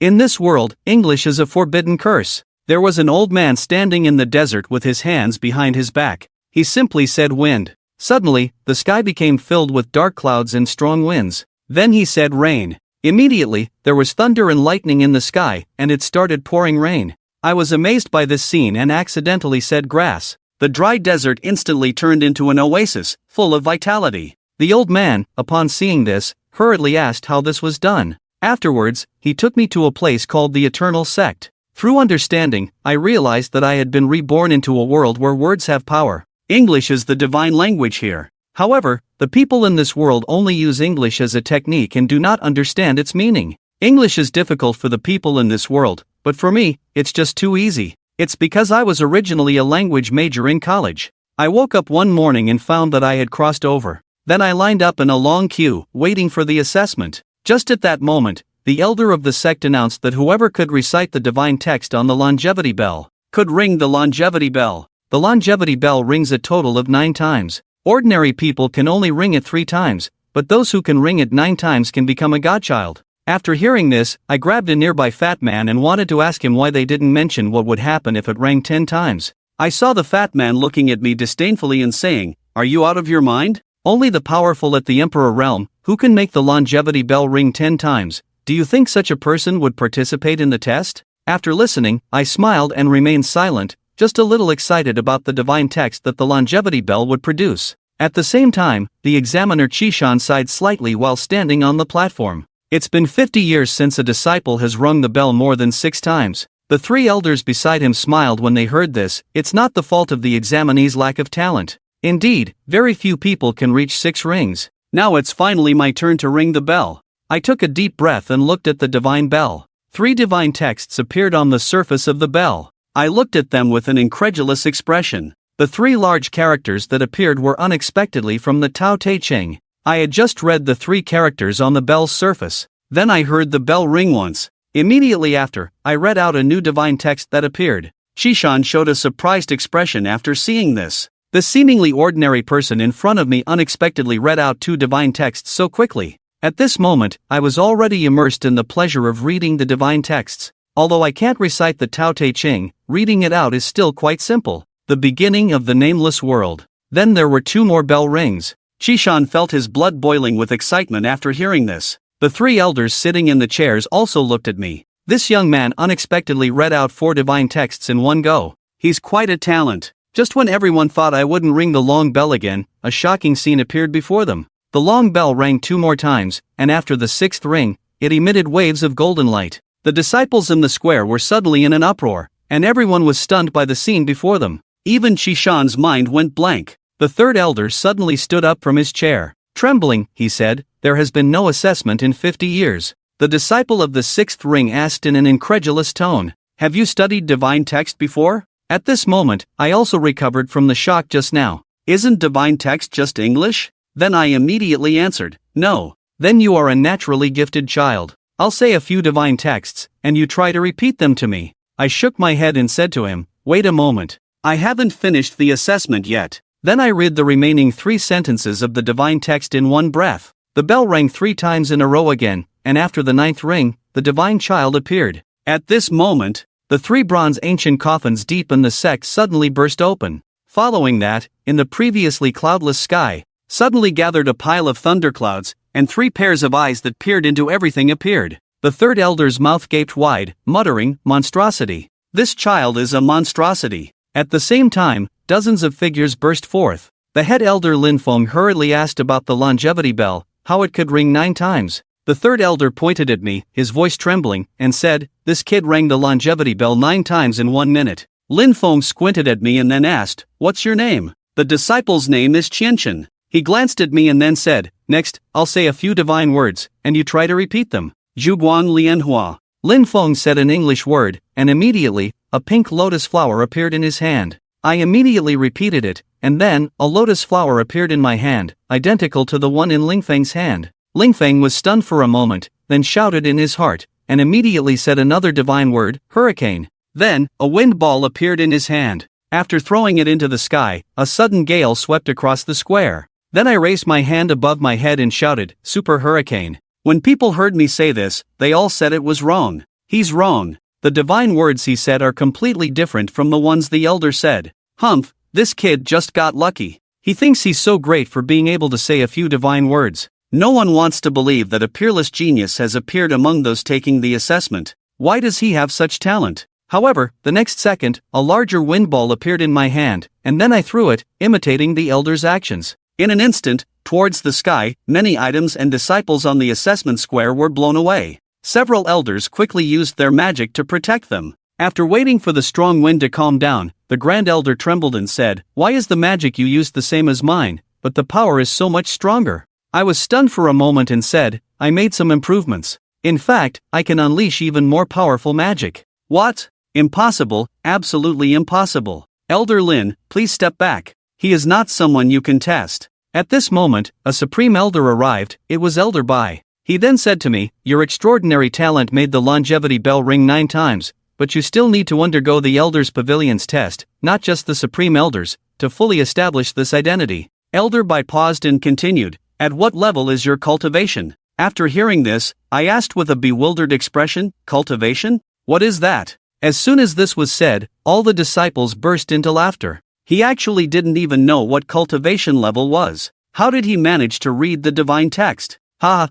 In this world, English is a forbidden curse. There was an old man standing in the desert with his hands behind his back. He simply said wind. Suddenly, the sky became filled with dark clouds and strong winds. Then he said rain. Immediately, there was thunder and lightning in the sky, and it started pouring rain. I was amazed by this scene and accidentally said grass. The dry desert instantly turned into an oasis, full of vitality. The old man, upon seeing this, hurriedly asked how this was done. Afterwards, he took me to a place called the Eternal Sect. Through understanding, I realized that I had been reborn into a world where words have power. English is the divine language here. However, the people in this world only use English as a technique and do not understand its meaning. English is difficult for the people in this world, but for me, it's just too easy. It's because I was originally a language major in college. I woke up one morning and found that I had crossed over. Then I lined up in a long queue, waiting for the assessment. Just at that moment, the elder of the sect announced that whoever could recite the divine text on the longevity bell could ring the longevity bell. The longevity bell rings a total of 9 times. Ordinary people can only ring it 3 times, but those who can ring it 9 times can become a godchild. After hearing this, I grabbed a nearby fat man and wanted to ask him why they didn't mention what would happen if it rang 10 times. I saw the fat man looking at me disdainfully and saying, "Are you out of your mind? Only the powerful at the Emperor realm, who can make the longevity bell ring 10 times. Do you think such a person would participate in the test?" After listening, I smiled and remained silent, just a little excited about the divine text that the longevity bell would produce. At the same time, the examiner Chishan sighed slightly while standing on the platform. It's been 50 years since a disciple has rung the bell more than 6 times. The 3 elders beside him smiled when they heard this. It's not the fault of the examinee's lack of talent. Indeed, very few people can reach 6 rings. Now it's finally my turn to ring the bell. I took a deep breath and looked at the divine bell. 3 divine texts appeared on the surface of the bell. I looked at them with an incredulous expression. The 3 large characters that appeared were unexpectedly from the Tao Te Ching. I had just read the 3 characters on the bell's surface. Then I heard the bell ring once. Immediately after, I read out a new divine text that appeared. Chishan showed a surprised expression after seeing this. The seemingly ordinary person in front of me unexpectedly read out 2 divine texts so quickly. At this moment, I was already immersed in the pleasure of reading the divine texts. Although I can't recite the Tao Te Ching, reading it out is still quite simple. The beginning of the nameless world. Then there were 2 more bell rings. Chishan felt his blood boiling with excitement after hearing this. The 3 elders sitting in the chairs also looked at me. This young man unexpectedly read out 4 divine texts in one go. He's quite a talent. Just when everyone thought I wouldn't ring the long bell again, a shocking scene appeared before them. The long bell rang 2 more times, and after the 6th ring, it emitted waves of golden light. The disciples in the square were suddenly in an uproar, and everyone was stunned by the scene before them. Even Chishan's mind went blank. The 3rd elder suddenly stood up from his chair. Trembling, he said, "There has been no assessment in 50 years. The disciple of the 6th ring asked in an incredulous tone, "Have you studied divine text before?" At this moment, I also recovered from the shock just now. "Isn't divine text just English?" Then I immediately answered, "No." "Then you are a naturally gifted child. I'll say a few divine texts, and you try to repeat them to me." I shook my head and said to him, "Wait a moment. I haven't finished the assessment yet." Then I read the remaining 3 sentences of the divine text in one breath. The bell rang 3 times in a row again, and after the 9th ring, the divine child appeared. At this moment, the 3 bronze ancient coffins deep in the sect suddenly burst open. Following that, in the previously cloudless sky, suddenly gathered a pile of thunderclouds, and 3 pairs of eyes that peered into everything appeared. The 3rd elder's mouth gaped wide, muttering, "Monstrosity. This child is a monstrosity." At the same time, dozens of figures burst forth. The head elder Linfeng hurriedly asked about the longevity bell, how it could ring 9 times. The 3rd elder pointed at me, his voice trembling, and said, "This kid rang the longevity bell 9 times in 1 minute. Linfeng squinted at me and then asked, "What's your name?" "The disciple's name is Qianchen." He glanced at me and then said, "Next, I'll say a few divine words, and you try to repeat them." "Zhuguang Lianhua." Linfeng said an English word, and immediately, a pink lotus flower appeared in his hand. I immediately repeated it, and then, a lotus flower appeared in my hand, identical to the one in Lingfeng's hand. Lingfeng was stunned for a moment, then shouted in his heart, and immediately said another divine word, "hurricane." Then, a wind ball appeared in his hand. After throwing it into the sky, a sudden gale swept across the square. Then I raised my hand above my head and shouted, "Super hurricane." When people heard me say this, they all said it was wrong. He's wrong. The divine words he said are completely different from the ones the elder said. Humph, this kid just got lucky. He thinks he's so great for being able to say a few divine words. No one wants to believe that a peerless genius has appeared among those taking the assessment. Why does he have such talent? However, the next second, a larger wind ball appeared in my hand, and then I threw it, imitating the elder's actions. In an instant, towards the sky, many items and disciples on the assessment square were blown away. Several elders quickly used their magic to protect them. After waiting for the strong wind to calm down, the Grand Elder trembled and said, "Why is the magic you used the same as mine, but the power is so much stronger?" I was stunned for a moment and said, "I made some improvements. In fact, I can unleash even more powerful magic." "What? Impossible, absolutely impossible. Elder Lin, please step back. He is not someone you can test." At this moment, a Supreme Elder arrived. It was Elder Bai. He then said to me, "Your extraordinary talent made the longevity bell ring 9 times, but you still need to undergo the Elders' Pavilion's test, not just the Supreme Elders, to fully establish this identity." Elder Bai paused and continued, "At what level is your cultivation?" After hearing this, I asked with a bewildered expression, "Cultivation? What is that?" As soon as this was said, all the disciples burst into laughter. He actually didn't even know what cultivation level was. How did he manage to read the divine text?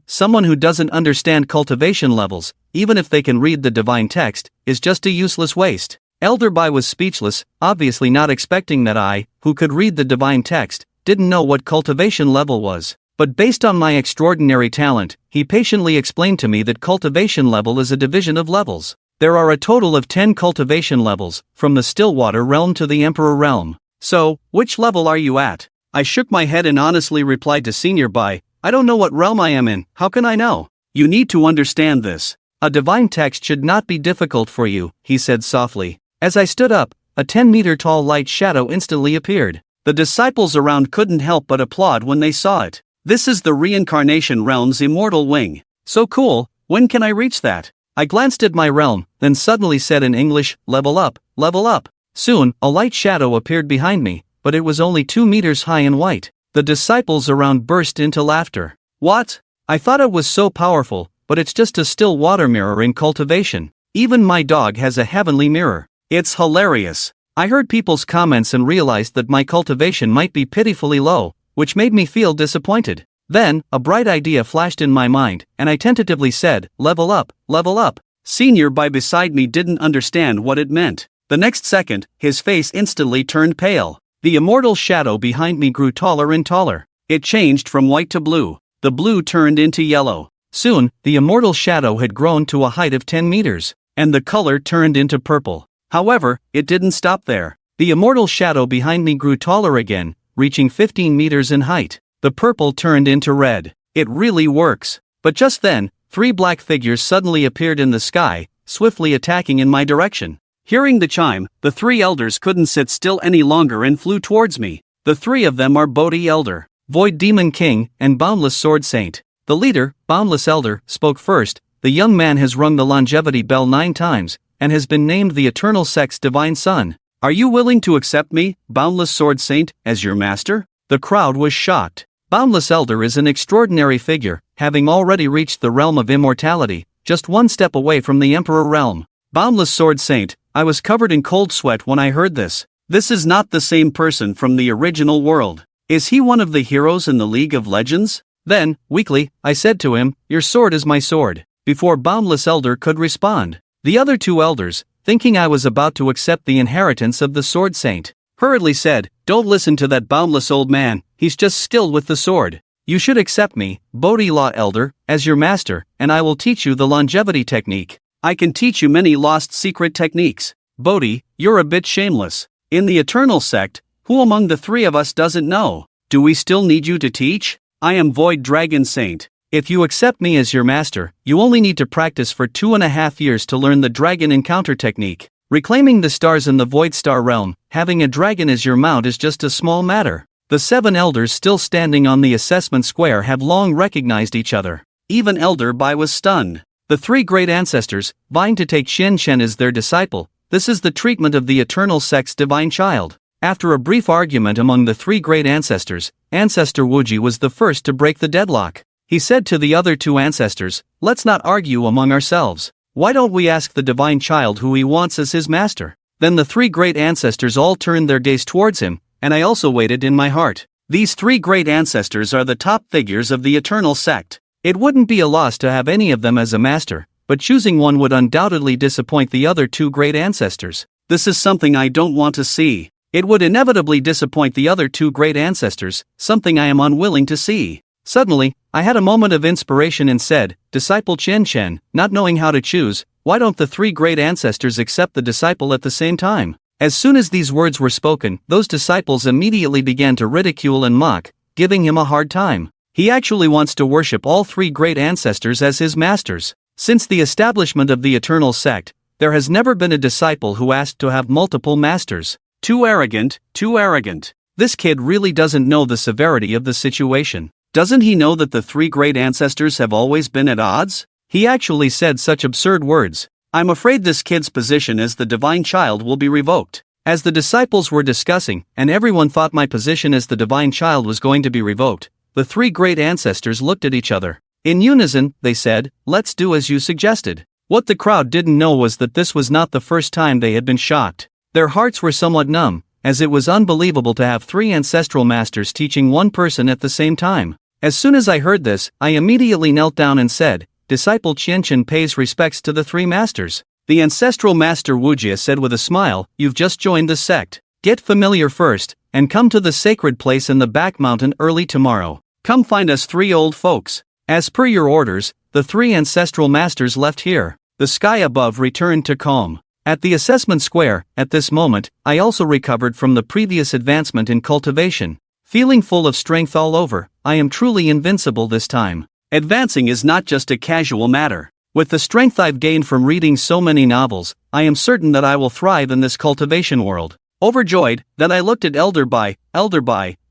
Someone who doesn't understand cultivation levels, even if they can read the divine text, is just a useless waste. Elder Bai was speechless, obviously not expecting that I, who could read the divine text, didn't know what cultivation level was. But based on my extraordinary talent, he patiently explained to me that cultivation level is a division of levels. There are a total of 10 cultivation levels, from the Stillwater realm to the Emperor realm. So, which level are you at? I shook my head and honestly replied to Senior Bai, "I don't know what realm I am in, how can I know?" "You need to understand this. A divine text should not be difficult for you," he said softly. As I stood up, a 10-meter tall light shadow instantly appeared. The disciples around couldn't help but applaud when they saw it. "This is the reincarnation realm's immortal wing. So cool, when can I reach that?" I glanced at my realm, then suddenly said in English, "Level up, level up." Soon, a light shadow appeared behind me, but it was only 2 meters high and white. The disciples around burst into laughter. "What? I thought it was so powerful, but it's just a still water mirror in cultivation. Even my dog has a heavenly mirror. It's hilarious." I heard people's comments and realized that my cultivation might be pitifully low, which made me feel disappointed. Then, a bright idea flashed in my mind, and I tentatively said, "Level up, level up." Senior Bai beside me didn't understand what it meant. The next second, his face instantly turned pale. The immortal shadow behind me grew taller and taller. It changed from white to blue. The blue turned into yellow. Soon, the immortal shadow had grown to a height of 10 meters, and the color turned into purple. However, it didn't stop there. The immortal shadow behind me grew taller again, reaching 15 meters in height. The purple turned into red. It really works. But just then, 3 black figures suddenly appeared in the sky, swiftly attacking in my direction. Hearing the chime, the 3 elders couldn't sit still any longer and flew towards me. The 3 of them are Bodhi Elder, Void Demon King, and Boundless Sword Saint. The leader, Boundless Elder, spoke first. "The young man has rung the longevity bell 9 times, and has been named the Eternal Sect's Divine Son. Are you willing to accept me, Boundless Sword Saint, as your master?" The crowd was shocked. Boundless Elder is an extraordinary figure, having already reached the realm of immortality, just 1 step away from the Emperor realm. Boundless Sword Saint, I was covered in cold sweat when I heard this. This is not the same person from the original world. Is he one of the heroes in the League of Legends? Then, weakly, I said to him, "Your sword is my sword," before Boundless Elder could respond. The other 2 elders, thinking I was about to accept the inheritance of the Sword Saint, hurriedly said, "Don't listen to that boundless old man, he's just skilled with the sword. You should accept me, Bodhi Law Elder, as your master, and I will teach you the longevity technique. I can teach you many lost secret techniques. Bodhi, you're a bit shameless. In the Eternal Sect, who among the 3 of us doesn't know? Do we still need you to teach? I am Void Dragon Saint. If you accept me as your master, you only need to practice for 2.5 years to learn the dragon encounter technique. Reclaiming the stars in the Void Star realm, having a dragon as your mount is just a small matter." The 7 elders still standing on the assessment square have long recognized each other. Even Elder Bai was stunned. The 3 great ancestors, vying to take Shen Shen as their disciple. This is the treatment of the Eternal Sect's divine child. After a brief argument among the 3 great ancestors, Ancestor Wuji was the first to break the deadlock. He said to the other 2 ancestors, "Let's not argue among ourselves. Why don't we ask the divine child who he wants as his master? Then the three great ancestors all turned their gaze towards him, and I also waited in my heart. These three great ancestors are the top figures of the eternal sect. It wouldn't be a loss to have any of them as a master, but choosing one would undoubtedly disappoint the other two great ancestors. This is something I don't want to see. It would inevitably disappoint the other two great ancestors, something I am unwilling to see. Suddenly, I had a moment of inspiration and said, Disciple Chen Chen, not knowing how to choose, why don't the three great ancestors accept the disciple at the same time? As soon as these words were spoken, those disciples immediately began to ridicule and mock, giving him a hard time. He actually wants to worship all three great ancestors as his masters. Since the establishment of the eternal sect, there has never been a disciple who asked to have multiple masters. Too arrogant, too arrogant. This kid really doesn't know the severity of the situation. Doesn't he know that the three great ancestors have always been at odds? He actually said such absurd words. I'm afraid this kid's position as the divine child will be revoked. As the disciples were discussing, and everyone thought my position as the divine child was going to be revoked, the three great ancestors looked at each other. In unison, they said, let's do as you suggested. What the crowd didn't know was that this was not the first time they had been shocked. Their hearts were somewhat numb, as it was unbelievable to have three ancestral masters teaching one person at the same time. As soon as I heard this, I immediately knelt down and said, Disciple Qianchen pays respects to the three masters. The ancestral master Wujia said with a smile, You've just joined the sect. Get familiar first, and come to the sacred place in the back mountain early tomorrow. Come find us three old folks. As per your orders, the three ancestral masters left here. The sky above returned to calm. At the assessment square, at this moment, I also recovered from the previous advancement in cultivation. Feeling full of strength all over, I am truly invincible this time. Advancing is not just a casual matter. With the strength I've gained from reading so many novels, I am certain that I will thrive in this cultivation world. Overjoyed, then I looked at Elder Bai,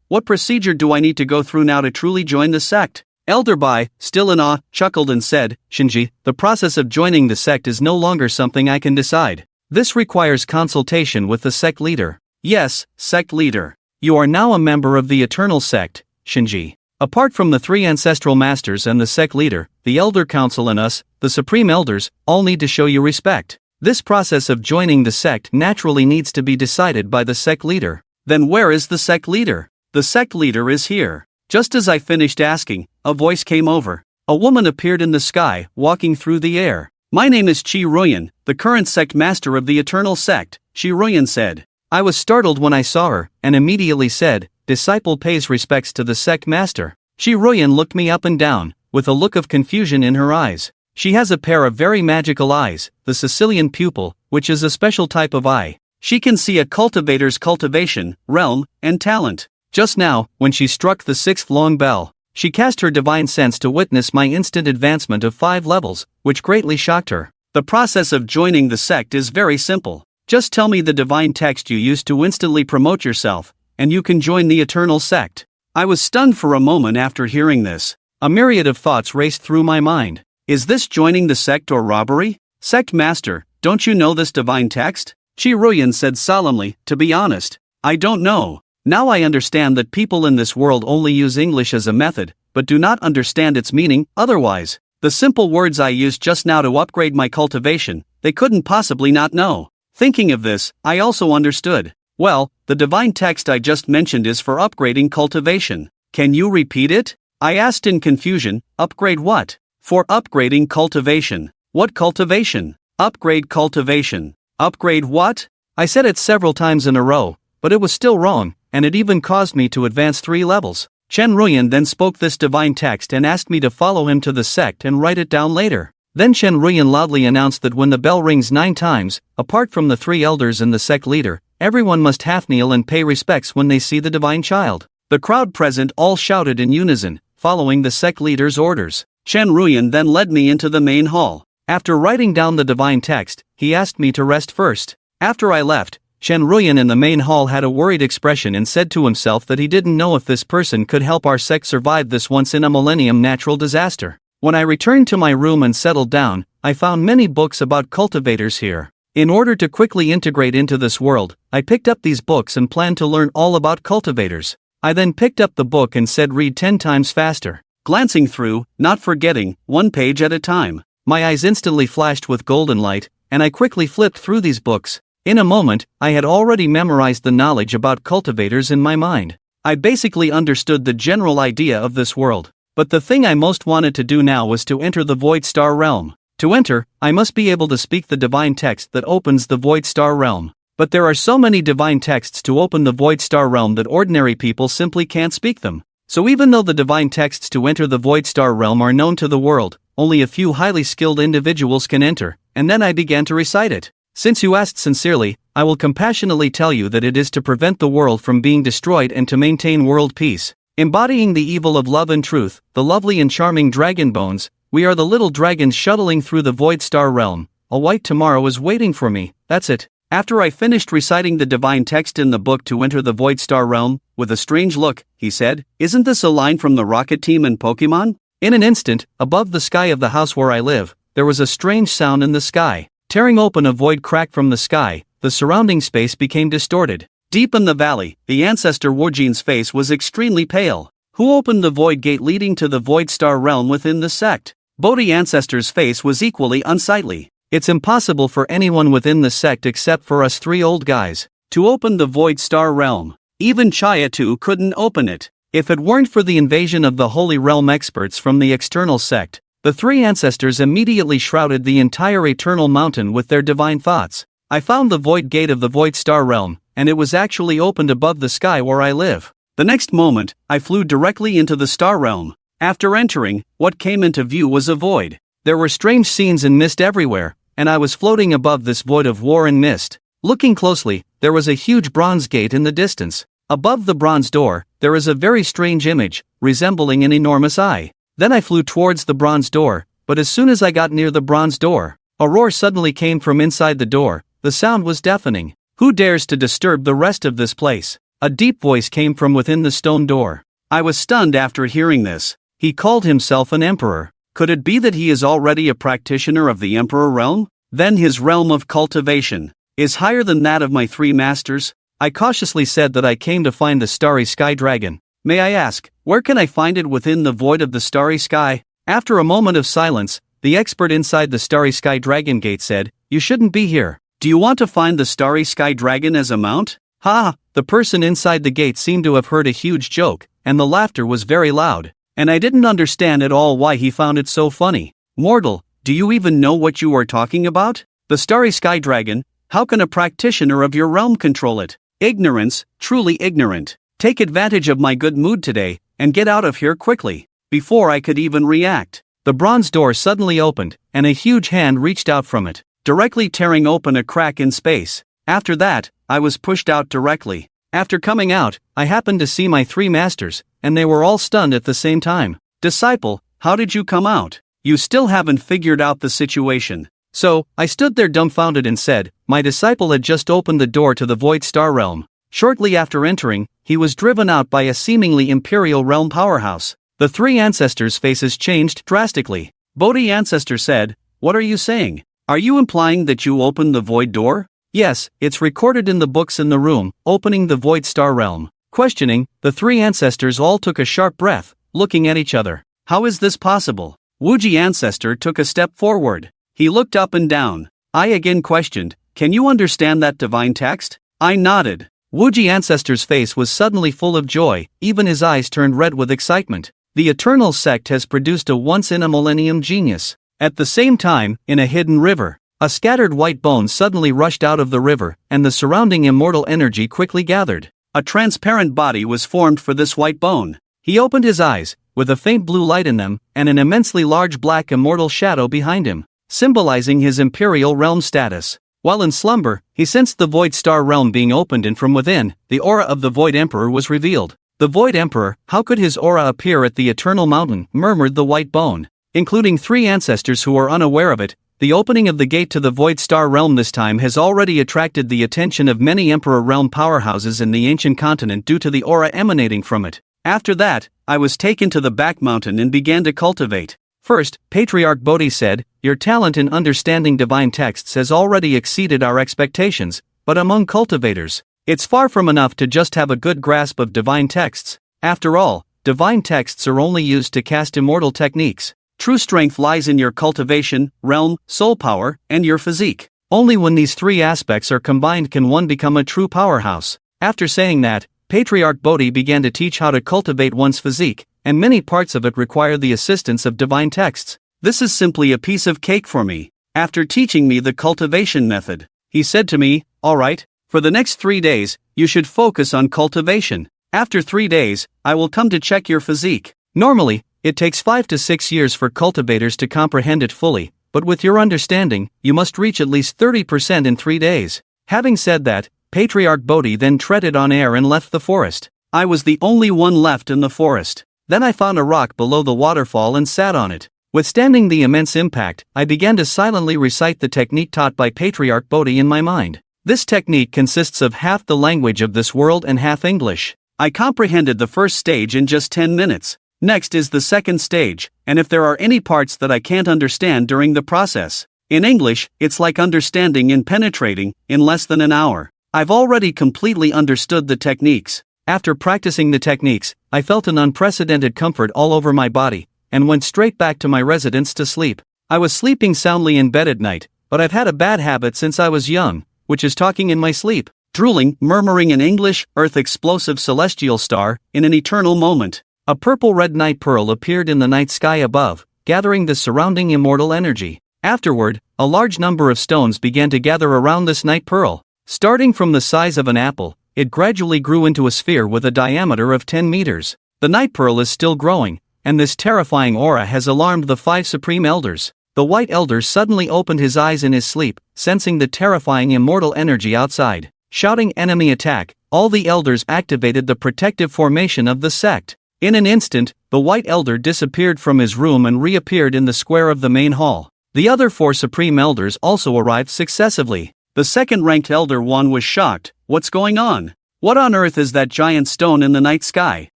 what procedure do I need to go through now to truly join the sect? Elder Bai, still in awe, chuckled and said, Shinji, the process of joining the sect is no longer something I can decide. This requires consultation with the sect leader. Yes, sect leader. You are now a member of the Eternal Sect, Shinji. Apart from the three ancestral masters and the sect leader, the Elder Council and us, the Supreme Elders, all need to show you respect. This process of joining the sect naturally needs to be decided by the sect leader. Then where is the sect leader? The sect leader is here. Just as I finished asking, a voice came over. A woman appeared in the sky, walking through the air. My name is Qi Ruyan, the current sect master of the Eternal Sect, Qi Ruyan said. I was startled when I saw her, and immediately said, Disciple pays respects to the sect master. Qi Ruyan looked me up and down, with a look of confusion in her eyes. She has a pair of very magical eyes, the Sicilian pupil, which is a special type of eye. She can see a cultivator's cultivation, realm, and talent. Just now, when she struck the sixth long bell, she cast her divine sense to witness my instant advancement of 5 levels, which greatly shocked her. The process of joining the sect is very simple. Just tell me the divine text you used to instantly promote yourself, and you can join the Eternal Sect. I was stunned for a moment after hearing this. A myriad of thoughts raced through my mind. Is this joining the sect or robbery? Sect master, don't you know this divine text? Qi Ruyan said solemnly, to be honest, I don't know. Now I understand that people in this world only use English as a method, but do not understand its meaning otherwise. The simple words I used just now to upgrade my cultivation, they couldn't possibly not know. Thinking of this, I also understood. Well, the divine text I just mentioned is for upgrading cultivation. Can you repeat it? I asked in confusion, upgrade what? For upgrading cultivation. What cultivation? Upgrade cultivation. Upgrade what? I said it several times in a row, but it was still wrong, and it even caused me to advance 3 levels. Chen Ruyan then spoke this divine text and asked me to follow him to the sect and write it down later. Then Chen Ruyan loudly announced that when the bell rings 9 times, apart from the 3 elders and the sect leader, everyone must half kneel and pay respects when they see the divine child. The crowd present all shouted in unison, following the sect leader's orders. Chen Ruyan then led me into the main hall. After writing down the divine text, he asked me to rest first. After I left, Chen Ruyan in the main hall had a worried expression and said to himself that he didn't know if this person could help our sect survive this once-in-a-millennium natural disaster. When I returned to my room and settled down, I found many books about cultivators here. In order to quickly integrate into this world, I picked up these books and planned to learn all about cultivators. I then picked up the book and said read 10 times faster. Glancing through, not forgetting, 1 page at a time. My eyes instantly flashed with golden light, and I quickly flipped through these books. In a moment, I had already memorized the knowledge about cultivators in my mind. I basically understood the general idea of this world. But the thing I most wanted to do now was to enter the Void Star Realm. To enter, I must be able to speak the divine text that opens the Void Star Realm. But there are so many divine texts to open the Void Star Realm that ordinary people simply can't speak them. So even though the divine texts to enter the Void Star Realm are known to the world, only a few highly skilled individuals can enter, and then I began to recite it. Since you asked sincerely, I will compassionately tell you that it is to prevent the world from being destroyed and to maintain world peace. Embodying the evil of love and truth, the lovely and charming dragon bones, we are the little dragons shuttling through the Void Star Realm. A white tomorrow is waiting for me, that's it. After I finished reciting the divine text in the book to enter the Void Star Realm, with a strange look, he said, "Isn't this a line from the Rocket Team in Pokemon?" In an instant, above the sky of the house where I live, there was a strange sound in the sky. Tearing open a void crack from the sky, the surrounding space became distorted. Deep in the valley, the ancestor Warjian's face was extremely pale. Who opened the void gate leading to the Void Star Realm within the sect? Bodhi ancestor's face was equally unsightly. It's impossible for anyone within the sect except for us three old guys to open the Void Star Realm. Even Chaya couldn't open it. If it weren't for the invasion of the Holy Realm experts from the external sect, the three ancestors immediately shrouded the entire Eternal Mountain with their divine thoughts. I found the void gate of the Void Star Realm, and it was actually opened above the sky where I live. The next moment, I flew directly into the Star Realm. After entering, what came into view was a void. There were strange scenes and mist everywhere, and I was floating above this void of war and mist. Looking closely, there was a huge bronze gate in the distance. Above the bronze door, there is a very strange image, resembling an enormous eye. Then I flew towards the bronze door, but as soon as I got near the bronze door, a roar suddenly came from inside the door. The sound was deafening. Who dares to disturb the rest of this place? A deep voice came from within the stone door. I was stunned after hearing this. He called himself an emperor. Could it be that he is already a practitioner of the emperor realm? Then his realm of cultivation is higher than that of my three masters? I cautiously said that I came to find the starry sky dragon. May I ask, where can I find it within the void of the starry sky? After a moment of silence, the expert inside the starry sky dragon gate said, "You shouldn't be here. Do you want to find the starry sky dragon as a mount?" Ha! The person inside the gate seemed to have heard a huge joke, and the laughter was very loud, and I didn't understand at all why he found it so funny. "Mortal, do you even know what you are talking about? The starry sky dragon? How can a practitioner of your realm control it? Ignorance, truly ignorant. Take advantage of my good mood today, and get out of here quickly." Before I could even react, the bronze door suddenly opened, and a huge hand reached out from it, directly tearing open a crack in space. After that, I was pushed out directly. After coming out, I happened to see my three masters, and they were all stunned at the same time. "Disciple, how did you come out? You still haven't figured out the situation." So, I stood there dumbfounded and said, my disciple had just opened the door to the Void Star Realm. Shortly after entering, he was driven out by a seemingly Imperial Realm powerhouse. The three ancestors' faces changed drastically. Bodhi ancestor said, "What are you saying? Are you implying that you opened the void door?" "Yes, it's recorded in the books in the room, opening the Void Star Realm." Questioning, the three ancestors all took a sharp breath, looking at each other. "How is this possible?" Wuji ancestor took a step forward. He looked up and down. I again questioned, "Can you understand that divine text?" I nodded. Wuji ancestor's face was suddenly full of joy, even his eyes turned red with excitement. The Eternal Sect has produced a once-in-a-millennium genius. At the same time, in a hidden river, a scattered white bone suddenly rushed out of the river, and the surrounding immortal energy quickly gathered. A transparent body was formed for this white bone. He opened his eyes, with a faint blue light in them, and an immensely large black immortal shadow behind him, symbolizing his Imperial Realm status. While in slumber, he sensed the Void Star Realm being opened, and from within, the aura of the Void Emperor was revealed. "The Void Emperor, how could his aura appear at the Eternal Mountain?" murmured the white bone. Including three ancestors who were unaware of it, the opening of the gate to the Void Star Realm this time has already attracted the attention of many Emperor Realm powerhouses in the ancient continent due to the aura emanating from it. After that, I was taken to the back mountain and began to cultivate. First, Patriarch Bodhi said, "Your talent in understanding divine texts has already exceeded our expectations, but among cultivators, it's far from enough to just have a good grasp of divine texts. After all, divine texts are only used to cast immortal techniques. True strength lies in your cultivation, realm, soul power, and your physique. Only when these three aspects are combined can one become a true powerhouse. After saying that, Patriarch Bodhi began to teach how to cultivate one's physique, and many parts of it require the assistance of divine texts. This is simply a piece of cake for me. After teaching me the cultivation method, he said to me, "Alright, for the next 3 days, you should focus on cultivation. After 3 days, I will come to check your physique." Normally, it takes 5 to 6 years for cultivators to comprehend it fully, but with your understanding, you must reach at least 30% in 3 days. Having said that, Patriarch Bodhi then treaded on air and left the forest. I was the only one left in the forest. Then I found a rock below the waterfall and sat on it. Withstanding the immense impact, I began to silently recite the technique taught by Patriarch Bodhi in my mind. This technique consists of half the language of this world and half English. I comprehended the first stage in just 10 minutes. Next is the second stage, and if there are any parts that I can't understand during the process, in English, it's like understanding and penetrating in less than an hour. I've already completely understood the techniques. After practicing the techniques, I felt an unprecedented comfort all over my body, and went straight back to my residence to sleep. I was sleeping soundly in bed at night, but I've had a bad habit since I was young, which is talking in my sleep, drooling, murmuring in English, earth explosive celestial star, in an eternal moment. A purple-red night pearl appeared in the night sky above, gathering the surrounding immortal energy. Afterward, a large number of stones began to gather around this night pearl. Starting from the size of an apple, it gradually grew into a sphere with a diameter of 10 meters. The night pearl is still growing, and this terrifying aura has alarmed the 5 supreme elders. The white elder suddenly opened his eyes in his sleep, sensing the terrifying immortal energy outside. Shouting enemy attack, all the elders activated the protective formation of the sect. In an instant, the white elder disappeared from his room and reappeared in the square of the main hall. The other 4 supreme elders also arrived successively. The second-ranked elder one was shocked. "What's going on? What on earth is that giant stone in the night sky?"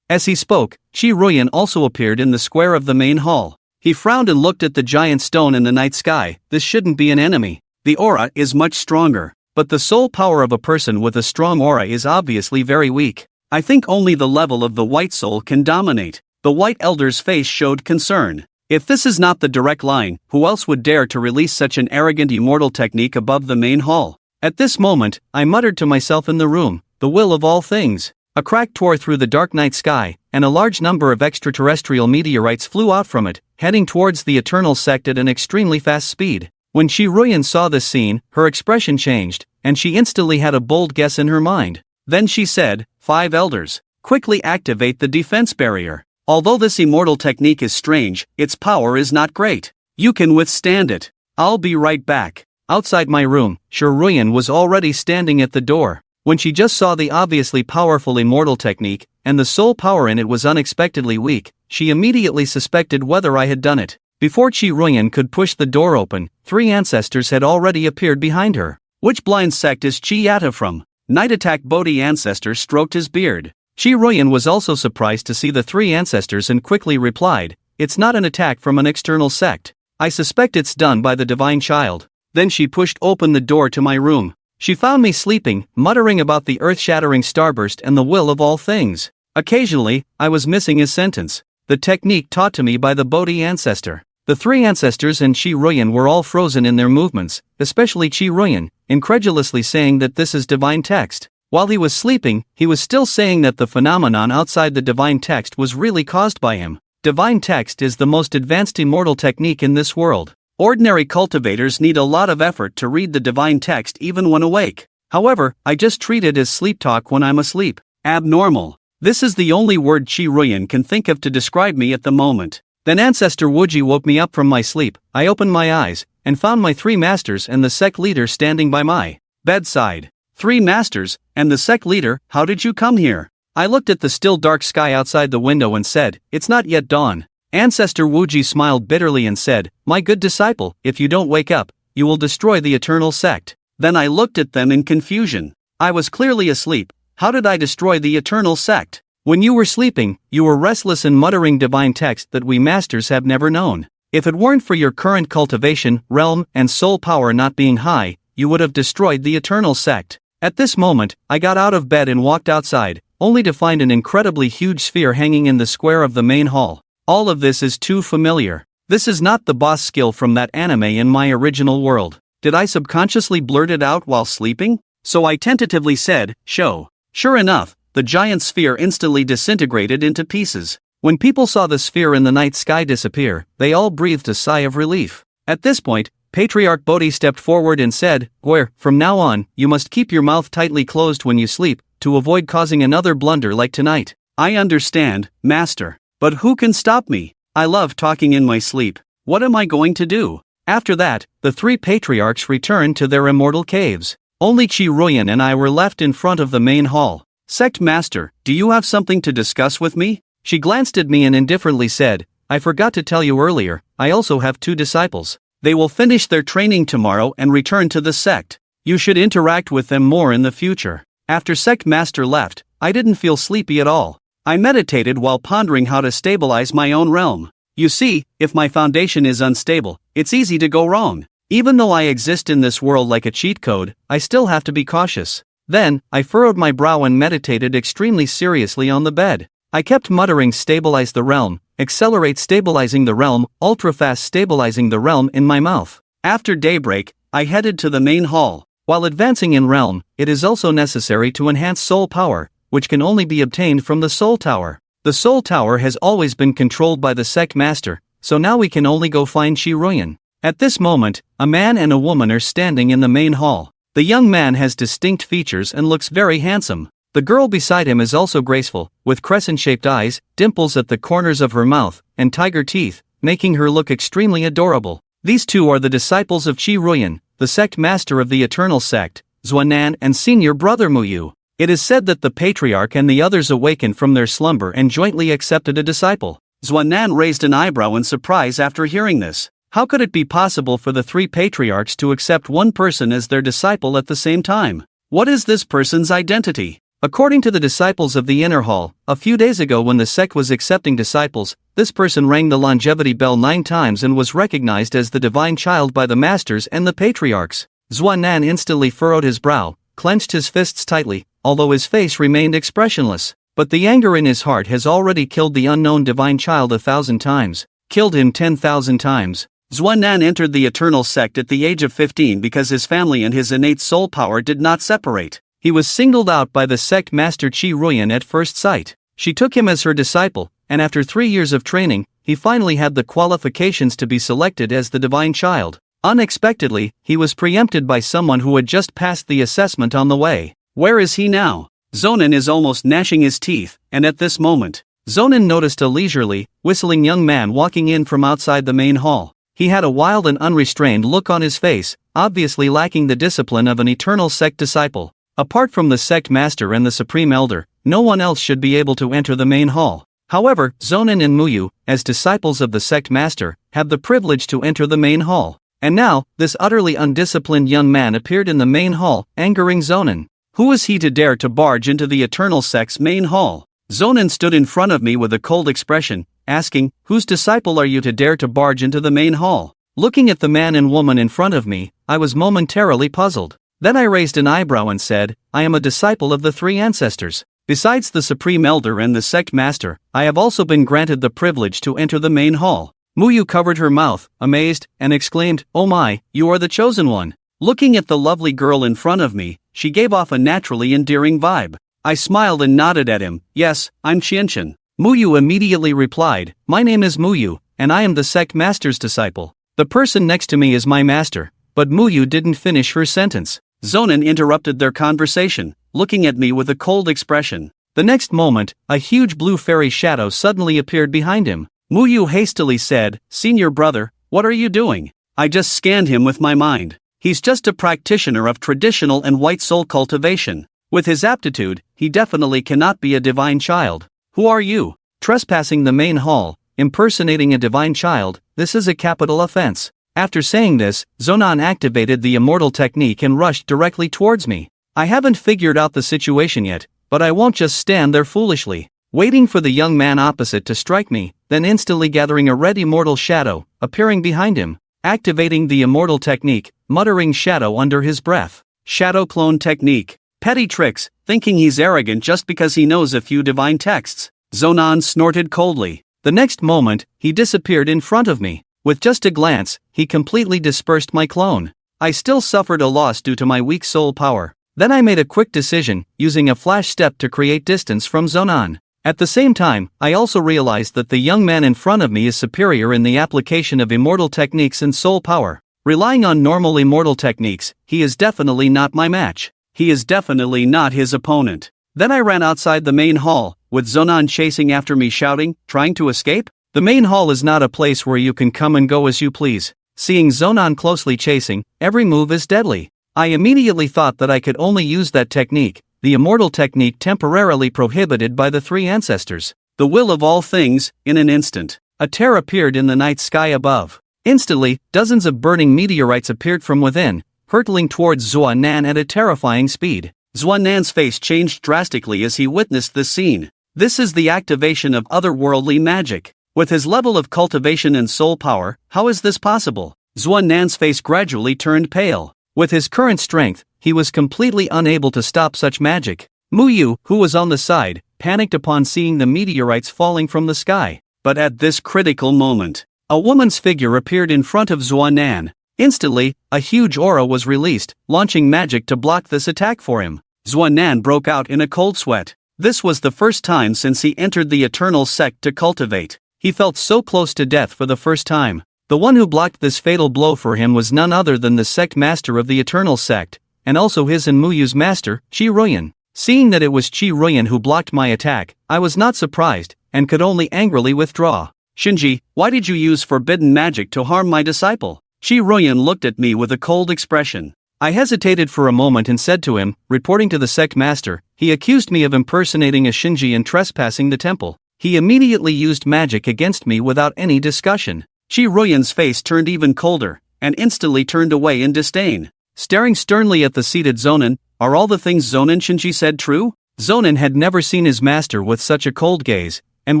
As he spoke, Chi Ruyan also appeared in the square of the main hall. He frowned and looked at the giant stone in the night sky. This shouldn't be an enemy. The aura is much stronger, but the soul power of a person with a strong aura is obviously very weak. I think only the level of the white soul can dominate. The white elder's face showed concern. If this is not the direct line, who else would dare to release such an arrogant immortal technique above the main hall? At this moment, I muttered to myself in the room, "The will of all things." A crack tore through the dark night sky, and a large number of extraterrestrial meteorites flew out from it, heading towards the Eternal Sect at an extremely fast speed. When Chi Ruyan saw this scene, her expression changed, and she instantly had a bold guess in her mind. Then she said, "5 elders, quickly activate the defense barrier. Although this immortal technique is strange, its power is not great. You can withstand it. I'll be right back." Outside my room, Chi Ruyan was already standing at the door. When she just saw the obviously powerful immortal technique, and the soul power in it was unexpectedly weak, she immediately suspected whether I had done it. Before Chi Ruyan could push the door open, 3 ancestors had already appeared behind her. "Which blind sect is Chi Yatta from?" Night Attack Bodhi ancestor stroked his beard. Chi Ruyan was also surprised to see the 3 ancestors and quickly replied, "It's not an attack from an external sect. I suspect it's done by the divine child." Then she pushed open the door to my room. She found me sleeping, muttering about the earth-shattering starburst and the will of all things. Occasionally, I was missing his sentence. The technique taught to me by the Bodhi ancestor. The 3 ancestors and Chi Ruyan were all frozen in their movements, especially Chi Ruyan, incredulously saying that this is divine text. While he was sleeping, he was still saying that the phenomenon outside the divine text was really caused by him. Divine text is the most advanced immortal technique in this world. Ordinary cultivators need a lot of effort to read the divine text even when awake. However, I just treat it as sleep talk when I'm asleep. Abnormal. This is the only word Chi Ruyan can think of to describe me at the moment. Then Ancestor Wuji woke me up from my sleep. I opened my eyes, and found my 3 masters and the sect leader standing by my bedside. 3 masters, and the sect leader, how did you come here? I looked at the still dark sky outside the window and said, "It's not yet dawn." Ancestor Wuji smiled bitterly and said, "My good disciple, if you don't wake up, you will destroy the eternal sect." Then I looked at them in confusion. I was clearly asleep. How did I destroy the eternal sect? When you were sleeping, you were restless and muttering divine text that we masters have never known. If it weren't for your current cultivation, realm, and soul power not being high, you would have destroyed the eternal sect. At this moment, I got out of bed and walked outside, only to find an incredibly huge sphere hanging in the square of the main hall. All of this is too familiar. This is not the boss skill from that anime in my original world. Did I subconsciously blurt it out while sleeping? So I tentatively said, show. Sure enough, the giant sphere instantly disintegrated into pieces. When people saw the sphere in the night sky disappear, they all breathed a sigh of relief. At this point, Patriarch Bodhi stepped forward and said, from now on, you must keep your mouth tightly closed when you sleep, to avoid causing another blunder like tonight. I understand, Master. But who can stop me? I love talking in my sleep. What am I going to do? After that, the three patriarchs returned to their immortal caves. Only Chi Ruyan and I were left in front of the main hall. Sect Master, do you have something to discuss with me? She glanced at me and indifferently said, I forgot to tell you earlier, I also have 2 disciples. They will finish their training tomorrow and return to the sect. You should interact with them more in the future. After Sect Master left, I didn't feel sleepy at all. I meditated while pondering how to stabilize my own realm. You see, if my foundation is unstable, it's easy to go wrong. Even though I exist in this world like a cheat code, I still have to be cautious. Then, I furrowed my brow and meditated extremely seriously on the bed. I kept muttering stabilize the realm, accelerate stabilizing the realm, ultra-fast stabilizing the realm in my mouth. After daybreak, I headed to the main hall. While advancing in realm, it is also necessary to enhance soul power, which can only be obtained from the Soul Tower. The Soul Tower has always been controlled by the Sect Master, so now we can only go find Chi Ruyan. At this moment, a man and a woman are standing in the main hall. The young man has distinct features and looks very handsome. The girl beside him is also graceful, with crescent-shaped eyes, dimples at the corners of her mouth, and tiger teeth, making her look extremely adorable. These 2 are the disciples of Chi Ruyan, the Sect Master of the Eternal Sect, Zuo Nan and senior brother Muyu. It is said that the Patriarch and the others awakened from their slumber and jointly accepted a disciple. Zuo Nan raised an eyebrow in surprise after hearing this. How could it be possible for the 3 Patriarchs to accept one person as their disciple at the same time? What is this person's identity? According to the disciples of the Inner Hall, a few days ago when the sect was accepting disciples, this person rang the longevity bell 9 times and was recognized as the divine child by the masters and the patriarchs. Zuo Nan instantly furrowed his brow, clenched his fists tightly, although his face remained expressionless. But the anger in his heart has already killed the unknown divine child 1,000 times, killed him 10,000 times. Zuo Nan entered the Eternal Sect at the age of 15 because his family and his innate soul power did not separate. He was singled out by the Sect Master Chi Ruyan at first sight. She took him as her disciple, and after 3 years of training, he finally had the qualifications to be selected as the divine child. Unexpectedly, he was preempted by someone who had just passed the assessment on the way. Where is he now? Zuo Nan is almost gnashing his teeth, and at this moment, Zuo Nan noticed a leisurely, whistling young man walking in from outside the main hall. He had a wild and unrestrained look on his face, obviously lacking the discipline of an Eternal Sect disciple. Apart from the Sect Master and the Supreme Elder, no one else should be able to enter the main hall. However, Zuo Nan and Muyu, as disciples of the Sect Master, have the privilege to enter the main hall. And now, this utterly undisciplined young man appeared in the main hall, angering Zuo Nan. Who is he to dare to barge into the Eternal Sect's main hall? Zuo Nan stood in front of me with a cold expression, asking, whose disciple are you to dare to barge into the main hall? Looking at the man and woman in front of me, I was momentarily puzzled. Then I raised an eyebrow and said, I am a disciple of the 3 ancestors. Besides the Supreme Elder and the Sect Master, I have also been granted the privilege to enter the main hall. Muyu covered her mouth, amazed, and exclaimed, oh my, you are the chosen one. Looking at the lovely girl in front of me, she gave off a naturally endearing vibe. I smiled and nodded at him, yes, I'm Qianqian. Muyu immediately replied, my name is Muyu, and I am the Sect Master's disciple. The person next to me is my master, but Muyu didn't finish her sentence. Zuo Nan interrupted their conversation, looking at me with a cold expression. The next moment, a huge blue fairy shadow suddenly appeared behind him. Muyu hastily said, senior brother, what are you doing? I just scanned him with my mind. He's just a practitioner of traditional and white soul cultivation. With his aptitude, he definitely cannot be a divine child. Who are you? Trespassing the main hall, impersonating a divine child, this is a capital offense. After saying this, Zuo Nan activated the immortal technique and rushed directly towards me. I haven't figured out the situation yet, but I won't just stand there foolishly, waiting for the young man opposite to strike me, then instantly gathering a red immortal shadow, appearing behind him, activating the immortal technique, muttering shadow under his breath. Shadow clone technique. Petty tricks, thinking he's arrogant just because he knows a few divine texts. Zuo Nan snorted coldly. The next moment, he disappeared in front of me. With just a glance, he completely dispersed my clone. I still suffered a loss due to my weak soul power. Then I made a quick decision, using a flash step to create distance from Zuo Nan. At the same time, I also realized that the young man in front of me is superior in the application of immortal techniques and soul power. Relying on normal immortal techniques, he is definitely not my match. He is definitely not his opponent. Then I ran outside the main hall, with Zuo Nan chasing after me shouting, trying to escape? The main hall is not a place where you can come and go as you please. Seeing Zuo Nan closely chasing, every move is deadly. I immediately thought that I could only use that technique, the immortal technique temporarily prohibited by the three ancestors. The will of all things, in an instant. A tear appeared in the night sky above. Instantly, dozens of burning meteorites appeared from within, hurtling towards Zuo Nan at a terrifying speed. Zuo Nan's face changed drastically as he witnessed this scene. This is the activation of otherworldly magic. With his level of cultivation and soul power, how is this possible? Zuo Nan's face gradually turned pale. With his current strength, he was completely unable to stop such magic. Muyu, who was on the side, panicked upon seeing the meteorites falling from the sky. But at this critical moment, a woman's figure appeared in front of Zuo Nan. Instantly, a huge aura was released, launching magic to block this attack for him. Zuo Nan broke out in a cold sweat. This was the first time since he entered the Eternal Sect to cultivate. He felt so close to death for the first time. The one who blocked this fatal blow for him was none other than the sect master of the Eternal Sect, and also his and Muyu's master, Qi Ruyan. Seeing that it was Qi Ruyan who blocked my attack, I was not surprised, and could only angrily withdraw. Shinji, why did you use forbidden magic to harm my disciple? Qi Ruyan looked at me with a cold expression. I hesitated for a moment and said to him, reporting to the sect master, he accused me of impersonating a Shinji and trespassing the temple. He immediately used magic against me without any discussion. Qi Ruyan's face turned even colder, and instantly turned away in disdain. Staring sternly at the seated Zuo Nan, are all the things Zuo Nan Shinji said true? Zuo Nan had never seen his master with such a cold gaze, and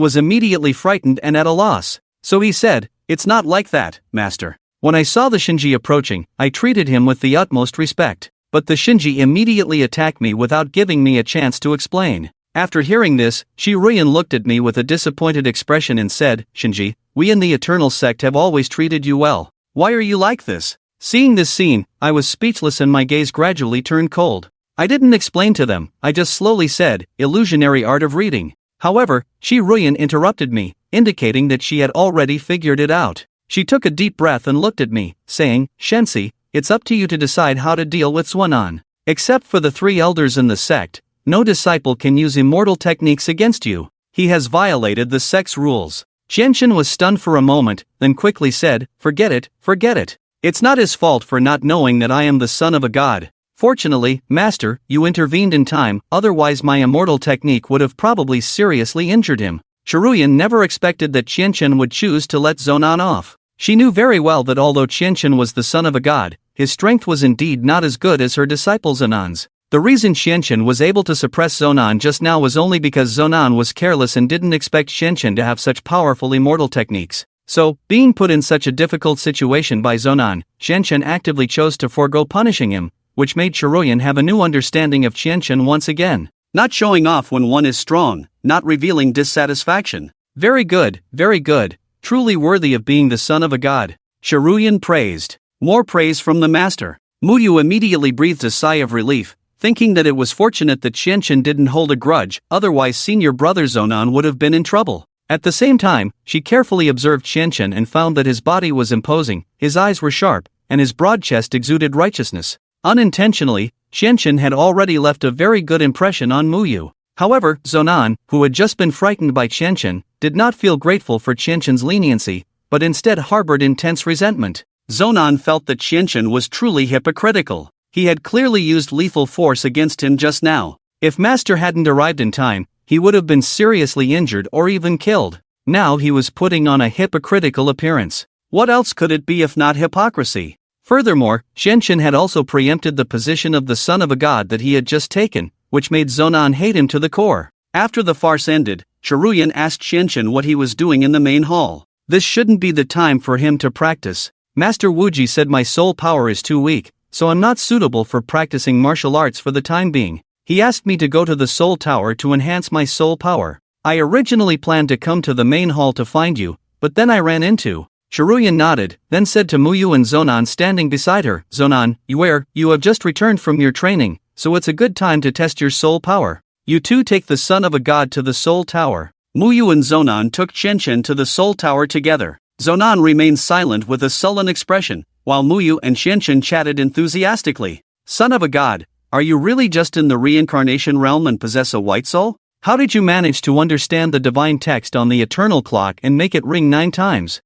was immediately frightened and at a loss. So he said, it's not like that, master. When I saw the Shinji approaching, I treated him with the utmost respect. But the Shinji immediately attacked me without giving me a chance to explain. After hearing this, Qi Ruyan looked at me with a disappointed expression and said, Shinji, we in the Eternal Sect have always treated you well. Why are you like this? Seeing this scene, I was speechless and my gaze gradually turned cold. I didn't explain to them, I just slowly said, illusionary art of reading. However, Qi Ruyan interrupted me, indicating that she had already figured it out. She took a deep breath and looked at me, saying, Shensi, it's up to you to decide how to deal with Zuo Nan. Except for the three elders in the sect, no disciple can use immortal techniques against you. He has violated the sect's rules. Qianqian was stunned for a moment, then quickly said, forget it, forget it. It's not his fault for not knowing that I am the son of a god. Fortunately, master, you intervened in time, otherwise my immortal technique would have probably seriously injured him. Qi Ruyan never expected that Qianqian would choose to let Zuo Nan off. She knew very well that although Qianqian was the son of a god, his strength was indeed not as good as her disciple Zuo Nan's. The reason Qianqian was able to suppress Zuo Nan just now was only because Zuo Nan was careless and didn't expect Qianqian to have such powerful immortal techniques. So, being put in such a difficult situation by Zuo Nan, Qianqian actively chose to forego punishing him, which made Qi Ruyan have a new understanding of Qianqian once again. Not showing off when one is strong, not revealing dissatisfaction. Very good, truly worthy of being the son of a god. Qi Ruyan praised. More praise from the master. Muyu immediately breathed a sigh of relief, thinking that it was fortunate that Qianqian didn't hold a grudge, otherwise senior brother Zuo Nan would have been in trouble. At the same time, she carefully observed Qianqian and found that his body was imposing, his eyes were sharp, and his broad chest exuded righteousness. Unintentionally, Qianqian had already left a very good impression on Muyu. However, Zuo Nan, who had just been frightened by Qianqian, did not feel grateful for Qianqian's leniency, but instead harbored intense resentment. Zuo Nan felt that Qianqian was truly hypocritical. He had clearly used lethal force against him just now. If Master hadn't arrived in time, he would have been seriously injured or even killed. Now he was putting on a hypocritical appearance. What else could it be if not hypocrisy? Furthermore, Qianqian had also preempted the position of the son of a god that he had just taken, which made Zuo Nan hate him to the core. After the farce ended, Qi Ruyan asked Qianqian what he was doing in the main hall. This shouldn't be the time for him to practice. Master Wuji said my soul power is too weak, so I'm not suitable for practicing martial arts for the time being. He asked me to go to the Soul Tower to enhance my soul power. I originally planned to come to the main hall to find you, but then I ran into Shiruyan nodded, then said to Muyu and Zuo Nan standing beside her, Zuo Nan, you have just returned from your training, so it's a good time to test your soul power. You two take the son of a god to the soul tower. Muyu and Zuo Nan took Qianqian to the soul tower together. Zuo Nan remained silent with a sullen expression, while Muyu and Qianqian chatted enthusiastically. Son of a god, are you really just in the reincarnation realm and possess a white soul? How did you manage to understand the divine text on the eternal clock and make it ring 9 times?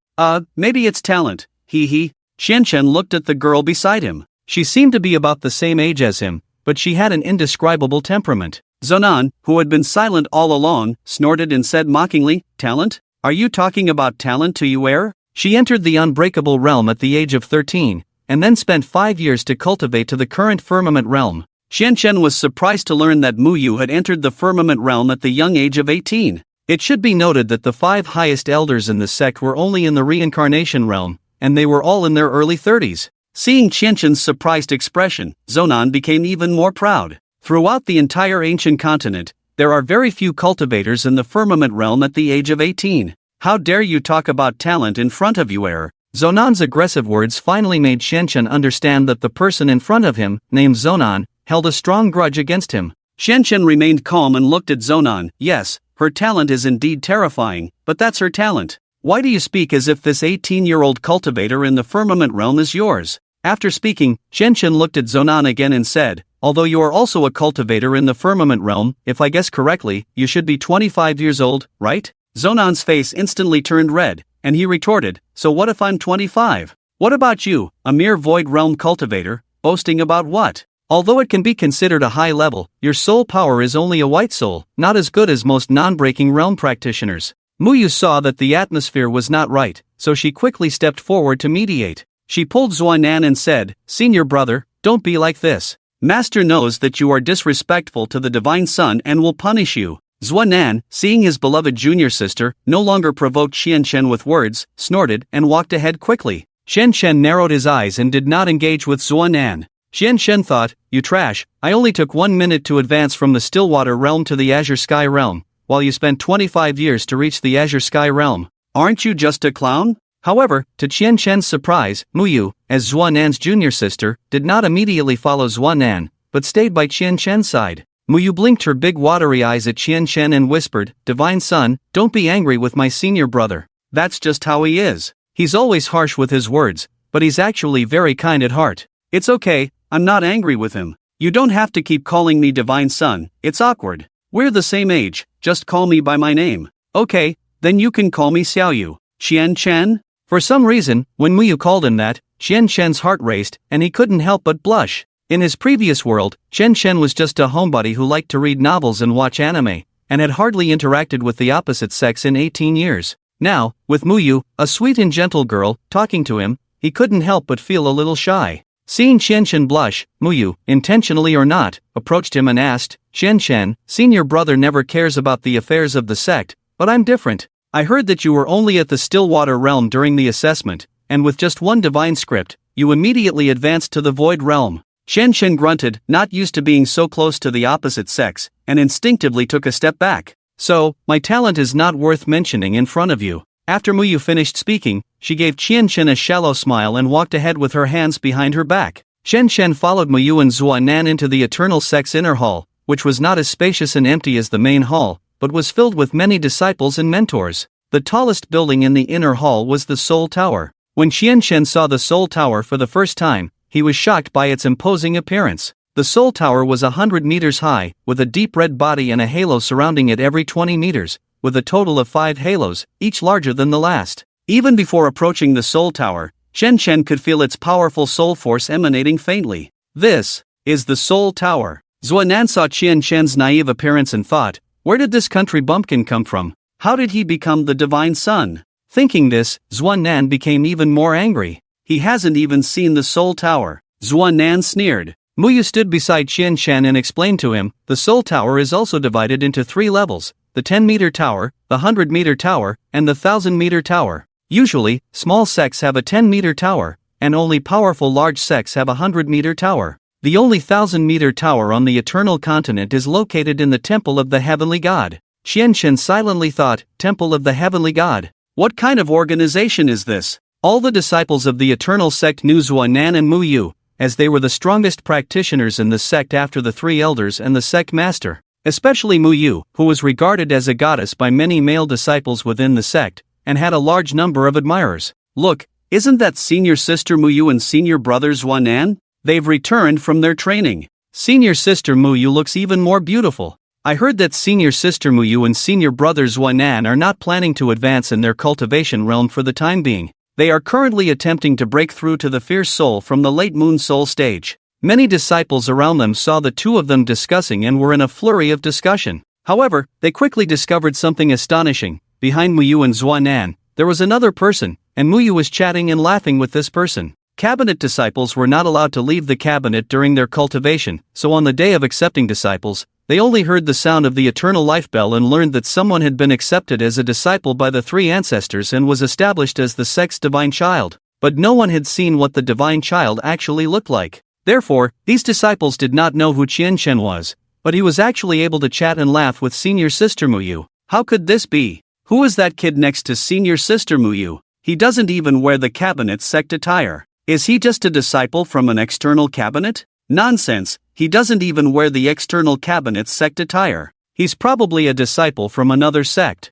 Maybe it's talent, he. Qianqian looked at the girl beside him. She seemed to be about the same age as him, but she had an indescribable temperament. Zuo Nan, who had been silent all along, snorted and said mockingly, Talent? Are you talking about talent to Yuer? She entered the unbreakable realm at the age of 13, and then spent 5 years to cultivate to the current firmament realm. Qianqian was surprised to learn that Muyu had entered the firmament realm at the young age of 18. It should be noted that the 5 highest elders in the sect were only in the reincarnation realm, and they were all in their early 30s. Seeing Qianqian's surprised expression, Zuo Nan became even more proud. Throughout the entire ancient continent, there are very few cultivators in the firmament realm at the age of 18. How dare you talk about talent in front of Yuer? Zuo Nan's aggressive words finally made Qianqian understand that the person in front of him, named Zuo Nan, held a strong grudge against him. Qianqian remained calm and looked at Zuo Nan. Yes, her talent is indeed terrifying, but that's her talent. Why do you speak as if this 18-year-old cultivator in the firmament realm is yours? After speaking, Qianqian looked at Zuo Nan again and said, although you are also a cultivator in the firmament realm, if I guess correctly, you should be 25 years old, right? Zuo Nan's face instantly turned red, and he retorted, so what if I'm 25? What about you, a mere void realm cultivator, boasting about what? Although it can be considered a high level, your soul power is only a white soul, not as good as most non-breaking realm practitioners. Muyu saw that the atmosphere was not right, so she quickly stepped forward to mediate. She pulled Zuo Nan and said, Senior brother, don't be like this. Master knows that you are disrespectful to the Divine Son and will punish you. Zuo Nan, seeing his beloved junior sister, no longer provoked Qianqian with words, snorted and walked ahead quickly. Qianqian narrowed his eyes and did not engage with Zuo Nan. Qianqian thought, you trash, I only took 1 minute to advance from the Stillwater realm to the Azure Sky realm, while you spent 25 years to reach the Azure Sky realm. Aren't you just a clown? However, to Qianqian's surprise, Muyu, as Zuo Nan's junior sister, did not immediately follow Zuo Nan, but stayed by Qianqian's side. Muyu blinked her big watery eyes at Qianqian and whispered, Divine Son, don't be angry with my senior brother. That's just how he is. He's always harsh with his words, but he's actually very kind at heart. It's okay, I'm not angry with him. You don't have to keep calling me Divine Son, it's awkward. We're the same age, just call me by my name. Okay, then you can call me Xiaoyu. Qianqian? For some reason, when Muyu called him that, Qianqian's heart raced, and he couldn't help but blush. In his previous world, Qianqian was just a homebody who liked to read novels and watch anime, and had hardly interacted with the opposite sex in 18 years. Now, with Muyu, a sweet and gentle girl, talking to him, he couldn't help but feel a little shy. Seeing Qianqian blush, Muyu, intentionally or not, approached him and asked, Qianqian, senior brother never cares about the affairs of the sect, but I'm different. I heard that you were only at the Stillwater realm during the assessment, and with just one divine script, you immediately advanced to the void realm. Qianqian grunted, not used to being so close to the opposite sex, and instinctively took a step back. So, my talent is not worth mentioning in front of you. After Muyu finished speaking, she gave Qianqian a shallow smile and walked ahead with her hands behind her back. Qianqian followed Muyu and Zuo Nan into the Eternal Sect's inner hall, which was not as spacious and empty as the main hall, but was filled with many disciples and mentors. The tallest building in the inner hall was the Soul Tower. When Qianqian saw the Soul Tower for the first time, he was shocked by its imposing appearance. The Soul Tower was 100 meters high, with a deep red body and a halo surrounding it every 20 meters. With a total of 5 halos, each larger than the last. Even before approaching the Soul Tower, Qianqian could feel its powerful soul force emanating faintly. This is the Soul Tower. Zuo Nan saw Qianqian's naive appearance and thought, where did this country bumpkin come from? How did he become the Divine Son? Thinking this, Zuo Nan became even more angry. He hasn't even seen the Soul Tower. Zuo Nan sneered. Muyu stood beside Qianqian and explained to him, the Soul Tower is also divided into 3 levels. The 10-meter tower, the 100-meter tower, and the 1,000-meter tower. Usually, small sects have a 10-meter tower, and only powerful large sects have a 100-meter tower. The only 1,000-meter tower on the Eternal Continent is located in the Temple of the Heavenly God. Qianqian silently thought, Temple of the Heavenly God. What kind of organization is this? All the disciples of the Eternal Sect knew Zuo Nan and Mu Yu, as they were the strongest practitioners in the sect after the three elders and the sect master. Especially Mu Yu, who was regarded as a goddess by many male disciples within the sect, and had a large number of admirers. Look, isn't that senior sister Mu Yu and senior brother Zuo Nan? They've returned from their training. Senior sister Mu Yu looks even more beautiful. I heard that senior sister Mu Yu and senior brother Zuo Nan are not planning to advance in their cultivation realm for the time being. They are currently attempting to break through to the fierce soul from the late moon soul stage. Many disciples around them saw the two of them discussing and were in a flurry of discussion. However, they quickly discovered something astonishing. Behind Mu Yu and Zuo Nan, there was another person, and Mu Yu was chatting and laughing with this person. Cabinet disciples were not allowed to leave the cabinet during their cultivation, so on the day of accepting disciples, they only heard the sound of the eternal life bell and learned that someone had been accepted as a disciple by the three ancestors and was established as the sect's divine child. But no one had seen what the divine child actually looked like. Therefore, these disciples did not know who Qianchen was, but he was actually able to chat and laugh with senior sister Mu Yu. How could this be? Who is that kid next to senior sister Mu Yu? He doesn't even wear the cabinet sect attire. Is he just a disciple from an external cabinet? Nonsense, he doesn't even wear the external cabinet sect attire. He's probably a disciple from another sect.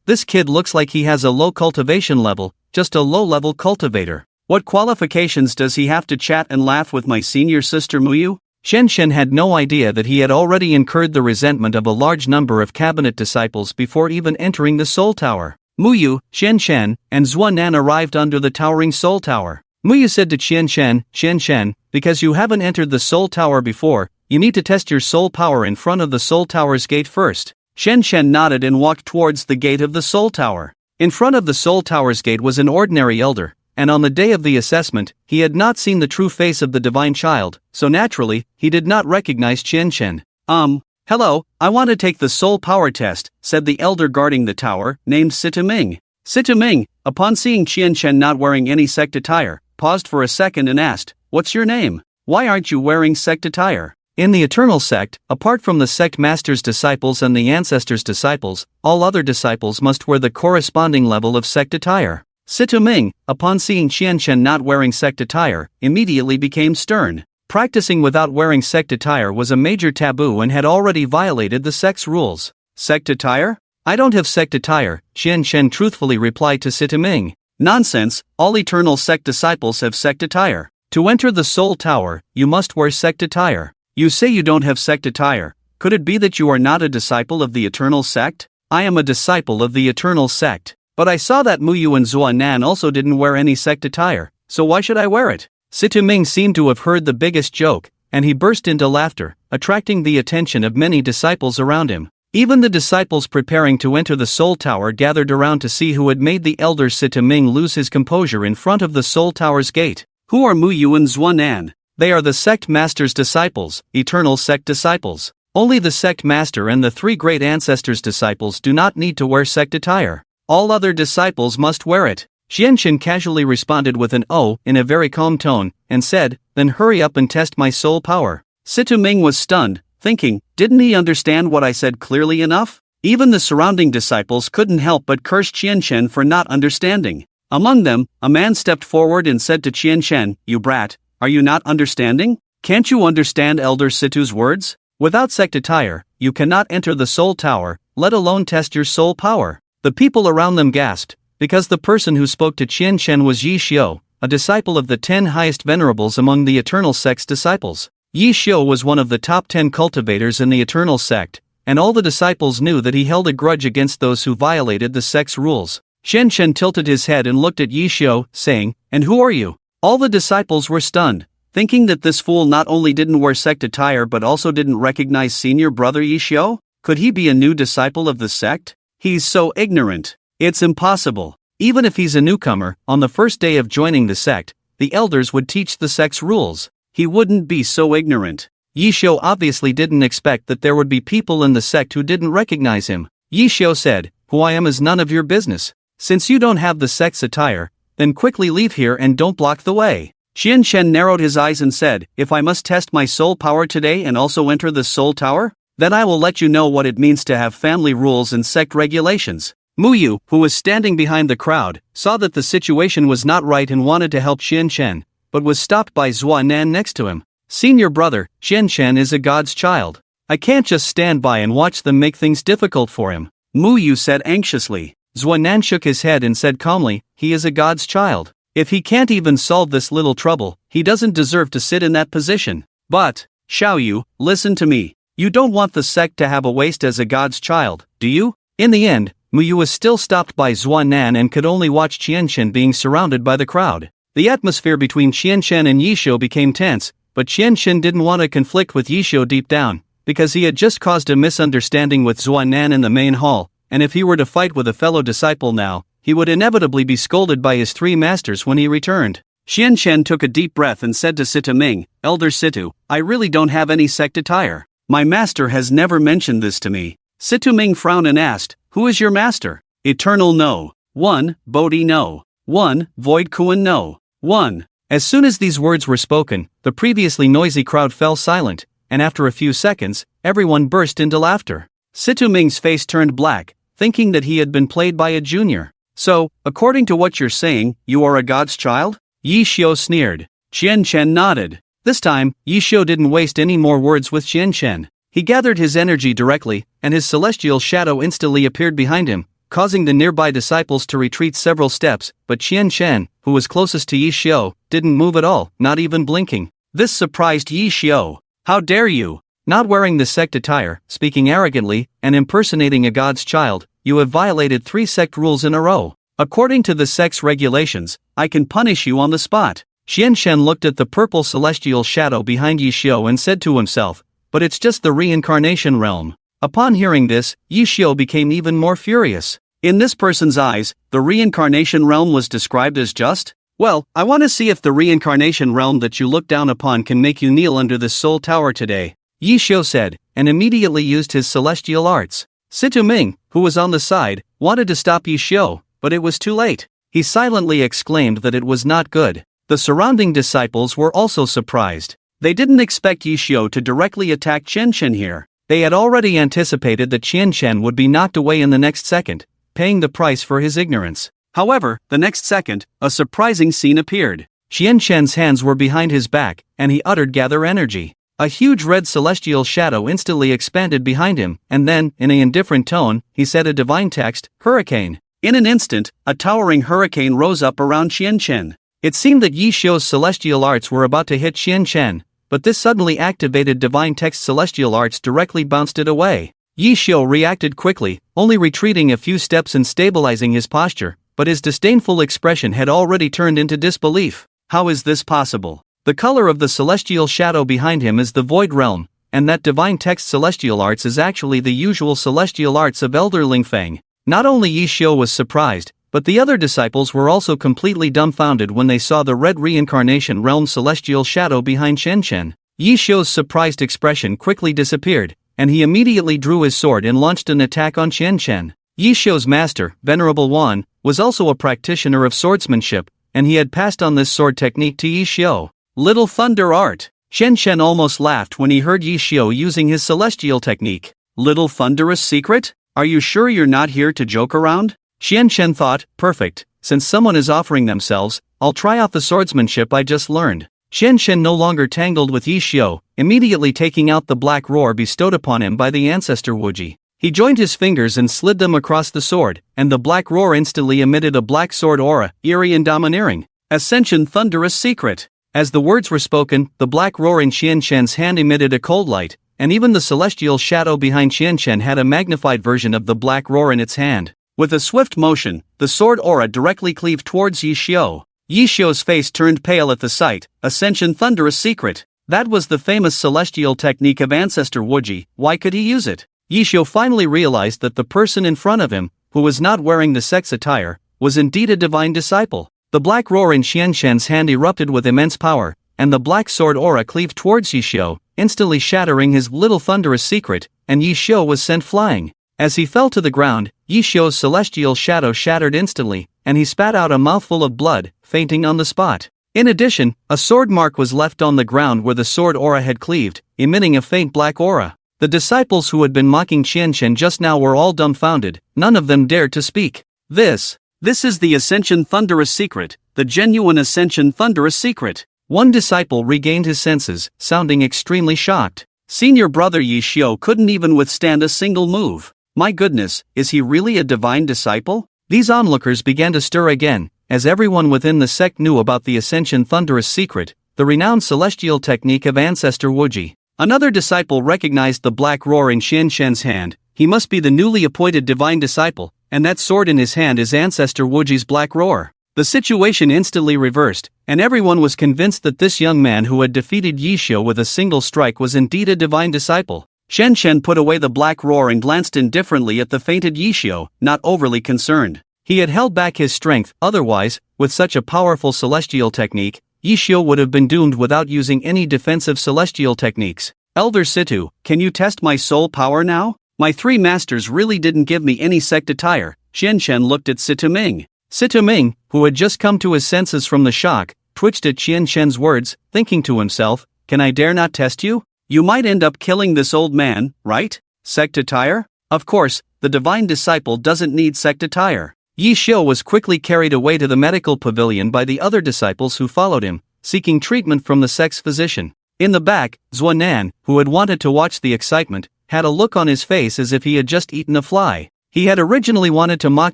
This kid looks like he has a low cultivation level, just a low-level cultivator. What qualifications does he have to chat and laugh with my senior sister Mu Yu? Shen had no idea that he had already incurred the resentment of a large number of cabinet disciples before even entering the Soul Tower. Mu Yu, Shen, and Zuo Nan arrived under the towering Soul Tower. Mu Yu said to Shen, because you haven't entered the Soul Tower before, you need to test your soul power in front of the Soul Tower's gate first. Shen nodded and walked towards the gate of the Soul Tower. In front of the Soul Tower's gate was an ordinary elder, and on the day of the assessment, he had not seen the true face of the divine child, so naturally, he did not recognize Chen. Hello, I want to take the soul power test, said the elder guarding the tower, named Sitaming. Sitaming, upon seeing Chen not wearing any sect attire, paused for a second and asked, "What's your name? Why aren't you wearing sect attire?" In the Eternal Sect, apart from the sect master's disciples and the ancestors' disciples, all other disciples must wear the corresponding level of sect attire. Sitaming, upon seeing Chen not wearing sect attire, immediately became stern. Practicing without wearing sect attire was a major taboo and had already violated the sect's rules. Sect attire? I don't have sect attire, Chen truthfully replied to Sitaming. Nonsense, all Eternal Sect disciples have sect attire. To enter the Soul Tower, you must wear sect attire. You say you don't have sect attire. Could it be that you are not a disciple of the Eternal Sect? I am a disciple of the Eternal Sect. But I saw that Mu Yu and Zuo Nan also didn't wear any sect attire, so why should I wear it? Sitaming seemed to have heard the biggest joke, and he burst into laughter, attracting the attention of many disciples around him. Even the disciples preparing to enter the Soul Tower gathered around to see who had made the elder Sitaming lose his composure in front of the Soul Tower's gate. Who are Mu Yu and Zuo Nan? They are the Sect Master's disciples, Eternal Sect disciples. Only the Sect Master and the three great ancestors' disciples do not need to wear sect attire. All other disciples must wear it. Qianchen casually responded with an "oh" in a very calm tone, and said, "Then hurry up and test my soul power." Sitaming was stunned, thinking, didn't he understand what I said clearly enough? Even the surrounding disciples couldn't help but curse Qianchen for not understanding. Among them, a man stepped forward and said to Qianchen, "You brat, are you not understanding? Can't you understand Elder Situ's words? Without sect attire, you cannot enter the Soul Tower, let alone test your soul power." The people around them gasped, because the person who spoke to Qianchen was Yi Xiu, a disciple of the 10 highest venerables among the Eternal Sect's disciples. Yi Xiu was one of the top 10 cultivators in the Eternal Sect, and all the disciples knew that he held a grudge against those who violated the sect's rules. Shen tilted his head and looked at Yi Xiu, saying, "And who are you?" All the disciples were stunned, thinking that this fool not only didn't wear sect attire but also didn't recognize senior brother Yi Xiu. Could he be a new disciple of the sect? He's so ignorant. It's impossible. Even if he's a newcomer, on the first day of joining the sect, the elders would teach the sect's rules. He wouldn't be so ignorant. Yi Xiu obviously didn't expect that there would be people in the sect who didn't recognize him. Yi Xiu said, "Who I am is none of your business. Since you don't have the sect's attire, then quickly leave here and don't block the way." Qianchen narrowed his eyes and said, "If I must test my soul power today and also enter the Soul Tower, then I will let you know what it means to have family rules and sect regulations." Muyu, who was standing behind the crowd, saw that the situation was not right and wanted to help Qianchen, but was stopped by Zuo Nan next to him. Senior brother, Qianchen is a god's child. I can't just stand by and watch them make things difficult for him, Muyu said anxiously. Zuo Nan shook his head and said calmly, he is a god's child. If he can't even solve this little trouble, he doesn't deserve to sit in that position. But, Xiaoyu, listen to me. You don't want the sect to have a waste as a god's child, do you? In the end, Muyu was still stopped by Zuo Nan and could only watch Qianchen being surrounded by the crowd. The atmosphere between Qianchen and Yishou became tense, but Qianchen didn't want to conflict with Yishou deep down, because he had just caused a misunderstanding with Zuo Nan in the main hall, and if he were to fight with a fellow disciple now, he would inevitably be scolded by his three masters when he returned. Qianchen took a deep breath and said to Situ Ming, Elder Situ, I really don't have any sect attire. My master has never mentioned this to me. Situ Ming frowned and asked, who is your master? Eternal No. 1. Bodhi No. 1. Void Kuan No. 1. As soon as these words were spoken, the previously noisy crowd fell silent, and after a few seconds, everyone burst into laughter. Situ Ming's face turned black, thinking that he had been played by a junior. So, according to what you're saying, you are a god's child? Yishou sneered. Qianchen nodded. This time, Yishou didn't waste any more words with Qianchen. He gathered his energy directly, and his celestial shadow instantly appeared behind him, causing the nearby disciples to retreat several steps, but Qianchen, who was closest to Yishou, didn't move at all, not even blinking. This surprised Yishou. How dare you? Not wearing the sect attire, speaking arrogantly, and impersonating a god's child, you have violated 3 sect rules in a row. According to the sect's regulations, I can punish you on the spot. Qianchen looked at the purple celestial shadow behind Yishou and said to himself, but it's just the reincarnation realm. Upon hearing this, Yishou became even more furious. In this person's eyes, the reincarnation realm was described as just? Well, I want to see if the reincarnation realm that you look down upon can make you kneel under this soul tower today, Yishou said, and immediately used his celestial arts. Situ Ming, who was on the side, wanted to stop Yishou, but it was too late. He silently exclaimed that it was not good. The surrounding disciples were also surprised. They didn't expect Yishou to directly attack Qianchen here. They had already anticipated that Qianchen would be knocked away in the next second, paying the price for his ignorance. However, the next second, a surprising scene appeared. Qianchen's hands were behind his back, and he uttered gather energy. A huge red celestial shadow instantly expanded behind him, and then, in an indifferent tone, he said a divine text, hurricane. In an instant, a towering hurricane rose up around Qianchen. It seemed that Yishou's celestial arts were about to hit Qianchen, but this suddenly activated divine text celestial arts directly bounced it away. Yishou reacted quickly, only retreating a few steps and stabilizing his posture, but his disdainful expression had already turned into disbelief. How is this possible? The color of the celestial shadow behind him is the void realm, and that divine text celestial arts is actually the usual celestial arts of Elder Lingfeng. Not only Yishou was surprised, but the other disciples were also completely dumbfounded when they saw the red reincarnation realm celestial shadow behind Qianchen. Yishou's surprised expression quickly disappeared, and he immediately drew his sword and launched an attack on Qianchen. Yishou's master, Venerable Wan, was also a practitioner of swordsmanship, and he had passed on this sword technique to Yishou. Little thunder art. Qianchen almost laughed when he heard Yishou using his celestial technique. Little thunderous secret? Are you sure you're not here to joke around? Qianchen thought, perfect, since someone is offering themselves, I'll try out the swordsmanship I just learned. Qianchen no longer tangled with Yishou, immediately taking out the black roar bestowed upon him by the ancestor Wuji. He joined his fingers and slid them across the sword, and the black roar instantly emitted a black sword aura, eerie and domineering. Ascension thunderous secret. As the words were spoken, the black roar in Qianchen's hand emitted a cold light, and even the celestial shadow behind Qianchen had a magnified version of the black roar in its hand. With a swift motion, the sword aura directly cleaved towards Yishou. Yishou's face turned pale at the sight. Ascension thunderous secret. That was the famous celestial technique of ancestor Wuji. Why could he use it? Yishou finally realized that the person in front of him, who was not wearing the sect's attire, was indeed a divine disciple. The black roar in Qianchen's hand erupted with immense power, and the black sword aura cleaved towards Yishou, instantly shattering his little thunderous secret, and Yishou was sent flying. As he fell to the ground, Yishou's celestial shadow shattered instantly, and he spat out a mouthful of blood, fainting on the spot. In addition, a sword mark was left on the ground where the sword aura had cleaved, emitting a faint black aura. The disciples who had been mocking Qianchen just now were all dumbfounded, none of them dared to speak. This is the Ascension Thunderous Secret, the genuine Ascension Thunderous Secret. One disciple regained his senses, sounding extremely shocked. Senior brother Yi Xiu couldn't even withstand a single move. My goodness, is he really a divine disciple? These onlookers began to stir again, as everyone within the sect knew about the Ascension Thunderous Secret, the renowned celestial technique of Ancestor Wuji. Another disciple recognized the black roar in Qianshen's hand. He must be the newly appointed divine disciple, and that sword in his hand is Ancestor Wuji's black roar. The situation instantly reversed, and everyone was convinced that this young man who had defeated Yi Xiu with a single strike was indeed a divine disciple. Qianshen put away the black roar and glanced indifferently at the fainted Yi Xiu, not overly concerned. He had held back his strength, otherwise, with such a powerful celestial technique, Yi Xiu would have been doomed without using any defensive celestial techniques. Elder Situ, can you test my soul power now? My three masters really didn't give me any sect attire. Qianshen looked at Situ Ming. Situ Ming, who had just come to his senses from the shock, twitched at Qianshen's words, thinking to himself, can I dare not test you? You might end up killing this old man, right? Sect attire? Of course, the divine disciple doesn't need sect attire. Yi Xiu was quickly carried away to the medical pavilion by the other disciples who followed him, seeking treatment from the sect's physician. In the back, Zuo Nan, who had wanted to watch the excitement, had a look on his face as if he had just eaten a fly. He had originally wanted to mock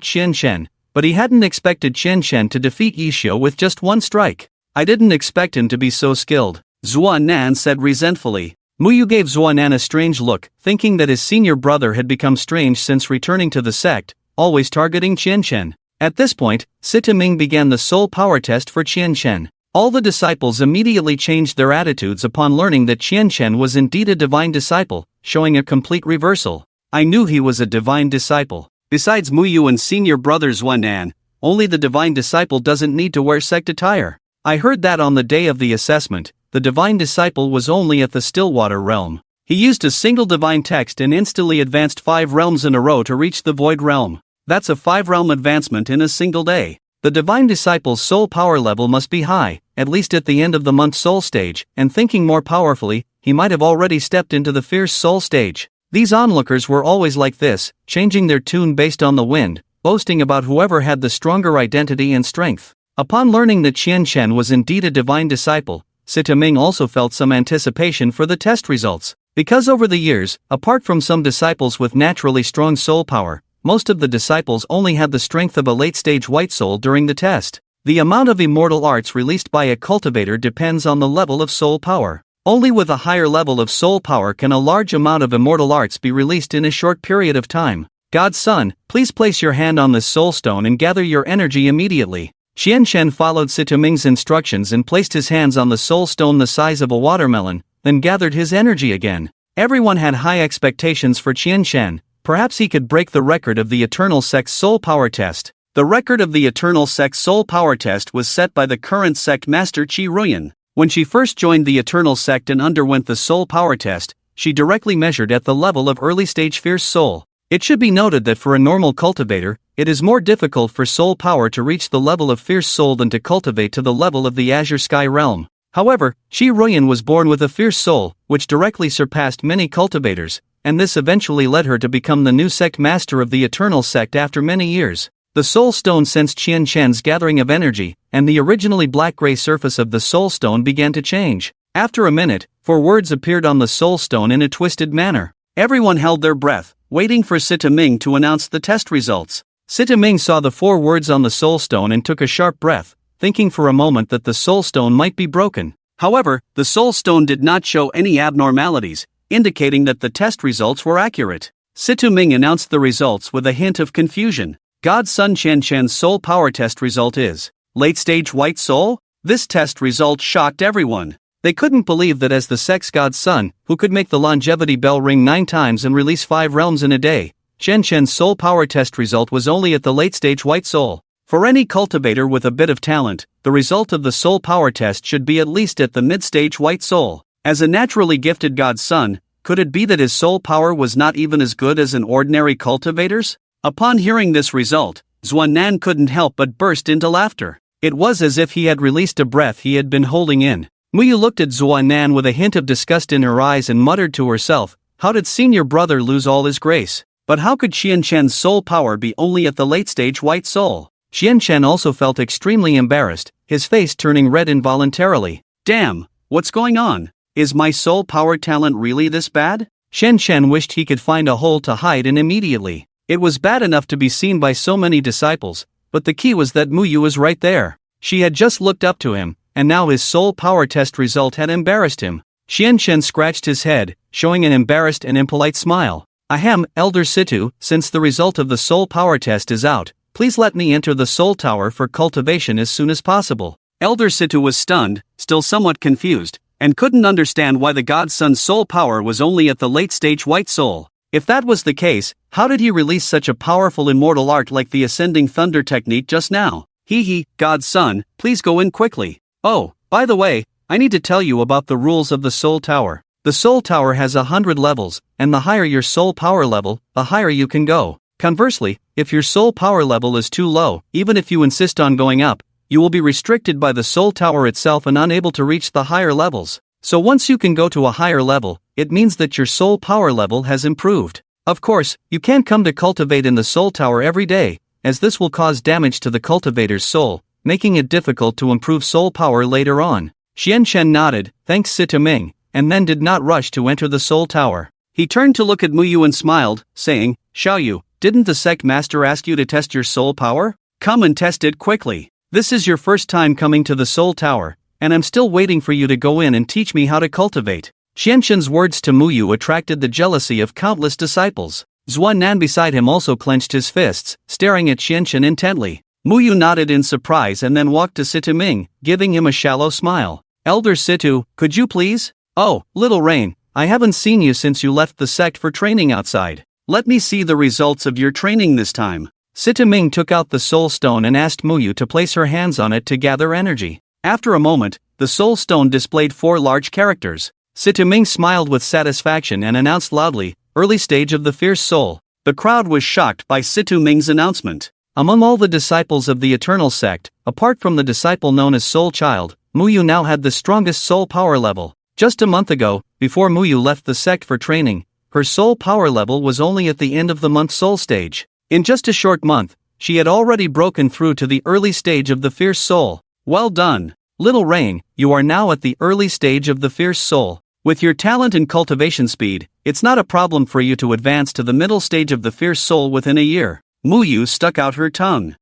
Qianshen, but he hadn't expected Qianshen to defeat Yi Xiu with just one strike. I didn't expect him to be so skilled, Zuo Nan said resentfully. Muyu gave Zuo Nan a strange look, thinking that his senior brother had become strange since returning to the sect, always targeting Qianshen. At this point, Situ Ming began the soul power test for Qianshen. All the disciples immediately changed their attitudes upon learning that Qianshen was indeed a divine disciple, showing a complete reversal. I knew he was a divine disciple. Besides Muyu and senior brother Zuo Nan, only the divine disciple doesn't need to wear sect attire. I heard that on the day of the assessment, the divine disciple was only at the Stillwater realm. He used a single divine text and instantly advanced 5 realms in a row to reach the void realm. That's a 5-realm advancement in a single day. The divine disciple's soul power level must be high, at least at the end of the month soul stage, and thinking more powerfully, he might have already stepped into the fierce soul stage. These onlookers were always like this, changing their tune based on the wind, boasting about whoever had the stronger identity and strength. Upon learning that Qianshen was indeed a divine disciple, Situ Ming also felt some anticipation for the test results. Because over the years, apart from some disciples with naturally strong soul power, most of the disciples only had the strength of a late-stage white soul during the test. The amount of immortal arts released by a cultivator depends on the level of soul power. Only with a higher level of soul power can a large amount of immortal arts be released in a short period of time. God's son, please place your hand on this soul stone and gather your energy immediately. Qianshen followed Situ Ming's instructions and placed his hands on the soul stone the size of a watermelon, then gathered his energy again. Everyone had high expectations for Qianshen. Perhaps he could break the record of the Eternal Sect's soul power test. The record of the Eternal Sect's soul power test was set by the current sect master Qi Ruyan. When she first joined the Eternal Sect and underwent the soul power test, she directly measured at the level of early-stage fierce soul. It should be noted that for a normal cultivator, it is more difficult for soul power to reach the level of fierce soul than to cultivate to the level of the Azure Sky realm. However, Qi Ruyan was born with a fierce soul, which directly surpassed many cultivators, and this eventually led her to become the new sect master of the Eternal Sect after many years. The soul stone sensed Qianshen's gathering of energy, and the originally black-gray surface of the soul stone began to change. After a minute, 4 words appeared on the soul stone in a twisted manner. Everyone held their breath, waiting for Situ Ming to announce the test results. Situ Ming saw the 4 words on the soul stone and took a sharp breath, thinking for a moment that the soul stone might be broken. However, the soul stone did not show any abnormalities, indicating that the test results were accurate. Situ Ming announced the results with a hint of confusion. God's son Qianshen's soul power test result is late-stage white soul? This test result shocked everyone. They couldn't believe that as the sect's God's son, who could make the longevity bell ring 9 times and release 5 realms in a day, Qianshen's soul power test result was only at the late-stage white soul. For any cultivator with a bit of talent, the result of the soul power test should be at least at the mid-stage white soul. As a naturally gifted God's son, could it be that his soul power was not even as good as an ordinary cultivator's? Upon hearing this result, Zuo Nan couldn't help but burst into laughter. It was as if he had released a breath he had been holding in. Muyu looked at Zuo Nan with a hint of disgust in her eyes and muttered to herself, How did senior brother lose all his grace? But how could Qianchen's soul power be only at the late-stage white soul? Qianchen also felt extremely embarrassed, his face turning red involuntarily. Damn, what's going on? Is my soul power talent really this bad? Qianchen wished he could find a hole to hide in immediately. It was bad enough to be seen by so many disciples, but the key was that Muyu was right there. She had just looked up to him, and now his soul power test result had embarrassed him. Qianchen scratched his head, showing an embarrassed and impolite smile. Ahem, Elder Situ, since the result of the soul power test is out, please let me enter the soul tower for cultivation as soon as possible. Elder Situ was stunned, still somewhat confused, and couldn't understand why the godson's soul power was only at the late-stage white soul. If that was the case, how did he release such a powerful immortal art like the ascending thunder technique just now? Hee, godson, please go in quickly. Oh, by the way, I need to tell you about the rules of the soul tower. The soul tower has 100 levels, and the higher your soul power level, the higher you can go. Conversely, if your soul power level is too low, even if you insist on going up, you will be restricted by the soul tower itself and unable to reach the higher levels. So once you can go to a higher level, it means that your soul power level has improved. Of course, you can't come to cultivate in the soul tower every day, as this will cause damage to the cultivator's soul, making it difficult to improve soul power later on. Qianchen nodded, thanks Sitaming, and then did not rush to enter the soul tower. He turned to look at Muyu and smiled, saying, Xiaoyu, didn't the sect master ask you to test your soul power? Come and test it quickly. This is your first time coming to the soul tower, and I'm still waiting for you to go in and teach me how to cultivate. Qianchen's words to Muyu attracted the jealousy of countless disciples. Zuo Nan beside him also clenched his fists, staring at Qianchen intently. Muyu nodded in surprise and then walked to Sitaming, giving him a shallow smile. Elder Situ, could you please? Oh, little Rain, I haven't seen you since you left the sect for training outside. Let me see the results of your training this time. Sitaming took out the soul stone and asked Muyu to place her hands on it to gather energy. After a moment, the soul stone displayed 4 large characters. Sitaming smiled with satisfaction and announced loudly, early stage of the fierce soul. The crowd was shocked by Sitaming's announcement. Among all the disciples of the Eternal Sect, apart from the disciple known as Soul Child, Muyu now had the strongest soul power level. Just a month ago, before Muyu left the sect for training, her soul power level was only at the end of the month soul stage. In just a short month, she had already broken through to the early stage of the fierce soul. Well done, little Rain, you are now at the early stage of the fierce soul. With your talent and cultivation speed, it's not a problem for you to advance to the middle stage of the fierce soul within a year. Muyu stuck out her tongue.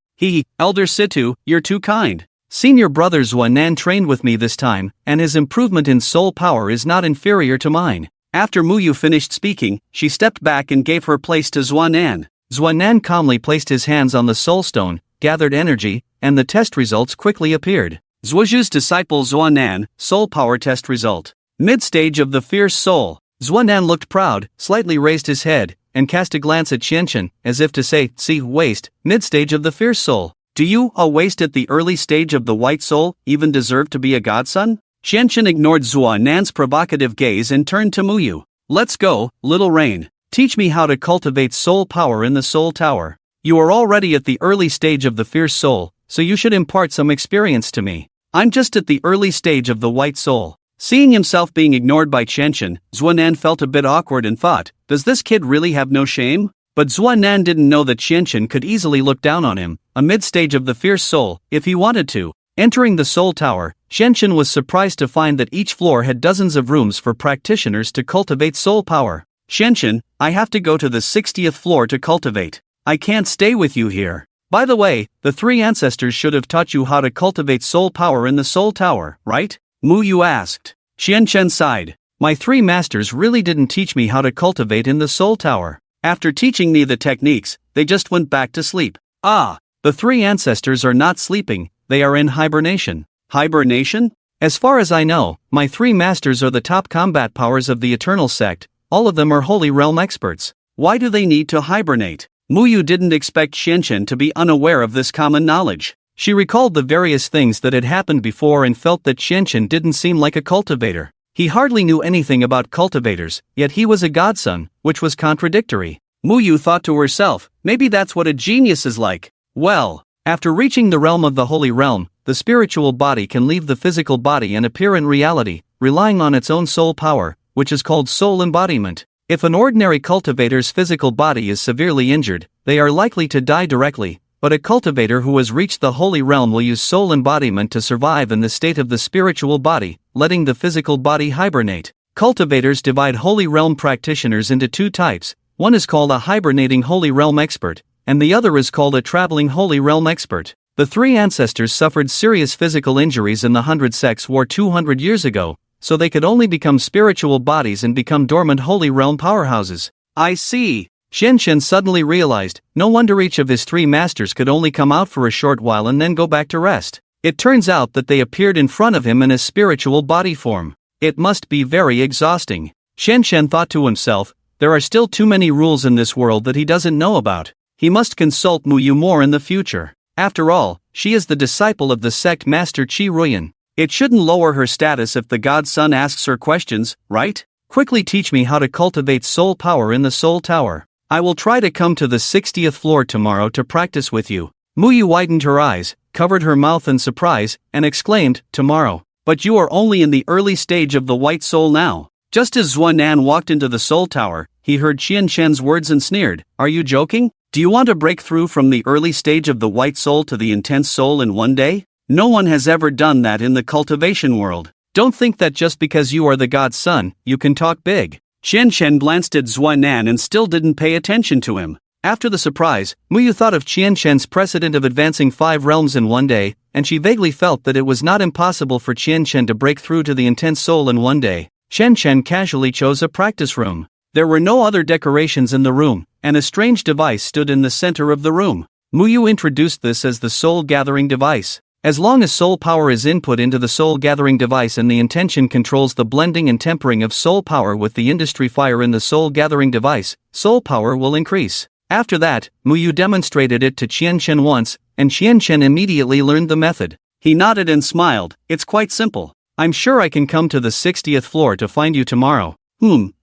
Elder Situ, you're too kind. Senior brother Zuo Nan trained with me this time, and his improvement in soul power is not inferior to mine. After Muyu finished speaking, she stepped back and gave her place to Zuo Nan. Zuo Nan calmly placed his hands on the soul stone, gathered energy, and the test results quickly appeared. Zuoju's disciple Zuo Nan, soul power test result. Mid-stage of the fierce soul. Zuo Nan looked proud, slightly raised his head, and cast a glance at Qianchen, as if to say, see, waste, mid-stage of the fierce soul. Do you, a waste at the early stage of the white soul, even deserve to be a godson? Qianchen ignored Zuo Nan's provocative gaze and turned to Muyu. Let's go, little Rain. Teach me how to cultivate soul power in the soul tower. You are already at the early stage of the fierce soul, so you should impart some experience to me. I'm just at the early stage of the white soul. Seeing himself being ignored by Qianchen, Zuo Nan felt a bit awkward and thought, does this kid really have no shame? But Zuo Nan didn't know that Qianchen could easily look down on him, a mid-stage of the fierce soul, if he wanted to. Entering the soul tower, Qianchen was surprised to find that each floor had dozens of rooms for practitioners to cultivate soul power. Qianchen, I have to go to the 60th floor to cultivate. I can't stay with you here. By the way, the 3 ancestors should have taught you how to cultivate soul power in the soul tower, right? Muyu asked. Qianchen sighed. My 3 masters really didn't teach me how to cultivate in the soul tower. After teaching me the techniques, they just went back to sleep. Ah, the 3 ancestors are not sleeping, they are in hibernation. Hibernation? As far as I know, my 3 masters are the top combat powers of the Eternal Sect, all of them are Holy Realm experts. Why do they need to hibernate? Muyu didn't expect Qianchen to be unaware of this common knowledge. She recalled the various things that had happened before and felt that Qianchen didn't seem like a cultivator. He hardly knew anything about cultivators, yet he was a godson, which was contradictory. Muyu thought to herself, maybe that's what a genius is like. Well, after reaching the realm of the Holy Realm, the spiritual body can leave the physical body and appear in reality, relying on its own soul power, which is called soul embodiment. If an ordinary cultivator's physical body is severely injured, they are likely to die directly, but a cultivator who has reached the holy realm will use soul embodiment to survive in the state of the spiritual body, letting the physical body hibernate. Cultivators divide holy realm practitioners into two types. One is called a hibernating holy realm expert, and the other is called a traveling holy realm expert. The three ancestors suffered serious physical injuries in the 100 Sects War 200 years ago, so they could only become spiritual bodies and become dormant holy realm powerhouses. I see. Xianchen suddenly realized, no wonder each of his three masters could only come out for a short while and then go back to rest. It turns out that they appeared in front of him in a spiritual body form. It must be very exhausting. Xianchen thought to himself, there are still too many rules in this world that he doesn't know about. He must consult Muyu more in the future. After all, she is the disciple of the sect master Qi Ruyan. It shouldn't lower her status if the god son asks her questions, right? Quickly teach me how to cultivate soul power in the soul tower. I will try to come to the 60th floor tomorrow to practice with you. Muyu widened her eyes, covered her mouth in surprise, and exclaimed, tomorrow. But you are only in the early stage of the white soul now. Just as Zuo Nan walked into the soul tower, he heard Xianchen's words and sneered, are you joking? Do you want to break through from the early stage of the white soul to the intense soul in one day? No one has ever done that in the cultivation world. Don't think that just because you are the god's son, you can talk big. Xianchen glanced at Zuo Nan and still didn't pay attention to him. After the surprise, Muyu thought of Xianchen's precedent of advancing 5 realms in one day, and she vaguely felt that it was not impossible for Xianchen to break through to the intense soul in one day. Xianchen casually chose a practice room. There were no other decorations in the room, and a strange device stood in the center of the room. Muyu introduced this as the soul gathering device. As long as soul power is input into the soul gathering device and the intention controls the blending and tempering of soul power with the industry fire in the soul gathering device, soul power will increase. After that, Muyu demonstrated it to Xianchen once, and Xianchen immediately learned the method. He nodded and smiled, it's quite simple. I'm sure I can come to the 60th floor to find you tomorrow.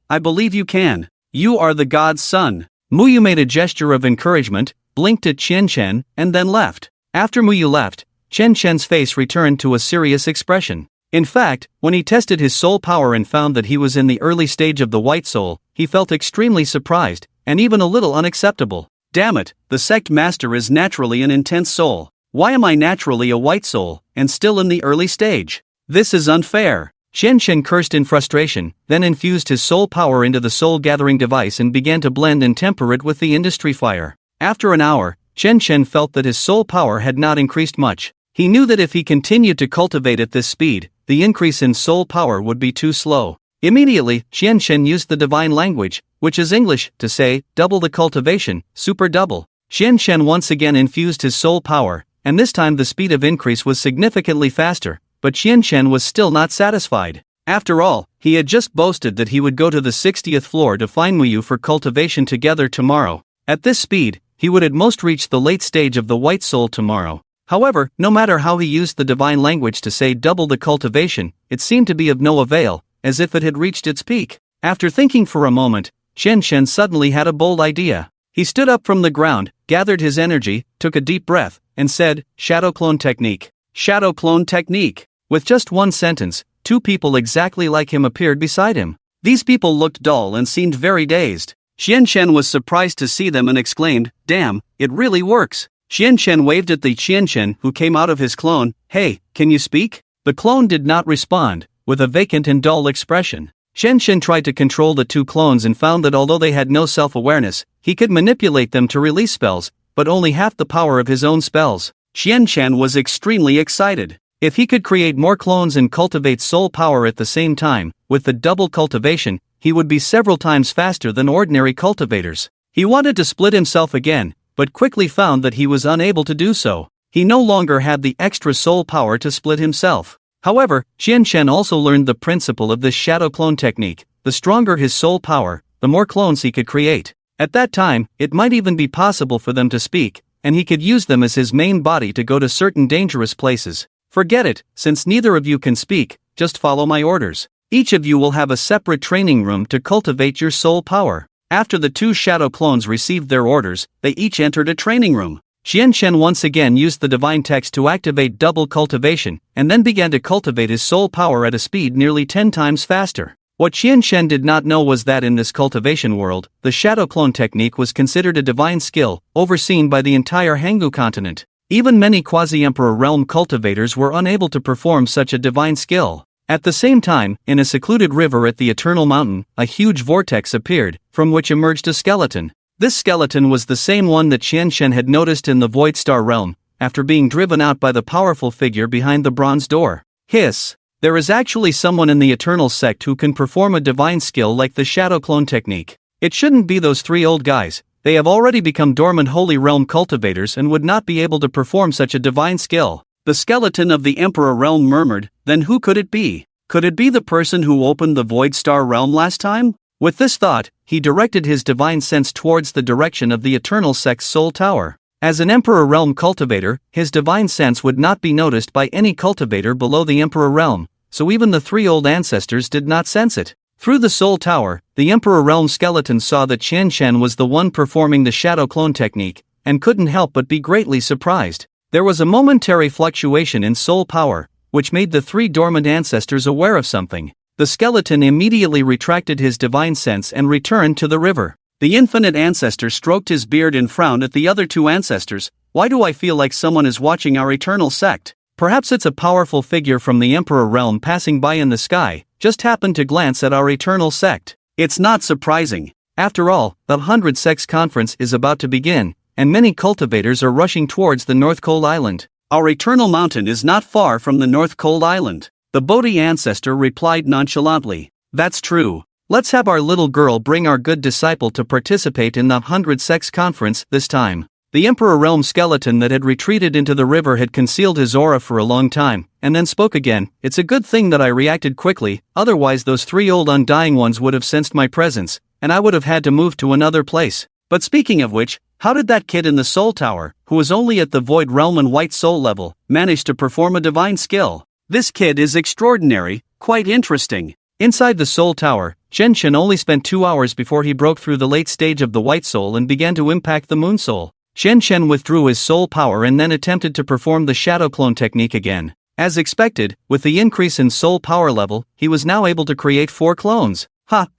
I believe you can. You are the god's son. Muyu made a gesture of encouragement, blinked at Xianchen, and then left. After Muyu left, Xianchen's face returned to a serious expression. In fact, when he tested his soul power and found that he was in the early stage of the white soul, he felt extremely surprised, and even a little unacceptable. Damn it, the sect master is naturally an intense soul. Why am I naturally a white soul, and still in the early stage? This is unfair. Xianchen cursed in frustration, then infused his soul power into the soul gathering device and began to blend and temper it with the industry fire. After an hour, Xianchen felt that his soul power had not increased much. He knew that if he continued to cultivate at this speed, the increase in soul power would be too slow. Immediately, Xianchen used the divine language, which is English, to say, double the cultivation, super double. Xianchen once again infused his soul power, and this time the speed of increase was significantly faster, but Xianchen was still not satisfied. After all, he had just boasted that he would go to the 60th floor to find Muyu for cultivation together tomorrow. At this speed, he would at most reach the late stage of the white soul tomorrow. However, no matter how he used the divine language to say double the cultivation, it seemed to be of no avail, as if it had reached its peak. After thinking for a moment, Xianchen suddenly had a bold idea. He stood up from the ground, gathered his energy, took a deep breath, and said, Shadow Clone Technique. Shadow Clone Technique. With just one sentence, 2 people exactly like him appeared beside him. These people looked dull and seemed very dazed. Xianchen was surprised to see them and exclaimed, damn, it really works. Xianchen waved at the Xianchen who came out of his clone, hey, can you speak? The clone did not respond, with a vacant and dull expression. Xianchen tried to control the 2 clones and found that although they had no self-awareness, he could manipulate them to release spells, but only half the power of his own spells. Xianchen was extremely excited. If he could create more clones and cultivate soul power at the same time, with the double cultivation, he would be several times faster than ordinary cultivators. He wanted to split himself again, but quickly found that he was unable to do so. He no longer had the extra soul power to split himself. However, Xianchen also learned the principle of this shadow clone technique. The stronger his soul power, the more clones he could create. At that time, it might even be possible for them to speak, and he could use them as his main body to go to certain dangerous places. Forget it, since neither of you can speak, just follow my orders. Each of you will have a separate training room to cultivate your soul power. After the 2 shadow clones received their orders, they each entered a training room. Xianchen once again used the divine text to activate double cultivation, and then began to cultivate his soul power at a speed nearly 10 times faster. What Qianshen did not know was that in this cultivation world, the shadow clone technique was considered a divine skill, overseen by the entire Hangu continent. Even many quasi-emperor realm cultivators were unable to perform such a divine skill. At the same time, in a secluded river at the Eternal Mountain, a huge vortex appeared, from which emerged a skeleton. This skeleton was the same one that Qianshen had noticed in the Void Star realm, after being driven out by the powerful figure behind the bronze door. Hiss! There is actually someone in the Eternal Sect who can perform a divine skill like the Shadow Clone technique. It shouldn't be those three old guys. They have already become dormant Holy Realm cultivators and would not be able to perform such a divine skill. The skeleton of the Emperor Realm murmured, then who could it be? Could it be the person who opened the Void Star realm last time? With this thought, he directed his divine sense towards the direction of the Eternal Sect's Soul Tower. As an Emperor Realm cultivator, his divine sense would not be noticed by any cultivator below the Emperor Realm, so even the three old ancestors did not sense it. Through the Soul Tower, the Emperor Realm skeleton saw that Qianshen was the one performing the Shadow Clone technique, and couldn't help but be greatly surprised. There was a momentary fluctuation in soul power, which made the three dormant ancestors aware of something. The skeleton immediately retracted his divine sense and returned to the river. The infinite ancestor stroked his beard and frowned at the other two ancestors. Why do I feel like someone is watching our eternal sect? Perhaps it's a powerful figure from the Emperor Realm passing by in the sky, just happened to glance at our eternal sect. It's not surprising. After all, the 100 Sects Conference is about to begin, and many cultivators are rushing towards the North Cold Island. Our eternal mountain is not far from the North Cold Island. The Bodhi ancestor replied nonchalantly. That's true. Let's have our little girl bring our good disciple to participate in the 100 Sects Conference this time. The Emperor Realm skeleton that had retreated into the river had concealed his aura for a long time, and then spoke again. It's a good thing that I reacted quickly, otherwise those three old undying ones would have sensed my presence, and I would have had to move to another place. But speaking of which, how did that kid in the Soul Tower, who was only at the Void Realm and White Soul level, manage to perform a divine skill? This kid is extraordinary, quite interesting. Inside the Soul Tower, Qianshen only spent 2 hours before he broke through the late stage of the White Soul and began to impact the Moon Soul. Qianshen withdrew his soul power and then attempted to perform the Shadow Clone technique again. As expected, with the increase in soul power level, he was now able to create 4 clones.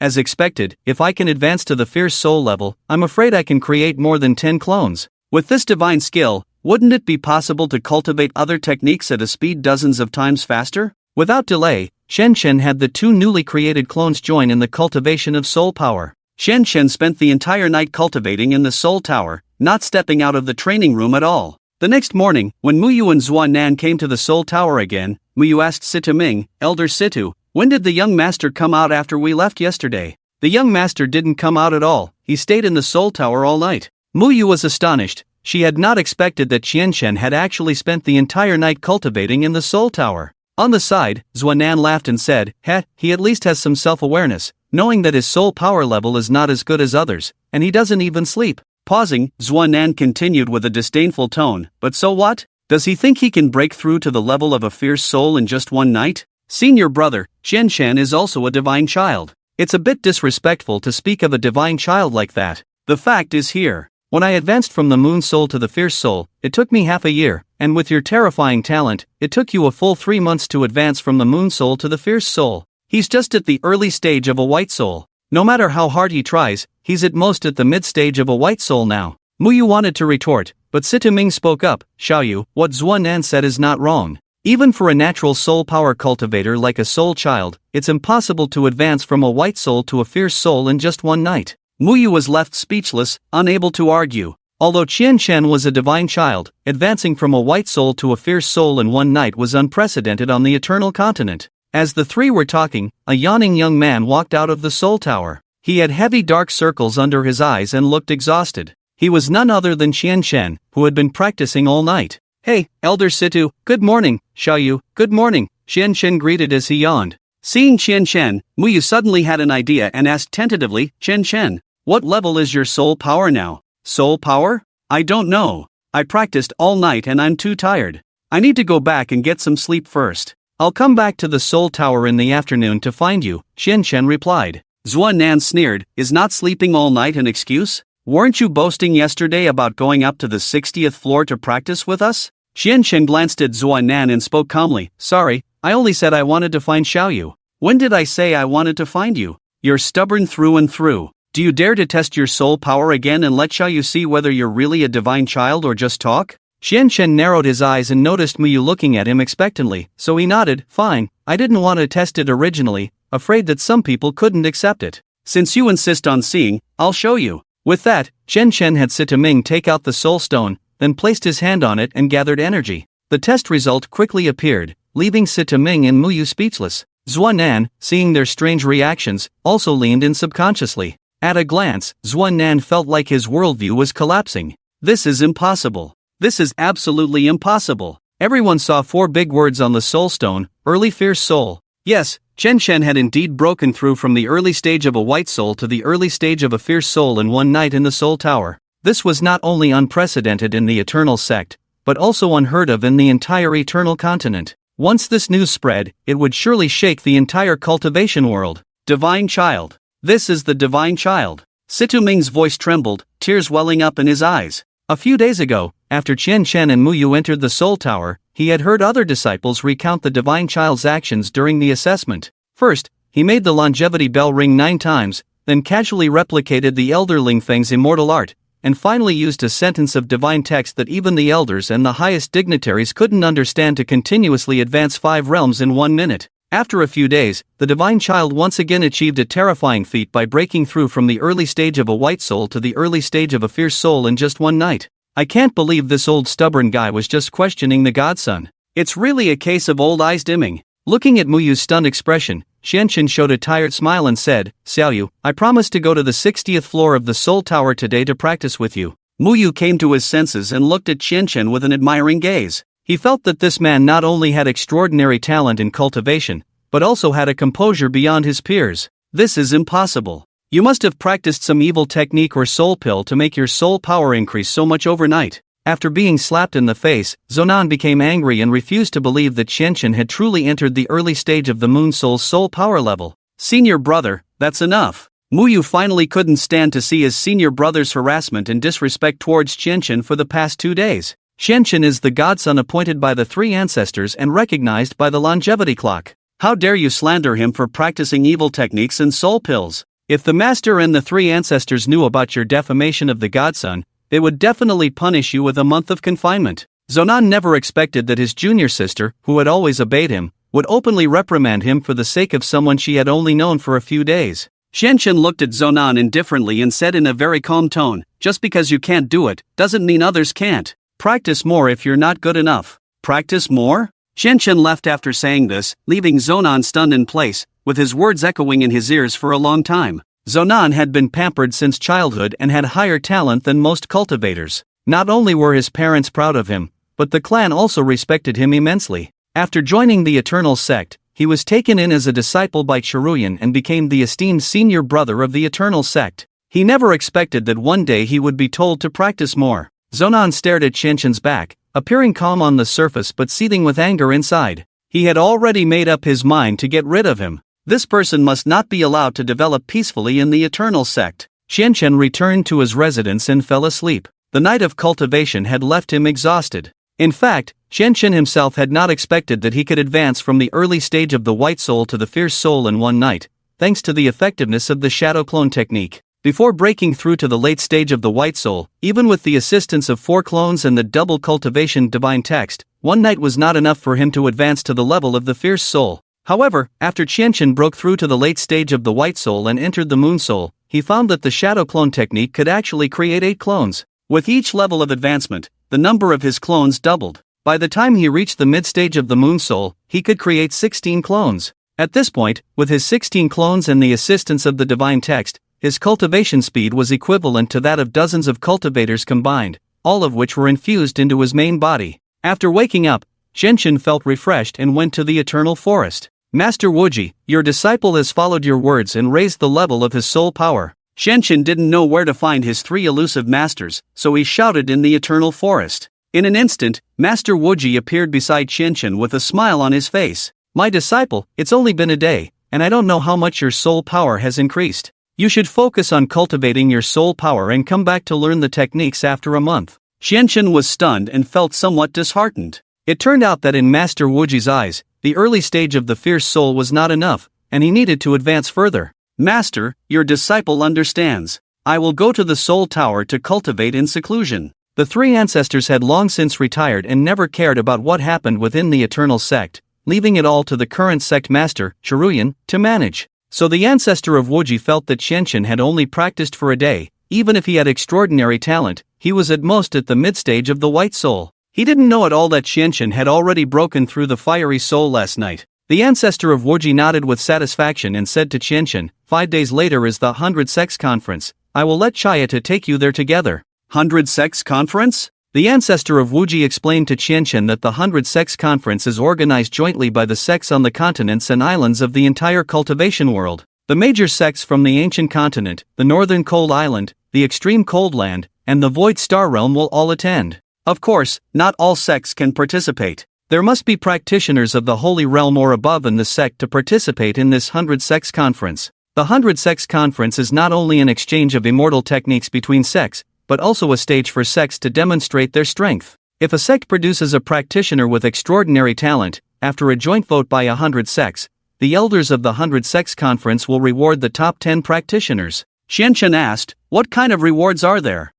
As expected, if I can advance to the Fierce Soul level, I'm afraid I can create more than 10 clones. With this divine skill, wouldn't it be possible to cultivate other techniques at a speed dozens of times faster? Without delay, Qianshen had the 2 newly created clones join in the cultivation of soul power. Qianshen spent the entire night cultivating in the Soul Tower, not stepping out of the training room at all. The next morning, when Muyu and Zuo Nan came to the Soul Tower again, Muyu asked Situ Ming, Elder Situ, when did the young master come out after we left yesterday? The young master didn't come out at all, he stayed in the Soul Tower all night. Muyu was astonished. She had not expected that Qianshen had actually spent the entire night cultivating in the Soul Tower. On the side, Zuo Nan laughed and said, he at least has some self-awareness, knowing that his soul power level is not as good as others, and he doesn't even sleep. Pausing, Zuo Nan continued with a disdainful tone, but so what? Does he think he can break through to the level of a fierce soul in just one night? Senior brother, Qianshen is also a divine child. It's a bit disrespectful to speak of a divine child like that. The fact is here. When I advanced from the Moon Soul to the Fierce Soul, it took me half a year, and with your terrifying talent, it took you a full 3 months to advance from the Moon Soul to the Fierce Soul. He's just at the early stage of a White Soul. No matter how hard he tries, he's at most at the mid-stage of a White Soul now. Muyu wanted to retort, but Situ Ming spoke up, Xiaoyu, what Zuo Nan said is not wrong. Even for a natural soul power cultivator like a soul child, it's impossible to advance from a White Soul to a Fierce Soul in just one night. Muyu was left speechless, unable to argue. Although Qianshen was a divine child, advancing from a White Soul to a Fierce Soul in one night was unprecedented on the Eternal Continent. As the three were talking, a yawning young man walked out of the Soul Tower. He had heavy dark circles under his eyes and looked exhausted. He was none other than Qianshen, who had been practicing all night. Hey, Elder Situ, good morning. Xiaoyu, good morning, Qianshen greeted as he yawned. Seeing Qianshen, Muyu suddenly had an idea and asked tentatively, Qianshen, what level is your soul power now? Soul power? I don't know. I practiced all night and I'm too tired. I need to go back and get some sleep first. I'll come back to the Soul Tower in the afternoon to find you, Qianshen replied. Zuo Nan sneered, is not sleeping all night an excuse? Weren't you boasting yesterday about going up to the 60th floor to practice with us? Qianshen glanced at Zuo Nan and spoke calmly, sorry, I only said I wanted to find Xiaoyu. When did I say I wanted to find you? You're stubborn through and through. Do you dare to test your soul power again and shall you see whether you're really a divine child or just talk? Xianchen narrowed his eyes and noticed Muyu looking at him expectantly, so he nodded. Fine, I didn't want to test it originally, afraid that some people couldn't accept it. Since you insist on seeing, I'll show you. With that, Chen had Sita Ming take out the soul stone, then placed his hand on it and gathered energy. The test result quickly appeared, leaving Sita Ming and Muyu speechless. Zuo Nan, seeing their strange reactions, also leaned in subconsciously. At a glance, Zuo Nan felt like his worldview was collapsing. This is impossible. This is absolutely impossible. Everyone saw 4 big words on the soul stone: early fierce soul. Yes, Chen had indeed broken through from the early stage of a white soul to the early stage of a fierce soul in one night in the Soul Tower. This was not only unprecedented in the Eternal Sect, but also unheard of in the entire Eternal Continent. Once this news spread, it would surely shake the entire cultivation world. Divine Child. This is the Divine Child. Situ Ming's voice trembled, tears welling up in his eyes. A few days ago, after Chen and Muyu entered the Soul Tower, he had heard other disciples recount the Divine Child's actions during the assessment. First, he made the longevity bell ring 9 times, then casually replicated the Elder Ling Feng's immortal art, and finally used a sentence of divine text that even the elders and the highest dignitaries couldn't understand to continuously advance 5 realms in 1 minute. After a few days, the Divine Child once again achieved a terrifying feat by breaking through from the early stage of a white soul to the early stage of a fierce soul in just 1 night. I can't believe this old stubborn guy was just questioning the Godson. It's really a case of old eyes dimming. Looking at Muyu's stunned expression, Xianchen showed a tired smile and said, Xiaoyu, I promised to go to the 60th floor of the Soul Tower today to practice with you. Muyu came to his senses and looked at Xianchen with an admiring gaze. He felt that this man not only had extraordinary talent in cultivation, but also had a composure beyond his peers. This is impossible. You must have practiced some evil technique or soul pill to make your soul power increase so much overnight. After being slapped in the face, Zuo Nan became angry and refused to believe that Xianchen had truly entered the early stage of the Moon Soul's soul power level. Senior brother, that's enough. Muyu finally couldn't stand to see his senior brother's harassment and disrespect towards Xianchen for the past 2 days. Xianchen is the godson appointed by the 3 ancestors and recognized by the longevity clock. How dare you slander him for practicing evil techniques and soul pills? If the master and the 3 ancestors knew about your defamation of the godson, they would definitely punish you with a month of confinement. Zuo Nan never expected that his junior sister, who had always obeyed him, would openly reprimand him for the sake of someone she had only known for a few days. Xianchen looked at Zuo Nan indifferently and said in a very calm tone, just because you can't do it, doesn't mean others can't. Practice more if you're not good enough. Practice more? Xianchen left after saying this, leaving Zuo Nan stunned in place, with his words echoing in his ears for a long time. Zuo Nan had been pampered since childhood and had higher talent than most cultivators. Not only were his parents proud of him, but the clan also respected him immensely. After joining the Eternal Sect, he was taken in as a disciple by Chiruyan and became the esteemed senior brother of the Eternal Sect. He never expected that one day he would be told to practice more. Zuo Nan stared at Xianchen's back, appearing calm on the surface but seething with anger inside. He had already made up his mind to get rid of him. This person must not be allowed to develop peacefully in the Eternal Sect. Xianchen returned to his residence and fell asleep. The night of cultivation had left him exhausted. In fact, Xianchen himself had not expected that he could advance from the early stage of the white soul to the fierce soul in one night, thanks to the effectiveness of the shadow clone technique. Before breaking through to the late stage of the white soul, even with the assistance of 4 clones and the double cultivation divine text, one night was not enough for him to advance to the level of the fierce soul. However, after Xianchen broke through to the late stage of the white soul and entered the moon soul, he found that the shadow clone technique could actually create 8 clones. With each level of advancement, the number of his clones doubled. By the time he reached the mid-stage of the moon soul, he could create 16 clones. At this point, with his 16 clones and the assistance of the divine text, his cultivation speed was equivalent to that of dozens of cultivators combined, all of which were infused into his main body. After waking up, Xianchen felt refreshed and went to the eternal forest. Master Wuji, your disciple has followed your words and raised the level of his soul power. Xianchen didn't know where to find his 3 elusive masters, so he shouted in the eternal forest. In an instant, Master Wuji appeared beside Xianchen with a smile on his face. My disciple, it's only been a day, and I don't know how much your soul power has increased. You should focus on cultivating your soul power and come back to learn the techniques after a month. Xianchen was stunned and felt somewhat disheartened. It turned out that in Master Wuji's eyes, the early stage of the fierce soul was not enough, and he needed to advance further. Master, your disciple understands. I will go to the Soul Tower to cultivate in seclusion. The three ancestors had long since retired and never cared about what happened within the Eternal Sect, leaving it all to the current sect master, Chiruyan, to manage. So the ancestor of Wuji felt that Qianqian had only practiced for a day. Even if he had extraordinary talent, he was at most at the mid-stage of the White Soul. He didn't know at all that Qianqian had already broken through the fiery soul last night. The ancestor of Wuji nodded with satisfaction and said to Qianqian, 5 days later is the 100 Sects Conference. I will let Chayata take you there together. 100 Sects Conference? The ancestor of Wuji explained to Qianqian that the 100 Sects Conference is organized jointly by the sects on the continents and islands of the entire cultivation world. The major sects from the ancient continent, the northern cold island, the extreme cold land, and the void star realm will all attend. Of course, not all sects can participate. There must be practitioners of the holy realm or above in the sect to participate in this 100 Sects Conference. The 100 Sects Conference is not only an exchange of immortal techniques between sects, but also a stage for sects to demonstrate their strength. If a sect produces a practitioner with extraordinary talent, after a joint vote by 100 sects, the elders of the 100 Sects Conference will reward the top 10 practitioners. Qianqian asked, what kind of rewards are there?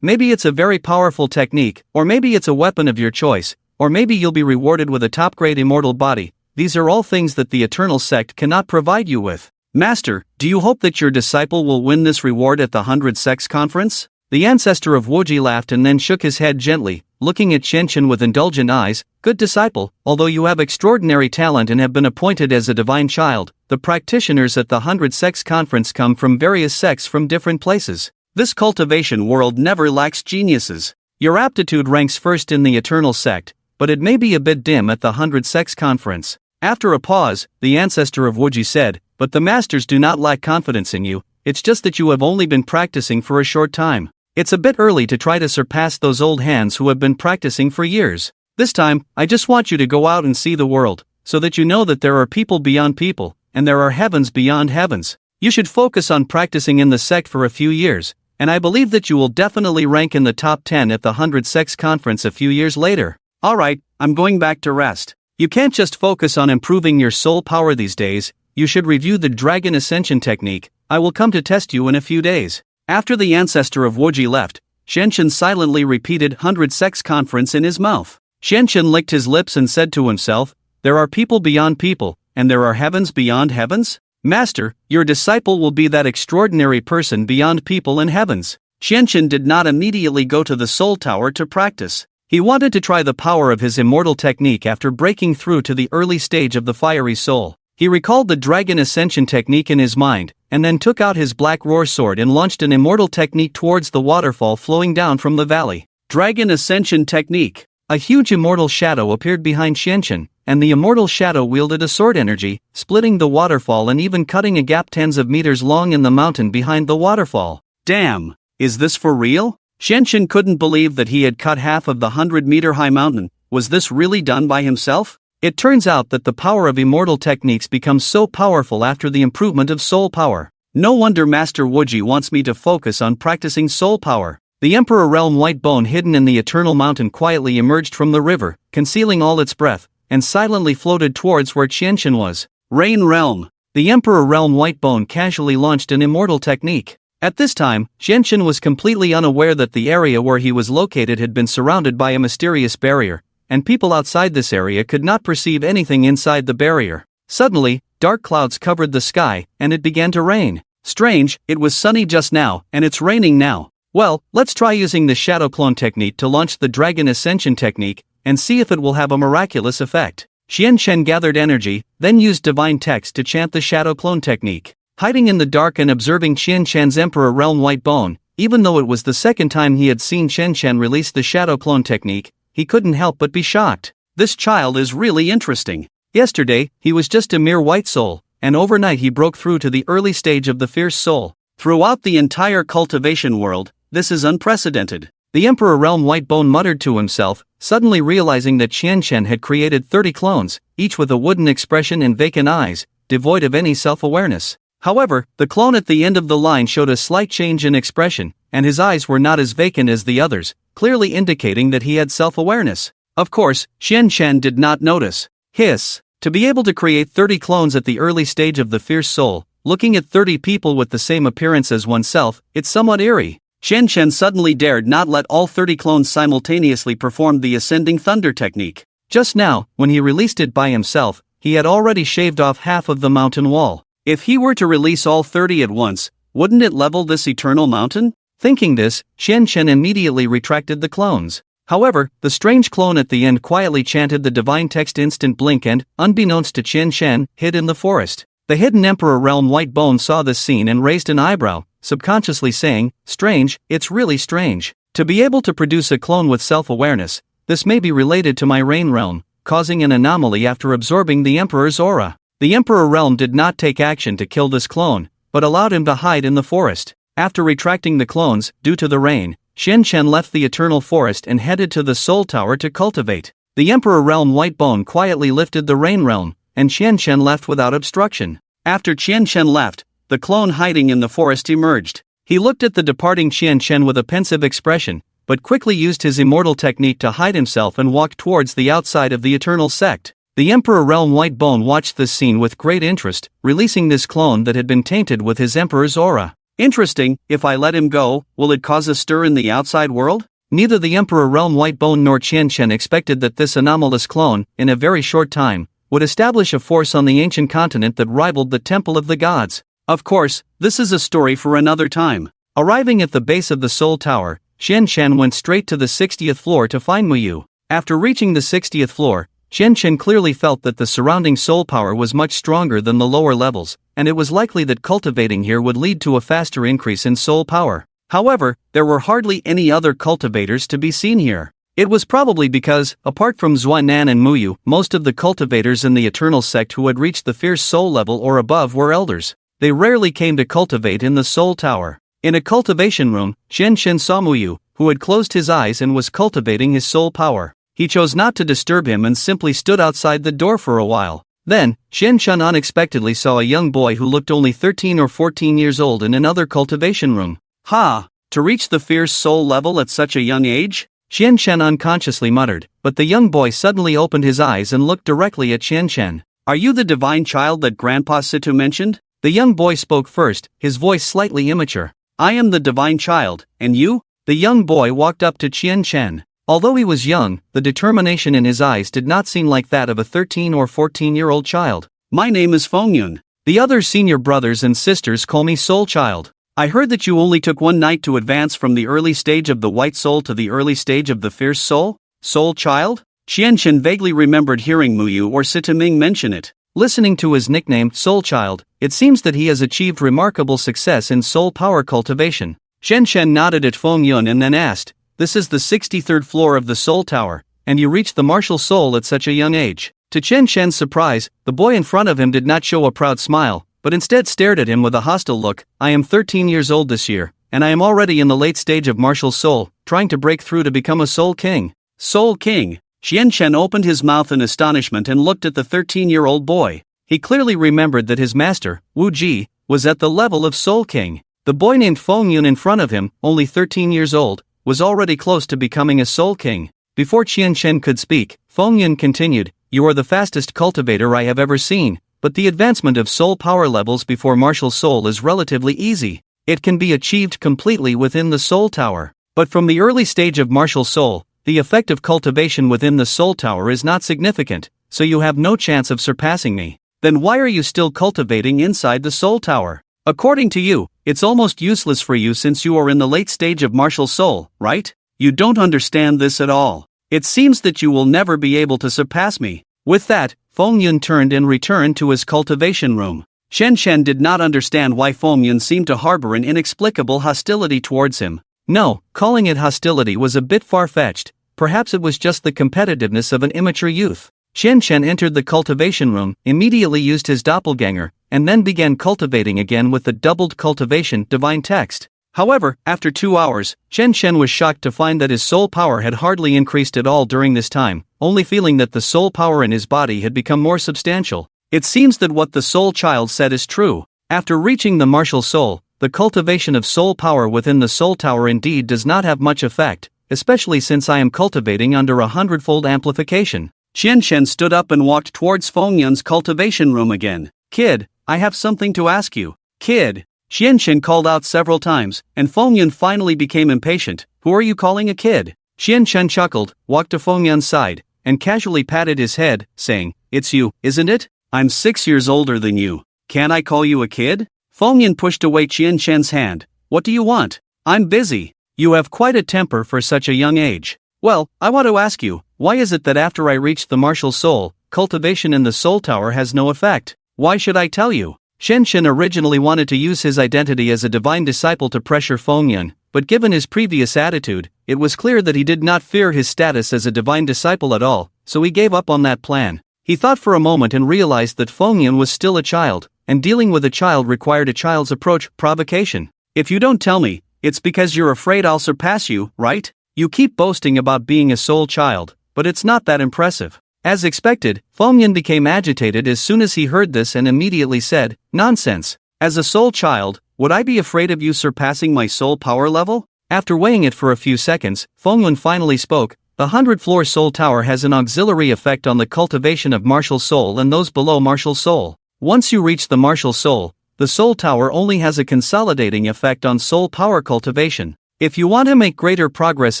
Maybe it's a very powerful technique, or maybe it's a weapon of your choice, or maybe you'll be rewarded with a top-grade immortal body. These are all things that the Eternal Sect cannot provide you with. Master, do you hope that your disciple will win this reward at the 100 Sects Conference? The ancestor of Wuji laughed and then shook his head gently, looking at Qianqian with indulgent eyes. Good disciple, although you have extraordinary talent and have been appointed as a divine child, the practitioners at the 100 Sects Conference come from various sects from different places. This cultivation world never lacks geniuses. Your aptitude ranks first in the Eternal Sect, but it may be a bit dim at the 100 Sects Conference. After a pause, the ancestor of Wuji said, but the masters do not lack confidence in you, it's just that you have only been practicing for a short time. It's a bit early to try to surpass those old hands who have been practicing for years. This time, I just want you to go out and see the world, so that you know that there are people beyond people, and there are heavens beyond heavens. You should focus on practicing in the sect for a few years, and I believe that you will definitely rank in the top 10 at the 100 Sects Conference a few years later. Alright, I'm going back to rest. You can't just focus on improving your soul power these days, you should review the Dragon Ascension technique. I will come to test you in a few days. After the ancestor of Wuji left, Qianqian silently repeated 100 Sects Conference in his mouth. Qianqian licked his lips and said to himself, there are people beyond people, and there are heavens beyond heavens? Master, your disciple will be that extraordinary person beyond people and heavens. Qianqian did not immediately go to the Soul Tower to practice. He wanted to try the power of his immortal technique after breaking through to the early stage of the fiery soul. He recalled the Dragon Ascension technique in his mind, and then took out his black roar sword and launched an immortal technique towards the waterfall flowing down from the valley. Dragon Ascension technique. A huge immortal shadow appeared behind Qianqian, and the immortal shadow wielded a sword energy, splitting the waterfall and even cutting a gap tens of meters long in the mountain behind the waterfall. Damn, is this for real? Qianqian couldn't believe that he had cut half of the 100-meter-high mountain. Was this really done by himself? It turns out that the power of immortal techniques becomes so powerful after the improvement of soul power. No wonder Master Wuji wants me to focus on practicing soul power. The Emperor Realm White Bone hidden in the Eternal Mountain quietly emerged from the river, concealing all its breath, and silently floated towards where Qianqian was. Rain Realm. The Emperor Realm White Bone casually launched an immortal technique. At this time, Qianqian was completely unaware that the area where he was located had been surrounded by a mysterious barrier, and people outside this area could not perceive anything inside the barrier. Suddenly, dark clouds covered the sky, and it began to rain. Strange, it was sunny just now, and it's raining now. Well, let's try using the Shadow Clone technique to launch the Dragon Ascension technique, and see if it will have a miraculous effect. Qianqian gathered energy, then used divine text to chant the Shadow Clone technique. Hiding in the dark and observing Qianqian's Emperor Realm White Bone, even though it was the second time he had seen Qianqian release the Shadow Clone technique, he couldn't help but be shocked. This child is really interesting. Yesterday, he was just a mere white soul, and overnight he broke through to the early stage of the fierce soul. Throughout the entire cultivation world, this is unprecedented. The Emperor Realm White Bone muttered to himself, suddenly realizing that Qianqian had created 30 clones, each with a wooden expression and vacant eyes, devoid of any self-awareness. However, the clone at the end of the line showed a slight change in expression, and his eyes were not as vacant as the others, clearly indicating that he had self-awareness. Of course, Qianqian did not notice. Hiss. To be able to create 30 clones at the early stage of the fierce soul, looking at 30 people with the same appearance as oneself, it's somewhat eerie. Chen Chen suddenly dared not let all 30 clones simultaneously perform the ascending thunder technique. Just now, when he released it by himself, he had already shaved off half of the mountain wall. If he were to release all 30 at once, wouldn't it level this eternal mountain? Thinking this, Chen Chen immediately retracted the clones. However, the strange clone at the end quietly chanted the divine text instant blink and, unbeknownst to Chen Chen, hid in the forest. The hidden Emperor Realm White Bone saw this scene and raised an eyebrow, subconsciously saying, "Strange, it's really strange. To be able to produce a clone with self-awareness, this may be related to my Rain Realm, causing an anomaly after absorbing the Emperor's aura." The Emperor Realm did not take action to kill this clone, but allowed him to hide in the forest. After retracting the clones, due to the rain, Chen Chen left the Eternal Forest and headed to the Soul Tower to cultivate. The Emperor Realm White Bone quietly lifted the Rain Realm, and Chen Chen left without obstruction. After Chen Chen left, the clone hiding in the forest emerged. He looked at the departing Chen Chen with a pensive expression, but quickly used his immortal technique to hide himself and walked towards the outside of the Eternal Sect. The Emperor Realm White Bone watched this scene with great interest, releasing this clone that had been tainted with his Emperor's aura. Interesting, if I let him go, will it cause a stir in the outside world? Neither the Emperor Realm White Bone nor Chen Chen expected that this anomalous clone, in a very short time, would establish a force on the ancient continent that rivaled the Temple of the Gods. Of course, this is a story for another time. Arriving at the base of the Soul Tower, Chen Chen went straight to the 60th floor to find Muyu. After reaching the 60th floor, Chen Chen clearly felt that the surrounding soul power was much stronger than the lower levels, and it was likely that cultivating here would lead to a faster increase in soul power. However, there were hardly any other cultivators to be seen here. It was probably because, apart from Zuo Nan and Muyu, most of the cultivators in the Eternal Sect who had reached the fierce soul level or above were elders. They rarely came to cultivate in the Soul Tower. In a cultivation room, Chen Chen saw Muyu, who had closed his eyes and was cultivating his soul power. He chose not to disturb him and simply stood outside the door for a while. Then, Chen Chen unexpectedly saw a young boy who looked only 13 or 14 years old in another cultivation room. Ha! To reach the fierce soul level at such a young age? Chen Chen unconsciously muttered, but the young boy suddenly opened his eyes and looked directly at Chen Chen. "Are you the divine child that Grandpa Situ mentioned?" The young boy spoke first, his voice slightly immature. "I am the divine child, and you?" The young boy walked up to Chen Chen. Although he was young, the determination in his eyes did not seem like that of a 13 or 14-year-old child. "My name is Fengyun. The other senior brothers and sisters call me Soul Child. I heard that you only took one night to advance from the early stage of the White Soul to the early stage of the Fierce Soul? Soul Child?" Chen Chen vaguely remembered hearing Muyu or Sitaming mention it. Listening to his nickname, Soul Child, it seems that he has achieved remarkable success in soul power cultivation. Chen Chen nodded at Fengyun and then asked, "This is the 63rd floor of the Soul Tower, and you reached the martial soul at such a young age?" To Chen Chen's surprise, the boy in front of him did not show a proud smile, but instead stared at him with a hostile look. "I am 13 years old this year, and I am already in the late stage of martial soul, trying to break through to become a Soul King." Soul King? Chen Chen opened his mouth in astonishment and looked at the 13-year-old boy. He clearly remembered that his master, Wu Ji, was at the level of Soul King. The boy named Fengyun in front of him, only 13 years old, was already close to becoming a Soul King. Before Chen Chen could speak, Fengyun continued, "You are the fastest cultivator I have ever seen, but the advancement of soul power levels before martial soul is relatively easy. It can be achieved completely within the Soul Tower. But from the early stage of martial soul, the effect of cultivation within the Soul Tower is not significant, so you have no chance of surpassing me. Then why are you still cultivating inside the Soul Tower? According to you, it's almost useless for you since you are in the late stage of martial soul, right? You don't understand this at all. It seems that you will never be able to surpass me." With that, Fengyun turned and returned to his cultivation room. Chen Chen did not understand why Fengyun seemed to harbor an inexplicable hostility towards him. No, calling it hostility was a bit far-fetched. Perhaps it was just the competitiveness of an immature youth. Chen Chen entered the cultivation room, immediately used his doppelganger, and then began cultivating again with the doubled cultivation divine text. However, after 2 hours, Chen Chen was shocked to find that his soul power had hardly increased at all during this time, only feeling that the soul power in his body had become more substantial. It seems that what the Soul Child said is true. After reaching the martial soul, the cultivation of soul power within the Soul Tower indeed does not have much effect, especially since I am cultivating under 100-fold amplification. Qianshen stood up and walked towards Fengyun's cultivation room again. Kid, I have something to ask you. Kid. Qianshen called out several times, and Fengyun finally became impatient. Who are you calling a kid? Qianshen chuckled, walked to Fengyun's side, and casually patted his head, saying, It's you, isn't it? I'm 6 years older than you. Can I call you a kid? Fengyun pushed away Qianshen's hand. What do you want? I'm busy. You have quite a temper for such a young age. Well, I want to ask you, why is it that after I reached the martial soul, cultivation in the soul tower has no effect? Why should I tell you? Qianshen originally wanted to use his identity as a divine disciple to pressure Fengyun, but given his previous attitude, it was clear that he did not fear his status as a divine disciple at all, so he gave up on that plan. He thought for a moment and realized that Fengyun was still a child, and dealing with a child required a child's approach, provocation. If you don't tell me, it's because you're afraid I'll surpass you, right? You keep boasting about being a soul child, but it's not that impressive. As expected, Fengyun became agitated as soon as he heard this and immediately said, Nonsense. As a soul child, would I be afraid of you surpassing my soul power level? After weighing it for a few seconds, Fengyun finally spoke. The 100-floor soul tower has an auxiliary effect on the cultivation of martial soul and those below martial soul. Once you reach the martial soul, the soul tower only has a consolidating effect on soul power cultivation. If you want to make greater progress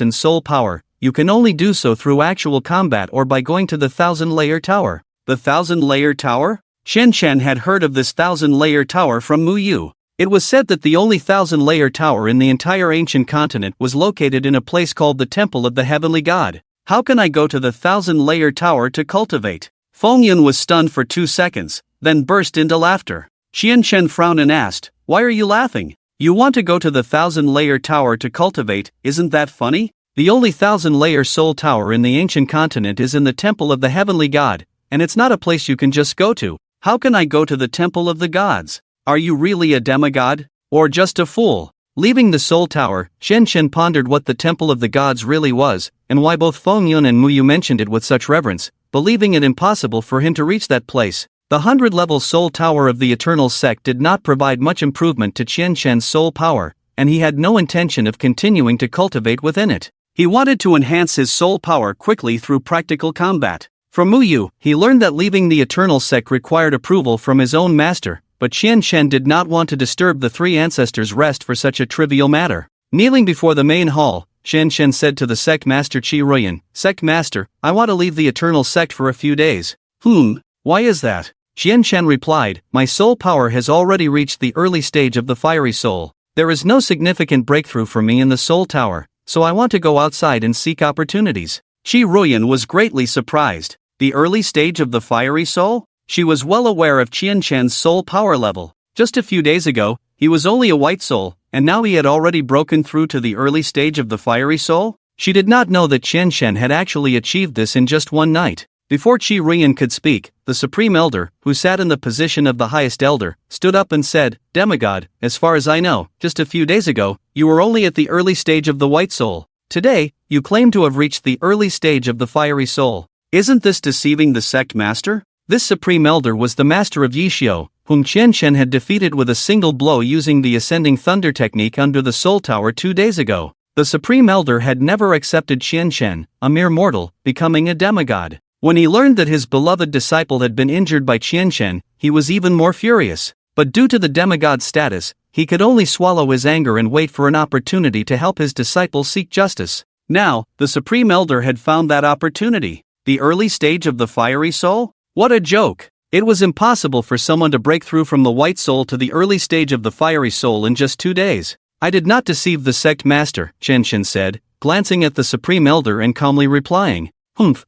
in soul power, you can only do so through actual combat or by going to the 1,000-layer tower. The 1,000-layer tower? Qianshen had heard of this 1,000-layer tower from Mu Yu. It was said that the only 1,000-layer tower in the entire ancient continent was located in a place called the Temple of the Heavenly God. How can I go to the 1,000-layer tower to cultivate? Fengyun was stunned for 2 seconds, then burst into laughter. Qianshen frowned and asked, Why are you laughing? You want to go to the 1,000-layer tower to cultivate, isn't that funny? The only 1,000-layer soul tower in the ancient continent is in the Temple of the Heavenly God, and it's not a place you can just go to. How can I go to the Temple of the Gods? Are you really a demigod? Or just a fool? Leaving the soul tower, Qianshen pondered what the Temple of the Gods really was, and why both Fengyun and Mu Yu mentioned it with such reverence, believing it impossible for him to reach that place. The 100-level soul tower of the Eternal Sect did not provide much improvement to Qianshen's soul power, and he had no intention of continuing to cultivate within it. He wanted to enhance his soul power quickly through practical combat. From Mu Yu, he learned that leaving the Eternal Sect required approval from his own master, but Qianshen did not want to disturb the three ancestors' rest for such a trivial matter. Kneeling before the main hall, Qianshen said to the Sect Master Qi Ruyan, Sect Master, I want to leave the Eternal Sect for a few days. Why is that? Qianshen replied, My soul power has already reached the early stage of the fiery soul. There is no significant breakthrough for me in the soul tower, so I want to go outside and seek opportunities. Qi Ruyan was greatly surprised. The early stage of the fiery soul? She was well aware of Qianshen's soul power level. Just a few days ago, he was only a white soul, and now he had already broken through to the early stage of the fiery soul? She did not know that Qianshen had actually achieved this in just one night. Before Qi Ruyan could speak, the Supreme Elder, who sat in the position of the highest elder, stood up and said, Demigod, as far as I know, just a few days ago, you were only at the early stage of the white soul. Today, you claim to have reached the early stage of the fiery soul. Isn't this deceiving the Sect Master? This Supreme Elder was the master of Yishio, whom Qianshen had defeated with a single blow using the Ascending Thunder technique under the Soul Tower 2 days ago. The Supreme Elder had never accepted Qianshen, a mere mortal, becoming a demigod. When he learned that his beloved disciple had been injured by Qianshen, he was even more furious. But due to the demigod status, he could only swallow his anger and wait for an opportunity to help his disciple seek justice. Now, the Supreme Elder had found that opportunity. The early stage of the fiery soul? What a joke! It was impossible for someone to break through from the white soul to the early stage of the fiery soul in just 2 days. I did not deceive the Sect Master, Qianshen said, glancing at the Supreme Elder and calmly replying.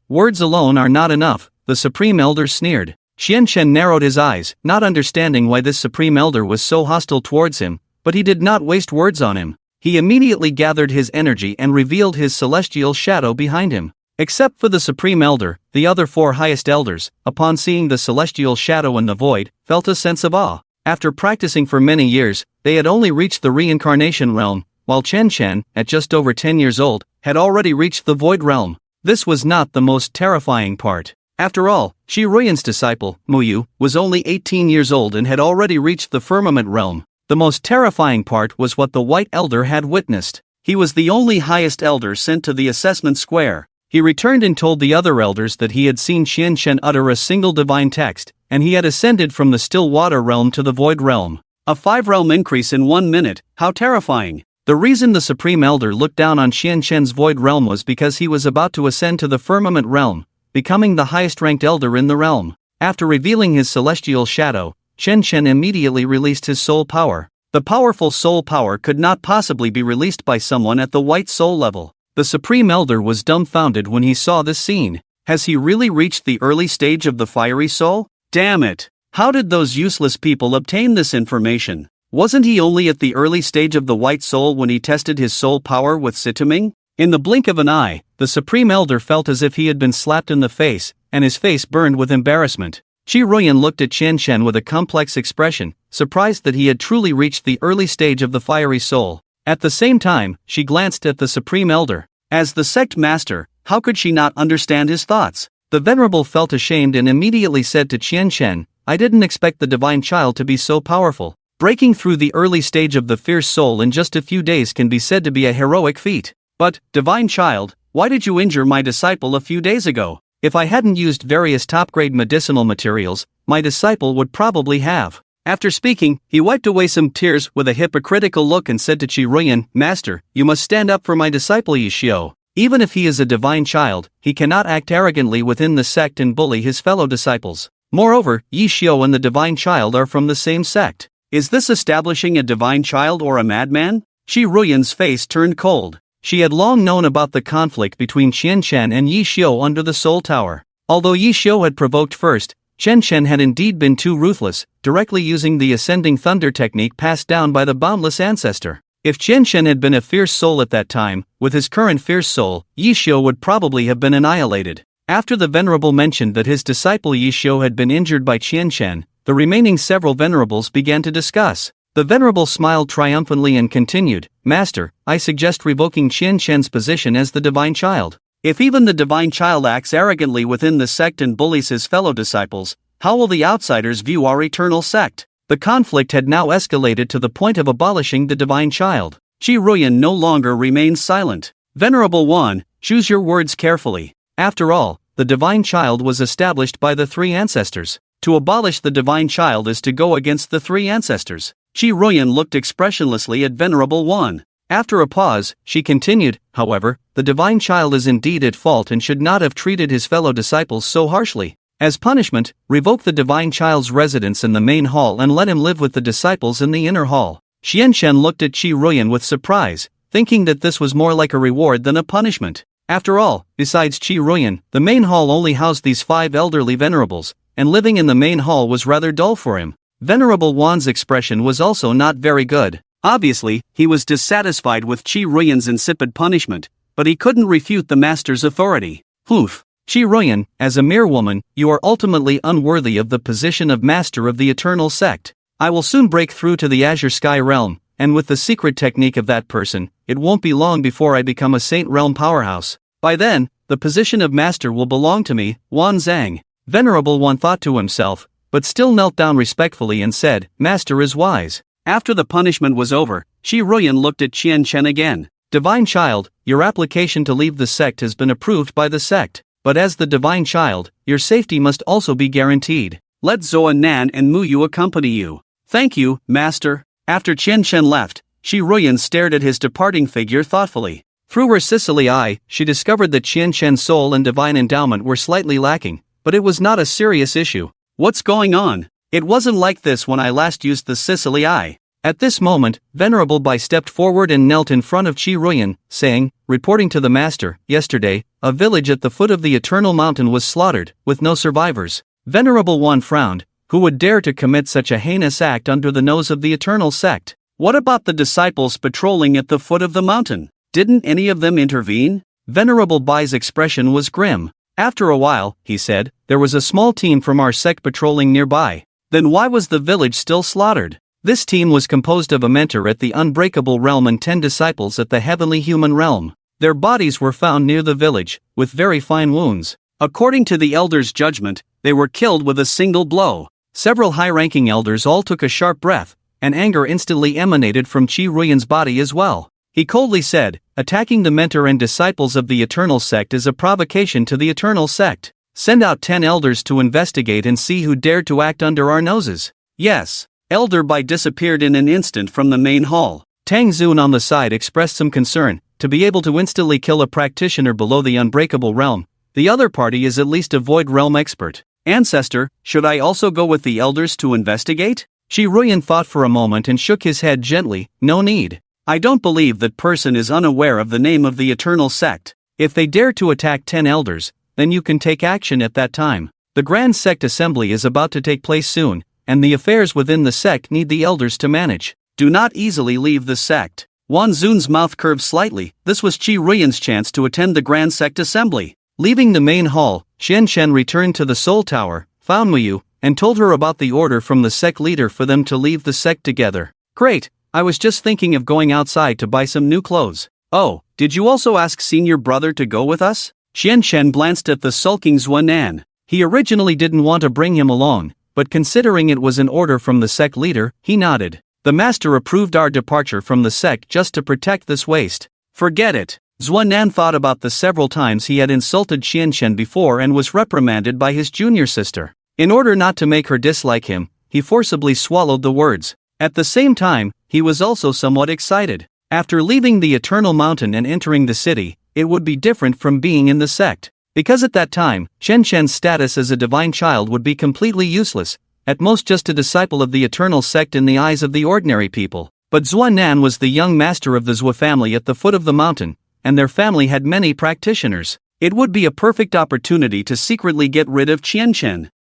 Words alone are not enough, the Supreme Elder sneered. Qianshen narrowed his eyes, not understanding why this Supreme Elder was so hostile towards him, but he did not waste words on him. He immediately gathered his energy and revealed his celestial shadow behind him. Except for the Supreme Elder, the other 4 highest elders, upon seeing the celestial shadow in the void, felt a sense of awe. After practicing for many years, they had only reached the reincarnation realm, while Qianshen, at just over 10 years old, had already reached the void realm. This was not the most terrifying part. After all, Qi Ruyan's disciple, Mu Yu, was only 18 years old and had already reached the firmament realm. The most terrifying part was what the White Elder had witnessed. He was the only highest elder sent to the assessment square. He returned and told the other elders that he had seen Qianshen utter a single divine text, and he had ascended from the still water realm to the void realm. A 5-realm increase in 1 minute, how terrifying. The reason the Supreme Elder looked down on Qianshen's void realm was because he was about to ascend to the firmament realm, becoming the highest-ranked elder in the realm. After revealing his celestial shadow, Qianshen immediately released his soul power. The powerful soul power could not possibly be released by someone at the white soul level. The Supreme Elder was dumbfounded when he saw this scene. Has he really reached the early stage of the fiery soul? Damn it! How did those useless people obtain this information? Wasn't he only at the early stage of the white soul when he tested his soul power with Situming? In the blink of an eye, the Supreme Elder felt as if he had been slapped in the face, and his face burned with embarrassment. Qi Ruyan looked at Qianshen with a complex expression, surprised that he had truly reached the early stage of the fiery soul. At the same time, she glanced at the Supreme Elder. As the sect master, how could she not understand his thoughts? The Venerable felt ashamed and immediately said to Qianshen, I didn't expect the Divine Child to be so powerful. Breaking through the early stage of the fierce soul in just a few days can be said to be a heroic feat. But, Divine Child, why did you injure my disciple a few days ago? If I hadn't used various top-grade medicinal materials, my disciple would probably have. After speaking, he wiped away some tears with a hypocritical look and said to Qi Ruyan, Master, you must stand up for my disciple Yi Xiu. Even if he is a divine child, he cannot act arrogantly within the sect and bully his fellow disciples. Moreover, Yi Xiu and the divine child are from the same sect. Is this establishing a divine child or a madman? Qi Ruyan's face turned cold. She had long known about the conflict between Qianshen and Yi Xiu under the Soul Tower. Although Yi Xiu had provoked first, Qianshen had indeed been too ruthless, directly using the ascending thunder technique passed down by the boundless ancestor. If Qianshen had been a fierce soul at that time, with his current fierce soul, Yi Xiu would probably have been annihilated. After the Venerable mentioned that his disciple Yi Xiu had been injured by Qianshen, the remaining several Venerables began to discuss. The Venerable smiled triumphantly and continued, Master, I suggest revoking Qianshen's position as the Divine Child. If even the Divine Child acts arrogantly within the sect and bullies his fellow disciples, how will the outsiders view our eternal sect? The conflict had now escalated to the point of abolishing the Divine Child. Qi Ruyan no longer remained silent. Venerable One, choose your words carefully. After all, the Divine Child was established by the 3 ancestors. To abolish the Divine Child is to go against the 3 ancestors. Qi Ruyan looked expressionlessly at Venerable One. After a pause, she continued, however, the Divine Child is indeed at fault and should not have treated his fellow disciples so harshly. As punishment, revoke the Divine Child's residence in the main hall and let him live with the disciples in the inner hall. Qianshen looked at Qi Ruyan with surprise, thinking that this was more like a reward than a punishment. After all, besides Qi Ruyan, the main hall only housed these 5 elderly venerables, and living in the main hall was rather dull for him. Venerable Wan's expression was also not very good. Obviously, he was dissatisfied with Qi Ruyan's insipid punishment, but he couldn't refute the master's authority. Hoof. Qi Ruyan, as a mere woman, you are ultimately unworthy of the position of master of the eternal sect. I will soon break through to the azure sky realm, and with the secret technique of that person, it won't be long before I become a saint realm powerhouse. By then, the position of master will belong to me, Wan Zhang. Venerable One thought to himself, but still knelt down respectfully and said, Master is wise. After the punishment was over, Qi Ruyan looked at Qianshen again. Divine Child, your application to leave the sect has been approved by the sect, but as the Divine Child, your safety must also be guaranteed. Let Zuo Nan and Muyu accompany you. Thank you, Master. After Qianshen left, Qi Ruyan stared at his departing figure thoughtfully. Through her Sicily eye, she discovered that Qianshen's soul and divine endowment were slightly lacking, but it was not a serious issue. What's going on? It wasn't like this when I last used the Sicily eye. At this moment, Venerable Bai stepped forward and knelt in front of Qi Ruyan, saying, reporting to the master, yesterday, a village at the foot of the Eternal Mountain was slaughtered, with no survivors. Venerable One frowned. Who would dare to commit such a heinous act under the nose of the Eternal Sect? What about the disciples patrolling at the foot of the mountain? Didn't any of them intervene? Venerable Bai's expression was grim. After a while, he said, there was a small team from our sect patrolling nearby. Then why was the village still slaughtered? This team was composed of a mentor at the Unbreakable Realm and 10 disciples at the Heavenly Human Realm. Their bodies were found near the village, with very fine wounds. According to the elders' judgment, they were killed with a single blow. Several high-ranking elders all took a sharp breath, and anger instantly emanated from Qi Ruyan's body as well. He coldly said, attacking the mentor and disciples of the Eternal Sect is a provocation to the Eternal Sect. Send out 10 elders to investigate and see who dared to act under our noses. Yes. Elder Bai disappeared in an instant from the main hall. Tang Zun on the side expressed some concern. To be able to instantly kill a practitioner below the unbreakable realm, the other party is at least a void realm expert. Ancestor, should I also go with the elders to investigate? Shi Ruyan thought for a moment and shook his head gently. No need. I don't believe that person is unaware of the name of the Eternal Sect. If they dare to attack 10 elders, then you can take action at that time. The Grand Sect Assembly is about to take place soon, and the affairs within the sect need the elders to manage. Do not easily leave the sect. Wan Zun's mouth curved slightly. This was Qi Ruyan's chance to attend the Grand Sect Assembly. Leaving the main hall, Xian Shen returned to the Soul Tower, found Muyu, and told her about the order from the sect leader for them to leave the sect together. Great, I was just thinking of going outside to buy some new clothes. Oh, did you also ask senior brother to go with us? Xian Shen glanced at the sulking Zuo Nan. He originally didn't want to bring him along, but considering it was an order from the sect leader, he nodded. The master approved our departure from the sect just to protect this waste. Forget it. Zuo Nan thought about the several times he had insulted Xian Shen before and was reprimanded by his junior sister. In order not to make her dislike him, he forcibly swallowed the words. At the same time, he was also somewhat excited. After leaving the Eternal Mountain and entering the city, it would be different from being in the sect. Because at that time, Xian Shen's status as a divine child would be completely useless, at most just a disciple of the Eternal Sect in the eyes of the ordinary people. But Zuo Nan was the young master of the Zuo family at the foot of the mountain, and their family had many practitioners. It would be a perfect opportunity to secretly get rid of Qian Shen.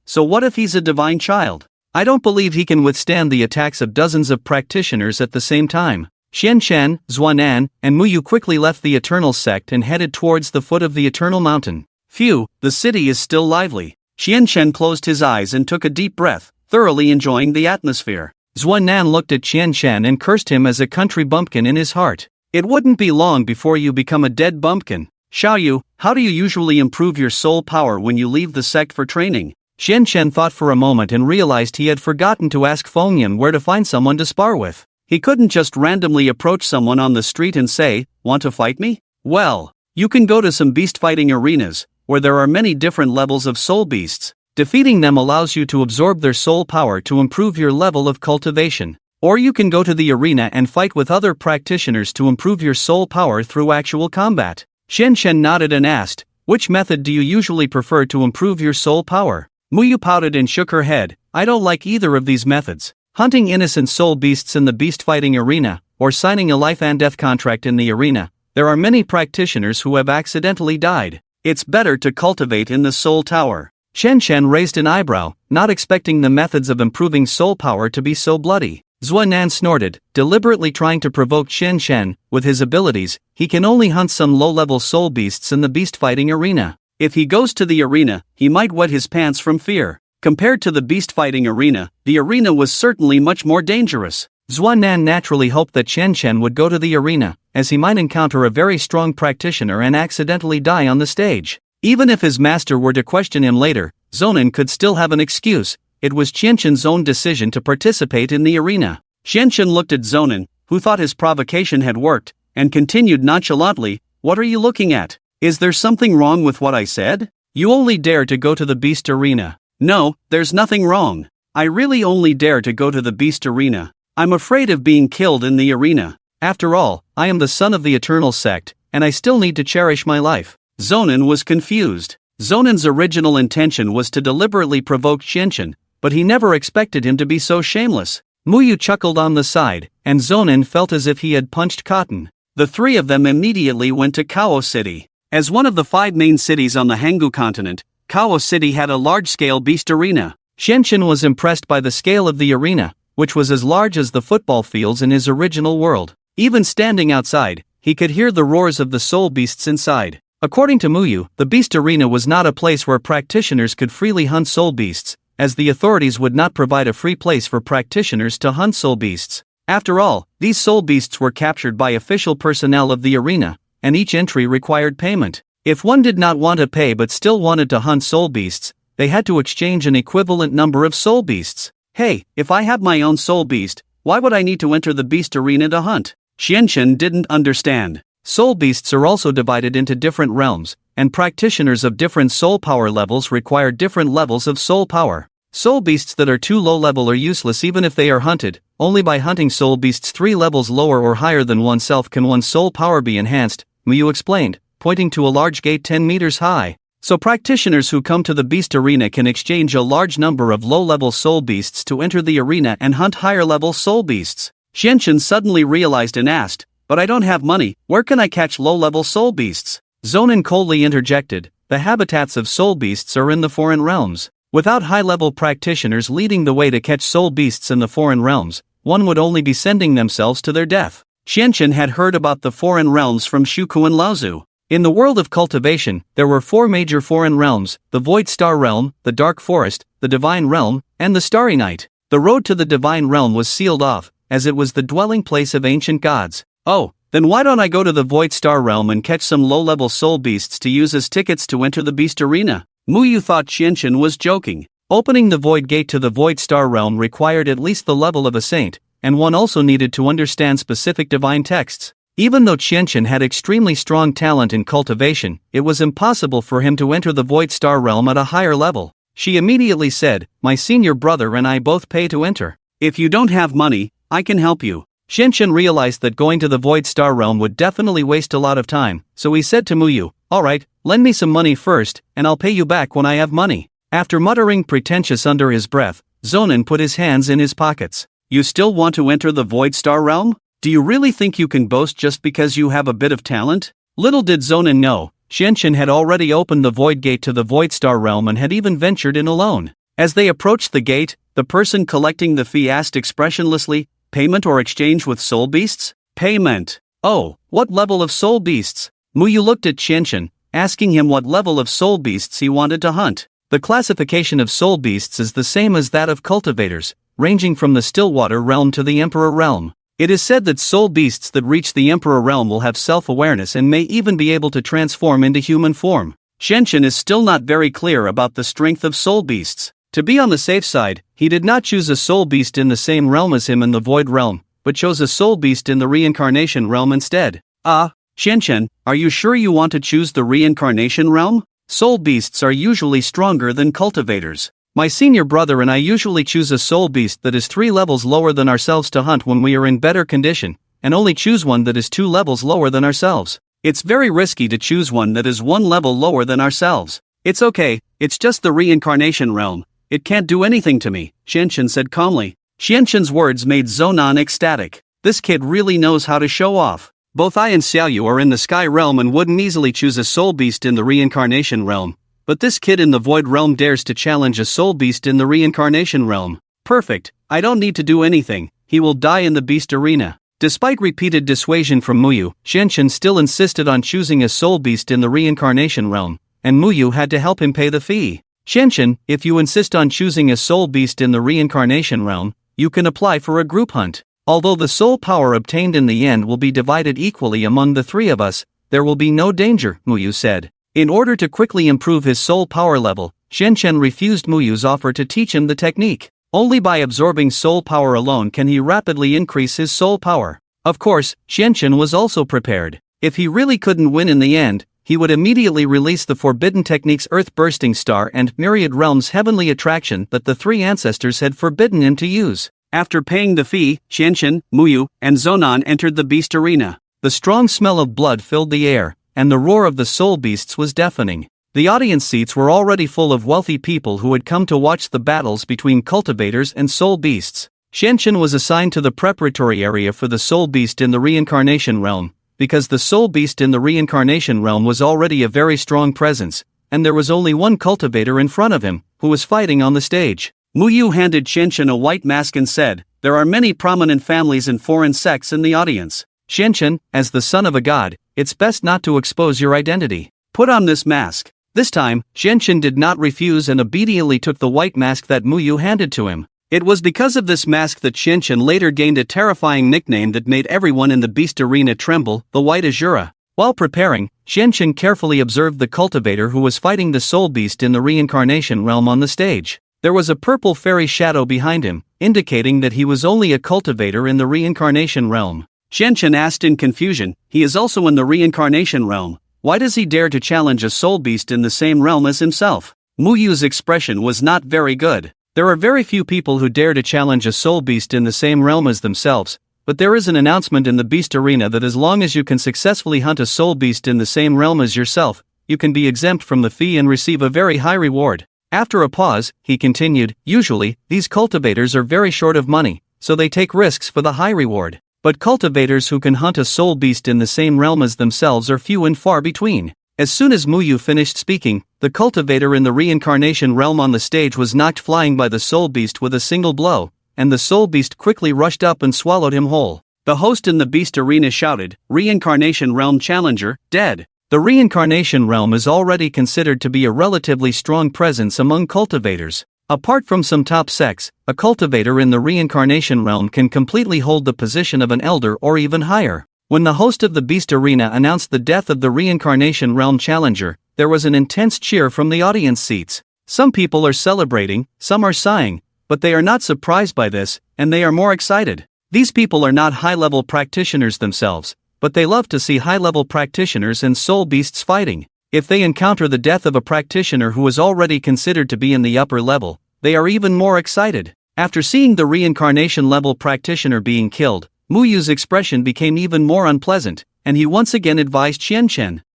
So what if he's a divine child? I don't believe he can withstand the attacks of dozens of practitioners at the same time. Xian Shen, Zuo Nan, and Muyu quickly left the Eternal Sect and headed towards the foot of the Eternal Mountain. Phew, the city is still lively. Xian Shen closed his eyes and took a deep breath, thoroughly enjoying the atmosphere. Zuo Nan looked at Xian Shen and cursed him as a country bumpkin in his heart. It wouldn't be long before you become a dead bumpkin. Xiaoyu, how do you usually improve your soul power when you leave the sect for training? Xian Shen thought for a moment and realized he had forgotten to ask Fengyan where to find someone to spar with. He couldn't just randomly approach someone on the street and say, "Want to fight me?" Well, you can go to some beast fighting arenas, where there are many different levels of soul beasts. Defeating them allows you to absorb their soul power to improve your level of cultivation. Or you can go to the arena and fight with other practitioners to improve your soul power through actual combat. Xian Shen nodded and asked, which method do you usually prefer to improve your soul power? Muyu pouted and shook her head. I don't like either of these methods. Hunting innocent soul beasts in the beast fighting arena, or signing a life and death contract in the arena, there are many practitioners who have accidentally died. It's better to cultivate in the soul tower. Xian Shen raised an eyebrow, not expecting the methods of improving soul power to be so bloody. Zuo Nan snorted, deliberately trying to provoke Xian Shen. With his abilities, he can only hunt some low-level soul beasts in the beast fighting arena. If he goes to the arena, he might wet his pants from fear. Compared to the beast fighting arena, the arena was certainly much more dangerous. Zuo Nan naturally hoped that Xian Shen would go to the arena, as he might encounter a very strong practitioner and accidentally die on the stage. Even if his master were to question him later, Zuo Nan could still have an excuse. It was Xian Shen's own decision to participate in the arena. Xian Shen looked at Zuo Nan, who thought his provocation had worked, and continued nonchalantly, "What are you looking at? Is there something wrong with what I said? You only dare to go to the beast arena." "No, there's nothing wrong. I really only dare to go to the beast arena. I'm afraid of being killed in the arena. After all, I am the son of the Eternal Sect, and I still need to cherish my life." Zuo Nan was confused. Zuo Nan's original intention was to deliberately provoke Xian Shen, but he never expected him to be so shameless. Muyu chuckled on the side, and Zuo Nan felt as if he had punched cotton. The three of them immediately went to Kao City. As one of the 5 main cities on the Hanggu continent, Kao City had a large-scale beast arena. Xian Shen was impressed by the scale of the arena, which was as large as the football fields in his original world. Even standing outside, he could hear the roars of the soul beasts inside. According to Muyu, the beast arena was not a place where practitioners could freely hunt soul beasts, as the authorities would not provide a free place for practitioners to hunt soul beasts. After all, these soul beasts were captured by official personnel of the arena, and each entry required payment. If one did not want to pay but still wanted to hunt soul beasts, they had to exchange an equivalent number of soul beasts. Hey, if I have my own soul beast, why would I need to enter the beast arena to hunt? Xianchen didn't understand. Soul beasts are also divided into different realms, and practitioners of different soul power levels require different levels of soul power. Soul beasts that are too low level are useless even if they are hunted. Only by hunting soul beasts 3 levels lower or higher than oneself can one's soul power be enhanced, Muyu explained, pointing to a large gate 10 meters high. So practitioners who come to the beast arena can exchange a large number of low-level soul beasts to enter the arena and hunt higher-level soul beasts. Xianchen suddenly realized and asked, "But I don't have money, where can I catch low-level soul beasts?" Zuo Nan coldly interjected, "The habitats of soul beasts are in the foreign realms. Without high-level practitioners leading the way to catch soul beasts in the foreign realms, one would only be sending themselves to their death." Xianchen had heard about the foreign realms from Shuku and Laozu. In the world of cultivation, there were 4 major foreign realms: the Void Star Realm, the Dark Forest, the Divine Realm, and the Starry Night. The road to the Divine Realm was sealed off, as it was the dwelling place of ancient gods. "Oh, then why don't I go to the Void Star Realm and catch some low-level soul beasts to use as tickets to enter the Beast Arena?" Muyu thought Xianchen was joking. Opening the Void Gate to the Void Star Realm required at least the level of a saint, and one also needed to understand specific divine texts. Even though Xianchen had extremely strong talent in cultivation, it was impossible for him to enter the Void Star Realm at a higher level. She immediately said, "My senior brother and I both pay to enter. If you don't have money, I can help you." Xianchen realized that going to the Void Star Realm would definitely waste a lot of time, so he said to Muyu, "Alright, lend me some money first, and I'll pay you back when I have money." After muttering pretentious under his breath, Zuo Nan put his hands in his pockets. "You still want to enter the Void Star Realm? Do you really think you can boast just because you have a bit of talent?" Little did Zuo Nan know, Xianchen had already opened the Void Gate to the Void Star Realm and had even ventured in alone. As they approached the gate, the person collecting the fee asked expressionlessly, "Payment or exchange with soul beasts?" "Payment." "Oh, what level of soul beasts?" Muyu looked at Xianchen, asking him what level of soul beasts he wanted to hunt. The classification of soul beasts is the same as that of cultivators, ranging from the Stillwater realm to the Emperor realm. It is said that soul beasts that reach the Emperor realm will have self-awareness and may even be able to transform into human form. Xianchen is still not very clear about the strength of soul beasts. To be on the safe side, he did not choose a soul beast in the same realm as him in the Void realm, but chose a soul beast in the Reincarnation realm instead. Xianchen, are you sure you want to choose the Reincarnation realm? Soul beasts are usually stronger than cultivators. My senior brother and I usually choose a soul beast that is 3 levels lower than ourselves to hunt when we are in better condition, and only choose one that is 2 levels lower than ourselves. It's very risky to choose one that is 1 level lower than ourselves. It's okay, it's just the Reincarnation realm. It can't do anything to me, Xianchen said calmly. Xianchen's words made Zuo Nan ecstatic. This kid really knows how to show off. Both I and Xiaoyu are in the Sky realm and wouldn't easily choose a soul beast in the Reincarnation realm. But this kid in the Void realm dares to challenge a soul beast in the Reincarnation realm. Perfect, I don't need to do anything, he will die in the beast arena. Despite repeated dissuasion from Muyu, Xianchen still insisted on choosing a soul beast in the Reincarnation realm, and Muyu had to help him pay the fee. "Xianchen, if you insist on choosing a soul beast in the Reincarnation realm, you can apply for a group hunt. Although the soul power obtained in the end will be divided equally among the 3 of us, there will be no danger," Muyu said. In order to quickly improve his soul power level, Xianchen refused Muyu's offer to teach him the technique. Only by absorbing soul power alone can he rapidly increase his soul power. Of course, Xianchen was also prepared. If he really couldn't win in the end, he would immediately release the forbidden technique's earth-bursting star and myriad realms heavenly attraction that the 3 ancestors had forbidden him to use. After paying the fee, Xianchen, Muyu, and Zuo Nan entered the beast arena. The strong smell of blood filled the air, and the roar of the soul beasts was deafening. The audience seats were already full of wealthy people who had come to watch the battles between cultivators and soul beasts. Xianchen was assigned to the preparatory area for the soul beast in the Reincarnation realm, because the soul beast in the Reincarnation realm was already a very strong presence, and there was only one cultivator in front of him, who was fighting on the stage. Muyu handed Xianchen a white mask and said, "There are many prominent families and foreign sects in the audience. Xianchen, as the son of a god, it's best not to expose your identity. Put on this mask." This time, Xianchen did not refuse and obediently took the white mask that Muyu handed to him. It was because of this mask that Xianchen later gained a terrifying nickname that made everyone in the beast arena tremble, the White Azura. While preparing, Xianchen carefully observed the cultivator who was fighting the soul beast in the Reincarnation realm on the stage. There was a purple fairy shadow behind him, indicating that he was only a cultivator in the Reincarnation realm. Chen asked in confusion. He is also in the reincarnation realm. Why does he dare to challenge a soul beast in the same realm as himself? Mu Yu's expression was not very good. There are very few people who dare to challenge a soul beast in the same realm as themselves, but there is an announcement in the beast arena that as long as you can successfully hunt a soul beast in the same realm as yourself, you can be exempt from the fee and receive a very high reward. After a pause, he continued, usually, these cultivators are very short of money, so they take risks for the high reward. But cultivators who can hunt a soul beast in the same realm as themselves are few and far between. As soon as Mu Yu finished speaking, the cultivator in the reincarnation realm on the stage was knocked flying by the soul beast with a single blow, and the soul beast quickly rushed up and swallowed him whole. The host in the beast arena shouted, "Reincarnation realm challenger, dead." The reincarnation realm is already considered to be a relatively strong presence among cultivators. Apart from some top sects, a cultivator in the reincarnation realm can completely hold the position of an elder or even higher. When the host of the beast arena announced the death of the reincarnation realm challenger, there was an intense cheer from the audience seats. Some people are celebrating, some are sighing, but they are not surprised by this, and they are more excited. These people are not high-level practitioners themselves, but they love to see high-level practitioners and soul beasts fighting. If they encounter the death of a practitioner who is already considered to be in the upper level, they are even more excited. After seeing the reincarnation level practitioner being killed, Mu Yu's expression became even more unpleasant, and he once again advised Chen.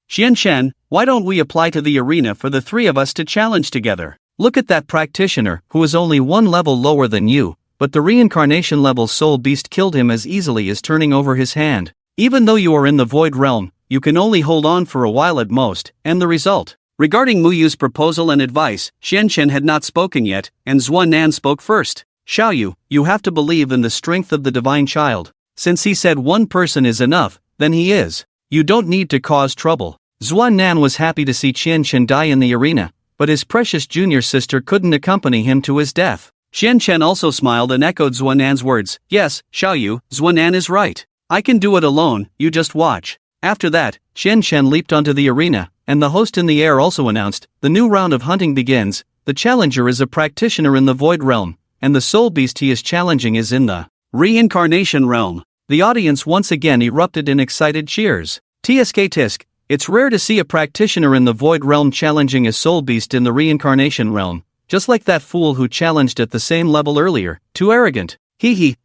Chen, why don't we apply to the arena for the three of us to challenge together? Look at that practitioner, who is only one level lower than you, but the reincarnation level soul beast killed him as easily as turning over his hand. Even though you are in the void realm, you can only hold on for a while at most, and the result. Regarding Mu Yu's proposal and advice, Chen had not spoken yet, and Zuo Nan spoke first. Xiaoyu, you have to believe in the strength of the divine child. Since he said one person is enough, then he is. You don't need to cause trouble. Zuo Nan was happy to see Chen die in the arena, but his precious junior sister couldn't accompany him to his death. Chen also smiled and echoed Zuo Nan's words. Yes, Xiaoyu, Zuo Nan is right. I can do it alone, you just watch. After that, Chen leaped onto the arena, and the host in the air also announced, the new round of hunting begins. The challenger is a practitioner in the void realm, and the soul beast he is challenging is in the reincarnation realm. The audience once again erupted in excited cheers. Tisk, it's rare to see a practitioner in the void realm challenging a soul beast in the reincarnation realm, just like that fool who challenged at the same level earlier, too arrogant.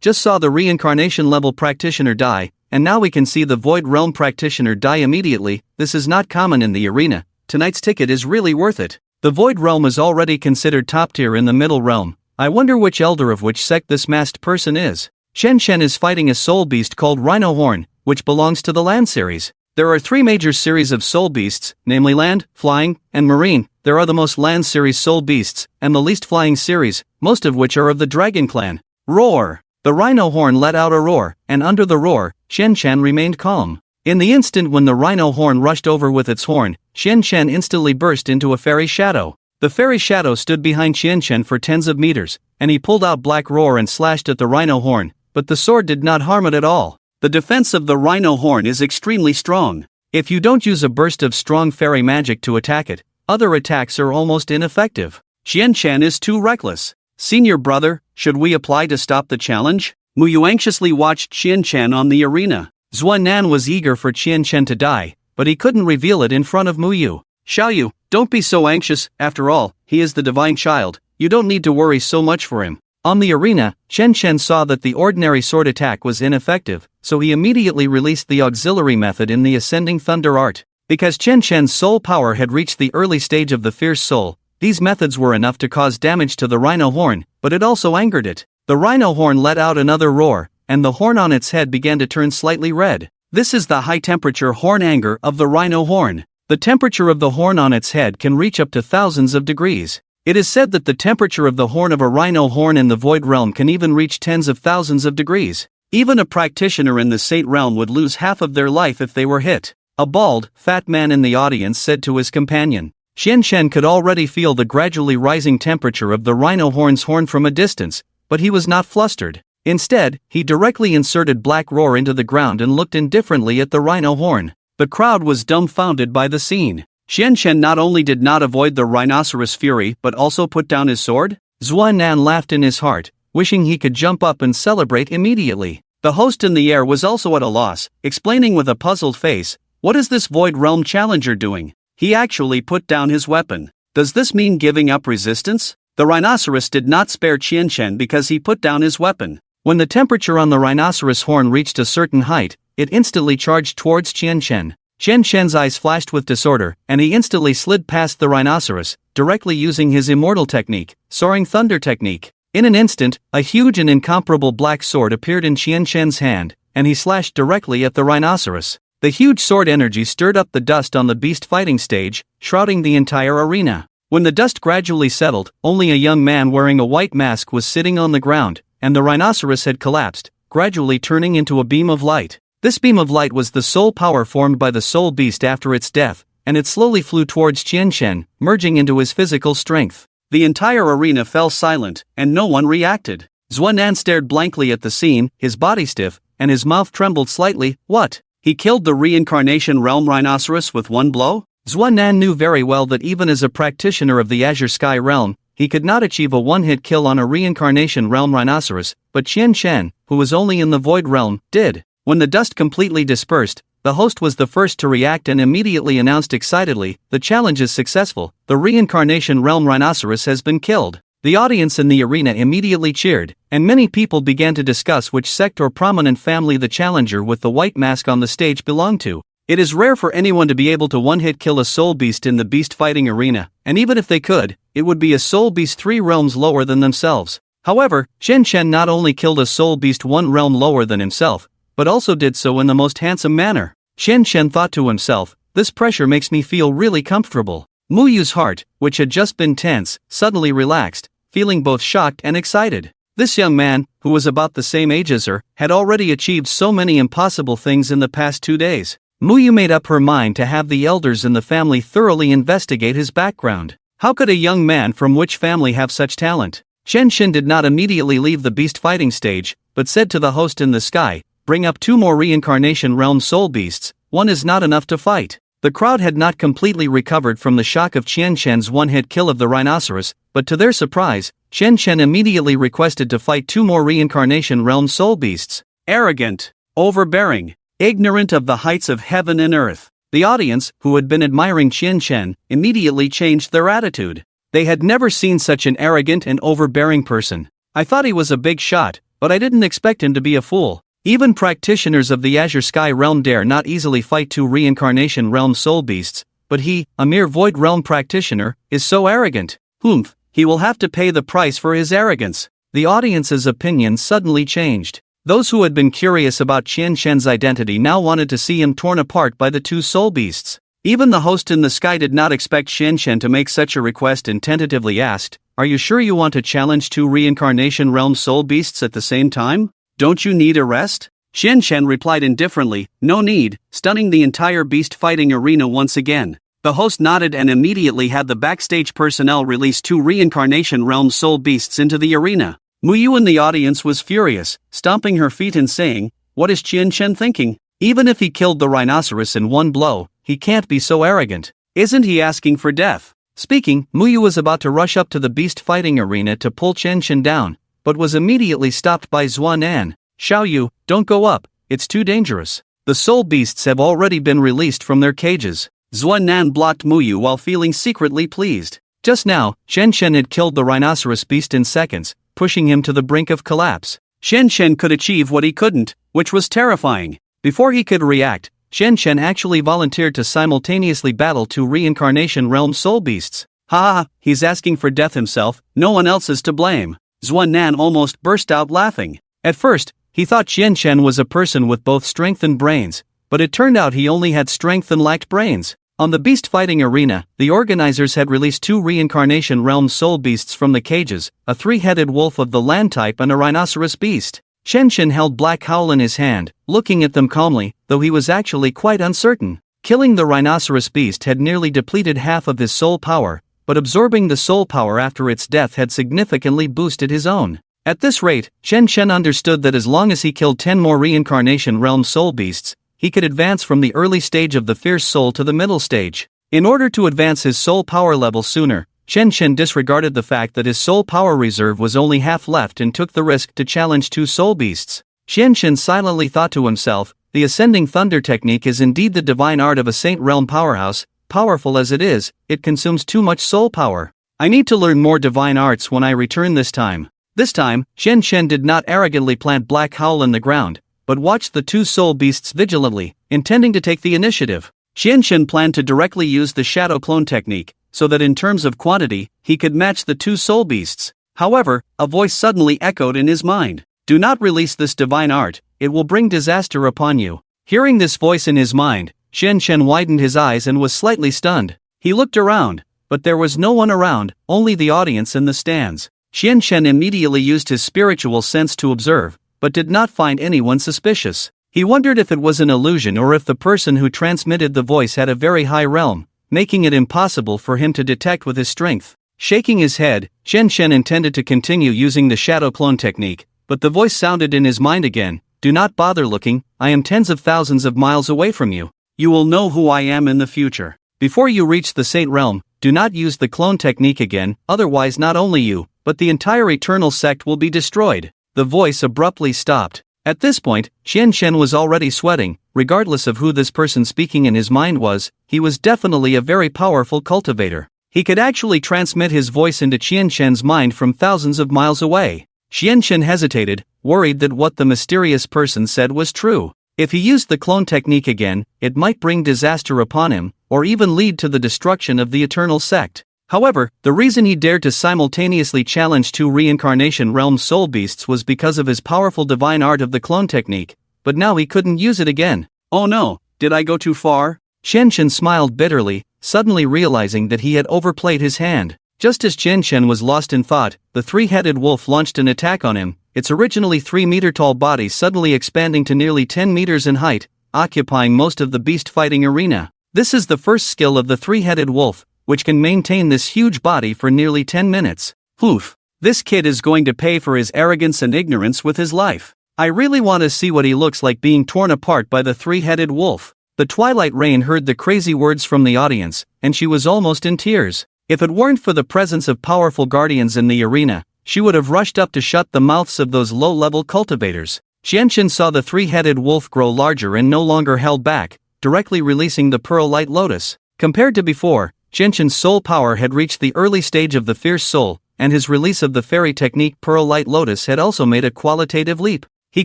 Just saw the reincarnation level practitioner die, and now we can see the void realm practitioner die immediately. This is not common in the arena. Tonight's ticket is really worth it. The void realm is already considered top tier in the middle realm. I wonder which elder of which sect this masked person is. Chen is fighting a soul beast called Rhino Horn, which belongs to the land series. There are three major series of soul beasts, namely land, flying, and marine. There are the most land series soul beasts, and the least flying series, most of which are of the dragon clan. Roar! The rhino horn let out a roar, and under the roar, Chen remained calm. In the instant when the rhino horn rushed over with its horn, Chen instantly burst into a fairy shadow. The fairy shadow stood behind Chen for tens of meters, and he pulled out Black Roar and slashed at the rhino horn, but the sword did not harm it at all. The defense of the rhino horn is extremely strong. If you don't use a burst of strong fairy magic to attack it, other attacks are almost ineffective. Chen is too reckless. Senior brother, should we apply to stop the challenge? Mu Yu anxiously watched Chen on the arena. Zuo Nan was eager for Chen to die, but he couldn't reveal it in front of Mu Yu. Xiaoyu, don't be so anxious, after all, he is the divine child, you don't need to worry so much for him. On the arena, Chen saw that the ordinary sword attack was ineffective, so he immediately released the auxiliary method in the Ascending Thunder art. Because Chen's soul power had reached the early stage of the Fierce Soul, these methods were enough to cause damage to the rhino horn, but it also angered it. The rhino horn let out another roar, and the horn on its head began to turn slightly red. This is the high-temperature horn anger of the rhino horn. The temperature of the horn on its head can reach up to thousands of degrees. It is said that the temperature of the horn of a rhino horn in the void realm can even reach tens of thousands of degrees. Even a practitioner in the Sect realm would lose half of their life if they were hit. A bald, fat man in the audience said to his companion. Chen could already feel the gradually rising temperature of the rhino horn's horn from a distance, but he was not flustered. Instead, he directly inserted Black Roar into the ground and looked indifferently at the rhino horn. The crowd was dumbfounded by the scene. Chen not only did not avoid the rhinoceros fury but also put down his sword? Zuo Nan laughed in his heart, wishing he could jump up and celebrate immediately. The host in the air was also at a loss, explaining with a puzzled face, "What is this Void Realm challenger doing? He actually put down his weapon. Does this mean giving up resistance?" The rhinoceros did not spare Qianchen because he put down his weapon. When the temperature on the rhinoceros horn reached a certain height, it instantly charged towards Qianchen. Qianchen's eyes flashed with disorder, and he instantly slid past the rhinoceros, directly using his immortal technique, Soaring Thunder technique. In an instant, a huge and incomparable black sword appeared in Qianchen's hand, and he slashed directly at the rhinoceros. The huge sword energy stirred up the dust on the beast fighting stage, shrouding the entire arena. When the dust gradually settled, only a young man wearing a white mask was sitting on the ground, and the rhinoceros had collapsed, gradually turning into a beam of light. This beam of light was the soul power formed by the soul beast after its death, and it slowly flew towards Qianchen, merging into his physical strength. The entire arena fell silent, and no one reacted. Zuo Nan stared blankly at the scene, his body stiff, and his mouth trembled slightly. What? He killed the reincarnation realm rhinoceros with one blow? Zuo Nan knew very well that even as a practitioner of the Azure Sky realm, he could not achieve a one-hit kill on a reincarnation realm rhinoceros, but Qianchen, who was only in the void realm, did. When the dust completely dispersed, the host was the first to react and immediately announced excitedly, "The challenge is successful, the reincarnation realm rhinoceros has been killed." The audience in the arena immediately cheered, and many people began to discuss which sect or prominent family the challenger with the white mask on the stage belonged to. It is rare for anyone to be able to one-hit kill a soul beast in the beast fighting arena, and even if they could, it would be a soul beast 3 realms lower than themselves. However, Qianchen not only killed a soul beast 1 realm lower than himself, but also did so in the most handsome manner. Qianchen thought to himself, "This pressure makes me feel really comfortable." Muyu's heart, which had just been tense, suddenly relaxed, feeling both shocked and excited. This young man, who was about the same age as her, had already achieved so many impossible things in the past 2 days. Muyu made up her mind to have the elders in the family thoroughly investigate his background. How could a young man from which family have such talent? Qianchen did not immediately leave the beast fighting stage, but said to the host in the sky, "Bring up 2 more reincarnation realm soul beasts, 1 is not enough to fight." The crowd had not completely recovered from the shock of Qianchen's one-hit kill of the rhinoceros, but to their surprise, Qianchen immediately requested to fight 2 more reincarnation realm soul beasts. Arrogant, overbearing, ignorant of the heights of heaven and earth. The audience, who had been admiring Qianchen, immediately changed their attitude. They had never seen such an arrogant and overbearing person. "I thought he was a big shot, but I didn't expect him to be a fool. Even practitioners of the Azure Sky realm dare not easily fight 2 reincarnation realm soul beasts, but he, a mere void realm practitioner, is so arrogant. Humph, he will have to pay the price for his arrogance." The audience's opinion suddenly changed. Those who had been curious about Qianchen's identity now wanted to see him torn apart by the 2 soul beasts. Even the host in the sky did not expect Qianchen to make such a request and tentatively asked, "Are you sure you want to challenge 2 reincarnation realm soul beasts at the same time? Don't you need a rest?" Qianchen replied indifferently, "No need," stunning the entire beast fighting arena once again. The host nodded and immediately had the backstage personnel release 2 reincarnation realm soul beasts into the arena. Muyu in the audience was furious, stomping her feet and saying, "What is Qianchen thinking? Even if he killed the rhinoceros in 1 blow, he can't be so arrogant. Isn't he asking for death?" Speaking, Muyu was about to rush up to the beast fighting arena to pull Qianchen down, but was immediately stopped by Zuo Nan. "Xiaoyu, don't go up, it's too dangerous. The soul beasts have already been released from their cages." Zuo Nan blocked Muyu while feeling secretly pleased. Just now, Qianchen had killed the rhinoceros beast in seconds, pushing him to the brink of collapse. Qianchen could achieve what he couldn't, which was terrifying. Before he could react, Qianchen actually volunteered to simultaneously battle 2 reincarnation realm soul beasts. "Ha, he's asking for death himself, no one else is to blame." Zuo Nan almost burst out laughing. At first, he thought Qianchen was a person with both strength and brains, but it turned out he only had strength and lacked brains. On the beast fighting arena, the organizers had released 2 reincarnation realm soul beasts from the cages, a 3-headed wolf of the land type and a rhinoceros beast. Qianchen held Black Howl in his hand, looking at them calmly, though he was actually quite uncertain. Killing the rhinoceros beast had nearly depleted half of his soul power, but absorbing the soul power after its death had significantly boosted his own. At this rate, Qianchen understood that as long as he killed 10 more reincarnation realm soul beasts, he could advance from the early stage of the fierce soul to the middle stage. In order to advance his soul power level sooner, Qianchen disregarded the fact that his soul power reserve was only half left and took the risk to challenge 2 soul beasts. Qianshen silently thought to himself, the ascending thunder technique is indeed the divine art of a Saint Realm powerhouse. Powerful as it is, it consumes too much soul power. I need to learn more divine arts when I return this time. This time, Qianshen did not arrogantly plant Black Howl in the ground, but watched the two soul beasts vigilantly, intending to take the initiative. Qianshen planned to directly use the shadow clone technique, so that in terms of quantity, he could match the two soul beasts. However, a voice suddenly echoed in his mind. Do not release this divine art, it will bring disaster upon you. Hearing this voice in his mind, Qianshen widened his eyes and was slightly stunned. He looked around, but there was no one around, only the audience in the stands. Qianshen immediately used his spiritual sense to observe, but did not find anyone suspicious. He wondered if it was an illusion or if the person who transmitted the voice had a very high realm, making it impossible for him to detect with his strength. Shaking his head, Qianshen intended to continue using the shadow clone technique, but the voice sounded in his mind again. Do not bother looking, I am tens of thousands of miles away from you. You will know who I am in the future. Before you reach the Saint Realm, do not use the clone technique again, otherwise not only you, but the entire eternal sect will be destroyed. The voice abruptly stopped. At this point, Qianshen was already sweating. Regardless of who this person speaking in his mind was, he was definitely a very powerful cultivator. He could actually transmit his voice into Qianshen's mind from thousands of miles away. Qianshen hesitated, worried that what the mysterious person said was true. If he used the clone technique again, it might bring disaster upon him, or even lead to the destruction of the eternal sect. However, the reason he dared to simultaneously challenge two reincarnation realm soul beasts was because of his powerful divine art of the clone technique, but now he couldn't use it again. Oh no, did I go too far? Qianshen smiled bitterly, suddenly realizing that he had overplayed his hand. Just as Qianshen was lost in thought, the three-headed wolf launched an attack on him, its originally 3-meter-tall body suddenly expanding to nearly 10 meters in height, occupying most of the beast-fighting arena. This is the first skill of the three-headed wolf, which can maintain this huge body for nearly 10 minutes. Oof. This kid is going to pay for his arrogance and ignorance with his life. I really want to see what he looks like being torn apart by the three-headed wolf. The Twilight Rain heard the crazy words from the audience, and she was almost in tears. If it weren't for the presence of powerful guardians in the arena, she would have rushed up to shut the mouths of those low-level cultivators. Qianshen saw the three-headed wolf grow larger and no longer held back, directly releasing the Pearl Light Lotus. Compared to before, Qianshen's soul power had reached the early stage of the Fierce Soul, and his release of the fairy technique Pearl Light Lotus had also made a qualitative leap. He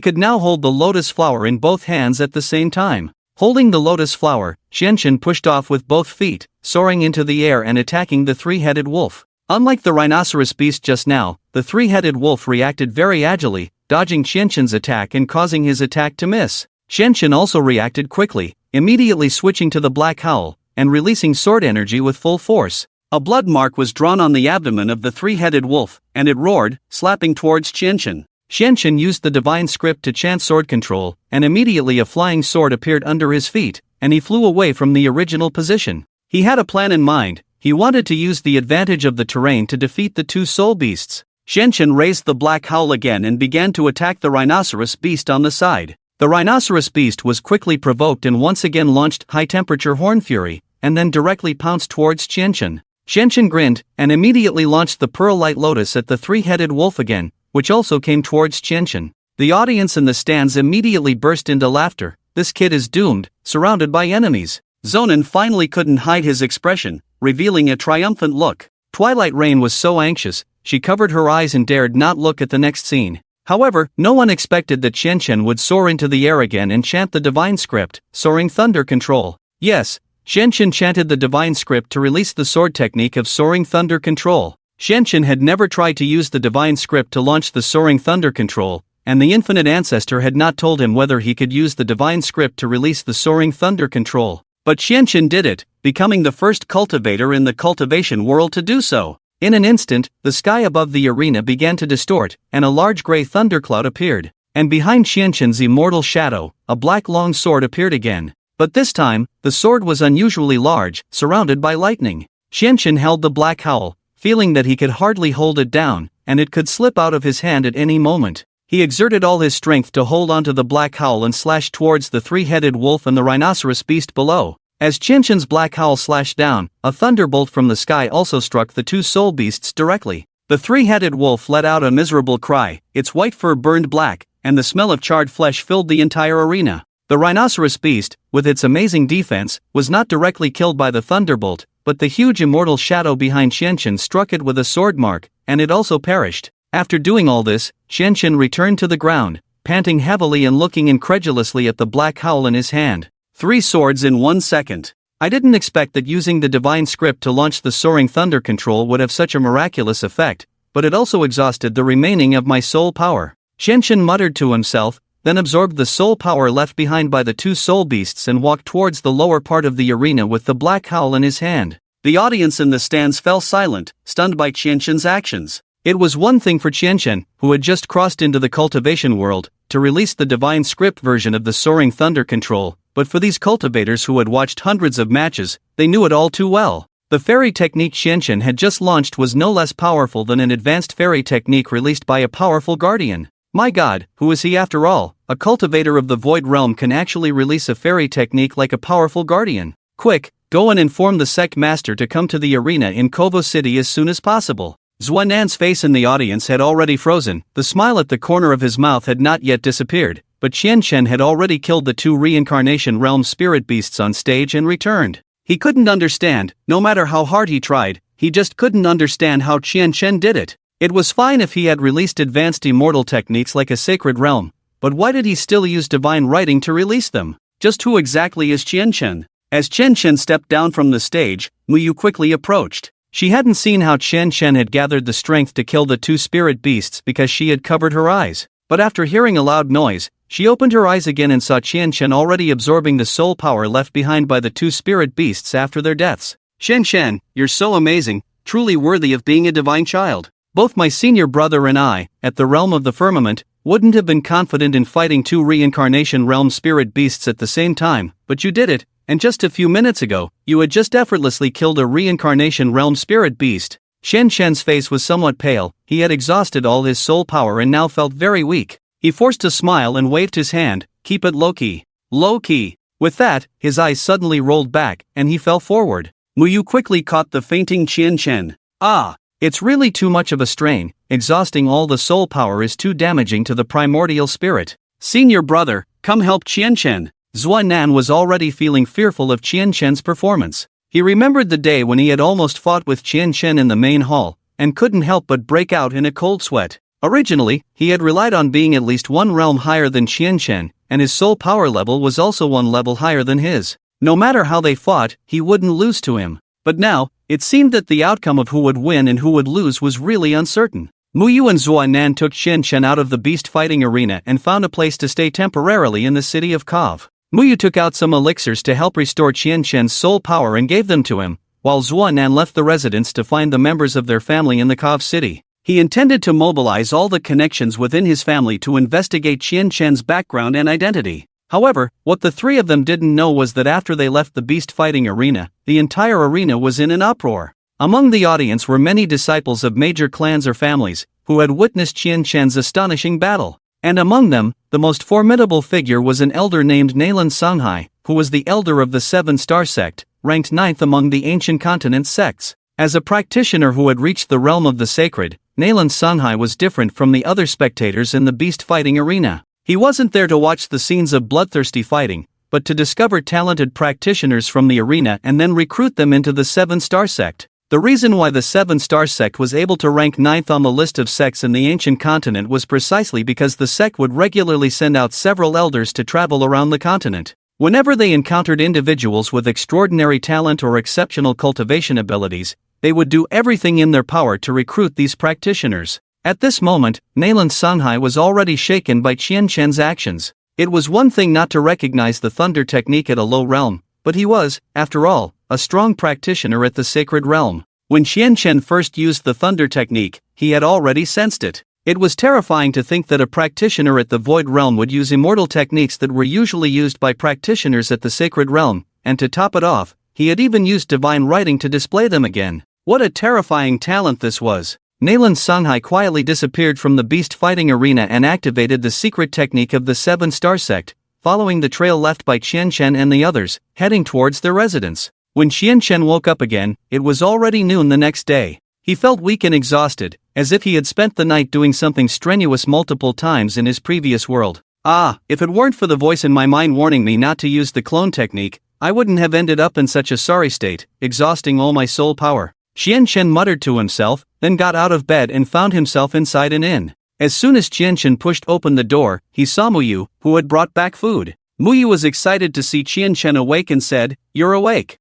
could now hold the lotus flower in both hands at the same time. Holding the lotus flower, Qianshen pushed off with both feet, soaring into the air and attacking the three-headed wolf. Unlike the rhinoceros beast just now, the three-headed wolf reacted very agilely, dodging Qianshen's attack and causing his attack to miss. Qianshen also reacted quickly, immediately switching to the Black Howl, and releasing sword energy with full force. A blood mark was drawn on the abdomen of the three-headed wolf, and it roared, slapping towards Qianshen. Qianshen used the divine script to chant sword control, and immediately a flying sword appeared under his feet, and he flew away from the original position. He had a plan in mind. He wanted to use the advantage of the terrain to defeat the two soul beasts. Qianshen raised the Black Howl again and began to attack the rhinoceros beast on the side. The rhinoceros beast was quickly provoked and once again launched high-temperature Horn Fury, and then directly pounced towards Qianshen. Qianshen grinned, and immediately launched the Pearl Light Lotus at the three-headed wolf again, which also came towards Qianshen. The audience in the stands immediately burst into laughter. This kid is doomed, surrounded by enemies. Zuo Nan finally couldn't hide his expression, revealing a triumphant look. Twilight Rain was so anxious, she covered her eyes and dared not look at the next scene. However, no one expected that Qianshen would soar into the air again and chant the divine script, Soaring Thunder Control. Yes, Qianshen chanted the divine script to release the sword technique of Soaring Thunder Control. Qianshen had never tried to use the divine script to launch the Soaring Thunder Control, and the Infinite Ancestor had not told him whether he could use the divine script to release the Soaring Thunder Control. But Qianshen did it, becoming the first cultivator in the cultivation world to do so. In an instant, the sky above the arena began to distort, and a large gray thundercloud appeared. And behind Qianshen's immortal shadow, a black long sword appeared again. But this time, the sword was unusually large, surrounded by lightning. Qianshen held the Black Howl, feeling that he could hardly hold it down, and it could slip out of his hand at any moment. He exerted all his strength to hold onto the Black Howl and slash towards the three-headed wolf and the rhinoceros beast below. As Qianshen's Black Howl slashed down, a thunderbolt from the sky also struck the two soul beasts directly. The three-headed wolf let out a miserable cry, its white fur burned black, and the smell of charred flesh filled the entire arena. The rhinoceros beast, with its amazing defense, was not directly killed by the thunderbolt, but the huge immortal shadow behind Qianqian struck it with a sword mark, and it also perished. After doing all this, Qianqian returned to the ground, panting heavily and looking incredulously at the black howl in his hand. 3 swords in 1 second. I didn't expect that using the divine script to launch the soaring thunder control would have such a miraculous effect, but it also exhausted the remaining of my soul power. Qianqian muttered to himself, then absorbed the soul power left behind by the 2 soul beasts and walked towards the lower part of the arena with the black howl in his hand. The audience in the stands fell silent, stunned by Qianqian's actions. It was one thing for Qianqian, who had just crossed into the cultivation world, to release the divine script version of the soaring thunder control, but for these cultivators who had watched hundreds of matches, they knew it all too well. The fairy technique Qianqian had just launched was no less powerful than an advanced fairy technique released by a powerful guardian. My god, who is he after all? A cultivator of the void realm can actually release a fairy technique like a powerful guardian. Quick, go and inform the Sect master to come to the arena in Kovo City as soon as possible. Zuo Nan's face in the audience had already frozen, the smile at the corner of his mouth had not yet disappeared, but Qianqian had already killed the 2 reincarnation realm spirit beasts on stage and returned. He couldn't understand, no matter how hard he tried, he just couldn't understand how Qianqian did it. It was fine if he had released advanced immortal techniques like a sacred realm, but why did he still use divine writing to release them? Just who exactly is Qianqian? As Qianqian stepped down from the stage, Muyu quickly approached. She hadn't seen how Qianqian had gathered the strength to kill the 2 spirit beasts because she had covered her eyes, but after hearing a loud noise, she opened her eyes again and saw Qianqian already absorbing the soul power left behind by the 2 spirit beasts after their deaths. Qianqian, you're so amazing, truly worthy of being a divine child. Both my senior brother and I, at the realm of the firmament, wouldn't have been confident in fighting 2 reincarnation realm spirit beasts at the same time, but you did it, and just a few minutes ago, you had just effortlessly killed a reincarnation realm spirit beast. Qianqian's face was somewhat pale, he had exhausted all his soul power and now felt very weak. He forced a smile and waved his hand, keep it low-key. Low-key. With that, his eyes suddenly rolled back, and he fell forward. Muyu quickly caught the fainting Qianqian. Ah! It's really too much of a strain, exhausting all the soul power is too damaging to the primordial spirit. Senior brother, come help Qianqian. Zuo Nan was already feeling fearful of Qianqian's performance. He remembered the day when he had almost fought with Qianqian in the main hall, and couldn't help but break out in a cold sweat. Originally, he had relied on being at least 1 realm higher than Qianqian, and his soul power level was also 1 level higher than his. No matter how they fought, he wouldn't lose to him. But now, it seemed that the outcome of who would win and who would lose was really uncertain. Muyu and Zuo Nan took Qianqian out of the beast fighting arena and found a place to stay temporarily in the city of Kov. Muyu took out some elixirs to help restore Qianqian's soul power and gave them to him, while Zuo Nan left the residence to find the members of their family in the Kov city. He intended to mobilize all the connections within his family to investigate Qianqian's background and identity. However, what the 3 of them didn't know was that after they left the beast fighting arena, the entire arena was in an uproar. Among the audience were many disciples of major clans or families, who had witnessed Qianqian's astonishing battle. And among them, the most formidable figure was an elder named Nalan Songhai, who was the elder of the 7-star sect, ranked 9th among the ancient continent's sects. As a practitioner who had reached the realm of the sacred, Nalan Songhai was different from the other spectators in the beast fighting arena. He wasn't there to watch the scenes of bloodthirsty fighting, but to discover talented practitioners from the arena and then recruit them into the 7-star sect. The reason why the 7-star sect was able to rank 9th on the list of sects in the ancient continent was precisely because the sect would regularly send out several elders to travel around the continent. Whenever they encountered individuals with extraordinary talent or exceptional cultivation abilities, they would do everything in their power to recruit these practitioners. At this moment, Nalan Songhai was already shaken by Qianqian's actions. It was one thing not to recognize the thunder technique at a low realm, but he was, after all, a strong practitioner at the sacred realm. When Qianqian first used the thunder technique, he had already sensed it. It was terrifying to think that a practitioner at the void realm would use immortal techniques that were usually used by practitioners at the sacred realm, and to top it off, he had even used divine writing to display them again. What a terrifying talent this was! Nalan Songhai quietly disappeared from the beast fighting arena and activated the secret technique of the 7-star sect, following the trail left by Qianqian and the others, heading towards their residence. When Qianqian woke up again, it was already noon the next day. He felt weak and exhausted, as if he had spent the night doing something strenuous multiple times in his previous world. If it weren't for the voice in my mind warning me not to use the clone technique, I wouldn't have ended up in such a sorry state, exhausting all my soul power. Qianchen muttered to himself, then got out of bed and found himself inside an inn. As soon as Qianchen pushed open the door, he saw Muyu, who had brought back food. Muyu was excited to see Qianchen awake and said, "You're awake."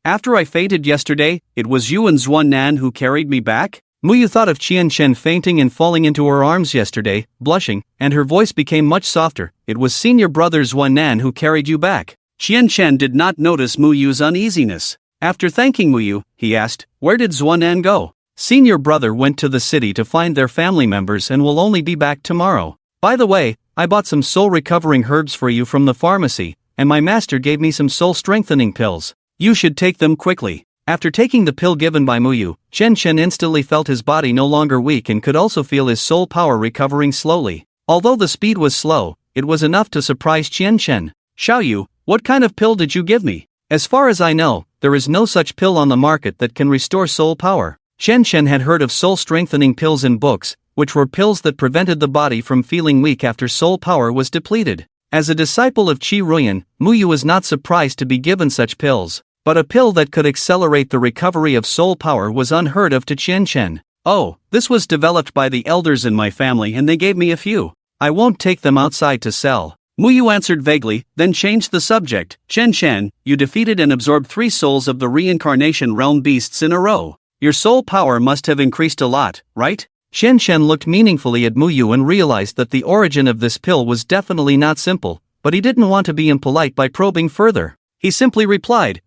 After I fainted yesterday, it was you and Zuo Nan who carried me back?" Muyu thought of Qianchen fainting and falling into her arms yesterday, blushing, and her voice became much softer. "It was senior brother Zuo Nan who carried you back." Qianchen did not notice Muyu's uneasiness. After thanking Muyu, he asked, "Where did Zuo Nan go?" "Senior brother went to the city to find their family members and will only be back tomorrow. By the way, I bought some soul-recovering herbs for you from the pharmacy, and my master gave me some soul-strengthening pills. You should take them quickly." After taking the pill given by Muyu, Qianchen instantly felt his body no longer weak and could also feel his soul power recovering slowly. Although the speed was slow, it was enough to surprise Qianchen. "Xiaoyu, what kind of pill did you give me? As far as I know, there is no such pill on the market that can restore soul power." Qianchen had heard of soul-strengthening pills in books, which were pills that prevented the body from feeling weak after soul power was depleted. As a disciple of Qi Ruyan, Muyu was not surprised to be given such pills, but a pill that could accelerate the recovery of soul power was unheard of to Qianchen. "Oh, this was developed by the elders in my family and they gave me a few. I won't take them outside to sell." Muyu answered vaguely, then changed the subject. "Qianchen, you defeated and absorbed 3 souls of the reincarnation realm beasts in a row. Your soul power must have increased a lot, right?" Qianchen looked meaningfully at Muyu and realized that the origin of this pill was definitely not simple, but he didn't want to be impolite by probing further. He simply replied,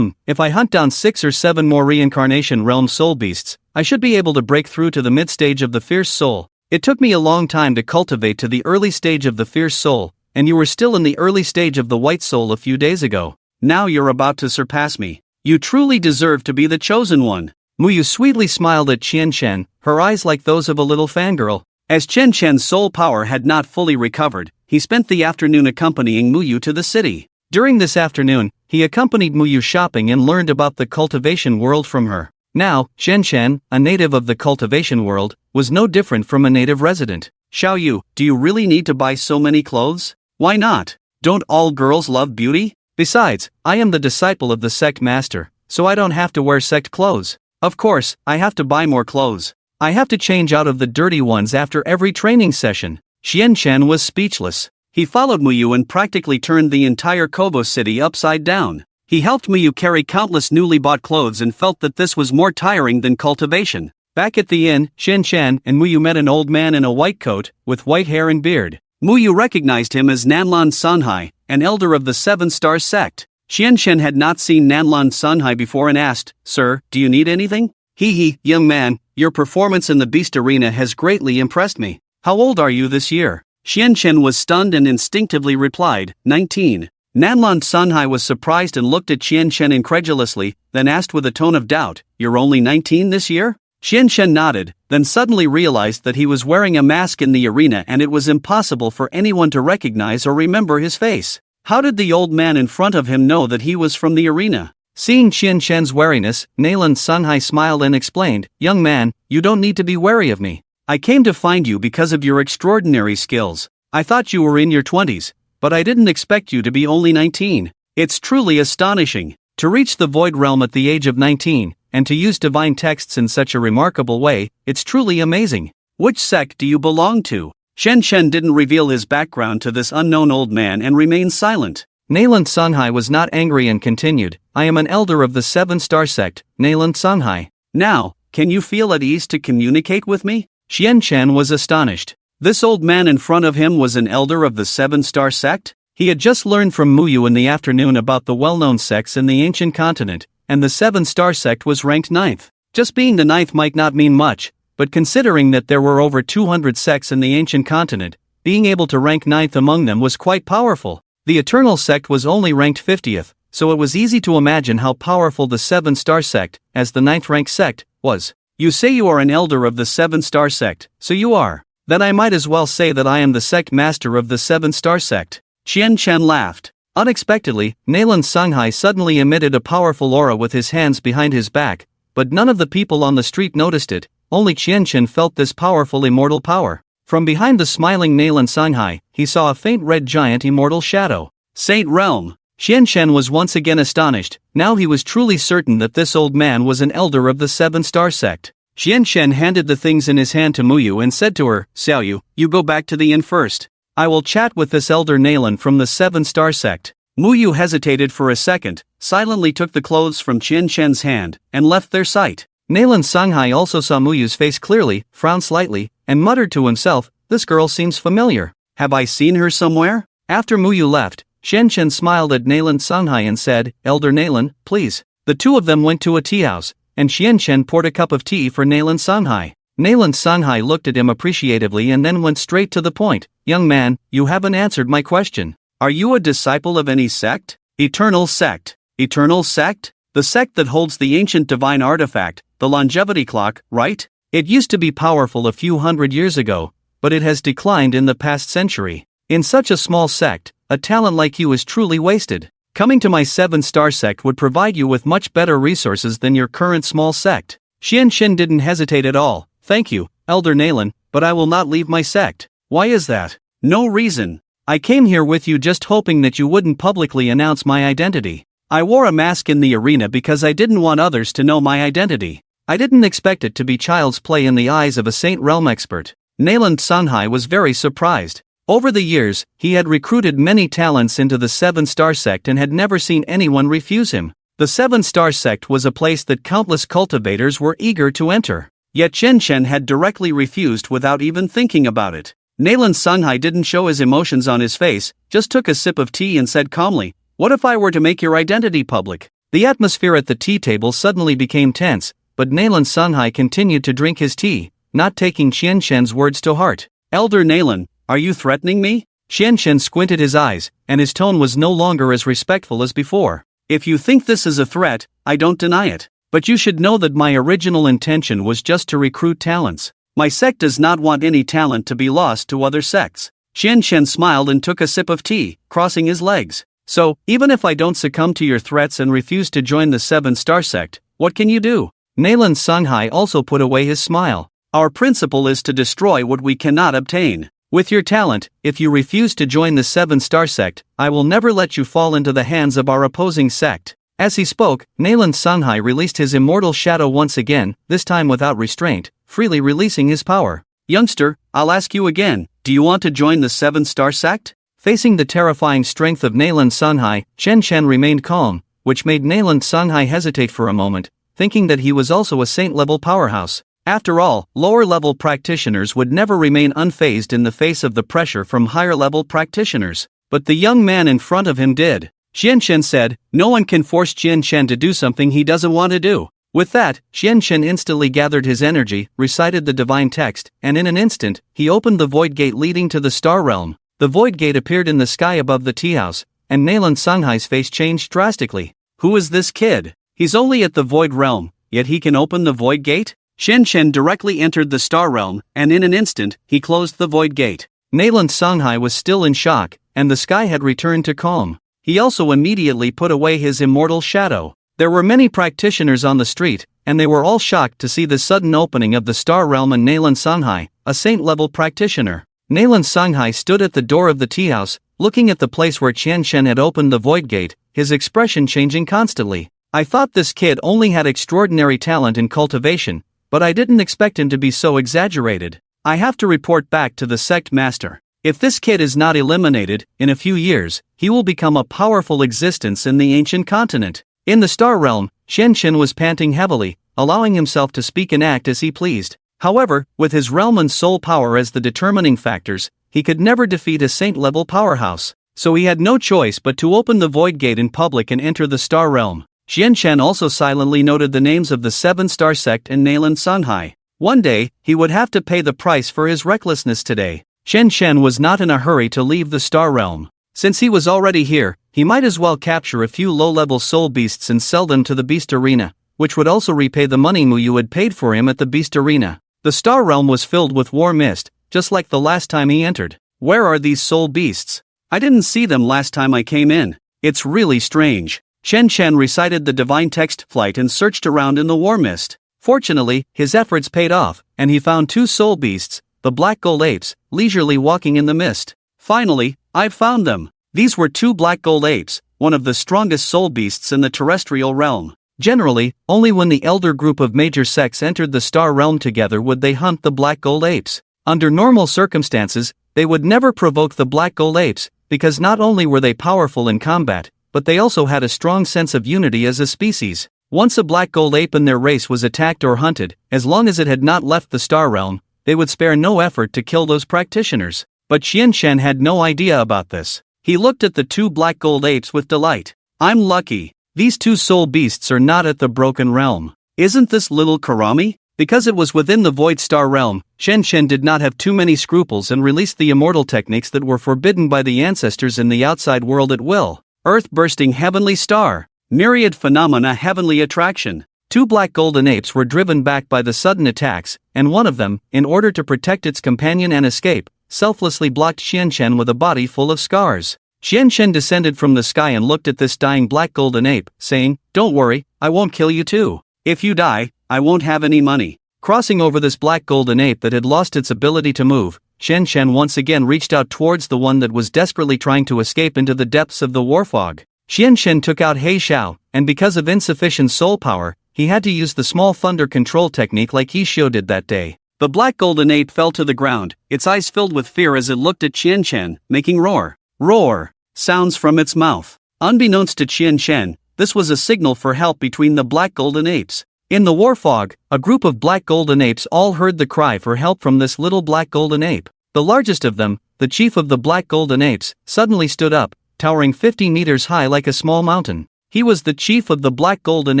"If I hunt down 6 or 7 more reincarnation realm soul beasts, I should be able to break through to the mid-stage of the fierce soul. It took me a long time to cultivate to the early stage of the fierce soul, and you were still in the early stage of the white soul a few days ago. Now you're about to surpass me. You truly deserve to be the chosen one." Muyu sweetly smiled at Qianchen, her eyes like those of a little fangirl. As Qianchen's soul power had not fully recovered, he spent the afternoon accompanying Muyu to the city. During this afternoon, he accompanied Muyu shopping and learned about the cultivation world from her. Now, Qianchen, a native of the cultivation world, was no different from a native resident. "Xiaoyu, do you really need to buy so many clothes? Why not? Don't all girls love beauty? Besides, I am the disciple of the Sect master, so I don't have to wear Sect clothes. Of course, I have to buy more clothes. I have to change out of the dirty ones after every training session." Qianchen was speechless. He followed Muyu and practically turned the entire Kobo city upside down. He helped Muyu carry countless newly bought clothes and felt that this was more tiring than cultivation. Back at the inn, Qianchen and Muyu met an old man in a white coat, with white hair and beard. Muyu recognized him as Nanlan Sanhai, an elder of the 7-star sect. Qianchen had not seen Nanlan Sanhai before and asked, "Sir, do you need anything?" Young man, your performance in the beast arena has greatly impressed me. How old are you this year?" Qianchen was stunned and instinctively replied, 19. Nanlan Sanhai was surprised and looked at Qianchen incredulously, then asked with a tone of doubt, "You're only 19 this year?" Qianchen nodded, then suddenly realized that he was wearing a mask in the arena and it was impossible for anyone to recognize or remember his face. How did the old man in front of him know that he was from the arena? Seeing Qianchen's wariness, Nanlan Sanhai smiled and explained, "Young man, you don't need to be wary of me. I came to find you because of your extraordinary skills. I thought you were in your 20s, but I didn't expect you to be only 19. It's truly astonishing. To reach the Void Realm at the age of 19, and to use divine texts in such a remarkable way, it's truly amazing. Which sect do you belong to?" Qianchen didn't reveal his background to this unknown old man and remained silent. Nanlan Sanhai was not angry and continued, "I am an elder of the 7-star sect, Nanlan Sanhai. Now, can you feel at ease to communicate with me?" Qianchen was astonished. This old man in front of him was an elder of the 7-star sect? He had just learned from Muyu in the afternoon about the well-known sects in the ancient continent, and the 7-star sect was ranked 9th. Just being the 9th might not mean much, but considering that there were over 200 sects in the ancient continent, being able to rank 9th among them was quite powerful. The Eternal sect was only ranked 50th, so it was easy to imagine how powerful the 7-star sect, as the 9th-ranked sect, was. "You say you are an elder of the 7-star sect, so you are. Then I might as well say that I am the sect master of the 7-star sect." Qianchen laughed. Unexpectedly, Nanlan Sanhai suddenly emitted a powerful aura with his hands behind his back, but none of the people on the street noticed it, only Qianchen felt this powerful immortal power. From behind the smiling Nalan Sanghai, he saw a faint red giant immortal shadow. Saint Realm! Qianchen was once again astonished. Now he was truly certain that this old man was an elder of the Seven-Star Sect. Qianchen handed the things in his hand to Muyu and said to her, Xiaoyu, you go back to the inn first. I will chat with this elder Nalan from the Seven-Star Sect. Muyu hesitated for a second, silently took the clothes from Qianchen's hand, and left their sight. Nalan Sanghai also saw Muyu's face clearly, frowned slightly, and muttered to himself, this girl seems familiar. Have I seen her somewhere? After Muyu left, Qianchen smiled at Nalan Sanghai and said, Elder Nalan, please. The two of them went to a tea house, and Qianchen poured a cup of tea for Nalan Sanghai. Nalan Sanghai looked at him appreciatively and then went straight to the point. Young man, you haven't answered my question. Are you a disciple of any sect? Eternal Sect. Eternal Sect? The sect that holds the ancient divine artifact, the longevity clock, right? It used to be powerful a few hundred years ago, but it has declined in the past century. In such a small sect, a talent like you is truly wasted. Coming to my Seven-Star Sect would provide you with much better resources than your current small sect. Qianchen didn't hesitate at all. Thank you, Elder Nalan, but I will not leave my sect. Why is that? No reason. I came here with you just hoping that you wouldn't publicly announce my identity. I wore a mask in the arena because I didn't want others to know my identity. I didn't expect it to be child's play in the eyes of a Saint Realm expert. Nalan Sanghai was very surprised. Over the years, he had recruited many talents into the Seven-Star Sect and had never seen anyone refuse him. The Seven-Star Sect was a place that countless cultivators were eager to enter. Yet Qianchen had directly refused without even thinking about it. Nalan Sanghai didn't show his emotions on his face, just took a sip of tea and said calmly, what if I were to make your identity public? The atmosphere at the tea table suddenly became tense, but Nalan Sanghai continued to drink his tea, not taking Qianchen's words to heart. Elder Nalan, are you threatening me? Qianchen squinted his eyes, and his tone was no longer as respectful as before. If you think this is a threat, I don't deny it. But you should know that my original intention was just to recruit talents. My sect does not want any talent to be lost to other sects. Qianchen smiled and took a sip of tea, crossing his legs. So, even if I don't succumb to your threats and refuse to join the Seven-Star Sect, what can you do? Nalan Sanghai also put away his smile. Our principle is to destroy what we cannot obtain. With your talent, if you refuse to join the Seven-Star Sect, I will never let you fall into the hands of our opposing sect. As he spoke, Nalan Sanghai released his immortal shadow once again, this time without restraint, freely releasing his power. Youngster, I'll ask you again, do you want to join the Seven-Star Sect? Facing the terrifying strength of Nalan Sanghai, Qianchen remained calm, which made Nalan Sanghai hesitate for a moment, thinking that he was also a saint-level powerhouse. After all, lower-level practitioners would never remain unfazed in the face of the pressure from higher-level practitioners. But the young man in front of him did. Qianchen said, no one can force Qianchen to do something he doesn't want to do. With that, Qianchen instantly gathered his energy, recited the divine text, and in an instant, he opened the void gate leading to the Star Realm. The void gate appeared in the sky above the tea house, and Nalan Sanghai's face changed drastically. Who is this kid? He's only at the void realm, yet he can open the void gate? Qianchen directly entered the Star Realm, and in an instant, he closed the void gate. Nalan Sanghai was still in shock, and the sky had returned to calm. He also immediately put away his immortal shadow. There were many practitioners on the street, and they were all shocked to see the sudden opening of the Star Realm and Nalan Sanghai, a saint-level practitioner. Nalan Sanghai stood at the door of the tea house, looking at the place where Qianchen had opened the void gate, his expression changing constantly. I thought this kid only had extraordinary talent in cultivation, but I didn't expect him to be so exaggerated. I have to report back to the sect master. If this kid is not eliminated, in a few years, he will become a powerful existence in the ancient continent. In the Star Realm, Qianchen was panting heavily, allowing himself to speak and act as he pleased. However, with his realm and soul power as the determining factors, he could never defeat a saint-level powerhouse. So he had no choice but to open the void gate in public and enter the Star Realm. Qianchen also silently noted the names of the Seven-Star Sect and Nalan Sanghai. One day, he would have to pay the price for his recklessness today. Qianchen was not in a hurry to leave the Star Realm. Since he was already here, he might as well capture a few low-level soul beasts and sell them to the Beast Arena, which would also repay the money Muyu had paid for him at the Beast Arena. The Star Realm was filled with war mist, just like the last time he entered. Where are these soul beasts? I didn't see them last time I came in. It's really strange. Qianchen recited the divine text flight and searched around in the war mist. Fortunately, his efforts paid off, and he found 2 soul beasts, the black gold apes, leisurely walking in the mist. Finally, I've found them. These were 2 black gold apes, one of the strongest soul beasts in the terrestrial realm. Generally, only when the elder group of major sects entered the star realm together would they hunt the black gold apes. Under normal circumstances, they would never provoke the black gold apes, because not only were they powerful in combat, but they also had a strong sense of unity as a species. Once a black gold ape in their race was attacked or hunted, as long as it had not left the star realm, they would spare no effort to kill those practitioners. But Qianshen had no idea about this. He looked at the 2 black gold apes with delight. I'm lucky. These 2 soul beasts are not at the broken realm. Isn't this little Karami? Because it was within the void star realm, Qianshen did not have too many scruples and released the immortal techniques that were forbidden by the ancestors in the outside world at will. Earth-bursting heavenly star. Myriad phenomena heavenly attraction. 2 black golden apes were driven back by the sudden attacks, and one of them, in order to protect its companion and escape, selflessly blocked Qianshen with a body full of scars. Qianshen descended from the sky and looked at this dying black golden ape, saying, "Don't worry, I won't kill you too. If you die, I won't have any money." Crossing over this black golden ape that had lost its ability to move, Qianshen once again reached out towards the one that was desperately trying to escape into the depths of the war fog. Qianshen took out He Xiao, and because of insufficient soul power, he had to use the small thunder control technique like He Xiao did that day. The black golden ape fell to the ground, its eyes filled with fear as it looked at Qianshen, making roar sounds from its mouth. Unbeknownst to Qianshen, this was a signal for help between the black golden apes. In the war fog, a group of black golden apes all heard the cry for help from this little black golden ape. The largest of them, the chief of the black golden apes, suddenly stood up, towering 50 meters high like a small mountain. He was the chief of the black golden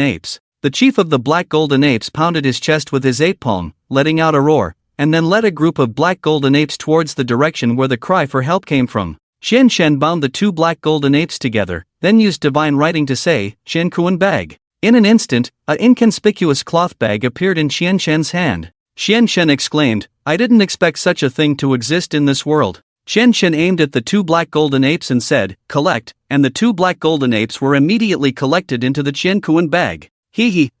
apes. The chief of the black golden apes pounded his chest with his ape palm, letting out a roar, and then led a group of black golden apes towards the direction where the cry for help came from. Qianshen bound the 2 black golden apes together, then used divine writing to say, "Qiankuan bag." In an instant, an inconspicuous cloth bag appeared in Qianshen's hand. Qianshen exclaimed, "I didn't expect such a thing to exist in this world." Qianshen aimed at the 2 black golden apes and said, "Collect," and the 2 black golden apes were immediately collected into the Qiankuan bag.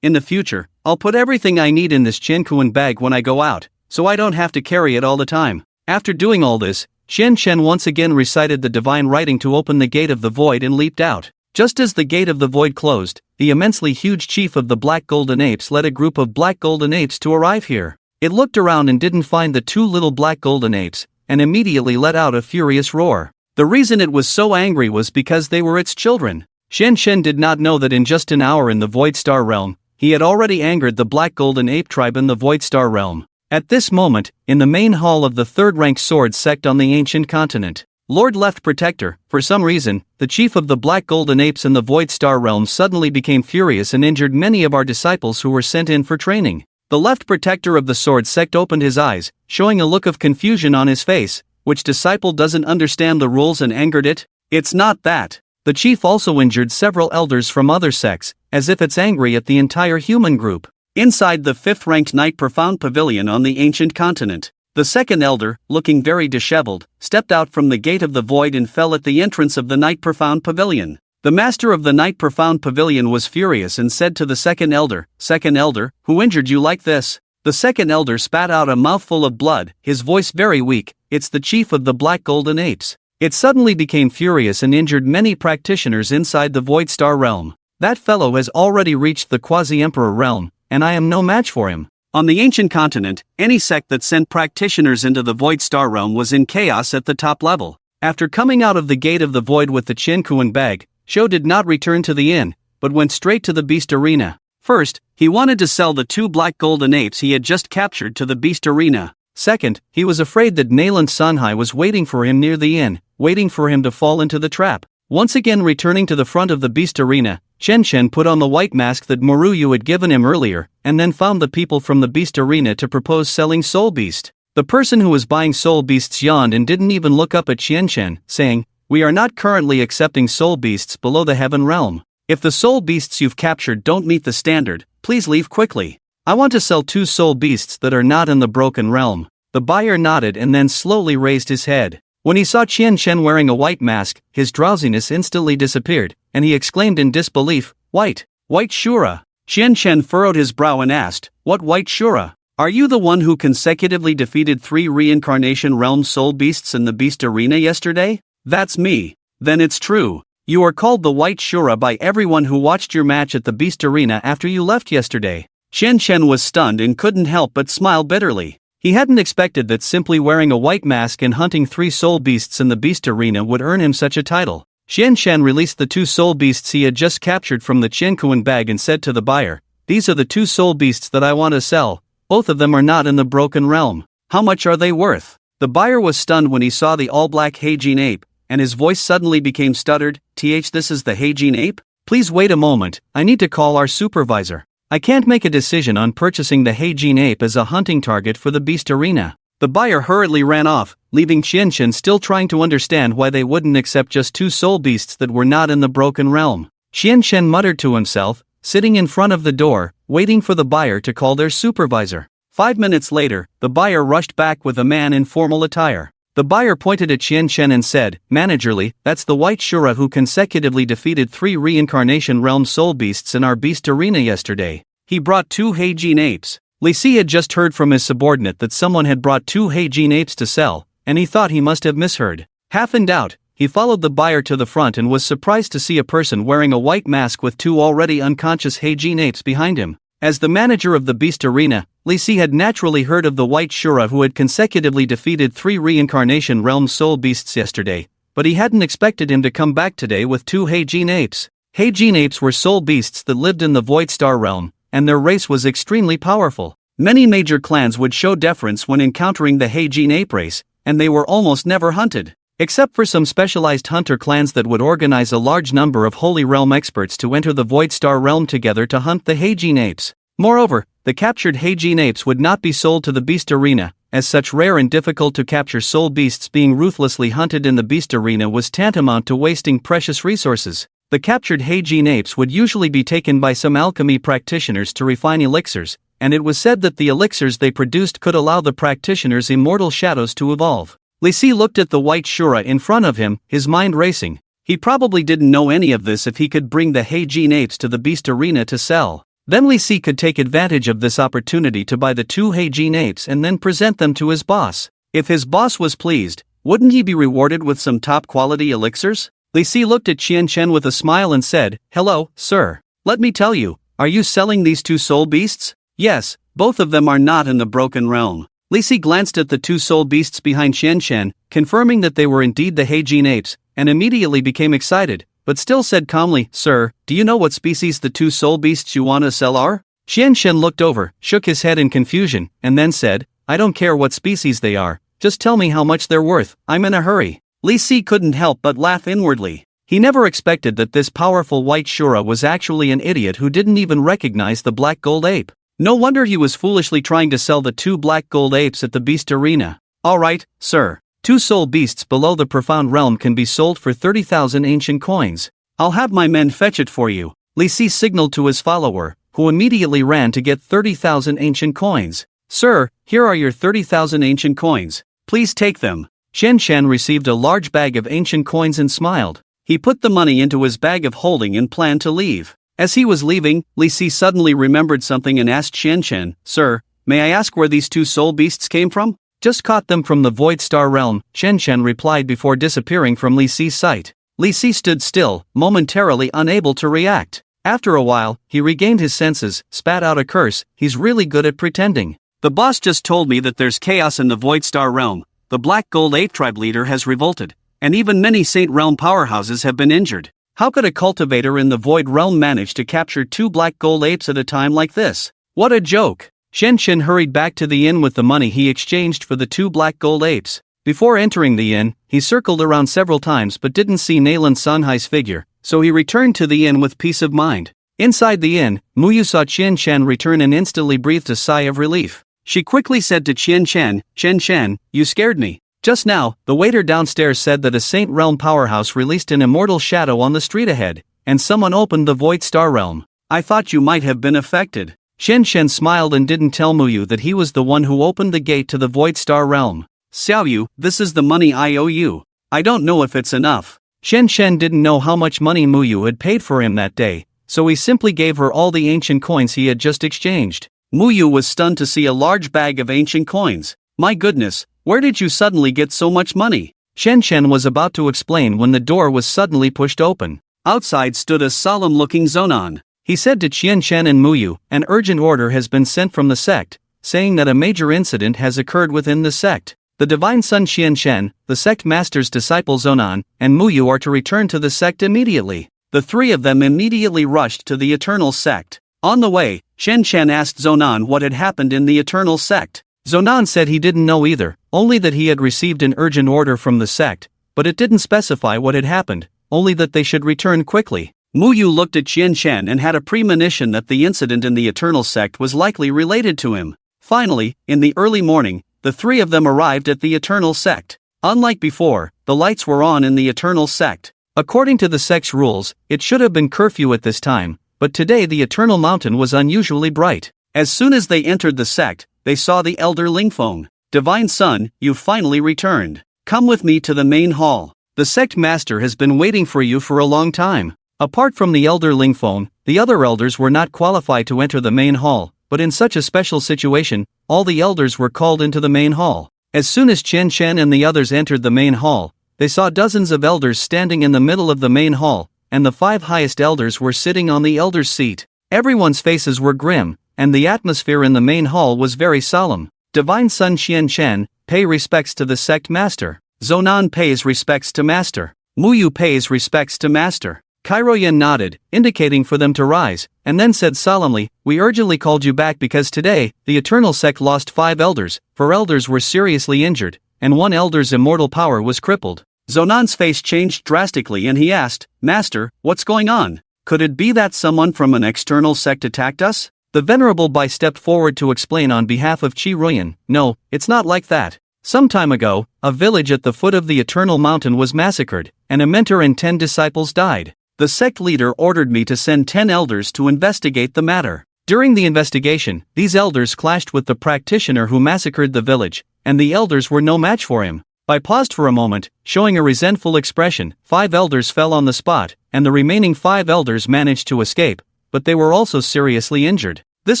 In the future, I'll put everything I need in this Qiankuan bag when I go out, so I don't have to carry it all the time. After doing all this, Qianshen once again recited the divine writing to open the gate of the void and leaped out. Just as the gate of the void closed, the immensely huge chief of the black golden apes led a group of black golden apes to arrive here. It looked around and didn't find the 2 little black golden apes, and immediately let out a furious roar. The reason it was so angry was because they were its children. Qianshen did not know that in just an hour in the void star realm, he had already angered the black golden ape tribe in the void star realm. At this moment, in the main hall of the 3rd-ranked sword sect on the ancient continent, Lord Left Protector, for some reason, the chief of the black golden apes in the void star realm suddenly became furious and injured many of our disciples who were sent in for training. The Left Protector of the sword sect opened his eyes, showing a look of confusion on his face. Which disciple doesn't understand the rules and angered it? It's not that. The chief also injured several elders from other sects, as if it's angry at the entire human group. Inside the 5th-ranked Night Profound Pavilion on the ancient continent, the 2nd elder, looking very disheveled, stepped out from the gate of the void and fell at the entrance of the Night Profound Pavilion. The master of the Night Profound Pavilion was furious and said to the 2nd elder, "2nd elder, who injured you like this?" The 2nd elder spat out a mouthful of blood, his voice very weak. "It's the chief of the black golden apes." It suddenly became furious and injured many practitioners inside the void star realm. "That fellow has already reached the quasi-emperor realm, and I am no match for him." On the ancient continent, any sect that sent practitioners into the void star realm was in chaos at the top level. After coming out of the gate of the void with the Qiankuan bag, Shou did not return to the inn, but went straight to the beast arena. First, he wanted to sell the 2 black golden apes he had just captured to the beast arena. Second, he was afraid that Nayland Sunhai was waiting for him near the inn, waiting for him to fall into the trap. Once again returning to the front of the beast arena, Qianshen put on the white mask that Moruyu had given him earlier, and then found the people from the beast arena to propose selling Soul Beast. The person who was buying Soul Beasts yawned and didn't even look up at Qianshen, saying, "We are not currently accepting Soul Beasts below the Heaven Realm. If the Soul Beasts you've captured don't meet the standard, please leave quickly. I want to sell 2 Soul Beasts that are not in the Broken Realm." The buyer nodded and then slowly raised his head. When he saw Qianshen wearing a white mask, his drowsiness instantly disappeared, and he exclaimed in disbelief, "White! White Shura!" Qianshen furrowed his brow and asked, What White Shura? Are you the one who consecutively defeated 3 reincarnation realm soul beasts in the beast arena yesterday? That's me. Then it's true. You are called the White Shura by everyone who watched your match at the beast arena after you left yesterday. Chen Chen was stunned and couldn't help but smile bitterly. He hadn't expected that simply wearing a white mask and hunting 3 soul beasts in the beast arena would earn him such a title. Chen Chen released the 2 soul beasts he had just captured from the Qiankuan bag and said to the buyer, "These are the 2 soul beasts that I want to sell. Both of them are not in the broken realm. How much are they worth?" The buyer was stunned when he saw the all-black Heijin ape, and his voice suddenly became stuttered. This is the Heijin ape? Please wait a moment, I need to call our supervisor. I can't make a decision on purchasing the Heijin ape as a hunting target for the beast arena. The buyer hurriedly ran off, leaving Chen Chen still trying to understand why they wouldn't accept just 2 soul beasts that were not in the broken realm. Chen Chen muttered to himself, sitting in front of the door, waiting for the buyer to call their supervisor. 5 minutes later, the buyer rushed back with a man in formal attire. The buyer pointed at Chen Chen and said, "Managerly, that's the White Shura who consecutively defeated 3 reincarnation realm soul beasts in our beast arena yesterday. He brought 2 Heijin apes." Li Si had just heard from his subordinate that someone had brought 2 Heijin apes to sell, and he thought he must have misheard. Half in doubt, he followed the buyer to the front and was surprised to see a person wearing a white mask with 2 already unconscious Heijin apes behind him. As the manager of the beast arena, Li Si had naturally heard of the White Shura who had consecutively defeated 3 reincarnation realm soul beasts yesterday, but he hadn't expected him to come back today with 2 Heijin apes. Heijin apes were soul beasts that lived in the Void Star realm, and their race was extremely powerful. Many major clans would show deference when encountering the Heijin ape race, and they were almost never hunted. Except for some specialized hunter clans that would organize a large number of Holy Realm experts to enter the Void Star realm together to hunt the Heijin apes. Moreover, the captured Heijin apes would not be sold to the beast arena, as such rare and difficult to capture soul beasts being ruthlessly hunted in the beast arena was tantamount to wasting precious resources. The captured Heijin apes would usually be taken by some alchemy practitioners to refine elixirs, and it was said that the elixirs they produced could allow the practitioners' immortal shadows to evolve. Li Si looked at the White Shura in front of him, his mind racing. He probably didn't know any of this if he could bring the Heijin apes to the beast arena to sell. Then Li Si could take advantage of this opportunity to buy the 2 Heijin apes and then present them to his boss. If his boss was pleased, wouldn't he be rewarded with some top-quality elixirs? Li Si looked at Chen Chen with a smile and said, "Hello, sir. Let me tell you, are you selling these 2 soul beasts?" "Yes, both of them are not in the broken realm." Li Si glanced at the 2 soul beasts behind Chen Chen, confirming that they were indeed the Heijin apes, and immediately became excited, but still said calmly, "Sir, do you know what species the 2 soul beasts you want to sell are?" Chen Chen looked over, shook his head in confusion, and then said, "I don't care what species they are, just tell me how much they're worth, I'm in a hurry." Li Si couldn't help but laugh inwardly. He never expected that this powerful White Shura was actually an idiot who didn't even recognize the black gold ape. No wonder he was foolishly trying to sell the 2 black gold apes at the beast arena. "Alright, sir. 2 soul beasts below the profound realm can be sold for 30,000 ancient coins. I'll have my men fetch it for you." Li Si signaled to his follower, who immediately ran to get 30,000 ancient coins. "Sir, here are your 30,000 ancient coins. Please take them." Chen Chen received a large bag of ancient coins and smiled. He put the money into his bag of holding and planned to leave. As he was leaving, Li Si suddenly remembered something and asked Chen Chen, "Sir, may I ask where these 2 soul beasts came from?" "Just caught them from the Void Star realm," Chen Chen replied before disappearing from Li Si's sight. Li Si stood still, momentarily unable to react. After a while, he regained his senses, spat out a curse. He's really good at pretending. "The boss just told me that there's chaos in the Void Star realm. The Black Gold Ape tribe leader has revolted, and even many Saint Realm powerhouses have been injured. How could a cultivator in the Void Realm manage to capture 2 black gold apes at a time like this? What a joke!" Chen Chen hurried back to the inn with the money he exchanged for the 2 black gold apes. Before entering the inn, he circled around several times but didn't see Naylan Sunhai's figure, so he returned to the inn with peace of mind. Inside the inn, Muyu saw Chen Chen return and instantly breathed a sigh of relief. She quickly said to Chen Chen, "Chen Chen, you scared me. Just now, the waiter downstairs said that a Saint Realm powerhouse released an immortal shadow on the street ahead, and someone opened the Void Star realm. I thought you might have been affected." Chen Chen smiled and didn't tell Muyu that he was the one who opened the gate to the Void Star realm. "Xiaoyu, this is the money I owe you. I don't know if it's enough." Chen Chen didn't know how much money Muyu had paid for him that day, so he simply gave her all the ancient coins he had just exchanged. Muyu was stunned to see a large bag of ancient coins. My goodness, where did you suddenly get so much money? Shen was about to explain when the door was suddenly pushed open. Outside stood a solemn-looking Zuo Nan. He said to Chen and Muyu, an urgent order has been sent from the sect, saying that a major incident has occurred within the sect. The divine son Chen, the sect master's disciple Zuo Nan, and Muyu are to return to the sect immediately. The three of them immediately rushed to the Eternal Sect. On the way, Chen asked Zuo Nan what had happened in the Eternal Sect. Zuo Nan said he didn't know either, only that he had received an urgent order from the sect, but it didn't specify what had happened, only that they should return quickly. Muyu looked at Chen and had a premonition that the incident in the Eternal Sect was likely related to him. Finally, in the early morning, the three of them arrived at the Eternal Sect. Unlike before, the lights were on in the Eternal Sect. According to the sect's rules, it should have been curfew at this time, but today the Eternal Mountain was unusually bright. As soon as they entered the sect, they saw the elder Lingfeng. Divine Son, you finally returned. Come with me to the main hall. The sect master has been waiting for you for a long time. Apart from the elder Lingfeng, the other elders were not qualified to enter the main hall, but in such a special situation, all the elders were called into the main hall. As soon as Chen and the others entered the main hall, they saw dozens of elders standing in the middle of the main hall, and the 5 highest elders were sitting on the elders' seat. Everyone's faces were grim, and the atmosphere in the main hall was very solemn. Divine Son Chen, pay respects to the sect master. Zuo Nan pays respects to master. Muyu pays respects to master. Kairoyan nodded, indicating for them to rise, and then said solemnly, we urgently called you back because today, the Eternal Sect lost 5 elders, 4 elders were seriously injured, and 1 elder's immortal power was crippled. Zuo Nan's face changed drastically and he asked, Master, what's going on? Could it be that someone from an external sect attacked us? The Venerable Bai stepped forward to explain on behalf of Qi Ruyan, no, it's not like that. Some time ago, a village at the foot of the Eternal Mountain was massacred, and a mentor and 10 disciples died. The sect leader ordered me to send 10 elders to investigate the matter. During the investigation, these elders clashed with the practitioner who massacred the village, and the elders were no match for him. Bai paused for a moment, showing a resentful expression. 5 elders fell on the spot, and the remaining 5 elders managed to escape, but they were also seriously injured. This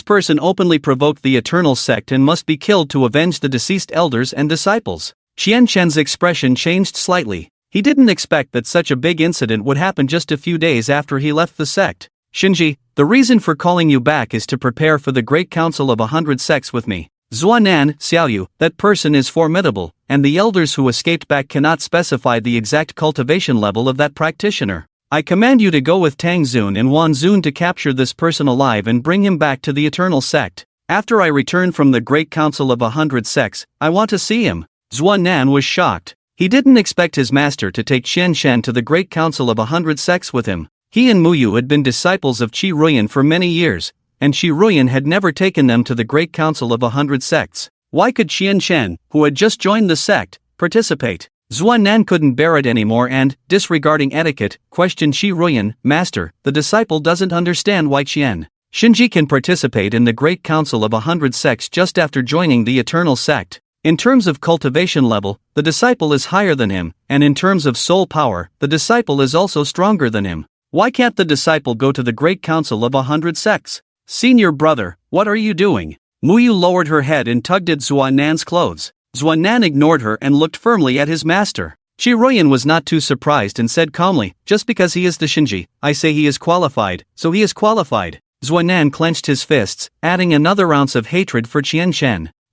person openly provoked the Eternal Sect and must be killed to avenge the deceased elders and disciples. Chen's expression changed slightly. He didn't expect that such a big incident would happen just a few days after he left the sect. Shinji, the reason for calling you back is to prepare for the Great Council of 100 Sects with me. Zuo Nan, Xiaoyu, that person is formidable, and the elders who escaped back cannot specify the exact cultivation level of that practitioner. I command you to go with Tang Xun and Wan Xun to capture this person alive and bring him back to the Eternal Sect. After I return from the Great Council of 100 Sects, I want to see him. Zuo Nan was shocked. He didn't expect his master to take Chen to the Great Council of 100 Sects with him. He and Muyu had been disciples of Qi Ruyan for many years, and Qi Ruyan had never taken them to the Great Council of 100 Sects. Why could Chen, who had just joined the sect, participate? Zuo Nan couldn't bear it anymore and, disregarding etiquette, questioned Qi Ruyan, Master, the disciple doesn't understand why Shinji can participate in the Great Council of 100 Sects just after joining the Eternal Sect. In terms of cultivation level, the disciple is higher than him, and in terms of soul power, the disciple is also stronger than him. Why can't the disciple go to the Great Council of 100 Sects? Senior brother, what are you doing? Muyu lowered her head and tugged at Zuo Nan's clothes. Zuo Nan ignored her and looked firmly at his master. Qi Ruyan was not too surprised and said calmly, just because he is the Shinji, I say he is qualified, so he is qualified. Zuo Nan clenched his fists, adding another ounce of hatred for Chen.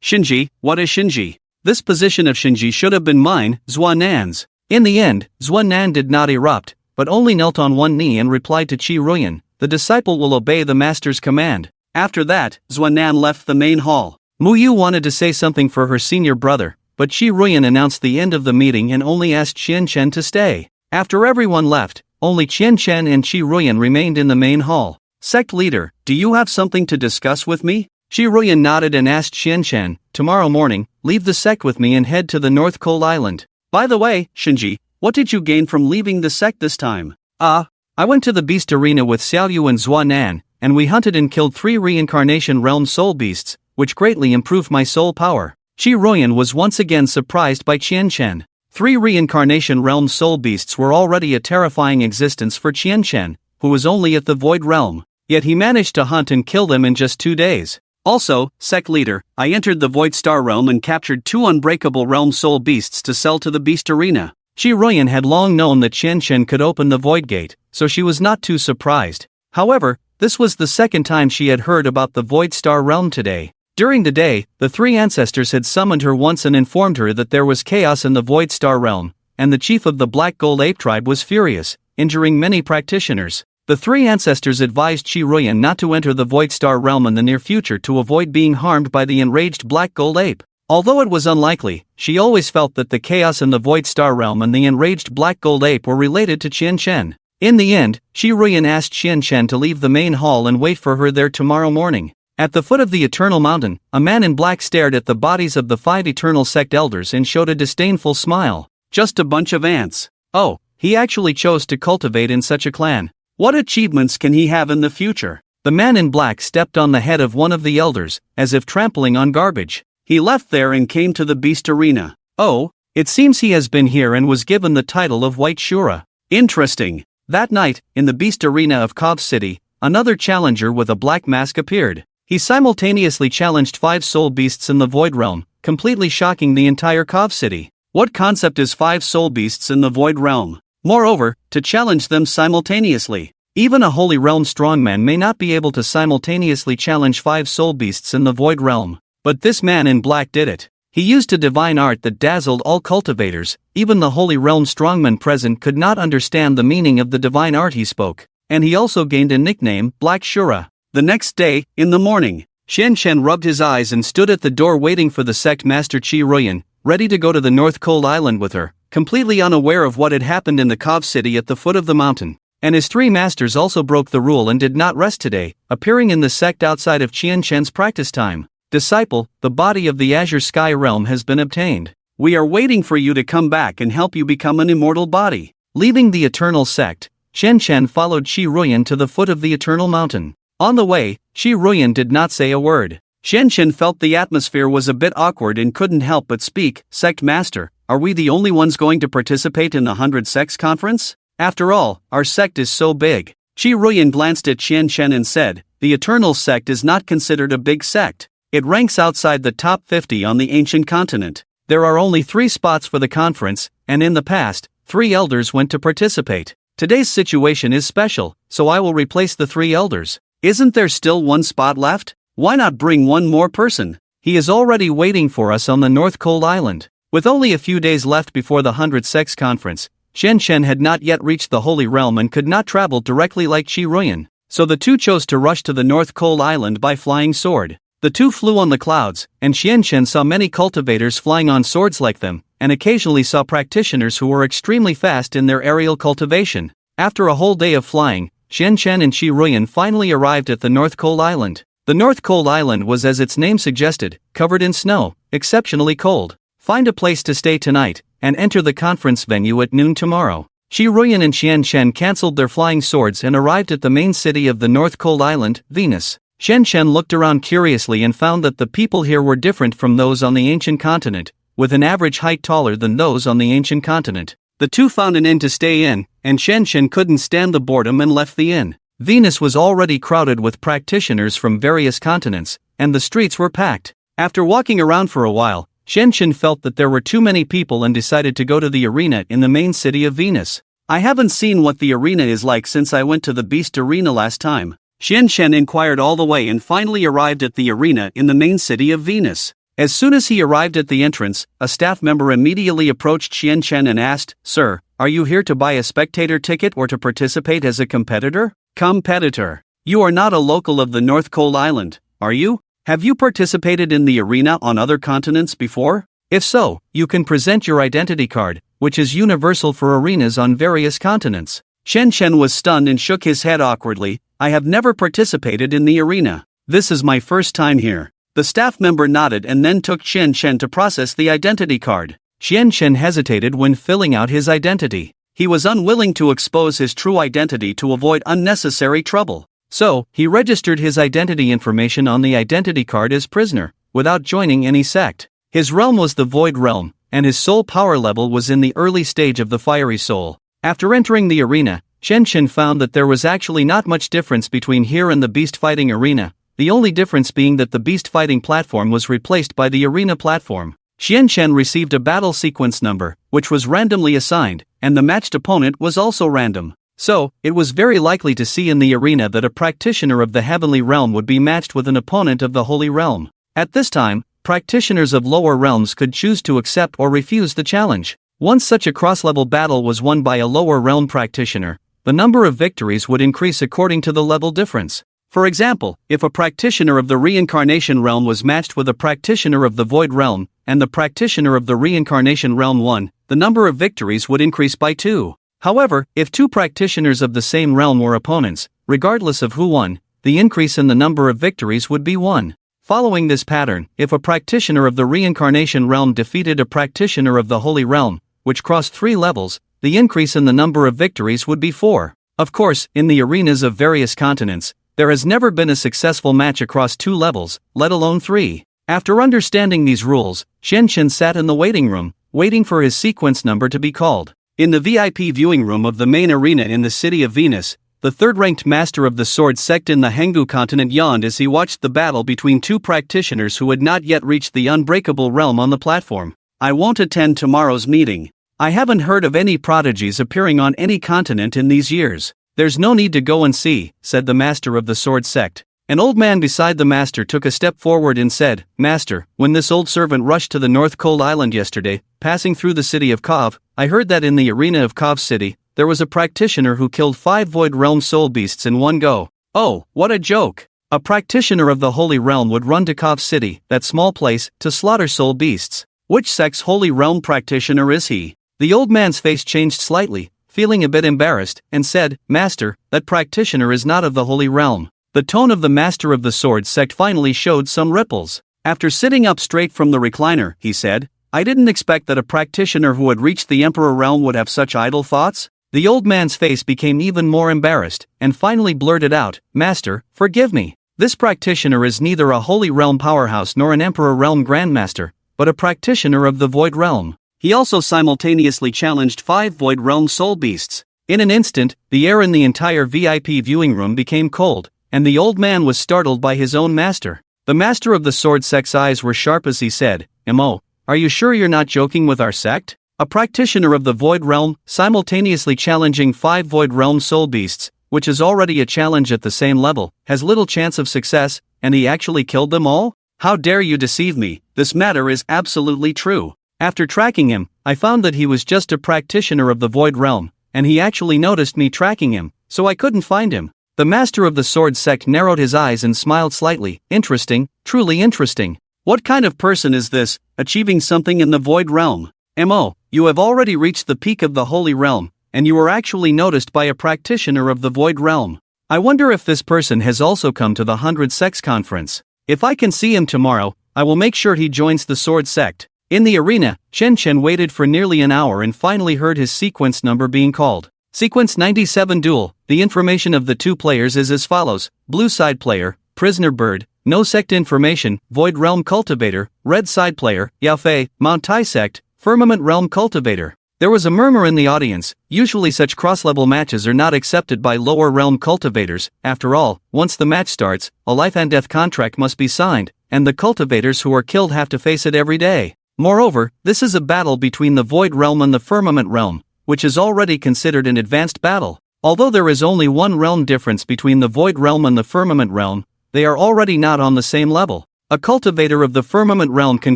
Shinji, what is Shinji? This position of Shinji should have been mine, Zuo Nan's. In the end, Zuo Nan did not erupt, but only knelt on one knee and replied to Qi Ruyan, the disciple will obey the master's command. After that, Zuo Nan left the main hall. Muyu wanted to say something for her senior brother, but Qi Ruyan announced the end of the meeting and only asked Chen to stay. After everyone left, only Chen and Qi Ruyan remained in the main hall. Sect leader, do you have something to discuss with me? Qi Ruyan nodded and asked Chen, tomorrow morning, leave the sect with me and head to the North Cole Island. By the way, Shinji, what did you gain from leaving the sect this time? I went to the beast arena with Xiaoyu and Zuo Nan, and we hunted and killed 3 reincarnation realm soul beasts, which greatly improved my soul power. Qi Ruyan was once again surprised by Chen. 3 reincarnation realm soul beasts were already a terrifying existence for Chen, who was only at the void realm. Yet he managed to hunt and kill them in just 2 days. Also, Sect leader, I entered the Void Star realm and captured 2 unbreakable realm soul beasts to sell to the Beast Arena. Shi Ruyan had long known that Qian Shen could open the Void Gate, so she was not too surprised. However, this was the second time she had heard about the Void Star realm today. During the day, the 3 ancestors had summoned her once and informed her that there was chaos in the Void Star realm, and the chief of the Black Gold Ape tribe was furious, injuring many practitioners. The 3 ancestors advised Shi Ruyan not to enter the Void Star realm in the near future to avoid being harmed by the enraged Black Gold Ape. Although it was unlikely, she always felt that the chaos in the Void Star realm and the enraged Black Gold Ape were related to Qian Shen. In the end, Shi Ruyan asked Qian Shen to leave the main hall and wait for her there tomorrow morning. At the foot of the Eternal Mountain, a man in black stared at the bodies of the 5 Eternal Sect elders and showed a disdainful smile. Just a bunch of ants. Oh, he actually chose to cultivate in such a clan. What achievements can he have in the future? The man in black stepped on the head of one of the elders, as if trampling on garbage. He left there and came to the Beast Arena. Oh, it seems he has been here and was given the title of White Shura. Interesting. That night, in the Beast Arena of Cov City, another challenger with a black mask appeared. He simultaneously challenged 5 soul beasts in the Void Realm, completely shocking the entire Cov City. What concept is 5 soul beasts in the Void Realm? Moreover, to challenge them simultaneously. Even a Holy Realm strongman may not be able to simultaneously challenge 5 soul beasts in the Void Realm. But this man in black did it. He used a divine art that dazzled all cultivators. Even the Holy Realm strongman present could not understand the meaning of the divine art he spoke. And he also gained a nickname, Black Shura. The next day, in the morning, Qian Shen rubbed his eyes and stood at the door waiting for the sect master Shi Ruyan, ready to go to the North Cold Island with her, completely unaware of what had happened in the Cov City at the foot of the mountain. And his 3 masters also broke the rule and did not rest today, appearing in the sect outside of Qian Shen's practice time. Disciple, the body of the Azure Sky realm has been obtained. We are waiting for you to come back and help you become an immortal body. Leaving the Eternal Sect, Qian Shen followed Shi Ruyan to the foot of the Eternal Mountain. On the way, Shi Ruyan did not say a word. Qian Shen felt the atmosphere was a bit awkward and couldn't help but speak. Sect Master, are we the only ones going to participate in the 100 Sects conference? After all, our sect is so big. Shi Ruyan glanced at Qian Shen and said, the Eternal Sect is not considered a big sect. It ranks outside the top 50 on the ancient continent. There are only 3 spots for the conference, and in the past, 3 elders went to participate. Today's situation is special, so I will replace the 3 elders. Isn't there still 1 spot left? Why not bring 1 more person? He is already waiting for us on the North Cold Island. With only a few days left before the 100 Sects conference, Qian Shen had not yet reached the Holy Realm and could not travel directly like Shi Ruyan, so the 2 chose to rush to the North Cold Island by flying sword. The 2 flew on the clouds, and Qian Shen saw many cultivators flying on swords like them, and occasionally saw practitioners who were extremely fast in their aerial cultivation. After a whole day of flying, Qian Shen and Shi Ruyan finally arrived at the North Cold Island. The North Cold Island was, as its name suggested, covered in snow, exceptionally cold. Find a place to stay tonight, and enter the conference venue at noon tomorrow. Shi Ruyan and Qian Shen cancelled their flying swords and arrived at the main city of the North Cold Island, Venus. Qian Shen looked around curiously and found that the people here were different from those on the ancient continent, with an average height taller than those on the ancient continent. The 2 found an inn to stay in, and Qian Shen couldn't stand the boredom and left the inn. Venus was already crowded with practitioners from various continents, and the streets were packed. After walking around for a while, Qian Shen felt that there were too many people and decided to go to the arena in the main city of Venus. I haven't seen what the arena is like since I went to the Beast Arena last time. Qian Shen inquired all the way and finally arrived at the arena in the main city of Venus. As soon as he arrived at the entrance, a staff member immediately approached Qian Shen and asked, Sir, are you here to buy a spectator ticket or to participate as a competitor? Competitor. You are not a local of the North Cold Island, are you? Have you participated in the arena on other continents before? If so, you can present your identity card, which is universal for arenas on various continents. Qian Shen was stunned and shook his head awkwardly. I have never participated in the arena. This is my first time here. The staff member nodded and then took Qian Shen to process the identity card. Qian Shen hesitated when filling out his identity. He was unwilling to expose his true identity to avoid unnecessary trouble. So, he registered his identity information on the identity card as prisoner, without joining any sect. His realm was the Void Realm, and his soul power level was in the early stage of the Fiery Soul. After entering the arena, Qian Shen found that there was actually not much difference between here and the beast fighting arena, the only difference being that the beast fighting platform was replaced by the arena platform. Xian Chen received a battle sequence number, which was randomly assigned, and the matched opponent was also random. So, it was very likely to see in the arena that a practitioner of the heavenly realm would be matched with an opponent of the holy realm. At this time, practitioners of lower realms could choose to accept or refuse the challenge. Once such a cross-level battle was won by a lower realm practitioner, the number of victories would increase according to the level difference. For example, if a practitioner of the reincarnation realm was matched with a practitioner of the void realm, and the practitioner of the reincarnation realm won, the number of victories would increase by 2. However, if two practitioners of the same realm were opponents, regardless of who won, the increase in the number of victories would be 1. Following this pattern, if a practitioner of the reincarnation realm defeated a practitioner of the holy realm, which crossed 3 levels, the increase in the number of victories would be 4. Of course, in the arenas of various continents, there has never been a successful match across 2 levels, let alone 3. After understanding these rules, Xian Chen sat in the waiting room, waiting for his sequence number to be called. In the VIP viewing room of the main arena in the city of Venus, the third-ranked master of the sword sect in the Hanggu continent yawned as he watched the battle between 2 practitioners who had not yet reached the unbreakable realm on the platform. I won't attend tomorrow's meeting. I haven't heard of any prodigies appearing on any continent in these years. There's no need to go and see, said the master of the sword sect. An old man beside the master took a step forward and said, Master, when this old servant rushed to the North Cold Island yesterday, passing through the city of Kov, I heard that in the arena of Kov City, there was a practitioner who killed 5 void realm soul beasts in one go. Oh, what a joke! A practitioner of the holy realm would run to Kov City, that small place, to slaughter soul beasts. Which sect's holy realm practitioner is he? The old man's face changed slightly, feeling a bit embarrassed, and said, Master, that practitioner is not of the holy realm. The tone of the master of the sword sect finally showed some ripples. After sitting up straight from the recliner, he said, I didn't expect that a practitioner who had reached the emperor realm would have such idle thoughts. The old man's face became even more embarrassed, and finally blurted out, Master, forgive me. This practitioner is neither a holy realm powerhouse nor an emperor realm grandmaster, but a practitioner of the void realm. He also simultaneously challenged 5 void realm soul beasts. In an instant, the air in the entire VIP viewing room became cold, and the old man was startled by his own master. The master of the sword sect's eyes were sharp as he said, Mo, are you sure you're not joking with our sect? A practitioner of the void realm, simultaneously challenging 5 void realm soul beasts, which is already a challenge at the same level, has little chance of success, and he actually killed them all? How dare you deceive me? This matter is absolutely true. After tracking him, I found that he was just a practitioner of the void realm, and he actually noticed me tracking him, so I couldn't find him. The master of the sword sect narrowed his eyes and smiled slightly. Interesting, truly interesting. What kind of person is this, achieving something in the void realm? Mo, you have already reached the peak of the holy realm, and you were actually noticed by a practitioner of the void realm. I wonder if this person has also come to the 100 Sects conference. If I can see him tomorrow, I will make sure he joins the sword sect. In the arena, Chen Chen waited for nearly an hour and finally heard his sequence number being called. Sequence 97 Duel. The information of the 2 players is as follows: blue side player, prisoner bird, no sect information, void realm cultivator; red side player, Yao Fei, Mount Tai sect, firmament realm cultivator. There was a murmur in the audience. Usually such cross-level matches are not accepted by lower realm cultivators. After all, once the match starts, a life and death contract must be signed, and the cultivators who are killed have to face it every day. Moreover, this is a battle between the void realm and the firmament realm, which is already considered an advanced battle. Although there is only 1 realm difference between the void realm and the firmament realm, they are already not on the same level. A cultivator of the firmament realm can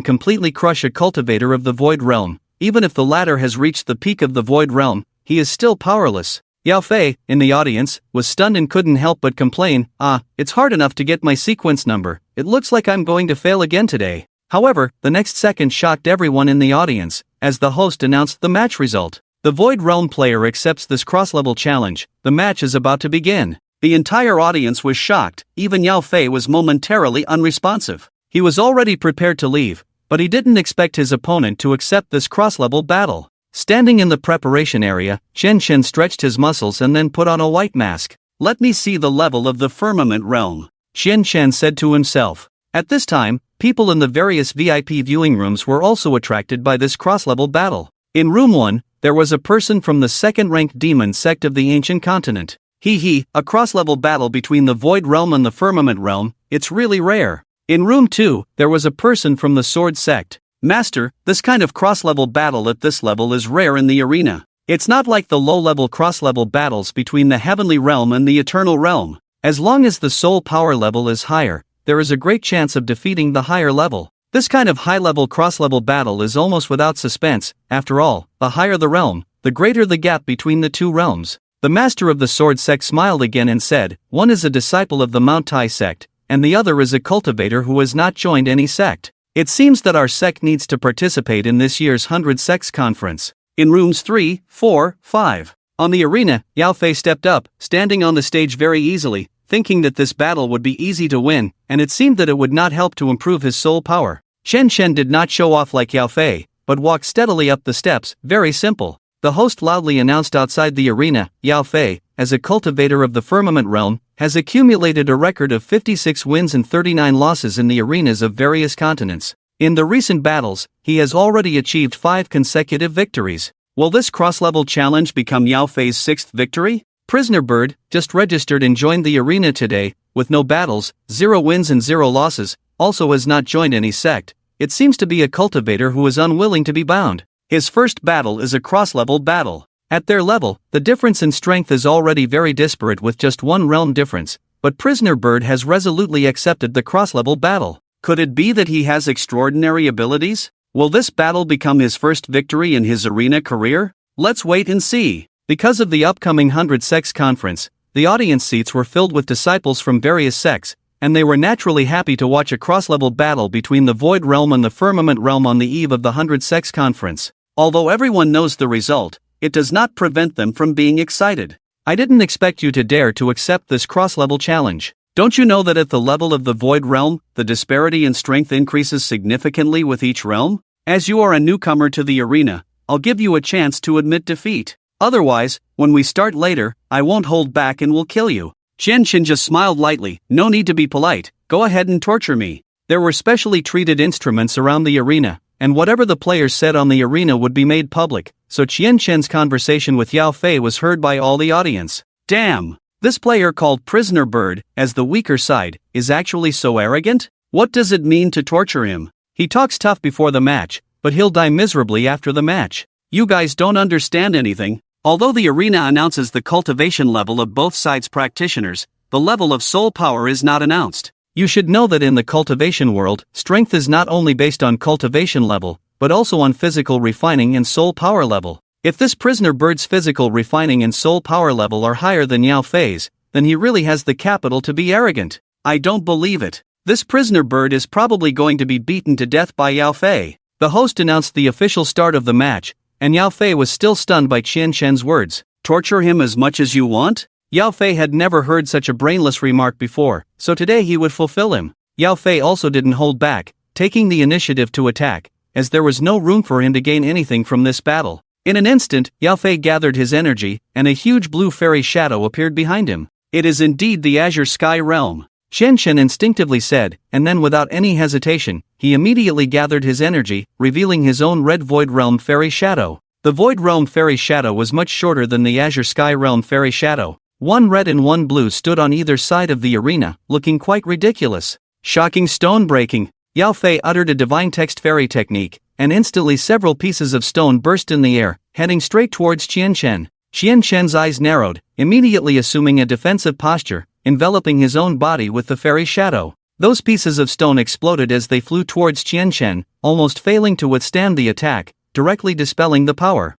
completely crush a cultivator of the void realm. Even if the latter has reached the peak of the void realm, he is still powerless. Yao Fei, in the audience, was stunned and couldn't help but complain, it's hard enough to get my sequence number. It looks like I'm going to fail again today. However, the next second shocked everyone in the audience, as the host announced the match result. The Void Realm player accepts this cross-level challenge. The match is about to begin. The entire audience was shocked. Even Yao Fei was momentarily unresponsive. He was already prepared to leave, but he didn't expect his opponent to accept this cross-level battle. Standing in the preparation area, Chen Chen stretched his muscles and then put on a white mask. Let me see the level of the firmament realm, Chen Chen said to himself. At this time, people in the various VIP viewing rooms were also attracted by this cross-level battle. In room 1, there was a person from the second-ranked demon sect of the ancient continent. Hee, a cross-level battle between the Void Realm and the Firmament Realm, it's really rare. In room 2, there was a person from the Sword Sect. Master, this kind of cross-level battle at this level is rare in the arena. It's not like the low-level cross-level battles between the Heavenly Realm and the Eternal Realm. As long as the soul power level is higher, there is a great chance of defeating the higher level. This kind of high-level cross-level battle is almost without suspense. After all, the higher the realm, the greater the gap between the two realms. The master of the Sword Sect smiled again and said, one is a disciple of the Mount Tai sect, and the other is a cultivator who has not joined any sect. It seems that our sect needs to participate in this year's 100 Sects conference. In rooms 3, 4, 5. On the arena, Yao Fei stepped up, standing on the stage very easily, thinking that this battle would be easy to win, and it seemed that it would not help to improve his soul power. Chen Chen did not show off like Yao Fei, but walked steadily up the steps, very simple. The host loudly announced outside the arena, Yao Fei, as a cultivator of the Firmament Realm, has accumulated a record of 56 wins and 39 losses in the arenas of various continents. In the recent battles, he has already achieved 5 consecutive victories. Will this cross-level challenge become Yao Fei's 6th victory? Prisoner Bird, just registered and joined the arena today, with no battles, 0 wins and 0 losses, also has not joined any sect. It seems to be a cultivator who is unwilling to be bound. His first battle is a cross-level battle. At their level, the difference in strength is already very disparate with just 1 realm difference, but Prisoner Bird has resolutely accepted the cross-level battle. Could it be that he has extraordinary abilities? Will this battle become his first victory in his arena career? Let's wait and see. Because of the upcoming 100 Sects conference, the audience seats were filled with disciples from various sects, and they were naturally happy to watch a cross-level battle between the Void Realm and the Firmament Realm on the eve of the 100 Sects conference. Although everyone knows the result, it does not prevent them from being excited. I didn't expect you to dare to accept this cross-level challenge. Don't you know that at the level of the Void Realm, the disparity in strength increases significantly with each realm? As you are a newcomer to the arena, I'll give you a chance to admit defeat. Otherwise, when we start later, I won't hold back and will kill you. Chen Chen just smiled lightly. No need to be polite, go ahead and torture me. There were specially treated instruments around the arena, and whatever the players said on the arena would be made public, so Chen Chen's conversation with Yao Fei was heard by all the audience. Damn! This player called Prisoner Bird, as the weaker side, is actually so arrogant? What does it mean to torture him? He talks tough before the match, but he'll die miserably after the match. You guys don't understand anything. Although the arena announces the cultivation level of both sides' practitioners, the level of soul power is not announced. You should know that in the cultivation world, strength is not only based on cultivation level, but also on physical refining and soul power level. If this Prisoner Bird's physical refining and soul power level are higher than Yao Fei's, then he really has the capital to be arrogant. I don't believe it. This Prisoner Bird is probably going to be beaten to death by Yao Fei. The host announced the official start of the match, and Yao Fei was still stunned by Chen Chen's words. Torture him as much as you want? Yao Fei had never heard such a brainless remark before, so today he would fulfill him. Yao Fei also didn't hold back, taking the initiative to attack, as there was no room for him to gain anything from this battle. In an instant, Yao Fei gathered his energy, and a huge blue fairy shadow appeared behind him. It is indeed the Azure Sky Realm, Chen Chen instinctively said, and then without any hesitation, he immediately gathered his energy, revealing his own red Void Realm Fairy Shadow. The Void Realm Fairy Shadow was much shorter than the Azure Sky Realm Fairy Shadow. One red and one blue stood on either side of the arena, looking quite ridiculous. Shocking stone breaking. Yao Fei uttered a divine text fairy technique, and instantly several pieces of stone burst in the air, heading straight towards Chen Chen. Chen Chen's eyes narrowed, immediately assuming a defensive posture, enveloping his own body with the fairy shadow. Those pieces of stone exploded as they flew towards Chen Chen, almost failing to withstand the attack, directly dispelling the power.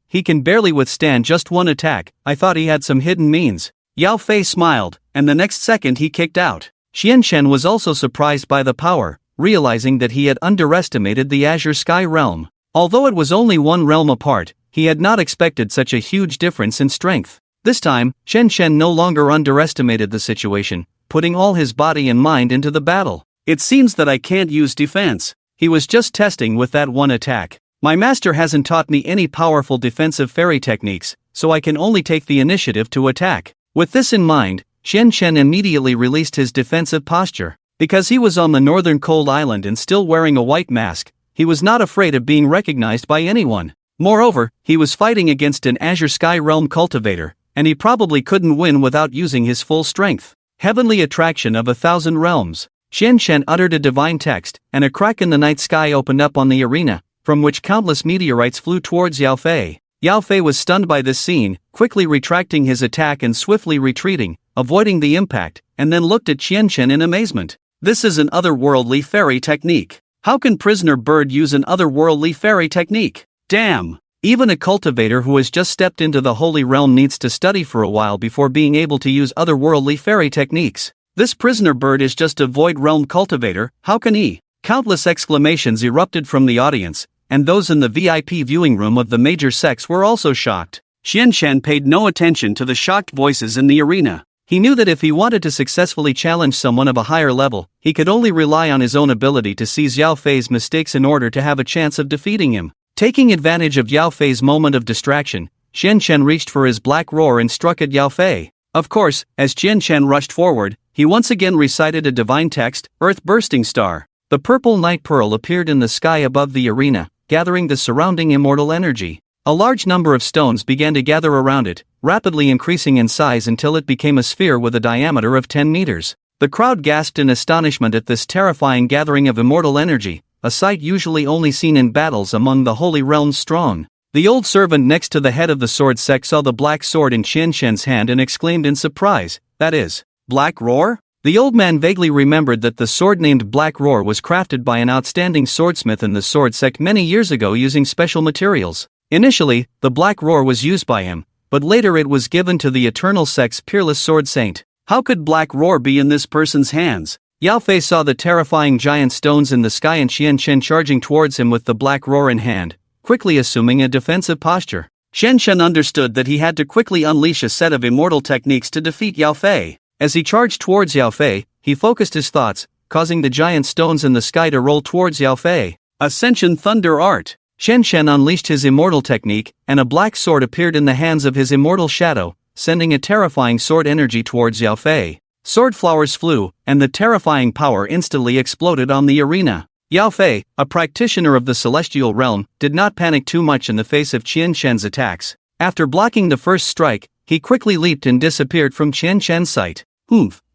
He can barely withstand just one attack. I thought he had some hidden means. Yao Fei smiled, and the next second he kicked out. Chen Chen was also surprised by the power, realizing that he had underestimated the Azure Sky Realm. Although it was only one realm apart, he had not expected such a huge difference in strength. This time, Chen Chen no longer underestimated the situation, putting all his body and mind into the battle. It seems that I can't use defense. He was just testing with that one attack. My master hasn't taught me any powerful defensive fairy techniques, so I can only take the initiative to attack. With this in mind, Chen Chen immediately released his defensive posture. Because he was on the northern cold island and still wearing a white mask, he was not afraid of being recognized by anyone. Moreover, he was fighting against an Azure Sky Realm cultivator, and he probably couldn't win without using his full strength. Heavenly attraction of 1,000 realms. Qian Shen uttered a divine text, and a crack in the night sky opened up on the arena, from which countless meteorites flew towards Yao Fei. Yao Fei was stunned by this scene, quickly retracting his attack and swiftly retreating, avoiding the impact, and then looked at Qian Shen in amazement. This is an otherworldly fairy technique. How can Prisoner Bird use an otherworldly fairy technique? Damn! Even a cultivator who has just stepped into the holy realm needs to study for a while before being able to use otherworldly fairy techniques. This Prisoner Bird is just a void realm cultivator, how can he? Countless exclamations erupted from the audience, and those in the VIP viewing room of the major sects were also shocked. Qian Shen paid no attention to the shocked voices in the arena. He knew that if he wanted to successfully challenge someone of a higher level, he could only rely on his own ability to seize Yao Fei's mistakes in order to have a chance of defeating him. Taking advantage of Yao Fei's moment of distraction, Qian Shen reached for his black roar and struck at Yao Fei. Of course, as Qian Shen rushed forward, he once again recited a divine text, Earth-bursting star. The purple night pearl appeared in the sky above the arena, gathering the surrounding immortal energy. A large number of stones began to gather around it, rapidly increasing in size until it became a sphere with a diameter of 10 meters. The crowd gasped in astonishment at this terrifying gathering of immortal energy, a sight usually only seen in battles among the Holy Realm's strong. The old servant next to the head of the sword sect saw the black sword in Qian Shen's hand and exclaimed in surprise, "That is, Black Roar?" The old man vaguely remembered that the sword named Black Roar was crafted by an outstanding swordsmith in the sword sect many years ago using special materials. Initially, the Black Roar was used by him, but later it was given to the Eternal Sect's peerless sword saint. How could Black Roar be in this person's hands? Yao Fei saw the terrifying giant stones in the sky and Qian Shen charging towards him with the Black Roar in hand, quickly assuming a defensive posture. Qian Shen understood that he had to quickly unleash a set of immortal techniques to defeat Yao Fei. As he charged towards Yao Fei, he focused his thoughts, causing the giant stones in the sky to roll towards Yao Fei. Ascension Thunder Art. Qian Shen unleashed his immortal technique, and a black sword appeared in the hands of his immortal shadow, sending a terrifying sword energy towards Yao Fei. Sword flowers flew, and the terrifying power instantly exploded on the arena. Yao Fei, a practitioner of the celestial realm, did not panic too much in the face of Qian Shen's attacks. After blocking the first strike, he quickly leaped and disappeared from Qian Shen's sight.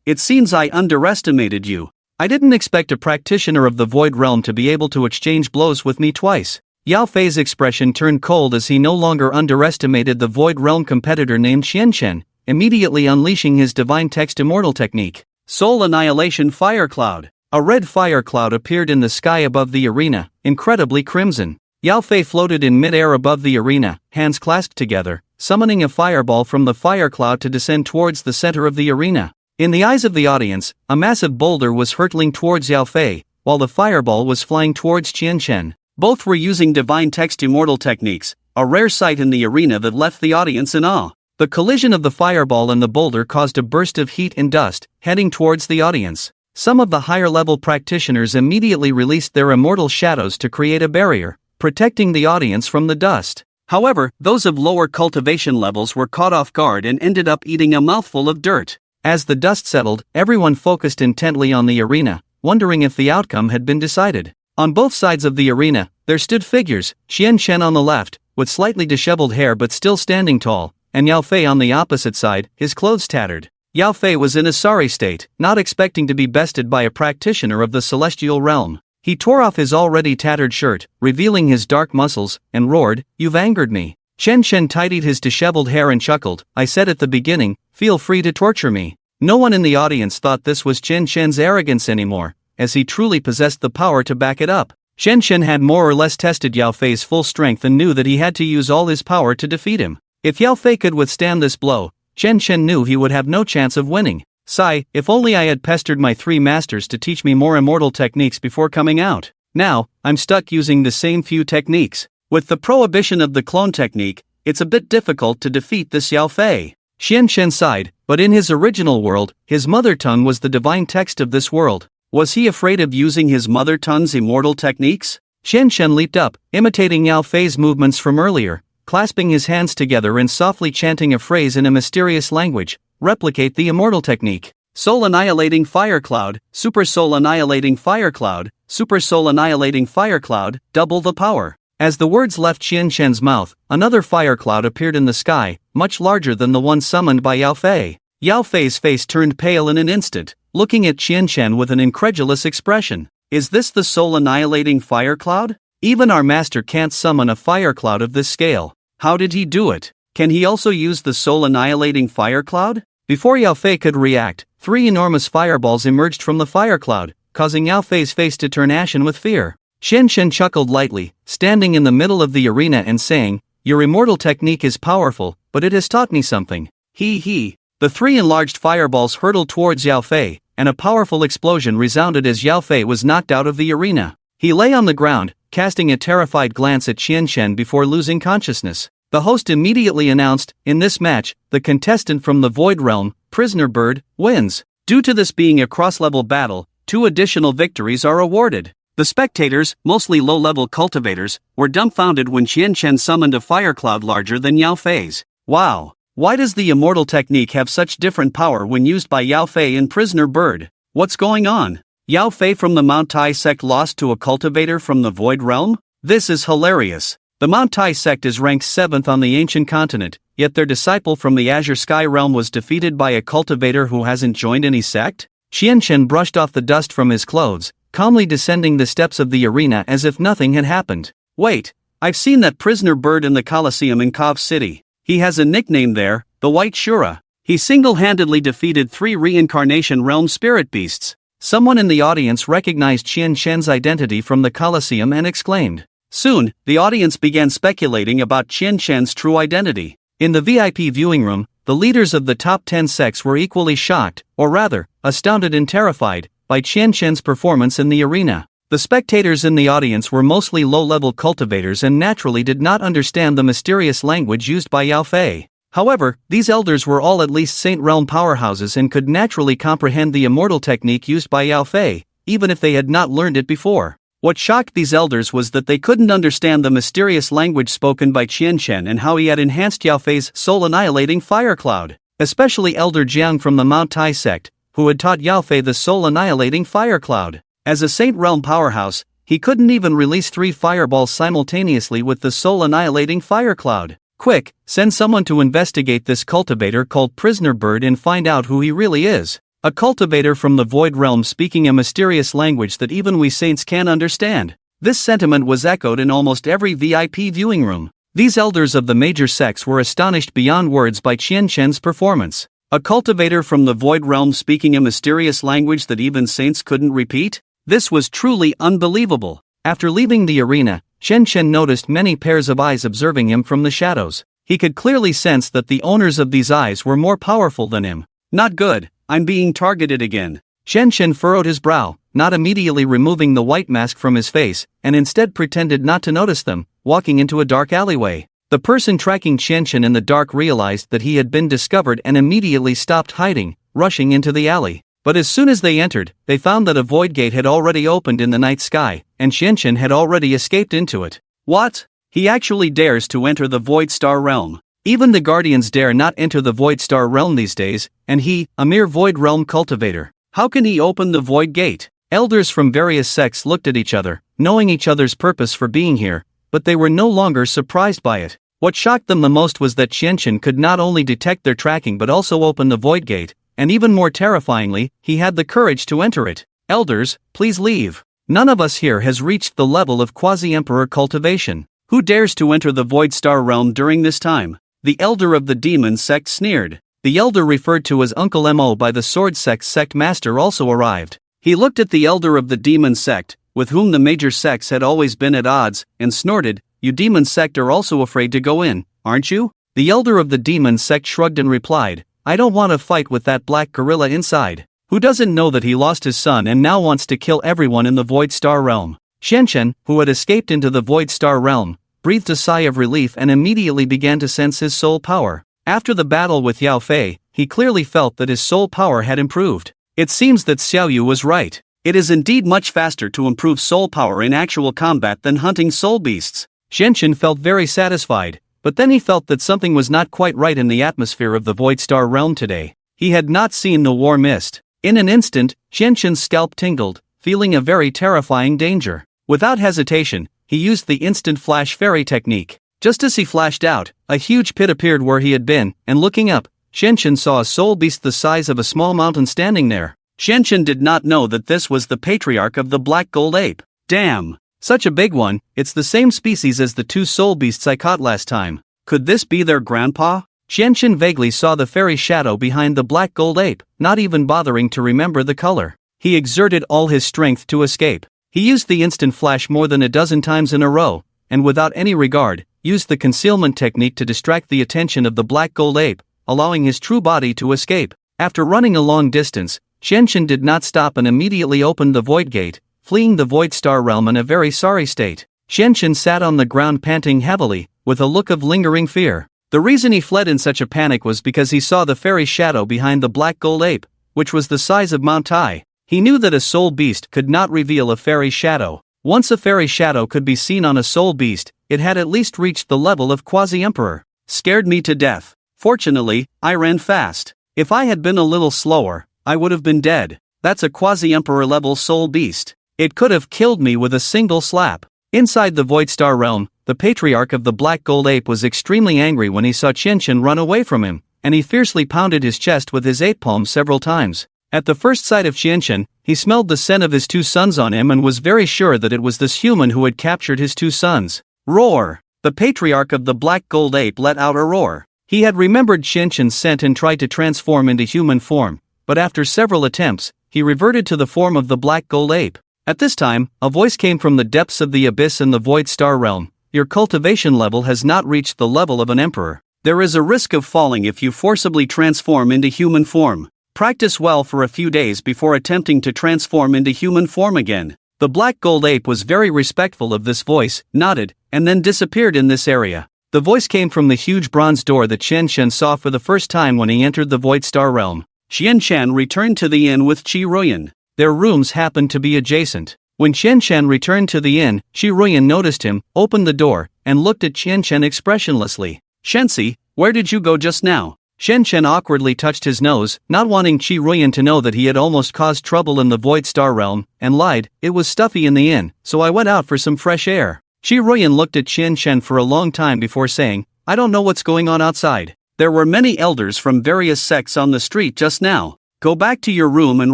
It seems I underestimated you. I didn't expect a practitioner of the void realm to be able to exchange blows with me twice. Yao Fei's expression turned cold as he no longer underestimated the void realm competitor named Qian Shen, immediately unleashing his divine text immortal technique. Soul Annihilation Fire Cloud. A red fire cloud appeared in the sky above the arena, incredibly crimson. Yao Fei floated in mid-air above the arena, hands clasped together, summoning a fireball from the fire cloud to descend towards the center of the arena. In the eyes of the audience, a massive boulder was hurtling towards Yao Fei, while the fireball was flying towards Qian Shen. Both were using divine text immortal techniques, a rare sight in the arena that left the audience in awe. The collision of the fireball and the boulder caused a burst of heat and dust, heading towards the audience. Some of the higher-level practitioners immediately released their immortal shadows to create a barrier, protecting the audience from the dust. However, those of lower cultivation levels were caught off guard and ended up eating a mouthful of dirt. As the dust settled, everyone focused intently on the arena, wondering if the outcome had been decided. On both sides of the arena, there stood figures, Qian Shen on the left, with slightly disheveled hair but still standing tall, and Yao Fei on the opposite side, his clothes tattered. Yao Fei was in a sorry state, not expecting to be bested by a practitioner of the celestial realm. He tore off his already tattered shirt, revealing his dark muscles, and roared, "You've angered me." Qian Shen tidied his disheveled hair and chuckled, "I said at the beginning, feel free to torture me." No one in the audience thought this was Qian Shen's arrogance anymore, as he truly possessed the power to back it up. Qian Shen had more or less tested Yao Fei's full strength and knew that he had to use all his power to defeat him. If Yao Fei could withstand this blow, Qian Shen knew he would have no chance of winning. Sigh, if only I had pestered my 3 masters to teach me more immortal techniques before coming out. Now, I'm stuck using the same few techniques. With the prohibition of the clone technique, it's a bit difficult to defeat this Yao Fei. Qian Shen sighed, but in his original world, his mother tongue was the divine text of this world. Was he afraid of using his mother tongue's immortal techniques? Qian Shen leaped up, imitating Yao Fei's movements from earlier, clasping his hands together and softly chanting a phrase in a mysterious language, replicate the immortal technique. Soul Annihilating Fire Cloud, Super Soul Annihilating Fire Cloud, Super Soul Annihilating Fire Cloud, double the power. As the words left Qian Shen's mouth, another fire cloud appeared in the sky, much larger than the one summoned by Yao Fei. Yao Fei's face turned pale in an instant, looking at Qian Shen with an incredulous expression. Is this the soul-annihilating fire cloud? Even our master can't summon a fire cloud of this scale. How did he do it? Can he also use the soul-annihilating fire cloud? Before Yao Fei could react, 3 enormous fireballs emerged from the fire cloud, causing Yao Fei's face to turn ashen with fear. Qian Shen chuckled lightly, standing in the middle of the arena and saying, "Your immortal technique is powerful, but it has taught me something." He. The 3 enlarged fireballs hurtled towards Yao Fei, and a powerful explosion resounded as Yao Fei was knocked out of the arena. He lay on the ground, casting a terrified glance at Qian Shen before losing consciousness. The host immediately announced, "In this match, the contestant from the Void Realm, Prisoner Bird, wins. Due to this being a cross-level battle, 2 additional victories are awarded." The spectators, mostly low-level cultivators, were dumbfounded when Qian Shen summoned a fire cloud larger than Yao Fei's. Wow! Why does the immortal technique have such different power when used by Yao Fei and Prisoner Bird? What's going on? Yao Fei from the Mount Tai Sect lost to a cultivator from the Void Realm? This is hilarious. The Mount Tai Sect is ranked 7th on the ancient continent, yet their disciple from the Azure Sky Realm was defeated by a cultivator who hasn't joined any sect? Qian Shen brushed off the dust from his clothes, calmly descending the steps of the arena as if nothing had happened. Wait, I've seen that Prisoner Bird in the Colosseum in Kov City. He has a nickname there, the White Shura. He single-handedly defeated 3 reincarnation realm spirit beasts. Someone in the audience recognized Qian Shen's identity from the Colosseum and exclaimed. Soon, the audience began speculating about Qian Shen's true identity. In the VIP viewing room, the leaders of the top 10 sects were equally shocked, or rather, astounded and terrified, by Qian Shen's performance in the arena. The spectators in the audience were mostly low-level cultivators and naturally did not understand the mysterious language used by Yao Fei. However, these elders were all at least Saint Realm powerhouses and could naturally comprehend the immortal technique used by Yao Fei, even if they had not learned it before. What shocked these elders was that they couldn't understand the mysterious language spoken by Qian Shen and how he had enhanced Yao Fei's soul-annihilating fire cloud. Especially Elder Jiang from the Mount Tai Sect, who had taught Yao Fei the soul-annihilating fire cloud. As a Saint Realm powerhouse, he couldn't even release 3 fireballs simultaneously with the soul-annihilating fire cloud. Quick, send someone to investigate this cultivator called Prisoner Bird and find out who he really is. A cultivator from the Void Realm speaking a mysterious language that even we saints can't understand. This sentiment was echoed in almost every VIP viewing room. These elders of the major sects were astonished beyond words by Qian Shen's performance. A cultivator from the Void Realm speaking a mysterious language that even saints couldn't repeat? This was truly unbelievable. After leaving the arena, Qian Shen noticed many pairs of eyes observing him from the shadows. He could clearly sense that the owners of these eyes were more powerful than him. Not good, I'm being targeted again. Qian Shen furrowed his brow, not immediately removing the white mask from his face, and instead pretended not to notice them, walking into a dark alleyway. The person tracking Qian Shen in the dark realized that he had been discovered and immediately stopped hiding, rushing into the alley. But as soon as they entered, they found that a void gate had already opened in the night sky, and Qian Shen had already escaped into it. What? He actually dares to enter the Void Star Realm. Even the Guardians dare not enter the Void Star Realm these days, and he, a mere Void Realm cultivator. How can he open the Void Gate? Elders from various sects looked at each other, knowing each other's purpose for being here, but they were no longer surprised by it. What shocked them the most was that Qian Shen could not only detect their tracking but also open the Void Gate. And even more terrifyingly, he had the courage to enter it. Elders, please leave. None of us here has reached the level of quasi-emperor cultivation. Who dares to enter the Void Star Realm during this time? The elder of the demon sect sneered. The elder referred to as Uncle Mo by the Sword Sect's sect master also arrived. He looked at the elder of the demon sect, with whom the major sects had always been at odds, and snorted, "You demon sect are also afraid to go in, aren't you?" The elder of the demon sect shrugged and replied, "I don't want to fight with that black gorilla inside. Who doesn't know that he lost his son and now wants to kill everyone in the Void Star Realm?" Qian Shen, who had escaped into the Void Star Realm, breathed a sigh of relief and immediately began to sense his soul power. After the battle with Yao Fei, he clearly felt that his soul power had improved. It seems that Xiao Yu was right. It is indeed much faster to improve soul power in actual combat than hunting soul beasts. Qian Shen felt very satisfied. But then he felt that something was not quite right in the atmosphere of the Void Star Realm today. He had not seen the war mist. In an instant, Qian Shen's scalp tingled, feeling a very terrifying danger. Without hesitation, he used the instant flash fairy technique. Just as he flashed out, a huge pit appeared where he had been, and looking up, Xianchen saw a soul beast the size of a small mountain standing there. Xianchen did not know that this was the patriarch of the black gold ape. Damn! Such a big one, it's the same species as the two soul beasts I caught last time. Could this be their grandpa? Xianchen vaguely saw the fairy shadow behind the black gold ape, not even bothering to remember the color. He exerted all his strength to escape. He used the instant flash more than a dozen times in a row, and without any regard, used the concealment technique to distract the attention of the black gold ape, allowing his true body to escape. After running a long distance, Xianchen did not stop and immediately opened the void gate, fleeing the void star realm in a very sorry state. Xianchen sat on the ground panting heavily, with a look of lingering fear. The reason he fled in such a panic was because he saw the fairy shadow behind the black gold ape, which was the size of Mount Tai. He knew that a soul beast could not reveal a fairy shadow. Once a fairy shadow could be seen on a soul beast, it had at least reached the level of quasi-emperor. Scared me to death. Fortunately, I ran fast. If I had been a little slower, I would have been dead. That's a quasi-emperor level soul beast. It could have killed me with a single slap. Inside the Void Star realm, the patriarch of the Black Gold Ape was extremely angry when he saw Xianchen run away from him, and he fiercely pounded his chest with his ape palm several times. At the first sight of Xianchen, he smelled the scent of his two sons on him and was very sure that it was this human who had captured his two sons. Roar! The patriarch of the Black Gold Ape let out a roar. He had remembered Xianchen's scent and tried to transform into human form, but after several attempts, he reverted to the form of the Black Gold Ape. At this time, a voice came from the depths of the abyss in the Void Star realm. Your cultivation level has not reached the level of an emperor. There is a risk of falling if you forcibly transform into human form. Practice well for a few days before attempting to transform into human form again. The Black Gold Ape was very respectful of this voice, nodded, and then disappeared in this area. The voice came from the huge bronze door that Xianchen saw for the first time when he entered the Void Star realm. Xianchen returned to the inn with Qi Ruyan. Their rooms happened to be adjacent. When Xianchen returned to the inn, Qi Ruyan noticed him, opened the door, and looked at Xianchen expressionlessly. Shensi, where did you go just now? Xianchen awkwardly touched his nose, not wanting Qi Ruyan to know that he had almost caused trouble in the Void Star realm, and lied, it was stuffy in the inn, so I went out for some fresh air. Qi Ruyan looked at Xianchen for a long time before saying, I don't know what's going on outside. There were many elders from various sects on the street just now. Go back to your room and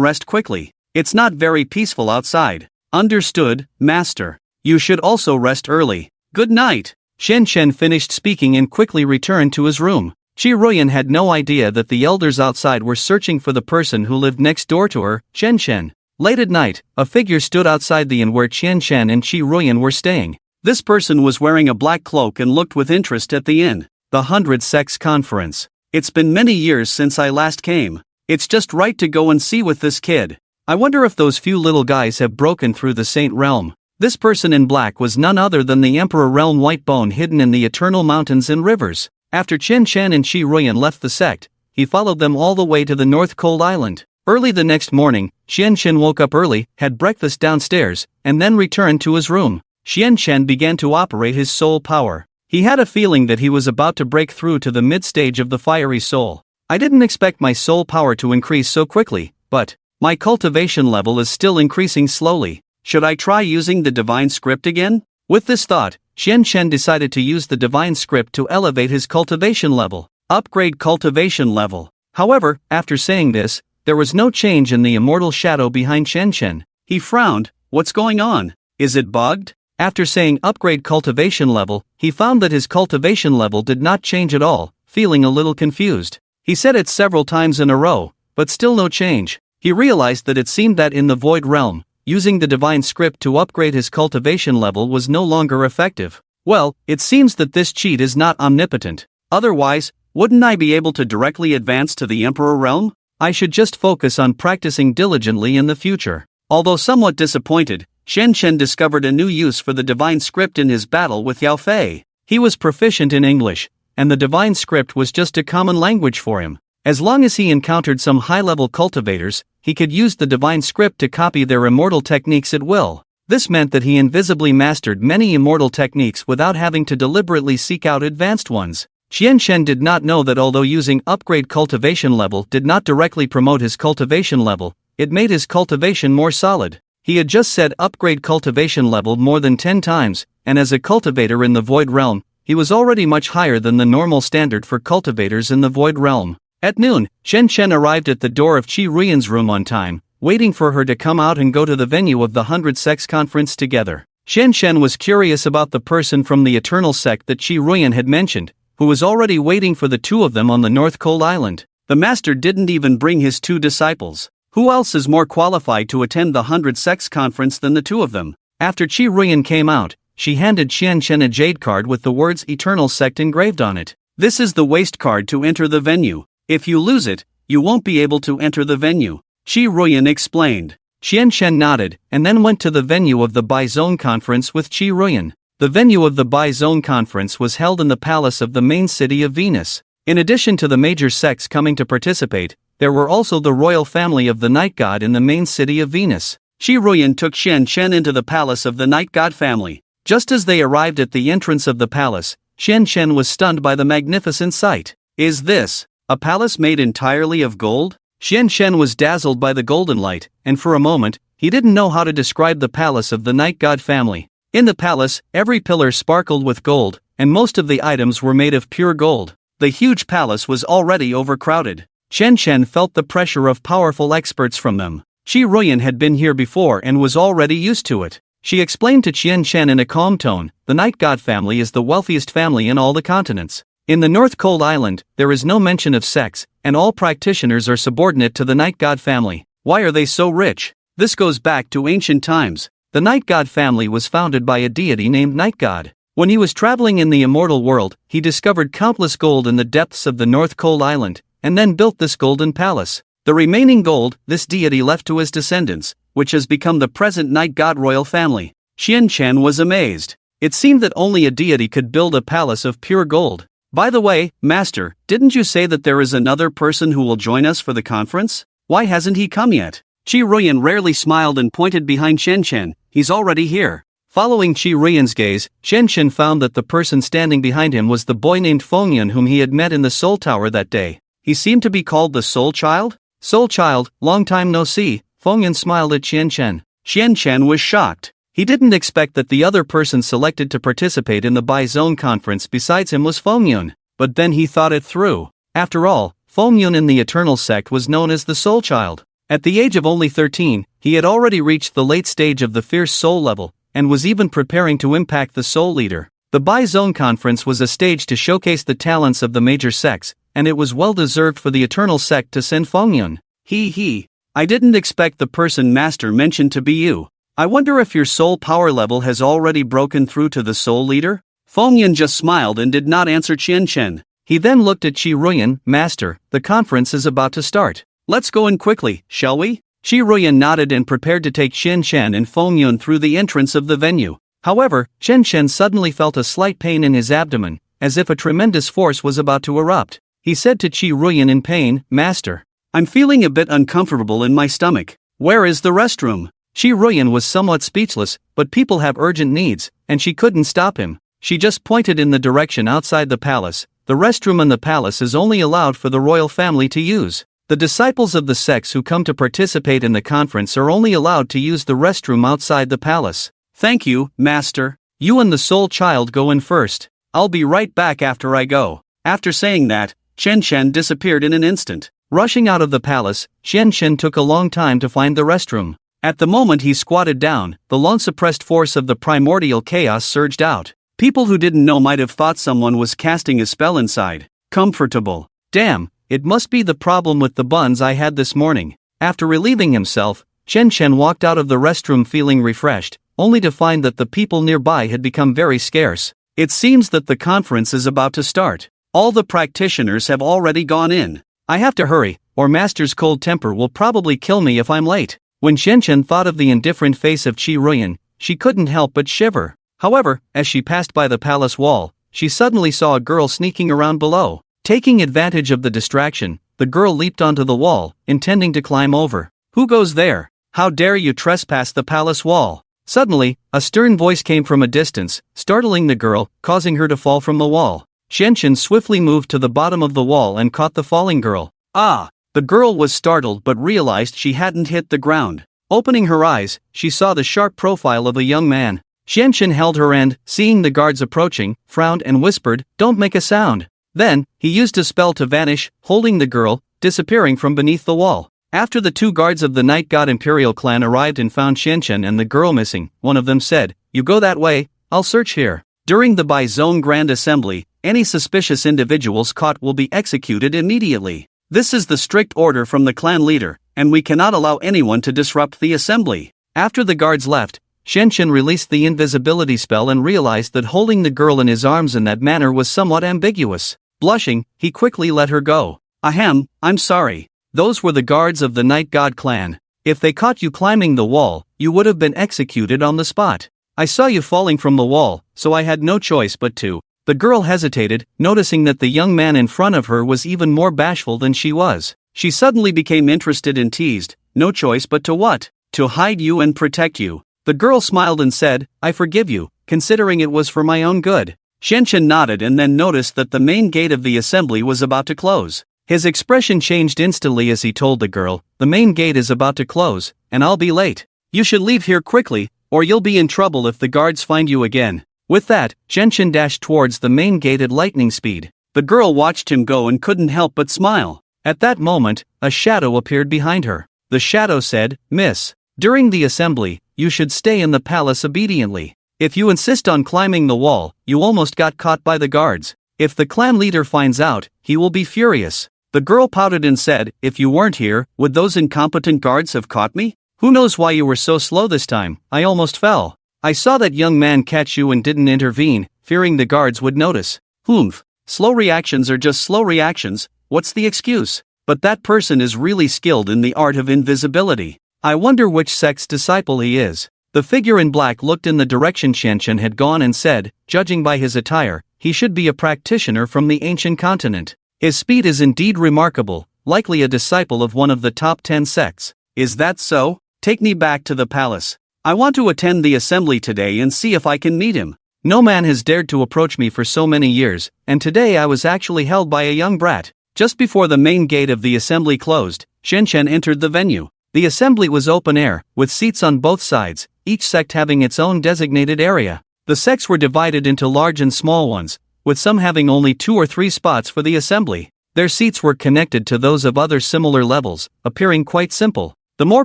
rest quickly. It's not very peaceful outside. Understood, master. You should also rest early. Good night. Xianchen finished speaking and quickly returned to his room. Qi Ruyan had no idea that the elders outside were searching for the person who lived next door to her, Xianchen. Late at night, a figure stood outside the inn where Xianchen and Qi Ruyan were staying. This person was wearing a black cloak and looked with interest at the inn. The 100 Sects Conference. It's been many years since I last came. It's just right to go and see with this kid. I wonder if those few little guys have broken through the Saint realm. This person in black was none other than the Emperor Realm White Bone hidden in the eternal mountains and rivers. After Xianchen and Qi Ruyan left the sect, he followed them all the way to the North Cold Island. Early the next morning, Xianchen woke up early, had breakfast downstairs, and then returned to his room. Xianchen began to operate his soul power. He had a feeling that he was about to break through to the mid-stage of the fiery soul. I didn't expect my soul power to increase so quickly, but my cultivation level is still increasing slowly. Should I try using the divine script again? With this thought, Xianchen decided to use the divine script to elevate his cultivation level. Upgrade cultivation level. However, after saying this, there was no change in the immortal shadow behind Xianchen. He frowned. What's going on? Is it bugged? After saying upgrade cultivation level, he found that his cultivation level did not change at all, feeling a little confused. He said it several times in a row, but still no change. He realized that it seemed that in the Void Realm, using the divine script to upgrade his cultivation level was no longer effective. Well, it seems that this cheat is not omnipotent. Otherwise, wouldn't I be able to directly advance to the Emperor Realm? I should just focus on practicing diligently in the future. Although somewhat disappointed, Xianchen discovered a new use for the divine script in his battle with Yao Fei. He was proficient in English, and the divine script was just a common language for him. As long as he encountered some high-level cultivators, he could use the divine script to copy their immortal techniques at will. This meant that he invisibly mastered many immortal techniques without having to deliberately seek out advanced ones. Xianchen did not know that although using upgrade cultivation level did not directly promote his cultivation level, it made his cultivation more solid. He had just said upgrade cultivation level more than 10 times, and as a cultivator in the Void Realm, he was already much higher than the normal standard for cultivators in the Void Realm. At noon, Shen Chen arrived at the door of Qi Ruyan's room on time, waiting for her to come out and go to the venue of the 100 Sects conference together. Shen Chen was curious about the person from the Eternal Sect that Qi Ruyan had mentioned, who was already waiting for the two of them on the North Cold Island. The master didn't even bring his two disciples. Who else is more qualified to attend the 100 Sects conference than the two of them? After Qi Ruyan came out, she handed Shen Chen a jade card with the words Eternal Sect engraved on it. This is the waste card to enter the venue. If you lose it, you won't be able to enter the venue, Qi Ruyan explained. Shen Chen nodded, and then went to the venue of the Bai Zone conference with Qi Ruyan. The venue of the Bai Zone conference was held in the palace of the main city of Venus. In addition to the major sects coming to participate, there were also the royal family of the Night God in the main city of Venus. Qi Ruyan took Shen Chen into the palace of the Night God family. Just as they arrived at the entrance of the palace, Shen Chen was stunned by the magnificent sight. Is this a palace made entirely of gold? Shen Chen was dazzled by the golden light, and for a moment, he didn't know how to describe the palace of the Night God family. In the palace, every pillar sparkled with gold, and most of the items were made of pure gold. The huge palace was already overcrowded. Shen Chen felt the pressure of powerful experts from them. Qi Ruyan had been here before and was already used to it. She explained to Shen Chen in a calm tone, the Night God family is the wealthiest family in all the continents. In the North Cold Island, there is no mention of sects, and all practitioners are subordinate to the Night God family. Why are they so rich? This goes back to ancient times. The Night God family was founded by a deity named Night God. When he was traveling in the immortal world, he discovered countless gold in the depths of the North Cold Island, and then built this golden palace. The remaining gold, this deity left to his descendants, which has become the present Night God royal family. Shen Chen was amazed. It seemed that only a deity could build a palace of pure gold. By the way, Master, didn't you say that there is another person who will join us for the conference? Why hasn't he come yet? Qi Ruyan rarely smiled and pointed behind Shen Chen. He's already here. Following Qi Ruyan's gaze, Shen Chen found that the person standing behind him was the boy named Fengyun whom he had met in the Soul Tower that day. He seemed to be called the Soul Child? Soul Child, long time no see, Fengyun smiled at Shen Chen. Shen Chen was shocked. He didn't expect that the other person selected to participate in the Bai Zone conference besides him was Fengyun. But then he thought it through. After all, Fengyun in the Eternal Sect was known as the Soul Child. At the age of only 13, he had already reached the late stage of the Fierce Soul level, and was even preparing to impact the Soul Leader. The Bai Zone conference was a stage to showcase the talents of the major sects, and it was well deserved for the Eternal Sect to send Fengyun. I didn't expect the person Master mentioned to be you. I wonder if your soul power level has already broken through to the Soul Leader? Fengyun just smiled and did not answer Shen Chen. He then looked at Qi Ruyan. Master, the conference is about to start. Let's go in quickly, shall we? Qi Ruyan nodded and prepared to take Shen Chen and Fengyun through the entrance of the venue. However, Shen Chen suddenly felt a slight pain in his abdomen, as if a tremendous force was about to erupt. He said to Qi Ruyan in pain, Master, I'm feeling a bit uncomfortable in my stomach. Where is the restroom? Qi Ruyan was somewhat speechless, but people have urgent needs, and she couldn't stop him. She just pointed in the direction outside the palace. The restroom in the palace is only allowed for the royal family to use. The disciples of the sects who come to participate in the conference are only allowed to use the restroom outside the palace. Thank you, Master. You and the Soul Child go in first. I'll be right back after I go. After saying that, Shen Chen disappeared in an instant. Rushing out of the palace, Shen Chen took a long time to find the restroom. At the moment he squatted down, the long-suppressed force of the primordial chaos surged out. People who didn't know might have thought someone was casting a spell inside. Comfortable. Damn, it must be the problem with the buns I had this morning. After relieving himself, Shen Chen walked out of the restroom feeling refreshed, only to find that the people nearby had become very scarce. It seems that the conference is about to start. All the practitioners have already gone in. I have to hurry, or Master's cold temper will probably kill me if I'm late. When Shen Chen thought of the indifferent face of Qi Ruyan, she couldn't help but shiver. However, as she passed by the palace wall, she suddenly saw a girl sneaking around below. Taking advantage of the distraction, the girl leaped onto the wall, intending to climb over. Who goes there? How dare you trespass the palace wall? Suddenly, a stern voice came from a distance, startling the girl, causing her to fall from the wall. Shen Chen swiftly moved to the bottom of the wall and caught the falling girl. Ah! The girl was startled but realized she hadn't hit the ground. Opening her eyes, she saw the sharp profile of a young man. Xianchen held her and, seeing the guards approaching, frowned and whispered, "Don't make a sound." Then, he used a spell to vanish, holding the girl, disappearing from beneath the wall. After the two guards of the Night God Imperial clan arrived and found Xianchen and the girl missing, one of them said, "You go that way, I'll search here." During the Bi-Zone Grand Assembly, any suspicious individuals caught will be executed immediately. This is the strict order from the clan leader, and we cannot allow anyone to disrupt the assembly. After the guards left, Xianchen released the invisibility spell and realized that holding the girl in his arms in that manner was somewhat ambiguous. Blushing, he quickly let her go. "Ahem, I'm sorry. Those were the guards of the Night God clan. If they caught you climbing the wall, you would have been executed on the spot. I saw you falling from the wall, so I had no choice but to." The girl hesitated, noticing that the young man in front of her was even more bashful than she was. She suddenly became interested and teased, "No choice but to what? To hide you and protect you." The girl smiled and said, "I forgive you, considering it was for my own good." Xianchen nodded and then noticed that the main gate of the assembly was about to close. His expression changed instantly as he told the girl, "The main gate is about to close, and I'll be late. You should leave here quickly, or you'll be in trouble if the guards find you again." With that, Xianchen dashed towards the main gate at lightning speed. The girl watched him go and couldn't help but smile. At that moment, a shadow appeared behind her. The shadow said, "Miss, during the assembly, you should stay in the palace obediently. If you insist on climbing the wall, you almost got caught by the guards. If the clan leader finds out, he will be furious." The girl pouted and said, "If you weren't here, would those incompetent guards have caught me? Who knows why you were so slow this time? I almost fell. I saw that young man catch you and didn't intervene, fearing the guards would notice." "Humph. Slow reactions are just slow reactions, what's the excuse? But that person is really skilled in the art of invisibility. I wonder which sect's disciple he is." The figure in black looked in the direction Xianchen had gone and said, "Judging by his attire, he should be a practitioner from the ancient continent. His speed is indeed remarkable, likely a disciple of one of the top 10 sects." "Is that so? Take me back to the palace. I want to attend the assembly today and see if I can meet him. No man has dared to approach me for so many years, and today I was actually held by a young brat." Just before the main gate of the assembly closed, Xianchen entered the venue. The assembly was open air, with seats on both sides, each sect having its own designated area. The sects were divided into large and small ones, with some having only 2 or 3 spots for the assembly. Their seats were connected to those of other similar levels, appearing quite simple. The more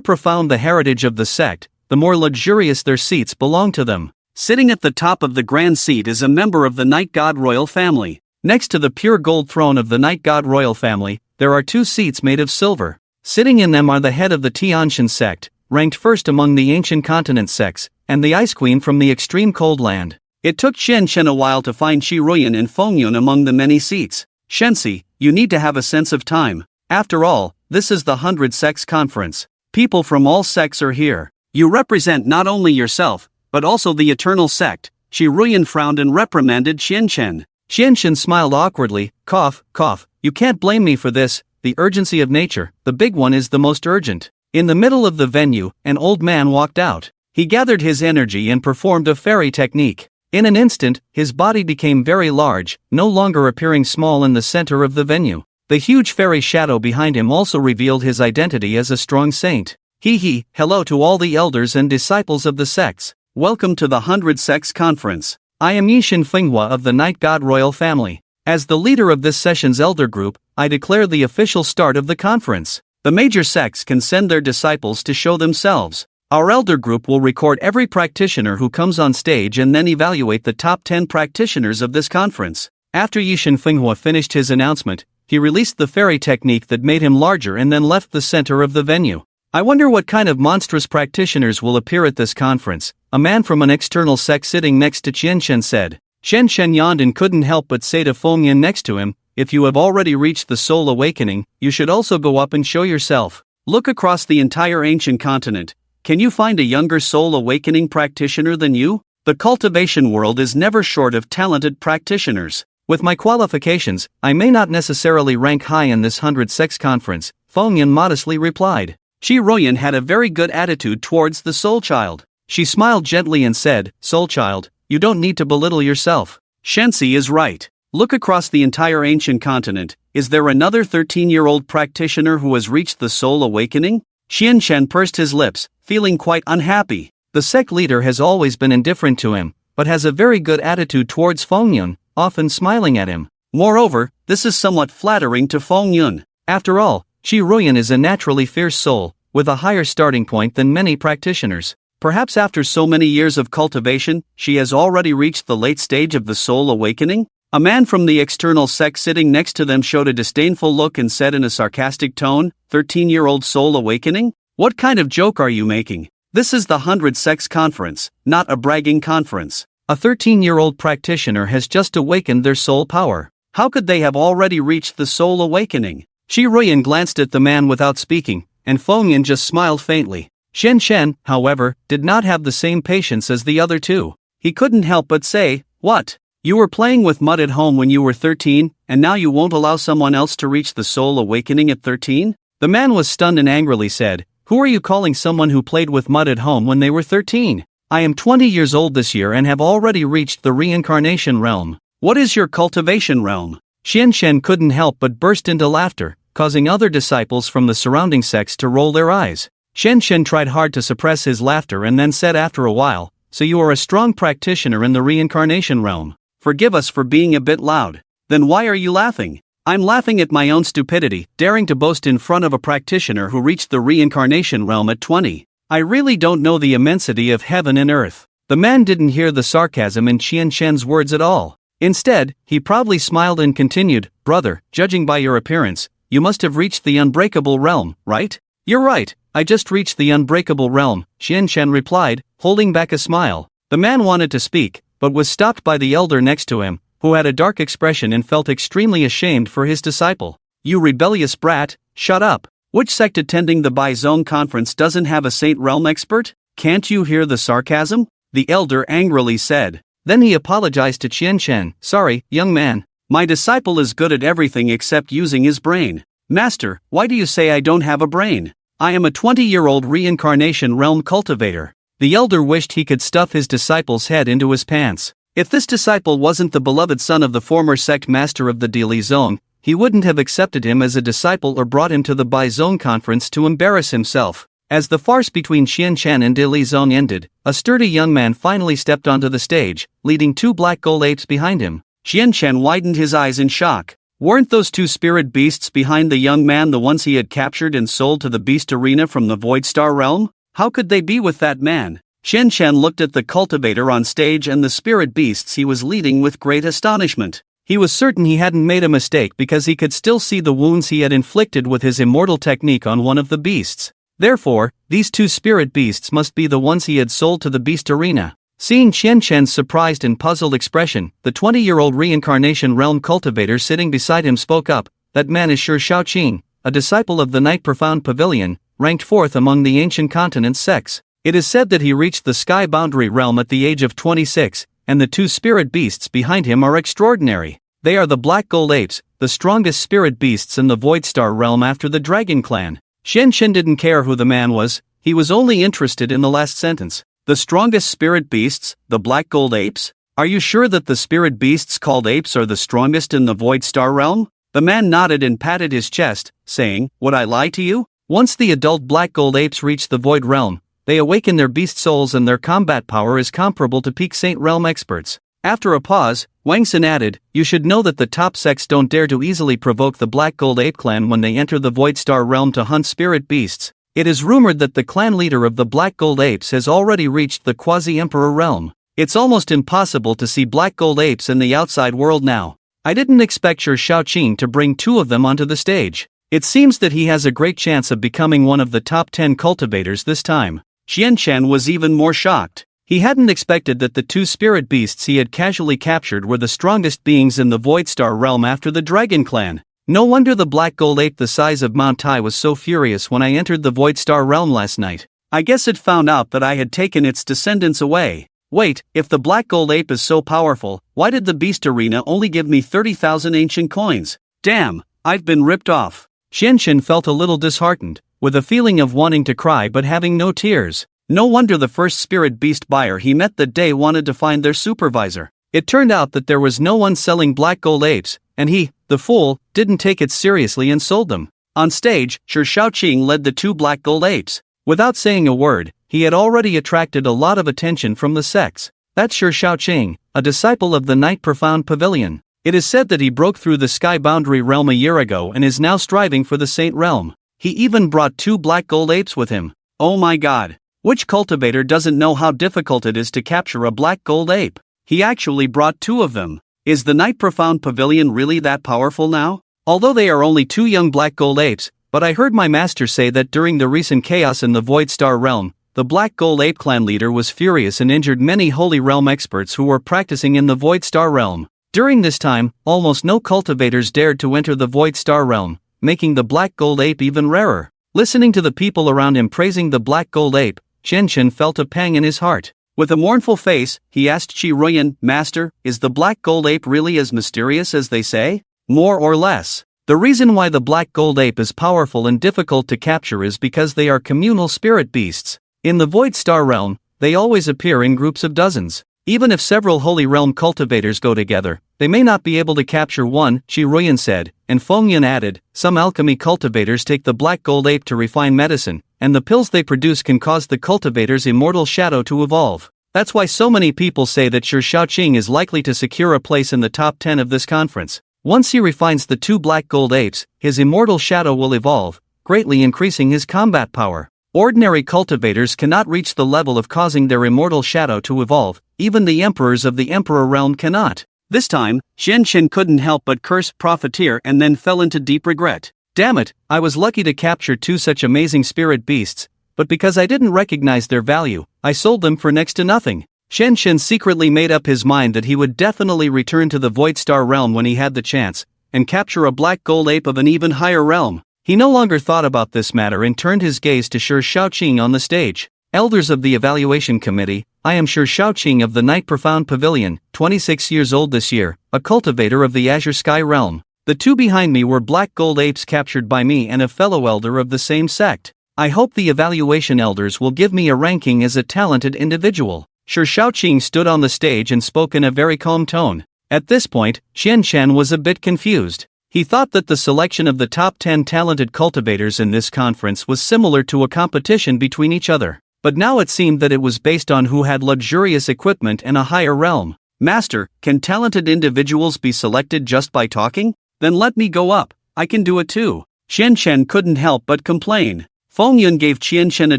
profound the heritage of the sect, the more luxurious their seats belonged to them. Sitting at the top of the grand seat is a member of the Night God royal family. Next to the pure gold throne of the Night God royal family, there are 2 seats made of silver. Sitting in them are the head of the Tianshan sect, ranked first among the ancient continent sects, and the Ice Queen from the extreme cold land. It took Xianchen a while to find Shi Ruyan and Fengyun among the many seats. "Shensi, you need to have a sense of time. After all, this is the 100 Sects Conference. People from all sects are here. You represent not only yourself, but also the Eternal Sect." Shi Ruyan frowned and reprimanded Xianchen. Xianchen smiled awkwardly, cough, cough. "You can't blame me for this, the urgency of nature, the big one is the most urgent." In the middle of the venue, an old man walked out. He gathered his energy and performed a fairy technique. In an instant, his body became very large, no longer appearing small in the center of the venue. The huge fairy shadow behind him also revealed his identity as a strong saint. Hello to all the elders and disciples of the sects. Welcome to the 100 Sects Conference. I am Yishin Fenghua of the Night God Royal Family. As the leader of this session's elder group, I declare the official start of the conference. The major sects can send their disciples to show themselves. Our elder group will record every practitioner who comes on stage and then evaluate the top 10 practitioners of this conference. After Yishin Fenghua finished his announcement, he released the fairy technique that made him larger and then left the center of the venue. I wonder what kind of monstrous practitioners will appear at this conference, a man from an external sect sitting next to Qianchen said. Qianchen yawned and couldn't help but say to Fengyan next to him, "If you have already reached the soul awakening, you should also go up and show yourself. Look across the entire ancient continent. Can you find a younger soul awakening practitioner than you? The cultivation world is never short of talented practitioners. With my qualifications, I may not necessarily rank high in this 100 Sects Conference," Fengyan modestly replied. Shi Ruyan had a very good attitude towards the soul child. She smiled gently and said, "Soul child, you don't need to belittle yourself. Shensi is right. Look across the entire ancient continent. Is there another 13-year-old practitioner who has reached the soul awakening?" Qianchen pursed his lips, feeling quite unhappy. The sect leader has always been indifferent to him, but has a very good attitude towards Feng Yun, often smiling at him. Moreover, this is somewhat flattering to Feng Yun. After all, Qi Ruyan is a naturally fierce soul, with a higher starting point than many practitioners. Perhaps after so many years of cultivation, she has already reached the late stage of the soul awakening? A man from the external sect sitting next to them showed a disdainful look and said in a sarcastic tone, 13-year-old soul awakening? What kind of joke are you making? This is the 100 Sects conference, not a bragging conference. A 13-year-old practitioner has just awakened their soul power. How could they have already reached the soul awakening? Qi Ruyan glanced at the man without speaking, and Feng Yin just smiled faintly. Shen Shen, however, did not have the same patience as the other two. He couldn't help but say, "What? You were playing with mud at home when you were 13, and now you won't allow someone else to reach the soul awakening at 13? The man was stunned and angrily said, "Who are you calling someone who played with mud at home when they were 13? I am 20 years old this year and have already reached the reincarnation realm. What is your cultivation realm?" Shen Shen couldn't help but burst into laughter, causing other disciples from the surrounding sects to roll their eyes. Shen Shen tried hard to suppress his laughter and then said after a while, "So you are a strong practitioner in the reincarnation realm. Forgive us for being a bit loud. Then why are you laughing?" "I'm laughing at my own stupidity, daring to boast in front of a practitioner who reached the reincarnation realm at 20. I really don't know the immensity of heaven and earth." The man didn't hear the sarcasm in Shen Shen's words at all. Instead, he proudly smiled and continued, "Brother, judging by your appearance, you must have reached the unbreakable realm, right?" "You're right, I just reached the unbreakable realm," Shen Shen replied, holding back a smile. The man wanted to speak, but was stopped by the elder next to him, who had a dark expression and felt extremely ashamed for his disciple. "You rebellious brat, shut up. Which sect attending the Baizong conference doesn't have a Saint Realm expert? Can't you hear the sarcasm?" the elder angrily said. Then he apologized to Shen Shen. "Sorry, young man. My disciple is good at everything except using his brain." "Master, why do you say I don't have a brain? I am a 20-year-old reincarnation realm cultivator." The elder wished he could stuff his disciple's head into his pants. If this disciple wasn't the beloved son of the former sect master of the Dilizong, he wouldn't have accepted him as a disciple or brought him to the Baizong conference to embarrass himself. As the farce between Xian Shan and Dilizong ended, a sturdy young man finally stepped onto the stage, leading two black gold apes behind him. Xian Shan widened his eyes in shock. Weren't those two spirit beasts behind the young man the ones he had captured and sold to the beast arena from the Void Star realm? How could they be with that man? Shen Shan looked at the cultivator on stage and the spirit beasts he was leading with great astonishment. He was certain he hadn't made a mistake because he could still see the wounds he had inflicted with his immortal technique on one of the beasts. Therefore, these two spirit beasts must be the ones he had sold to the beast arena. Seeing Chen Chen's surprised and puzzled expression, the 20-year-old reincarnation realm cultivator sitting beside him spoke up, "That man is sure Shaoqing, a disciple of the Night Profound Pavilion, ranked 4th among the ancient continent's sects. It is said that he reached the sky boundary realm at the age of 26, and the two spirit beasts behind him are extraordinary. They are the Black Gold Apes, the strongest spirit beasts in the Void Star realm after the Dragon Clan." Shen Shen didn't care who the man was, he was only interested in the last sentence. "The strongest spirit beasts, the Black Gold Apes? Are you sure that the spirit beasts called apes are the strongest in the Void Star realm?" The man nodded and patted his chest, saying, "Would I lie to you? Once the adult Black Gold Apes reach the Void realm, they awaken their beast souls and their combat power is comparable to peak Saint realm experts." After a pause, Wang Xin added, "You should know that the top sects don't dare to easily provoke the Black Gold Ape clan when they enter the Void Star realm to hunt spirit beasts. It is rumored that the clan leader of the Black Gold Apes has already reached the Quasi-Emperor realm. It's almost impossible to see Black Gold Apes in the outside world now. I didn't expect your Shaoqing to bring two of them onto the stage. It seems that he has a great chance of becoming one of the top 10 cultivators this time." Xian Shan was even more shocked. He hadn't expected that the two spirit beasts he had casually captured were the strongest beings in the Void Star realm after the Dragon Clan. No wonder the Black Gold Ape the size of Mount Tai was so furious when I entered the Void Star realm last night. I guess it found out that I had taken its descendants away. Wait, if the Black Gold Ape is so powerful, why did the Beast Arena only give me 30,000 ancient coins? Damn, I've been ripped off. Shen Shen felt a little disheartened, with a feeling of wanting to cry but having no tears. No wonder the first spirit beast buyer he met that day wanted to find their supervisor. It turned out that there was no one selling Black Gold Apes, and he, the fool, didn't take it seriously and sold them. On stage, Shi Shaoqing led the two Black Gold Apes. Without saying a word, he had already attracted a lot of attention from the sects. That's Shi Shaoqing, a disciple of the Night Profound Pavilion. It is said that he broke through the Sky Boundary Realm a year ago and is now striving for the Saint Realm. He even brought 2 black gold apes with him. Oh my god. Which cultivator doesn't know how difficult it is to capture a black gold ape? He actually brought 2 of them. Is the Night Profound Pavilion really that powerful now? Although they are only 2 young black gold apes, but I heard my master say that during the recent chaos in the Void Star Realm, the Black Gold Ape clan leader was furious and injured many Holy Realm experts who were practicing in the Void Star Realm. During this time, almost no cultivators dared to enter the Void Star Realm, making the Black Gold Ape even rarer. Listening to the people around him praising the Black Gold Ape, Chen felt a pang in his heart. With a mournful face, he asked Qi Ruyan, "Master, is the Black Gold Ape really as mysterious as they say?" "More or less. The reason why the Black Gold Ape is powerful and difficult to capture is because they are communal spirit beasts. In the Void Star Realm, they always appear in groups of dozens. Even if several Holy Realm cultivators go together, they may not be able to capture one," Qi Ruyan said, and Fengyan added, "Some alchemy cultivators take the Black Gold Ape to refine medicine, and the pills they produce can cause the cultivator's immortal shadow to evolve. That's why so many people say that Shi Shaoqing is likely to secure a place in the top 10 of this conference. Once he refines the 2 Black Gold Apes, his immortal shadow will evolve, greatly increasing his combat power. Ordinary cultivators cannot reach the level of causing their immortal shadow to evolve, even the emperors of the Emperor Realm cannot." This time, Chen couldn't help but curse Profiteer and then fell into deep regret. "Damn it, I was lucky to capture 2 such amazing spirit beasts, but because I didn't recognize their value, I sold them for next to nothing." Chen secretly made up his mind that he would definitely return to the Void Star Realm when he had the chance, and capture a Black Gold Ape of an even higher realm. He no longer thought about this matter and turned his gaze to Shi Shaoqing on the stage. "Elders of the Evaluation Committee, I am Shi Shaoqing of the Night Profound Pavilion, 26 years old this year, a cultivator of the Azure Sky Realm. The 2 behind me were Black Gold Apes captured by me and a fellow elder of the same sect. I hope the evaluation elders will give me a ranking as a talented individual." Shi Shaoqing stood on the stage and spoke in a very calm tone. At this point, Chen was a bit confused. He thought that the selection of the top 10 talented cultivators in this conference was similar to a competition between each other. But now it seemed that it was based on who had luxurious equipment and a higher realm. "Master, can talented individuals be selected just by talking? Then let me go up, I can do it too." Chen couldn't help but complain. Fengyan gave Chen a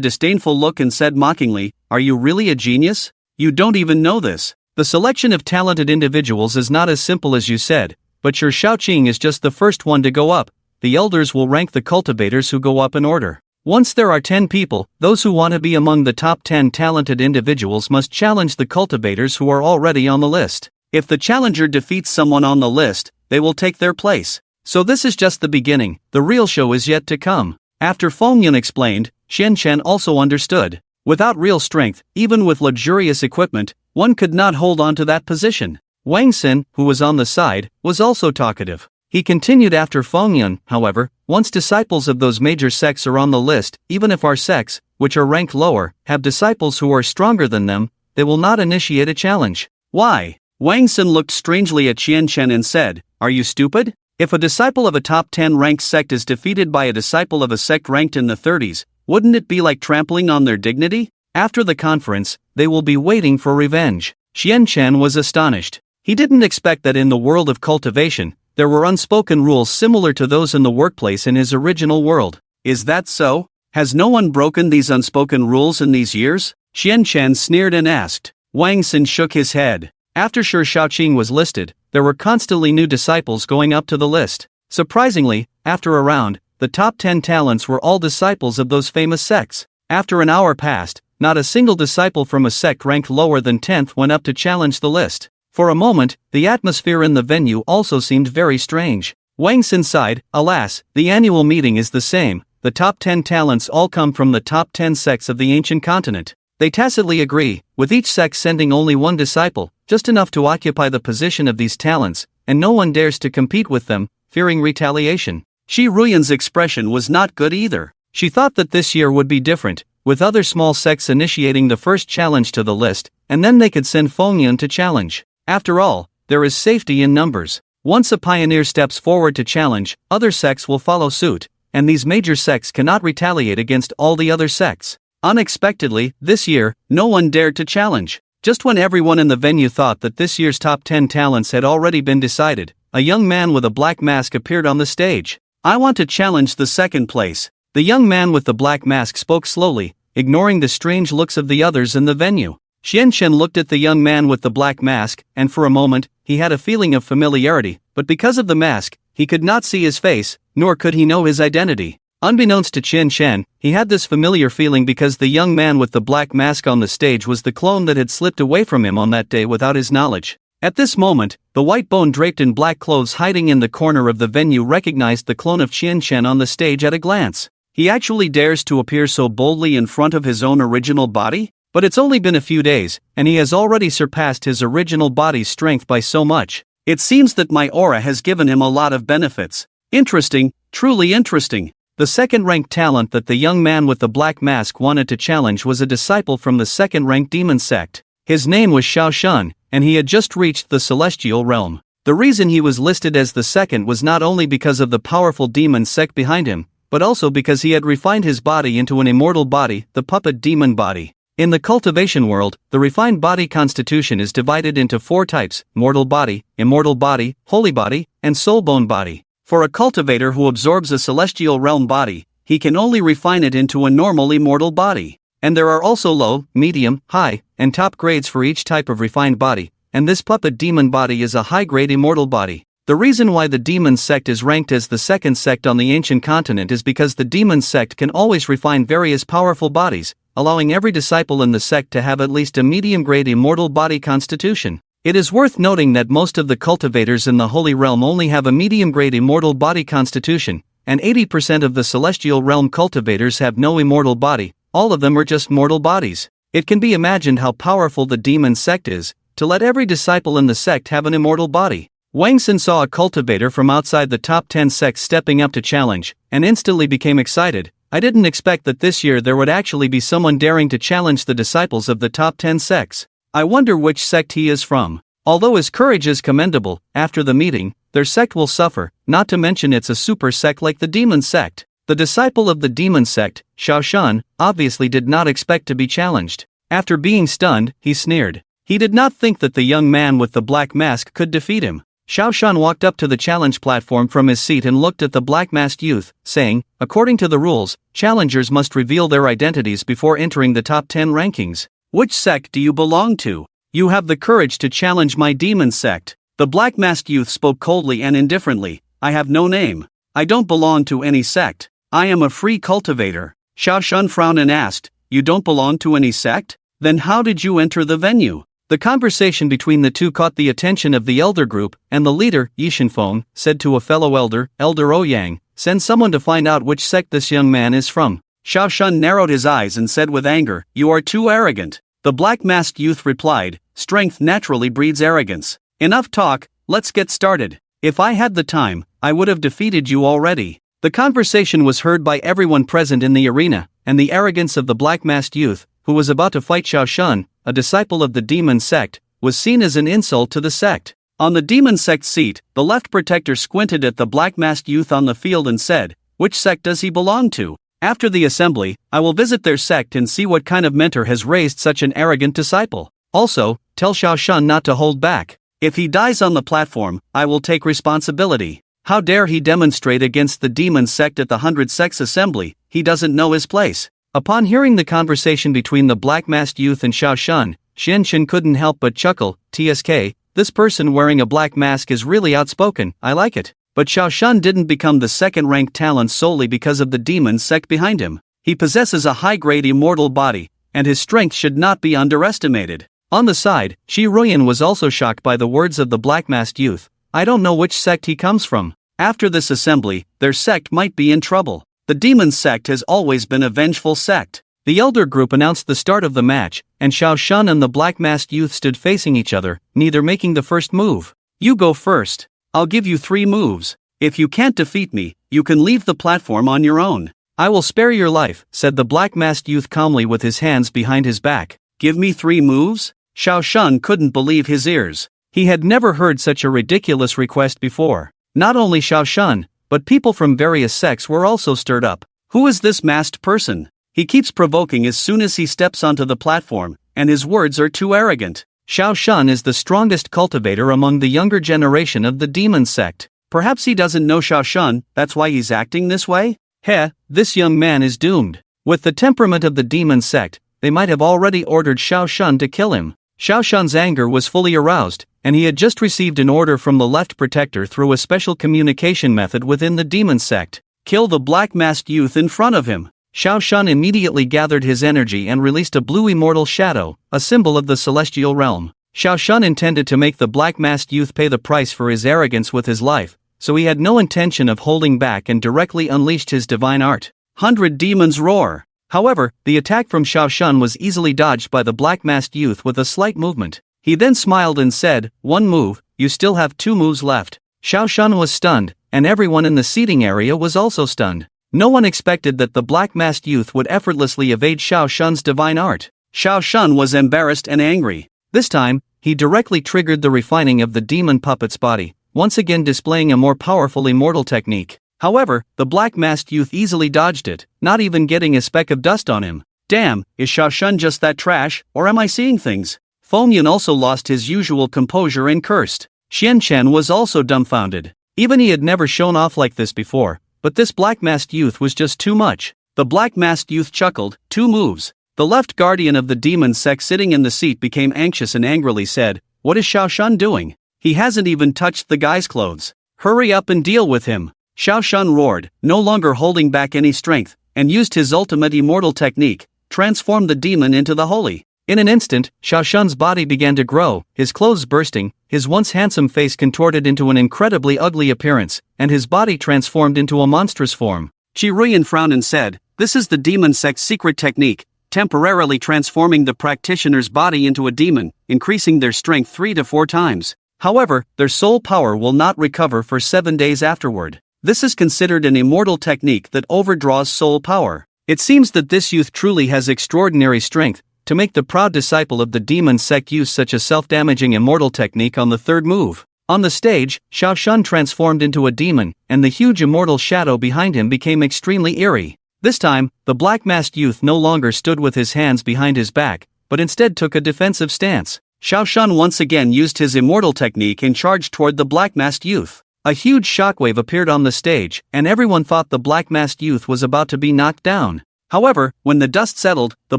disdainful look and said mockingly, "Are you really a genius? You don't even know this. The selection of talented individuals is not as simple as you said, but Shi Shaoqing is just the first one to go up. The elders will rank the cultivators who go up in order. Once there are 10 people, those who want to be among the top 10 talented individuals must challenge the cultivators who are already on the list. If the challenger defeats someone on the list, they will take their place. So this is just the beginning, the real show is yet to come." After Fengyan explained, Chen also understood. Without real strength, even with luxurious equipment, one could not hold on to that position. Wang Xin, who was on the side, was also talkative. He continued after Fengyan, however, "Once disciples of those major sects are on the list, even if our sects, which are ranked lower, have disciples who are stronger than them, they will not initiate a challenge." "Why?" Wang Xin looked strangely at Chen and said, "Are you stupid? If a disciple of a top 10 ranked sect is defeated by a disciple of a sect ranked in the 30s, wouldn't it be like trampling on their dignity? After the conference, they will be waiting for revenge." Chen was astonished. He didn't expect that in the world of cultivation, there were unspoken rules similar to those in the workplace in his original world. "Is that so? Has no one broken these unspoken rules in these years?" Chen sneered and asked. Wang Xin shook his head. After Shi Shaoqing was listed, there were constantly new disciples going up to the list. Surprisingly, after a round, the top 10 talents were all disciples of those famous sects. After an hour passed, not a single disciple from a sect ranked lower than 10th went up to challenge the list. For a moment, the atmosphere in the venue also seemed very strange. Wang Xin sighed, "Alas, the annual meeting is the same, the top 10 talents all come from the top 10 sects of the ancient continent. They tacitly agree, with each sect sending only one disciple, just enough to occupy the position of these talents, and no one dares to compete with them, fearing retaliation." Qi Ruyan's expression was not good either. She thought that this year would be different, with other small sects initiating the first challenge to the list, and then they could send Fengyan to challenge. After all, there is safety in numbers. Once a pioneer steps forward to challenge, other sects will follow suit, and these major sects cannot retaliate against all the other sects. Unexpectedly, this year, no one dared to challenge. Just when everyone in the venue thought that this year's top 10 talents had already been decided, a young man with a black mask appeared on the stage. "I want to challenge the second place." The young man with the black mask spoke slowly, ignoring the strange looks of the others in the venue. Xianchen looked at the young man with the black mask, and for a moment, he had a feeling of familiarity, but because of the mask, he could not see his face, nor could he know his identity. Unbeknownst to Xianchen, he had this familiar feeling because the young man with the black mask on the stage was the clone that had slipped away from him on that day without his knowledge. At this moment, the white bone draped in black clothes hiding in the corner of the venue recognized the clone of Xianchen on the stage at a glance. He actually dares to appear so boldly in front of his own original body? But it's only been a few days, and he has already surpassed his original body's strength by so much. It seems that my aura has given him a lot of benefits. Interesting, truly interesting. The second-ranked talent that the young man with the black mask wanted to challenge was a disciple from the second-ranked demon sect. His name was Xiaoshan, and he had just reached the celestial realm. The reason he was listed as the second was not only because of the powerful demon sect behind him, but also because he had refined his body into an immortal body, the puppet demon body. In the cultivation world, the refined body constitution is divided into 4 types: mortal body, immortal body, holy body, and soulbone body. For a cultivator who absorbs a celestial realm body, he can only refine it into a normal immortal body. And there are also low, medium, high, and top grades for each type of refined body, and this puppet demon body is a high-grade immortal body. The reason why the demon sect is ranked as the second sect on the ancient continent is because the demon sect can always refine various powerful bodies, allowing every disciple in the sect to have at least a medium-grade immortal body constitution. It is worth noting that most of the cultivators in the Holy Realm only have a medium-grade immortal body constitution, and 80% of the Celestial Realm cultivators have no immortal body, all of them are just mortal bodies. It can be imagined how powerful the demon sect is, to let every disciple in the sect have an immortal body. Wang Xin saw a cultivator from outside the top 10 sects stepping up to challenge, and instantly became excited. "I didn't expect that this year there would actually be someone daring to challenge the disciples of the top 10 sects. I wonder which sect he is from." Although his courage is commendable, after the meeting, their sect will suffer, not to mention it's a super sect like the demon sect. The disciple of the demon sect, Xiaoshan, obviously did not expect to be challenged. After being stunned, he sneered. He did not think that the young man with the black mask could defeat him. Xiaoshan walked up to the challenge platform from his seat and looked at the black-masked youth, saying, "According to the rules, challengers must reveal their identities before entering the top 10 rankings. Which sect do you belong to? You have the courage to challenge my demon sect." The black-masked youth spoke coldly and indifferently. "I have no name. I don't belong to any sect. I am a free cultivator." Xiaoshan frowned and asked, "You don't belong to any sect? Then how did you enter the venue?" The conversation between the two caught the attention of the elder group, and the leader, Yishinfeng, said to a fellow elder, Elder Ouyang, "Send someone to find out which sect this young man is from." Xiaoshan narrowed his eyes and said with anger, "You are too arrogant." The black-masked youth replied, "Strength naturally breeds arrogance. Enough talk, let's get started. If I had the time, I would have defeated you already." The conversation was heard by everyone present in the arena, and the arrogance of the black-masked youth, who was about to fight Xiaoshan, a disciple of the demon sect, was seen as an insult to the sect. On the demon sect seat, the left protector squinted at the black-masked youth on the field and said, "Which sect does he belong to? After the assembly, I will visit their sect and see what kind of mentor has raised such an arrogant disciple. Also, tell Xiaoshan not to hold back. If he dies on the platform, I will take responsibility. How dare he demonstrate against the demon sect at the 100 Sects assembly? He doesn't know his place." Upon hearing the conversation between the black-masked youth and Xiaoshan, Xianchen couldn't help but chuckle. "TSK, this person wearing a black mask is really outspoken, I like it." But Xiaoshan didn't become the second-ranked talent solely because of the demon sect behind him. He possesses a high-grade immortal body, and his strength should not be underestimated. On the side, Shi Ruyan was also shocked by the words of the black-masked youth. "I don't know which sect he comes from. After this assembly, their sect might be in trouble. The demon sect has always been a vengeful sect." The elder group announced the start of the match, and Xiaoshan and the black-masked youth stood facing each other, neither making the first move. "You go first. I'll give you 3 moves. If you can't defeat me, you can leave the platform on your own." "I will spare your life," said the black-masked youth calmly with his hands behind his back. "Give me 3 moves?" Xiaoshan couldn't believe his ears. He had never heard such a ridiculous request before. Not only Xiaoshan, but people from various sects were also stirred up. "Who is this masked person? He keeps provoking as soon as he steps onto the platform, and his words are too arrogant. Xiao Shun is the strongest cultivator among the younger generation of the demon sect. Perhaps he doesn't know Xiao Shun, that's why he's acting this way? Heh, this young man is doomed. With the temperament of the demon sect, they might have already ordered Xiao Shun to kill him. Xiao Shun's anger was fully aroused, and he had just received an order from the left protector through a special communication method within the demon sect. Kill the black-masked youth in front of him. Xiao Shun immediately gathered his energy and released a blue immortal shadow, a symbol of the celestial realm. Xiao Shun intended to make the black-masked youth pay the price for his arrogance with his life, so he had no intention of holding back and directly unleashed his divine art. 100 demons roar. However, the attack from Xiao Shun was easily dodged by the black-masked youth with a slight movement. He then smiled and said, "One move, you still have 2 moves left." Xiao Shun was stunned, and everyone in the seating area was also stunned. No one expected that the black-masked youth would effortlessly evade Xiao Shun's divine art. Xiao Shun was embarrassed and angry. This time, he directly triggered the refining of the demon puppet's body, once again displaying a more powerful immortal technique. However, the black-masked youth easily dodged it, not even getting a speck of dust on him. Damn, is Xiao Shun just that trash, or am I seeing things? Fengyan also lost his usual composure and cursed. Xian Chen was also dumbfounded. Even he had never shown off like this before, but this black-masked youth was just too much. The black-masked youth chuckled, 2 moves. The left guardian of the demon sect sitting in the seat became anxious and angrily said, "What is Xiao Shun doing? He hasn't even touched the guy's clothes. Hurry up and deal with him." Xiao Shun roared, no longer holding back any strength, and used his ultimate immortal technique, transformed the demon into the holy. In an instant, Xiao Shun's body began to grow, his clothes bursting, his once handsome face contorted into an incredibly ugly appearance, and his body transformed into a monstrous form. Qi Ruiyan frowned and said, "This is the demon sect's secret technique, temporarily transforming the practitioner's body into a demon, increasing their strength 3 to 4 times. However, their soul power will not recover for 7 days afterward. This is considered an immortal technique that overdraws soul power. It seems that this youth truly has extraordinary strength to make the proud disciple of the demon sect use such a self-damaging immortal technique on the 3rd move." On the stage, Xiao Shun transformed into a demon, and the huge immortal shadow behind him became extremely eerie. This time, the black-masked youth no longer stood with his hands behind his back, but instead took a defensive stance. Xiao Shun once again used his immortal technique and charged toward the black-masked youth. A huge shockwave appeared on the stage, and everyone thought the black-masked youth was about to be knocked down. However, when the dust settled, the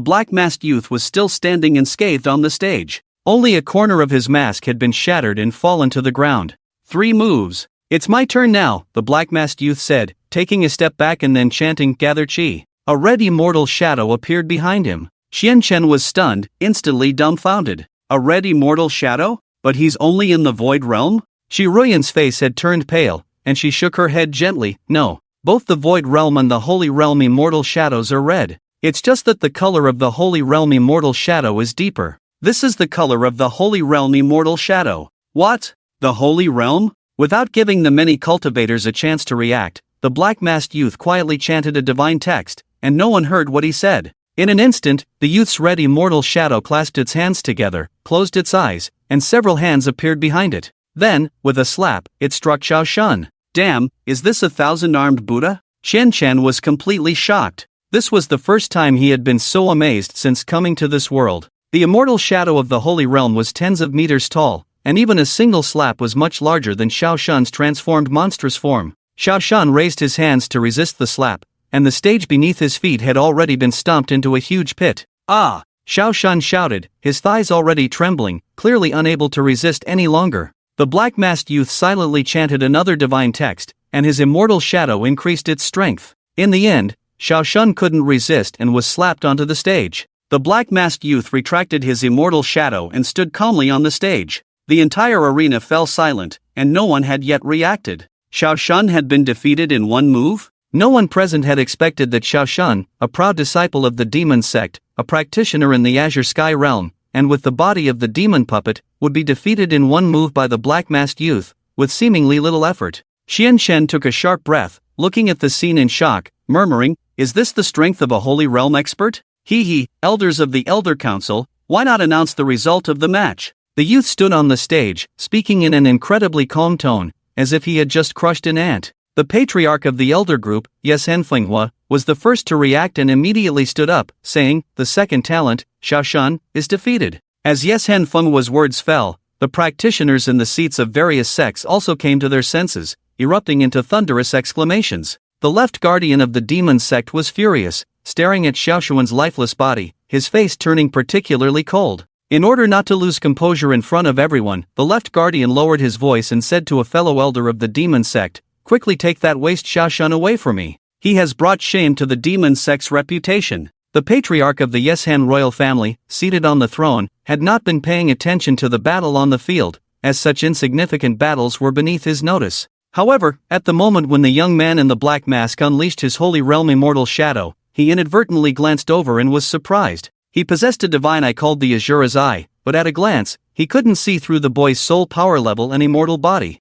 black-masked youth was still standing unscathed on the stage. Only a corner of his mask had been shattered and fallen to the ground. 3 moves. "It's my turn now," the black-masked youth said, taking a step back and then chanting, "Gather Qi." A red immortal shadow appeared behind him. Xian Chen was stunned, instantly dumbfounded. A red immortal shadow? But he's only in the void realm? Qi Ruiyan's face had turned pale, and she shook her head gently. "No, both the void realm and the holy realm immortal shadows are red. It's just that the color of the holy realm immortal shadow is deeper. This is the color of the holy realm immortal shadow." "What? The holy realm?" Without giving the many cultivators a chance to react, the black-masked youth quietly chanted a divine text, and no one heard what he said. In an instant, the youth's red immortal shadow clasped its hands together, closed its eyes, and several hands appeared behind it. Then, with a slap, it struck Xiao Shun. "Damn, is this a 1,000-armed Buddha?" Xian Chen was completely shocked. This was the first time he had been so amazed since coming to this world. The immortal shadow of the holy realm was tens of meters tall, and even a single slap was much larger than Xiao Shun's transformed monstrous form. Xiao Shun raised his hands to resist the slap, and the stage beneath his feet had already been stomped into a huge pit. "Ah!" Xiao Shun shouted, his thighs already trembling, clearly unable to resist any longer. The black-masked youth silently chanted another divine text, and his immortal shadow increased its strength. In the end, Xiao Shun couldn't resist and was slapped onto the stage. The black-masked youth retracted his immortal shadow and stood calmly on the stage. The entire arena fell silent, and no one had yet reacted. Xiao Shun had been defeated in 1 move? No one present had expected that Xiao Shun, a proud disciple of the demon sect, a practitioner in the Azure Sky realm, and with the body of the demon puppet, would be defeated in 1 move by the black-masked youth, with seemingly little effort. Xian Chen took a sharp breath, looking at the scene in shock, murmuring, "Is this the strength of a holy realm expert? Hee, elders of the Elder Council, why not announce the result of the match?" The youth stood on the stage, speaking in an incredibly calm tone, as if he had just crushed an ant. The patriarch of the elder group, Manhwa, was the first to react and immediately stood up, saying, "The second talent, Shaoshan, is defeated." As Manhwa's words fell, the practitioners in the seats of various sects also came to their senses, erupting into thunderous exclamations. The left guardian of the demon sect was furious, staring at Xiaoshuan's lifeless body, his face turning particularly cold. In order not to lose composure in front of everyone, the left guardian lowered his voice and said to a fellow elder of the demon sect, "Quickly take that waste Xiaoshan away from me. He has brought shame to the demon sect's reputation." The patriarch of the Yeshan royal family, seated on the throne, had not been paying attention to the battle on the field, as such insignificant battles were beneath his notice. However, at the moment when the young man in the black mask unleashed his holy realm immortal shadow, he inadvertently glanced over and was surprised. He possessed a divine eye called the Azura's Eye, but at a glance, he couldn't see through the boy's soul power level and immortal body.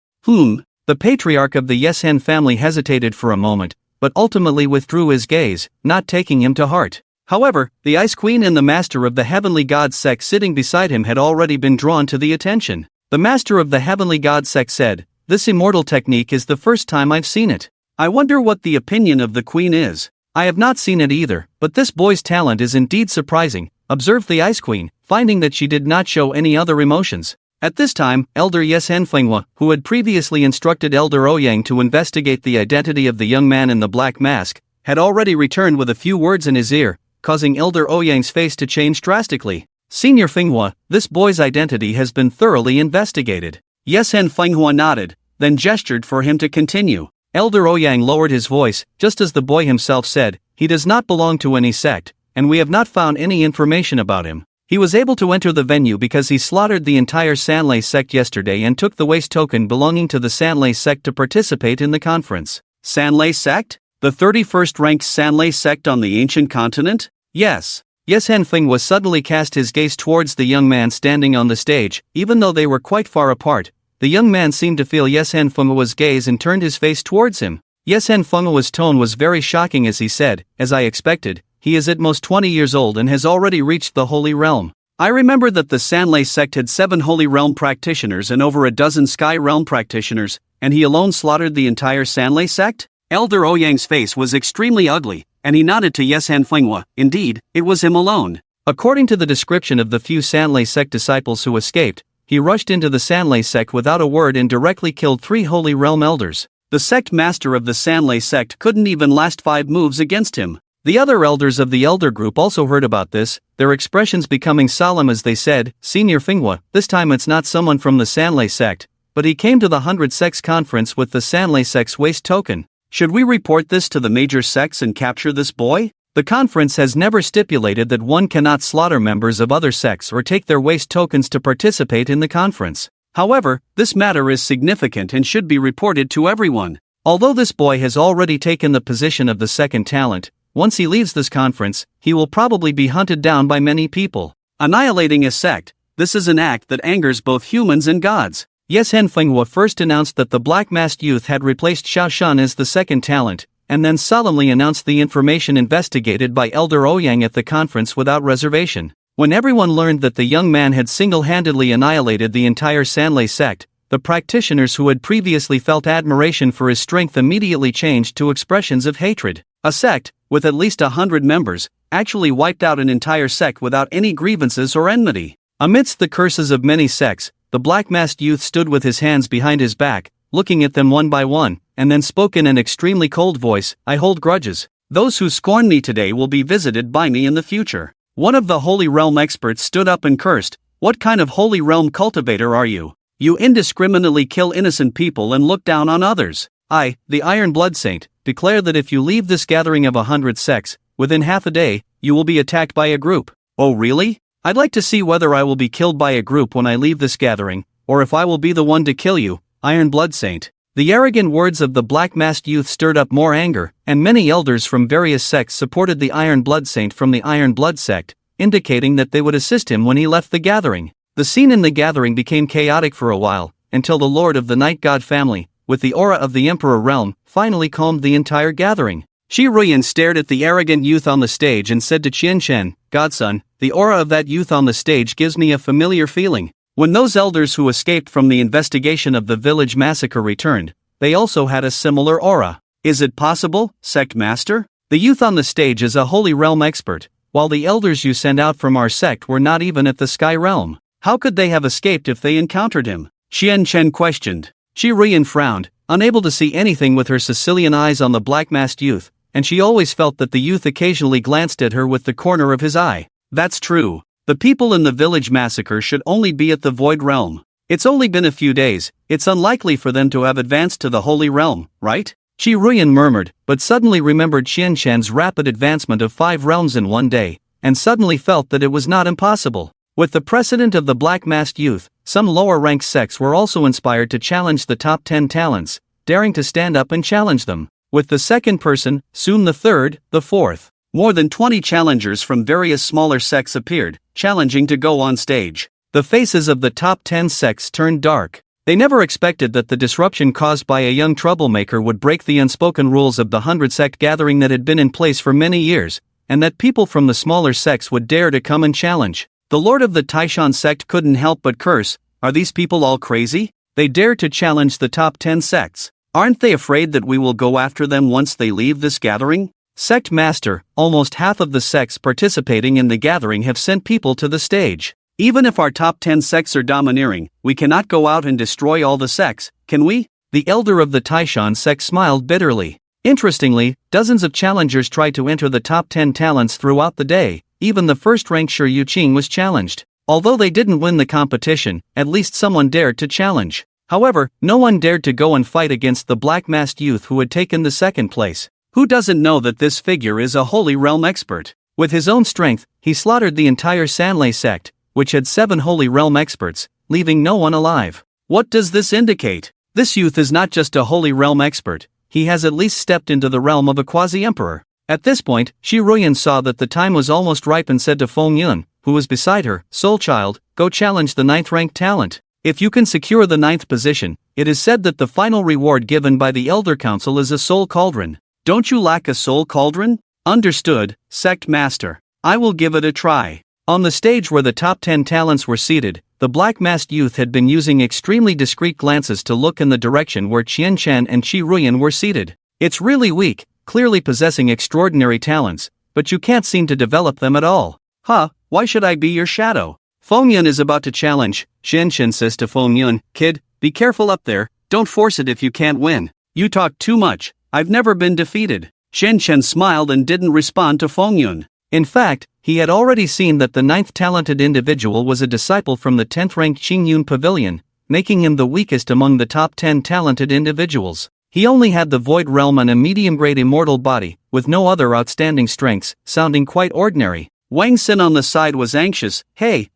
The patriarch of the Yeshan family hesitated for a moment, but ultimately withdrew his gaze, not taking him to heart. However, the Ice Queen and the Master of the Heavenly God Sect sitting beside him had already been drawn to the attention. The Master of the Heavenly God Sect said, "This immortal technique is the first time I've seen it. I wonder what the opinion of the Queen is." "I have not seen it either, but this boy's talent is indeed surprising," observed the Ice Queen, finding that she did not show any other emotions. At this time, Elder Manhwa, who had previously instructed Elder Ouyang to investigate the identity of the young man in the black mask, had already returned with a few words in his ear, causing Elder Ouyang's face to change drastically. "Senior Manhwa, this boy's identity has been thoroughly investigated." Manhwa nodded, then gestured for him to continue. Elder Ouyang lowered his voice, just as the boy himself said, "He does not belong to any sect, and we have not found any information about him. He was able to enter the venue because he slaughtered the entire Sanlei sect yesterday and took the waste token belonging to the Sanlei sect to participate in the conference." Sanlei sect? The 31st ranked Sanlei sect on the ancient continent? Yes. Manhwa suddenly cast his gaze towards the young man standing on the stage, even though they were quite far apart. The young man seemed to feel Manhwa's gaze and turned his face towards him. Manhwa's tone was very shocking as he said, "As I expected, he is at most 20 years old and has already reached the Holy Realm. I remember that the Sanlei sect had 7 Holy Realm practitioners and over a dozen Sky Realm practitioners, and he alone slaughtered the entire Sanlei sect?" Elder Ouyang's face was extremely ugly, and he nodded to Manhwa. Indeed, it was him alone. According to the description of the few Sanlei sect disciples who escaped, he rushed into the Sanlei sect without a word and directly killed 3 Holy Realm elders. The sect master of the Sanlei sect couldn't even last 5 moves against him. The other elders of the elder group also heard about this, their expressions becoming solemn as they said, "Senior Manhwa, this time it's not someone from the Sanlei sect, but he came to the 100 Sects conference with the Sanlei sect's waste token. Should we report this to the major sects and capture this boy? The conference has never stipulated that one cannot slaughter members of other sects or take their waste tokens to participate in the conference. However, this matter is significant and should be reported to everyone. Although this boy has already taken the position of the second talent, once he leaves this conference, he will probably be hunted down by many people. Annihilating a sect, this is an act that angers both humans and gods." Manhwa first announced that the black-masked youth had replaced Xiaoshan as the second talent, and then solemnly announced the information investigated by Elder Ouyang at the conference without reservation. When everyone learned that the young man had single-handedly annihilated the entire Sanlei sect, the practitioners who had previously felt admiration for his strength immediately changed to expressions of hatred. A sect, with at least 100 members, actually wiped out an entire sect without any grievances or enmity. Amidst the curses of many sects, the black-masked youth stood with his hands behind his back, looking at them one by one, and then spoke in an extremely cold voice, "I hold grudges. Those who scorn me today will be visited by me in the future." One of the Holy Realm experts stood up and cursed, "What kind of Holy Realm cultivator are you? You indiscriminately kill innocent people and look down on others. I, the Iron Blood Saint, declare that if you leave this gathering of 100 sects, within half a day, you will be attacked by a group." "Oh really? I'd like to see whether I will be killed by a group when I leave this gathering, or if I will be the one to kill you, Iron Blood Saint." The arrogant words of the black-masked youth stirred up more anger, and many elders from various sects supported the Iron Blood Saint from the Iron Blood sect, indicating that they would assist him when he left the gathering. The scene in the gathering became chaotic for a while, until the Lord of the Night God family, with the aura of the Emperor Realm, finally calmed the entire gathering. Shi Ruyan stared at the arrogant youth on the stage and said to Qian Shen, "Godson, the aura of that youth on the stage gives me a familiar feeling." When those elders who escaped from the investigation of the village massacre returned, they also had a similar aura. Is it possible, Sect Master? The youth on the stage is a Holy Realm expert, while the elders you sent out from our sect were not even at the Sky Realm. How could they have escaped if they encountered him? Qian Chen questioned. Shi Ruiyan frowned, unable to see anything with her Sicilian eyes on the black-masked youth, and she always felt that the youth occasionally glanced at her with the corner of his eye. That's true. The people in the village massacre should only be at the Void Realm. It's only been a few days, it's unlikely for them to have advanced to the Holy Realm, right? Shi Ruiyan murmured, but suddenly remembered Qian Chen's rapid advancement of 5 realms in one day, and suddenly felt that it was not impossible. With the precedent of the black-masked youth, some lower-ranked sects were also inspired to challenge the top 10 talents, daring to stand up and challenge them. With the second person, soon the third, the fourth. More than 20 challengers from various smaller sects appeared, challenging to go on stage. The faces of the top 10 sects turned dark. They never expected that the disruption caused by a young troublemaker would break the unspoken rules of the 100-sect gathering that had been in place for many years, and that people from the smaller sects would dare to come and challenge. The lord of the Taishan sect couldn't help but curse. Are these people all crazy? They dare to challenge the top 10 sects. Aren't they afraid that we will go after them once they leave this gathering? Sect Master, almost half of the sects participating in the gathering have sent people to the stage. Even if our top 10 sects are domineering, we cannot go out and destroy all the sects, can we? The elder of the Taishan sect smiled bitterly. Interestingly, dozens of challengers tried to enter the top 10 talents throughout the day. Even the first-ranked Shi Yuqing was challenged. Although they didn't win the competition, at least someone dared to challenge. However, no one dared to go and fight against the black-masked youth who had taken the second place. Who doesn't know that this figure is a Holy Realm expert? With his own strength, he slaughtered the entire Sanlei sect, which had 7 Holy Realm experts, leaving no one alive. What does this indicate? This youth is not just a Holy Realm expert, he has at least stepped into the realm of a quasi-emperor. At this point, Shi Ruiyan saw that the time was almost ripe and said to Feng Yun, who was beside her, Soul Child, go challenge the 9th-ranked talent. If you can secure the 9th position, it is said that the final reward given by the Elder Council is a Soul Cauldron. Don't you lack a Soul Cauldron? Understood, Sect Master. I will give it a try. On the stage where the top 10 talents were seated, the black-masked youth had been using extremely discreet glances to look in the direction where Qian Chen and Shi Ruiyan were seated. It's really weak, clearly possessing extraordinary talents, but you can't seem to develop them at all. Huh, why should I be your shadow? Feng Yun is about to challenge. Qian Chen says to Feng Yun, kid, be careful up there, don't force it if you can't win. You talk too much, I've never been defeated. Qian Chen smiled and didn't respond to Feng Yun. In fact, he had already seen that the 9th talented individual was a disciple from the 10th-ranked Qingyun Pavilion, making him the weakest among the top 10 talented individuals. He only had the Void Realm and a medium-grade immortal body, with no other outstanding strengths, sounding quite ordinary. Wang Xin on the side was anxious. Hey,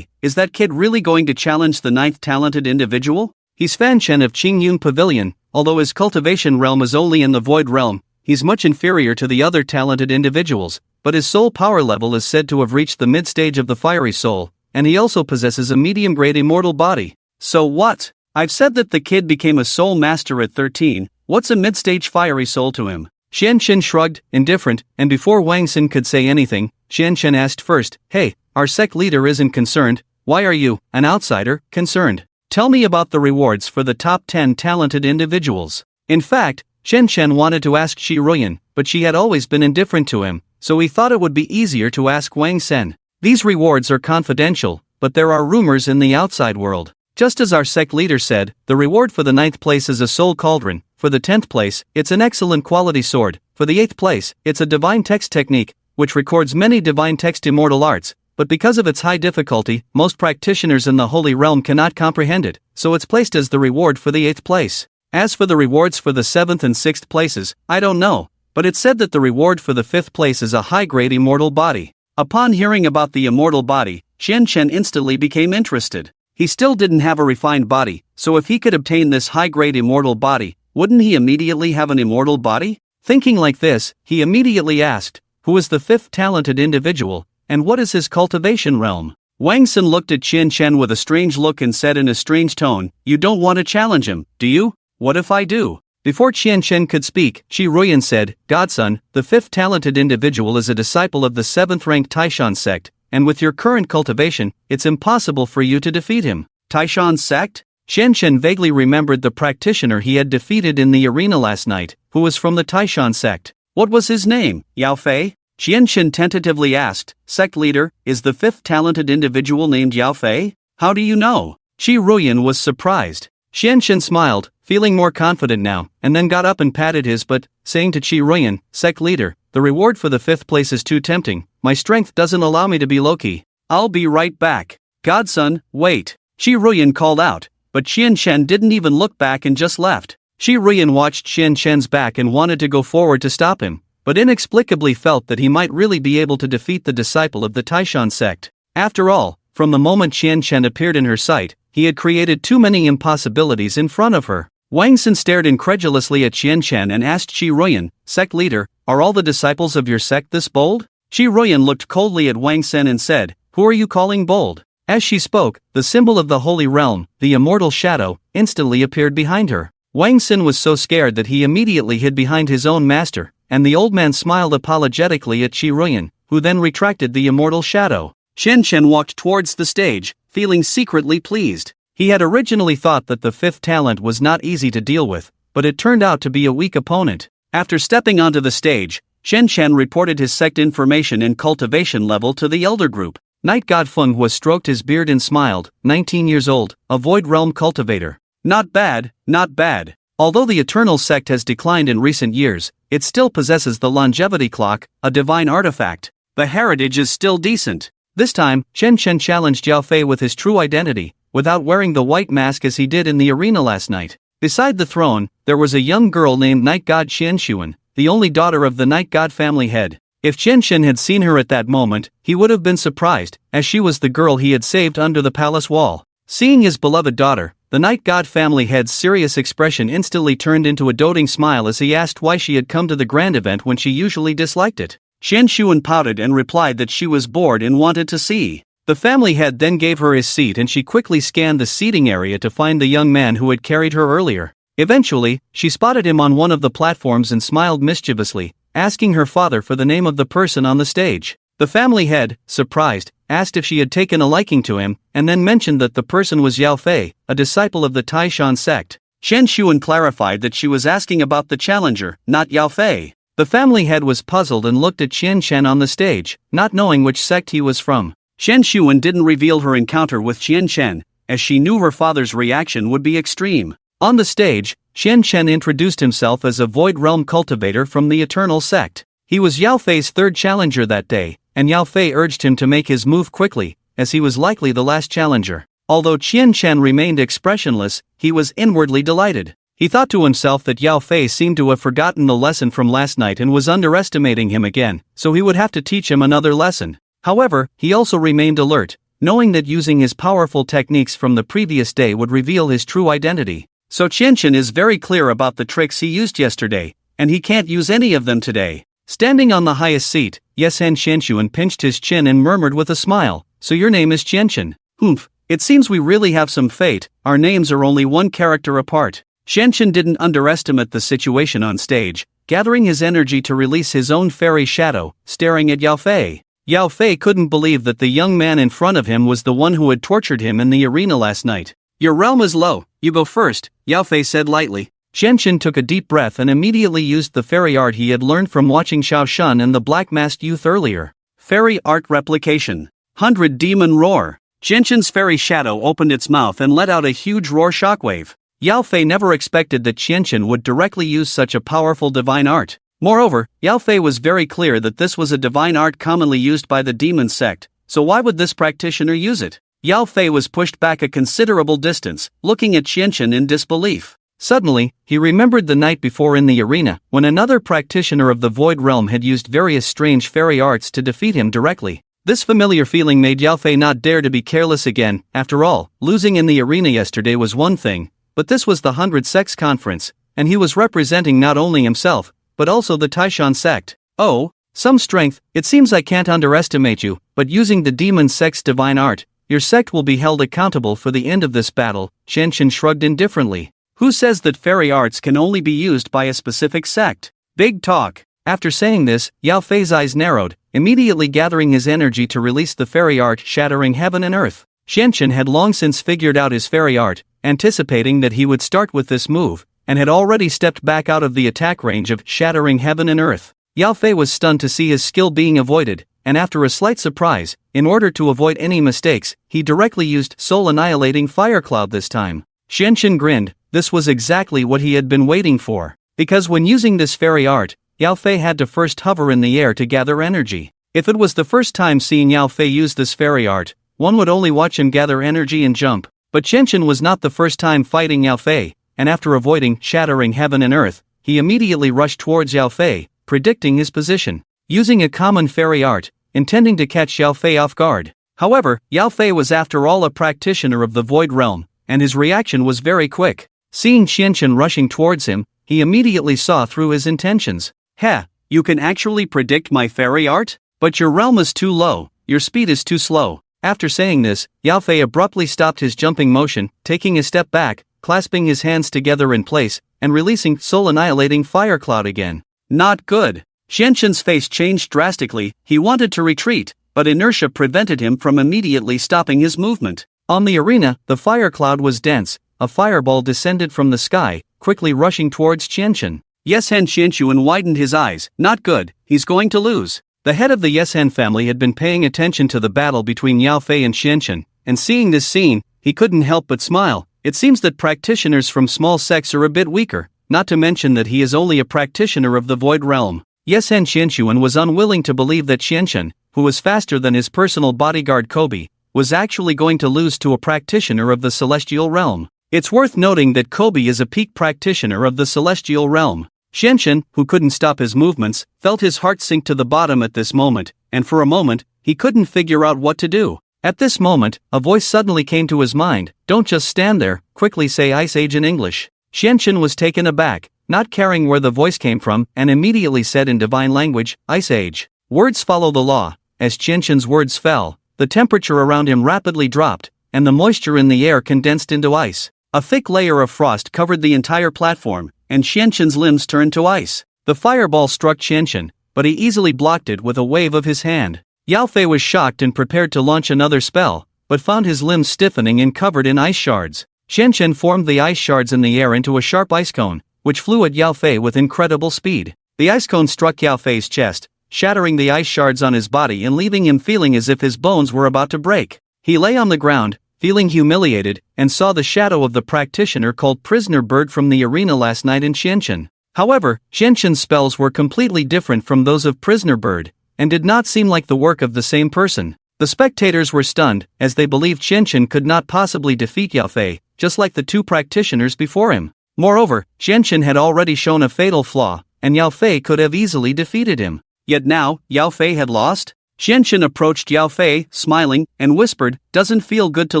is that kid really going to challenge the 9th talented individual? He's Fan Chen of Qingyun Pavilion, although his cultivation realm is only in the Void Realm, he's much inferior to the other talented individuals, but his soul power level is said to have reached the mid-stage of the Fiery Soul, and he also possesses a medium-grade immortal body. So what? I've said that the kid became a soul master at 13, what's a mid-stage Fiery Soul to him? Qian Chen shrugged, indifferent, and before Wang Xin could say anything, Qian Chen asked first, hey, our sect leader isn't concerned, why are you, an outsider, concerned? Tell me about the rewards for the top 10 talented individuals. In fact, Qian Chen wanted to ask Shi Ruiyan, but she had always been indifferent to him, so he thought it would be easier to ask Wang Xin. These rewards are confidential, but there are rumors in the outside world. Just as our sect leader said, the reward for the 9th place is a soul cauldron, for the 10th place, it's an excellent quality sword, for the 8th place, it's a divine text technique, which records many divine text immortal arts, but because of its high difficulty, most practitioners in the Holy Realm cannot comprehend it, so it's placed as the reward for the 8th place. As for the rewards for the 7th and 6th places, I don't know, but it's said that the reward for the 5th place is a high-grade immortal body. Upon hearing about the immortal body, Qian Chen instantly became interested. He still didn't have a refined body, so if he could obtain this high-grade immortal body, wouldn't he immediately have an immortal body? Thinking like this, he immediately asked, who is the 5th talented individual, and what is his cultivation realm? Wang Xin looked at Qian Chen with a strange look and said in a strange tone, you don't want to challenge him, do you? What if I do? Before Qian Chen could speak, Shi Ruiyan said, Godson, the 5th talented individual is a disciple of the 7th-ranked Taishan sect, and with your current cultivation, it's impossible for you to defeat him. Taishan sect? Xianchen vaguely remembered the practitioner he had defeated in the arena last night, who was from the Taishan sect. What was his name, Yao Fei? Xianchen tentatively asked. Sect leader, is the fifth talented individual named Yao Fei? How do you know? Qi Ruyan was surprised. Xianchen smiled, feeling more confident now, and then got up and patted his butt, saying to Qi Ruyan, Sect leader, the reward for the fifth place is too tempting. My strength doesn't allow me to be low-key. I'll be right back. Godson, wait. Qi Ruyan called out, but Xianchen didn't even look back and just left. Qi Ruyan watched Xianchen's back and wanted to go forward to stop him, but inexplicably felt that he might really be able to defeat the disciple of the Taishan sect. After all, from the moment Xianchen appeared in her sight, he had created too many impossibilities in front of her. Wang Xin stared incredulously at Xianchen and asked Qi Ruyan, Sect leader, are all the disciples of your sect this bold? Qi Ruyan looked coldly at Wang Xin and said, who are you calling bold? As she spoke, the symbol of the Holy Realm, the immortal shadow, instantly appeared behind her. Wang Xin was so scared that he immediately hid behind his own master, and the old man smiled apologetically at Qi Ruyan, who then retracted the immortal shadow. Xianchen walked towards the stage, feeling secretly pleased. He had originally thought that the fifth talent was not easy to deal with, but it turned out to be a weak opponent. After stepping onto the stage, Xianchen reported his sect information and cultivation level to the elder group. Night God Feng Hua stroked his beard and smiled, 19 years old, a void realm cultivator. Not bad, not bad. Although the Eternal Sect has declined in recent years, it still possesses the longevity clock, a divine artifact. The heritage is still decent. This time, Xianchen challenged Yao Fei with his true identity, without wearing the white mask as he did in the arena last night. Beside the throne, there was a young girl named Night God Xianshuan, the only daughter of the Night God family head. If Xianchen had seen her at that moment, he would have been surprised, as she was the girl he had saved under the palace wall. Seeing his beloved daughter, the Night God family head's serious expression instantly turned into a doting smile as he asked why she had come to the grand event when she usually disliked it. Xianshuan pouted and replied that she was bored and wanted to see. The family head then gave her his seat and she quickly scanned the seating area to find the young man who had carried her earlier. Eventually, she spotted him on one of the platforms and smiled mischievously, asking her father for the name of the person on the stage. The family head, surprised, asked if she had taken a liking to him, and then mentioned that the person was Yao Fei, a disciple of the Taishan sect. Xianshuan clarified that she was asking about the challenger, not Yao Fei. The family head was puzzled and looked at Xianchen on the stage, not knowing which sect he was from. Xianshuan didn't reveal her encounter with Xianchen, as she knew her father's reaction would be extreme. On the stage, Xianchen introduced himself as a void realm cultivator from the Eternal Sect. He was Yao Fei's third challenger that day, and Yao Fei urged him to make his move quickly, as he was likely the last challenger. Although Xianchen remained expressionless, he was inwardly delighted. He thought to himself that Yao Fei seemed to have forgotten the lesson from last night and was underestimating him again, so he would have to teach him another lesson. However, he also remained alert, knowing that using his powerful techniques from the previous day would reveal his true identity. So Xianchen is very clear about the tricks he used yesterday, and he can't use any of them today. Standing on the highest seat, Yesen Xianshuan pinched his chin and murmured with a smile, so your name is Xianchen. Humph, it seems we really have some fate, our names are only one character apart. Xianchen didn't underestimate the situation on stage, gathering his energy to release his own fairy shadow, staring at Yao Fei. Yao Fei couldn't believe that the young man in front of him was the one who had tortured him in the arena last night. Your realm is low, you go first, Yao Fei said lightly. Xianchen took a deep breath and immediately used the fairy art he had learned from watching Xiao Shun and the Black-Masked Youth earlier. Fairy art replication. 100 Demon Roar. Xianchen's fairy shadow opened its mouth and let out a huge roar shockwave. Yao Fei never expected that Xianchen would directly use such a powerful divine art. Moreover, Yao Fei was very clear that this was a divine art commonly used by the demon sect, so why would this practitioner use it? Yao Fei was pushed back a considerable distance, looking at Xianchen in disbelief. Suddenly, he remembered the night before in the arena, when another practitioner of the Void Realm had used various strange fairy arts to defeat him directly. This familiar feeling made Yao Fei not dare to be careless again. After all, losing in the arena yesterday was one thing, but this was the 100 Sects conference, and he was representing not only himself, but also the Taishan sect. Oh, some strength, it seems I can't underestimate you, but using the demon sect's divine art, your sect will be held accountable for the end of this battle. Xianchen shrugged indifferently. Who says that fairy arts can only be used by a specific sect? Big talk. After saying this, Yao Fei's eyes narrowed, immediately gathering his energy to release the fairy art shattering heaven and earth. Xianchen had long since figured out his fairy art, anticipating that he would start with this move, and had already stepped back out of the attack range of shattering heaven and earth. Yao Fei was stunned to see his skill being avoided, and after a slight surprise, in order to avoid any mistakes, he directly used soul-annihilating fire cloud this time. Xianchen grinned. This was exactly what he had been waiting for, because when using this fairy art, Yao Fei had to first hover in the air to gather energy. If it was the first time seeing Yao Fei use this fairy art, one would only watch him gather energy and jump. But Xianchen was not the first time fighting Yao Fei, and after avoiding shattering heaven and earth, he immediately rushed towards Yao Fei, predicting his position, using a common fairy art, intending to catch Yao Fei off guard. However, Yao Fei was after all a practitioner of the Void Realm, and his reaction was very quick. Seeing Xianchen rushing towards him, he immediately saw through his intentions. "Heh, you can actually predict my fairy art? But your realm is too low, your speed is too slow." After saying this, Yao Fei abruptly stopped his jumping motion, taking a step back, clasping his hands together in place, and releasing soul-annihilating fire cloud again. Not good. Xianchen's face changed drastically. He wanted to retreat, but inertia prevented him from immediately stopping his movement. On the arena, the fire cloud was dense. A fireball descended from the sky, quickly rushing towards Xianchen. Yeshen Xianchuan widened his eyes. Not good, he's going to lose. The head of the Yeshen family had been paying attention to the battle between Yao Fei and Xianchen, and seeing this scene, he couldn't help but smile. It seems that practitioners from small sects are a bit weaker, not to mention that he is only a practitioner of the Void Realm. Yeshen Xianchuan was unwilling to believe that Xianchen, who was faster than his personal bodyguard Kobe, was actually going to lose to a practitioner of the Celestial Realm. It's worth noting that Kobe is a peak practitioner of the Celestial Realm. Xianchen, who couldn't stop his movements, felt his heart sink to the bottom at this moment, and for a moment, he couldn't figure out what to do. At this moment, a voice suddenly came to his mind. "Don't just stand there, quickly say Ice Age in English." Xianchen was taken aback, not caring where the voice came from, and immediately said in divine language, "Ice Age." Words follow the law. As Xianchen's words fell, the temperature around him rapidly dropped, and the moisture in the air condensed into ice. A thick layer of frost covered the entire platform, and Xianchen's limbs turned to ice. The fireball struck Xianchen, but he easily blocked it with a wave of his hand. Yao Fei was shocked and prepared to launch another spell, but found his limbs stiffening and covered in ice shards. Xianchen formed the ice shards in the air into a sharp ice cone, which flew at Yao Fei with incredible speed. The ice cone struck Yao Fei's chest, shattering the ice shards on his body and leaving him feeling as if his bones were about to break. He lay on the ground, feeling humiliated, and saw the shadow of the practitioner called Prisoner Bird from the arena last night in Xianchen. However, Xianchen's spells were completely different from those of Prisoner Bird, and did not seem like the work of the same person. The spectators were stunned, as they believed Xianchen could not possibly defeat Yao Fei, just like the two practitioners before him. Moreover, Xianchen had already shown a fatal flaw, and Yao Fei could have easily defeated him. Yet now, Yao Fei had lost? Xianchen approached Yao Fei, smiling, and whispered, "Doesn't feel good to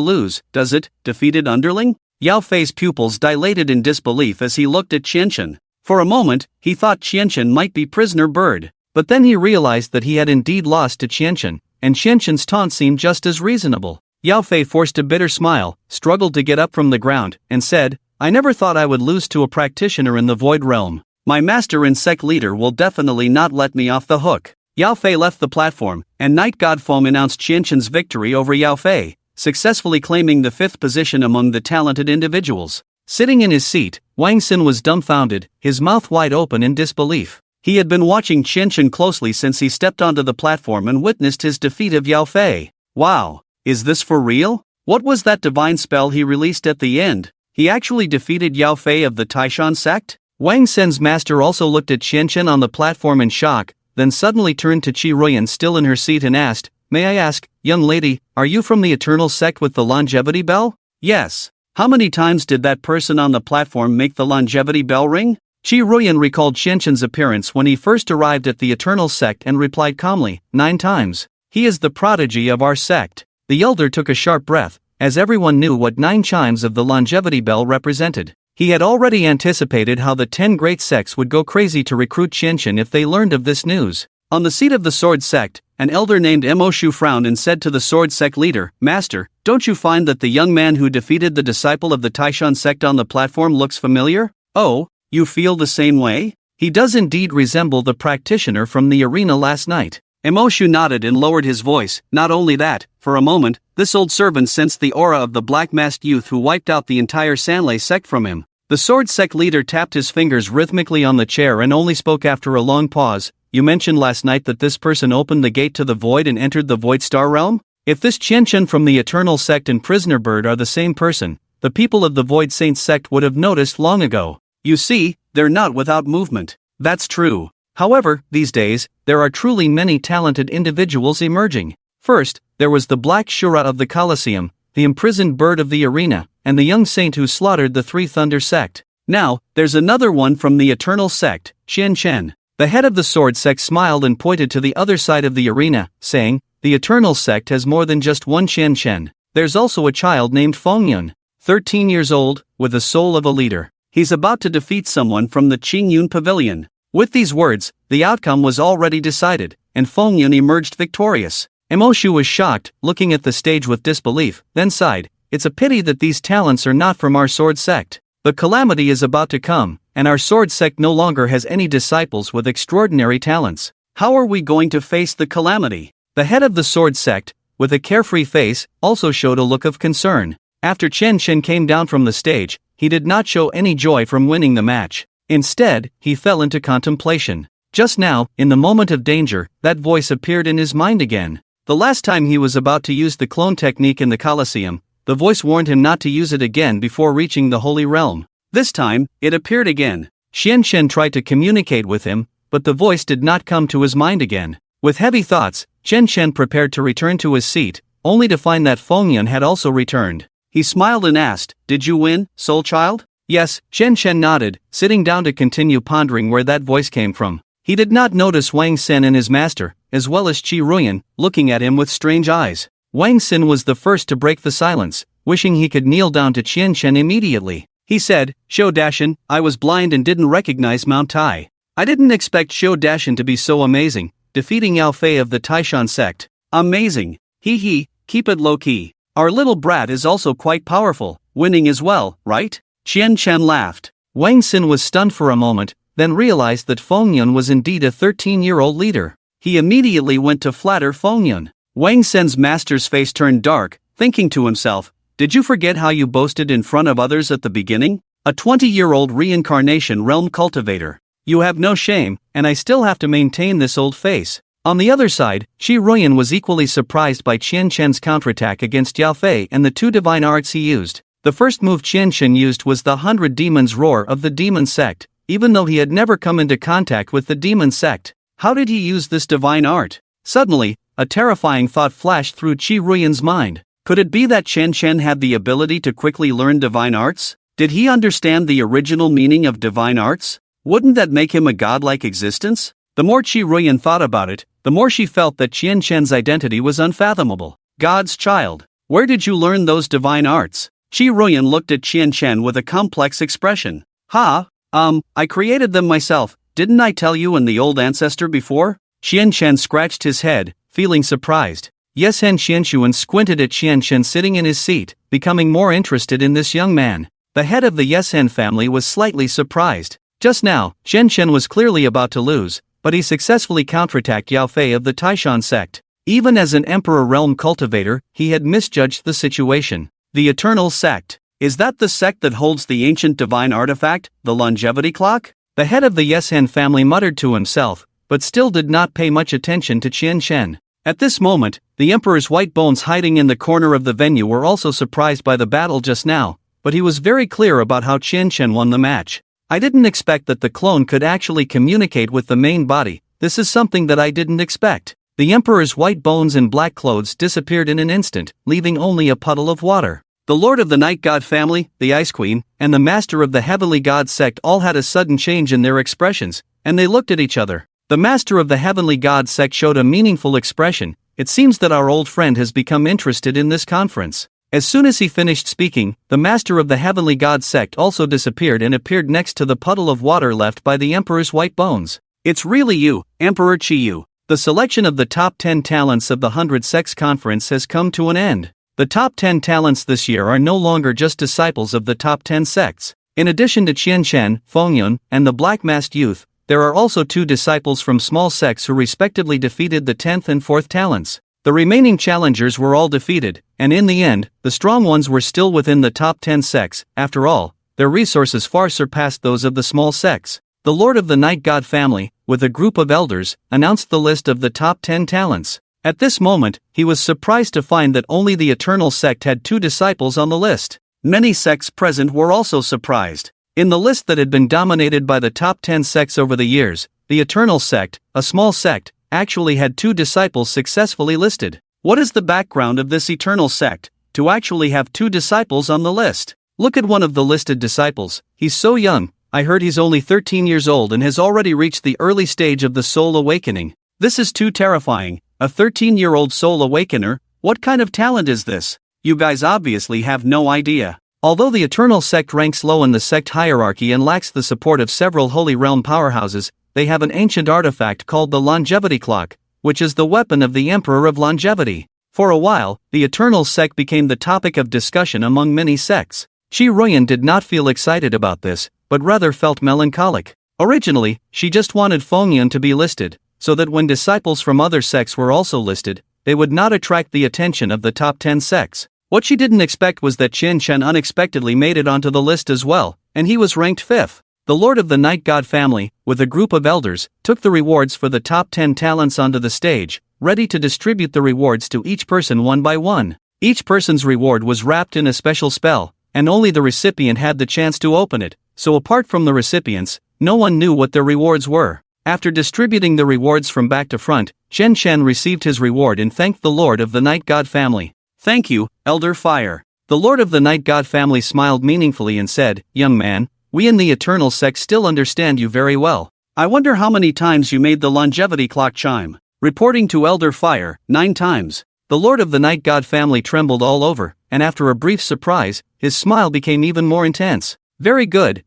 lose, does it, defeated underling?" Yao Fei's pupils dilated in disbelief as he looked at Xianchen. For a moment, he thought Xianchen might be Prisoner Bird, but then he realized that he had indeed lost to Xianchen, and Xianchen's taunt seemed just as reasonable. Yao Fei forced a bitter smile, struggled to get up from the ground, and said, "I never thought I would lose to a practitioner in the Void Realm. My master and sect leader will definitely not let me off the hook." Yao Fei left the platform, and Night God Foam announced Xianchen's victory over Yao Fei, successfully claiming the 5th position among the talented individuals. Sitting in his seat, Wang Xin was dumbfounded, his mouth wide open in disbelief. He had been watching Xianchen closely since he stepped onto the platform and witnessed his defeat of Yao Fei. Wow, is this for real? What was that divine spell he released at the end? He actually defeated Yao Fei of the Taishan sect? Wang Xin's master also looked at Xianchen on the platform in shock, then suddenly turned to Qi Ruyan still in her seat and asked, "May I ask, young lady, are you from the Eternal Sect with the longevity bell?" "Yes." "How many times did that person on the platform make the longevity bell ring?" Qi Ruyan recalled Xianchen's appearance when he first arrived at the Eternal Sect and replied calmly, 9 times. "He is the prodigy of our sect." The elder took a sharp breath, as everyone knew what 9 chimes of the longevity bell represented. He had already anticipated how the 10 great sects would go crazy to recruit Xianchen if they learned of this news. On the seat of the Sword Sect, an elder named Mo Shu frowned and said to the Sword Sect leader, "Master, don't you find that the young man who defeated the disciple of the Taishan sect on the platform looks familiar?" "Oh, you feel the same way? He does indeed resemble the practitioner from the arena last night." Emoshu nodded and lowered his voice. Not only that, for a moment, this old servant sensed the aura of the black-masked youth who wiped out the entire Sanlei sect from him. The sword sect leader tapped his fingers rhythmically on the chair and only spoke after a long pause. You mentioned last night that this person opened the gate to the void and entered the void star realm? If this Qianchen from the Eternal Sect and Prisoner Bird are the same person, the people of the Void Saints sect would have noticed long ago. You see, they're not without movement. That's true. However, these days, there are truly many talented individuals emerging. First, there was the Black Shura of the Colosseum, the imprisoned bird of the arena, and the young saint who slaughtered the Three Thunder sect. Now, there's another one from the Eternal Sect, Qianchen. The head of the Sword Sect smiled and pointed to the other side of the arena, saying, the Eternal Sect has more than just one Qianchen. There's also a child named Fengyun, 13 years old, with the soul of a leader. He's about to defeat someone from the Qingyun Pavilion. With these words, the outcome was already decided, and Fengyun emerged victorious. Emoshu was shocked, looking at the stage with disbelief, then sighed. It's a pity that these talents are not from our sword sect. The calamity is about to come, and our sword sect no longer has any disciples with extraordinary talents. How are we going to face the calamity? The head of the sword sect, with a carefree face, also showed a look of concern. After Qianchen came down from the stage, he did not show any joy from winning the match. Instead, he fell into contemplation. Just now, in the moment of danger, that voice appeared in his mind again. The last time he was about to use the clone technique in the Colosseum, the voice warned him not to use it again before reaching the Holy Realm. This time, it appeared again. Qianchen tried to communicate with him, but the voice did not come to his mind again. With heavy thoughts, Qianchen prepared to return to his seat, only to find that Fengyun had also returned. He smiled and asked, "Did you win, soul child?" Yes, Qianchen nodded, sitting down to continue pondering where that voice came from. He did not notice Wang Xin and his master, as well as Qi Ruyan, looking at him with strange eyes. Wang Xin was the first to break the silence, wishing he could kneel down to Qianchen immediately. He said, "Shou Dashan, I was blind and didn't recognize Mount Tai. I didn't expect Shou Dashan to be so amazing, defeating Yao Fei of the Taishan sect. Amazing. Hee, keep it low-key. Our little brat is also quite powerful, winning as well, right?" Qianchen laughed. Wang Xin was stunned for a moment, then realized that Fengyun was indeed a 13-year-old leader. He immediately went to flatter Fengyun. Wang Xin's master's face turned dark, thinking to himself, "Did you forget how you boasted in front of others at the beginning? A 20-year-old reincarnation realm cultivator. You have no shame, and I still have to maintain this old face." On the other side, Qi Ruyan was equally surprised by Qianchen's counterattack against Yao Fei and the two divine arts he used. The first move Qianchen used was the 100 Demons Roar of the Demon Sect, even though he had never come into contact with the Demon Sect. How did he use this divine art? Suddenly, a terrifying thought flashed through Qi Ruyan's mind. Could it be that Qianchen had the ability to quickly learn divine arts? Did he understand the original meaning of divine arts? Wouldn't that make him a godlike existence? The more Qi Ruyan thought about it, the more she felt that Qianchen's identity was unfathomable. God's child. Where did you learn those divine arts? Qi Ruyan looked at Qianchen with a complex expression. I created them myself, didn't I tell you and the old ancestor before? Qianchen scratched his head, feeling surprised. Yeshen Qianshuan squinted at Qianchen sitting in his seat, becoming more interested in this young man. The head of the Yeshen family was slightly surprised. Just now, Qianchen was clearly about to lose, but he successfully counterattacked Yao Fei of the Taishan sect. Even as an Emperor Realm cultivator, he had misjudged the situation. The Eternal Sect. Is that the sect that holds the ancient divine artifact, the longevity clock? The head of the Yeshen family muttered to himself, but still did not pay much attention to Qianchen. At this moment, the Emperor's white bones hiding in the corner of the venue were also surprised by the battle just now, but he was very clear about how Qianchen won the match. "I didn't expect that the clone could actually communicate with the main body. This is something that I didn't expect." The Emperor's white bones and black clothes disappeared in an instant, leaving only a puddle of water. The Lord of the Night God family, the Ice Queen, and the Master of the Heavenly God sect all had a sudden change in their expressions, and they looked at each other. The Master of the Heavenly God sect showed a meaningful expression. "It seems that our old friend has become interested in this conference." As soon as he finished speaking, the Master of the Heavenly God sect also disappeared and appeared next to the puddle of water left by the Emperor's white bones. "It's really you, Emperor Qiyu." The selection of the top 10 talents of the 100 Sects Conference has come to an end. The top 10 talents this year are no longer just disciples of the top 10 sects. In addition to Qianchen, Fengyun, and the Black Masked Youth, there are also 2 disciples from small sects who respectively defeated the 10th and 4th talents. The remaining challengers were all defeated, and in the end, the strong ones were still within the top 10 sects. After all, their resources far surpassed those of the small sects. The Lord of the Night God family, with a group of elders, announced the list of the top 10 talents. At this moment, he was surprised to find that only the Eternal Sect had 2 disciples on the list. Many sects present were also surprised. In the list that had been dominated by the top 10 sects over the years, the Eternal Sect, a small sect, actually had 2 disciples successfully listed. What is the background of this Eternal Sect to actually have 2 disciples on the list? Look at one of the listed disciples. He's so young. I heard he's only 13 years old and has already reached the early stage of the soul awakening. This is too terrifying. A 13-year-old soul awakener? What kind of talent is this? You guys obviously have no idea. Although the Eternal Sect ranks low in the sect hierarchy and lacks the support of several Holy Realm powerhouses, they have an ancient artifact called the Longevity Clock, which is the weapon of the Emperor of Longevity. For a while, the Eternal Sect became the topic of discussion among many sects. Chi Ruyan did not feel excited about this, but rather felt melancholic. Originally, she just wanted Fengyun to be listed, so that when disciples from other sects were also listed, they would not attract the attention of the top 10 sects. What she didn't expect was that Chen Chen unexpectedly made it onto the list as well, and he was ranked 5th. The Lord of the Night God family, with a group of elders, took the rewards for the top 10 talents onto the stage, ready to distribute the rewards to each person one by one. Each person's reward was wrapped in a special spell, and only the recipient had the chance to open it, so apart from the recipients, no one knew what their rewards were. After distributing the rewards from back to front, Chen Chen received his reward and thanked the Lord of the Night God family. "Thank you, Elder Fire." The Lord of the Night God family smiled meaningfully and said, "Young man, we in the Eternal Sect still understand you very well. I wonder how many times you made the longevity clock chime." Reporting to Elder Fire, 9 times. The Lord of the Night God family trembled all over, and after a brief surprise, his smile became even more intense. Very good,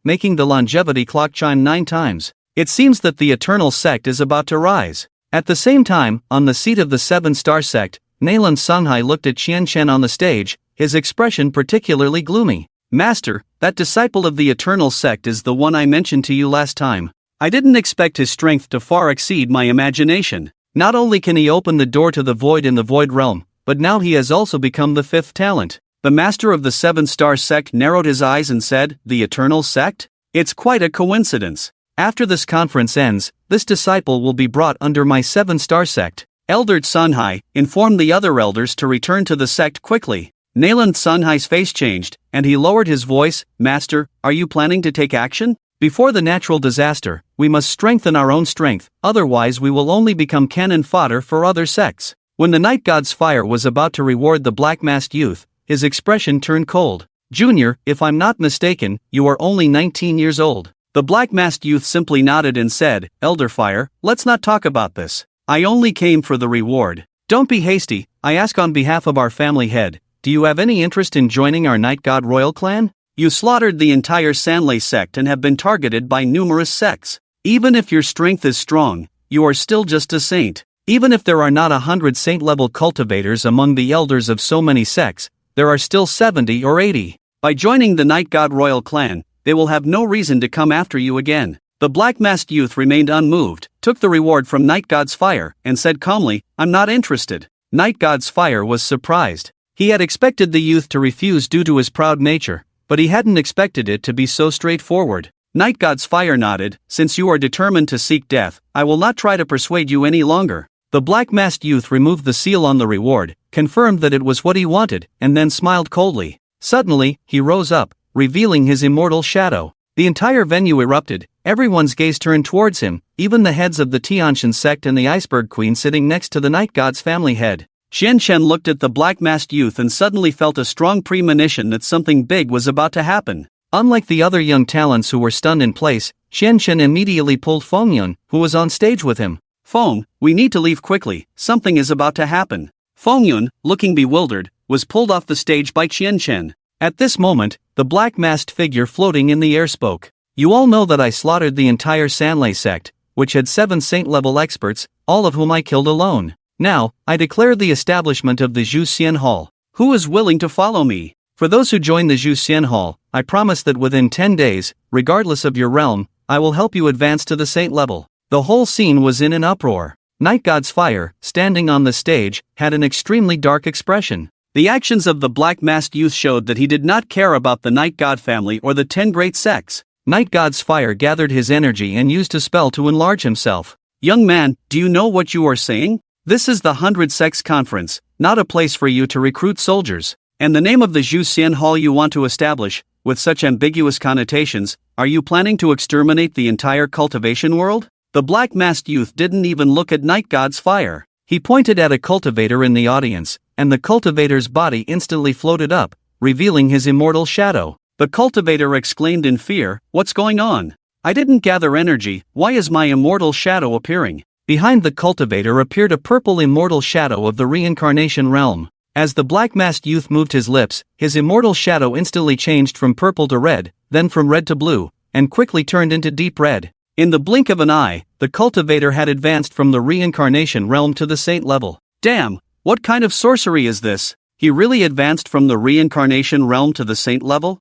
making the longevity clock chime 9 times. It seems that the Eternal Sect is about to rise. At the same time, on the seat of the 7-star sect, Nalan Songhai looked at Qian Chen on the stage, his expression particularly gloomy. "Master, that disciple of the Eternal Sect is the one I mentioned to you last time. I didn't expect his strength to far exceed my imagination. Not only can he open the door to the void in the void realm, but now he has also become the 5th talent." The master of the 7-star sect narrowed his eyes and said, "The Eternal Sect? It's quite a coincidence. After this conference ends, this disciple will be brought under my 7-star sect." Elder Sunhai informed the other elders to return to the sect quickly. Nalan Sunhai's face changed, and he lowered his voice. "Master, are you planning to take action? Before the natural disaster, we must strengthen our own strength, otherwise we will only become cannon fodder for other sects." When the Night God's fire was about to reward the black-masked youth, his expression turned cold. "Junior, if I'm not mistaken, you are only 19 years old." The black-masked youth simply nodded and said, "Elder Fire, let's not talk about this. I only came for the reward." "Don't be hasty, I ask on behalf of our family head, do you have any interest in joining our Night God Royal clan? You slaughtered the entire Sanlei sect and have been targeted by numerous sects. Even if your strength is strong, you are still just a saint. Even if there are not 100 saint-level cultivators among the elders of so many sects, there are still 70 or 80. By joining the Night God Royal clan, they will have no reason to come after you again." The black-masked youth remained unmoved, took the reward from Night God's fire, and said calmly, "I'm not interested." Night God's fire was surprised. He had expected the youth to refuse due to his proud nature, but he hadn't expected it to be so straightforward. Night God's fire nodded, "Since you are determined to seek death, I will not try to persuade you any longer." The black-masked youth removed the seal on the reward, confirmed that it was what he wanted, and then smiled coldly. Suddenly, he rose up, revealing his immortal shadow. The entire venue erupted, everyone's gaze turned towards him, even the heads of the Tianshan sect and the Iceberg Queen sitting next to the Night God's family head. Qian Chen looked at the black-masked youth and suddenly felt a strong premonition that something big was about to happen. Unlike the other young talents who were stunned in place, Qian Chen immediately pulled Fengyun, who was on stage with him. "Feng, we need to leave quickly, something is about to happen." Fengyun, looking bewildered, was pulled off the stage by Qian Chen. At this moment, the black-masked figure floating in the air spoke. "You all know that I slaughtered the entire Sanlei sect, which had 7 saint-level experts, all of whom I killed alone. Now, I declare the establishment of the Zhu Xian Hall. Who is willing to follow me? For those who join the Zhu Xian Hall, I promise that within 10 days, regardless of your realm, I will help you advance to the saint level. The whole scene was in an uproar. Night God's Fire, standing on the stage, had an extremely dark expression. The actions of the black-masked youth showed that he did not care about the Night God family or the 10 great sects. Night God's Fire gathered his energy and used a spell to enlarge himself. Young man, do you know what you are saying? This is the 100 Sects Conference, not a place for you to recruit soldiers. And the name of the Zhu Xian Hall you want to establish, with such ambiguous connotations, are you planning to exterminate the entire cultivation world? The black-masked youth didn't even look at Night God's Fire. He pointed at a cultivator in the audience, and the cultivator's body instantly floated up, revealing his immortal shadow. The cultivator exclaimed in fear, "What's going on? I didn't gather energy, why is my immortal shadow appearing?" Behind the cultivator appeared a purple immortal shadow of the reincarnation realm. As the black-masked youth moved his lips, his immortal shadow instantly changed from purple to red, then from red to blue, and quickly turned into deep red. In the blink of an eye, the cultivator had advanced from the reincarnation realm to the saint level. Damn, what kind of sorcery is this? He really advanced from the reincarnation realm to the saint level?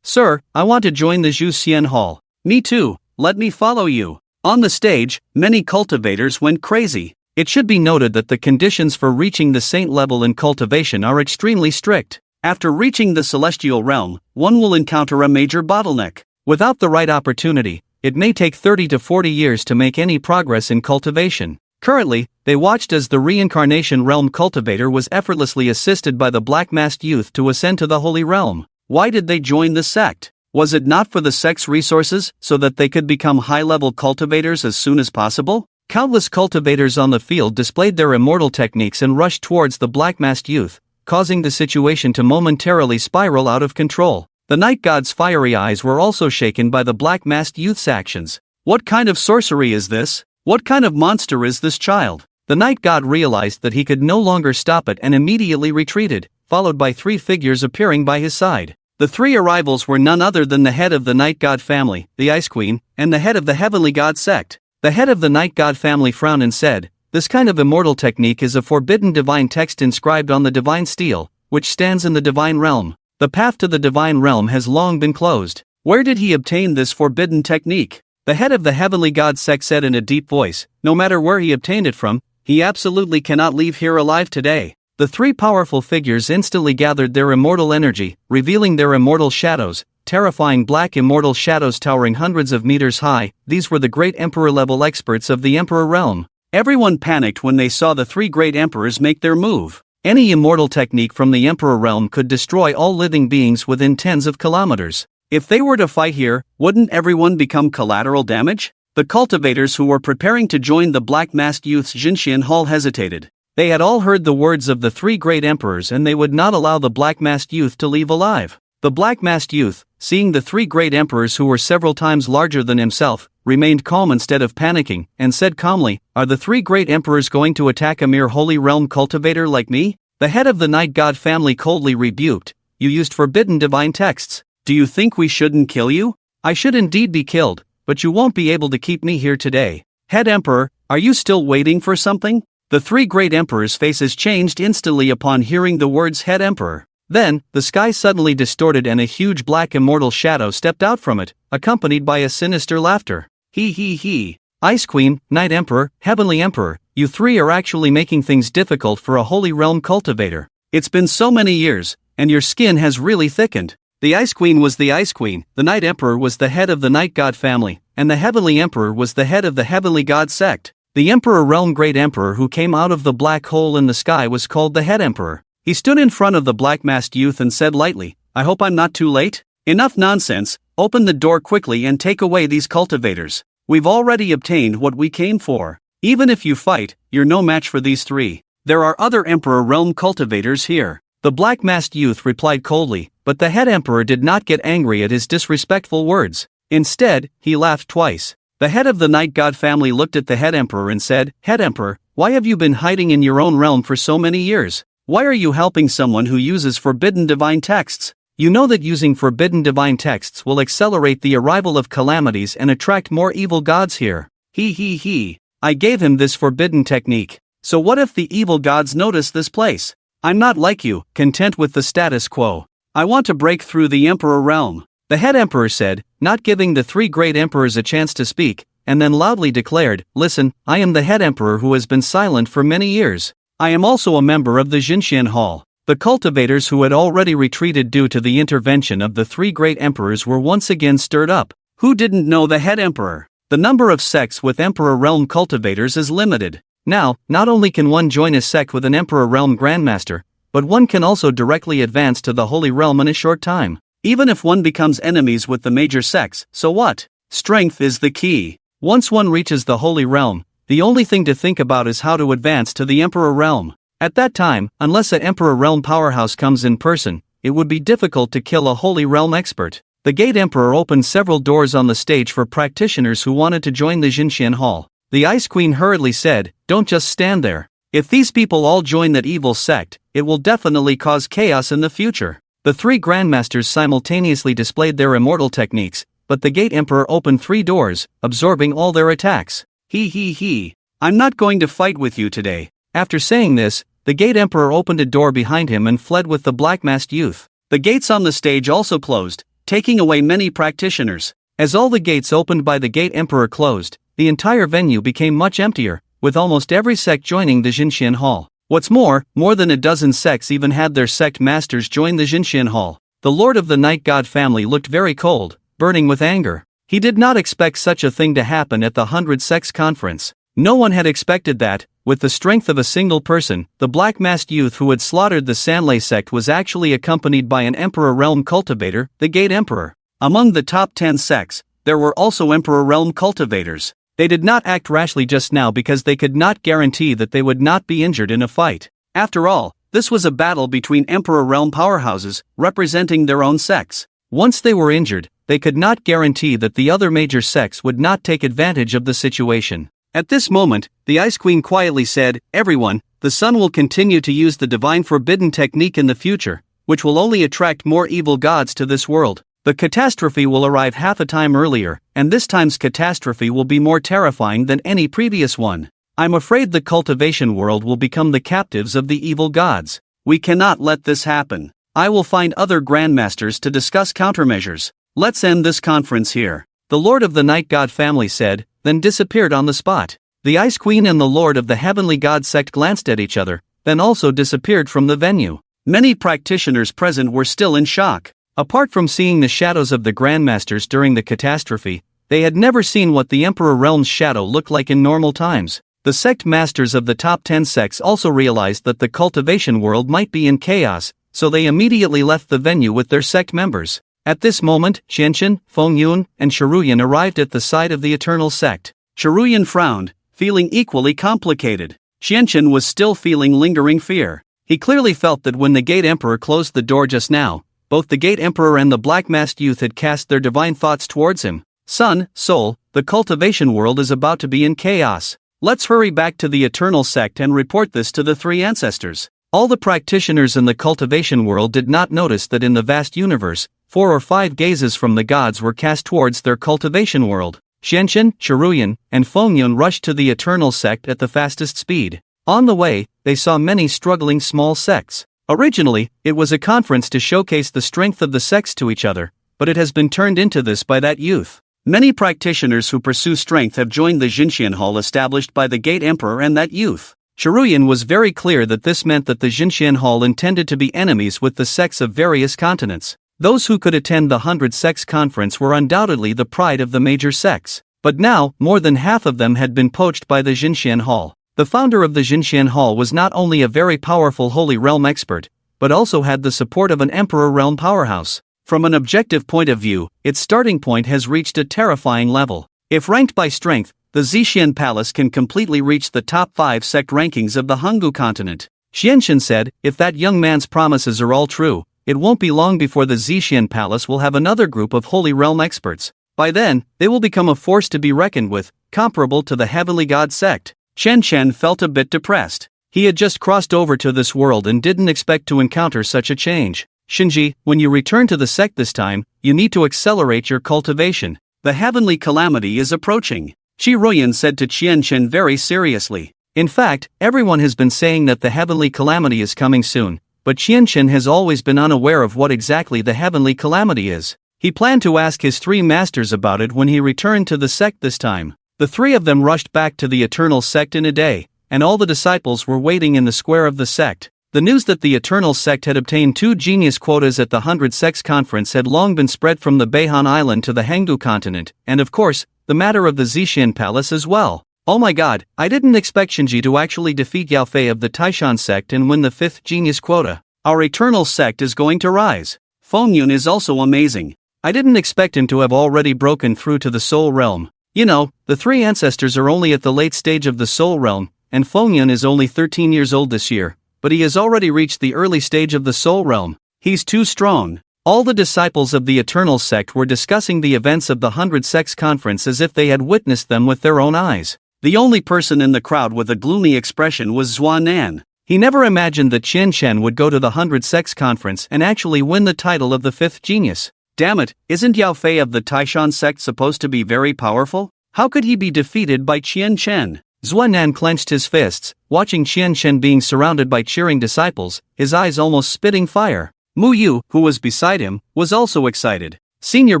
Sir, I want to join the Zhu Xian Hall. Me too, let me follow you. On the stage, many cultivators went crazy. It should be noted that the conditions for reaching the saint level in cultivation are extremely strict. After reaching the celestial realm, one will encounter a major bottleneck. Without the right opportunity, it may take 30 to 40 years to make any progress in cultivation. Currently, they watched as the reincarnation realm cultivator was effortlessly assisted by the black-masked youth to ascend to the holy realm. Why did they join the sect? Was it not for the sect's resources, so that they could become high-level cultivators as soon as possible? Countless cultivators on the field displayed their immortal techniques and rushed towards the black-masked youth, causing the situation to momentarily spiral out of control. The Night God's fiery eyes were also shaken by the black-masked youth's actions. What kind of sorcery is this? What kind of monster is this child? The Night God realized that he could no longer stop it and immediately retreated, followed by 3 figures appearing by his side. The 3 arrivals were none other than the head of the Night God family, the Ice Queen, and the head of the Heavenly God Sect. The head of the Night God family frowned and said, "This kind of immortal technique is a forbidden divine text inscribed on the divine steel, which stands in the divine realm. The path to the divine realm has long been closed." Where did he obtain this forbidden technique? The head of the Heavenly God Sect said in a deep voice, "No matter where he obtained it from, he absolutely cannot leave here alive today." The 3 powerful figures instantly gathered their immortal energy, revealing their immortal shadows, terrifying black immortal shadows towering hundreds of meters high. These were the great emperor-level experts of the Emperor realm. Everyone panicked when they saw the 3 great emperors make their move. Any immortal technique from the Emperor realm could destroy all living beings within tens of kilometers. If they were to fight here, wouldn't everyone become collateral damage? The cultivators who were preparing to join the black-masked youth's Jinxian Hall hesitated. They had all heard the words of the 3 great emperors and they would not allow the black-masked youth to leave alive. The black-masked youth, seeing the 3 great emperors who were several times larger than himself, remained calm instead of panicking, and said calmly, "Are the 3 great emperors going to attack a mere holy realm cultivator like me?" The head of the Night God family coldly rebuked, "You used forbidden divine texts. Do you think we shouldn't kill you?" "I should indeed be killed, but you won't be able to keep me here today." "Head Emperor, are you still waiting for something?" The 3 great emperors' faces changed instantly upon hearing the words Head Emperor. Then, the sky suddenly distorted and a huge black immortal shadow stepped out from it, accompanied by a sinister laughter. He. Ice Queen, Night Emperor, Heavenly Emperor, you 3 are actually making things difficult for a holy realm cultivator. It's been so many years, and your skin has really thickened. The Ice Queen was the Ice Queen, the Night Emperor was the head of the Night God family, and the Heavenly Emperor was the head of the Heavenly God Sect. The Emperor realm great emperor who came out of the black hole in the sky was called the Head Emperor. He stood in front of the black-masked youth and said lightly, "I hope I'm not too late? Enough nonsense, open the door quickly and take away these cultivators. We've already obtained what we came for. Even if you fight, you're no match for these 3. There are other Emperor realm cultivators here." The black-masked youth replied coldly, but the Head Emperor did not get angry at his disrespectful words. Instead, he laughed twice. The head of the Night God family looked at the Head Emperor and said, "Head Emperor, why have you been hiding in your own realm for so many years? Why are you helping someone who uses forbidden divine texts? You know that using forbidden divine texts will accelerate the arrival of calamities and attract more evil gods here." He. I gave him this forbidden technique. So what if the evil gods notice this place? I'm not like you, content with the status quo. I want to break through the Emperor realm. The Head Emperor said, not giving the three great emperors a chance to speak, and then loudly declared, "Listen, I am the head emperor who has been silent for many years. I am also a member of the Jinxian Hall." The cultivators who had already retreated due to the intervention of the three great emperors were once again stirred up. Who didn't know the head emperor? The number of sects with Emperor Realm cultivators is limited. Now, not only can one join a sect with an Emperor Realm Grandmaster, but one can also directly advance to the Holy Realm in a short time. Even if one becomes enemies with the major sects, so what? Strength is the key. Once one reaches the Holy Realm, the only thing to think about is how to advance to the Emperor Realm. At that time, unless an Emperor Realm powerhouse comes in person, it would be difficult to kill a Holy Realm expert. The Gate Emperor opened several doors on the stage for practitioners who wanted to join the Jinxian Hall. The Ice Queen hurriedly said, "Don't just stand there. If these people all join that evil sect, it will definitely cause chaos in the future." The three Grandmasters simultaneously displayed their immortal techniques, but the Gate Emperor opened 3 doors, absorbing all their attacks. He. I'm not going to fight with you today." After saying this, the Gate Emperor opened a door behind him and fled with the black-masked youth. The gates on the stage also closed, taking away many practitioners. As all the gates opened by the Gate Emperor closed, the entire venue became much emptier, with almost every sect joining the Jinxian Hall. What's more than a dozen sects even had their sect masters join the Jinxian Hall. The Lord of the Night God family looked very cold, burning with anger. He did not expect such a thing to happen at the 100 Sects conference. No one had expected that, with the strength of a single person, the black-masked youth who had slaughtered the Sanlei sect was actually accompanied by an Emperor Realm cultivator, the Gate Emperor. Among the top 10 sects, there were also Emperor Realm cultivators. They did not act rashly just now because they could not guarantee that they would not be injured in a fight. After all, this was a battle between Emperor Realm powerhouses, representing their own sects. Once they were injured, they could not guarantee that the other major sects would not take advantage of the situation. At this moment, the Ice Queen quietly said, "Everyone, the sun will continue to use the divine forbidden technique in the future, which will only attract more evil gods to this world. The catastrophe will arrive half a time earlier, and this time's catastrophe will be more terrifying than any previous one. I'm afraid the cultivation world will become the captives of the evil gods. We cannot let this happen. I will find other grandmasters to discuss countermeasures. Let's end this conference here," the Lord of the Night God family said, then disappeared on the spot. The Ice Queen and the Lord of the Heavenly God sect glanced at each other, then also disappeared from the venue. Many practitioners present were still in shock. Apart from seeing the shadows of the Grandmasters during the catastrophe, they had never seen what the Emperor Realm's shadow looked like in normal times. The sect masters of the top 10 sects also realized that the cultivation world might be in chaos, so they immediately left the venue with their sect members. At this moment, Xianxin, Fengyun, and Shiruyan arrived at the side of the Eternal Sect. Shiruyan frowned, feeling equally complicated. Xianxin was still feeling lingering fear. He clearly felt that when the Gate Emperor closed the door just now, both the Gate Emperor and the black-masked youth had cast their divine thoughts towards him. "Son, soul, the cultivation world is about to be in chaos. Let's hurry back to the Eternal Sect and report this to the 3 ancestors." All the practitioners in the cultivation world did not notice that in the vast universe, 4 or 5 gazes from the gods were cast towards their cultivation world. Xianxin, Shiruyan, and Fengyun rushed to the Eternal Sect at the fastest speed. On the way, they saw many struggling small sects. Originally, it was a conference to showcase the strength of the sects to each other, but it has been turned into this by that youth. Many practitioners who pursue strength have joined the Jinxian Hall established by the Gate Emperor and that youth. Shiruyan was very clear that this meant that the Jinxian Hall intended to be enemies with the sects of various continents. Those who could attend the 100 Sects conference were undoubtedly the pride of the major sects. But now, more than half of them had been poached by the Jinxian Hall. The founder of the Jinxian Hall was not only a very powerful Holy Realm expert, but also had the support of an Emperor Realm powerhouse. From an objective point of view, its starting point has reached a terrifying level. If ranked by strength, the Zixian Palace can completely reach the top 5 sect rankings of the Hanggu continent. Xianxin said, "If that young man's promises are all true, it won't be long before the Zixian Palace will have another group of Holy Realm experts. By then, they will become a force to be reckoned with, comparable to the Heavenly God sect." Chen Chen felt a bit depressed. He had just crossed over to this world and didn't expect to encounter such a change. "Shinji, when you return to the sect this time, you need to accelerate your cultivation. The heavenly calamity is approaching," Shi Ruyan said to Chen Chen very seriously. In fact, everyone has been saying that the heavenly calamity is coming soon, but Chen Chen has always been unaware of what exactly the heavenly calamity is. He planned to ask his three masters about it when he returned to the sect this time. The three of them rushed back to the Eternal Sect in a day, and all the disciples were waiting in the square of the sect. The news that the Eternal Sect had obtained 2 genius quotas at the 100 Sects Conference had long been spread from the Beihan Island to the Hangdu continent, and of course, the matter of the Zixin Palace as well. Oh my god, I didn't expect Shinji to actually defeat Yao Fei of the Taishan Sect and win the 5th genius quota. Our Eternal Sect is going to rise. Feng Yun is also amazing. I didn't expect him to have already broken through to the Soul Realm. You know, the three ancestors are only at the late stage of the Soul Realm, and Feng Yun is only 13 years old this year, but he has already reached the early stage of the Soul Realm. He's too strong. All the disciples of the Eternal Sect were discussing the events of the 100 Sects Conference as if they had witnessed them with their own eyes. The only person in the crowd with a gloomy expression was Zuo Nan. He never imagined that Qian Shen would go to the 100 Sects Conference and actually win the title of the 5th genius. Damn it, isn't Yao Fei of the Taishan Sect supposed to be very powerful? How could he be defeated by Qian Shen? Zuo Nan clenched his fists, watching Qian Shen being surrounded by cheering disciples, his eyes almost spitting fire. Mu Yu, who was beside him, was also excited. Senior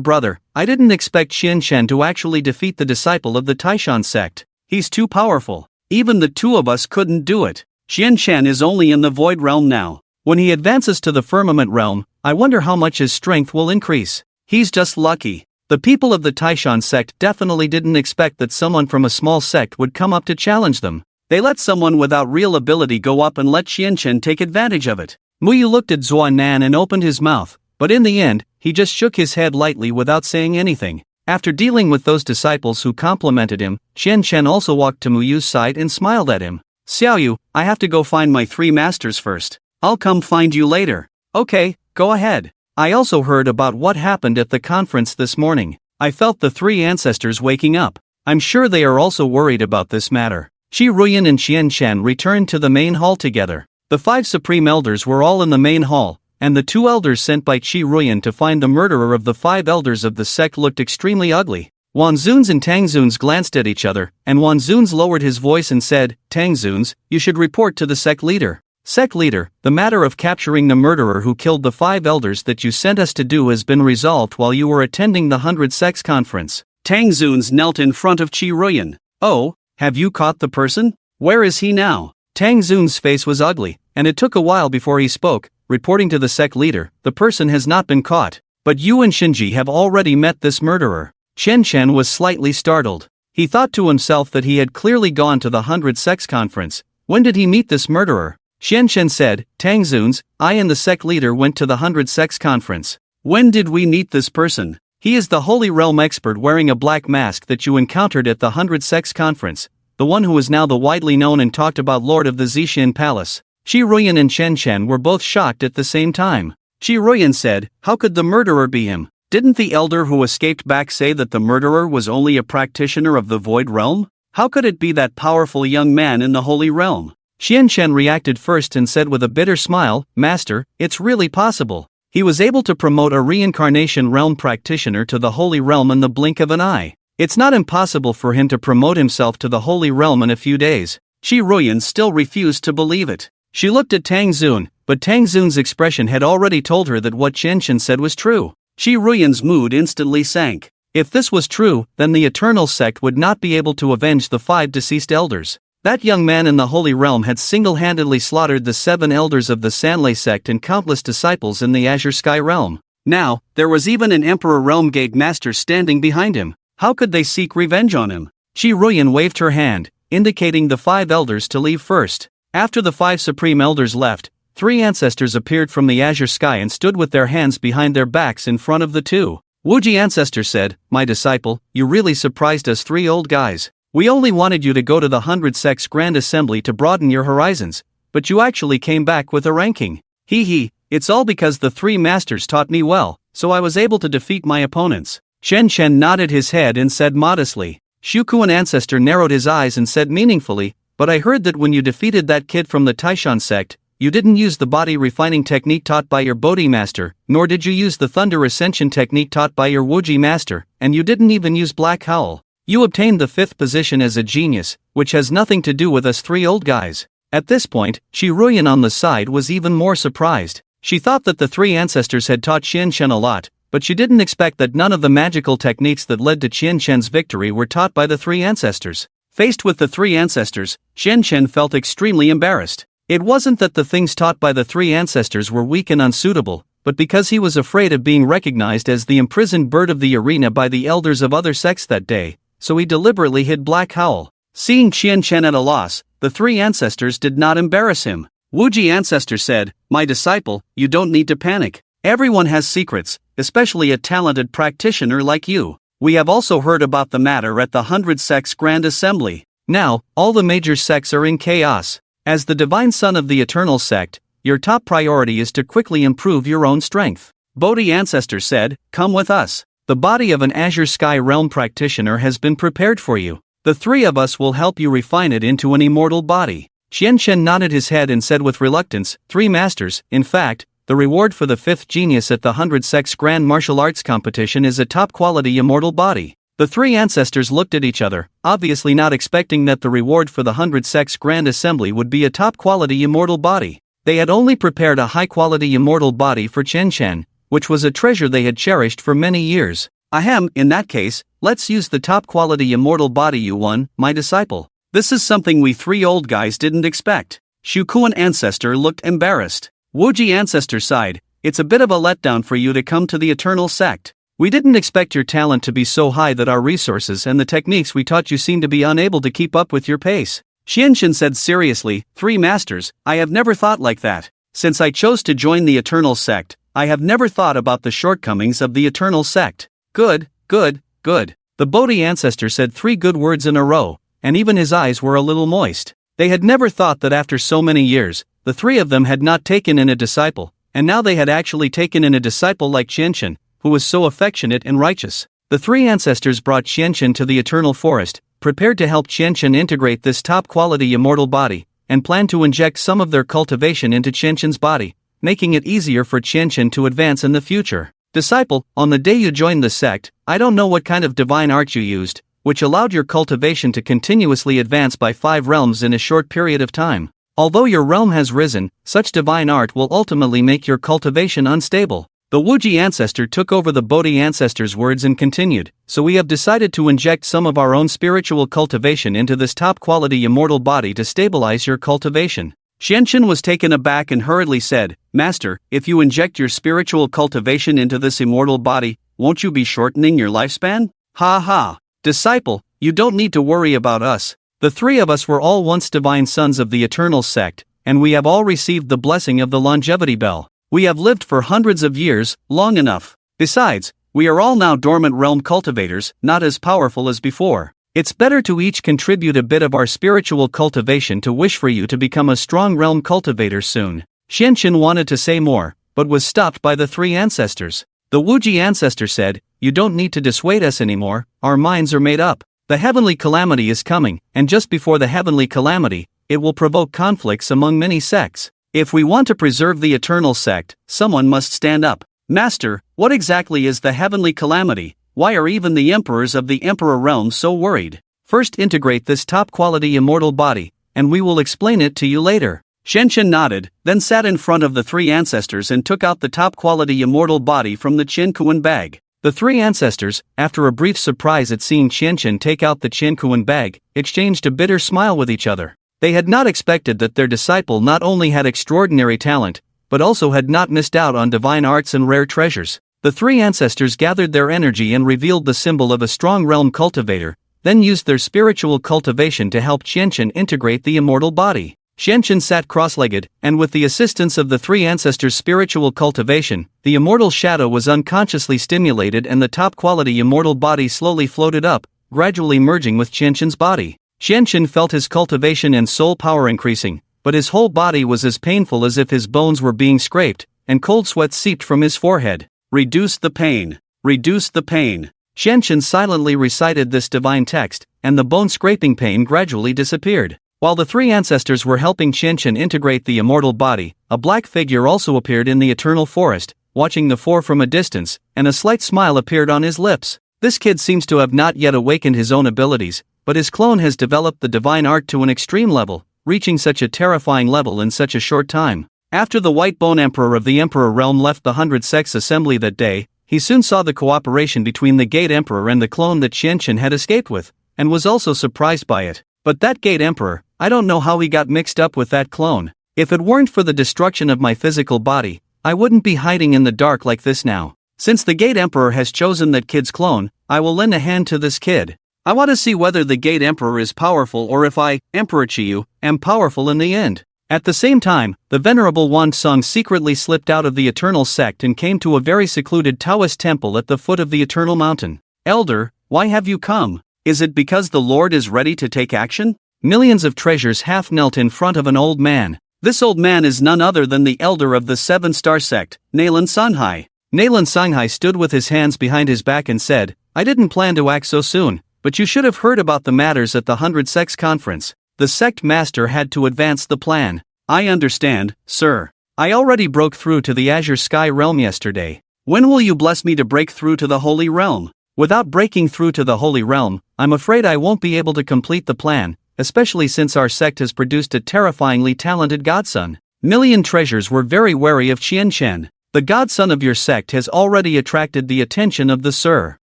brother, I didn't expect Qian Shen to actually defeat the disciple of the Taishan Sect. He's too powerful. Even the two of us couldn't do it. Qian Shen is only in the Void Realm now. When he advances to the Firmament Realm, I wonder how much his strength will increase. He's just lucky. The people of the Taishan Sect definitely didn't expect that someone from a small sect would come up to challenge them. They let someone without real ability go up and let Qian Shen take advantage of it. Mu Yu looked at Zuo Nan and opened his mouth, but in the end, he just shook his head lightly without saying anything. After dealing with those disciples who complimented him, Qian Shen also walked to Mu Yu's side and smiled at him. Xiaoyu, I have to go find my three masters first. I'll come find you later. Okay, go ahead. I also heard about what happened at the conference this morning. I felt the three ancestors waking up. I'm sure they are also worried about this matter. Qi Ruyan and Qian Shen returned to the main hall together. The 5 supreme elders were all in the main hall, and the 2 elders sent by Qi Ruyan to find the murderer of the 5 elders of the sect looked extremely ugly. Wan Zuns and Tang Zuns glanced at each other, and Wan Zuns lowered his voice and said, Tang Zuns, you should report to the sect leader. Sect leader, the matter of capturing the murderer who killed the 5 elders that you sent us to do has been resolved while you were attending the 100 Sects Conference. Tang Zuns knelt in front of Qi Ruyan. Oh, have you caught the person? Where is he now? Tang Zun's face was ugly, and it took a while before he spoke, reporting to the sect leader, the person has not been caught, but you and Shinji have already met this murderer. Qian Shen was slightly startled. He thought to himself that he had clearly gone to the 100 Sects Conference. When did he meet this murderer? Qian Shen said, Tang Zuns, I and the sect leader went to the 100 Sects Conference. When did we meet this person? He is the Holy Realm expert wearing a black mask that you encountered at the 100 Sects Conference, the one who is now the widely known and talked about Lord of the Zixin Palace. Qi Ruyan and Qian Shen were both shocked at the same time. Qi Ruyan said, how could the murderer be him? Didn't the elder who escaped back say that the murderer was only a practitioner of the Void Realm? How could it be that powerful young man in the Holy Realm? Qian Shen reacted first and said with a bitter smile, Master, it's really possible. He was able to promote a reincarnation realm practitioner to the Holy Realm in the blink of an eye. It's not impossible for him to promote himself to the Holy Realm in a few days. Qi Ruyan still refused to believe it. She looked at Tang Zun, but Tang Zun's expression had already told her that what Qian Shen said was true. Qi Ruyan's mood instantly sank. If this was true, then the Eternal Sect would not be able to avenge the 5 deceased elders. That young man in the Holy Realm had single-handedly slaughtered the 7 elders of the Sanlei Sect and countless disciples in the Azure Sky Realm. Now, there was even an Emperor Realm Gate Master standing behind him. How could they seek revenge on him? Qi Ruyan waved her hand, indicating the 5 elders to leave first. After the 5 supreme elders left, 3 ancestors appeared from the azure sky and stood with their hands behind their backs in front of the 2. Wuji ancestor said, My disciple, you really surprised us 3 old guys. We only wanted you to go to the 100 Sects Grand Assembly to broaden your horizons, but you actually came back with a ranking. Hee, it's all because the 3 masters taught me well, so I was able to defeat my opponents. Qian Shen nodded his head and said modestly. Shukuan ancestor narrowed his eyes and said meaningfully, but I heard that when you defeated that kid from the Taishan sect, you didn't use the body refining technique taught by your Bodhi master, nor did you use the thunder ascension technique taught by your Wuji master, and you didn't even use Black Howl. You obtained the 5th position as a genius, which has nothing to do with us 3 old guys. At this point, Qi Ruyan on the side was even more surprised. She thought that the 3 ancestors had taught Qian Shen a lot, but she didn't expect that none of the magical techniques that led to Qian Chen's victory were taught by the three ancestors. Faced with the three ancestors, Qian Chen felt extremely embarrassed. It wasn't that the things taught by the three ancestors were weak and unsuitable, but because he was afraid of being recognized as the imprisoned bird of the arena by the elders of other sects that day, so he deliberately hid Black Howl. Seeing Qian Chen at a loss, the three ancestors did not embarrass him. Wuji ancestor said, "My disciple, you don't need to panic. Everyone has secrets, especially a talented practitioner like you. We have also heard about the matter at the 100 Sects Grand Assembly. Now, all the major sects are in chaos. As the divine son of the Eternal Sect, your top priority is to quickly improve your own strength." Bodhi ancestor said, "Come with us. The body of an Azure Sky Realm practitioner has been prepared for you. The three of us will help you refine it into an immortal body." Qian Chen nodded his head and said with reluctance, "Three masters, in fact, the reward for the fifth genius at the 100 Sects Grand Martial Arts Competition is a top-quality immortal body." The three ancestors looked at each other, obviously not expecting that the reward for the 100 Sects Grand Assembly would be a top-quality immortal body. They had only prepared a high-quality immortal body for Qian Chen, which was a treasure they had cherished for many years. "Ahem, in that case, let's use the top-quality immortal body you won, my disciple. This is something we three old guys didn't expect." Shukuan ancestor looked embarrassed. Wuji ancestor sighed, "It's a bit of a letdown for you to come to the Eternal Sect. We didn't expect your talent to be so high that our resources and the techniques we taught you seem to be unable to keep up with your pace." Qian Chen said seriously, "Three masters, I have never thought like that. Since I chose to join the Eternal Sect, I have never thought about the shortcomings of the Eternal Sect." Good, good, good. The Bodhi ancestor said three good words in a row, and even his eyes were a little moist. They had never thought that after so many years, the three of them had not taken in a disciple, and now they had actually taken in a disciple like Qian Chen, who was so affectionate and righteous. The three ancestors brought Qian Chen to the Eternal Forest, prepared to help Qian Chen integrate this top-quality immortal body, and planned to inject some of their cultivation into Qian Chen's body, making it easier for Qian Chen to advance in the future. "Disciple, on the day you joined the sect, I don't know what kind of divine art you used, which allowed your cultivation to continuously advance by 5 realms in a short period of time. Although your realm has risen, such divine art will ultimately make your cultivation unstable." The Wuji ancestor took over the Bodhi ancestor's words and continued, "So we have decided to inject some of our own spiritual cultivation into this top-quality immortal body to stabilize your cultivation." Qian Chen was taken aback and hurriedly said, "Master, if you inject your spiritual cultivation into this immortal body, won't you be shortening your lifespan?" "Ha ha. Disciple, you don't need to worry about us. The three of us were all once divine sons of the Eternal Sect, and we have all received the blessing of the longevity bell. We have lived for hundreds of years, long enough. Besides, we are all now dormant realm cultivators, not as powerful as before. It's better to each contribute a bit of our spiritual cultivation to wish for you to become a strong realm cultivator soon." Qian Chen wanted to say more, but was stopped by the three ancestors. The Wuji ancestor said, "You don't need to dissuade us anymore, our minds are made up. The heavenly calamity is coming, and just before the heavenly calamity, it will provoke conflicts among many sects. If we want to preserve the Eternal Sect, someone must stand up. Master, what exactly is the heavenly calamity? Why are even the emperors of the Emperor realm so worried? First integrate this top-quality immortal body, and we will explain it to you later." Qian Chen nodded, then sat in front of the three ancestors and took out the top-quality immortal body from the Qian Kuan bag. The three ancestors, after a brief surprise at seeing Qian Chen take out the Qian Kuan bag, exchanged a bitter smile with each other. They had not expected that their disciple not only had extraordinary talent, but also had not missed out on divine arts and rare treasures. The three ancestors gathered their energy and revealed the symbol of a strong realm cultivator, then used their spiritual cultivation to help Qian Chen integrate the immortal body. Qian Chen sat cross-legged, and with the assistance of the three ancestors' spiritual cultivation, the immortal shadow was unconsciously stimulated and the top-quality immortal body slowly floated up, gradually merging with Qian Chen's body. Qian Chen felt his cultivation and soul power increasing, but his whole body was as painful as if his bones were being scraped, and cold sweat seeped from his forehead. "Reduce the pain. Reduce the pain." Qian Chen silently recited this divine text, and the bone-scraping pain gradually disappeared. While the three ancestors were helping Qian Chen integrate the immortal body, a black figure also appeared in the eternal forest, watching the four from a distance, and a slight smile appeared on his lips. This kid seems to have not yet awakened his own abilities, but his clone has developed the divine art to an extreme level, reaching such a terrifying level in such a short time. After the White Bone Emperor of the Emperor Realm left the 100 Sects Assembly that day, He soon saw the cooperation between the Gate Emperor and the clone that Qianchen had escaped with, and was also surprised by it. But that Gate Emperor, I don't know how he got mixed up with that clone. If it weren't for the destruction of my physical body, I wouldn't be hiding in the dark like this now. Since the Gate Emperor has chosen that kid's clone, I will lend a hand to this kid. I want to see whether the Gate Emperor is powerful or if I, Emperor Chiyu, am powerful in the end. At the same time, the Venerable Wan Sung secretly slipped out of the Eternal Sect and came to a very secluded Taoist temple at the foot of the Eternal Mountain. Elder, why have you come? Is it because the Lord is ready to take action? Millions of treasures half knelt in front of an old man. This old man is none other than the elder of the 7-star sect, Nalan Sanghai. Nalan Sanghai stood with his hands behind his back and said, I didn't plan to act so soon, but you should have heard about the matters at the 100 Sects conference. The sect master had to advance the plan. I understand, sir. I already broke through to the Azure Sky realm yesterday. When will you bless me to break through to the Holy Realm? Without breaking through to the Holy Realm, I'm afraid I won't be able to complete the plan, especially since our sect has produced a terrifyingly talented godson. Million treasures were very wary of Qianchen. The godson of your sect has already attracted the attention of the Sir.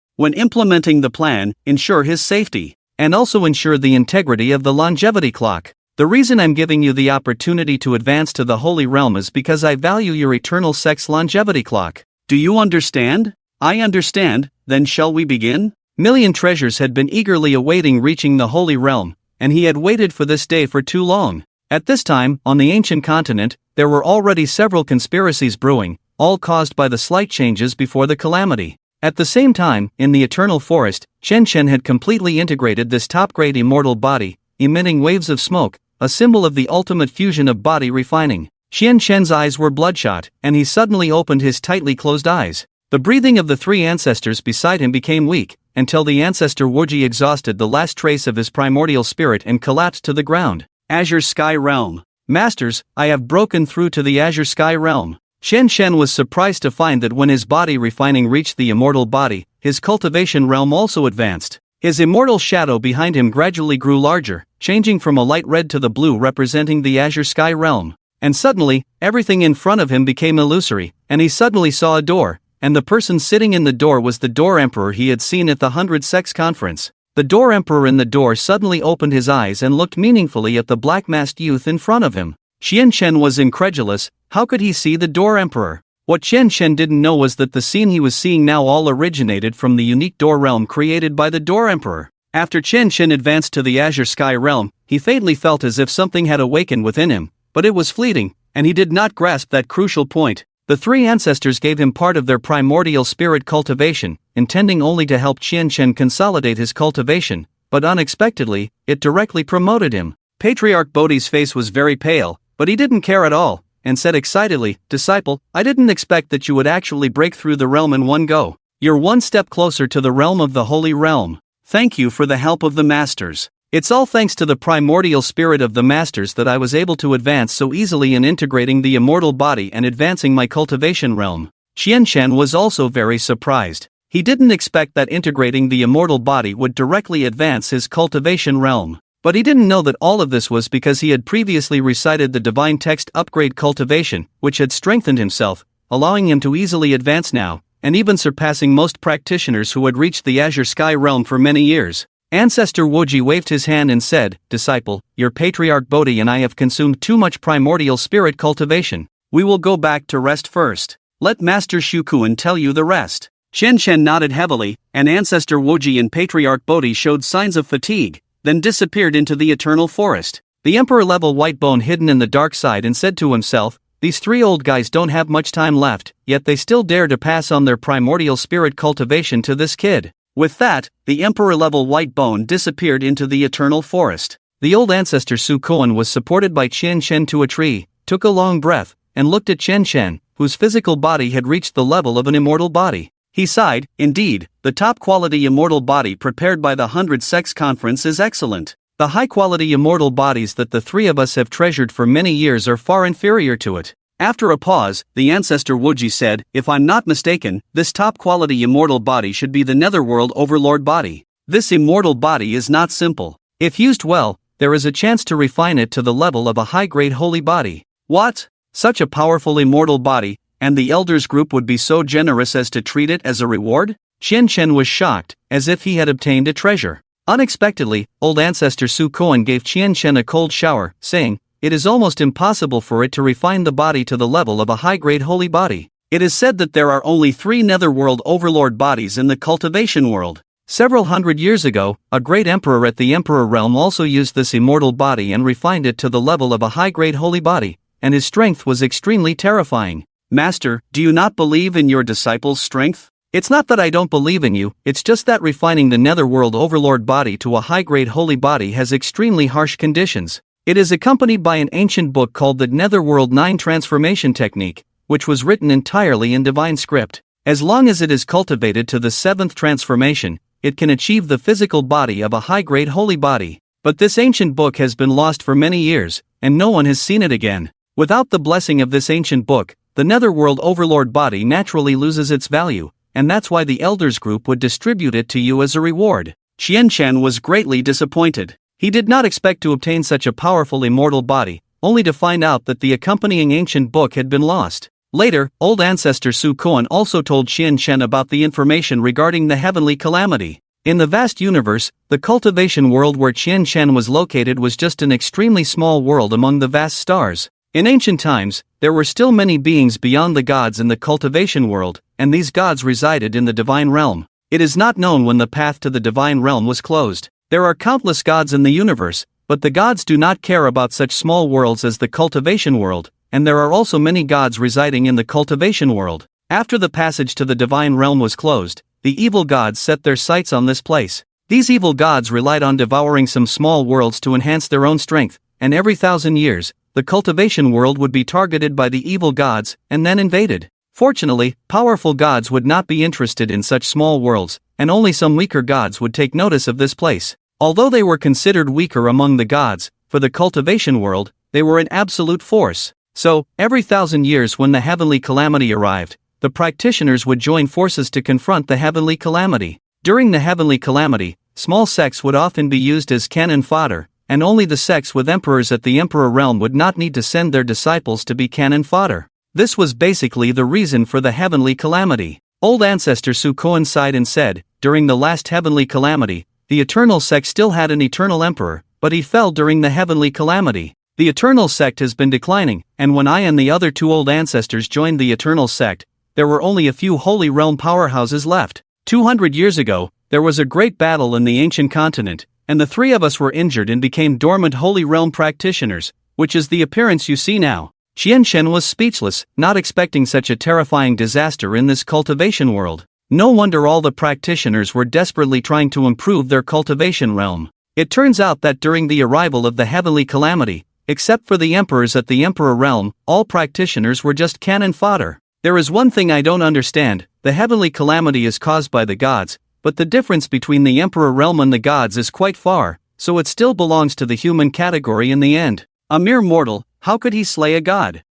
When implementing the plan, ensure his safety, and also ensure the integrity of the longevity clock. The reason I'm giving you the opportunity to advance to the Holy Realm is because I value your eternal sect's longevity clock. Do you understand? I understand, then shall we begin? Million treasures had been eagerly awaiting reaching the Holy Realm, and he had waited for this day for too long. At this time, on the ancient continent, there were already several conspiracies brewing, all caused by the slight changes before the calamity. At the same time, in the Eternal Forest, Qianchen had completely integrated this top-grade immortal body, emitting waves of smoke, a symbol of the ultimate fusion of body refining. Qianchen's eyes were bloodshot, and he suddenly opened his tightly closed eyes. The breathing of the three ancestors beside him became weak, until the ancestor Wuji exhausted the last trace of his primordial spirit and collapsed to the ground. Azure Sky Realm. Masters, I have broken through to the Azure Sky Realm. Qianchen was surprised to find that when his body refining reached the immortal body, his cultivation realm also advanced. His immortal shadow behind him gradually grew larger, changing from a light red to the blue representing the Azure Sky Realm. And suddenly, everything in front of him became illusory, and he suddenly saw a door, and the person sitting in the door was the Door Emperor he had seen at the 100 Sects conference. The Door Emperor in the door suddenly opened his eyes and looked meaningfully at the black-masked youth in front of him. Qianchen was incredulous. How could he see the Door Emperor? What Qianchen didn't know was that the scene he was seeing now all originated from the unique door realm created by the Door Emperor. After Qianchen advanced to the Azure Sky realm, he faintly felt as if something had awakened within him, but it was fleeting, and he did not grasp that crucial point. The three ancestors gave him part of their primordial spirit cultivation, intending only to help Qianchen consolidate his cultivation, but unexpectedly, it directly promoted him. Patriarch Bodhi's face was very pale, but he didn't care at all, and said excitedly, Disciple, I didn't expect that you would actually break through the realm in one go. You're one step closer to the realm of the Holy Realm. Thank you for the help of the Masters. It's all thanks to the primordial spirit of the Masters that I was able to advance so easily in integrating the immortal body and advancing my cultivation realm. Qianchen was also very surprised. He didn't expect that integrating the immortal body would directly advance his cultivation realm. But he didn't know that all of this was because he had previously recited the divine text Upgrade Cultivation, which had strengthened himself, allowing him to easily advance now, and even surpassing most practitioners who had reached the Azure Sky realm for many years. Ancestor Wuji waved his hand and said, Disciple, your Patriarch Bodhi and I have consumed too much primordial spirit cultivation. We will go back to rest first. Let Master Shukuan tell you the rest. Qianchen nodded heavily, and Ancestor Wuji and Patriarch Bodhi showed signs of fatigue, then disappeared into the Eternal Forest. The Emperor-level white bone hidden in the dark side and said to himself, these three old guys don't have much time left, yet they still dare to pass on their primordial spirit cultivation to this kid. With that, the Emperor-level white bone disappeared into the Eternal Forest. The old ancestor Su Koan was supported by Qianchen to a tree, took a long breath, and looked at Qianchen, whose physical body had reached the level of an immortal body. He sighed, indeed, the top-quality immortal body prepared by the 100 Sects Conference is excellent. The high-quality immortal bodies that the three of us have treasured for many years are far inferior to it. After a pause, the ancestor Wuji said, if I'm not mistaken, this top-quality immortal body should be the Netherworld Overlord body. This immortal body is not simple. If used well, there is a chance to refine it to the level of a high-grade holy body. What? Such a powerful immortal body, and the elders group would be so generous as to treat it as a reward? Chen was shocked, as if he had obtained a treasure. Unexpectedly, old ancestor Su Koan gave Chen a cold shower, saying, "It is almost impossible for it to refine the body to the level of a high-grade holy body. It is said that there are only 3 netherworld overlord bodies in the cultivation world. Several hundred years ago, a great emperor at the emperor realm also used this immortal body and refined it to the level of a high-grade holy body, and his strength was extremely terrifying. Master, do you not believe in your disciples' strength? It's not that I don't believe in you, it's just that refining the netherworld overlord body to a high-grade holy body has extremely harsh conditions. It is accompanied by an ancient book called the Netherworld 9 Transformation Technique, which was written entirely in divine script. As long as it is cultivated to the 7th transformation, it can achieve the physical body of a high-grade holy body. But this ancient book has been lost for many years, and no one has seen it again. Without the blessing of this ancient book, the netherworld overlord body naturally loses its value, and that's why the elders group would distribute it to you as a reward." Chen was greatly disappointed. He did not expect to obtain such a powerful immortal body, only to find out that the accompanying ancient book had been lost. Later, old ancestor Su Koan also told Chen about the information regarding the heavenly calamity. In the vast universe, the cultivation world where Chen was located was just an extremely small world among the vast stars. In ancient times, there were still many beings beyond the gods in the cultivation world, and these gods resided in the divine realm. It is not known when the path to the divine realm was closed. There are countless gods in the universe, but the gods do not care about such small worlds as the cultivation world, and there are also many gods residing in the cultivation world. After the passage to the divine realm was closed, the evil gods set their sights on this place. These evil gods relied on devouring some small worlds to enhance their own strength, and every 1,000 years, the cultivation world would be targeted by the evil gods, and then invaded. Fortunately, powerful gods would not be interested in such small worlds, and only some weaker gods would take notice of this place. Although they were considered weaker among the gods, for the cultivation world, they were an absolute force. So, every 1,000 years when the heavenly calamity arrived, the practitioners would join forces to confront the heavenly calamity. During the heavenly calamity, small sects would often be used as cannon fodder, and only the sects with emperors at the emperor realm would not need to send their disciples to be cannon fodder. This was basically the reason for the heavenly calamity. Old ancestor Su Koan sighed and said, "During the last heavenly calamity, the eternal sect still had an eternal emperor, but he fell during the heavenly calamity. The eternal sect has been declining, and when I and the other 2 old ancestors joined the eternal sect, there were only a few holy realm powerhouses left. 200 years ago, there was a great battle in the ancient continent, and the 3 of us were injured and became dormant holy realm practitioners, which is the appearance you see now." Chen was speechless, not expecting such a terrifying disaster in this cultivation world. No wonder all the practitioners were desperately trying to improve their cultivation realm. It turns out that during the arrival of the heavenly calamity, except for the emperors at the emperor realm, all practitioners were just cannon fodder. There is one thing I don't understand: the heavenly calamity is caused by the gods, but the difference between the emperor realm and the gods is quite far, so it still belongs to the human category in the end. A mere mortal, how could he slay a god?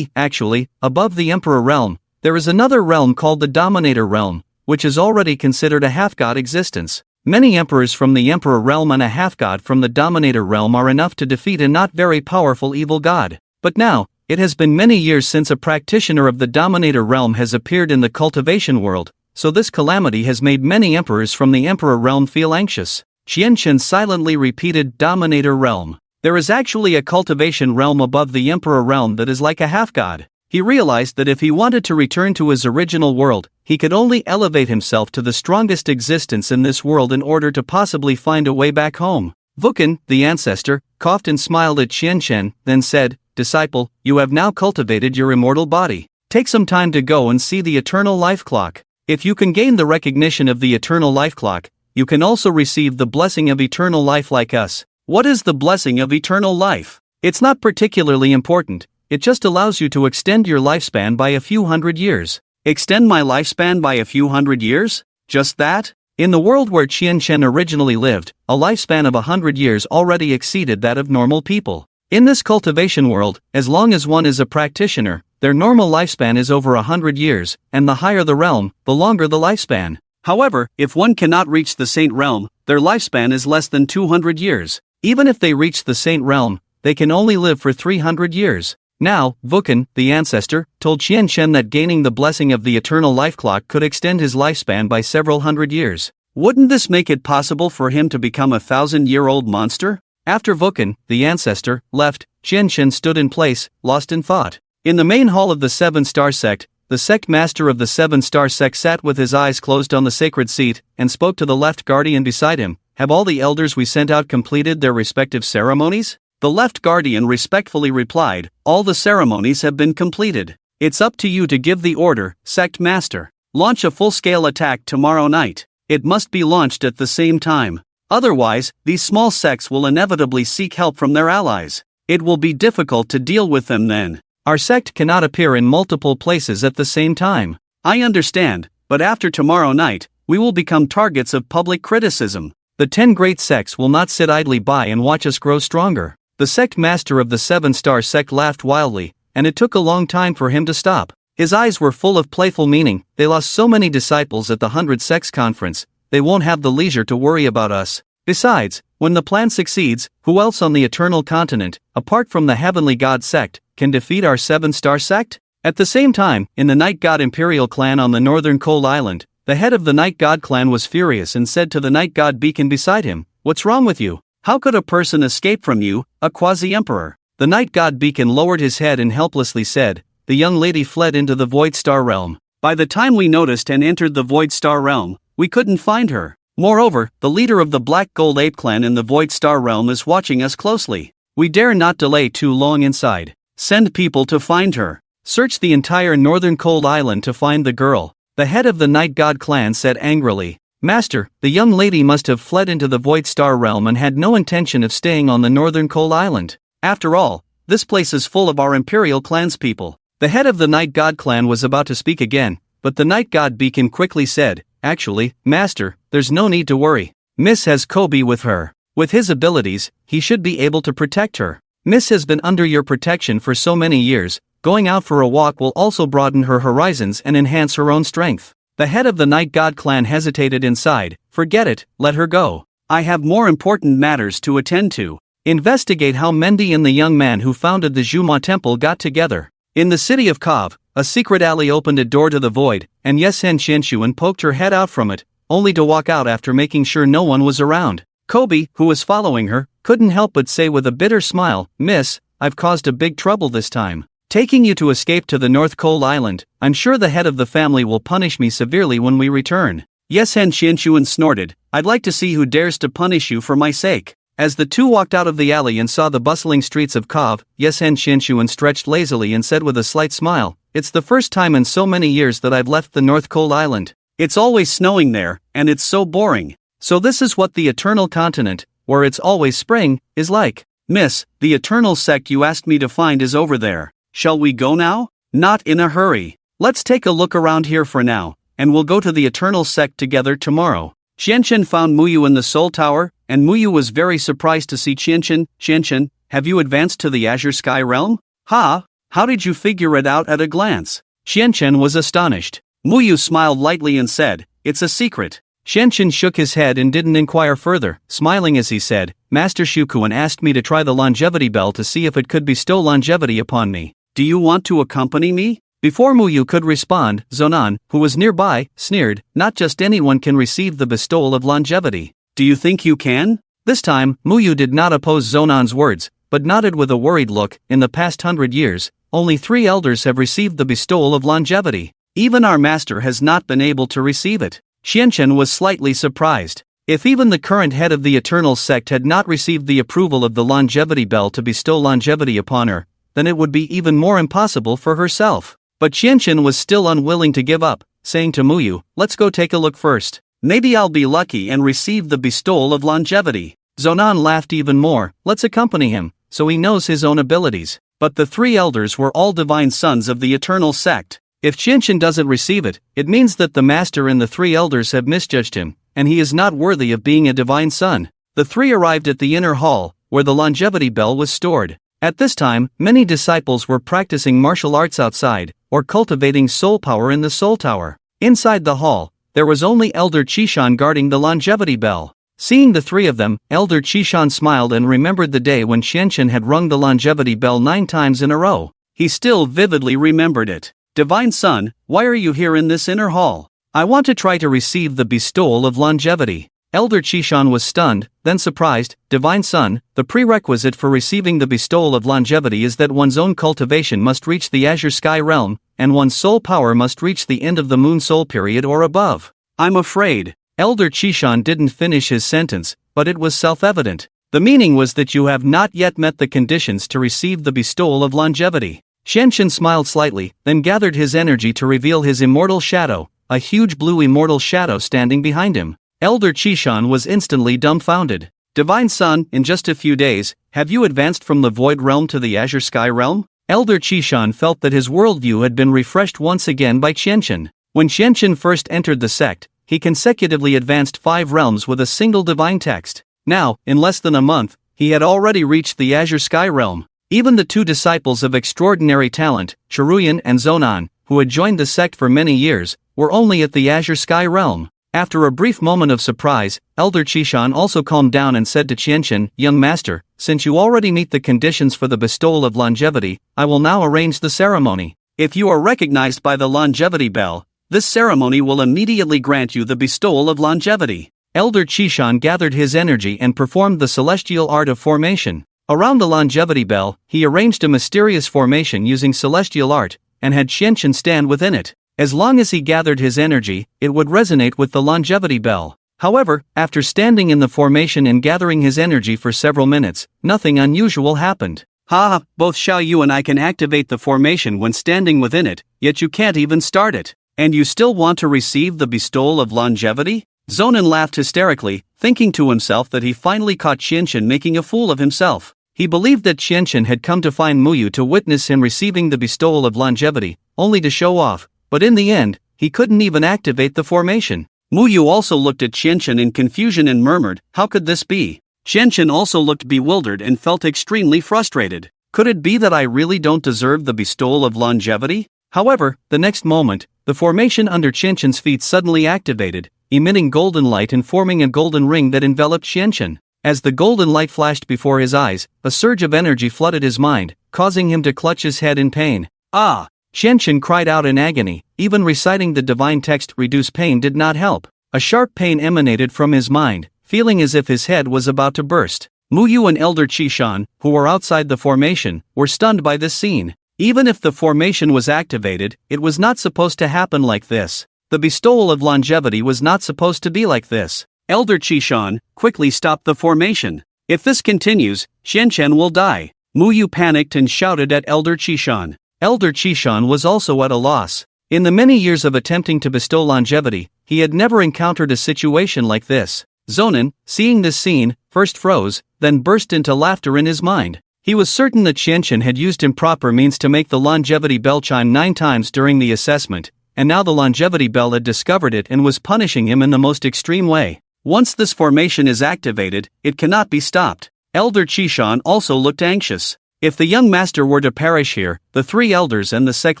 Actually, above the emperor realm, there is another realm called the dominator realm, which is already considered a half-god existence. Many emperors from the emperor realm and a half-god from the dominator realm are enough to defeat a not very powerful evil god. But now, it has been many years since a practitioner of the dominator realm has appeared in the cultivation world, so this calamity has made many emperors from the emperor realm feel anxious. Chen silently repeated dominator realm. There is actually a cultivation realm above the emperor realm that is like a half-god. He realized that if he wanted to return to his original world, he could only elevate himself to the strongest existence in this world in order to possibly find a way back home. Vukan, the ancestor, coughed and smiled at Chen, then said, "Disciple, you have now cultivated your immortal body. Take some time to go and see the eternal life clock. If you can gain the recognition of the eternal life clock, you can also receive the blessing of eternal life like us." What is the blessing of eternal life? It's not particularly important, it just allows you to extend your lifespan by a few hundred years. Extend my lifespan by a few hundred years? Just that? In the world where Chen originally lived, a lifespan of 100 years already exceeded that of normal people. In this cultivation world, as long as one is a practitioner, their normal lifespan is over 100 years, and the higher the realm, the longer the lifespan. However, if one cannot reach the saint realm, their lifespan is less than 200 years. Even if they reach the saint realm, they can only live for 300 years. Now, Vukan, the ancestor, told Qianchen that gaining the blessing of the eternal life clock could extend his lifespan by several hundred years. Wouldn't this make it possible for him to become a 1,000-year-old monster? After Vukan, the ancestor, left, Qianchen stood in place, lost in thought. In the main hall of the Seven-Star Sect, the sect master of the Seven-Star Sect sat with his eyes closed on the sacred seat, and spoke to the left guardian beside him. Have all the elders we sent out completed their respective ceremonies? The left guardian respectfully replied, all the ceremonies have been completed. It's up to you to give the order, sect master. Launch a full-scale attack tomorrow night. It must be launched at the same time. Otherwise, these small sects will inevitably seek help from their allies. It will be difficult to deal with them then. Our sect cannot appear in multiple places at the same time. I understand, but after tomorrow night, we will become targets of public criticism. The 10 great sects will not sit idly by and watch us grow stronger. The sect master of the Seven-Star Sect laughed wildly, and it took a long time for him to stop. His eyes were full of playful meaning. They lost so many disciples at the 100 Sects conference, they won't have the leisure to worry about us. Besides, when the plan succeeds, who else on the Eternal Continent, apart from the Heavenly God Sect, can defeat our Seven-Star Sect? At the same time, in the Night God Imperial clan on the northern Coal Island, the head of the Night God clan was furious and said to the Night God beacon beside him, "What's wrong with you? How could a person escape from you, a quasi-emperor?" The Night God beacon lowered his head and helplessly said, "The young lady fled into the Void Star Realm. By the time we noticed and entered the Void Star Realm, we couldn't find her. Moreover, the leader of the Black Gold Ape clan in the Void Star Realm is watching us closely. We dare not delay too long inside. Send people to find her. Search the entire northern Cold Island to find the girl." The head of the Night God clan said angrily, "Master, the young lady must have fled into the Void Star Realm and had no intention of staying on the northern Coal Island. After all, this place is full of our Imperial clanspeople." The head of the Night God clan was about to speak again, but the Night God beacon quickly said, "Actually, Master, there's no need to worry. Miss has Kobe with her. With his abilities, he should be able to protect her. Miss has been under your protection for so many years, going out for a walk will also broaden her horizons and enhance her own strength." The head of the Night God clan hesitated inside. "Forget it, let her go. I have more important matters to attend to. Investigate how Mendy and the young man who founded the Zhuma Temple got together." In the city of Kov, a secret alley opened a door to the void, and Yesen Qianshuan poked her head out from it, only to walk out after making sure no one was around. Kobe, who was following her, couldn't help but say with a bitter smile, "Miss, I've caused a big trouble this time. Taking you to escape to the North Coal Island. I'm sure the head of the family will punish me severely when we return." Yesen Qianshuan snorted, "I'd like to see who dares to punish you for my sake." As the two walked out of the alley and saw the bustling streets of Kov, Yesen Qianshuan stretched lazily and said with a slight smile, "It's the first time in so many years that I've left the North Coal Island. It's always snowing there, and it's so boring. So this is what the Eternal Continent, where it's always spring, is like. Miss, the Eternal Sect you asked me to find is over there. Shall we go now?" "Not in a hurry. Let's take a look around here for now, and we'll go to the Eternal Sect together tomorrow." Qianchen found Muyu in the Soul Tower, and Muyu was very surprised to see Qianchen. "Qianchen, have you advanced to the Azure Sky Realm?" "Ha! How did you figure it out at a glance?" Qianchen was astonished. Muyu smiled lightly and said, "It's a secret." Qianchen shook his head and didn't inquire further, smiling as he said, "Master Shukuan asked me to try the longevity bell to see if it could bestow longevity upon me. Do you want to accompany me?" Before Muyu could respond, Zuo Nan, who was nearby, sneered, "Not just anyone can receive the bestowal of longevity. Do you think you can?" This time, Muyu did not oppose Zuo Nan's words, but nodded with a worried look. "In the past 100 years, only 3 elders have received the bestowal of longevity. Even our master has not been able to receive it." Qianchen was slightly surprised. If even the current head of the Eternal Sect had not received the approval of the longevity bell to bestow longevity upon her, then it would be even more impossible for herself. But Qianchen was still unwilling to give up, saying to Muyu, "Let's go take a look first. Maybe I'll be lucky and receive the bestowal of longevity." Zuo Nan laughed even more. "Let's accompany him, so he knows his own abilities." But the 3 elders were all divine sons of the Eternal Sect. If Qianchen doesn't receive it, it means that the master and the 3 elders have misjudged him, and he is not worthy of being a divine son. The 3 arrived at the inner hall, where the longevity bell was stored. At this time, many disciples were practicing martial arts outside, or cultivating soul power in the Soul Tower. Inside the hall, there was only Elder Qishan guarding the longevity bell. Seeing the 3 of them, Elder Qishan smiled and remembered the day when Qianchen had rung the longevity bell 9 times in a row. He still vividly remembered it. "Divine Son, why are you here in this inner hall?" "I want to try to receive the bestowal of longevity." Elder Chishan was stunned, then surprised. "Divine Son, the prerequisite for receiving the bestowal of longevity is that one's own cultivation must reach the azure sky realm, and one's soul power must reach the end of the moon soul period or above." "I'm afraid." Elder Chishan didn't finish his sentence, but it was self-evident. The meaning was that you have not yet met the conditions to receive the bestowal of longevity. Xianxin smiled slightly, then gathered his energy to reveal his immortal shadow, a huge blue immortal shadow standing behind him. Elder Chishan was instantly dumbfounded. "Divine Son, in just a few days, have you advanced from the Void Realm to the Azure Sky Realm?" Elder Chishan felt that his worldview had been refreshed once again by Xianxin. When Xianxin first entered the sect, he consecutively advanced 5 realms with a single divine text. Now, in less than a month, he had already reached the Azure Sky Realm. Even the 2 disciples of extraordinary talent, Churuyan and Zuo Nan, who had joined the sect for many years, were only at the Azure Sky Realm. After a brief moment of surprise, Elder Chishan also calmed down and said to Qianxin, "Young master, since you already meet the conditions for the bestowal of longevity, I will now arrange the ceremony. If you are recognized by the longevity bell, this ceremony will immediately grant you the bestowal of longevity." Elder Chishan gathered his energy and performed the celestial art of formation. Around the longevity bell, he arranged a mysterious formation using celestial art, and had Qianxin stand within it. As long as he gathered his energy, it would resonate with the longevity bell. However, after standing in the formation and gathering his energy for several minutes, nothing unusual happened. "Ha, both Xiao Yu and I can activate the formation when standing within it, yet you can't even start it. And you still want to receive the bestowal of longevity?" Zuo Nan laughed hysterically, thinking to himself that he finally caught Qianxin making a fool of himself. He believed that Qianxin had come to find Muyu to witness him receiving the bestowal of longevity, only to show off. But in the end, he couldn't even activate the formation. Muyu also looked at Qianxin in confusion and murmured, "How could this be?" Qianxin also looked bewildered and felt extremely frustrated. "Could it be that I really don't deserve the bestowal of longevity?" However, the next moment, the formation under Qianxin's feet suddenly activated, emitting golden light and forming a golden ring that enveloped Qianxin. As the golden light flashed before his eyes, a surge of energy flooded his mind, causing him to clutch his head in pain. "Ah!" Qianxin cried out in agony. Even reciting the divine text "reduce pain" did not help. A sharp pain emanated from his mind, feeling as if his head was about to burst. Muyu and Elder Chishan, who were outside the formation, were stunned by this scene. Even if the formation was activated, it was not supposed to happen like this. The bestowal of longevity was not supposed to be like this. Elder Chishan, quickly stop the formation. If this continues, Xianxin will die. Muyu panicked and shouted at Elder Chishan. Elder Chishan was also at a loss. In the many years of attempting to bestow longevity, he had never encountered a situation like this. Zuo Nan, seeing this scene, first froze, then burst into laughter in his mind. He was certain that Qianxin had used improper means to make the longevity bell chime 9 times during the assessment, and now the longevity bell had discovered it and was punishing him in the most extreme way. Once this formation is activated, it cannot be stopped. Elder Chishan also looked anxious. If the young master were to perish here, the 3 elders and the sect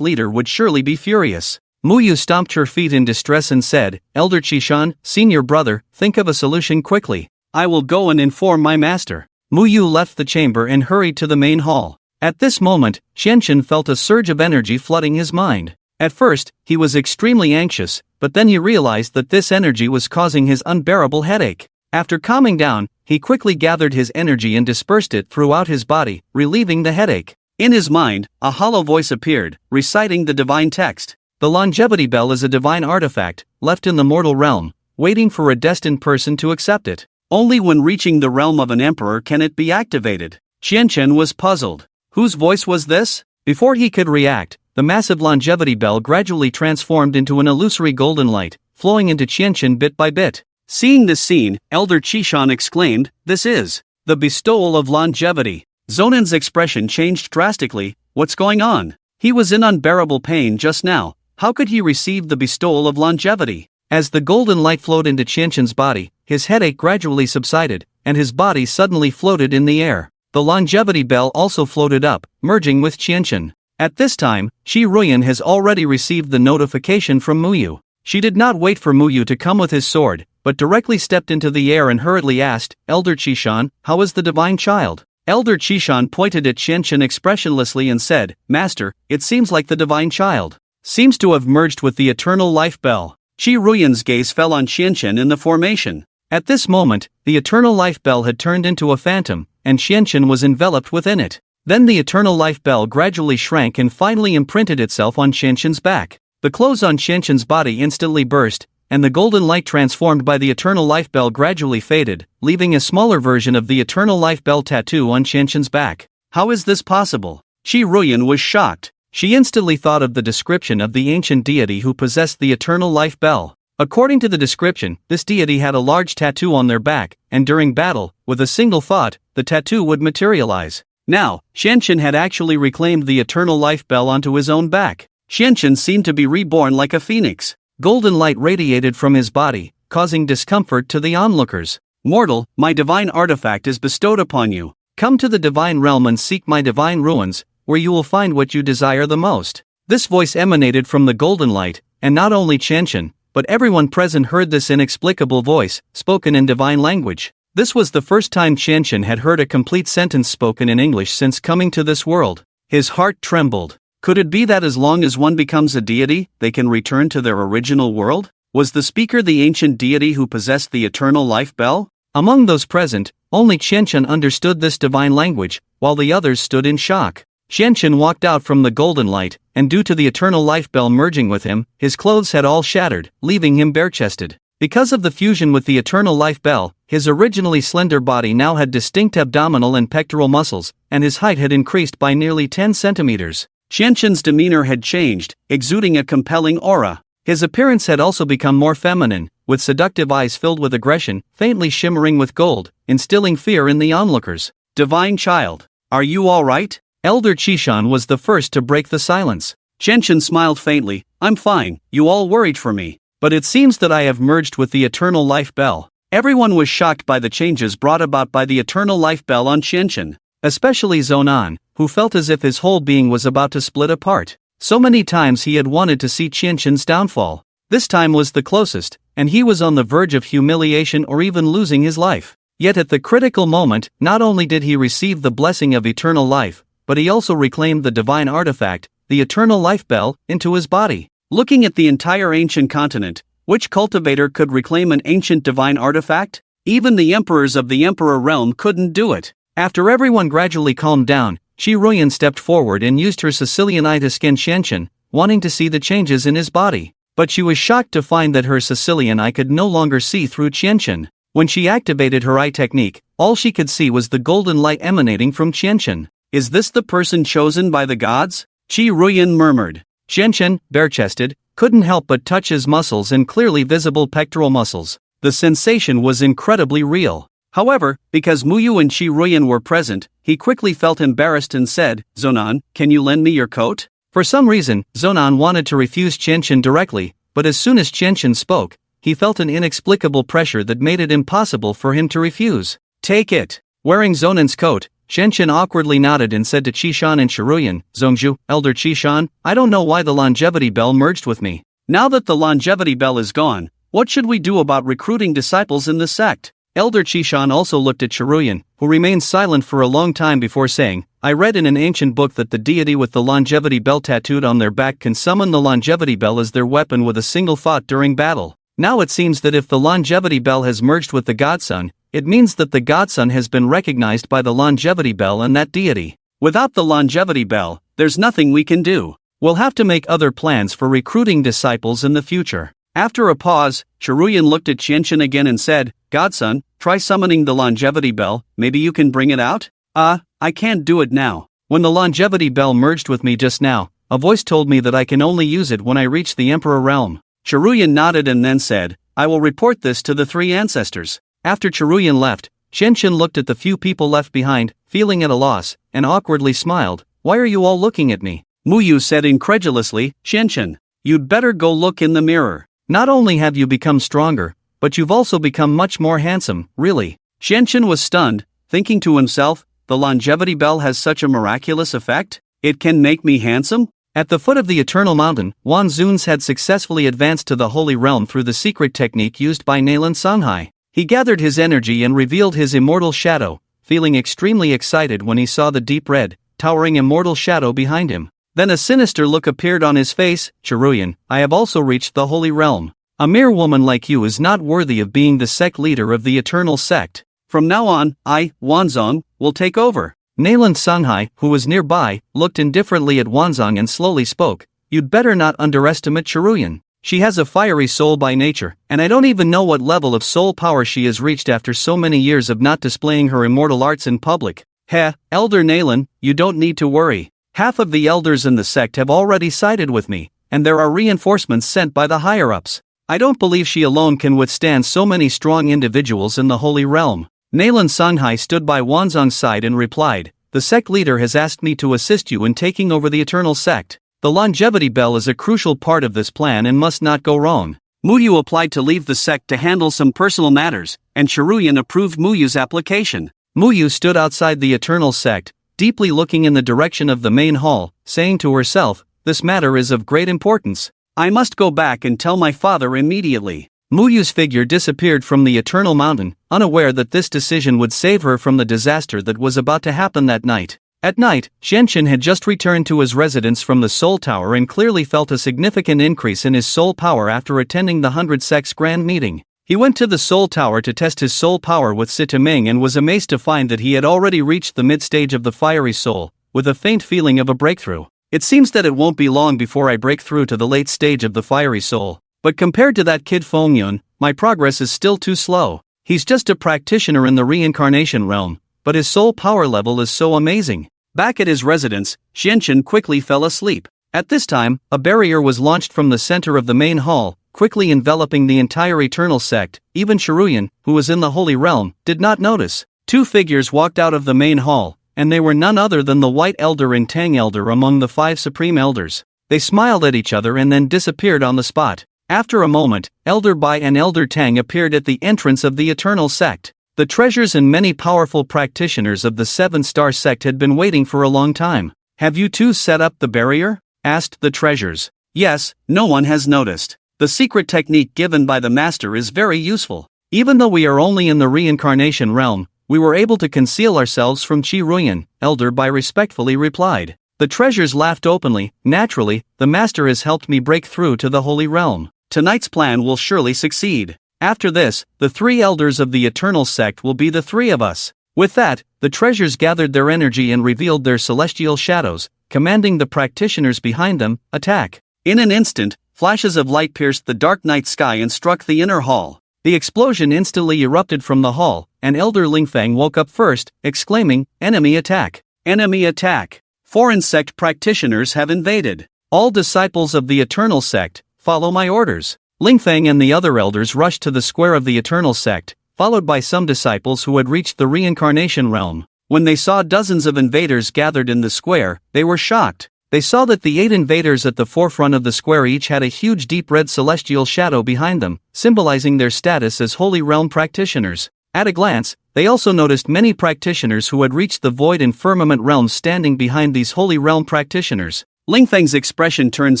leader would surely be furious. Muyu stomped her feet in distress and said, "Elder Chishan, senior brother, think of a solution quickly. I will go and inform my master." Muyu left the chamber and hurried to the main hall. At this moment, Qianxin felt a surge of energy flooding his mind. At first, he was extremely anxious, but then he realized that this energy was causing his unbearable headache. After calming down, he quickly gathered his energy and dispersed it throughout his body, relieving the headache. In his mind, a hollow voice appeared, reciting the divine text. The longevity bell is a divine artifact, left in the mortal realm, waiting for a destined person to accept it. Only when reaching the realm of an emperor can it be activated. Qianxin was puzzled. Whose voice was this? Before he could react, the massive longevity bell gradually transformed into an illusory golden light, flowing into Qianxin bit by bit. Seeing this scene, Elder Chishan exclaimed, "This is the bestowal of longevity." Zuo Nan's expression changed drastically. What's going on? He was in unbearable pain just now. How could he receive the bestowal of longevity? As the golden light flowed into Qianxin's body, his headache gradually subsided, and his body suddenly floated in the air. The longevity bell also floated up, merging with Qianxin. At this time, Shi Ruyan has already received the notification from Muyu. She did not wait for Muyu to come with his sword, but directly stepped into the air and hurriedly asked, "Elder Chishan, how is the divine child?" Elder Qishan pointed at Qianqian expressionlessly and said, "Master, it seems like the divine child seems to have merged with the eternal life bell." Qi Ruyan's gaze fell on Qianqian in the formation. At this moment, the eternal life bell had turned into a phantom, and Qianqian was enveloped within it. Then the eternal life bell gradually shrank and finally imprinted itself on Qianqian's back. The clothes on Qianqian's body instantly burst, and the golden light transformed by the eternal life bell gradually faded, leaving a smaller version of the eternal life bell tattoo on Qianqian's back. How is this possible? Qi Ruyan was shocked. She instantly thought of the description of the ancient deity who possessed the eternal life bell. According to the description, this deity had a large tattoo on their back, and during battle, with a single thought, the tattoo would materialize. Now, Qianqian had actually reclaimed the eternal life bell onto his own back. Qianqian seemed to be reborn like a phoenix. Golden light radiated from his body, causing discomfort to the onlookers. "Mortal, my divine artifact is bestowed upon you. Come to the divine realm and seek my divine ruins, where you will find what you desire the most." This voice emanated from the golden light, and not only Qianqian, but everyone present heard this inexplicable voice, spoken in divine language. This was the first time Qianqian had heard a complete sentence spoken in English since coming to this world. His heart trembled. Could it be that as long as one becomes a deity, they can return to their original world? Was the speaker the ancient deity who possessed the eternal life bell? Among those present, only Qianqian understood this divine language, while the others stood in shock. Qianqian walked out from the golden light, and due to the eternal life bell merging with him, his clothes had all shattered, leaving him bare-chested. Because of the fusion with the eternal life bell, his originally slender body now had distinct abdominal and pectoral muscles, and his height had increased by nearly 10 centimeters. Qianqian's demeanor had changed, exuding a compelling aura. His appearance had also become more feminine, with seductive eyes filled with aggression, faintly shimmering with gold, instilling fear in the onlookers. "Divine child, are you all right?" Elder Qishan was the first to break the silence. Qianqian smiled faintly. "I'm fine, you all worried for me. But it seems that I have merged with the eternal life bell." Everyone was shocked by the changes brought about by the eternal life bell on Qianqian, especially Zuo Nan, who felt as if his whole being was about to split apart. So many times he had wanted to see Qianqian's downfall. This time was the closest, and he was on the verge of humiliation or even losing his life. Yet at the critical moment, not only did he receive the blessing of eternal life, but he also reclaimed the divine artifact, the eternal life bell, into his body. Looking at the entire ancient continent, which cultivator could reclaim an ancient divine artifact? Even the emperors of the emperor realm couldn't do it. After everyone gradually calmed down, Qi Ruyan stepped forward and used her Sicilian eye to scan Qianqian, wanting to see the changes in his body. But she was shocked to find that her Sicilian eye could no longer see through Qianqian. When she activated her eye technique, all she could see was the golden light emanating from Qianqian. "Is this the person chosen by the gods?" Qi Ruyan murmured. Qianqian, bare-chested, couldn't help but touch his muscles and clearly visible pectoral muscles. The sensation was incredibly real. However, because Muyu and Qi Ruyan were present, he quickly felt embarrassed and said, "Zuo Nan, can you lend me your coat?" For some reason, Zuo Nan wanted to refuse Qianqian directly, but as soon as Qianqian spoke, he felt an inexplicable pressure that made it impossible for him to refuse. "Take it." Wearing Zuo Nan's coat, Qianqian awkwardly nodded and said to Qishan and Qi Ruyan, "Zongzhu, Elder Qishan, I don't know why the longevity bell merged with me. Now that the longevity bell is gone, what should we do about recruiting disciples in the sect?" Elder Qishan also looked at Qi Ruyan, who remained silent for a long time before saying, "I read in an ancient book that the deity with the longevity bell tattooed on their back can summon the longevity bell as their weapon with a single thought during battle. Now it seems that if the longevity bell has merged with the godson, it means that the godson has been recognized by the longevity bell and that deity. Without the longevity bell, there's nothing we can do. We'll have to make other plans for recruiting disciples in the future." After a pause, Qi Ruyan looked at Qianqian again and said, "Godson, try summoning the longevity bell, maybe you can bring it out?" I can't do it now. When the longevity bell merged with me just now, a voice told me that I can only use it when I reach the emperor realm." Qi Ruyan nodded and then said, "I will report this to the three ancestors." After Qi Ruyan left, Qianqian looked at the few people left behind, feeling at a loss, and awkwardly smiled. "Why are you all looking at me?" Muyu said incredulously, "Qianqian, you'd better go look in the mirror. Not only have you become stronger, but you've also become much more handsome, really." Qianqian was stunned, thinking to himself, the longevity bell has such a miraculous effect? It can make me handsome? At the foot of the Eternal Mountain, Wan Zuns had successfully advanced to the Holy Realm through the secret technique used by Nalan Songhai. He gathered his energy and revealed his immortal shadow, feeling extremely excited when he saw the deep red, towering immortal shadow behind him. Then a sinister look appeared on his face. Chiruyan, I have also reached the Holy Realm. A mere woman like you is not worthy of being the sect leader of the Eternal Sect. From now on, I, Wanzong, will take over. Nalan Songhai, who was nearby, looked indifferently at Wanzong and slowly spoke, You'd better not underestimate Chiruyan. She has a fiery soul by nature, and I don't even know what level of soul power she has reached after so many years of not displaying her immortal arts in public. Heh, Elder Nalan, you don't need to worry. Half of the elders in the sect have already sided with me, and there are reinforcements sent by the higher-ups. I don't believe she alone can withstand so many strong individuals in the Holy Realm. Nalan Songhai stood by Wanzong's side and replied, The sect leader has asked me to assist you in taking over the Eternal Sect. The longevity bell is a crucial part of this plan and must not go wrong. Muyu applied to leave the sect to handle some personal matters, and Chiruyan approved Muyu's application. Muyu stood outside the Eternal Sect, deeply looking in the direction of the main hall, saying to herself, This matter is of great importance. I must go back and tell my father immediately. Muyu's figure disappeared from the Eternal Mountain, unaware that this decision would save her from the disaster that was about to happen that night. At night, Xianxin had just returned to his residence from the Soul Tower and clearly felt a significant increase in his soul power after attending the 100 Sects Grand Meeting. He went to the Soul Tower to test his soul power with Sitaming and was amazed to find that he had already reached the mid-stage of the Fiery Soul, with a faint feeling of a breakthrough. It seems that it won't be long before I break through to the late stage of the Fiery Soul. But compared to that kid Fengyun, my progress is still too slow. He's just a practitioner in the reincarnation realm, but his soul power level is so amazing. Back at his residence, Xianxin quickly fell asleep. At this time, a barrier was launched from the center of the main hall, quickly enveloping the entire Eternal Sect. Even Chiruyan, who was in the Holy Realm, did not notice. Two figures walked out of the main hall, and they were none other than the White Elder and Tang Elder among the 5 Supreme Elders. They smiled at each other and then disappeared on the spot. After a moment, Elder Bai and Elder Tang appeared at the entrance of the Eternal Sect. The treasures and many powerful practitioners of the 7-star sect had been waiting for a long time. Have you two set up the barrier? Asked the treasures. Yes, no one has noticed. The secret technique given by the master is very useful. Even though we are only in the reincarnation realm, we were able to conceal ourselves from Chiruyan, Elder Bai respectfully replied. The treasures laughed openly. Naturally, the master has helped me break through to the Holy Realm. Tonight's plan will surely succeed. After this, the 3 elders of the Eternal Sect will be the 3 of us. With that, the treasures gathered their energy and revealed their celestial shadows, commanding the practitioners behind them, attack. In an instant, flashes of light pierced the dark night sky and struck the inner hall. The explosion instantly erupted from the hall, and Elder Lingfang woke up first, exclaiming, Enemy attack! Enemy attack! Foreign sect practitioners have invaded. All disciples of the Eternal Sect, follow my orders. Lingfang and the other elders rushed to the square of the Eternal Sect, followed by some disciples who had reached the reincarnation realm. When they saw dozens of invaders gathered in the square, they were shocked. They saw that the 8 invaders at the forefront of the square each had a huge deep red celestial shadow behind them, symbolizing their status as Holy Realm practitioners. At a glance, they also noticed many practitioners who had reached the Void and Firmament realms standing behind these Holy Realm practitioners. Lingfeng's expression turned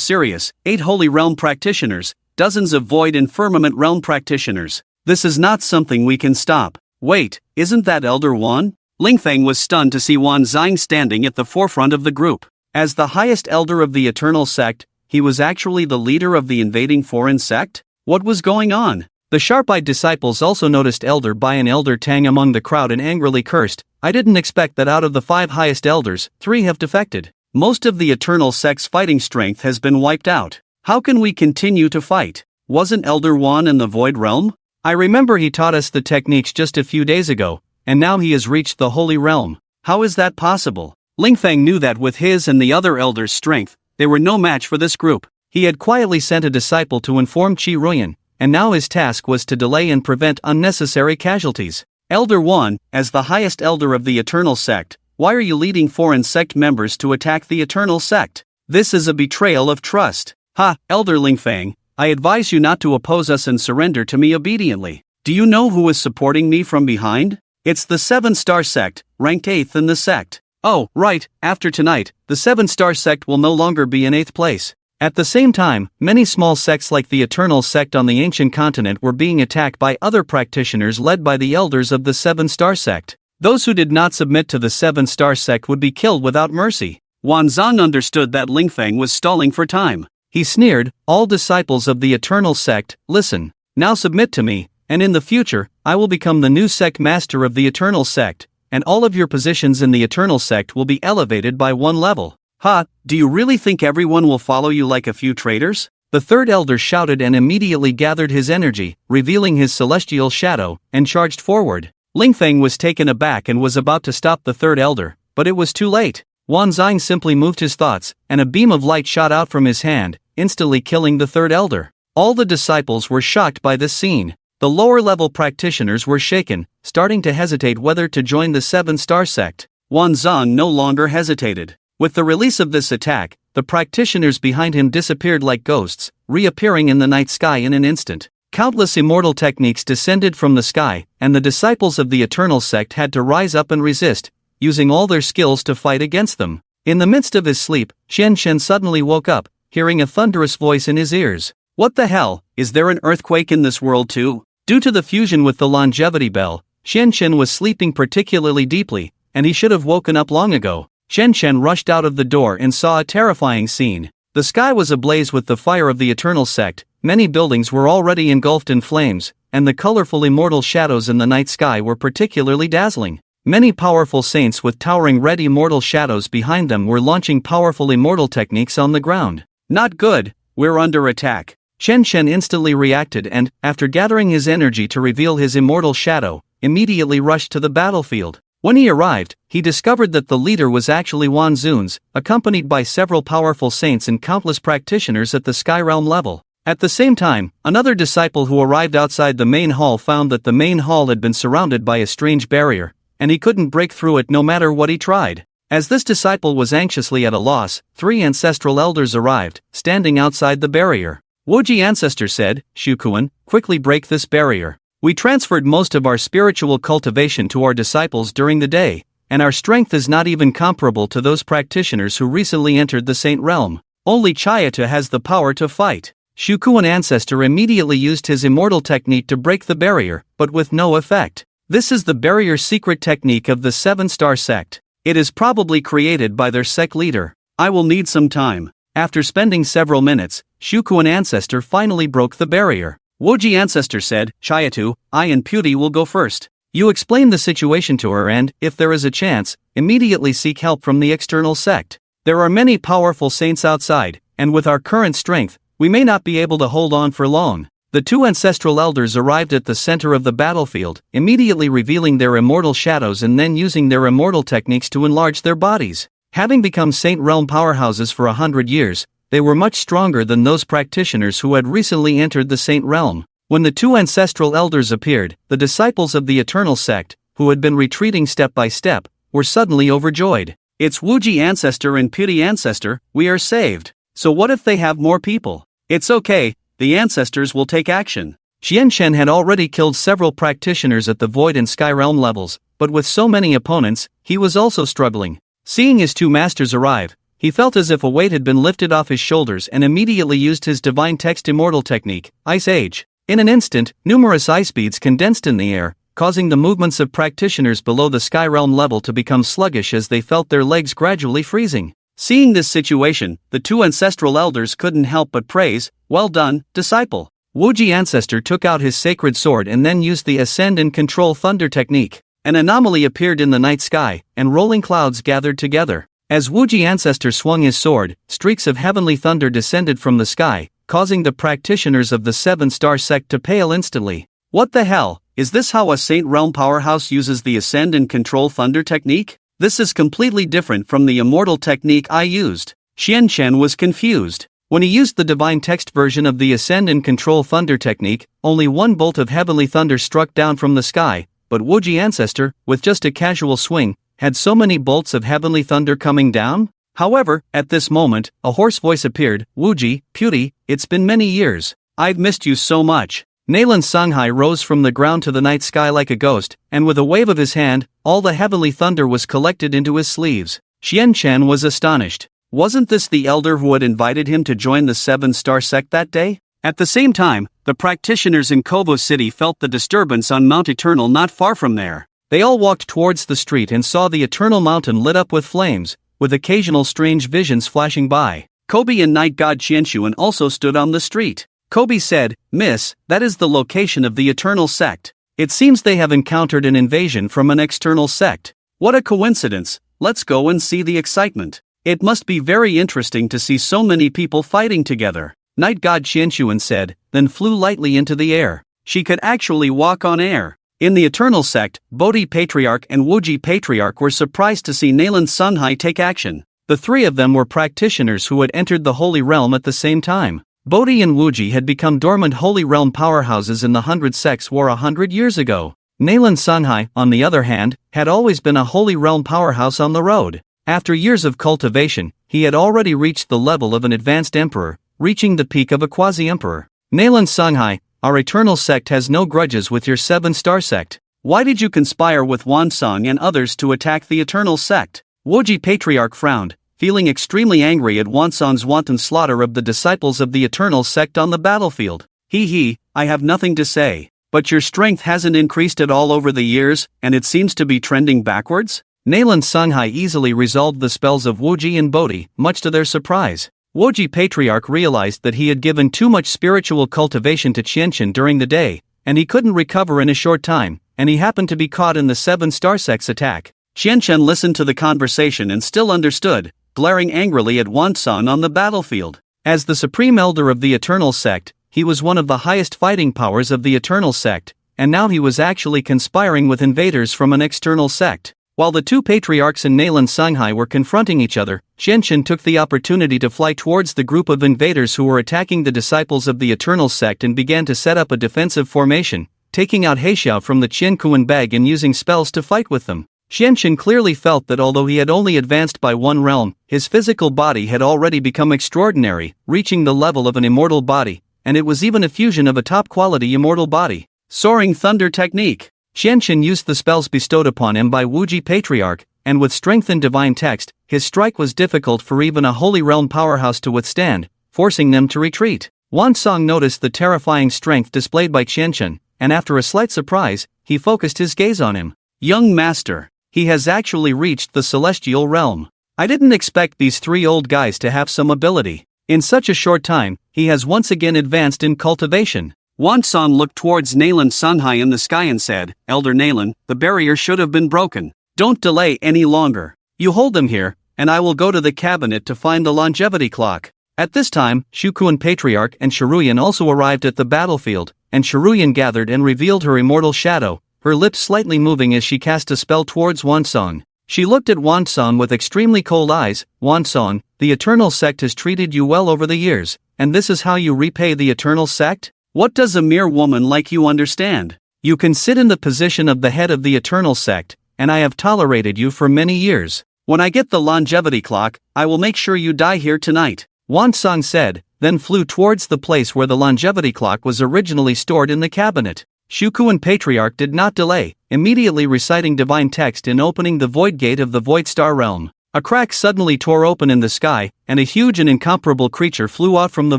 serious. 8 Holy Realm practitioners, dozens of Void and Firmament realm practitioners. This is not something we can stop. Wait, isn't that Elder Wan? Lingfeng was stunned to see Wan Xing standing at the forefront of the group. As the highest elder of the Eternal Sect, he was actually the leader of the invading foreign sect? What was going on? The sharp-eyed disciples also noticed Elder Bai and Elder Tang among the crowd and angrily cursed. I didn't expect that out of the 5 highest elders, 3 have defected. Most of the Eternal Sect's fighting strength has been wiped out. How can we continue to fight? Wasn't Elder Wan in the Void Realm? I remember he taught us the techniques just a few days ago, and now he has reached the Holy Realm. How is that possible? Lingfeng knew that with his and the other elders' strength, they were no match for this group. He had quietly sent a disciple to inform Chiruyan, and now his task was to delay and prevent unnecessary casualties. Elder Wan, as the highest elder of the Eternal Sect, why are you leading foreign sect members to attack the Eternal Sect? This is a betrayal of trust. Ha, Elder Lingfeng, I advise you not to oppose us and surrender to me obediently. Do you know who is supporting me from behind? It's the 7-star sect, ranked 8th in the sect. Oh, right, after tonight, the 7-star sect will no longer be in 8th place. At the same time, many small sects like the Eternal Sect on the ancient continent were being attacked by other practitioners led by the elders of the 7-star sect. Those who did not submit to the 7-star sect would be killed without mercy. Wan Zong understood that Lingfeng was stalling for time. He sneered, "All disciples of the Eternal Sect, listen. Now submit to me, and in the future, I will become the new sect master of the Eternal Sect, and all of your positions in the Eternal Sect will be elevated by one level." "Ha, do you really think everyone will follow you like a few traitors?" The third elder shouted and immediately gathered his energy, revealing his celestial shadow, and charged forward. Lingfeng was taken aback and was about to stop the third elder, but it was too late. Wan Zong simply moved his thoughts, and a beam of light shot out from his hand, instantly killing the third elder. All the disciples were shocked by this scene. The lower-level practitioners were shaken, starting to hesitate whether to join the 7-star sect. Wan Zong no longer hesitated. With the release of this attack, the practitioners behind him disappeared like ghosts, reappearing in the night sky in an instant. Countless immortal techniques descended from the sky, and the disciples of the Eternal Sect had to rise up and resist, using all their skills to fight against them. In the midst of his sleep, Xian Shen suddenly woke up, hearing a thunderous voice in his ears. "What the hell, is there an earthquake in this world too?" Due to the fusion with the longevity bell, Xian Shen was sleeping particularly deeply, and he should have woken up long ago. Xian Shen rushed out of the door and saw a terrifying scene. The sky was ablaze with the fire of the Eternal Sect, many buildings were already engulfed in flames, and the colorful immortal shadows in the night sky were particularly dazzling. Many powerful saints with towering red immortal shadows behind them were launching powerful immortal techniques on the ground. "Not good, we're under attack." Xian Shen instantly reacted and, after gathering his energy to reveal his immortal shadow, immediately rushed to the battlefield. When he arrived, he discovered that the leader was actually Wan Zun's, accompanied by several powerful saints and countless practitioners at the Sky Realm level. At the same time, another disciple who arrived outside the main hall found that the main hall had been surrounded by a strange barrier, and he couldn't break through it no matter what he tried. As this disciple was anxiously at a loss, 3 ancestral elders arrived, standing outside the barrier. Wuji Ancestor said, "Shukuan, quickly break this barrier. We transferred most of our spiritual cultivation to our disciples during the day, and our strength is not even comparable to those practitioners who recently entered the Saint Realm. Only Chayata has the power to fight." Shukuan Ancestor immediately used his immortal technique to break the barrier, but with no effect. This is the barrier secret technique of the 7-star sect. It is probably created by their sect leader. "I will need some time." After spending several minutes, Shukuan Ancestor finally broke the barrier. Woji Ancestor said, "Chayatu, I and Puti will go first. You explain the situation to her and, if there is a chance, immediately seek help from the external sect. There are many powerful saints outside, and with our current strength, we may not be able to hold on for long." The 2 ancestral elders arrived at the center of the battlefield, immediately revealing their immortal shadows and then using their immortal techniques to enlarge their bodies. Having become Saint Realm powerhouses for 100 years, they were much stronger than those practitioners who had recently entered the Saint Realm. When the 2 ancestral elders appeared, the disciples of the Eternal Sect, who had been retreating step by step, were suddenly overjoyed. "It's Wuji Ancestor and Puti Ancestor, we are saved. So what if they have more people? It's okay, the ancestors will take action." Xian Shen had already killed several practitioners at the Void and Sky Realm levels, but with so many opponents, he was also struggling. Seeing his 2 masters arrive, he felt as if a weight had been lifted off his shoulders and immediately used his divine text immortal technique, Ice Age. In an instant, numerous ice beads condensed in the air, causing the movements of practitioners below the Sky Realm level to become sluggish as they felt their legs gradually freezing. Seeing this situation, the 2 ancestral elders couldn't help but praise, "Well done, disciple." Wuji Ancestor took out his sacred sword and then used the Ascend and Control Thunder technique. An anomaly appeared in the night sky, and rolling clouds gathered together. As Wuji Ancestor swung his sword, streaks of heavenly thunder descended from the sky, causing the practitioners of the 7-star sect to pale instantly. "What the hell, is this how a Saint Realm powerhouse uses the Ascend and Control Thunder technique? This is completely different from the immortal technique I used." Xian Shen was confused. When he used the divine text version of the Ascend and Control Thunder technique, only one bolt of heavenly thunder struck down from the sky, but Wuji Ancestor, with just a casual swing, had so many bolts of heavenly thunder coming down? However, at this moment, a hoarse voice appeared, "Wuji, Puti, it's been many years. I've missed you so much." Nalan Songhai rose from the ground to the night sky like a ghost, and with a wave of his hand, all the heavenly thunder was collected into his sleeves. Xian Shen was astonished. Wasn't this the elder who had invited him to join the 7-star sect that day? At the same time, the practitioners in Kobo City felt the disturbance on Mount Eternal not far from there. They all walked towards the street and saw the eternal mountain lit up with flames, with occasional strange visions flashing by. Kobe and Night God Qianshuan also stood on the street. Kobe said, "Miss, that is the location of the Eternal Sect. It seems they have encountered an invasion from an external sect. What a coincidence, let's go and see the excitement. It must be very interesting to see so many people fighting together." Night God Qianshuan said, then flew lightly into the air. She could actually walk on air. In the Eternal Sect, Bodhi Patriarch and Wuji Patriarch were surprised to see Nalan Sunhai take action. The three of them were practitioners who had entered the Holy Realm at the same time. Bodhi and Wuji had become dormant Holy Realm powerhouses in the 100 Sects War 100 years ago. Nalan Sunhai, on the other hand, had always been a Holy Realm powerhouse on the road. After years of cultivation, he had already reached the level of an advanced emperor, reaching the peak of a quasi-emperor. Nalan Sunhai, our Eternal Sect has no grudges with your 7-star sect. Why did you conspire with Wansong and others to attack the Eternal Sect? Wuji Patriarch frowned, feeling extremely angry at Wansong's wanton slaughter of the disciples of the Eternal Sect on the battlefield. I have nothing to say. But your strength hasn't increased at all over the years, and it seems to be trending backwards? Nalan Sunhai easily resolved the spells of Wuji and Bodhi, much to their surprise. Wuji Patriarch realized that he had given too much spiritual cultivation to Qianshan during the day, and he couldn't recover in a short time, and he happened to be caught in the 7-star sect's attack. Qianshan listened to the conversation and still understood, glaring angrily at Wansong on the battlefield. As the supreme elder of the Eternal Sect, he was one of the highest fighting powers of the Eternal Sect, and now he was actually conspiring with invaders from an external sect. While the two patriarchs and Nalan Sunhai were confronting each other, Qianshan took the opportunity to fly towards the group of invaders who were attacking the disciples of the Eternal Sect and began to set up a defensive formation, taking out Heixiao from the Qiankuan bag and using spells to fight with them. Qianshan clearly felt that although he had only advanced by one realm, his physical body had already become extraordinary, reaching the level of an immortal body, and it was even a fusion of a top-quality immortal body. Soaring Thunder Technique. Qianshan used the spells bestowed upon him by Wuji Patriarch, and with strength and divine text, his strike was difficult for even a Holy Realm powerhouse to withstand, forcing them to retreat. Wansong noticed the terrifying strength displayed by Qianshan, and after a slight surprise, he focused his gaze on him. Young master. He has actually reached the celestial realm. I didn't expect these three old guys to have some ability. In such a short time, he has once again advanced in cultivation. Wansong looked towards Nalan Sunhai in the sky and said, Elder Nalan, the barrier should have been broken. Don't delay any longer. You hold them here, and I will go to the cabinet to find the longevity clock. At this time, Shukuan Patriarch and Shiruyan also arrived at the battlefield, and Shiruyan gathered and revealed her immortal shadow, her lips slightly moving as she cast a spell towards Wansong. She looked at Wansong with extremely cold eyes. Wansong, the Eternal Sect has treated you well over the years, and this is how you repay the Eternal Sect? What does a mere woman like you understand? You can sit in the position of the head of the Eternal Sect, and I have tolerated you for many years. When I get the longevity clock, I will make sure you die here tonight. Wansong said, then flew towards the place where the longevity clock was originally stored in the cabinet. Shukuan Patriarch did not delay, immediately reciting divine text and opening the void gate of the void star realm. A crack suddenly tore open in the sky, and a huge and incomparable creature flew out from the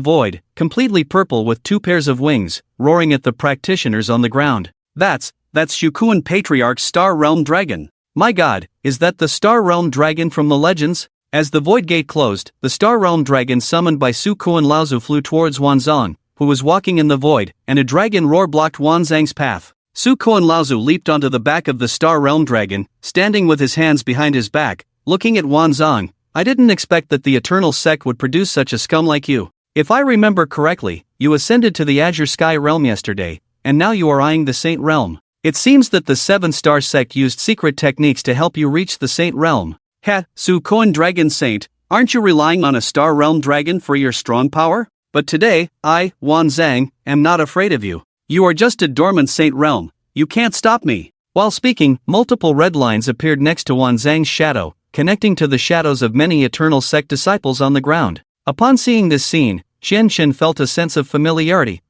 void, completely purple with 2 pairs of wings, roaring at the practitioners on the ground. That's Shukuan Patriarch's Star Realm Dragon. My god, is that the Star Realm Dragon from the legends? As the void gate closed, the Star Realm Dragon summoned by Su Kuan Laozu flew towards Wanzang, who was walking in the void, and a dragon roar blocked Wanzang's path. Su Kuan Laozu leaped onto the back of the Star Realm Dragon, standing with his hands behind his back, looking at Wanzang. I didn't expect that the Eternal Sect would produce such a scum like you. If I remember correctly, you ascended to the Azure Sky Realm yesterday, and now you are eyeing the Saint Realm. It seems that the 7-star sect used secret techniques to help you reach the Saint Realm. Su Kuan Dragon Saint, aren't you relying on a Star Realm Dragon for your strong power? But today, I, Wanzang, am not afraid of you. You are just a dormant Saint Realm. You can't stop me. While speaking, multiple red lines appeared next to Wanzang's shadow, connecting to the shadows of many Eternal Sect disciples on the ground. Upon seeing this scene, Qianshan felt a sense of familiarity.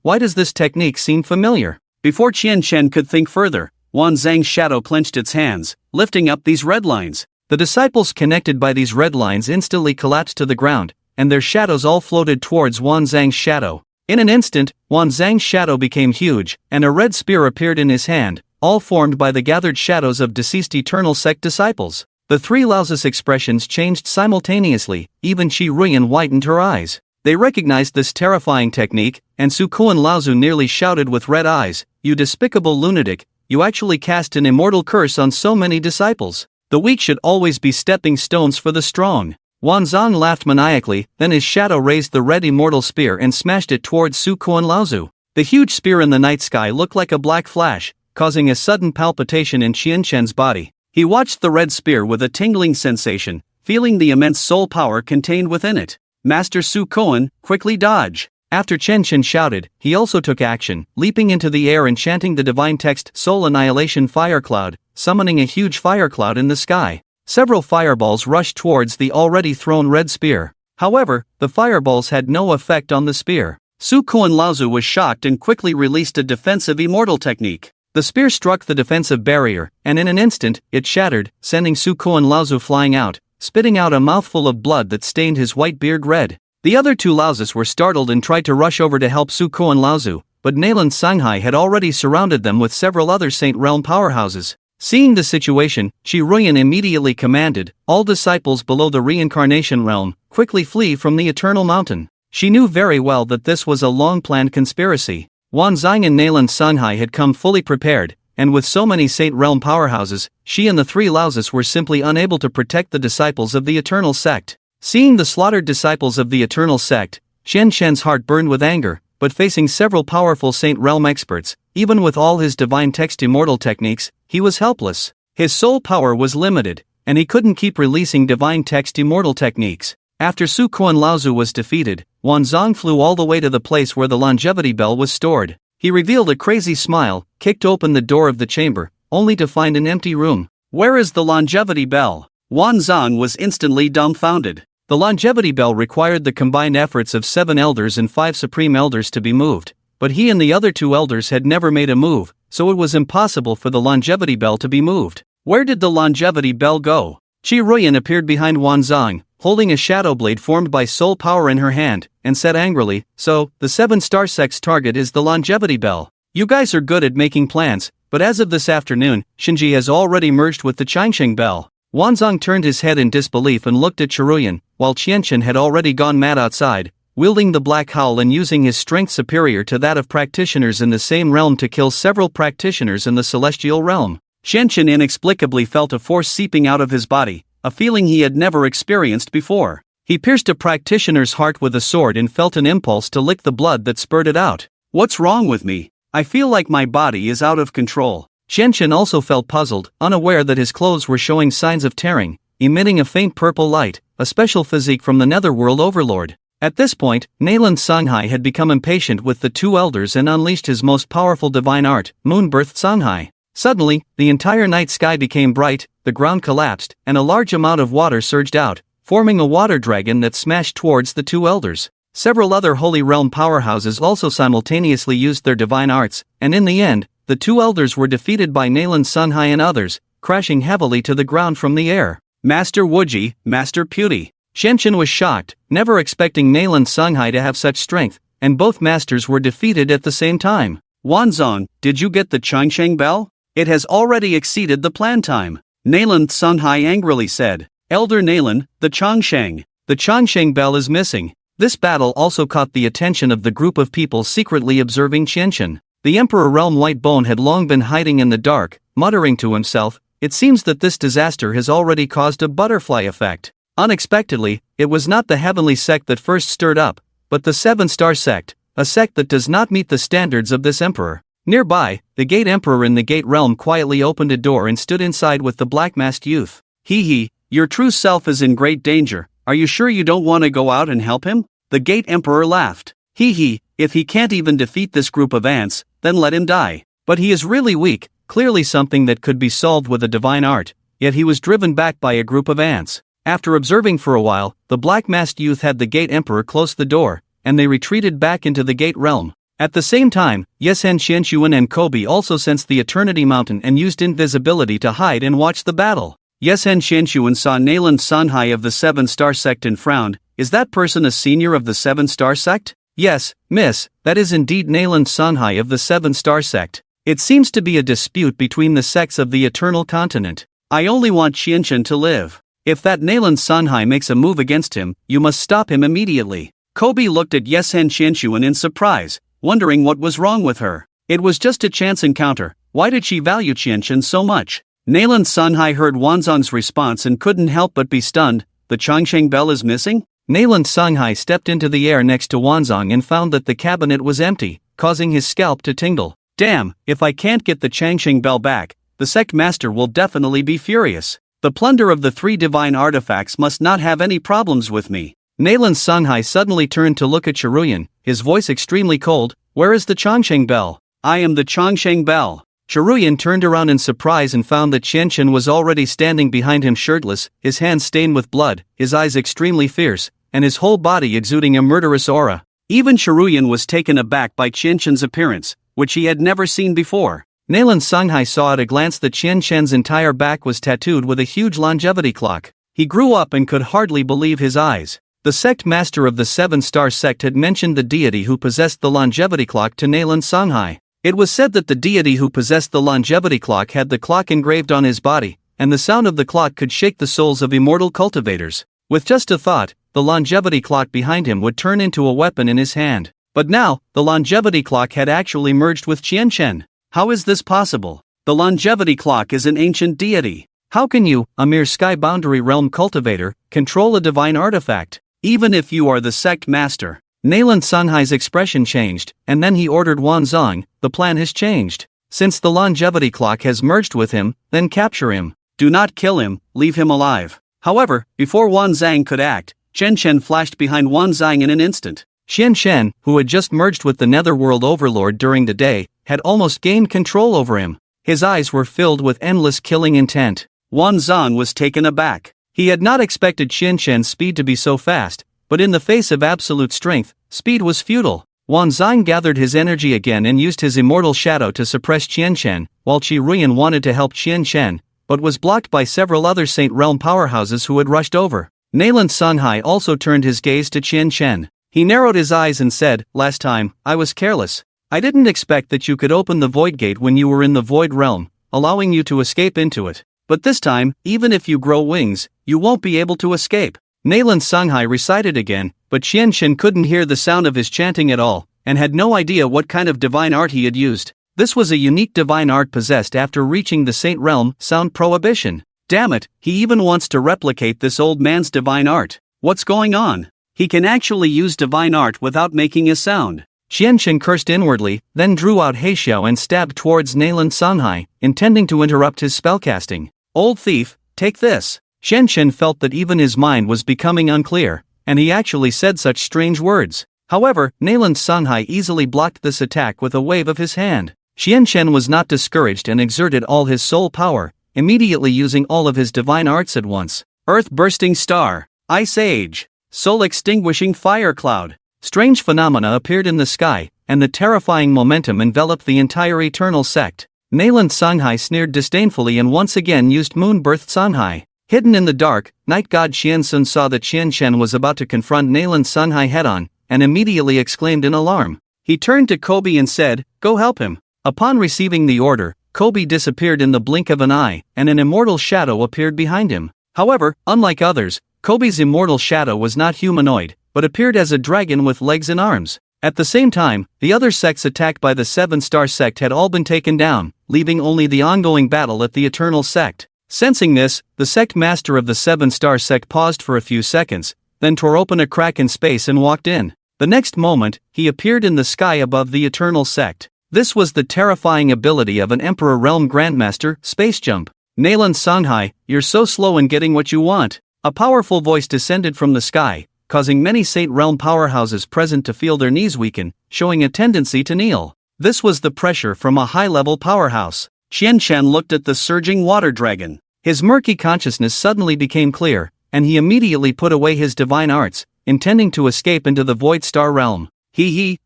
Why does this technique seem familiar? Before Qianshan could think further, Wanzang's shadow clenched its hands, lifting up these red lines. The disciples connected by these red lines instantly collapsed to the ground, and their shadows all floated towards Wanzang's shadow. In an instant, Wanzang's shadow became huge, and a red spear appeared in his hand, all formed by the gathered shadows of deceased eternal sect disciples. The three Laozi's expressions changed simultaneously, even Qi Ruiyan whitened her eyes. They recognized this terrifying technique, and Su Kuan Laozu nearly shouted with red eyes, "You despicable lunatic, you actually cast an immortal curse on so many disciples. The weak should always be stepping stones for the strong." Wanzang laughed maniacally, then his shadow raised the red immortal spear and smashed it towards Su Kuan Laozu. The huge spear in the night sky looked like a black flash, causing a sudden palpitation in Qianquan's body. He watched the red spear with a tingling sensation, feeling the immense soul power contained within it. "Master Su Kuan, quickly dodge." After Qianquan shouted, he also took action, leaping into the air and chanting the divine text Soul Annihilation Fire Cloud, summoning a huge fire cloud in the sky. Several fireballs rushed towards the already thrown red spear. However, the fireballs had no effect on the spear. Su Kuan Laozu was shocked and quickly released a defensive immortal technique. The spear struck the defensive barrier, and in an instant, it shattered, sending Su Kuan Laozu flying out, spitting out a mouthful of blood that stained his white beard red. The other two Laozis were startled and tried to rush over to help Su Kuan Laozu, but Nayland Sanghai had already surrounded them with several other Saint Realm powerhouses. Seeing the situation, Qi Ruiyan immediately commanded, "All disciples below the reincarnation realm, quickly flee from the Eternal Mountain." She knew very well that this was a long-planned conspiracy. Wanzang and Nayland Sanghai had come fully prepared, and with so many Saint Realm powerhouses, she and the three Laozis were simply unable to protect the disciples of the Eternal Sect. Seeing the slaughtered disciples of the Eternal Sect, Qianquan's heart burned with anger, but facing several powerful Saint Realm experts, even with all his divine text immortal techniques, he was helpless. His soul power was limited, and he couldn't keep releasing divine text immortal techniques. After Su Kuan Laozu was defeated, Wanzang flew all the way to the place where the longevity bell was stored. He revealed a crazy smile, kicked open the door of the chamber, only to find an empty room. "Where is the longevity bell?" Wanzang was instantly dumbfounded. The longevity bell required the combined efforts of 7 elders and 5 supreme elders to be moved, but he and the other 2 elders had never made a move, so it was impossible for the longevity bell to be moved. Where did the longevity bell go? Qi Ruiyan appeared behind Wanzang, holding a shadow blade formed by soul power in her hand, and said angrily, "So, the 7-star sect's target is the longevity bell. You guys are good at making plans, but as of this afternoon, Shinji has already merged with the Changsheng bell." Wanzang turned his head in disbelief and looked at Qi Ruiyan, while Qianquan had already gone mad outside, wielding the black howl and using his strength superior to that of practitioners in the same realm to kill several practitioners in the celestial realm. Qianquan inexplicably felt a force seeping out of his body, a feeling he had never experienced before. He pierced a practitioner's heart with a sword and felt an impulse to lick the blood that spurted out. "What's wrong with me? I feel like my body is out of control." Qianquan also felt puzzled, unaware that his clothes were showing signs of tearing, emitting a faint purple light, a special physique from the Netherworld Overlord. At this point, Nayland Sanghai had become impatient with the 2 elders and unleashed his most powerful divine art, Moonbirth Sanghai. Suddenly, the entire night sky became bright, the ground collapsed, and a large amount of water surged out, forming a water dragon that smashed towards the 2 elders. Several other Holy Realm powerhouses also simultaneously used their divine arts, and in the end, the 2 elders were defeated by Nayland Sanghai and others, crashing heavily to the ground from the air. "Master Wuji, Master Puti." Qianquan was shocked, never expecting Nayland Sanghai to have such strength, and both masters were defeated at the same time. "Wanzang, did you get the Changsheng bell? It has already exceeded the planned time." Nayland Sanghai angrily said. "Elder Nayland, the Changsheng bell is missing." This battle also caught the attention of the group of people secretly observing Qianquan. The Emperor Realm White Bone had long been hiding in the dark, muttering to himself, "It seems that this disaster has already caused a butterfly effect." Unexpectedly, it was not the heavenly sect that first stirred up, but the 7-star sect, a sect that does not meet the standards of this emperor. Nearby, the Gate Emperor in the Gate Realm quietly opened a door and stood inside with the black-masked youth. "Hee, your true self is in great danger. Are you sure you don't want to go out and help him?" The Gate Emperor laughed. "Hee, if he can't even defeat this group of ants, then let him die. But he is really weak, clearly something that could be solved with a divine art, yet he was driven back by a group of ants." After observing for a while, the black-masked youth had the Gate Emperor close the door, and they retreated back into the Gate Realm. At the same time, Yesen Qianquan and Kobe also sensed the Eternity Mountain and used invisibility to hide and watch the battle. Yesen Qianquan saw Nayland Sanghai of the 7-star sect and frowned. "Is that person a senior of the 7-star sect?" "Yes, miss, that is indeed Nayland Sanghai of the 7-star sect. It seems to be a dispute between the sects of the Eternal Continent. I only want Qianchen to live. If that Nalan Sanhai makes a move against him, you must stop him immediately. Kobe looked at Yesen Qianshuan in surprise, wondering what was wrong with her. It was just a chance encounter. Why did she value Qianchen so much? Nalan Sanhai heard Wanzong's response and couldn't help but be stunned. The Changsheng bell is missing? Nalan Sanhai stepped into the air next to Wanzong and found that the cabinet was empty, causing his scalp to tingle. Damn, if I can't get the Changsheng bell back, the sect master will definitely be furious. The plunder of the 3 divine artifacts must not have any problems with me. Nalan Sanhai suddenly turned to look at Chiruyan, his voice extremely cold. Where is the Changsheng bell? I am the Changsheng bell. Chiruyan turned around in surprise and found that Qianchen was already standing behind him shirtless, his hands stained with blood, his eyes extremely fierce, and his whole body exuding a murderous aura. Even Chiruyan was taken aback by Qianchen's appearance, which he had never seen before. Nalan Sanhai saw at a glance that Qianchen's entire back was tattooed with a huge longevity clock. He grew up and could hardly believe his eyes. The sect master of the 7-star sect had mentioned the deity who possessed the longevity clock to Nalan Sanhai. It was said that the deity who possessed the longevity clock had the clock engraved on his body, and the sound of the clock could shake the souls of immortal cultivators. With just a thought, the longevity clock behind him would turn into a weapon in his hand. But now, the longevity clock had actually merged with Qianchen. How is this possible? The longevity clock is an ancient deity. How can you, a mere sky boundary realm cultivator, control a divine artifact? Even if you are the sect master. Nalan Sanhai's expression changed, and then he ordered Wanzong, the plan has changed. Since the longevity clock has merged with him, then capture him. Do not kill him, leave him alive. However, before Wanzang could act, Qianchen flashed behind Wanzang in an instant. Qianchen, who had just merged with the Netherworld Overlord during the day, had almost gained control over him. His eyes were filled with endless killing intent. Wanzong was taken aback. He had not expected Qianchen's speed to be so fast, but in the face of absolute strength, speed was futile. Wanzong gathered his energy again and used his immortal shadow to suppress Qianchen, while Chiruyan wanted to help Qianchen, but was blocked by several other Saint Realm powerhouses who had rushed over. Nalan Sanhai also turned his gaze to Qianchen. He narrowed his eyes and said, "Last time, I was careless. I didn't expect that you could open the Void Gate when you were in the Void Realm, allowing you to escape into it. But this time, even if you grow wings, you won't be able to escape." Nalan Sanhai recited again, but Qianchen couldn't hear the sound of his chanting at all, and had no idea what kind of divine art he had used. This was a unique divine art possessed after reaching the Saint Realm, Sound Prohibition. Damn it, he even wants to replicate this old man's divine art. What's going on? He can actually use divine art without making a sound. Qianchen cursed inwardly, then drew out Heixiao and stabbed towards Nalan Sanhai, intending to interrupt his spellcasting. Old thief, take this. Qianchen felt that even his mind was becoming unclear, and he actually said such strange words. However, Nalan Sanhai easily blocked this attack with a wave of his hand. Qianchen was not discouraged and exerted all his soul power, immediately using all of his divine arts at once. Earth-bursting star, ice age, soul-extinguishing fire cloud. Strange phenomena appeared in the sky, and the terrifying momentum enveloped the entire Eternal Sect. Nalan Sanhai sneered disdainfully and once again used Moon-birthed Sanhai. Hidden in the dark, Night God Qiansun saw that Qianchen was about to confront Nalan Sanhai head-on, and immediately exclaimed in alarm. He turned to Kobe and said, "Go help him." Upon receiving the order, Kobe disappeared in the blink of an eye, and an immortal shadow appeared behind him. However, unlike others, Kobe's immortal shadow was not humanoid, but appeared as a dragon with legs and arms. At the same time, the other sects attacked by the 7-star sect had all been taken down, leaving only the ongoing battle at the Eternal Sect. Sensing this, the sect master of the 7-star sect paused for a few seconds, then tore open a crack in space and walked in. The next moment, he appeared in the sky above the Eternal Sect. This was the terrifying ability of an Emperor Realm Grandmaster, Space Jump. Nalan Sanhai, you're so slow in getting what you want. A powerful voice descended from the sky, causing many Saint Realm powerhouses present to feel their knees weaken, showing a tendency to kneel. This was the pressure from a high-level powerhouse. Qianchen looked at the surging water dragon. His murky consciousness suddenly became clear, and he immediately put away his divine arts, intending to escape into the Void Star Realm.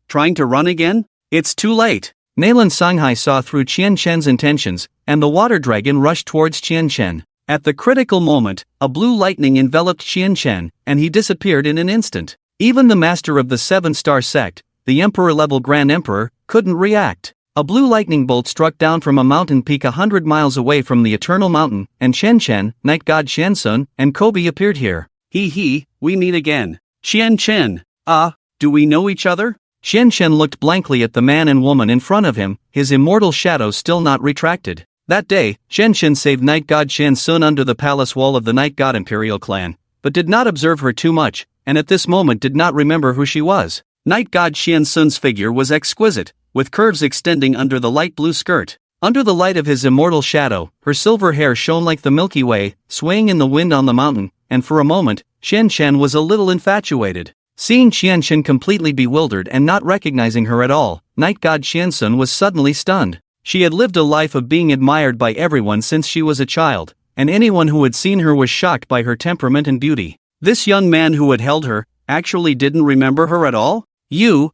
Trying to run again? It's too late. Nalan Sanhai saw through Qianchen's intentions, and the water dragon rushed towards Qianchen. At the critical moment, a blue lightning enveloped Qianchen, and he disappeared in an instant. Even the master of the 7-star sect, the Emperor-level Grand Emperor, couldn't react. A blue lightning bolt struck down from a mountain peak 100 miles away from the Eternal Mountain, and Chen, night god Xiansun, and Kobe appeared here. We meet again. Chen. Do we know each other? Chen looked blankly at the man and woman in front of him, his immortal shadow still not retracted. That day, Chen saved night god Xiansun under the palace wall of the night god imperial clan, but did not observe her too much, and at this moment did not remember who she was. Night god Xiansun's figure was exquisite, with curves extending under the light blue skirt. Under the light of his immortal shadow, her silver hair shone like the Milky Way, swaying in the wind on the mountain, and for a moment, Chen was a little infatuated. Seeing Chen completely bewildered and not recognizing her at all, night god Xiansun was suddenly stunned. She had lived a life of being admired by everyone since she was a child, and anyone who had seen her was shocked by her temperament and beauty. This young man who had held her, actually didn't remember her at all? You.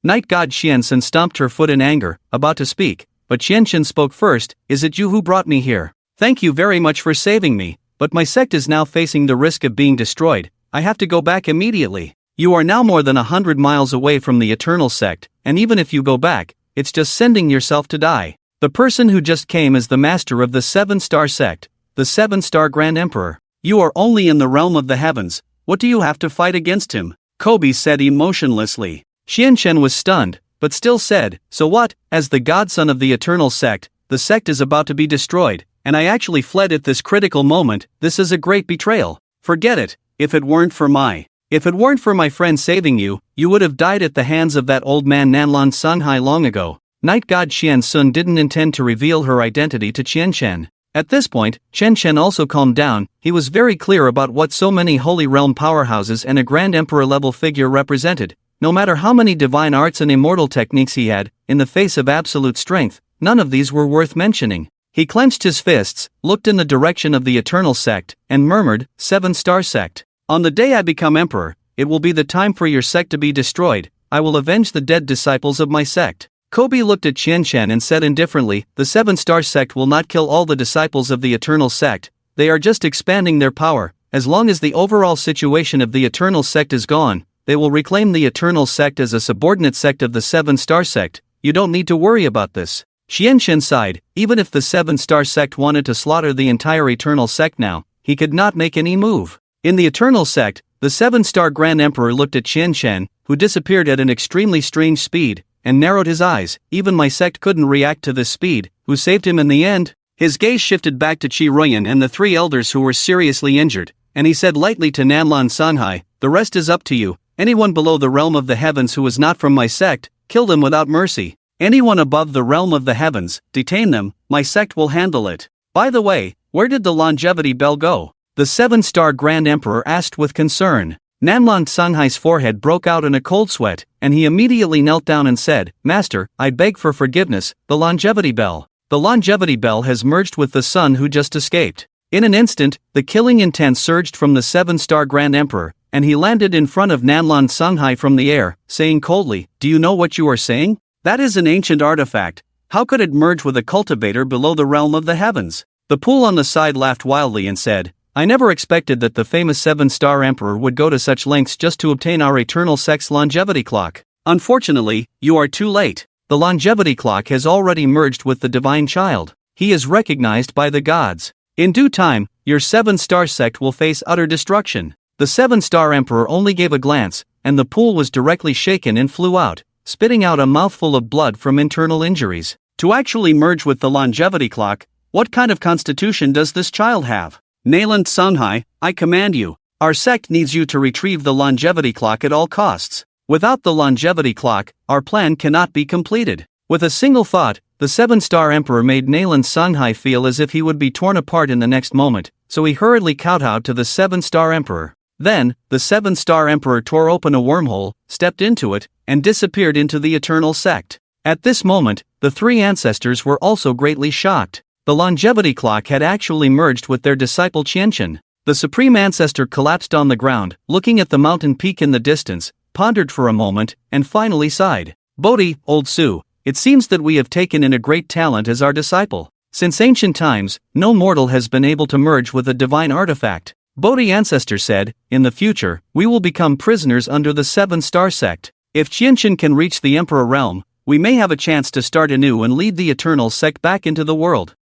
Night god Xiansun stomped her foot in anger, about to speak, but Chen spoke first. Is it you who brought me here? Thank you very much for saving me, but my sect is now facing the risk of being destroyed. I have to go back immediately. You are now more than 100 miles away from the Eternal Sect, and even if you go back, it's just sending yourself to die. The person who just came is the master of the 7-star sect, the 7-star Grand Emperor. You are only in the realm of the heavens. What do you have to fight against him? Kobe said emotionlessly. Chen was stunned, but still said, so what? As the godson of the Eternal Sect, the sect is about to be destroyed, and I actually fled at this critical moment. This is a great betrayal. Forget it. If it weren't for my friend saving you, you would have died at the hands of that old man Nanlan Songhai long ago. Night god Xiansun didn't intend to reveal her identity to Chen. At this point, Chen also calmed down. He was very clear about what so many Holy Realm powerhouses and a Grand Emperor level figure represented. No matter how many divine arts and immortal techniques he had, in the face of absolute strength, none of these were worth mentioning. He clenched his fists, looked in the direction of the Eternal Sect, and murmured, 7-star sect. On the day I become emperor, it will be the time for your sect to be destroyed. I will avenge the dead disciples of my sect. Kobe looked at Chen and said indifferently, the 7-star sect will not kill all the disciples of the Eternal Sect. They are just expanding their power. As long as the overall situation of the Eternal Sect is gone, they will reclaim the Eternal Sect as a subordinate sect of the 7-star sect. You don't need to worry about this. Chen sighed. Even if the 7-star sect wanted to slaughter the entire Eternal Sect now, he could not make any move. In the Eternal Sect, the 7-star Grand Emperor looked at Chen, who disappeared at an extremely strange speed, and narrowed his eyes. Even my sect couldn't react to this speed. Who saved him in the end? His gaze shifted back to Qi Ruyan and the 3 elders who were seriously injured, and he said lightly to Nanlan Songhai, the rest is up to you. Anyone below the realm of the heavens who is not from my sect, kill them without mercy. Anyone above the realm of the heavens, detain them. My sect will handle it. By the way, where did the longevity bell go? The 7-star Grand Emperor asked with concern. Nanlan Songhai's forehead broke out in a cold sweat, and he immediately knelt down and said, Master, I beg for forgiveness. The longevity bell. The longevity bell has merged with the sun who just escaped. In an instant, the killing intent surged from the 7-star Grand Emperor, and he landed in front of Nanlan Songhai from the air, saying coldly, do you know what you are saying? That is an ancient artifact. How could it merge with a cultivator below the realm of the heavens? The pool on the side laughed wildly and said, I never expected that the famous 7-star emperor would go to such lengths just to obtain our eternal sect's longevity clock. Unfortunately, you are too late. The longevity clock has already merged with the divine child. He is recognized by the gods. In due time, your 7-star sect will face utter destruction. The 7-star emperor only gave a glance, and the pool was directly shaken and flew out, spitting out a mouthful of blood from internal injuries. To actually merge with the longevity clock, what kind of constitution does this child have? Nanlan Songhai, I command you. Our sect needs you to retrieve the longevity clock at all costs. Without the longevity clock, our plan cannot be completed. With a single thought, the 7-star emperor made Nanlan Songhai feel as if he would be torn apart in the next moment, so he hurriedly kowtowed to the 7-star emperor. Then, the 7-star emperor tore open a wormhole, stepped into it, and disappeared into the Eternal Sect. At this moment, the 3 ancestors were also greatly shocked. The longevity clock had actually merged with their disciple Chen. The supreme ancestor collapsed on the ground, looking at the mountain peak in the distance, pondered for a moment, and finally sighed. Bodhi, old Su, it seems that we have taken in a great talent as our disciple. Since ancient times, no mortal has been able to merge with a divine artifact. Bodhi ancestor said, in the future, we will become prisoners under the 7-star sect. If Chen can reach the emperor realm, we may have a chance to start anew and lead the Eternal Sect back into the world.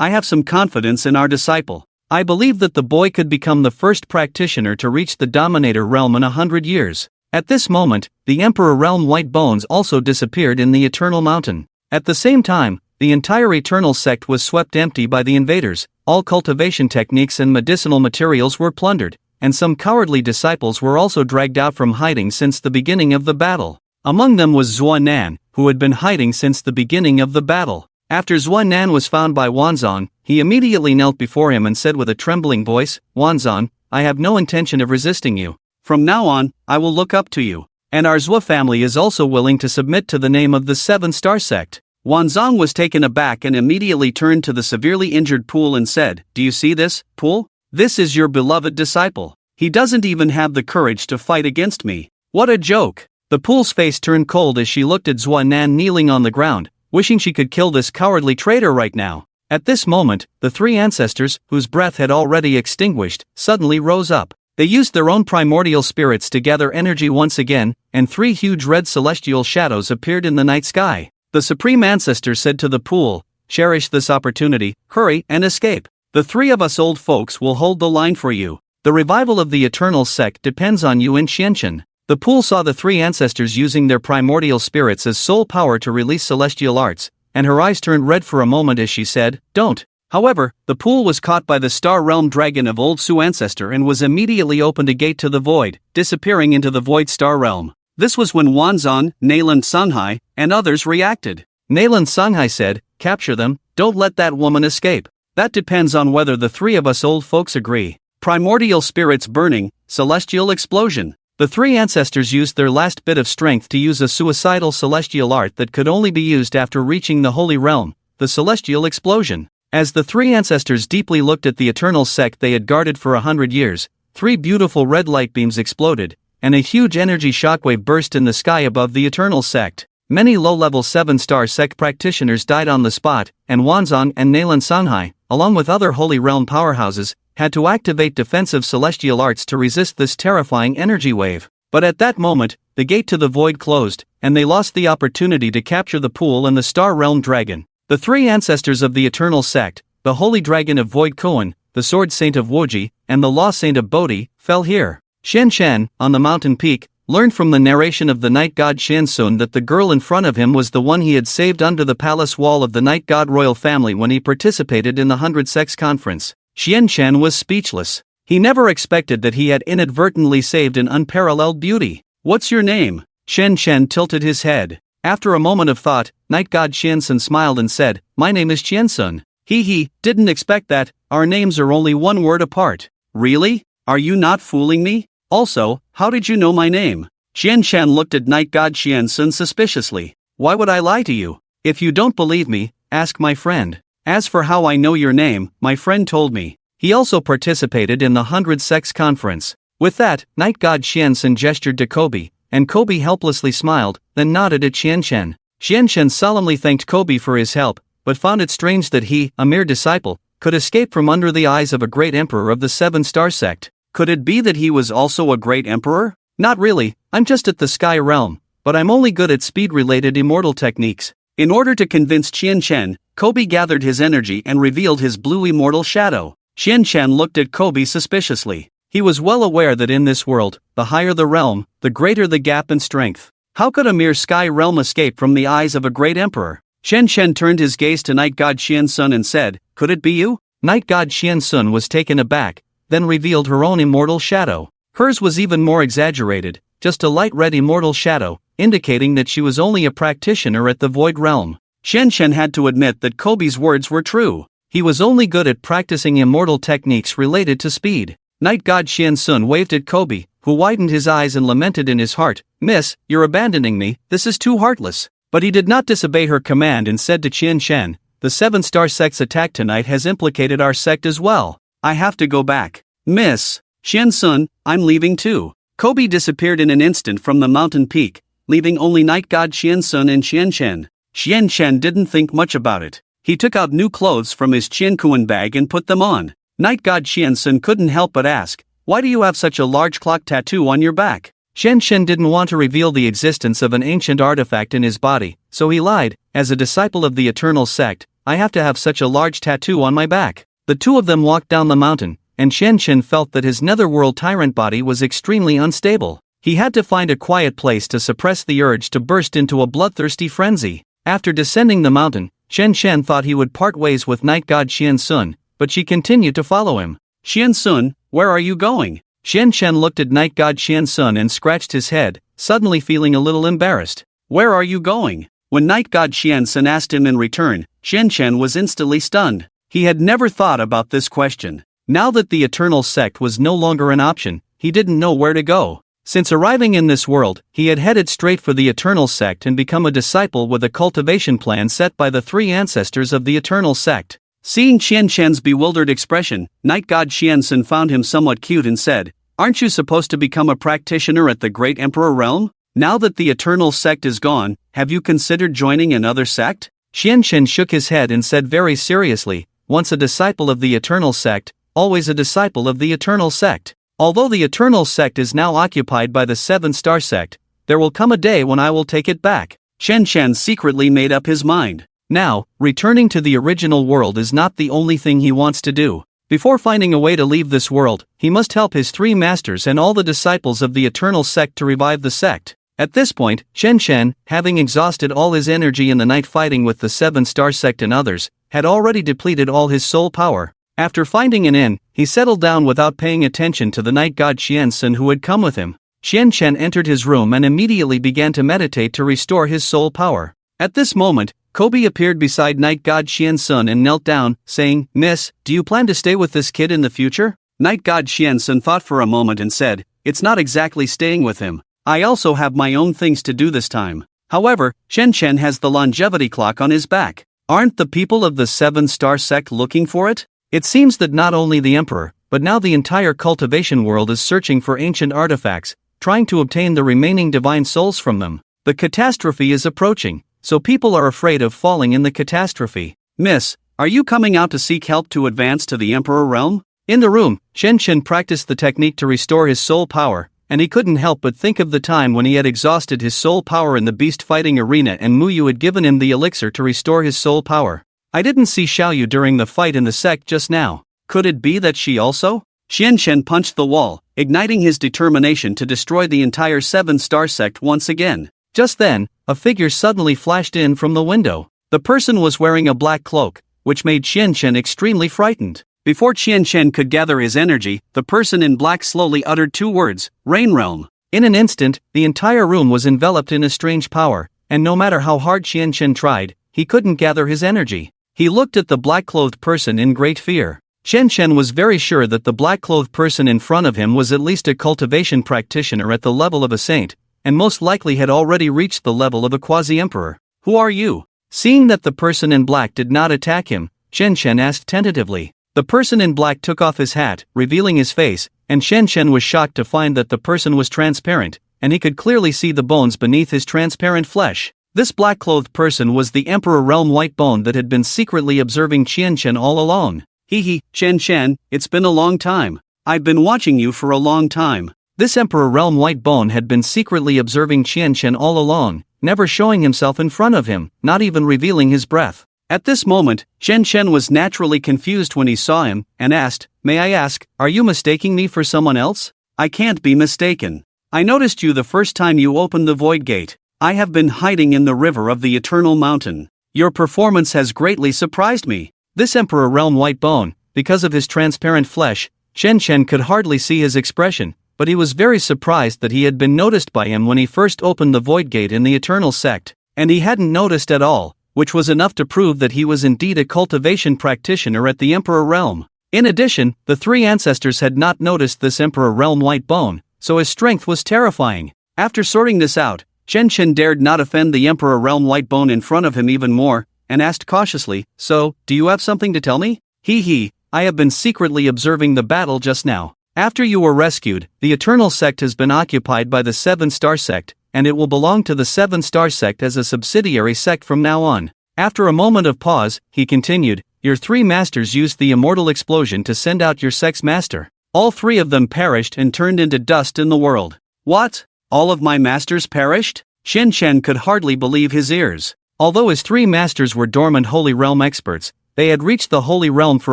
I have some confidence in our disciple. I believe that the boy could become the first practitioner to reach the Dominator realm in 100 years. At this moment, the Emperor Realm White Bones also disappeared in the Eternal Mountain. At the same time, the entire Eternal Sect was swept empty by the invaders, all cultivation techniques and medicinal materials were plundered, and some cowardly disciples were also dragged out from hiding since the beginning of the battle. Among them was Zuo Nan, who had been hiding since the beginning of the battle. After Zuo Nan was found by Wanzong, he immediately knelt before him and said with a trembling voice, "Wanzong, I have no intention of resisting you. From now on, I will look up to you. And our Zuo family is also willing to submit to the name of the 7-Star Sect." Wanzong was taken aback and immediately turned to the severely injured Pool and said, "Do you see this, Pool? This is your beloved disciple. He doesn't even have the courage to fight against me. What a joke!" The Pool's face turned cold as she looked at Zuo Nan kneeling on the ground, wishing she could kill this cowardly traitor right now. At this moment, the three ancestors, whose breath had already extinguished, suddenly rose up. They used their own primordial spirits to gather energy once again, and 3 huge red celestial shadows appeared in the night sky. The Supreme Ancestor said to the Pool, "Cherish this opportunity, hurry and escape. The 3 of us old folks will hold the line for you. The revival of the Eternal Sect depends on you in Xianchen." The Pool saw the 3 ancestors using their primordial spirits as sole power to release celestial arts, and her eyes turned red for a moment as she said, "Don't." However, the Pool was caught by the Star Realm Dragon of Old Su Ancestor and was immediately opened a gate to the void, disappearing into the Void Star Realm. This was when Wanzong, Nayland Songhai, and others reacted. Nayland Songhai said, "Capture them, don't let that woman escape. That depends on whether the 3 of us old folks agree." Primordial spirits burning, celestial explosion. The 3 ancestors used their last bit of strength to use a suicidal celestial art that could only be used after reaching the Holy Realm, the celestial explosion. As the 3 ancestors deeply looked at the Eternal Sect they had guarded for 100 years, 3 beautiful red light beams exploded, and a huge energy shockwave burst in the sky above the Eternal Sect. Many low-level 7-Star Sect practitioners died on the spot, and Wanzong and Nayland Songhai, along with other Holy Realm powerhouses, had to activate defensive celestial arts to resist this terrifying energy wave. But at that moment, the gate to the void closed, and they lost the opportunity to capture the Pool and the Star Realm Dragon. The 3 ancestors of the Eternal Sect, the Holy Dragon of Void Koan, the Sword Saint of Woji, and the Law Saint of Bodhi, fell here. Xianchen, on the mountain peak, learned from the narration of the Night God Xiansun that the girl in front of him was the one he had saved under the palace wall of the Night God royal family when he participated in the 100 Sects conference. Xianchen was speechless. He never expected that he had inadvertently saved an unparalleled beauty. "What's your name?" Xianchen tilted his head. After a moment of thought, Night God Xiansun smiled and said, "My name is Qiansun." He didn't expect that, our names are only 1 word apart." "Really? Are you not fooling me? Also, how did you know my name?" Xianchen looked at Night God Xiansun suspiciously. "Why would I lie to you? If you don't believe me, ask my friend. As for how I know your name, my friend told me. He also participated in the 100 Sects conference." With that, Night God Xiansun gestured to Kobe, and Kobe helplessly smiled, then nodded at Xianchen. Xianchen solemnly thanked Kobe for his help, but found it strange that he, a mere disciple, could escape from under the eyes of a great emperor of the 7-Star Sect. Could it be that he was also a great emperor? "Not really, I'm just at the Sky Realm, but I'm only good at speed-related immortal techniques." In order to convince Qianchen, Kobe gathered his energy and revealed his blue immortal shadow. Qianchen looked at Kobe suspiciously. He was well aware that in this world, the higher the realm, the greater the gap in strength. How could a mere Sky Realm escape from the eyes of a great emperor? Qianchen turned his gaze to Night God Xiansun and said, "Could it be you?" Night God Xiansun was taken aback, then revealed her own immortal shadow. Hers was even more exaggerated, just a light red immortal shadow, indicating that she was only a practitioner at the Void Realm. Qianchen had to admit that Kobe's words were true. He was only good at practicing immortal techniques related to speed. Night God Xiansun waved at Kobe, who widened his eyes and lamented in his heart, "Miss, you're abandoning me, this is too heartless." But he did not disobey her command and said to Qianchen, "The 7-Star Sect's attack tonight has implicated our sect as well. I have to go back." "Miss Xiansun, I'm leaving too." Kobe disappeared in an instant from the mountain peak, leaving only Night God Xiansun and Qianchen. Qianchen didn't think much about it. He took out new clothes from his Qiankuan bag and put them on. Night God Xiansun couldn't help but ask, "Why do you have such a large clock tattoo on your back?" Shen Shen didn't want to reveal the existence of an ancient artifact in his body, so he lied. As a disciple of the Eternal Sect, I have to have such a large tattoo on my back. The two of them walked down the mountain, and Shen Shen felt that his netherworld tyrant body was extremely unstable. He had to find a quiet place to suppress the urge to burst into a bloodthirsty frenzy. After descending the mountain, Shen Shen thought he would part ways with night god Xian Sun, but she continued to follow him. Xian Sun, where are you going? Shen Shen looked at night god Xian Sun and scratched his head, suddenly feeling a little embarrassed. Where are you going? When night god Xian Sun asked him in return, Shen Shen was instantly stunned. He had never thought about this question. Now that the Eternal Sect was no longer an option, he didn't know where to go. Since arriving in this world, he had headed straight for the Eternal Sect and become a disciple with a cultivation plan set by the three ancestors of the Eternal Sect. Seeing Xian Shen's bewildered expression, night god Xian Sun found him somewhat cute and said, "Aren't you supposed to become a practitioner at the Great Emperor Realm? Now that the Eternal Sect is gone, have you considered joining another sect?" Xian Shen shook his head and said very seriously, "Once a disciple of the Eternal Sect, always a disciple of the Eternal Sect. Although the Eternal Sect is now occupied by the 7-star sect, there will come a day when I will take it back." Shen Shen secretly made up his mind. Now, returning to the original world is not the only thing he wants to do. Before finding a way to leave this world, he must help his three masters and all the disciples of the Eternal Sect to revive the sect. At this point, Shen Shen, having exhausted all his energy in the night fighting with the 7-star sect and others, had already depleted all his soul power. After finding an inn, he settled down without paying attention to the night god Xian Sun who had come with him. Xian Shen entered his room and immediately began to meditate to restore his soul power. At this moment, Kobe appeared beside night god Xian Sun and knelt down, saying, "Miss, do you plan to stay with this kid in the future?" Night god Xian Sun thought for a moment and said, "It's not exactly staying with him. I also have my own things to do this time." However, Shen Shen has the longevity clock on his back. Aren't the people of the 7-star sect looking for it? It seems that not only the Emperor, but now the entire cultivation world is searching for ancient artifacts, trying to obtain the remaining divine souls from them. The catastrophe is approaching, so people are afraid of falling in the catastrophe. "Miss, are you coming out to seek help to advance to the Emperor Realm?" In the room, Shen Shen practiced the technique to restore his soul power, and he couldn't help but think of the time when he had exhausted his soul power in the beast fighting arena and Muyu had given him the elixir to restore his soul power. "I didn't see Xiaoyu during the fight in the sect just now. Could it be that she also?" Xian Shen punched the wall, igniting his determination to destroy the entire 7-star sect once again. Just then, a figure suddenly flashed in from the window. The person was wearing a black cloak, which made Xian Shen extremely frightened. Before Xian Shen could gather his energy, the person in black slowly uttered 2 words, "Rain Realm." In an instant, the entire room was enveloped in a strange power, and no matter how hard Xian Shen tried, he couldn't gather his energy. He looked at the black-clothed person in great fear. Shen Shen was very sure that the black-clothed person in front of him was at least a cultivation practitioner at the level of a saint, and most likely had already reached the level of a quasi-emperor. "Who are you?" Seeing that the person in black did not attack him, Shen Shen asked tentatively. The person in black took off his hat, revealing his face, and Shen Shen was shocked to find that the person was transparent, and he could clearly see the bones beneath his transparent flesh. This black-clothed person was the Emperor Realm White Bone that had been secretly observing Xian Shen all along. "Hee, Shen Shen, it's been a long time. I've been watching you for a long time." This Emperor Realm White Bone had been secretly observing Xian Shen all along, never showing himself in front of him, not even revealing his breath. At this moment, Shen Shen was naturally confused when he saw him, and asked, "May I ask, are you mistaking me for someone else?" "I can't be mistaken. I noticed you the first time you opened the Void Gate. I have been hiding in the river of the Eternal Mountain. Your performance has greatly surprised me." This Emperor Realm White Bone, because of his transparent flesh, Shen Shen could hardly see his expression, but he was very surprised that he had been noticed by him when he first opened the Void Gate in the Eternal Sect, and he hadn't noticed at all, which was enough to prove that he was indeed a cultivation practitioner at the Emperor Realm. In addition, the 3 ancestors had not noticed this Emperor Realm White Bone, so his strength was terrifying. After sorting this out, Shen Shen dared not offend the Emperor Realm White Bone in front of him even more, and asked cautiously, "So, do you have something to tell me?" He, I have been secretly observing the battle just now. After you were rescued, the Eternal Sect has been occupied by the 7-star sect, and it will belong to the 7-star sect as a subsidiary sect from now on. After a moment of pause, he continued, "Your 3 masters used the immortal explosion to send out your sect's master. All 3 of them perished and turned into dust in the world." "What? All of my masters perished? Chen could hardly believe his ears. Although his 3 masters were dormant Holy Realm experts, they had reached the Holy Realm for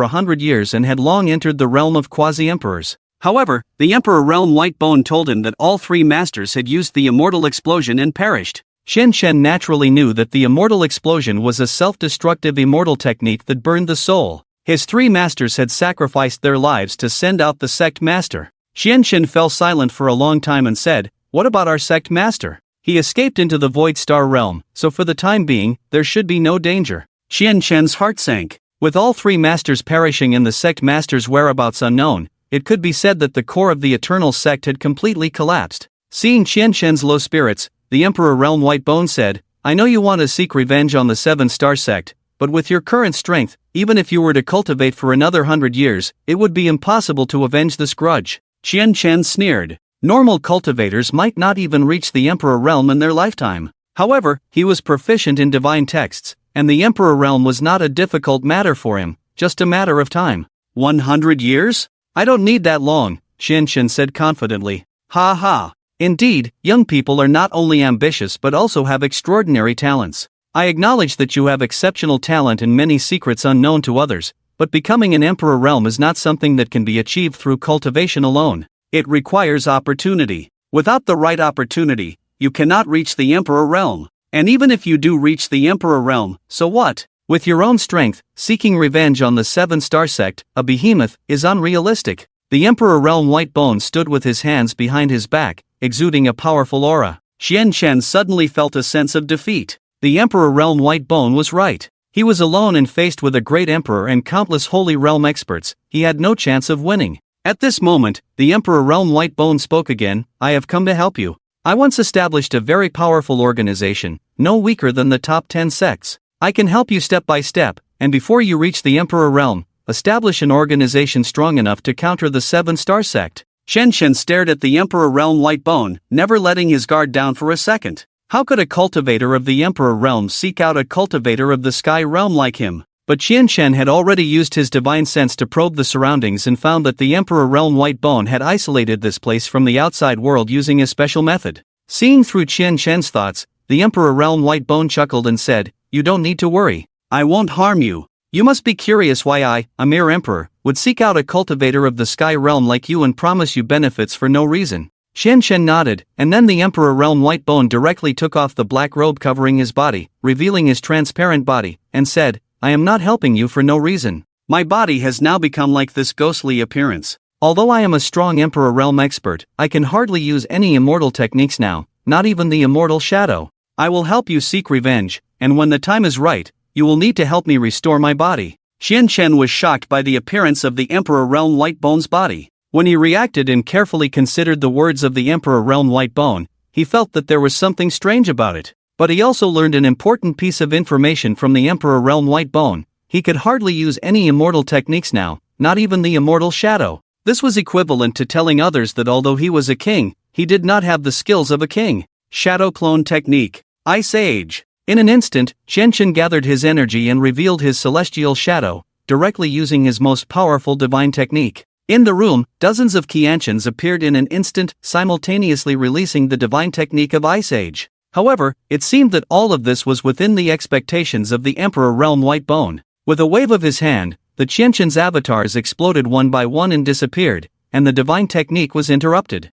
100 years and had long entered the realm of quasi-emperors. However, the Emperor Realm Whitebone told him that all 3 masters had used the immortal explosion and perished. Chen naturally knew that the immortal explosion was a self-destructive immortal technique that burned the soul. His 3 masters had sacrificed their lives to send out the Sect master. Chen fell silent for a long time and said, "What about our Sect master? He escaped into the Void Star realm, so for the time being, there should be no danger." Chen's heart sank. With all 3 masters perishing and the Sect master's whereabouts unknown, it could be said that the core of the Eternal Sect had completely collapsed. Seeing Chen's low spirits, the Emperor Realm Whitebone said, "I know you want to seek revenge on the 7-star sect, but with your current strength, even if you were to cultivate for another 100 years, it would be impossible to avenge this grudge." Chen sneered. Normal cultivators might not even reach the Emperor Realm in their lifetime. However, he was proficient in divine texts, and the Emperor Realm was not a difficult matter for him, just a matter of time. 100 years? I don't need that long, Chen said confidently. Ha ha. Indeed, young people are not only ambitious but also have extraordinary talents. I acknowledge that you have exceptional talent and many secrets unknown to others, but becoming an Emperor Realm is not something that can be achieved through cultivation alone. It requires opportunity. Without the right opportunity, you cannot reach the Emperor Realm. And even if you do reach the Emperor Realm, so what? With your own strength, seeking revenge on the 7-star sect, a behemoth, is unrealistic. The Emperor Realm Whitebone stood with his hands behind his back, exuding a powerful aura. Chen suddenly felt a sense of defeat. The Emperor Realm Whitebone was right. He was alone and faced with a great emperor and countless Holy Realm experts. He had no chance of winning. At this moment, the Emperor Realm Whitebone spoke again. "I have come to help you. I once established a very powerful organization, no weaker than the top 10 sects. I can help you step by step, and before you reach the Emperor Realm, establish an organization strong enough to counter the 7-star sect." Chen stared at the Emperor Realm Whitebone, never letting his guard down for a second. How could a cultivator of the Emperor Realm seek out a cultivator of the Sky Realm like him? But Chen had already used his divine sense to probe the surroundings and found that the Emperor Realm Whitebone had isolated this place from the outside world using a special method. Seeing through Chen's thoughts, the Emperor Realm Whitebone chuckled and said, "You don't need to worry. I won't harm you. You must be curious why I, a mere emperor, would seek out a cultivator of the Sky Realm like you and promise you benefits for no reason." Chen nodded, and then the Emperor Realm Whitebone directly took off the black robe covering his body, revealing his transparent body, and said, "I am not helping you for no reason. My body has now become like this ghostly appearance. Although I am a strong Emperor Realm expert, I can hardly use any immortal techniques now, not even the immortal shadow. I will help you seek revenge, and when the time is right, you will need to help me restore my body." Chen was shocked by the appearance of the Emperor Realm Whitebone's body. When he reacted and carefully considered the words of the Emperor Realm Whitebone, he felt that there was something strange about it. But he also learned an important piece of information from the Emperor Realm Whitebone. He could hardly use any immortal techniques now, not even the immortal shadow. This was equivalent to telling others that although he was a king, he did not have the skills of a king. Shadow clone technique. Ice Age. In an instant, Chen gathered his energy and revealed his celestial shadow, directly using his most powerful divine technique. In the room, dozens of Qianchens appeared in an instant, simultaneously releasing the divine technique of Ice Age. However, it seemed that all of this was within the expectations of the Emperor Realm Whitebone. With a wave of his hand, the Qianchens' avatars exploded one by one and disappeared, and the divine technique was interrupted.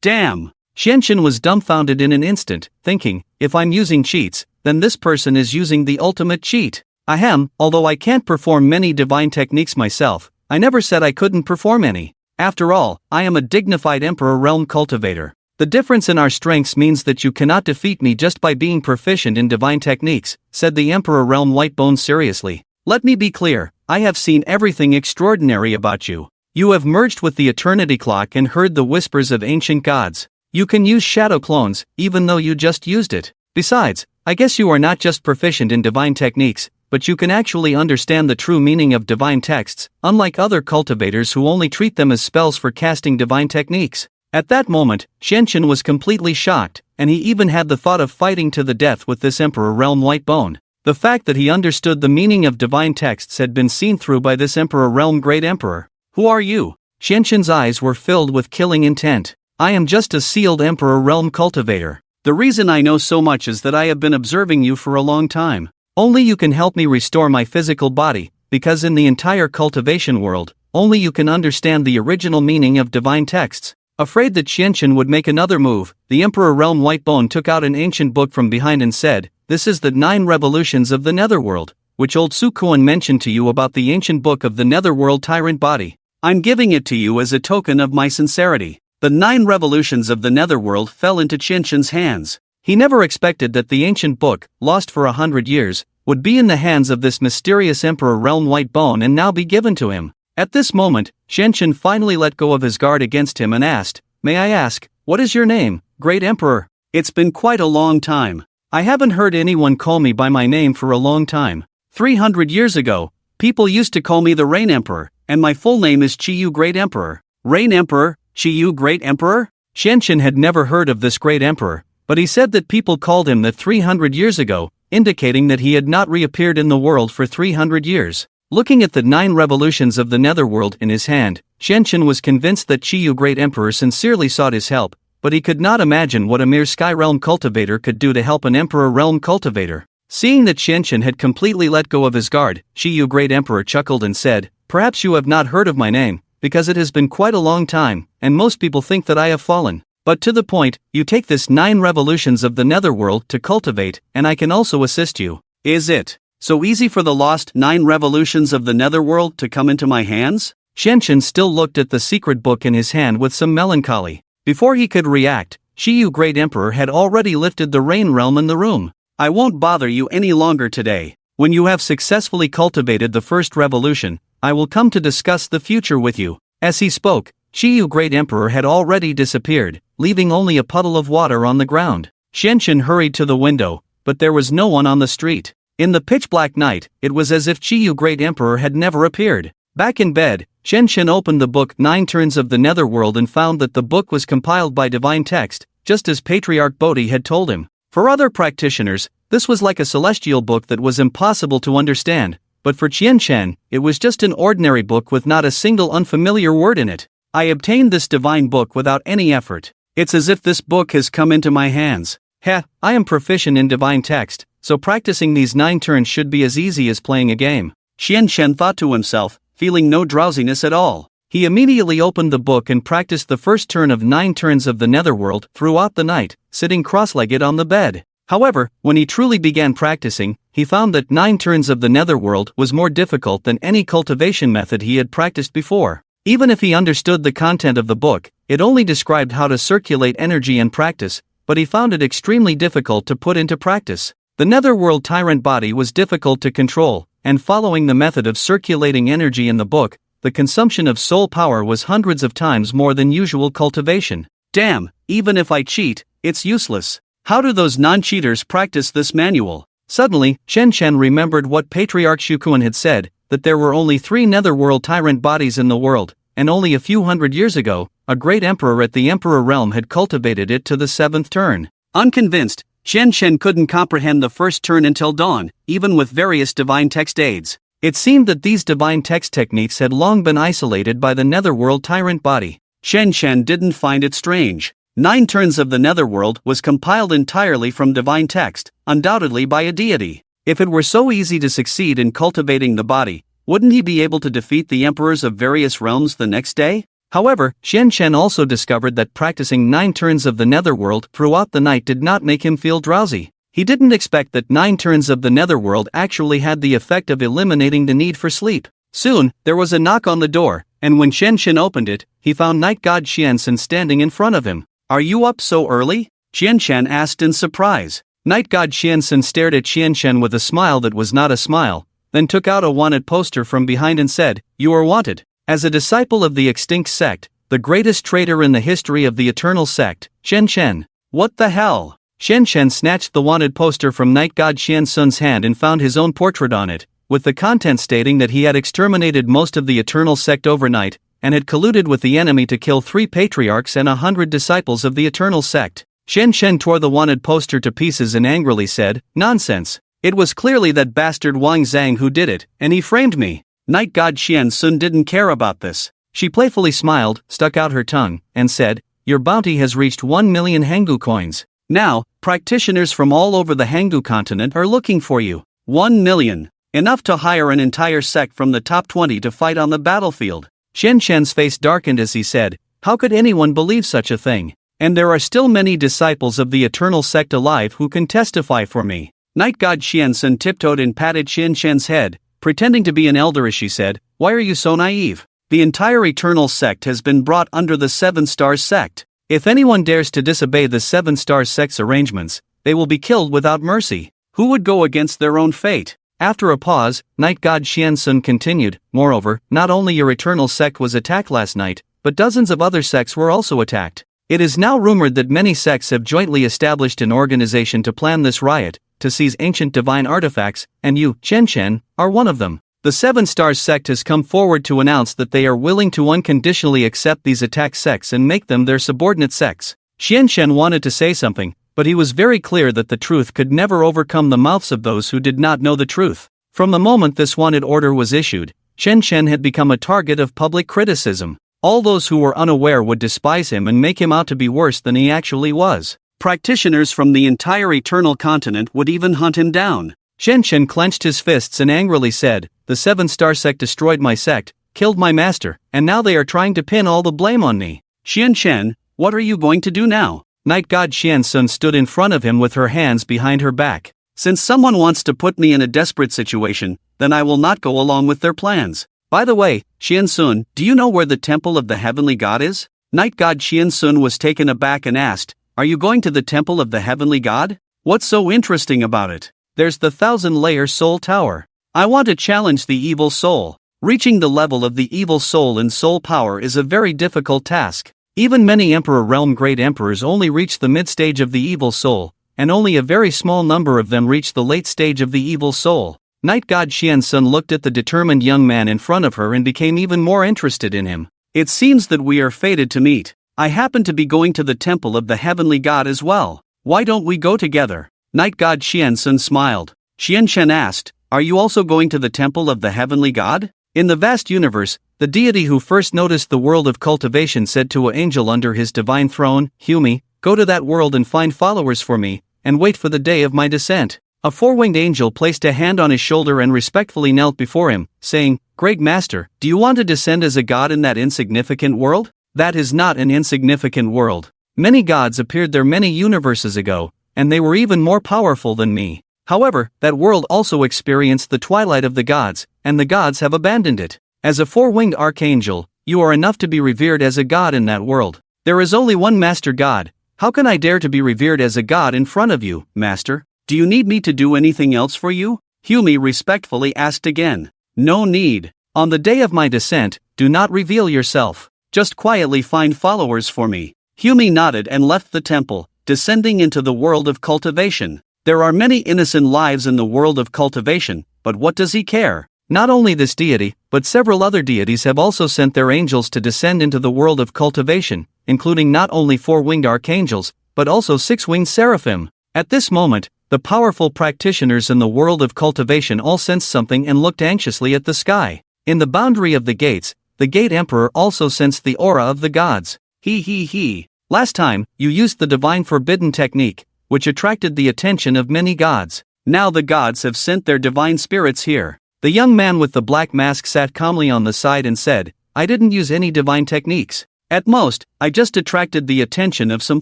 Damn! Qianchen was dumbfounded in an instant, thinking, if I'm using cheats, then this person is using the ultimate cheat. Ahem, although I can't perform many divine techniques myself, I never said I couldn't perform any. After all, I am a dignified Emperor Realm cultivator. The difference in our strengths means that you cannot defeat me just by being proficient in divine techniques, said the Emperor Realm Whitebone seriously. Let me be clear, I have seen everything extraordinary about you. You have merged with the Eternity Clock and heard the whispers of ancient gods. You can use shadow clones, even though you just used it. Besides, I guess you are not just proficient in divine techniques, but you can actually understand the true meaning of divine texts, unlike other cultivators who only treat them as spells for casting divine techniques. At that moment, Chen was completely shocked, and he even had the thought of fighting to the death with this Emperor Realm Whitebone. The fact that he understood the meaning of divine texts had been seen through by this Emperor Realm Great Emperor. Who are you? Chen's eyes were filled with killing intent. I am just a sealed Emperor Realm cultivator. The reason I know so much is that I have been observing you for a long time. Only you can help me restore my physical body, because in the entire cultivation world, only you can understand the original meaning of divine texts. Afraid that Xianchen would make another move, the Emperor Realm Whitebone took out an ancient book from behind and said, "This is the 9 revolutions of the Netherworld, which old Sukuan mentioned to you about the ancient book of the Netherworld Tyrant Body. I'm giving it to you as a token of my sincerity." The 9 revolutions of the Netherworld fell into Xianchen's hands. He never expected that the ancient book, lost for 100 years, would be in the hands of this mysterious Emperor Realm Whitebone and now be given to him. At this moment, Xianchen finally let go of his guard against him and asked, "May I ask, what is your name, Great Emperor?" "It's been quite a long time. I haven't heard anyone call me by my name for a long time. 300 years ago, people used to call me the Rain Emperor, and my full name is Qiyu Great Emperor." "Rain Emperor? Qiyu Great Emperor?" Xianchen had never heard of this Great Emperor, but he said that people called him that 300 years ago, indicating that he had not reappeared in the world for 300 years. Looking at the 9 revolutions of the Netherworld in his hand, Xianchen was convinced that Qiyu Great Emperor sincerely sought his help, but he could not imagine what a mere Sky Realm cultivator could do to help an Emperor Realm cultivator. Seeing that Xianchen had completely let go of his guard, Qiyu Great Emperor chuckled and said, "Perhaps you have not heard of my name, because it has been quite a long time, and most people think that I have fallen. But to the point, you take this 9 revolutions of the Netherworld to cultivate, and I can also assist you." "Is it so easy for the lost 9 revolutions of the Netherworld to come into my hands?" Xianchen still looked at the secret book in his hand with some melancholy. Before he could react, Qiyu Great Emperor had already lifted the Rain Realm in the room. "I won't bother you any longer today. When you have successfully cultivated the first revolution, I will come to discuss the future with you." As he spoke, Qiyu Great Emperor had already disappeared, leaving only a puddle of water on the ground. Xianchen hurried to the window, but there was no one on the street. In the pitch-black night, it was as if Qiyu Great Emperor had never appeared. Back in bed, Xianchen opened the book 9 Turns of the Netherworld and found that the book was compiled by divine text, just as Patriarch Bodhi had told him. For other practitioners, this was like a celestial book that was impossible to understand, but for Xianchen, it was just an ordinary book with not a single unfamiliar word in it. "I obtained this divine book without any effort. It's as if this book has come into my hands. I am proficient in divine text, so practicing these 9 turns should be as easy as playing a game." Xianchen thought to himself, feeling no drowsiness at all. He immediately opened the book and practiced the first turn of 9 turns of the Netherworld throughout the night, sitting cross-legged on the bed. However, when he truly began practicing, he found that 9 turns of the Netherworld was more difficult than any cultivation method he had practiced before. Even if he understood the content of the book, it only described how to circulate energy and practice, but he found it extremely difficult to put into practice. The Netherworld Tyrant Body was difficult to control, and following the method of circulating energy in the book, the consumption of soul power was hundreds of times more than usual cultivation. "Damn, even if I cheat, it's useless. How do those non-cheaters practice this manual?" Suddenly, Xianchen remembered what Patriarch Shukuan had said, that there were only 3 Netherworld Tyrant Bodies in the world, and only a few hundred years ago, a great emperor at the Emperor Realm had cultivated it to the 7th turn. Unconvinced, Xianchen couldn't comprehend the first turn until dawn, even with various divine text aids. It seemed that these divine text techniques had long been isolated by the Netherworld Tyrant Body. Xianchen didn't find it strange. 9 Turns of the Netherworld was compiled entirely from divine text, undoubtedly by a deity. If it were so easy to succeed in cultivating the body, wouldn't he be able to defeat the emperors of various realms the next day? However, Xianchen also discovered that practicing 9 turns of the Netherworld throughout the night did not make him feel drowsy. He didn't expect that 9 turns of the Netherworld actually had the effect of eliminating the need for sleep. Soon, there was a knock on the door, and when Xianchen opened it, he found Night God Xiansen standing in front of him. "Are you up so early?" Xianchen asked in surprise. Night God Xiansen stared at Xianchen with a smile that was not a smile, then took out a wanted poster from behind and said, "You are wanted. As a disciple of the extinct sect, the greatest traitor in the history of the eternal sect, Xianchen." "What the hell?" Xianchen snatched the wanted poster from Night God Xiansun's hand and found his own portrait on it, with the content stating that he had exterminated most of the eternal sect overnight, and had colluded with the enemy to kill 3 patriarchs and 100 disciples of the eternal sect. Xianchen tore the wanted poster to pieces and angrily said, "Nonsense. It was clearly that bastard Wang Zhang who did it, and he framed me." Night God Xiansun didn't care about this. She playfully smiled, stuck out her tongue, and said, your bounty has reached 1 million Hanggu coins. Now, practitioners from all over the Hanggu continent are looking for you. 1 million. Enough to hire an entire sect from the top 20 to fight on the battlefield. Xian Shen's face darkened as he said, how could anyone believe such a thing? And there are still many disciples of the Eternal Sect alive who can testify for me. Night God Xiansun tiptoed and patted Xian Shen's head, pretending to be an elder as she said, why are you so naive? The entire Eternal Sect has been brought under the 7 Stars Sect. If anyone dares to disobey the 7 Stars Sect's arrangements, they will be killed without mercy. Who would go against their own fate? After a pause, Night God Xiansun continued, moreover, not only your Eternal Sect was attacked last night, but dozens of other sects were also attacked. It is now rumored that many sects have jointly established an organization to plan this riot, to seize ancient divine artifacts, and you, Chen Chen, are one of them. The 7 Stars Sect has come forward to announce that they are willing to unconditionally accept these attacked sects and make them their subordinate sects. Xian Shen wanted to say something, but he was very clear that the truth could never overcome the mouths of those who did not know the truth. From the moment this wanted order was issued, Chen Chen had become a target of public criticism. All those who were unaware would despise him and make him out to be worse than he actually was. Practitioners from the entire Eternal Continent would even hunt him down. Chen Chen clenched his fists and angrily said, the 7 Star Sect destroyed my sect, killed my master, and now they are trying to pin all the blame on me. Xian Shen, what are you going to do now? Night God Xiansun stood in front of him with her hands behind her back. Since someone wants to put me in a desperate situation, then I will not go along with their plans. By the way, Xiansun, do you know where the Temple of the Heavenly God is? Night God Xiansun was taken aback and asked, are you going to the Temple of the Heavenly God? What's so interesting about it? There's the 1,000-layer soul tower. I want to challenge the evil soul. Reaching the level of the evil soul in soul power is a very difficult task. Even many Emperor Realm Great Emperors only reach the mid-stage of the evil soul, and only a very small number of them reach the late stage of the evil soul. Night God Xiansun looked at the determined young man in front of her and became even more interested in him. It seems that we are fated to meet. I happen to be going to the Temple of the Heavenly God as well. Why don't we go together? Night God Xiansun smiled. Xian Shen asked, are you also going to the Temple of the Heavenly God? In the vast universe, the deity who first noticed the world of cultivation said to an angel under his divine throne, Humi, go to that world and find followers for me, and wait for the day of my descent. A four-winged angel placed a hand on his shoulder and respectfully knelt before him, saying, Great Master, do you want to descend as a god in that insignificant world? That is not an insignificant world. Many gods appeared there many universes ago, and they were even more powerful than me. However, that world also experienced the twilight of the gods, and the gods have abandoned it. As a four-winged archangel, you are enough to be revered as a god in that world. There is only one Master God. How can I dare to be revered as a god in front of you, Master? Do you need me to do anything else for you? Humi respectfully asked again. No need. On the day of my descent, do not reveal yourself. Just quietly find followers for me. Humi nodded and left the temple, descending into the world of cultivation. There are many innocent lives in the world of cultivation, but what does he care? Not only this deity, but several other deities have also sent their angels to descend into the world of cultivation, including not only four-winged archangels, but also six-winged seraphim. At this moment, the powerful practitioners in the world of cultivation all sensed something and looked anxiously at the sky. In the boundary of the gates, the Gate Emperor also sensed the aura of the gods. He. Last time, you used the divine forbidden technique, which attracted the attention of many gods. Now the gods have sent their divine spirits here. The young man with the black mask sat calmly on the side and said, I didn't use any divine techniques. At most, I just attracted the attention of some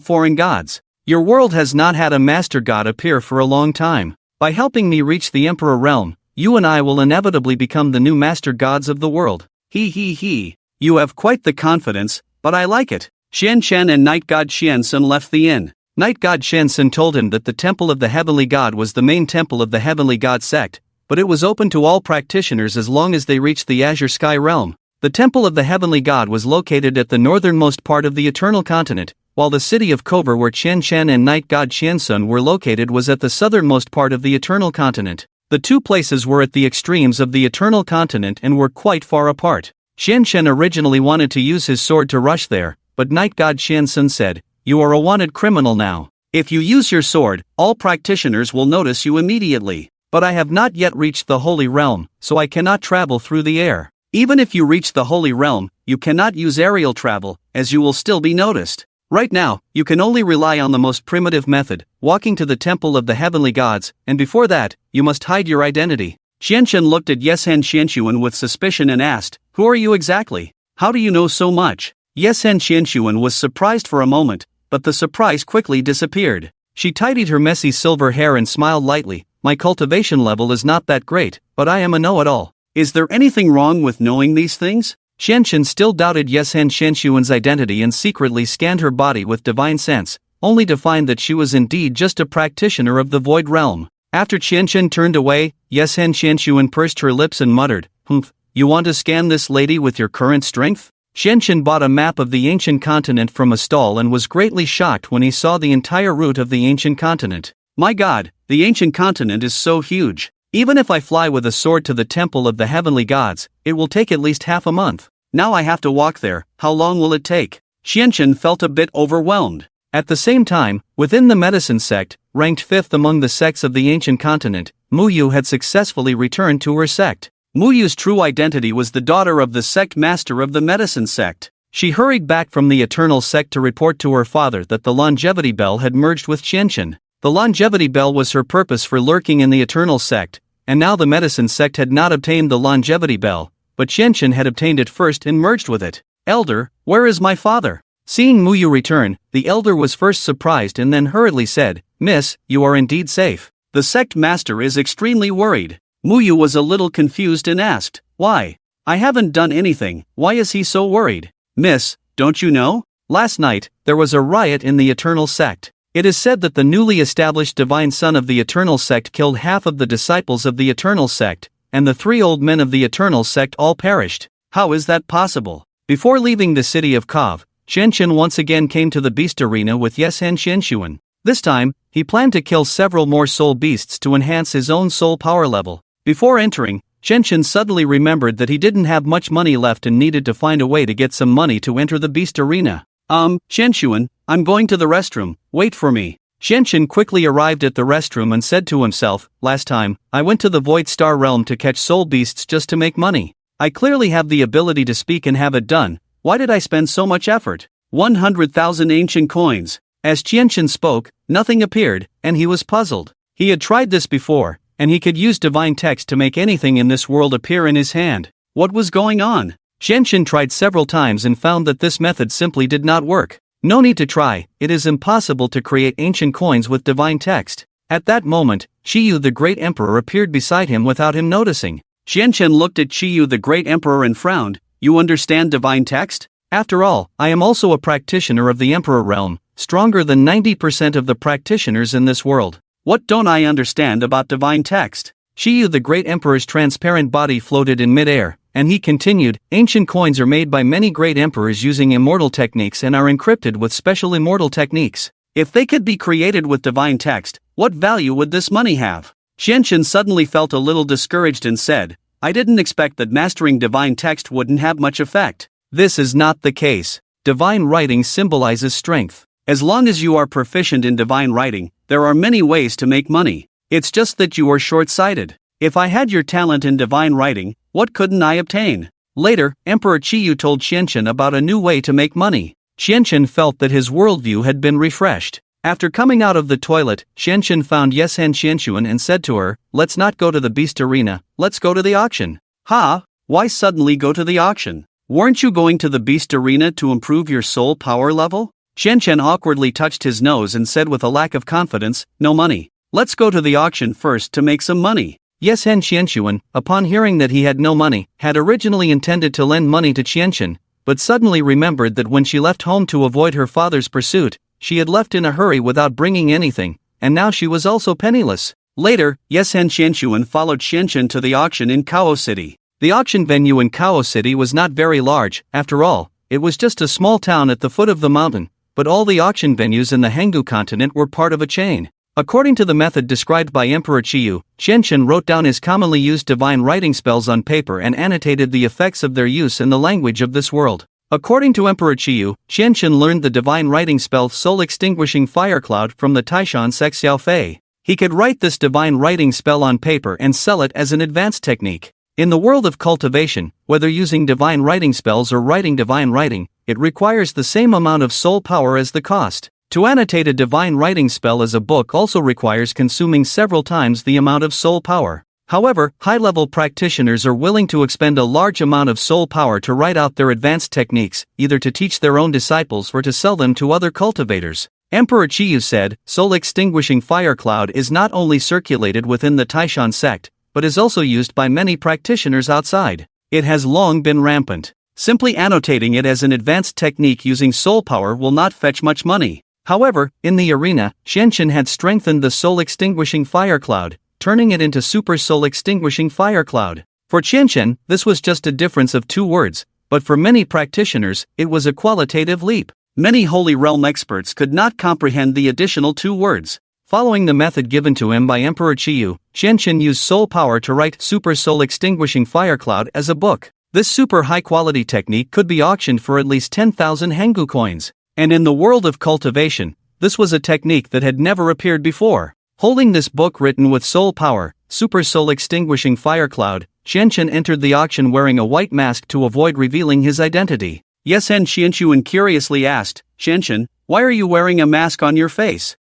foreign gods. Your world has not had a master god appear for a long time. By helping me reach the Emperor realm, you and I will inevitably become the new master gods of the world. He. You have quite the confidence, but I like it. Xian Shen and Night God Xiansun left the inn. Night God Xiansun told him that the Temple of the Heavenly God was the main temple of the Heavenly God sect, but it was open to all practitioners as long as they reached the Azure Sky realm. The Temple of the Heavenly God was located at the northernmost part of the Eternal Continent, while the city of Kober where Chen Chen and Night God Xiansun were located was at the southernmost part of the Eternal Continent. The two places were at the extremes of the Eternal Continent and were quite far apart. Chen Chen originally wanted to use his sword to rush there, but Night God Xiansun said, You are a wanted criminal now. If you use your sword, all practitioners will notice you immediately. But I have not yet reached the Holy Realm, so I cannot travel through the air. Even if you reach the Holy Realm, you cannot use aerial travel, as you will still be noticed. Right now, you can only rely on the most primitive method, walking to the temple of the heavenly gods, and before that, you must hide your identity. Qianchen looked at Yesen Qianxuan with suspicion and asked, "Who are you exactly? How do you know so much?" Yesen Qianxuan was surprised for a moment, but the surprise quickly disappeared. She tidied her messy silver hair and smiled lightly. "My cultivation level is not that great, but I am a know-it-all." "Is there anything wrong with knowing these things?" Qianchen still doubted Yesen Qianxuan's identity and secretly scanned her body with divine sense, only to find that she was indeed just a practitioner of the void realm. After Qianchen turned away, Yesen Qianxuan pursed her lips and muttered, "Humph, you want to scan this lady with your current strength?" Qianchen bought a map of the ancient continent from a stall and was greatly shocked when he saw the entire route of the ancient continent. "My god, the ancient continent is so huge. Even if I fly with a sword to the temple of the heavenly gods, it will take at least half a month. Now I have to walk there, how long will it take?" Qianchen felt a bit overwhelmed. At the same time, within the medicine sect, ranked 5th among the sects of the ancient continent, Muyu had successfully returned to her sect. Muyu's true identity was the daughter of the sect master of the medicine sect. She hurried back from the eternal sect to report to her father that the longevity bell had merged with Qianchen. The longevity bell was her purpose for lurking in the eternal sect, and now the medicine sect had not obtained the longevity bell, but Qianchen had obtained it first and merged with it. "Elder, where is my father?" Seeing Muyu return, the elder was first surprised and then hurriedly said, "Miss, you are indeed safe. The sect master is extremely worried." Muyu was a little confused and asked, "Why? I haven't done anything, why is he so worried?" "Miss, don't you know? Last night, there was a riot in the eternal sect. It is said that the newly established divine son of the eternal sect killed half of the disciples of the eternal sect, and the 3 old men of the eternal sect all perished. How is that possible?" Before leaving the city of Kov, Qianchen once again came to the beast arena with Yesen Qianxuan. This time, he planned to kill several more soul beasts to enhance his own soul power level. Before entering, Qianchen suddenly remembered that he didn't have much money left and needed to find a way to get some money to enter the beast arena. Qianxuan, I'm going to the restroom, wait for me." Qianchen quickly arrived at the restroom and said to himself, "Last time, I went to the Void Star realm to catch soul beasts just to make money. I clearly have the ability to speak and have it done. Why did I spend so much effort? 100,000 ancient coins." As Qianchen spoke, nothing appeared, and he was puzzled. He had tried this before, and he could use divine text to make anything in this world appear in his hand. What was going on? Qianchen tried several times and found that this method simply did not work. No need to try, it is impossible to create ancient coins with divine text. At that moment, Qiyu the Great Emperor appeared beside him without him noticing. Qianchen looked at Qiyu the Great Emperor and frowned. "You understand divine text? After all, I am also a practitioner of the Emperor realm, stronger than 90% of the practitioners in this world. What don't I understand about divine text?" Qiyu the Great Emperor's transparent body floated in midair, and he continued, "Ancient coins are made by many great emperors using immortal techniques and are encrypted with special immortal techniques. If they could be created with divine text, what value would this money have?" Qianchen suddenly felt a little discouraged and said, "I didn't expect that mastering divine text wouldn't have much effect." This is not the case. Divine writing symbolizes strength. As long as you are proficient in divine writing, there are many ways to make money. It's just that you are short-sighted. If I had your talent in divine writing, what couldn't I obtain? Later, Emperor Qiyu told Qianchen about a new way to make money. Qianchen felt that his worldview had been refreshed. After coming out of the toilet, Qianchen found Yesen Qianxuan and said to her, "Let's not go to the beast arena, let's go to the auction." "Ha? Why suddenly go to the auction? Weren't you going to the beast arena to improve your soul power level?" Qianchen awkwardly touched his nose and said with a lack of confidence, "No money. Let's go to the auction first to make some money." Yesen Qianxuan, upon hearing that he had no money, had originally intended to lend money to Qianchen, but suddenly remembered that when she left home to avoid her father's pursuit, she had left in a hurry without bringing anything, and now she was also penniless. Later, Yesen Qianxuan followed Qianchen to the auction in Kao City. The auction venue in Kao City was not very large, after all, it was just a small town at the foot of the mountain, but all the auction venues in the Hanggu continent were part of a chain. According to the method described by Emperor Qiyu, Qianchen wrote down his commonly used divine writing spells on paper and annotated the effects of their use in the language of this world. According to Emperor Qiyu, Qianchen learned the divine writing spell Soul Extinguishing Fire Cloud from the Taishan Sect Xiao Fei. He could write this divine writing spell on paper and sell it as an advanced technique. In the world of cultivation, whether using divine writing spells or writing divine writing, it requires the same amount of soul power as the cost. To annotate a divine writing spell as a book also requires consuming several times the amount of soul power. However, high-level practitioners are willing to expend a large amount of soul power to write out their advanced techniques, either to teach their own disciples or to sell them to other cultivators. Emperor Chiyu said, soul-extinguishing fire cloud is not only circulated within the Taishan sect, but is also used by many practitioners outside. It has long been rampant. Simply annotating it as an advanced technique using soul power will not fetch much money. However, in the arena, Xianchen had strengthened the soul-extinguishing fire cloud, turning it into super soul-extinguishing fire cloud. For Xianchen, this was just a difference of 2 words, but for many practitioners, it was a qualitative leap. Many Holy Realm experts could not comprehend the additional 2 words. Following the method given to him by Emperor Chiyu, Xianchen used soul power to write Super Soul Extinguishing Fire Cloud as a book. This super high-quality technique could be auctioned for at least 10,000 Hengu coins. And in the world of cultivation, this was a technique that had never appeared before. Holding this book written with soul power, Super Soul Extinguishing Fire Cloud, Xianchen entered the auction wearing a white mask to avoid revealing his identity. Yesen Xianchuan curiously asked, Xianchen, why are you wearing a mask on your face?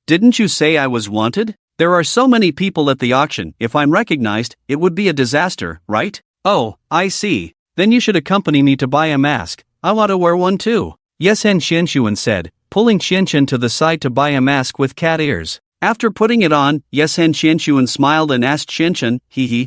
Didn't you say I was wanted? There are so many people at the auction, if I'm recognized, it would be a disaster, right? Oh, I see. Then you should accompany me to buy a mask. I want to wear one too. Yesen Xianchuan said, pulling Xianchen to the side to buy a mask with cat ears. After putting it on, Yesen Xianchuan smiled and asked Xianchen,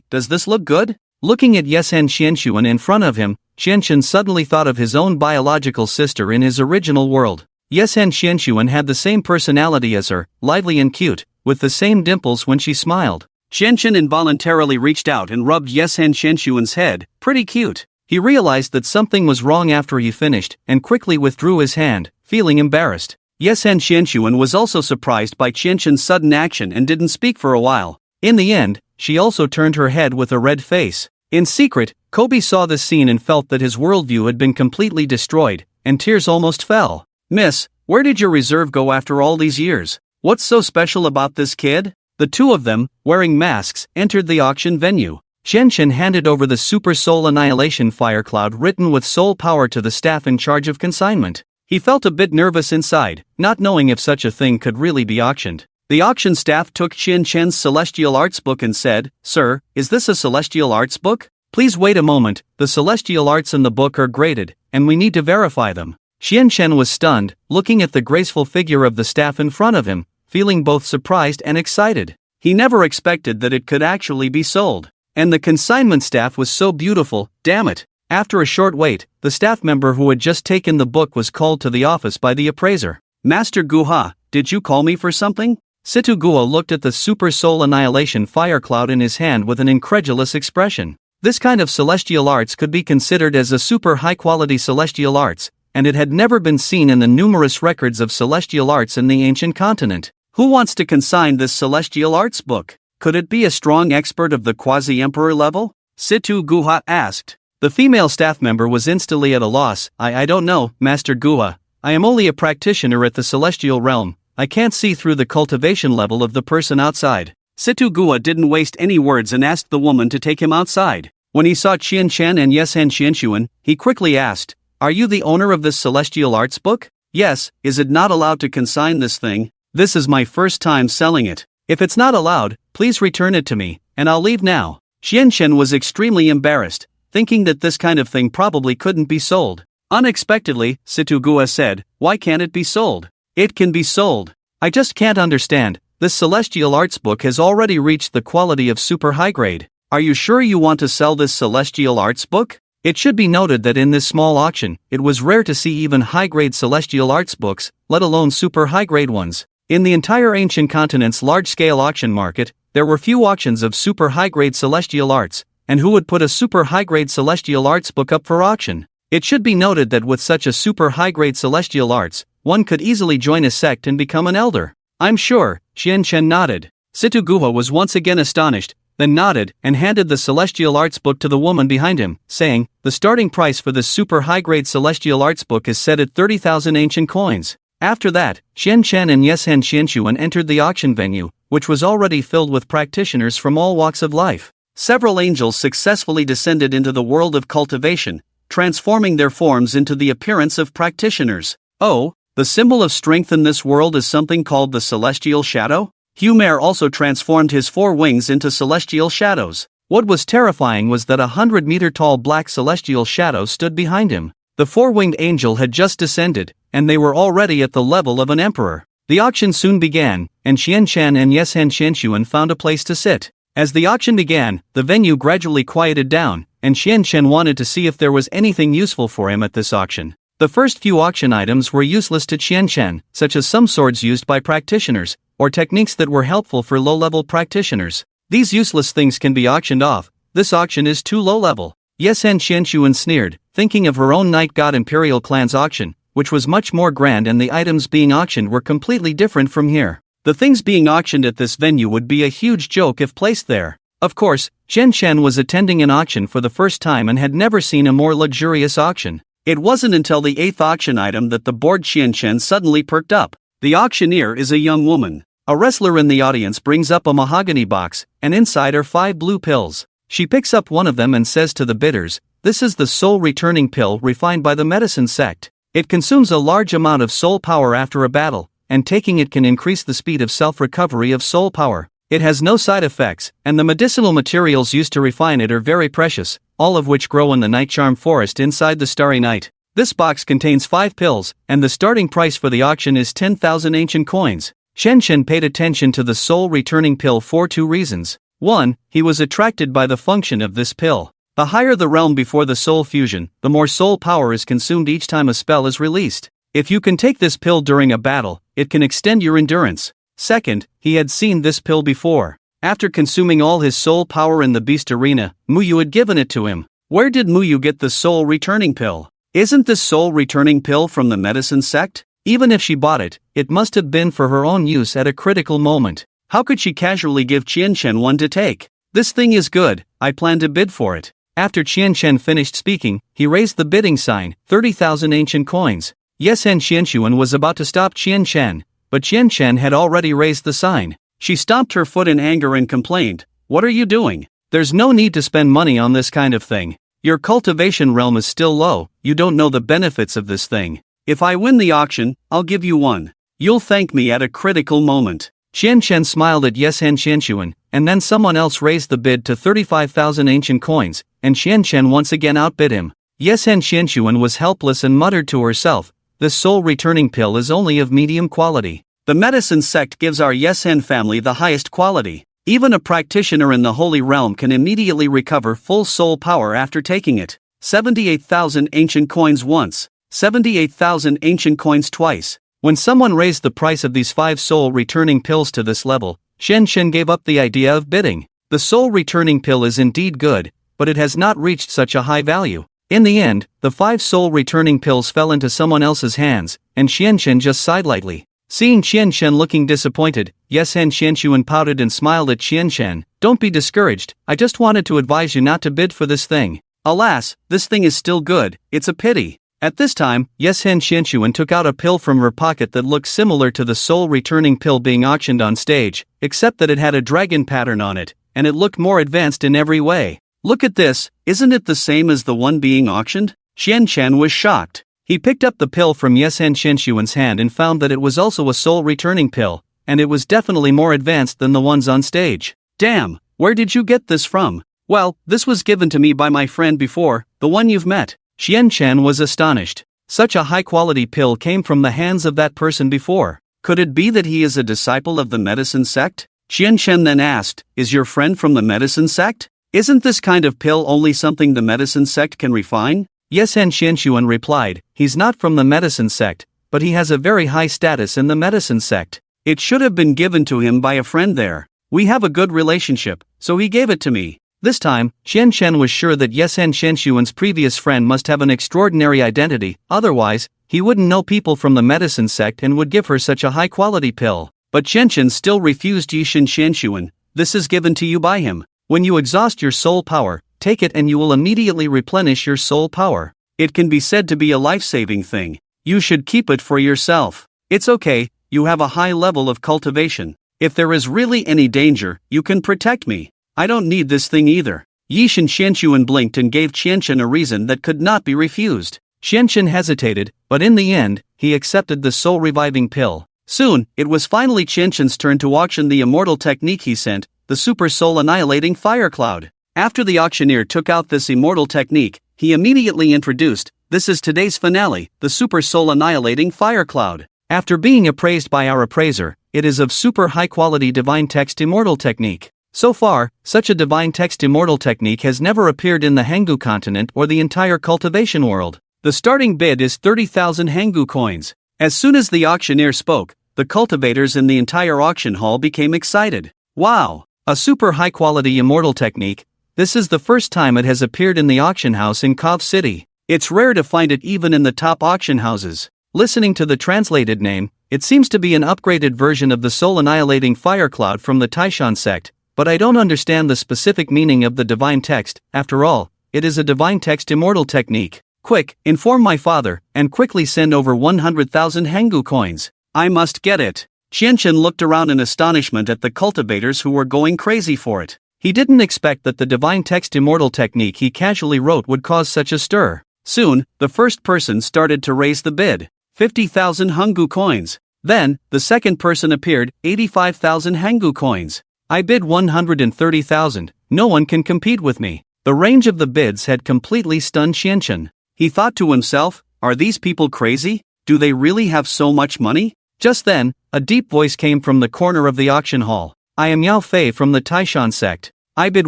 does this look good? Looking at Yesen Xianchuan in front of him, Xianchen suddenly thought of his own biological sister in his original world. Yesen Xianchuan had the same personality as her, lively and cute, with the same dimples when she smiled. Xianchen involuntarily reached out and rubbed Yesen Xianchuan's head, pretty cute. He realized that something was wrong after he finished, and quickly withdrew his hand, feeling embarrassed. Yesen Xianchuan was also surprised by Xianchen's sudden action and didn't speak for a while. In the end, she also turned her head with a red face. In secret, Kobe saw this scene and felt that his worldview had been completely destroyed, and tears almost fell. Miss, where did your reserve go after all these years? What's so special about this kid? The 2 of them, wearing masks, entered the auction venue. Xianchen handed over the Super Soul Annihilation Fire Cloud written with soul power to the staff in charge of consignment. He felt a bit nervous inside, not knowing if such a thing could really be auctioned. The auction staff took Xianchen's Celestial Arts book and said, Sir, is this a Celestial Arts book? Please wait a moment, the Celestial Arts in the book are graded, and we need to verify them. Xianchen was stunned, looking at the graceful figure of the staff in front of him, feeling both surprised and excited. He never expected that it could actually be sold. And the consignment staff was so beautiful, damn it. After a short wait, the staff member who had just taken the book was called to the office by the appraiser. Master Guha, did you call me for something? Situ Guha looked at the Super Soul Annihilation Fire Cloud in his hand with an incredulous expression. This kind of celestial arts could be considered as a super high-quality celestial arts, and it had never been seen in the numerous records of celestial arts in the ancient continent. Who wants to consign this celestial arts book? Could it be a strong expert of the quasi-emperor level? Situ Guha asked. The female staff member was instantly at a loss. I don't know, Master Guha. I am only a practitioner at the celestial realm. I can't see through the cultivation level of the person outside. Situ Guha didn't waste any words and asked the woman to take him outside. When he saw Xianchen and Yesen Xianchuan, he quickly asked, Are you the owner of this celestial arts book? Yes, is it not allowed to consign this thing? This is my first time selling it. If it's not allowed, please return it to me, and I'll leave now. Xianchen was extremely embarrassed, thinking that this kind of thing probably couldn't be sold. Unexpectedly, Situ Guha said, Why can't it be sold? It can be sold. I just can't understand, this celestial arts book has already reached the quality of super high grade. Are you sure you want to sell this celestial arts book? It should be noted that in this small auction, it was rare to see even high-grade celestial arts books, let alone super high-grade ones. In the entire ancient continent's large-scale auction market, there were few auctions of super high-grade celestial arts, and who would put a super high-grade celestial arts book up for auction? It should be noted that with such a super high-grade celestial arts, one could easily join a sect and become an elder. I'm sure, Xianchen nodded. Situ Guha was once again astonished, then nodded and handed the celestial arts book to the woman behind him, saying, The starting price for this super high-grade celestial arts book is set at 30,000 ancient coins. After that, Xianchen and Yesen Xianchuan entered the auction venue, which was already filled with practitioners from all walks of life. Several angels successfully descended into the world of cultivation, transforming their forms into the appearance of practitioners. Oh, the symbol of strength in this world is something called the celestial shadow? Humer also transformed his 4 wings into celestial shadows. What was terrifying was that 100-meter-tall black celestial shadow stood behind him. The 4-winged angel had just descended, and they were already at the level of an emperor. The auction soon began, and Qianshan and Yeshan Qianshuan found a place to sit. As the auction began, the venue gradually quieted down, and Qianshan wanted to see if there was anything useful for him at this auction. The first few auction items were useless to Qianshan, such as some swords used by practitioners, or techniques that were helpful for low-level practitioners. These useless things can be auctioned off. This auction is too low-level. Yeshan Qianshuan sneered, thinking of her own Night God Imperial Clan's auction, which was much more grand, and the items being auctioned were completely different from here. The things being auctioned at this venue would be a huge joke if placed there. Of course, Qianshan was attending an auction for the first time and had never seen a more luxurious auction. It wasn't until the 8th auction item that the bored Qianshan suddenly perked up. The auctioneer is a young woman. A wrestler in the audience brings up a mahogany box, and inside are 5 blue pills. She picks up one of them and says to the bidders, "This is the soul-returning pill refined by the medicine sect. It consumes a large amount of soul power after a battle, and taking it can increase the speed of self-recovery of soul power. It has no side effects, and the medicinal materials used to refine it are very precious, all of which grow in the Night Charm Forest inside the Starry Night. This box contains 5 pills, and the starting price for the auction is 10,000 ancient coins." Qianshan paid attention to the soul-returning pill for 2 reasons. 1. He was attracted by the function of this pill. The higher the realm before the soul fusion, the more soul power is consumed each time a spell is released. If you can take this pill during a battle, it can extend your endurance. Second, he had seen this pill before. After consuming all his soul power in the beast arena, Muyu had given it to him. Where did Muyu get the soul-returning pill? Isn't this soul-returning pill from the medicine sect? Even if she bought it, it must have been for her own use at a critical moment. How could she casually give Qianshan one to take? "This thing is good, I plan to bid for it." After Qianshan finished speaking, he raised the bidding sign, 30,000 ancient coins. Yeshan Qianshuan was about to stop Qianshan, but Qianshan had already raised the sign. She stomped her foot in anger and complained, "What are you doing? There's no need to spend money on this kind of thing. Your cultivation realm is still low, you don't know the benefits of this thing. If I win the auction, I'll give you one. You'll thank me at a critical moment." Qianshan smiled at Yeshan Qianshuan, and then someone else raised the bid to 35,000 ancient coins, and Qianshan once again outbid him. Yeshan Qianshuan was helpless and muttered to herself, "This soul-returning pill is only of medium quality. The medicine sect gives our Yeshan family the highest quality. Even a practitioner in the Holy Realm can immediately recover full soul power after taking it. 78,000 ancient coins once, 78,000 ancient coins twice." When someone raised the price of these 5 soul-returning pills to this level, Qianshan gave up the idea of bidding. The soul-returning pill is indeed good, but it has not reached such a high value. In the end, the 5 soul-returning pills fell into someone else's hands, and Qianshan just sighed lightly. Seeing Qianshan looking disappointed, Yeshan Qianshuan pouted and smiled at Qianshan. "Don't be discouraged, I just wanted to advise you not to bid for this thing. Alas, this thing is still good, it's a pity." At this time, Yeshan Qianshuan took out a pill from her pocket that looked similar to the soul-returning pill being auctioned on stage, except that it had a dragon pattern on it, and it looked more advanced in every way. "Look at this, isn't it the same as the one being auctioned?" Qianshan was shocked. He picked up the pill from Yeshan Qianshuan's hand and found that it was also a soul-returning pill, and it was definitely more advanced than the ones on stage. "Damn, where did you get this from?" "Well, this was given to me by my friend before, the one you've met." Qianshan was astonished. Such a high-quality pill came from the hands of that person before. Could it be that he is a disciple of the medicine sect? Qianshan then asked, "Is your friend from the medicine sect? Isn't this kind of pill only something the medicine sect can refine?" Yeshan Qianshuan replied, "He's not from the medicine sect, but he has a very high status in the medicine sect. It should have been given to him by a friend there. We have a good relationship, so he gave it to me." This time, Qianshan was sure that Yeshan Qianshuan's previous friend must have an extraordinary identity, otherwise, he wouldn't know people from the medicine sect and would give her such a high-quality pill. But Qianshan still refused Yeshan Qianshuan. "This is given to you by him. When you exhaust your soul power, take it and you will immediately replenish your soul power. It can be said to be a life-saving thing. You should keep it for yourself. It's okay, you have a high level of cultivation. If there is really any danger, you can protect me. I don't need this thing either." Yishan Xianxuan blinked and gave Qianqian a reason that could not be refused. Qianqian hesitated, but in the end, he accepted the soul-reviving pill. Soon, it was finally Qianqian's turn to auction the immortal technique he sent, the Super Soul Annihilating Fire Cloud. After the auctioneer took out this immortal technique, he immediately introduced, "This is today's finale, the Super Soul Annihilating Fire Cloud. After being appraised by our appraiser, it is of super high-quality divine text immortal technique. So far, such a divine text immortal technique has never appeared in the Hanggu continent or the entire cultivation world. The starting bid is 30,000 Hanggu coins." As soon as the auctioneer spoke, the cultivators in the entire auction hall became excited. Wow! A super high-quality immortal technique. This is the first time it has appeared in the auction house in Kov City. It's rare to find it even in the top auction houses. Listening to the translated name, it seems to be an upgraded version of the Soul Annihilating Fire Cloud from the Taishan Sect, but I don't understand the specific meaning of the divine text. After all, it is a divine text immortal technique. Quick, inform my father, and quickly send over 100,000 Hanggu coins. I must get it. Qianqian looked around in astonishment at the cultivators who were going crazy for it. He didn't expect that the divine text immortal technique he casually wrote would cause such a stir. Soon, the first person started to raise the bid. 50,000 Hanggu coins. Then, the second person appeared, 85,000 Hanggu coins. I bid 130,000, no one can compete with me. The range of the bids had completely stunned Qianqian. He thought to himself, are these people crazy? Do they really have so much money? Just then, a deep voice came from the corner of the auction hall. I am Yao Fei from the Taishan Sect. I bid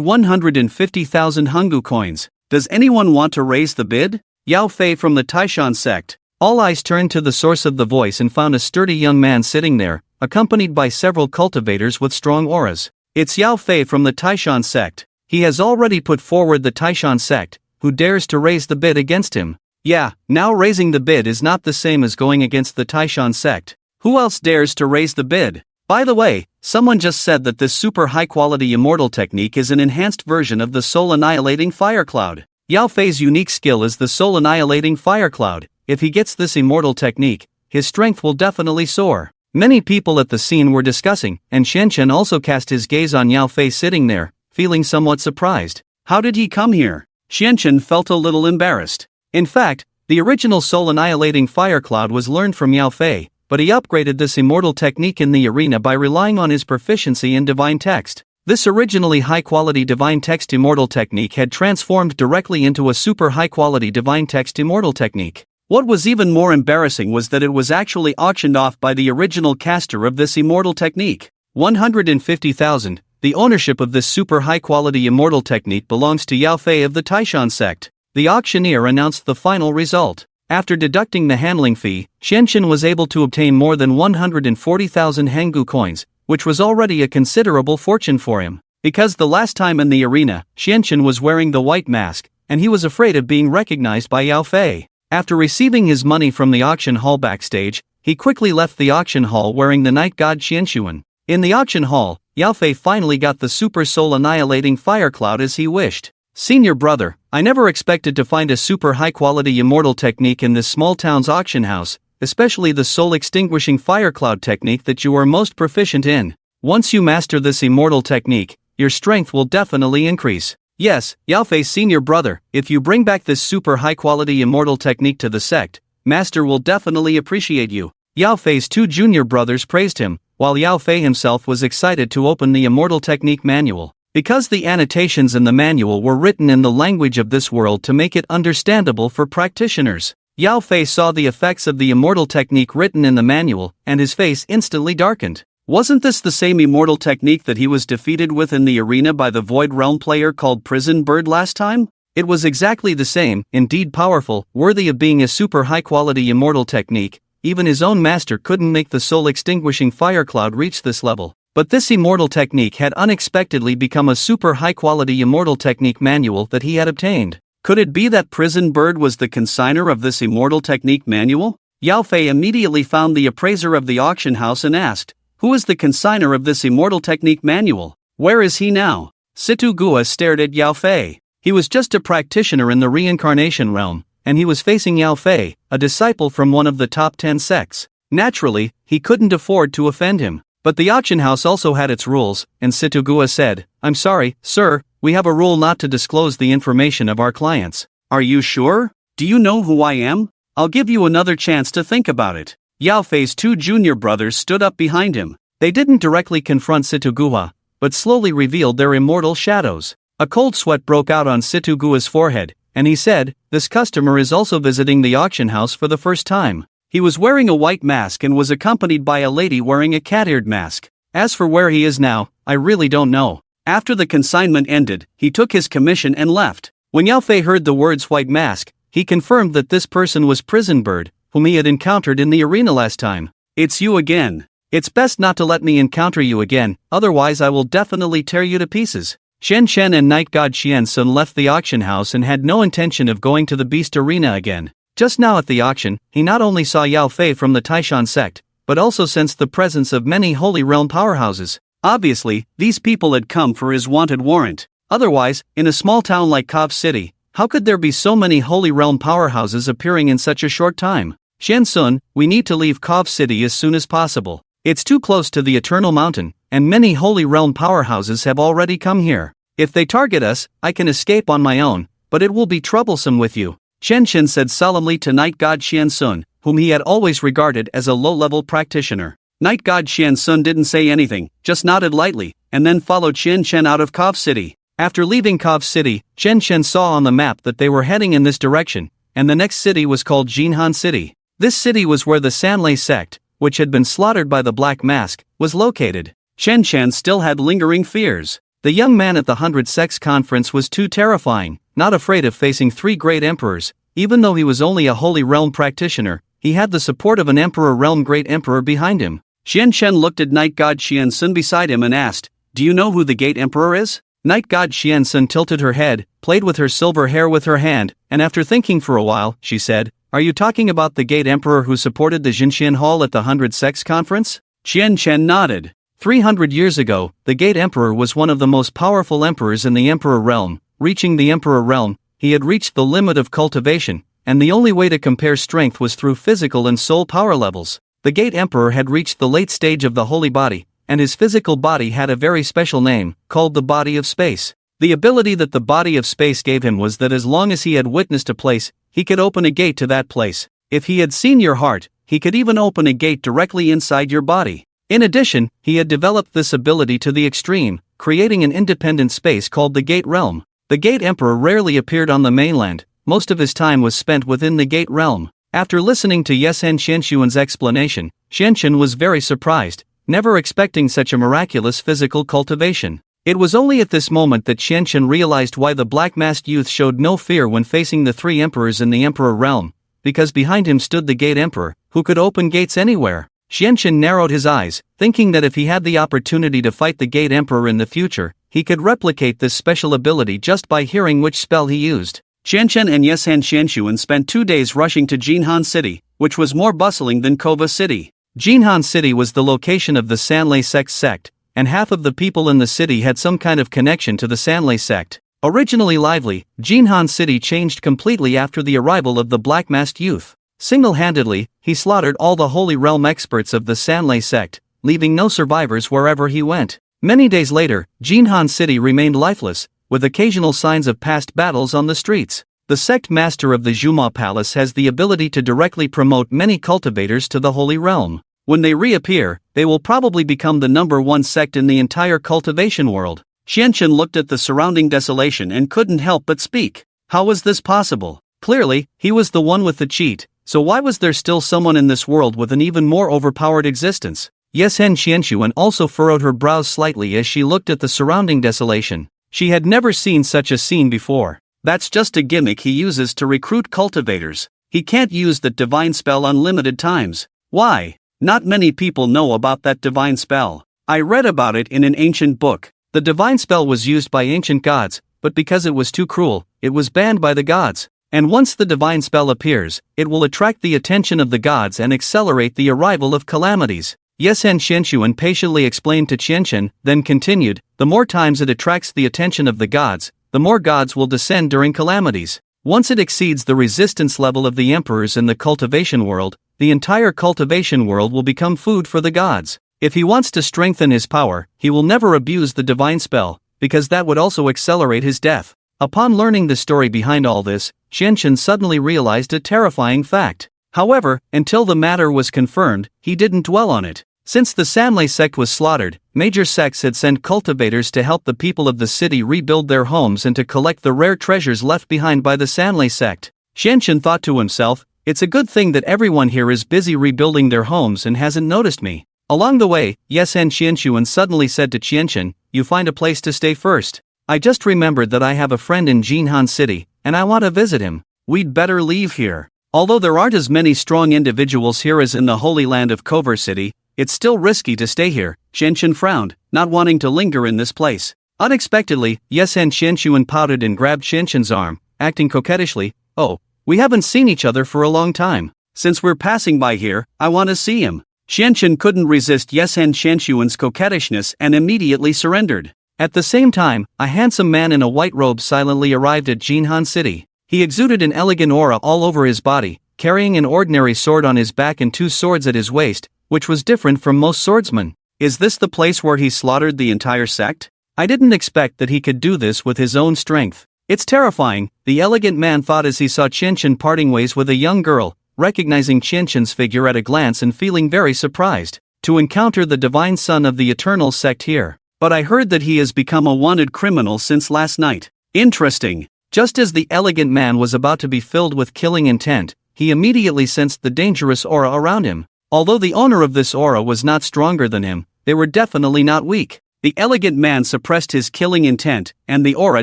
150,000 Hanggu coins. Does anyone want to raise the bid? Yao Fei from the Taishan Sect. All eyes turned to the source of the voice and found a sturdy young man sitting there, accompanied by several cultivators with strong auras. It's Yao Fei from the Taishan Sect. He has already put forward the Taishan Sect. Who dares to raise the bid against him? Yeah, now raising the bid is not the same as going against the Taishan Sect. Who else dares to raise the bid? By the way, someone just said that this super high-quality immortal technique is an enhanced version of the Soul Annihilating Fire Cloud. Yao Fei's unique skill is the Soul Annihilating Fire Cloud. If he gets this immortal technique, his strength will definitely soar. Many people at the scene were discussing, and Qianqian also cast his gaze on Yao Fei sitting there, feeling somewhat surprised. How did he come here? Qianqian felt a little embarrassed. In fact, the original Soul Annihilating Fire Cloud was learned from Yao Fei, but he upgraded this immortal technique in the arena by relying on his proficiency in divine text. This originally high-quality divine text immortal technique had transformed directly into a super high-quality divine text immortal technique. What was even more embarrassing was that it was actually auctioned off by the original caster of this immortal technique. 150,000. The ownership of this super high-quality immortal technique belongs to Yao Fei of the Taishan Sect. The auctioneer announced the final result. After deducting the handling fee, Qianqian was able to obtain more than 140,000 Hanggu coins, which was already a considerable fortune for him. Because the last time in the arena, Qianqian was wearing the white mask, and he was afraid of being recognized by Yao Fei. After receiving his money from the auction hall backstage, he quickly left the auction hall wearing the night god Qianxuan. In the auction hall, Yao Fei finally got the Super Soul Annihilating Fire Cloud as he wished. Senior brother, I never expected to find a super high-quality immortal technique in this small town's auction house, especially the soul-extinguishing fire cloud technique that you are most proficient in. Once you master this immortal technique, your strength will definitely increase. Yes, Yao Fei senior brother, if you bring back this super high-quality immortal technique to the sect, Master will definitely appreciate you. Yao Fei's two junior brothers praised him, while Yao Fei himself was excited to open the immortal technique manual. Because the annotations in the manual were written in the language of this world to make it understandable for practitioners, Yao Fei saw the effects of the immortal technique written in the manual, and his face instantly darkened. Wasn't this the same immortal technique that he was defeated with in the arena by the Void Realm player called Prison Bird last time? It was exactly the same, indeed powerful, worthy of being a super high-quality immortal technique. Even his own master couldn't make the soul-extinguishing fire cloud reach this level. But this immortal technique had unexpectedly become a super high-quality immortal technique manual that he had obtained. Could it be that Prison Bird was the consignor of this immortal technique manual? Yao Fei immediately found the appraiser of the auction house and asked, "Who is the consignor of this immortal technique manual? Where is he now?" Situ Gua stared at Yao Fei. He was just a practitioner in the reincarnation realm, and he was facing Yao Fei, a disciple from one of the top 10 sects. Naturally, he couldn't afford to offend him. But the auction house also had its rules, and Situ Gua said, "I'm sorry, sir, we have a rule not to disclose the information of our clients. Are you sure? Do you know who I am? I'll give you another chance to think about it. Yao Fei's two junior brothers stood up behind him. They didn't directly confront Sitoguha, but slowly revealed their immortal shadows. A cold sweat broke out on Sitoguha's forehead, and he said, "This customer is also visiting the auction house for the first time." He was wearing a white mask and was accompanied by a lady wearing a cat-eared mask. As for where he is now, I really don't know. After the consignment ended, he took his commission and left. When Yao Fei heard the words white mask, he confirmed that this person was Prison Bird, whom he had encountered in the arena last time. "It's you again. It's best not to let me encounter you again, otherwise I will definitely tear you to pieces." Shen Shen and Night God Xian Sun left the auction house and had no intention of going to the Beast Arena again. Just now at the auction, he not only saw Yao Fei from the Taishan Sect, but also sensed the presence of many Holy Realm powerhouses. Obviously, these people had come for his wanted warrant. Otherwise, in a small town like Cove City, how could there be so many Holy Realm powerhouses appearing in such a short time? Xian Sun, we need to leave Cove City as soon as possible. It's too close to the Eternal Mountain, and many Holy Realm powerhouses have already come here. If they target us, I can escape on my own, but it will be troublesome with you, Shen Shen said solemnly to Night God Xian Sun, whom he had always regarded as a low-level practitioner. Night God Xian Sun didn't say anything, just nodded lightly, and then followed Shen Shen out of Cove City. After leaving Cove City, Shen Shen saw on the map that they were heading in this direction, and the next city was called Jinhan City. This city was where the Sanlei sect, which had been slaughtered by the Black Mask, was located. Shen Shen still had lingering fears. The young man at the 100 Sects conference was too terrifying, not afraid of facing three great emperors. Even though he was only a Holy Realm practitioner, he had the support of an Emperor Realm Great Emperor behind him. Shen Shen looked at Night God Xian Sun beside him and asked, "Do you know who the Gate Emperor is?" Night God Xian Sun tilted her head, played with her silver hair with her hand, and after thinking for a while, she said, "Are you talking about the Gate Emperor who supported the Jinxian Hall at the 100 Sects conference?" Xian Shen nodded. 300 years ago, the Gate Emperor was one of the most powerful emperors in the Emperor Realm. Reaching the Emperor Realm, he had reached the limit of cultivation, and the only way to compare strength was through physical and soul power levels. The Gate Emperor had reached the late stage of the Holy Body, and his physical body had a very special name, called the Body of Space. The ability that the Body of Space gave him was that as long as he had witnessed a place, he could open a gate to that place. If he had seen your heart, he could even open a gate directly inside your body. In addition, he had developed this ability to the extreme, creating an independent space called the Gate Realm. The Gate Emperor rarely appeared on the mainland, most of his time was spent within the Gate Realm. After listening to Yesen Xianshuan's explanation, Xianshan was very surprised, never expecting such a miraculous physical cultivation. It was only at this moment that Xianshan realized why the black-masked youth showed no fear when facing the three emperors in the Emperor Realm, because behind him stood the Gate Emperor, who could open gates anywhere. Xianshan narrowed his eyes, thinking that if he had the opportunity to fight the Gate Emperor in the future, he could replicate this special ability just by hearing which spell he used. Xianshan and Yesen Xianshuan spent 2 days rushing to Jinhan City, which was more bustling than Kova City. Jinhan City was the location of the Sanlei sect, and half of the people in the city had some kind of connection to the Sanlei sect. Originally lively, Jinhan City changed completely after the arrival of the black-masked youth. Single-handedly, he slaughtered all the Holy Realm experts of the Sanlei sect, leaving no survivors wherever he went. Many days later, Jinhan City remained lifeless, with occasional signs of past battles on the streets. The sect master of the Zhuma Palace has the ability to directly promote many cultivators to the Holy Realm. When they reappear, they will probably become the #1 sect in the entire cultivation world. Xianshan looked at the surrounding desolation and couldn't help but speak. How was this possible? Clearly, he was the one with the cheat, so why was there still someone in this world with an even more overpowered existence? Yesen Xianshuan also furrowed her brows slightly as she looked at the surrounding desolation. She had never seen such a scene before. That's just a gimmick he uses to recruit cultivators. He can't use that divine spell unlimited times. Why? Not many people know about that divine spell. I read about it in an ancient book. The divine spell was used by ancient gods, but because it was too cruel, it was banned by the gods. And once the divine spell appears, it will attract the attention of the gods and accelerate the arrival of calamities. Yesen Xianshuan patiently explained to Qianshan, then continued, the more times it attracts the attention of the gods, the more gods will descend during calamities. Once it exceeds the resistance level of the emperors in the cultivation world, the entire cultivation world will become food for the gods. If he wants to strengthen his power, he will never abuse the divine spell, because that would also accelerate his death. Upon learning the story behind all this, Xianchen suddenly realized a terrifying fact. However, until the matter was confirmed, he didn't dwell on it. Since the Sanlei sect was slaughtered, major sects had sent cultivators to help the people of the city rebuild their homes and to collect the rare treasures left behind by the Sanlei sect. Xianchen thought to himself, it's a good thing that everyone here is busy rebuilding their homes and hasn't noticed me. Along the way, Yesen Qianshuan suddenly said to Qianchen, you find a place to stay first. I just remembered that I have a friend in Jinhan City, and I want to visit him. We'd better leave here. Although there aren't as many strong individuals here as in the Holy Land of Kover City, it's still risky to stay here. Qianchen frowned, not wanting to linger in this place. Unexpectedly, Yesen Qianshuan pouted and grabbed Qianchen's arm, acting coquettishly. Oh, we haven't seen each other for a long time. Since we're passing by here, I want to see him. Qianchen couldn't resist Yesen Qianshuan's coquettishness and immediately surrendered. At the same time, a handsome man in a white robe silently arrived at Jinhan City. He exuded an elegant aura all over his body, carrying an ordinary sword on his back and 2 swords at his waist, which was different from most swordsmen. Is this the place where he slaughtered the entire sect? I didn't expect that he could do this with his own strength. It's terrifying, the elegant man thought as he saw Qianchen parting ways with a young girl, recognizing Qianchen's figure at a glance and feeling very surprised to encounter the divine son of the eternal sect here. But I heard that he has become a wanted criminal since last night. Interesting. Just as the elegant man was about to be filled with killing intent, he immediately sensed the dangerous aura around him. Although the owner of this aura was not stronger than him, they were definitely not weak. The elegant man suppressed his killing intent, and the aura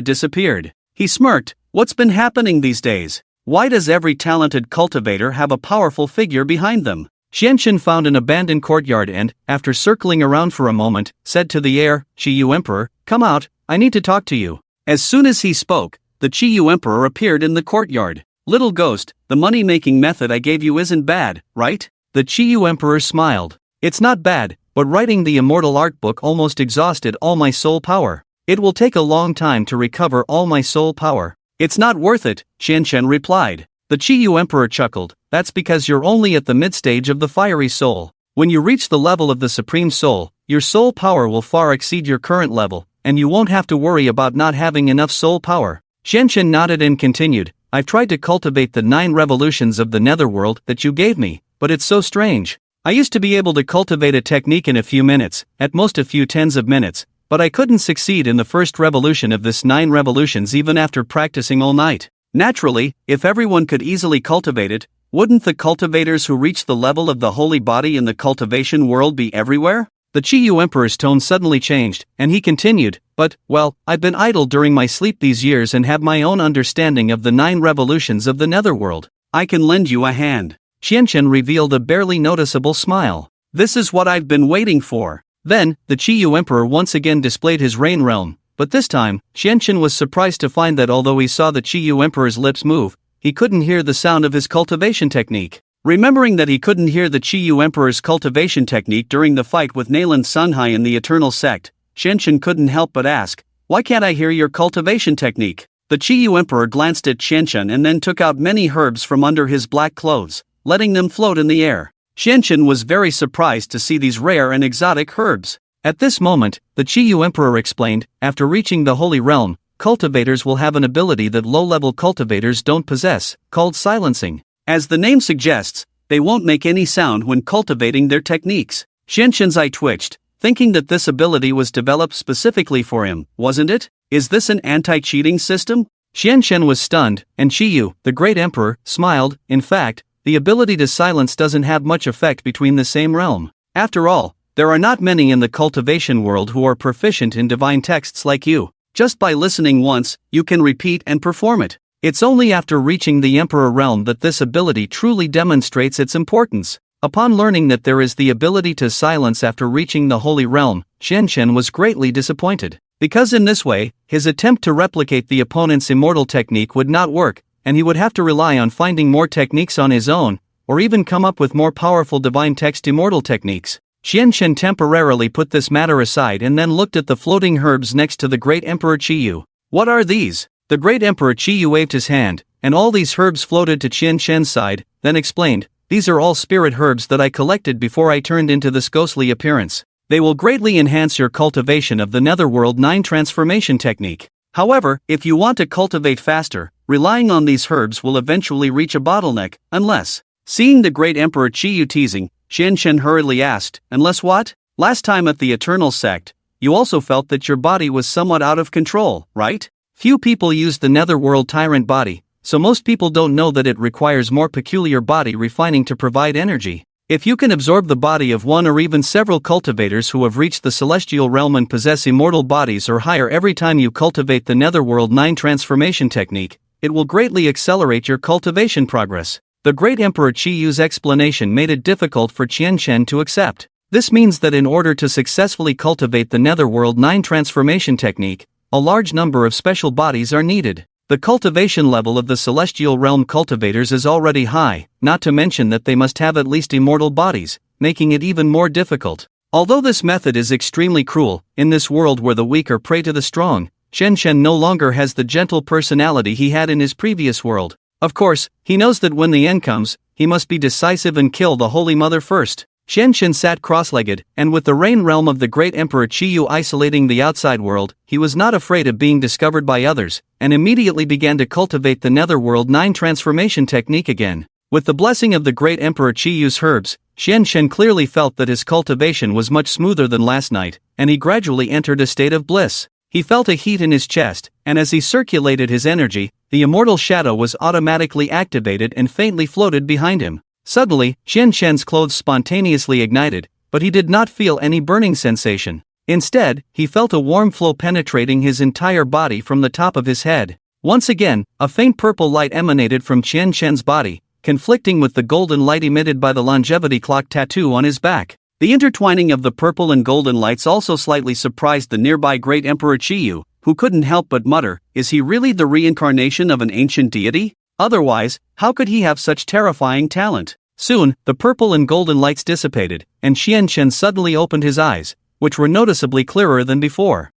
disappeared. He smirked. What's been happening these days? Why does every talented cultivator have a powerful figure behind them? Qianchen found an abandoned courtyard and, after circling around for a moment, said to the air, Qiyu Emperor, come out, I need to talk to you. As soon as he spoke, the Qiyu Emperor appeared in the courtyard. Little ghost, the money-making method I gave you isn't bad, right? The Qiyu Emperor smiled. It's not bad, but writing the immortal art book almost exhausted all my soul power. It will take a long time to recover all my soul power. It's not worth it, Qianchen replied. The Qiyu Emperor chuckled, that's because you're only at the mid-stage of the fiery soul. When you reach the level of the Supreme Soul, your soul power will far exceed your current level, and you won't have to worry about not having enough soul power. Qianchen nodded and continued, I've tried to cultivate the 9 revolutions of the netherworld that you gave me, but it's so strange. I used to be able to cultivate a technique in a few minutes, at most a few tens of minutes, but I couldn't succeed in the first revolution of this 9 revolutions even after practicing all night. Naturally, if everyone could easily cultivate it, wouldn't the cultivators who reach the level of the holy body in the cultivation world be everywhere? The Qiyu Emperor's tone suddenly changed, and he continued, but, well, I've been idle during my sleep these years and have my own understanding of the 9 revolutions of the netherworld. I can lend you a hand. Qianchen revealed a barely noticeable smile. This is what I've been waiting for. Then, the Qiyu Emperor once again displayed his rain realm, but this time, Qianchen was surprised to find that although he saw the Qiyu Emperor's lips move, he couldn't hear the sound of his cultivation technique. Remembering that he couldn't hear the Qiyu Emperor's cultivation technique during the fight with Nayland Sunhai in the Eternal Sect, Qianchen couldn't help but ask, why can't I hear your cultivation technique? The Qiyu Emperor glanced at Qianchen and then took out many herbs from under his black clothes, letting them float in the air. Qianchen was very surprised to see these rare and exotic herbs. At this moment, the Qiyu Emperor explained, after reaching the Holy Realm, cultivators will have an ability that low-level cultivators don't possess, called silencing. As the name suggests, they won't make any sound when cultivating their techniques. Qianchen's eye twitched, thinking that this ability was developed specifically for him, wasn't it? Is this an anti-cheating system? Qianchen was stunned, and Qiyu, the great emperor, smiled. In fact, the ability to silence doesn't have much effect between the same realm. After all, there are not many in the cultivation world who are proficient in divine texts like you. Just by listening once, you can repeat and perform it. It's only after reaching the Emperor realm that this ability truly demonstrates its importance. Upon learning that there is the ability to silence after reaching the Holy Realm, Qianchen was greatly disappointed. Because in this way, his attempt to replicate the opponent's immortal technique would not work, and he would have to rely on finding more techniques on his own, or even come up with more powerful divine text immortal techniques. Qianchen temporarily put this matter aside and then looked at the floating herbs next to the great Emperor Qiyu. What are these? The great Emperor Qiyu waved his hand, and all these herbs floated to Qianchen's side, then explained, these are all spirit herbs that I collected before I turned into this ghostly appearance. They will greatly enhance your cultivation of the Netherworld 9 transformation technique. However, if you want to cultivate faster, relying on these herbs will eventually reach a bottleneck, unless. Seeing the great Emperor Qiyu teasing, Xianshen hurriedly asked, unless what? Last time at the Eternal Sect, you also felt that your body was somewhat out of control, right? Few people use the Netherworld Tyrant body, so most people don't know that it requires more peculiar body refining to provide energy. If you can absorb the body of one or even several cultivators who have reached the celestial realm and possess immortal bodies or higher every time you cultivate the Netherworld 9 transformation technique, it will greatly accelerate your cultivation progress. The great Emperor Qiyu's explanation made it difficult for Qianshen to accept. This means that in order to successfully cultivate the Netherworld 9 transformation technique, a large number of special bodies are needed. The cultivation level of the celestial realm cultivators is already high, not to mention that they must have at least immortal bodies, making it even more difficult. Although this method is extremely cruel, in this world where the weak are prey to the strong, Xianshen no longer has the gentle personality he had in his previous world. Of course, he knows that when the end comes, he must be decisive and kill the Holy Mother first. Xianshen sat cross-legged, and with the rain realm of the great Emperor Qiyu isolating the outside world, he was not afraid of being discovered by others, and immediately began to cultivate the Netherworld 9 transformation technique again. With the blessing of the great Emperor Qiyu's herbs, Xianshen clearly felt that his cultivation was much smoother than last night, and he gradually entered a state of bliss. He felt a heat in his chest, and as he circulated his energy, the immortal shadow was automatically activated and faintly floated behind him. Suddenly, Xianshen's clothes spontaneously ignited, but he did not feel any burning sensation. Instead, he felt a warm flow penetrating his entire body from the top of his head. Once again, a faint purple light emanated from Xianshen's body, conflicting with the golden light emitted by the longevity clock tattoo on his back. The intertwining of the purple and golden lights also slightly surprised the nearby great Emperor Qiyu, who couldn't help but mutter, "Is he really the reincarnation of an ancient deity? Otherwise, how could he have such terrifying talent?" Soon, the purple and golden lights dissipated, and Xianshen suddenly opened his eyes, which were noticeably clearer than before.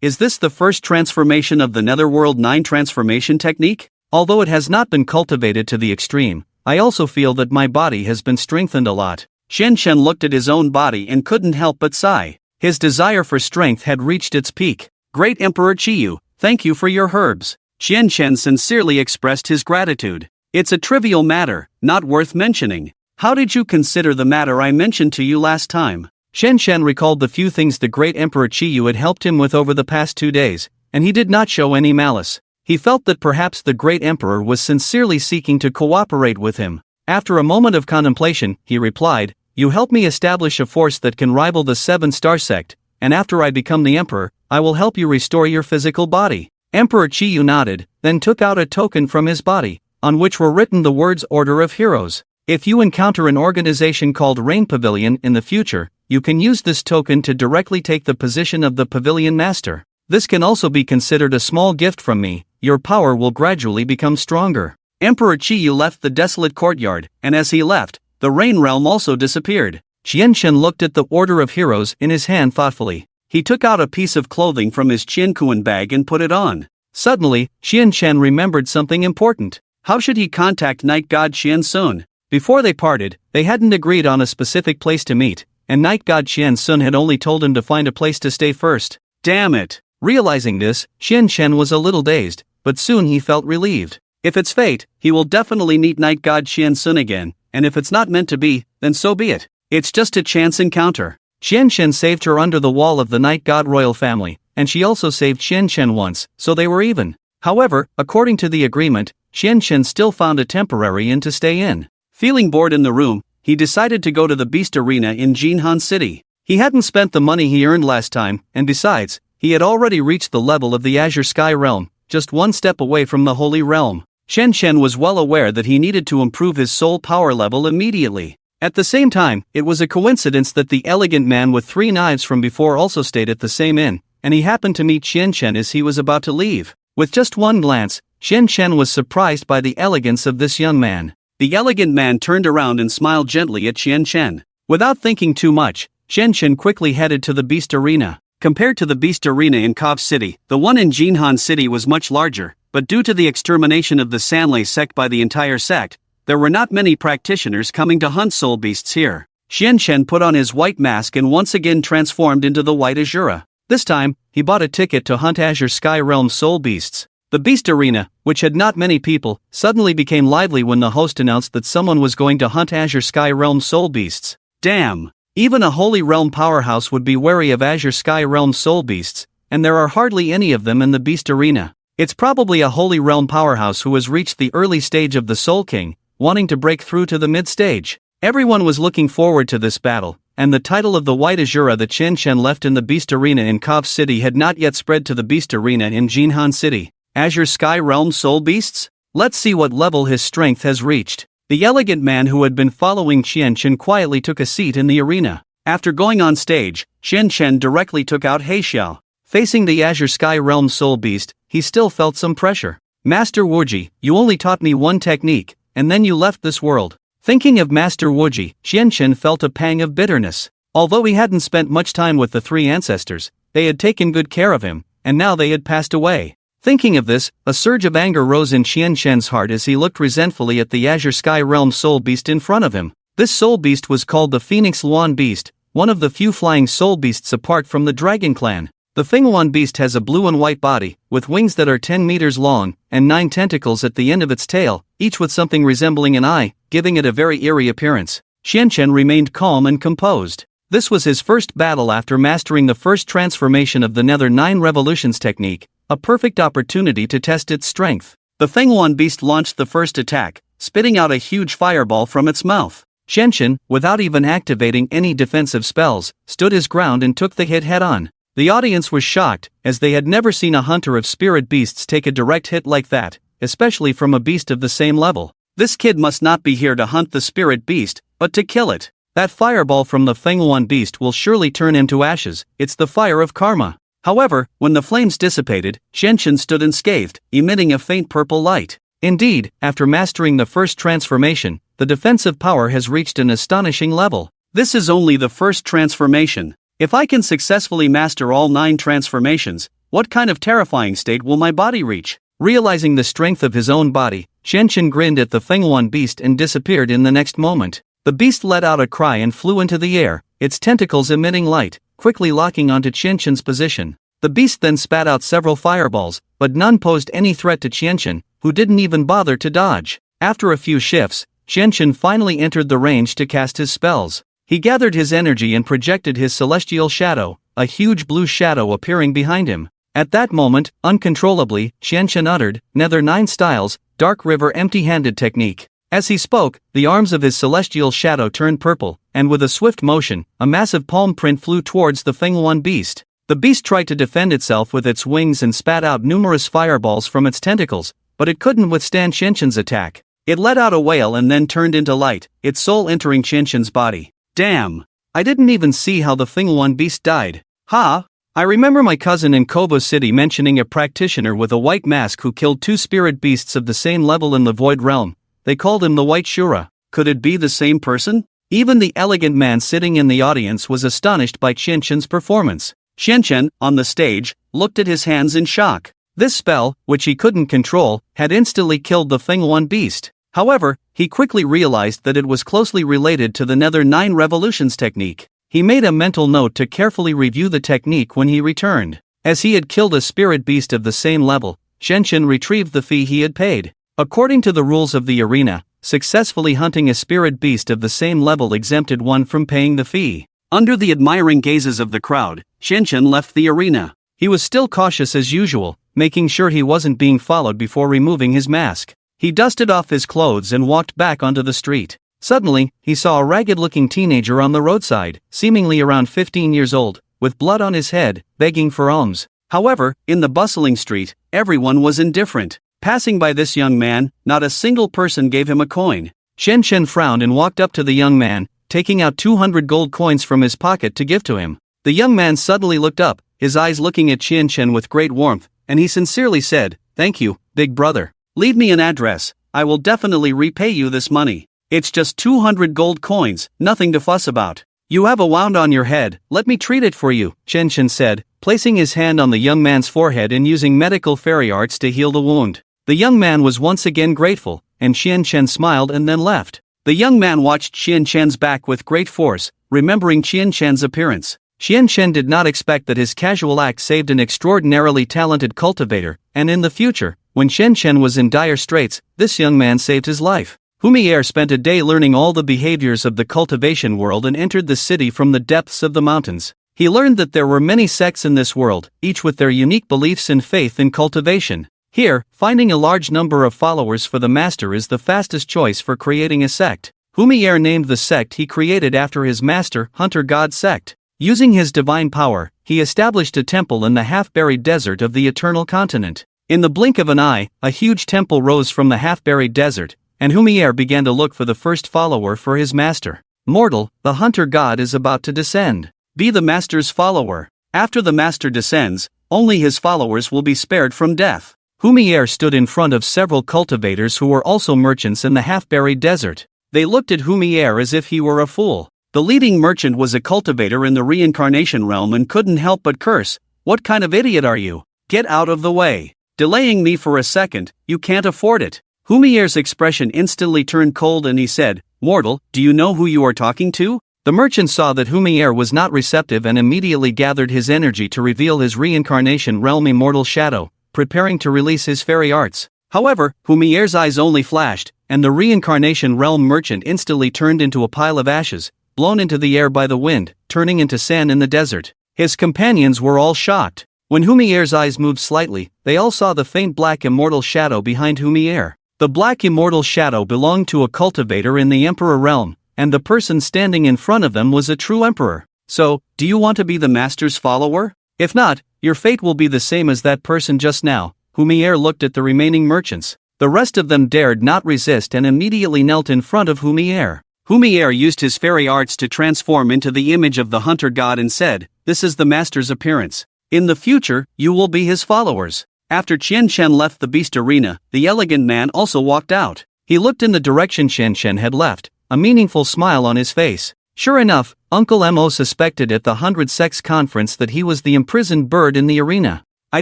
Is this the first transformation of the Netherworld 9 transformation technique? Although it has not been cultivated to the extreme, I also feel that my body has been strengthened a lot. Xianshen looked at his own body and couldn't help but sigh. His desire for strength had reached its peak. "Great Emperor Qiyu, thank you for your herbs." Xianshen sincerely expressed his gratitude. "It's a trivial matter, not worth mentioning. How did you consider the matter I mentioned to you last time?" Xianshen recalled the few things the great Emperor Qiyu had helped him with over the past 2 days, and he did not show any malice. He felt that perhaps the great emperor was sincerely seeking to cooperate with him. After a moment of contemplation, he replied, "You help me establish a force that can rival the 7-star sect, and after I become the emperor, I will help you restore your physical body." Emperor Qiyu nodded, then took out a token from his body, on which were written the words Order of Heroes. If you encounter an organization called Rain Pavilion in the future, you can use this token to directly take the position of the Pavilion Master. This can also be considered a small gift from me. Your power will gradually become stronger. Emperor Qiyu left the desolate courtyard, and as he left, the Rain Realm also disappeared. Xianshen looked at the Order of Heroes in his hand thoughtfully. He took out a piece of clothing from his Qiankuan bag and put it on. Suddenly, Xianshen remembered something important. How should he contact Night God Xiansun? Before they parted, they hadn't agreed on a specific place to meet, and Night God Xiansun had only told him to find a place to stay first. Damn it! Realizing this, Xianshen was a little dazed, but soon he felt relieved. If it's fate, he will definitely meet Night God Xiansun again, and if it's not meant to be, then so be it. It's just a chance encounter. Xianshen saved her under the wall of the Night God royal family, and she also saved Xianshen once, so they were even. However, according to the agreement, Xianshen still found a temporary inn to stay in. Feeling bored in the room, he decided to go to the Beast Arena in Jinhan City. He hadn't spent the money he earned last time, and besides, he had already reached the level of the Azure Sky Realm, just one step away from the Holy Realm. Xianshen was well aware that he needed to improve his soul power level immediately. At the same time, it was a coincidence that the elegant man with 3 knives from before also stayed at the same inn, and he happened to meet Xianshen as he was about to leave. With just one glance, Xianshen was surprised by the elegance of this young man. The elegant man turned around and smiled gently at Xianshen. Without thinking too much, Xianshen quickly headed to the Beast Arena. Compared to the Beast Arena in Kov City, the one in Jinhan City was much larger, but due to the extermination of the Sanlei sect by the entire sect, there were not many practitioners coming to hunt soul beasts here. Xianchen put on his white mask and once again transformed into the white Azura. This time, he bought a ticket to hunt Azure Sky Realm soul beasts. The beast arena, which had not many people, suddenly became lively when the host announced that someone was going to hunt Azure Sky Realm soul beasts. Damn! Even a Holy Realm powerhouse would be wary of Azure Sky Realm soul beasts, and there are hardly any of them in the beast arena. It's probably a Holy Realm powerhouse who has reached the early stage of the Soul King, wanting to break through to the mid-stage. Everyone was looking forward to this battle, and the title of the White Azura that Xianchen left in the Beast Arena in Kov City had not yet spread to the Beast Arena in Jinhan City. Azure Sky Realm Soul Beasts? Let's see what level his strength has reached. The elegant man who had been following Xianchen quietly took a seat in the arena. After going on stage, Xianchen directly took out Heixiao. Facing the Azure Sky Realm Soul Beast, he still felt some pressure. Master Wuji, you only taught me one technique, and then you left this world. Thinking of Master Wuji, Xianchen felt a pang of bitterness. Although he hadn't spent much time with the three ancestors, they had taken good care of him, and now they had passed away. Thinking of this, a surge of anger rose in Xianchen's heart as he looked resentfully at the Azure Sky Realm Soul Beast in front of him. This Soul Beast was called the Phoenix Luan Beast, one of the few flying soul beasts apart from the Dragon Clan. The Fenghuan beast has a blue and white body, with wings that are 10 meters long, and 9 tentacles at the end of its tail, each with something resembling an eye, giving it a very eerie appearance. Xianchen remained calm and composed. This was his first battle after mastering the first transformation of the Nether 9 Revolutions technique, a perfect opportunity to test its strength. The Fenghuan beast launched the first attack, spitting out a huge fireball from its mouth. Xianchen, without even activating any defensive spells, stood his ground and took the hit head-on. The audience was shocked, as they had never seen a hunter of spirit beasts take a direct hit like that, especially from a beast of the same level. This kid must not be here to hunt the spirit beast, but to kill it. That fireball from the Fenghuan beast will surely turn him to ashes. It's the fire of karma. However, when the flames dissipated, Xianchen stood unscathed, emitting a faint purple light. Indeed, after mastering the first transformation, the defensive power has reached an astonishing level. This is only the first transformation. If I can successfully master all 9 transformations, what kind of terrifying state will my body reach? Realizing the strength of his own body, Xianchen grinned at the Fenghuan beast and disappeared in the next moment. The beast let out a cry and flew into the air, its tentacles emitting light, quickly locking onto Xianchen's position. The beast then spat out several fireballs, but none posed any threat to Xianchen, who didn't even bother to dodge. After a few shifts, Xianchen finally entered the range to cast his spells. He gathered his energy and projected his celestial shadow, a huge blue shadow appearing behind him. At that moment, uncontrollably, Xianchen uttered, Nether 9 Styles, Dark River Empty-Handed Technique. As he spoke, the arms of his celestial shadow turned purple, and with a swift motion, a massive palm print flew towards the Fenghuan beast. The beast tried to defend itself with its wings and spat out numerous fireballs from its tentacles, but it couldn't withstand Xianchen's attack. It let out a wail and then turned into light, its soul entering Xianchen's body. Damn! I didn't even see how the Fenghuan beast died. Ha! I remember my cousin in Kobo City mentioning a practitioner with a white mask who killed 2 spirit beasts of the same level in the Void Realm. They called him the White Shura. Could it be the same person? Even the elegant man sitting in the audience was astonished by Xianchen's performance. Xianchen, on the stage, looked at his hands in shock. This spell, which he couldn't control, had instantly killed the Fenghuan beast. However, he quickly realized that it was closely related to the Nether 9 Revolutions technique. He made a mental note to carefully review the technique when he returned. As he had killed a spirit beast of the same level, Xianchen retrieved the fee he had paid. According to the rules of the arena, successfully hunting a spirit beast of the same level exempted one from paying the fee. Under the admiring gazes of the crowd, Xianchen left the arena. He was still cautious as usual, making sure he wasn't being followed before removing his mask. He dusted off his clothes and walked back onto the street. Suddenly, he saw a ragged-looking teenager on the roadside, seemingly around 15 years old, with blood on his head, begging for alms. However, in the bustling street, everyone was indifferent. Passing by this young man, not a single person gave him a coin. Xianchen frowned and walked up to the young man, taking out 200 gold coins from his pocket to give to him. The young man suddenly looked up, his eyes looking at Xianchen with great warmth, and he sincerely said, "Thank you, big brother. Leave me an address, I will definitely repay you this money. It's just 200 gold coins, nothing to fuss about. You have a wound on your head, let me treat it for you," Xianchen said, placing his hand on the young man's forehead and using medical fairy arts to heal the wound. The young man was once again grateful, and Xianchen smiled and then left. The The young man watched Qian Chen's back with great force, remembering Qian Chen's appearance. Qian Chen did not expect that his casual act saved an extraordinarily talented cultivator, and in the future, when Qian Chen was in dire straits, this young man saved his life. Humier spent a day learning all the behaviors of the cultivation world and entered the city from the depths of the mountains. He learned that there were many sects in this world, each with their unique beliefs and faith in cultivation. Here, finding a large number of followers for the master is the fastest choice for creating a sect. Humier named the sect he created after his master, Hunter God Sect. Using his divine power, he established a temple in the half-buried desert of the Eternal Continent. In the blink of an eye, a huge temple rose from the half-buried desert, and Humier began to look for the first follower for his master. Mortal, the hunter god is about to descend. Be the master's follower. After the master descends, only his followers will be spared from death. Humier stood in front of several cultivators who were also merchants in the half-buried desert. They looked at Humier as if he were a fool. The leading merchant was a cultivator in the reincarnation realm and couldn't help but curse. What kind of idiot are you? Get out of the way. Delaying me for a second, you can't afford it. Humier's expression instantly turned cold and he said, Mortal, do you know who you are talking to? The merchant saw that Humier was not receptive and immediately gathered his energy to reveal his reincarnation realm immortal shadow, preparing to release his fairy arts. However, Humier's eyes only flashed, and the reincarnation realm merchant instantly turned into a pile of ashes, blown into the air by the wind, turning into sand in the desert. His companions were all shocked. When Humier's eyes moved slightly, they all saw the faint black immortal shadow behind Humier. The black immortal shadow belonged to a cultivator in the Emperor realm, and the person standing in front of them was a true emperor. So, do you want to be the master's follower? If not, your fate will be the same as that person just now. Humier looked at the remaining merchants. The rest of them dared not resist and immediately knelt in front of Humier. Humier used his fairy arts to transform into the image of the hunter god and said, This is the master's appearance. In the future, you will be his followers. After Qian Chen left the beast arena, the elegant man also walked out. He looked in the direction Qian Chen had left, a meaningful smile on his face. Sure enough, Uncle Mo suspected at the 100 Sects conference that he was the imprisoned bird in the arena. I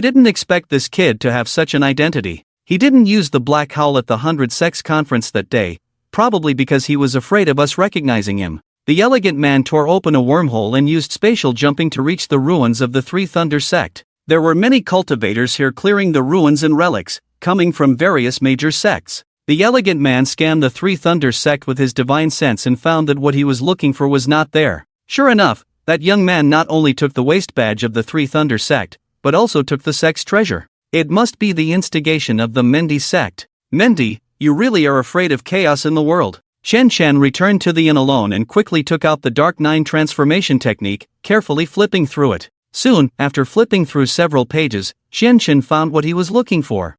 didn't expect this kid to have such an identity. He didn't use the black howl at the 100 Sects conference that day, probably because he was afraid of us recognizing him. The elegant man tore open a wormhole and used spatial jumping to reach the ruins of the Three Thunder Sect. There were many cultivators here clearing the ruins and relics, coming from various major sects. The elegant man scanned the Three Thunder Sect with his divine sense and found that what he was looking for was not there. Sure enough, that young man not only took the waist badge of the Three Thunder Sect, but also took the sect's treasure. It must be the instigation of the Mendi sect. Mendi, you really are afraid of chaos in the world. Chen Chen returned to the inn alone and quickly took out the Dark Nine transformation technique, carefully flipping through it. Soon, after flipping through several pages, Chen Chen found what he was looking for.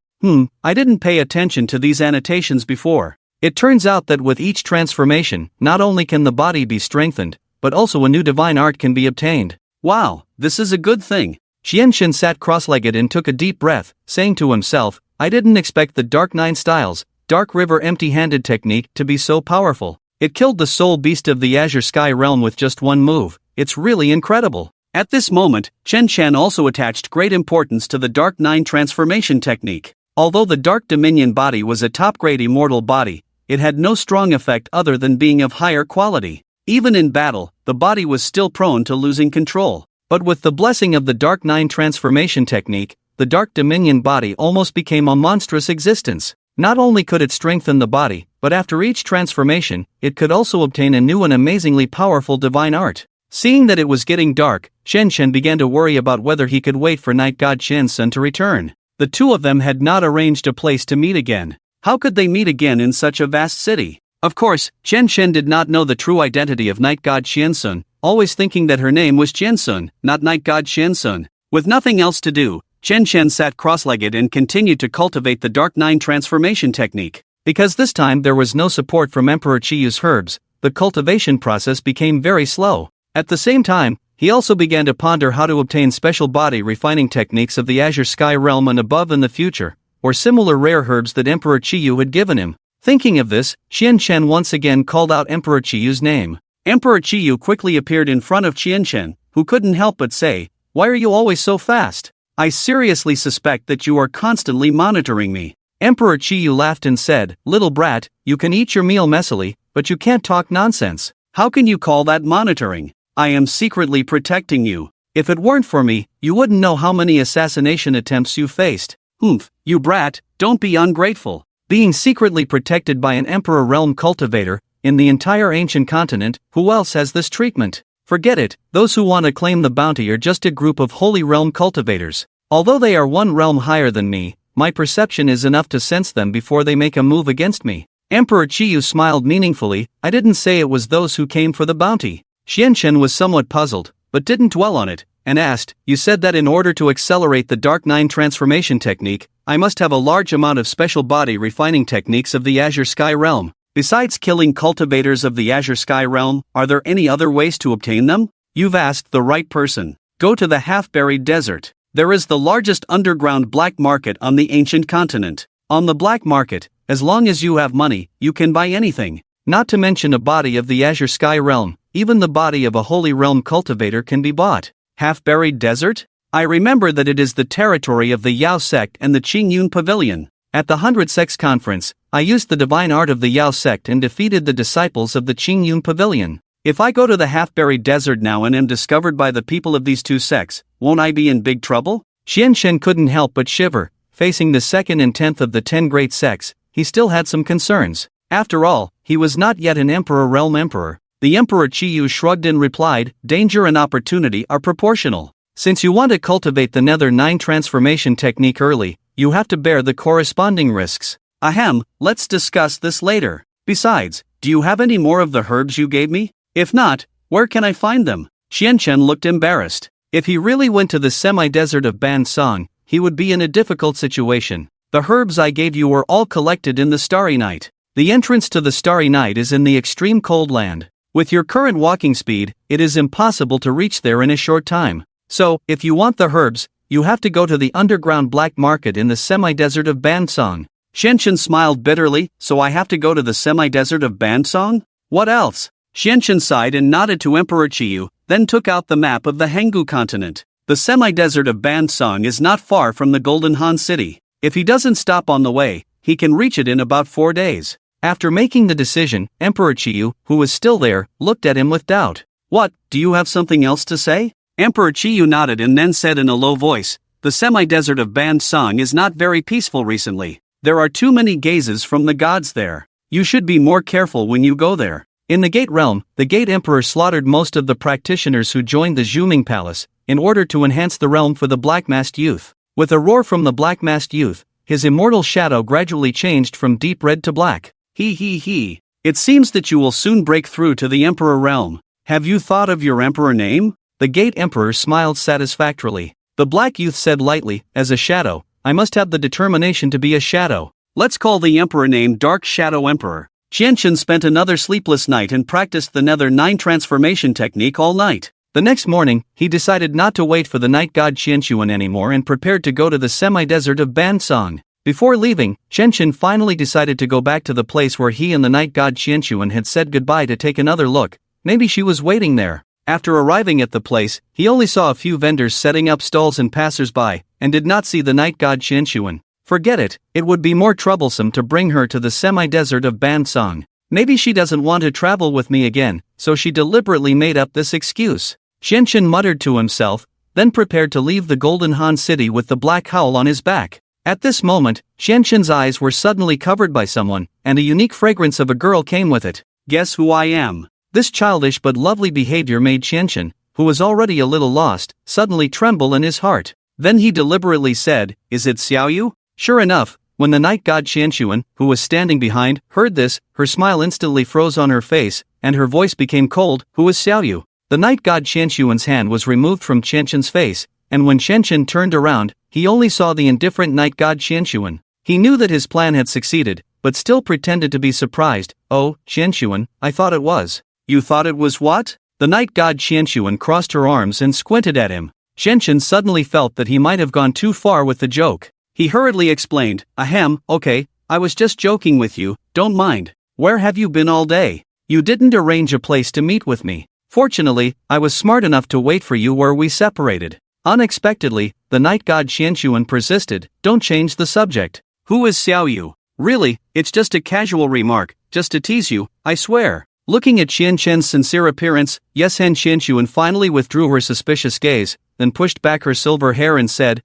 I didn't pay attention to these annotations before. It turns out that with each transformation, not only can the body be strengthened, but also a new divine art can be obtained. Wow, this is a good thing. Chen Chen sat cross-legged and took a deep breath, saying to himself, I didn't expect the Dark Nine styles, Dark River empty-handed technique to be so powerful. It killed the soul beast of the Azure Sky realm with just one move. It's really incredible. At this moment, Chen Chen also attached great importance to the Dark Nine transformation technique. Although the Dark Dominion body was a top-grade immortal body, it had no strong effect other than being of higher quality. Even in battle, the body was still prone to losing control. But with the blessing of the Dark Nine transformation technique, the Dark Dominion body almost became a monstrous existence. Not only could it strengthen the body, but after each transformation, it could also obtain a new and amazingly powerful divine art. Seeing that it was getting dark, Chen Chen began to worry about whether he could wait for Night God Shensun to return. The two of them had not arranged a place to meet again. How could they meet again in such a vast city? Of course, Chen Chen did not know the true identity of Night God Shensun, always thinking that her name was Shensun, not Night God Shensun. With nothing else to do, Chen Chen sat cross-legged and continued to cultivate the Dark Nine transformation technique. Because this time there was no support from Emperor Chiyu's herbs, the cultivation process became very slow. At the same time, he also began to ponder how to obtain special body refining techniques of the Azure Sky realm and above in the future, or similar rare herbs that Emperor Chiyu had given him. Thinking of this, Chen Chen once again called out Emperor Chiyu's name. Emperor Chiyu quickly appeared in front of Chen Chen, who couldn't help but say, Why are you always so fast? I seriously suspect that you are constantly monitoring me. Emperor Chiyu laughed and said, Little brat, you can eat your meal messily, but you can't talk nonsense. How can you call that monitoring? I am secretly protecting you. If it weren't for me, you wouldn't know how many assassination attempts you faced. Oomph, you brat, don't be ungrateful. Being secretly protected by an Emperor Realm cultivator, in the entire ancient continent, who else has this treatment? Forget it, those who want to claim the bounty are just a group of Holy Realm cultivators. Although they are one realm higher than me, my perception is enough to sense them before they make a move against me. Emperor Chiyu smiled meaningfully. I didn't say it was those who came for the bounty. Xianchen was somewhat puzzled, but didn't dwell on it, and asked, you said that in order to accelerate the Dark Nine transformation technique, I must have a large amount of special body refining techniques of the Azure Sky Realm. Besides killing cultivators of the Azure Sky Realm, are there any other ways to obtain them? You've asked the right person. Go to the half-buried desert. There is the largest underground black market on the ancient continent. On the black market, as long as you have money, you can buy anything. Not to mention a body of the Azure Sky Realm, even the body of a Holy Realm cultivator can be bought. Half-buried desert? I remember that it is the territory of the Yao Sect and the Qingyun Pavilion. At the 100 Sects conference, I used the divine art of the Yao Sect and defeated the disciples of the Qingyun Pavilion. If I go to the half-buried desert now and am discovered by the people of these two sects, won't I be in big trouble? Xianchen couldn't help but shiver. Facing the second and 10th of the 10 great sects, he still had some concerns. After all, he was not yet an Emperor Realm Emperor. The Emperor Chiyu shrugged and replied, danger and opportunity are proportional. Since you want to cultivate the Nether 9 transformation technique early, you have to bear the corresponding risks. Ahem, let's discuss this later. Besides, do you have any more of the herbs you gave me? If not, where can I find them? Xianchen looked embarrassed. If he really went to the semi-desert of Ban Song, he would be in a difficult situation. The herbs I gave you were all collected in the Starry Night. The entrance to the Starry Night is in the extreme cold land. With your current walking speed, it is impossible to reach there in a short time. So, if you want the herbs, you have to go to the underground black market in the semi-desert of Bansong. Xianchen smiled bitterly, so I have to go to the semi-desert of Bansong? What else? Xianchen sighed and nodded to Emperor Chiyu, then took out the map of the Hanggu continent. The semi-desert of Bansong is not far from the Golden Han City. If he doesn't stop on the way, he can reach it in about 4 days. After making the decision, Emperor Chiyu, who was still there, looked at him with doubt. What, do you have something else to say? Emperor Chiyu nodded and then said in a low voice, the semi-desert of Bansong is not very peaceful recently. There are too many gazes from the gods there. You should be more careful when you go there. In the Gate Realm, the Gate Emperor slaughtered most of the practitioners who joined the Zhuming Palace, in order to enhance the realm for the Black-Masked Youth. With a roar from the Black-Masked Youth, his immortal shadow gradually changed from deep red to black. He. It seems that you will soon break through to the Emperor Realm. Have you thought of your Emperor name? The Gate Emperor smiled satisfactorily. The Black Youth said lightly, as a shadow, I must have the determination to be a shadow. Let's call the Emperor name Dark Shadow Emperor. Xianchen spent another sleepless night and practiced the Nether 9 transformation technique all night. The next morning, he decided not to wait for the night god Qianxuan anymore and prepared to go to the semi-desert of Bansong. Before leaving, Xianchen finally decided to go back to the place where he and the night god Qianxuan had said goodbye to take another look. Maybe she was waiting there. After arriving at the place, he only saw a few vendors setting up stalls and passers-by, and did not see the night god Qianxuan. Forget it, it would be more troublesome to bring her to the semi-desert of Bansong. Maybe she doesn't want to travel with me again, so she deliberately made up this excuse. Xianchen muttered to himself, then prepared to leave the Golden Han City with the black howl on his back. At this moment, Xianchen's eyes were suddenly covered by someone, and a unique fragrance of a girl came with it. Guess who I am? This childish but lovely behavior made Xianchen, who was already a little lost, suddenly tremble in his heart. Then he deliberately said, is it Xiaoyu? Sure enough, when the night god Qianxuan, who was standing behind, heard this, her smile instantly froze on her face, and her voice became cold. Who is Xiaoyu? The night god Qianxuan's hand was removed from Xianchen's face, and when Xianchen turned around, he only saw the indifferent night god Qianxuan. He knew that his plan had succeeded, but still pretended to be surprised. Oh, Qianxuan, I thought it was. You thought it was what? The night god Qianxuan crossed her arms and squinted at him. Xianchen suddenly felt that he might have gone too far with the joke. He hurriedly explained, ahem, okay, I was just joking with you, don't mind. Where have you been all day? You didn't arrange a place to meet with me. Fortunately, I was smart enough to wait for you where we separated. Unexpectedly, the night god Qianxuan persisted, don't change the subject. Who is Xiaoyu? Really, it's just a casual remark, just to tease you, I swear. Looking at Qian Chen's sincere appearance, Yesen Qianshuan finally withdrew her suspicious gaze, then pushed back her silver hair and said,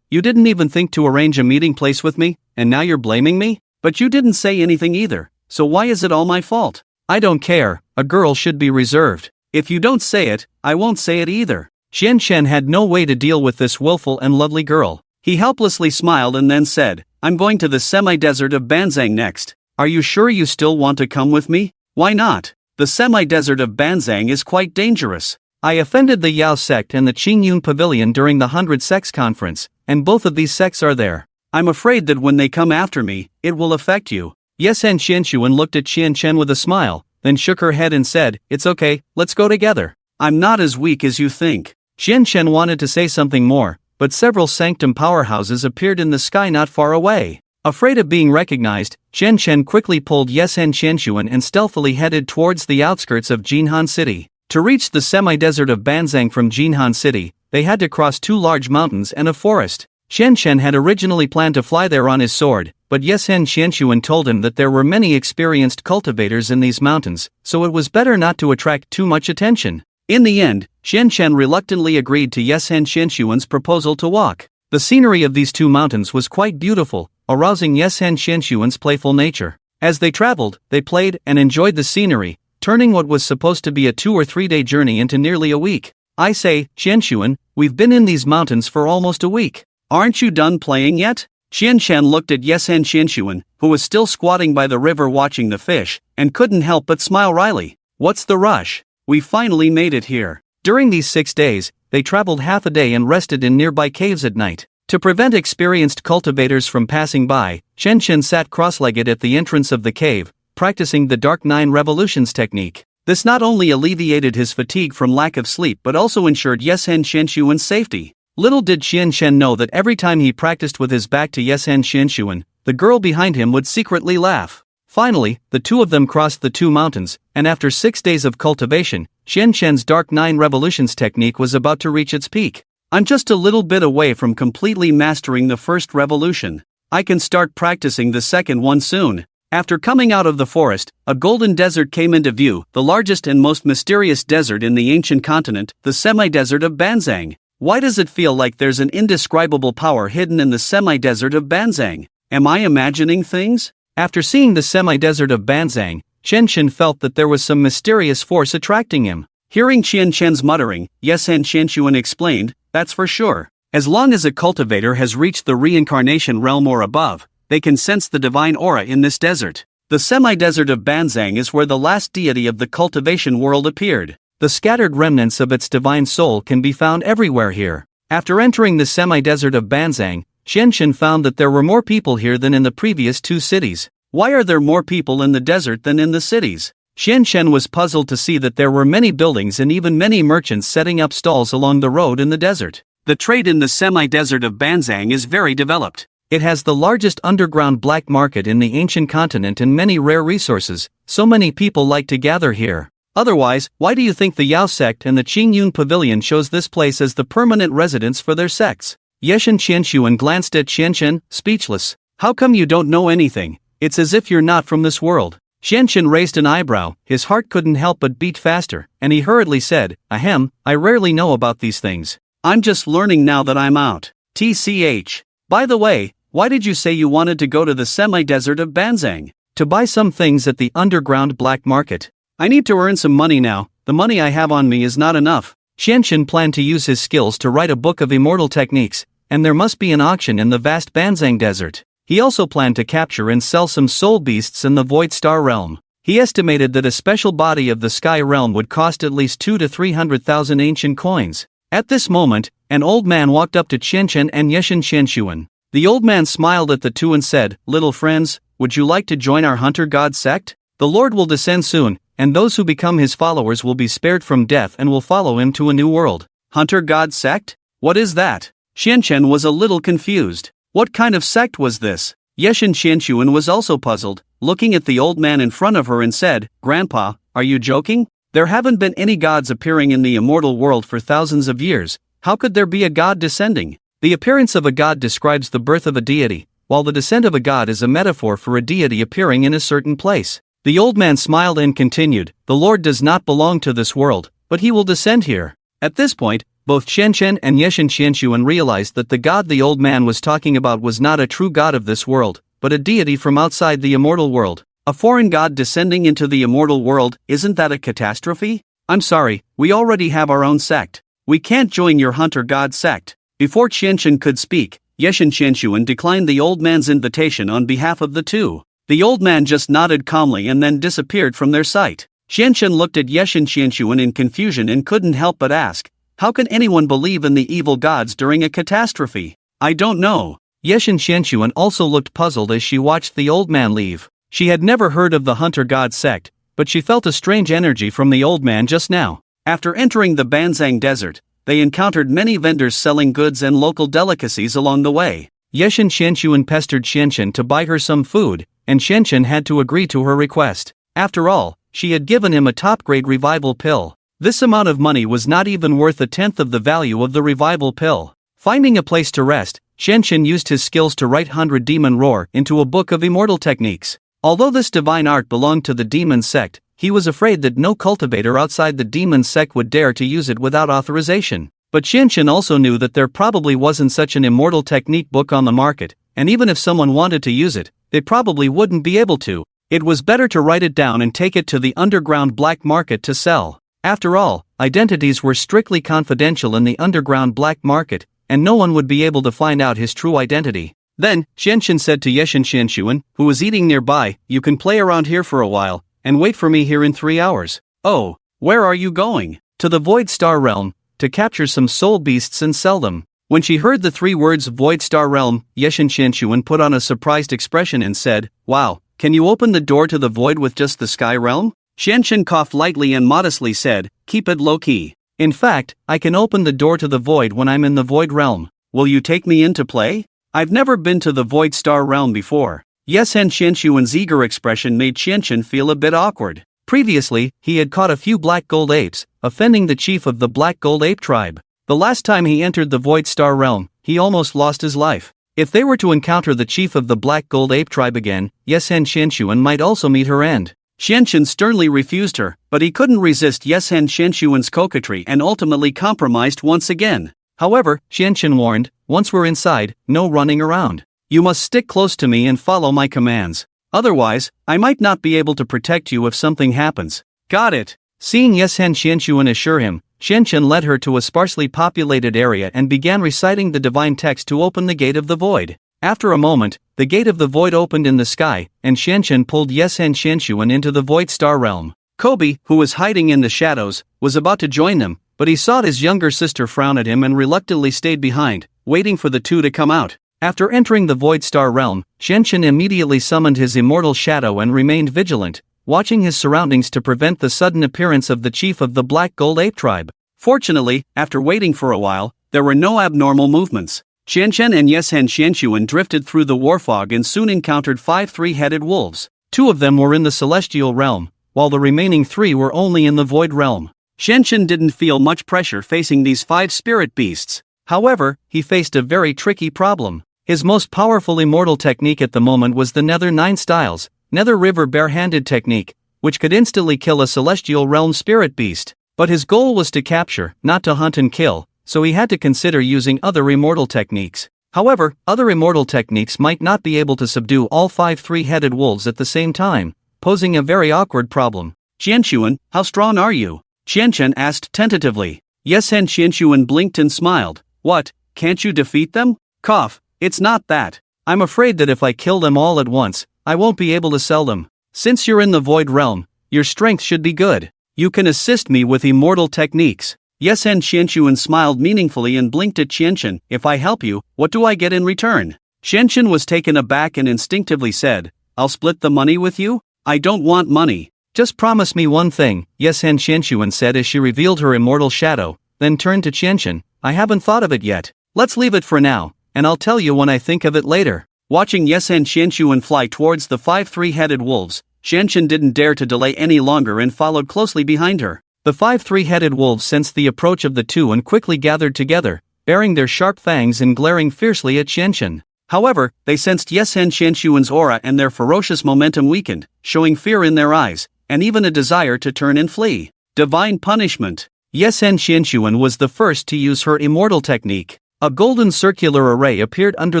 you didn't even think to arrange a meeting place with me, and now you're blaming me? But you didn't say anything either, so why is it all my fault? I don't care, a girl should be reserved. If you don't say it, I won't say it either. Qian Chen had no way to deal with this willful and lovely girl. He helplessly smiled and then said, I'm going to the semi-desert of Banzang next. Are you sure you still want to come with me? Why not? The semi-desert of Banzang is quite dangerous. I offended the Yao sect and the Qingyun pavilion during the 100 sects conference, and both of these sects are there. I'm afraid that when they come after me, it will affect you. Yesen Qianshuan looked at Qian Chen with a smile, then shook her head and said, it's okay, let's go together. I'm not as weak as you think. Qian Chen wanted to say something more, but several sanctum powerhouses appeared in the sky not far away. Afraid of being recognized, Qian Chen quickly pulled Yesen Qianshuan and stealthily headed towards the outskirts of Jinhan City. To reach the semi-desert of Banzang from Jinhan City, they had to cross 2 large mountains and a forest. Qian Chen had originally planned to fly there on his sword, but Yesen Qianshuan told him that there were many experienced cultivators in these mountains, so it was better not to attract too much attention. In the end, Qian Chen reluctantly agreed to Yesen Qianshuan's proposal to walk. The scenery of these 2 mountains was quite beautiful, arousing Yesen Qianshuan's playful nature. As they traveled, they played and enjoyed the scenery, turning what was supposed to be a 2 or 3 day journey into nearly a week. I say, Qianshuan, we've been in these mountains for almost a week. Aren't you done playing yet? Qian Chen looked at Yesen Qianshuan, who was still squatting by the river watching the fish, and couldn't help but smile wryly. What's the rush? We finally made it here. During these 6 days, they traveled half a day and rested in nearby caves at night. To prevent experienced cultivators from passing by, Qian Chen sat cross-legged at the entrance of the cave, practicing the Dark 9 Revolutions technique. This not only alleviated his fatigue from lack of sleep but also ensured Yesen Qianshuan's safety. Little did Qian Chen know that every time he practiced with his back to Yesen Qianshuan, the girl behind him would secretly laugh. Finally, the 2 of them crossed the 2 mountains, and after 6 days of cultivation, Qian Chen's Dark 9 Revolutions technique was about to reach its peak. I'm just a little bit away from completely mastering the first revolution. I can start practicing the second one soon. After coming out of the forest, a golden desert came into view, the largest and most mysterious desert in the ancient continent, the semi-desert of Banzang. Why does it feel like there's an indescribable power hidden in the semi-desert of Banzang? Am I imagining things? After seeing the semi-desert of Banzang, Qian Chen felt that there was some mysterious force attracting him. Hearing Qian Chen's muttering, Yesen Qianshuan explained, that's for sure. As long as a cultivator has reached the reincarnation realm or above, they can sense the divine aura in this desert. The semi-desert of Banzang is where the last deity of the cultivation world appeared. The scattered remnants of its divine soul can be found everywhere here. After entering the semi-desert of Banzang, Qian Chen found that there were more people here than in the previous 2 cities. Why are there more people in the desert than in the cities? Qian Chen was puzzled to see that there were many buildings and even many merchants setting up stalls along the road in the desert. The trade in the semi-desert of Banzang is very developed. It has the largest underground black market in the ancient continent and many rare resources, so many people like to gather here. Otherwise, why do you think the Yao sect and the Qingyun pavilion chose this place as the permanent residence for their sects? Yesen Qianshuan glanced at Qian Chen, speechless. How come you don't know anything? It's as if you're not from this world. Qian Chen raised an eyebrow, his heart couldn't help but beat faster, and he hurriedly said, Ahem, I rarely know about these things. I'm just learning now that I'm out. TCH. By the way, why did you say you wanted to go to the semi-desert of Banzang? To buy some things at the underground black market. I need to earn some money now, the money I have on me is not enough. Qian Chen planned to use his skills to write a book of immortal techniques, and there must be an auction in the vast Banzang desert. He also planned to capture and sell some soul beasts in the Void Star realm. He estimated that a special body of the Sky realm would cost at least 200,000 to 300,000 ancient coins. At this moment, an old man walked up to Qian Chen and Yesen Qianshuan. The old man smiled at the 2 and said, Little friends, would you like to join our hunter god sect? The Lord will descend soon, and those who become his followers will be spared from death and will follow him to a new world. Hunter god sect? What is that? Qian Chen was a little confused. What kind of sect was this? Yesen Qianshuan was also puzzled, looking at the old man in front of her and said, Grandpa, are you joking? There haven't been any gods appearing in the immortal world for thousands of years. How could there be a god descending? The appearance of a god describes the birth of a deity, while the descent of a god is a metaphor for a deity appearing in a certain place. The old man smiled and continued, "The Lord does not belong to this world, but he will descend here." At this point, both Qianchen and Yeshen Qianshuan realized that the god the old man was talking about was not a true god of this world, but a deity from outside the immortal world. A foreign god descending into the immortal world, isn't that a catastrophe? I'm sorry, we already have our own sect. We can't join your hunter god sect. Before Qianchen could speak, Yeshen Qianshuan declined the old man's invitation on behalf of the two. The old man just nodded calmly and then disappeared from their sight. Qianchen looked at Yeshen Qianshuan in confusion and couldn't help but ask, "How can anyone believe in the evil gods during a catastrophe?" "I don't know." Yeshen Qianshuan also looked puzzled as she watched the old man leave. She had never heard of the hunter god sect, but she felt a strange energy from the old man just now. After entering the Banzang desert, they encountered many vendors selling goods and local delicacies along the way. Yeshen Qianshuan pestered Qianchen to buy her some food, and Qianchen had to agree to her request. After all, she had given him a top-grade revival pill. This amount of money was not even worth a tenth of the value of the revival pill. Finding a place to rest, Qianchen used his skills to write 100 Demon Roar into a book of immortal techniques. Although this divine art belonged to the demon sect, he was afraid that no cultivator outside the demon sect would dare to use it without authorization. But Qianchen also knew that there probably wasn't such an immortal technique book on the market, and even if someone wanted to use it, they probably wouldn't be able to. It was better to write it down and take it to the underground black market to sell. After all, identities were strictly confidential in the underground black market, and no one would be able to find out his true identity. Then, Qianchen said to Yeshen Qianshuan, who was eating nearby, "You can play around here for a while, and wait for me here in 3 hours. "Oh, where are you going?" "To the Void Star Realm, to capture some soul beasts and sell them." When she heard the 3 words Void Star Realm, Yeshen Qianshuan put on a surprised expression and said, "Wow, can you open the door to the void with just the Sky Realm?" Qianchen coughed lightly and modestly said, "Keep it low-key. In fact, I can open the door to the void when I'm in the Void Realm. Will you take me in to play? I've never been to the Void Star Realm before." Yeshen Qianshuan's eager expression made Qianchen feel a bit awkward. Previously, he had caught a few black gold apes, offending the chief of the black gold ape tribe. The last time he entered the Void Star Realm, he almost lost his life. If they were to encounter the chief of the black gold ape tribe again, Yeshen Qianshuan might also meet her end. Qianchen sternly refused her, but he couldn't resist Yeshen Qianshuan's coquetry and ultimately compromised once again. However, Qianchen warned, "Once we're inside, no running around. You must stick close to me and follow my commands. Otherwise, I might not be able to protect you if something happens." "Got it." Seeing Yeshen Qianshuan assure him, Qianchen led her to a sparsely populated area and began reciting the divine text to open the gate of the void. After a moment, the gate of the void opened in the sky, and Qianchen pulled Yeshen Qianshuan into the Void Star Realm. Kobe, who was hiding in the shadows, was about to join them, but he saw his younger sister frown at him and reluctantly stayed behind, waiting for the two to come out. After entering the Void Star Realm, Qianchen immediately summoned his immortal shadow and remained vigilant, watching his surroundings to prevent the sudden appearance of the chief of the Black Gold Ape tribe. Fortunately, after waiting for a while, there were no abnormal movements. Qianchen and Yeshen Qianshuan drifted through the war fog and soon encountered 5 three-headed wolves. 2 of them were in the Celestial Realm, while the remaining 3 were only in the Void Realm. Qianchen didn't feel much pressure facing these 5 spirit beasts. However, he faced a very tricky problem. His most powerful immortal technique at the moment was the Nether 9 Styles, Nether River Barehanded technique, which could instantly kill a Celestial Realm spirit beast. But his goal was to capture, not to hunt and kill, so he had to consider using other immortal techniques. However, other immortal techniques might not be able to subdue all 5 three-headed wolves at the same time, posing a very awkward problem. "Qianshuan, how strong are you?" Qianchen asked tentatively. Yeshen Qianshuan blinked and smiled. "What, can't you defeat them?" "Cough, it's not that. I'm afraid that if I kill them all at once, I won't be able to sell them. Since you're in the Void Realm, your strength should be good. You can assist me with immortal techniques." Yeshen Qianshuan smiled meaningfully and blinked at Qianchen. "If I help you, what do I get in return?" Qianchen was taken aback and instinctively said, "I'll split the money with you? I don't want money." "Just promise me one thing," Yeshen Qianshuan said as she revealed her immortal shadow, then turned to Qianchen. "I haven't thought of it yet. Let's leave it for now, and I'll tell you when I think of it later." Watching Yeshen Qianshuan fly towards the 5 three-headed wolves, Qianchen didn't dare to delay any longer and followed closely behind her. The 5 three-headed wolves sensed the approach of the two and quickly gathered together, baring their sharp fangs and glaring fiercely at Qianchen. However, they sensed Yesen Xianxuan's aura and their ferocious momentum weakened, showing fear in their eyes, and even a desire to turn and flee. Divine punishment. Yesen Xianxuan was the first to use her immortal technique. A golden circular array appeared under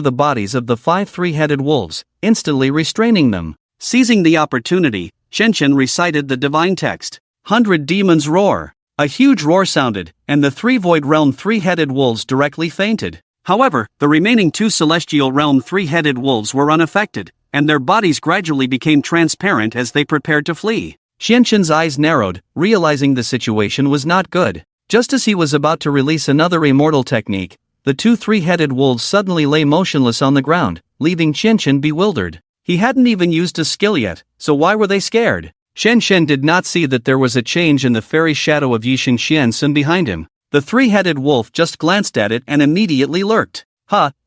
the bodies of the 5 three-headed wolves, instantly restraining them. Seizing the opportunity, Shenshen recited the divine text. 100 demons roar. A huge roar sounded, and the 3 void realm three-headed wolves directly fainted. However, the remaining 2 celestial realm three-headed wolves were unaffected, and their bodies gradually became transparent as they prepared to flee. Xianshen's eyes narrowed, realizing the situation was not good. Just as he was about to release another immortal technique, the 2 three-headed wolves suddenly lay motionless on the ground, leaving Xianshen bewildered. He hadn't even used a skill yet, so why were they scared? Xianshen did not see that there was a change in the fairy shadow of Yishin Xiansun behind him. The 3-headed wolf just glanced at it and immediately lurked.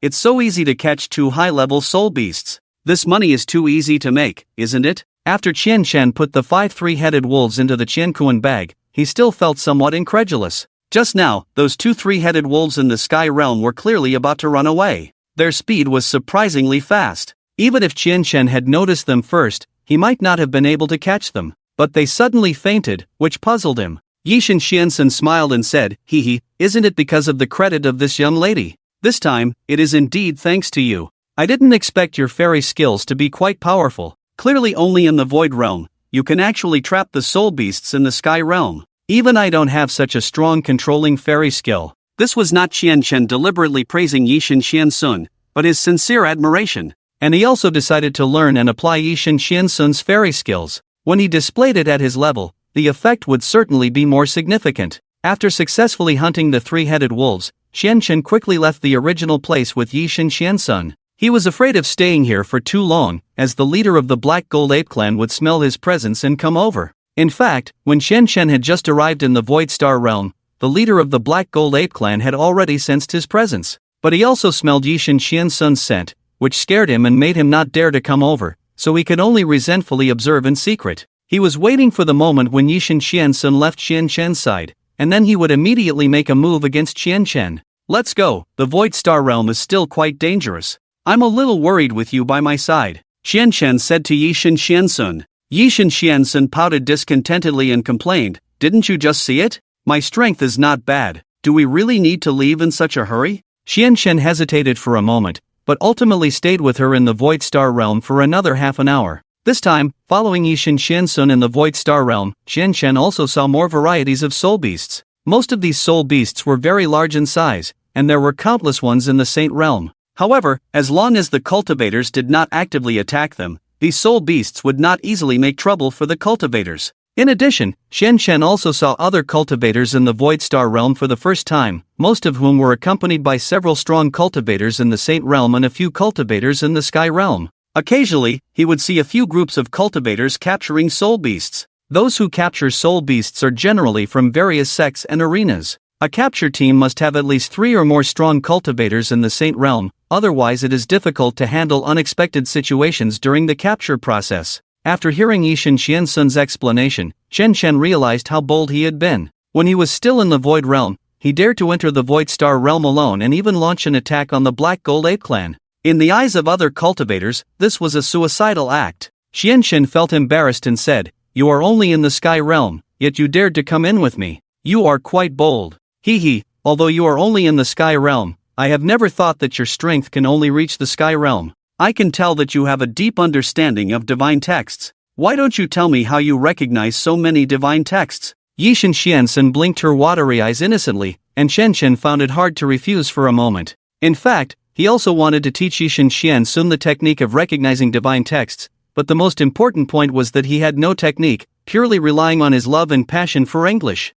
It's so easy to catch 2 high-level soul beasts. This money is too easy to make, isn't it? After Qianshan put the 5 three-headed wolves into the Qiankuan bag, he still felt somewhat incredulous. Just now, those 2 three-headed wolves in the sky realm were clearly about to run away. Their speed was surprisingly fast. Even if Qianshan had noticed them first, he might not have been able to catch them. But they suddenly fainted, which puzzled him. Yishin Xiansun smiled and said, isn't it because of the credit of this young lady? This time, it is indeed thanks to you. I didn't expect your fairy skills to be quite powerful. Clearly only in the void realm, you can actually trap the soul beasts in the sky realm. Even I don't have such a strong controlling fairy skill. This was not Qianshen deliberately praising Yishin Xiansun, but his sincere admiration. And he also decided to learn and apply Yishin Xiansun's fairy skills. When he displayed it at his level, the effect would certainly be more significant. After successfully hunting the 3-headed wolves, Xianshen quickly left the original place with Yishin Xiansun. He was afraid of staying here for too long, as the leader of the Black Gold Ape clan would smell his presence and come over. In fact, when Xianshen had just arrived in the Void Star realm, the leader of the Black Gold Ape clan had already sensed his presence. But he also smelled Yishin Xiansun's scent, which scared him and made him not dare to come over, so he could only resentfully observe in secret. He was waiting for the moment when Yishin Xiansun left Xianshen's side, and then he would immediately make a move against Xianshen. Let's go, the Void Star realm is still quite dangerous. I'm a little worried with you by my side, Xianshen said to Yishin Xiansun. Yishin Xiansun pouted discontentedly and complained, didn't you just see it? My strength is not bad. Do we really need to leave in such a hurry? Xianshen hesitated for a moment, but ultimately stayed with her in the Void Star realm for another half an hour. This time, following Yishin Xiansun in the Void Star realm, Xianshen also saw more varieties of soul beasts. Most of these soul beasts were very large in size, and there were countless ones in the Saint realm. However, as long as the cultivators did not actively attack them, these soul beasts would not easily make trouble for the cultivators. In addition, Xianshen also saw other cultivators in the Void Star realm for the first time, most of whom were accompanied by several strong cultivators in the Saint realm and a few cultivators in the Sky realm. Occasionally, he would see a few groups of cultivators capturing soul beasts. Those who capture soul beasts are generally from various sects and arenas. A capture team must have at least 3 or more strong cultivators in the Saint realm, otherwise it is difficult to handle unexpected situations during the capture process. After hearing Yishin Xiansun's explanation, Xianshen realized how bold he had been. When he was still in the Void realm, he dared to enter the Void Star realm alone and even launch an attack on the Black Gold Ape clan. In the eyes of other cultivators, this was a suicidal act. Xianshen felt embarrassed and said, you are only in the Sky realm, yet you dared to come in with me. You are quite bold. Although you are only in the Sky realm, I have never thought that your strength can only reach the Sky realm. I can tell that you have a deep understanding of divine texts. Why don't you tell me how you recognize so many divine texts? Yishin Xiansun blinked her watery eyes innocently, and Xianshen found it hard to refuse for a moment. In fact, he also wanted to teach Yishin Xiansun the technique of recognizing divine texts, but the most important point was that he had no technique, purely relying on his love and passion for English.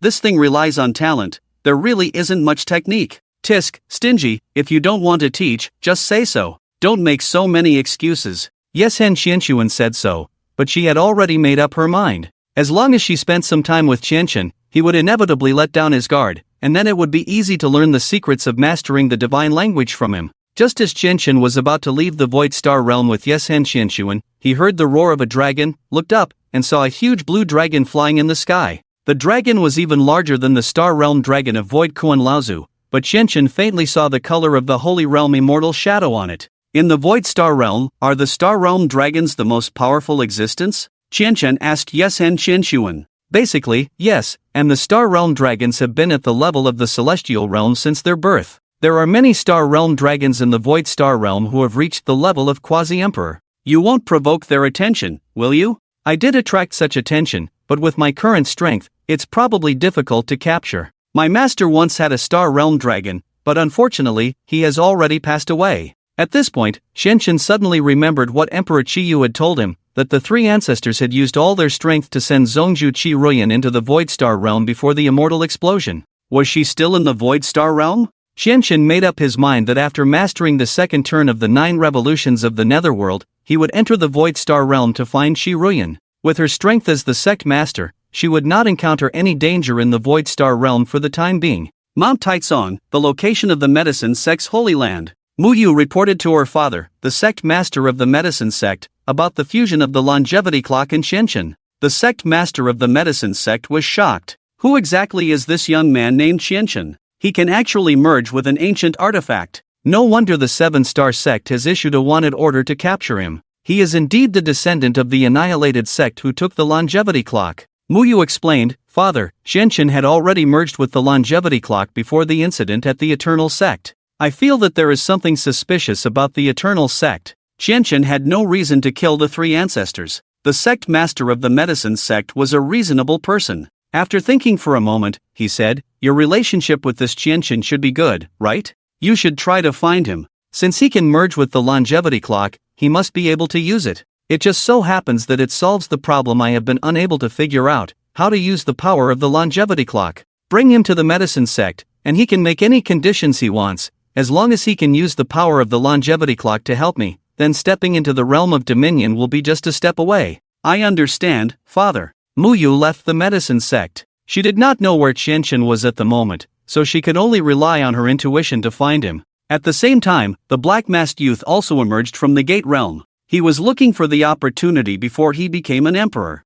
This thing relies on talent. There really isn't much technique. Tisk, stingy, if you don't want to teach, just say so. Don't make so many excuses. Yesen Xianxuan said so, but she had already made up her mind. As long as she spent some time with Qianshen, he would inevitably let down his guard, and then it would be easy to learn the secrets of mastering the divine language from him. Just as Qianshen was about to leave the Void Star realm with Yesen Xianxuan, he heard the roar of a dragon, looked up, and saw a huge blue dragon flying in the sky. The dragon was even larger than the Star Realm dragon of Void Kuan Laozu, but Qianqian faintly saw the color of the Holy Realm immortal shadow on it. In the Void Star Realm, are the Star Realm dragons the most powerful existence? Qianqian asked Yesen Qianshuan. Basically, yes, and the Star Realm dragons have been at the level of the Celestial Realm since their birth. There are many Star Realm dragons in the Void Star Realm who have reached the level of Quasi-Emperor. You won't provoke their attention, will you? I did attract such attention, but with my current strength, it's probably difficult to capture. My master once had a Star Realm dragon, but unfortunately, he has already passed away. At this point, Qianqian suddenly remembered what Emperor Qiyu had told him, that the three ancestors had used all their strength to send Zhongzhu Qi Ruyan into the Void Star Realm before the immortal explosion. Was she still in the Void Star Realm? Qianqian made up his mind that after mastering the second turn of the 9 revolutions of the Netherworld, he would enter the Void Star Realm to find Qi Ruyan. With her strength as the Sect Master, she would not encounter any danger in the Void Star Realm for the time being. Mount Taizong, the location of the Medicine Sect's Holy Land. Mu Yu reported to her father, the Sect Master of the Medicine Sect, about the fusion of the longevity clock and Qianqian. The Sect Master of the Medicine Sect was shocked. Who exactly is this young man named Qianqian? He can actually merge with an ancient artifact. No wonder the 7-star sect has issued a wanted order to capture him. He is indeed the descendant of the annihilated sect who took the longevity clock. Mu Yu explained, Father, Qianqian had already merged with the longevity clock before the incident at the Eternal Sect. I feel that there is something suspicious about the Eternal Sect. Qianqian had no reason to kill the 3 ancestors. The Sect Master of the Medicine Sect was a reasonable person. After thinking for a moment, he said, Your relationship with this Qianqian should be good, right? You should try to find him. Since he can merge with the longevity clock, he must be able to use it. It just so happens that it solves the problem I have been unable to figure out, how to use the power of the longevity clock. Bring him to the Medicine Sect, and he can make any conditions he wants, as long as he can use the power of the longevity clock to help me, then stepping into the realm of dominion will be just a step away. I understand, Father. Mu Yu left the Medicine Sect. She did not know where Qianqian was at the moment, so she could only rely on her intuition to find him. At the same time, the black-masked youth also emerged from the Gate Realm. He was looking for the opportunity before he became an emperor.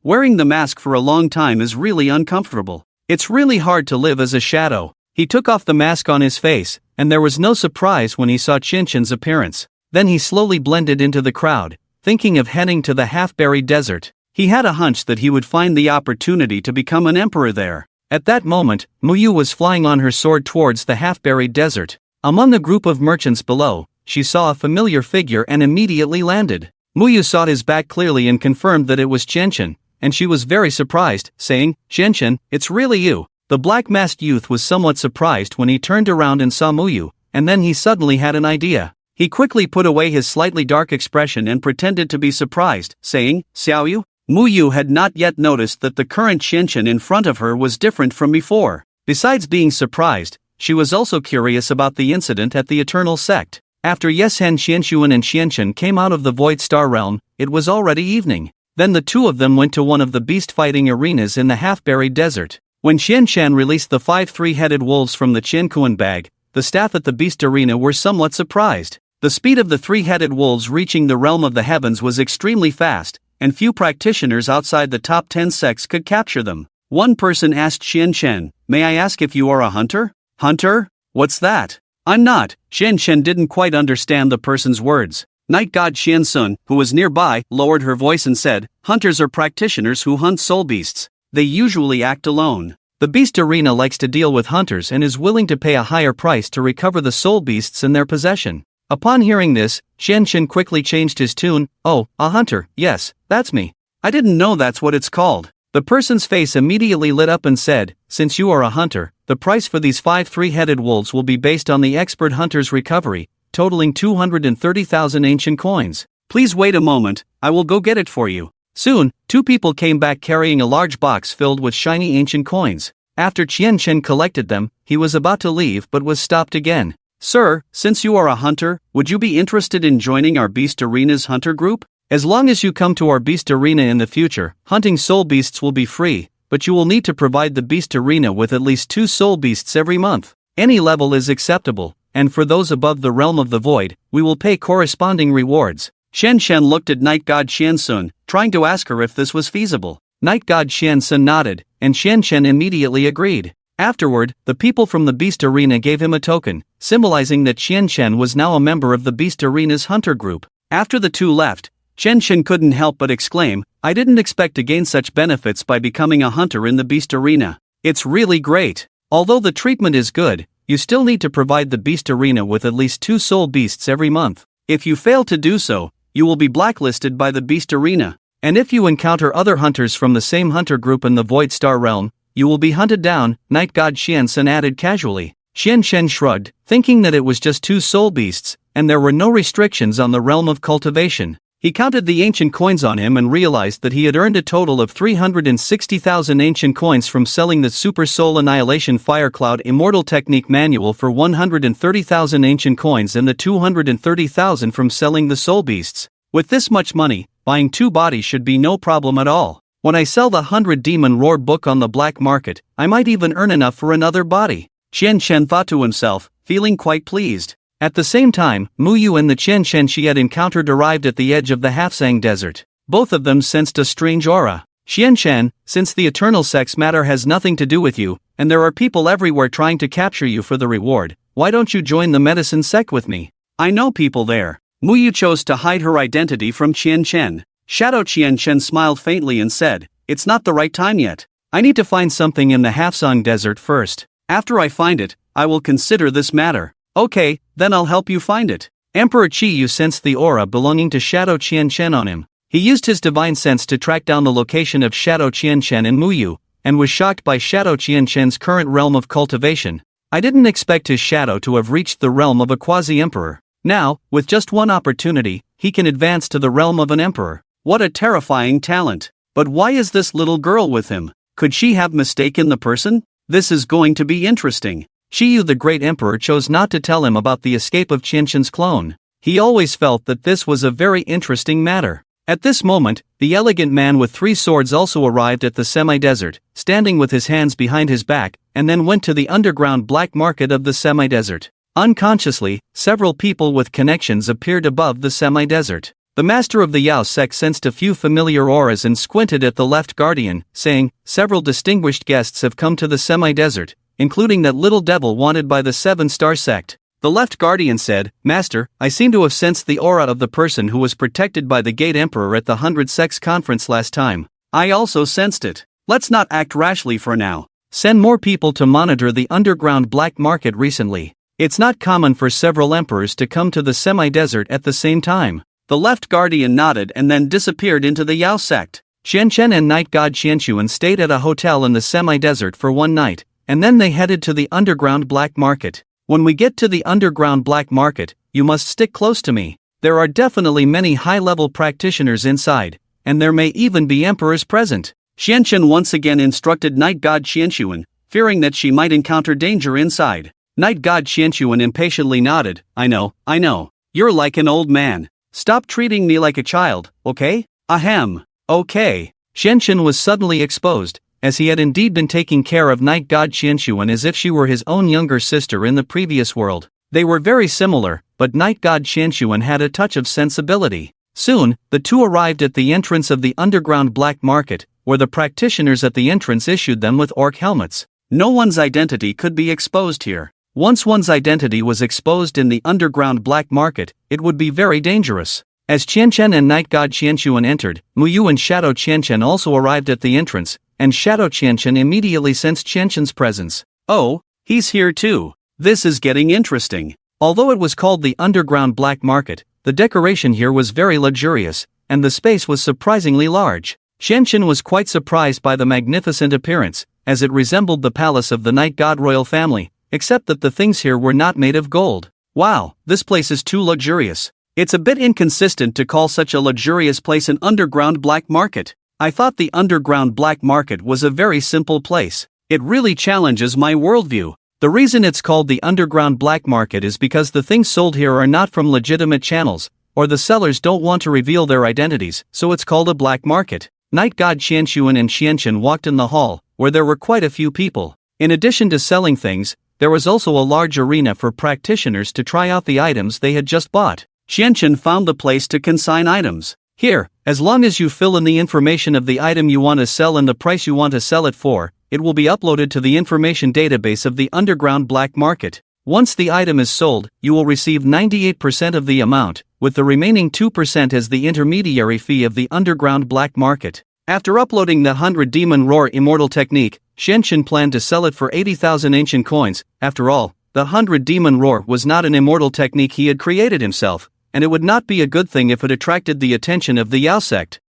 Wearing the mask for a long time is really uncomfortable. It's really hard to live as a shadow. He took off the mask on his face, and there was no surprise when he saw Qianqian's appearance. Then he slowly blended into the crowd, thinking of heading to the half-buried desert. He had a hunch that he would find the opportunity to become an emperor there. At that moment, Mu Yu was flying on her sword towards the half-buried desert. Among a group of merchants below, she saw a familiar figure and immediately landed. Mu Yu saw his back clearly and confirmed that it was Qianqian, and she was very surprised, saying, Qianqian, it's really you. The black-masked youth was somewhat surprised when he turned around and saw Mu Yu, and then he suddenly had an idea. He quickly put away his slightly dark expression and pretended to be surprised, saying, Xiao Yu? Mu Yu had not yet noticed that the current Qianqian in front of her was different from before. Besides being surprised, she was also curious about the incident at the Eternal Sect. After Yesen Qianshuan and Qianqian came out of the Void Star Realm, it was already evening. Then the two of them went to one of the beast-fighting arenas in the half-buried desert. When Qianshan released the 5 three-headed wolves from the Qiankuan bag, the staff at the beast arena were somewhat surprised. The speed of the 3-headed wolves reaching the realm of the heavens was extremely fast, and few practitioners outside the top 10 sects could capture them. One person asked Qianshan, May I ask if you are a hunter? Hunter? What's that? I'm not. Qianshan didn't quite understand the person's words. Night god Qiansun, who was nearby, lowered her voice and said, Hunters are practitioners who hunt soul beasts. They usually act alone. The beast arena likes to deal with hunters and is willing to pay a higher price to recover the soul beasts in their possession. Upon hearing this, Qianshan quickly changed his tune. Oh, a hunter, yes, that's me. I didn't know that's what it's called. The person's face immediately lit up and said, Since you are a hunter, the price for these 5 three-headed wolves will be based on the expert hunter's recovery, totaling 230,000 ancient coins. Please wait a moment, I will go get it for you. Soon, 2 people came back carrying a large box filled with shiny ancient coins. After Qianshan collected them, he was about to leave but was stopped again. Sir, since you are a hunter, would you be interested in joining our Beast Arena's hunter group? As long as you come to our Beast Arena in the future, hunting soul beasts will be free, but you will need to provide the Beast Arena with at least 2 soul beasts every month. Any level is acceptable, and for those above the realm of the void, we will pay corresponding rewards. Shen looked at Night God Qiansun, trying to ask her if this was feasible. Night God Qiansun nodded, and Shen immediately agreed. Afterward, the people from the Beast Arena gave him a token, symbolizing that Qian Chen was now a member of the Beast Arena's hunter group. After the two left, Chen Chen couldn't help but exclaim, "I didn't expect to gain such benefits by becoming a hunter in the Beast Arena. It's really great. Although the treatment is good, you still need to provide the Beast Arena with at least 2 soul beasts every month. If you fail to do so, you will be blacklisted by the Beast Arena. And if you encounter other hunters from the same hunter group in the Void Star Realm, you will be hunted down," Night God Xianxin added casually. Xian Shen shrugged, thinking that it was just 2 soul beasts, and there were no restrictions on the realm of cultivation. He counted the ancient coins on him and realized that he had earned a total of 360,000 ancient coins from selling the Super Soul Annihilation Firecloud Immortal Technique Manual for 130,000 ancient coins and the 230,000 from selling the soul beasts. With this much money, buying 2 bodies should be no problem at all. When I sell the 100 Demon Roar book on the black market, I might even earn enough for another body. Qian Shen thought to himself, feeling quite pleased. At the same time, Mu Yu and the Qian Shen she had encountered arrived at the edge of the Halfsang Desert. Both of them sensed a strange aura. "Qian Shen, since the eternal sex matter has nothing to do with you, and there are people everywhere trying to capture you for the reward, why don't you join the medicine sect with me? I know people there." Mu Yu chose to hide her identity from Qian Shen. Shadow Qian Shen smiled faintly and said, "It's not the right time yet. I need to find something in the Halfsang Desert first. After I find it, I will consider this matter." "Okay, then I'll help you find it." Emperor Qi Yu sensed the aura belonging to Shadow Qian Shen on him. He used his divine sense to track down the location of Shadow Qian Shen and Mu Yu, and was shocked by Shadow Qian Shen's current realm of cultivation. I didn't expect his shadow to have reached the realm of a quasi-emperor. Now, with just one opportunity, he can advance to the realm of an emperor. What a terrifying talent. But why is this little girl with him? Could she have mistaken the person? This is going to be interesting. Qi Yu the Great Emperor chose not to tell him about the escape of Qianshen's clone. He always felt that this was a very interesting matter. At this moment, the elegant man with 3 swords also arrived at the semi-desert, standing with his hands behind his back, and then went to the underground black market of the semi-desert. Unconsciously, several people with connections appeared above the semi-desert. The master of the Yao sect sensed a few familiar auras and squinted at the left guardian, saying, "Several distinguished guests have come to the semi-desert, including that little devil wanted by the 7-star sect." The left guardian said, "Master, I seem to have sensed the aura of the person who was protected by the Gate Emperor at the 100 Sects conference last time. I also sensed it. Let's not act rashly for now. Send more people to monitor the underground black market recently. It's not common for several emperors to come to the semi-desert at the same time." The left guardian nodded and then disappeared into the Yao sect. Qian Chen and Night God Qianshuan stayed at a hotel in the semi-desert for one night, and then they headed to the underground black market. "When we get to the underground black market, you must stick close to me. There are definitely many high-level practitioners inside, and there may even be emperors present." Qianshen once again instructed Night God Qianshuan, fearing that she might encounter danger inside. Night God Qianshuan impatiently nodded, I know. You're like an old man. Stop treating me like a child, okay?" "Ahem. Okay." Qianshen was suddenly exposed, as he had indeed been taking care of Night God Qianshuan as if she were his own younger sister in the previous world. They were very similar, but Night God Qianshuan had a touch of sensibility. Soon, the two arrived at the entrance of the underground black market, where the practitioners at the entrance issued them with orc helmets. No one's identity could be exposed here. Once one's identity was exposed in the underground black market, it would be very dangerous. As Qianchen and Night God Qianshuan entered, Mu Yu and Shadow Qianchen also arrived at the entrance, and Shadow Qianchen immediately sensed Qianshen's presence. "Oh, he's here too. This is getting interesting." Although it was called the underground black market, the decoration here was very luxurious, and the space was surprisingly large. Qianshen was quite surprised by the magnificent appearance, as it resembled the palace of the Night God royal family, except that the things here were not made of gold. "Wow, this place is too luxurious. It's a bit inconsistent to call such a luxurious place an underground black market. I thought the underground black market was a very simple place. It really challenges my worldview." The reason it's called the underground black market is because the things sold here are not from legitimate channels, or the sellers don't want to reveal their identities, so it's called a black market. Night God Qianshuan and Qianshen walked in the hall, where there were quite a few people. In addition to selling things, there was also a large arena for practitioners to try out the items they had just bought. Qianshen found the place to consign items. "Here, as long as you fill in the information of the item you want to sell and the price you want to sell it for, it will be uploaded to the information database of the underground black market. Once the item is sold, you will receive 98% of the amount, with the remaining 2% as the intermediary fee of the underground black market. After uploading the 100 Demon Roar Immortal Technique, Shenshin planned to sell it for 80,000 ancient coins. After all, the 100 Demon Roar was not an immortal technique he had created himself, and it would not be a good thing if it attracted the attention of the Yao Sect.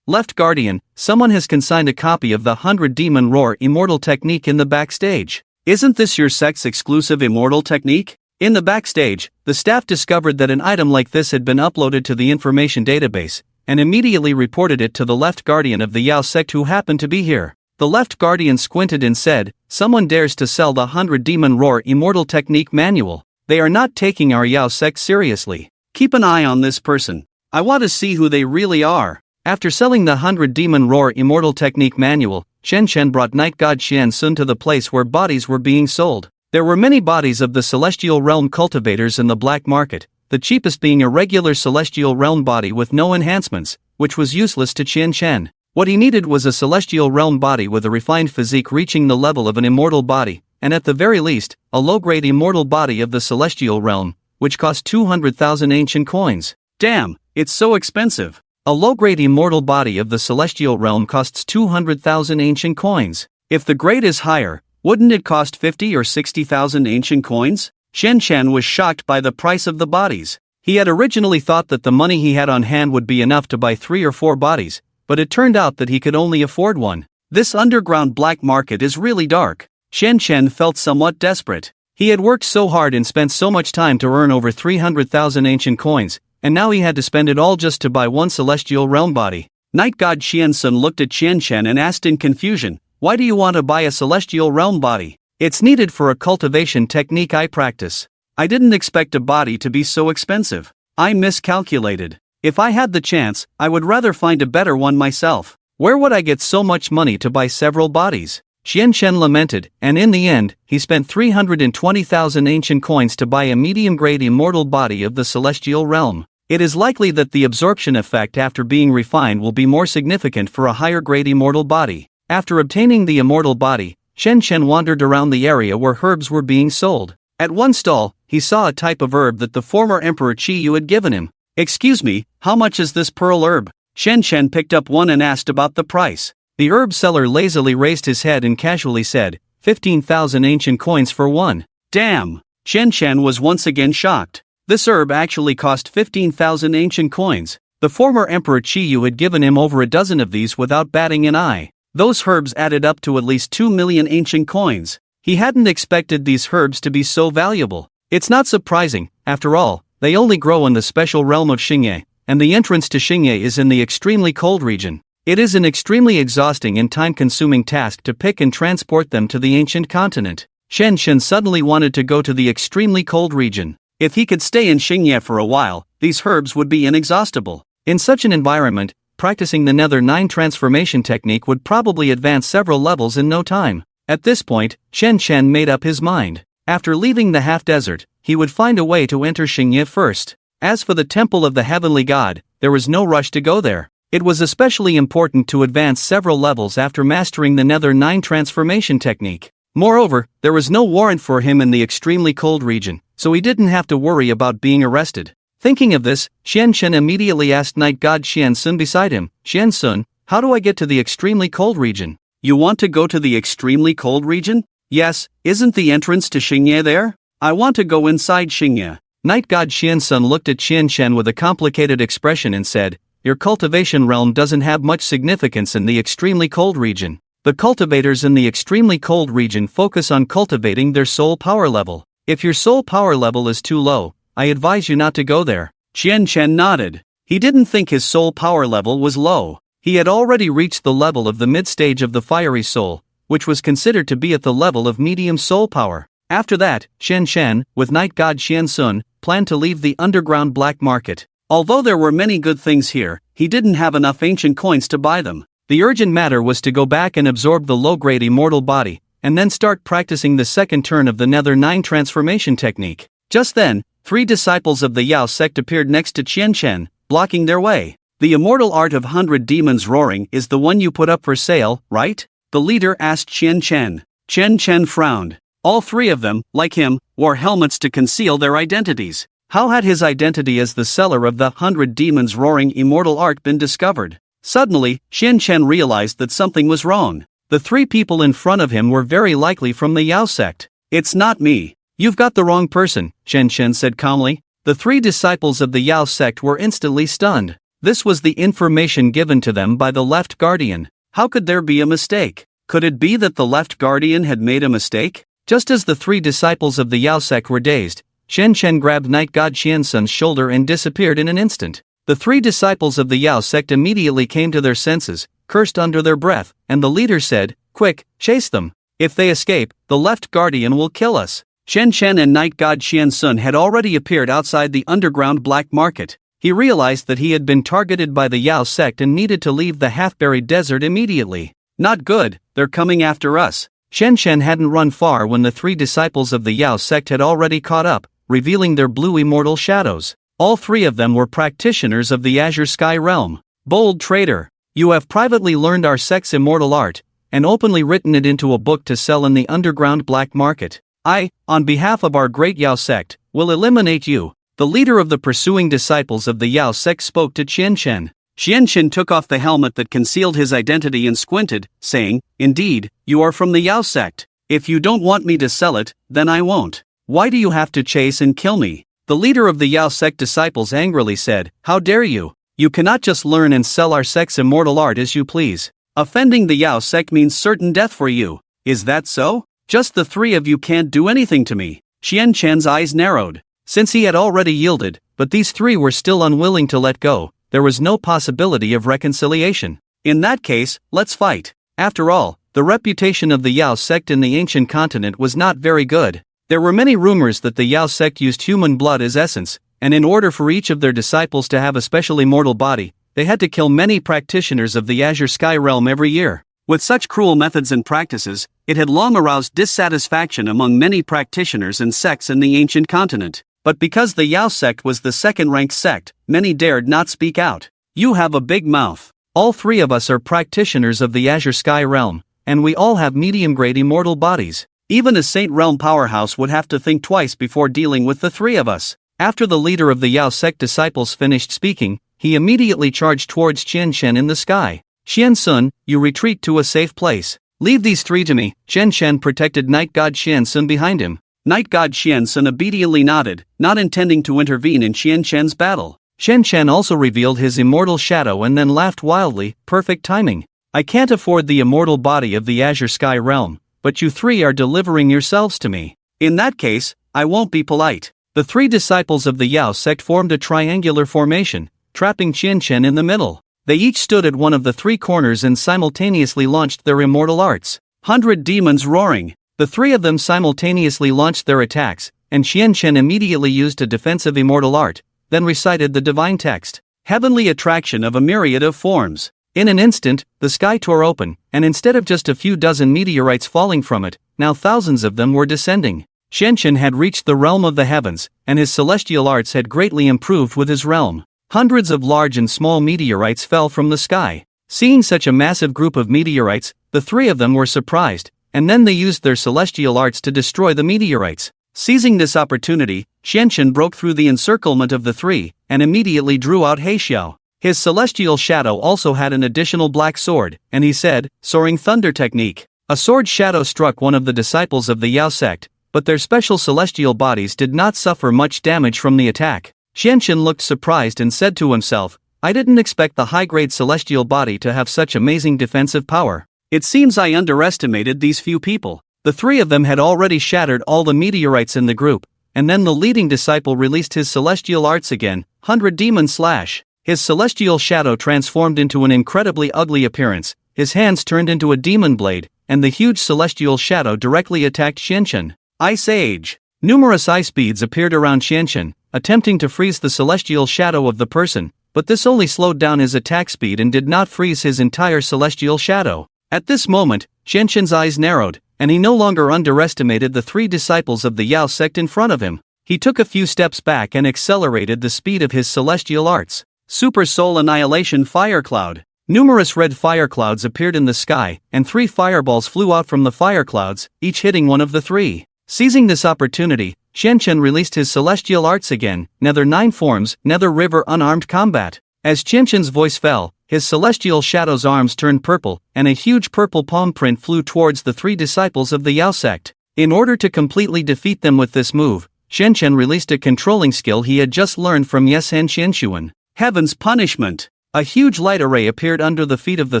Left Guardian, someone has consigned a copy of the 100 Demon Roar Immortal Technique in the backstage. Isn't this your sect's exclusive immortal technique? In the backstage, the staff discovered that an item like this had been uploaded to the information database, and immediately reported it to the Left Guardian of the Yao Sect who happened to be here. The Left Guardian squinted and said, "Someone dares to sell the 100 Demon Roar Immortal Technique manual. They are not taking our Yao Sect seriously. Keep an eye on this person. I want to see who they really are." After selling the 100 Demon Roar Immortal Technique manual, Shenshin brought Night God Xian Sun to the place where bodies were being sold. There were many bodies of the Celestial Realm cultivators in the black market, the cheapest being a regular Celestial Realm body with no enhancements, which was useless to Shenshin. What he needed was a Celestial Realm body with a refined physique reaching the level of an immortal body, and at the very least, a low-grade immortal body of the Celestial Realm, which cost 200,000 ancient coins. Damn, it's so expensive. A low-grade immortal body of the Celestial Realm costs 200,000 ancient coins. If the grade is higher, wouldn't it cost 50 or 60,000 ancient coins? Shenshin was shocked by the price of the bodies. He had originally thought that the money he had on hand would be enough to buy 3 or 4 bodies, but it turned out that he could only afford one. This underground black market is really dark. Shenshin felt somewhat desperate. He had worked so hard and spent so much time to earn over 300,000 ancient coins, and now he had to spend it all just to buy one Celestial Realm body. Night God Xian Sun looked at Shenshin and asked in confusion, "Why do you want to buy a Celestial Realm body?" "It's needed for a cultivation technique I practice. I didn't expect a body to be so expensive. I miscalculated. If I had the chance, I would rather find a better one myself. Where would I get so much money to buy several bodies?" Shenshin lamented, and in the end, he spent 320,000 ancient coins to buy a medium-grade immortal body of the Celestial Realm. It is likely that the absorption effect after being refined will be more significant for a higher-grade immortal body. After obtaining the immortal body, Shenshin wandered around the area where herbs were being sold. At one stall, he saw a type of herb that the former Emperor Qiyu had given him. "Excuse me, how much is this pearl herb?" Shenshin picked up one and asked about the price. The herb seller lazily raised his head and casually said, 15,000 ancient coins for one. Damn! Shenshin was once again shocked. This herb actually cost 15,000 ancient coins. The former Emperor Qiyu had given him over a dozen of these without batting an eye. Those herbs added up to at least 2 million ancient coins. He hadn't expected these herbs to be so valuable. It's not surprising, after all, they only grow in the special realm of Xingye, and the entrance to Xingye is in the extremely cold region. It is an extremely exhausting and time-consuming task to pick and transport them to the ancient continent. Shenshin suddenly wanted to go to the extremely cold region. If he could stay in Xingye for a while, these herbs would be inexhaustible. In such an environment, practicing the Nether 9 transformation technique would probably advance several levels in no time. At this point, Shenshin made up his mind. After leaving the half-desert, he would find a way to enter Xingye first. As for the Temple of the Heavenly God, there was no rush to go there. It was especially important to advance several levels after mastering the Nether 9 transformation technique. Moreover, there was no warrant for him in the extremely cold region, so he didn't have to worry about being arrested. Thinking of this, Shenshin immediately asked Night God Xian Sun beside him, "Xian Sun, how do I get to the extremely cold region?" "You want to go to the extremely cold region?" "Yes, isn't the entrance to Xingye there?" "I want to go inside Xingye." Night God Xian Sun looked at Shenshin with a complicated expression and said, "Your cultivation realm doesn't have much significance in the extremely cold region. The cultivators in the extremely cold region focus on cultivating their soul power level. If your soul power level is too low, I advise you not to go there." Shenshin nodded. He didn't think his soul power level was low. He had already reached the level of the mid-stage of the fiery soul, which was considered to be at the level of medium soul power. After that, Shenshin, with Night God Xian Sun, planned to leave the underground black market. Although there were many good things here, he didn't have enough ancient coins to buy them. The urgent matter was to go back and absorb the low-grade immortal body, and then start practicing the second turn of the Nether 9 transformation technique. Just then, 3 disciples of the Yao Sect appeared next to Shenshin, blocking their way. "The immortal art of 100 demons roaring is the one you put up for sale, right?" the leader asked Chen Chen. Chen Chen frowned. All three of them, like him, wore helmets to conceal their identities. How had his identity as the seller of the 100 Demons Roaring Immortal Art been discovered? Suddenly, Chen Chen realized that something was wrong. The three people in front of him were very likely from the Yao sect. It's not me. You've got the wrong person, Chen Chen said calmly. The three disciples of the Yao sect were instantly stunned. This was the information given to them by the Left Guardian. How could there be a mistake? Could it be that the Left Guardian had made a mistake? Just as the three disciples of the Yao sect were dazed, Chen Chen grabbed Night God Xiansun's shoulder and disappeared in an instant. The three disciples of the Yao sect immediately came to their senses, cursed under their breath, and the leader said, "Quick, chase them. If they escape, the Left Guardian will kill us." Chen Chen and Night God Xiansun had already appeared outside the underground black market. He realized that he had been targeted by the Yao sect and needed to leave the half-buried desert immediately. Not good, they're coming after us. Chen Chen hadn't run far when the three disciples of the Yao sect had already caught up, revealing their blue immortal shadows. All three of them were practitioners of the Azure Sky realm. Bold traitor, you have privately learned our sect's immortal art, and openly written it into a book to sell in the underground black market. I, on behalf of our great Yao sect, will eliminate you. The leader of the pursuing disciples of the Yao sect spoke to Chen Chen. Chen Chen took off the helmet that concealed his identity and squinted, saying, "Indeed, you are from the Yao sect. If you don't want me to sell it, then I won't. Why do you have to chase and kill me?" The leader of the Yao sect disciples angrily said, "How dare you? You cannot just learn and sell our sect's immortal art as you please. Offending the Yao sect means certain death for you. Is that so? Just the three of you can't do anything to me." Chen Chen's eyes narrowed. Since he had already yielded, but these three were still unwilling to let go, there was no possibility of reconciliation. In that case, let's fight. After all, the reputation of the Yao sect in the ancient continent was not very good. There were many rumors that the Yao sect used human blood as essence, and in order for each of their disciples to have a special immortal body, they had to kill many practitioners of the Azure Sky realm every year. With such cruel methods and practices, it had long aroused dissatisfaction among many practitioners and sects in the ancient continent. But because the Yao sect was the second-ranked sect, many dared not speak out. You have a big mouth. All three of us are practitioners of the Azure Sky realm, and we all have medium-grade immortal bodies. Even a Saint Realm powerhouse would have to think twice before dealing with the three of us. After the leader of the Yao sect disciples finished speaking, he immediately charged towards Chen Chen in the sky. "Xiansun, you retreat to a safe place. Leave these three to me." Chen Chen protected Night God Xiansun behind him. Night God Xiansun obediently nodded, not intending to intervene in Chen Chen's battle. Chen Chen also revealed his immortal shadow and then laughed wildly, perfect timing. "I can't afford the immortal body of the Azure Sky realm, but you three are delivering yourselves to me. In that case, I won't be polite." The three disciples of the Yao sect formed a triangular formation, trapping Chen Chen in the middle. They each stood at one of the three corners and simultaneously launched their immortal arts. 100 Demons Roaring. The three of them simultaneously launched their attacks, and Chen Chen immediately used a defensive immortal art, then recited the divine text. Heavenly attraction of a myriad of forms. In an instant, the sky tore open, and instead of just a few dozen meteorites falling from it, now thousands of them were descending. Chen Chen had reached the realm of the heavens, and his celestial arts had greatly improved with his realm. Hundreds of large and small meteorites fell from the sky. Seeing such a massive group of meteorites, the three of them were surprised, and then they used their celestial arts to destroy the meteorites. Seizing this opportunity, Chen Chen broke through the encirclement of the three, and immediately drew out Heixiao. His celestial shadow also had an additional black sword, and he said, "Soaring Thunder Technique." A sword shadow struck one of the disciples of the Yao sect, but their special celestial bodies did not suffer much damage from the attack. Chen Chen looked surprised and said to himself, "I didn't expect the high-grade celestial body to have such amazing defensive power. It seems I underestimated these few people." The three of them had already shattered all the meteorites in the group, and then the leading disciple released his celestial arts again, 100 Demon Slash. His celestial shadow transformed into an incredibly ugly appearance, his hands turned into a demon blade, and the huge celestial shadow directly attacked Chen Chen. Ice Age. Numerous ice beads appeared around Chen Chen, attempting to freeze the celestial shadow of the person, but this only slowed down his attack speed and did not freeze his entire celestial shadow. At this moment, Chen Chen's eyes narrowed, and he no longer underestimated the three disciples of the Yao sect in front of him. He took a few steps back and accelerated the speed of his celestial arts. Super Soul Annihilation Fire Cloud. Numerous red fire clouds appeared in the sky, and 3 fireballs flew out from the fire clouds, each hitting one of the 3. Seizing this opportunity, Qianchen released his celestial arts again, Nether 9 forms, Nether River unarmed combat. As Qianchen's voice fell, his celestial shadow's arms turned purple, and a huge purple palm print flew towards the 3 disciples of the Yao sect. In order to completely defeat them with this move, Qianchen released a controlling skill he had just learned from Yeshen Qianshuan. Heaven's Punishment. A huge light array appeared under the feet of the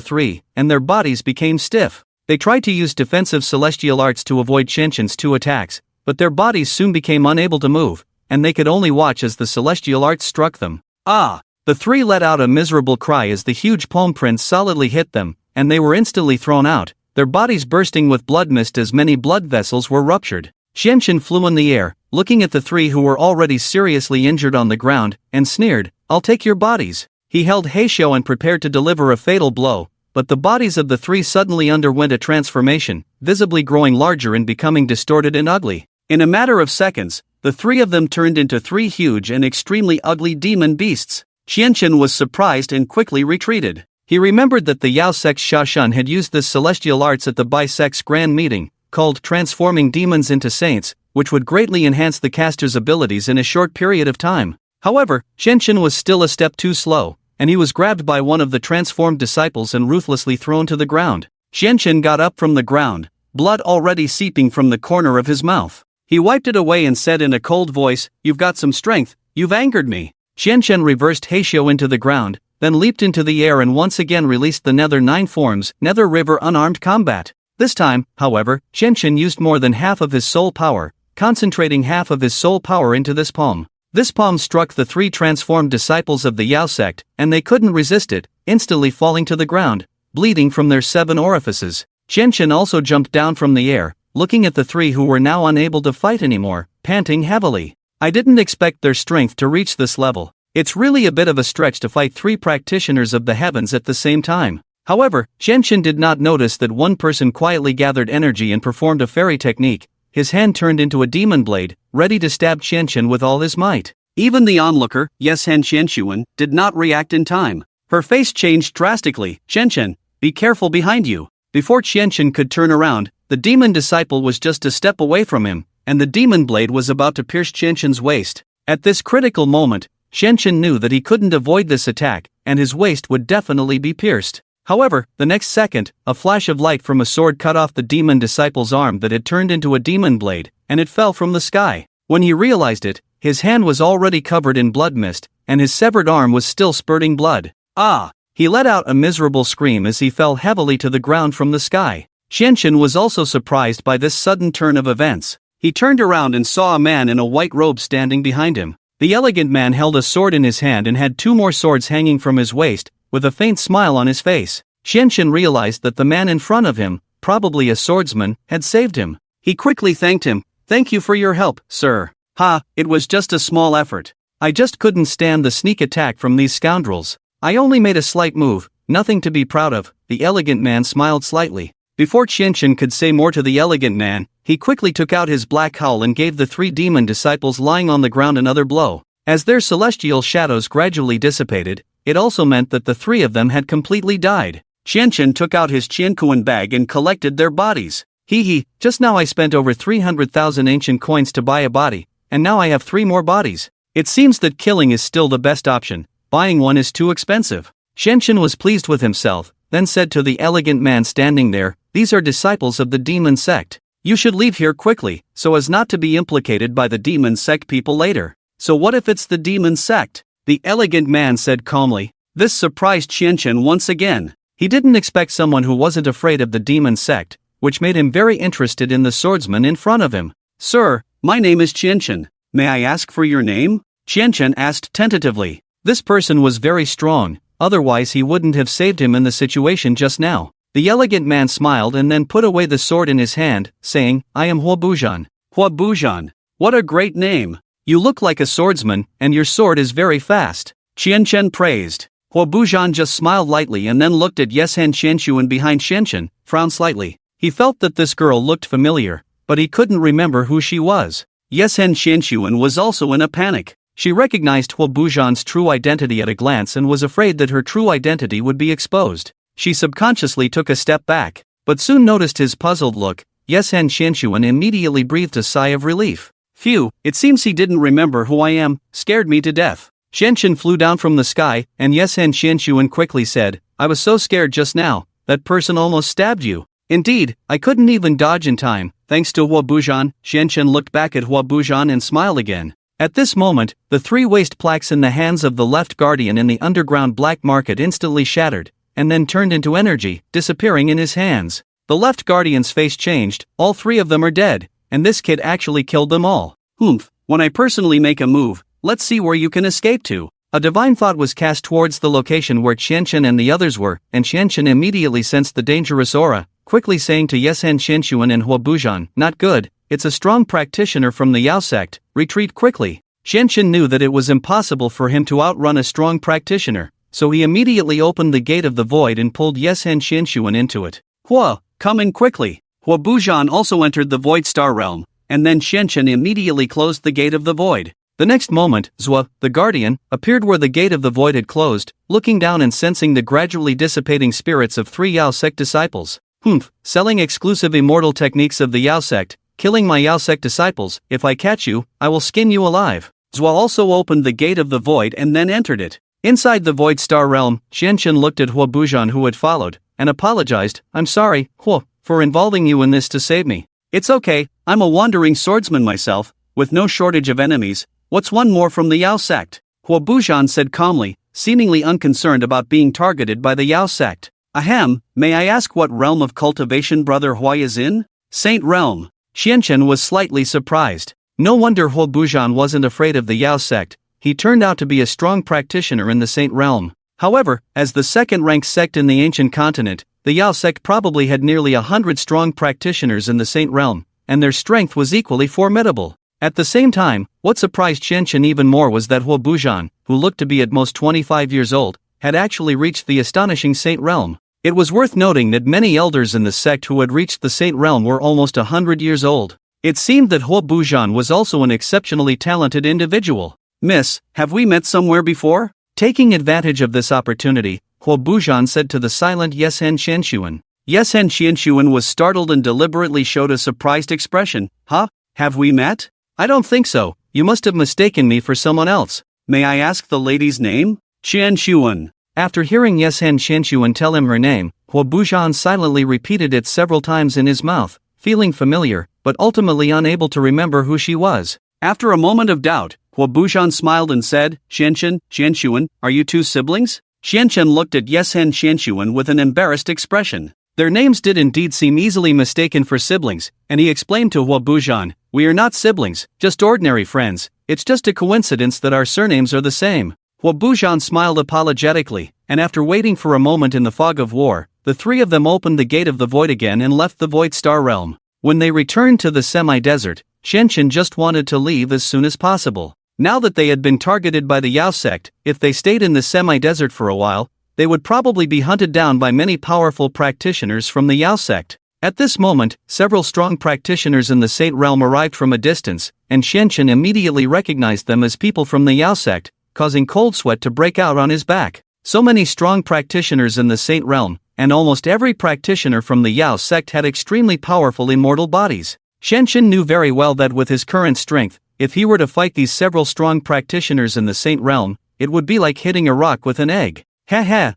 3, and their bodies became stiff. They tried to use defensive celestial arts to avoid Qianchen's 2 attacks, but their bodies soon became unable to move, and they could only watch as the celestial arts struck them. Ah! The 3 let out a miserable cry as the huge palm print solidly hit them, and they were instantly thrown out, their bodies bursting with blood mist as many blood vessels were ruptured. Qianchen flew in the air, looking at the 3 who were already seriously injured on the ground, and sneered, "I'll take your bodies." He held Heishou and prepared to deliver a fatal blow, but the bodies of the 3 suddenly underwent a transformation, visibly growing larger and becoming distorted and ugly. In a matter of seconds, the 3 of them turned into 3 huge and extremely ugly demon beasts. Qianchen was surprised and quickly retreated. He remembered that the Yao Sect's Shashan had used this celestial arts at the Bai Sect's grand meeting, called Transforming Demons into Saints, which would greatly enhance the caster's abilities in a short period of time. However, Qianchen was still a step too slow, and he was grabbed by one of the transformed disciples and ruthlessly thrown to the ground. Qianchen got up from the ground, blood already seeping from the corner of his mouth. He wiped it away and said in a cold voice, "You've got some strength, you've angered me." Qianchen reversed Heishou into the ground, then leaped into the air and once again released the Nether 9 forms, Nether River unarmed combat. This time, however, Qianchen used more than half of his soul power, concentrating half of his soul power into this palm. This palm struck the 3 transformed disciples of the Yao sect, and they couldn't resist it, instantly falling to the ground, bleeding from their 7 orifices. Qianchen also jumped down from the air, looking at the 3 who were now unable to fight anymore, panting heavily. "I didn't expect their strength to reach this level. It's really a bit of a stretch to fight 3 practitioners of the heavens at the same time." However, Qianchen did not notice that one person quietly gathered energy and performed a fairy technique. His hand turned into a demon blade, ready to stab Qianchen with all his might. Even the onlooker, Yeshen Qianshuan, did not react in time. Her face changed drastically. "Qianchen, be careful behind you." Before Qianchen could turn around, the demon disciple was just a step away from him, and the demon blade was about to pierce Qianchen's waist. At this critical moment, Qianchen knew that he couldn't avoid this attack, and his waist would definitely be pierced. However, the next second, a flash of light from a sword cut off the demon disciple's arm that had turned into a demon blade, and it fell from the sky. When he realized it, his hand was already covered in blood mist, and his severed arm was still spurting blood. Ah! He let out a miserable scream as he fell heavily to the ground from the sky. Qianchen was also surprised by this sudden turn of events. He turned around and saw a man in a white robe standing behind him. The elegant man held a sword in his hand and had 2 more swords hanging from his waist, with a faint smile on his face. Qianchen realized that the man in front of him, probably a swordsman, had saved him. He quickly thanked him. "Thank you for your help, sir." "Ha, it was just a small effort. I just couldn't stand the sneak attack from these scoundrels. I only made a slight move, nothing to be proud of." The elegant man smiled slightly. Before Qianchen could say more to the elegant man, he quickly took out his black howl and gave the 3 demon disciples lying on the ground another blow. As their celestial shadows gradually dissipated, it also meant that the 3 of them had completely died. Qianchen took out his Qiankuan bag and collected their bodies. "Hee, just now I spent over 300,000 ancient coins to buy a body, and now I have 3 more bodies. It seems that killing is still the best option, buying one is too expensive." Qianchen was pleased with himself, then said to the elegant man standing there, "These are disciples of the demon sect. You should leave here quickly, so as not to be implicated by the demon sect people later." "So what if it's the demon sect?" the elegant man said calmly. This surprised Qianchen once again. He didn't expect someone who wasn't afraid of the demon sect, which made him very interested in the swordsman in front of him. "Sir, my name is Qianchen. May I ask for your name?" Qianchen asked tentatively. This person was very strong, otherwise he wouldn't have saved him in the situation just now. The elegant man smiled and then put away the sword in his hand, saying, "I am Hua Bujan." "Hua Bujan. What a great name. You look like a swordsman, and your sword is very fast," Qianchen praised. Hua Bujan just smiled lightly and then looked at Yeshen Qianshuan behind Qianchen, frowned slightly. He felt that this girl looked familiar, but he couldn't remember who she was. Yeshen Qianshuan was also in a panic. She recognized Huo Buzhan's true identity at a glance and was afraid that her true identity would be exposed. She subconsciously took a step back, but soon noticed his puzzled look. Yesen Xianxuan immediately breathed a sigh of relief. Phew, it seems he didn't remember who I am, scared me to death. Xianxun flew down from the sky, and Yesen Xianxuan quickly said, I was so scared just now, that person almost stabbed you. Indeed, I couldn't even dodge in time, thanks to Huo Buzhan. Xianxun looked back at Huo Buzhan and smiled again. At this moment, the 3 waist plaques in the hands of the left guardian in the underground black market instantly shattered, and then turned into energy, disappearing in his hands. The left guardian's face changed, all 3 of them are dead, and this kid actually killed them all. Humph, when I personally make a move, let's see where you can escape to. A divine thought was cast towards the location where Qianchen and the others were, and Qianchen immediately sensed the dangerous aura, quickly saying to Yesen Xianxuan and Huo Buzhan, not good, it's a strong practitioner from the Yao sect, retreat quickly. Qianchen knew that it was impossible for him to outrun a strong practitioner, so he immediately opened the gate of the void and pulled Yesen Xianxuan into it. Hua, come in quickly. Huo Buzhan also entered the void star realm, and then Qianchen immediately closed the gate of the void. The next moment, Zuo, the guardian, appeared where the gate of the void had closed, looking down and sensing the gradually dissipating spirits of 3 Yao sect disciples. Humph, selling exclusive immortal techniques of the Yao sect, killing my Yao sect disciples, if I catch you, I will skin you alive. Zuo also opened the gate of the void and then entered it. Inside the void star realm, Qianchen looked at Huo Buzhan who had followed, and apologized, I'm sorry, Huo, for involving you in this to save me. It's okay, I'm a wandering swordsman myself, with no shortage of enemies. What's one more from the Yao sect? Huo Buzhan said calmly, seemingly unconcerned about being targeted by the Yao sect. Ahem, may I ask what realm of cultivation Brother Hua is in? Saint realm. Qianchen was slightly surprised. No wonder Huo Buzhan wasn't afraid of the Yao sect, he turned out to be a strong practitioner in the Saint realm. However, as the second-ranked sect in the ancient continent, the Yao sect probably had nearly 100 strong practitioners in the Saint realm, and their strength was equally formidable. At the same time, what surprised Qianchen even more was that Huo Buzhan, who looked to be at most 25 years old, had actually reached the astonishing Saint realm. It was worth noting that many elders in the sect who had reached the Saint realm were almost 100 years old. It seemed that Huo Buzhan was also an exceptionally talented individual. Miss, have we met somewhere before? Taking advantage of this opportunity, Huo Buzhan said to the silent Yesen Xianxuan. Yesen Xianxuan was startled and deliberately showed a surprised expression. Huh? Have we met? I don't think so, you must have mistaken me for someone else. May I ask the lady's name? Qianxuan. After hearing Yesen Xianxuan tell him her name, Huo Buzhan silently repeated it several times in his mouth, feeling familiar, but ultimately unable to remember who she was. After a moment of doubt, Huo Buzhan smiled and said, Xianxuan, are you 2 siblings? Qianchen looked at Yesen Xianxuan with an embarrassed expression. Their names did indeed seem easily mistaken for siblings, and he explained to Huo Buzhan, we are not siblings, just ordinary friends, it's just a coincidence that our surnames are the same. Huo Buzhan smiled apologetically, and after waiting for a moment in the fog of war, the 3 of them opened the gate of the void again and left the void star realm. When they returned to the semi-desert, Qianchen just wanted to leave as soon as possible. Now that they had been targeted by the Yao sect, if they stayed in the semi-desert for a while, they would probably be hunted down by many powerful practitioners from the Yao sect. At this moment, several strong practitioners in the Saint realm arrived from a distance, and Qianchen immediately recognized them as people from the Yao sect, causing cold sweat to break out on his back. So many strong practitioners in the Saint realm, and almost every practitioner from the Yao sect had extremely powerful immortal bodies. Qianchen knew very well that with his current strength, if he were to fight these several strong practitioners in the Saint realm, it would be like hitting a rock with an egg.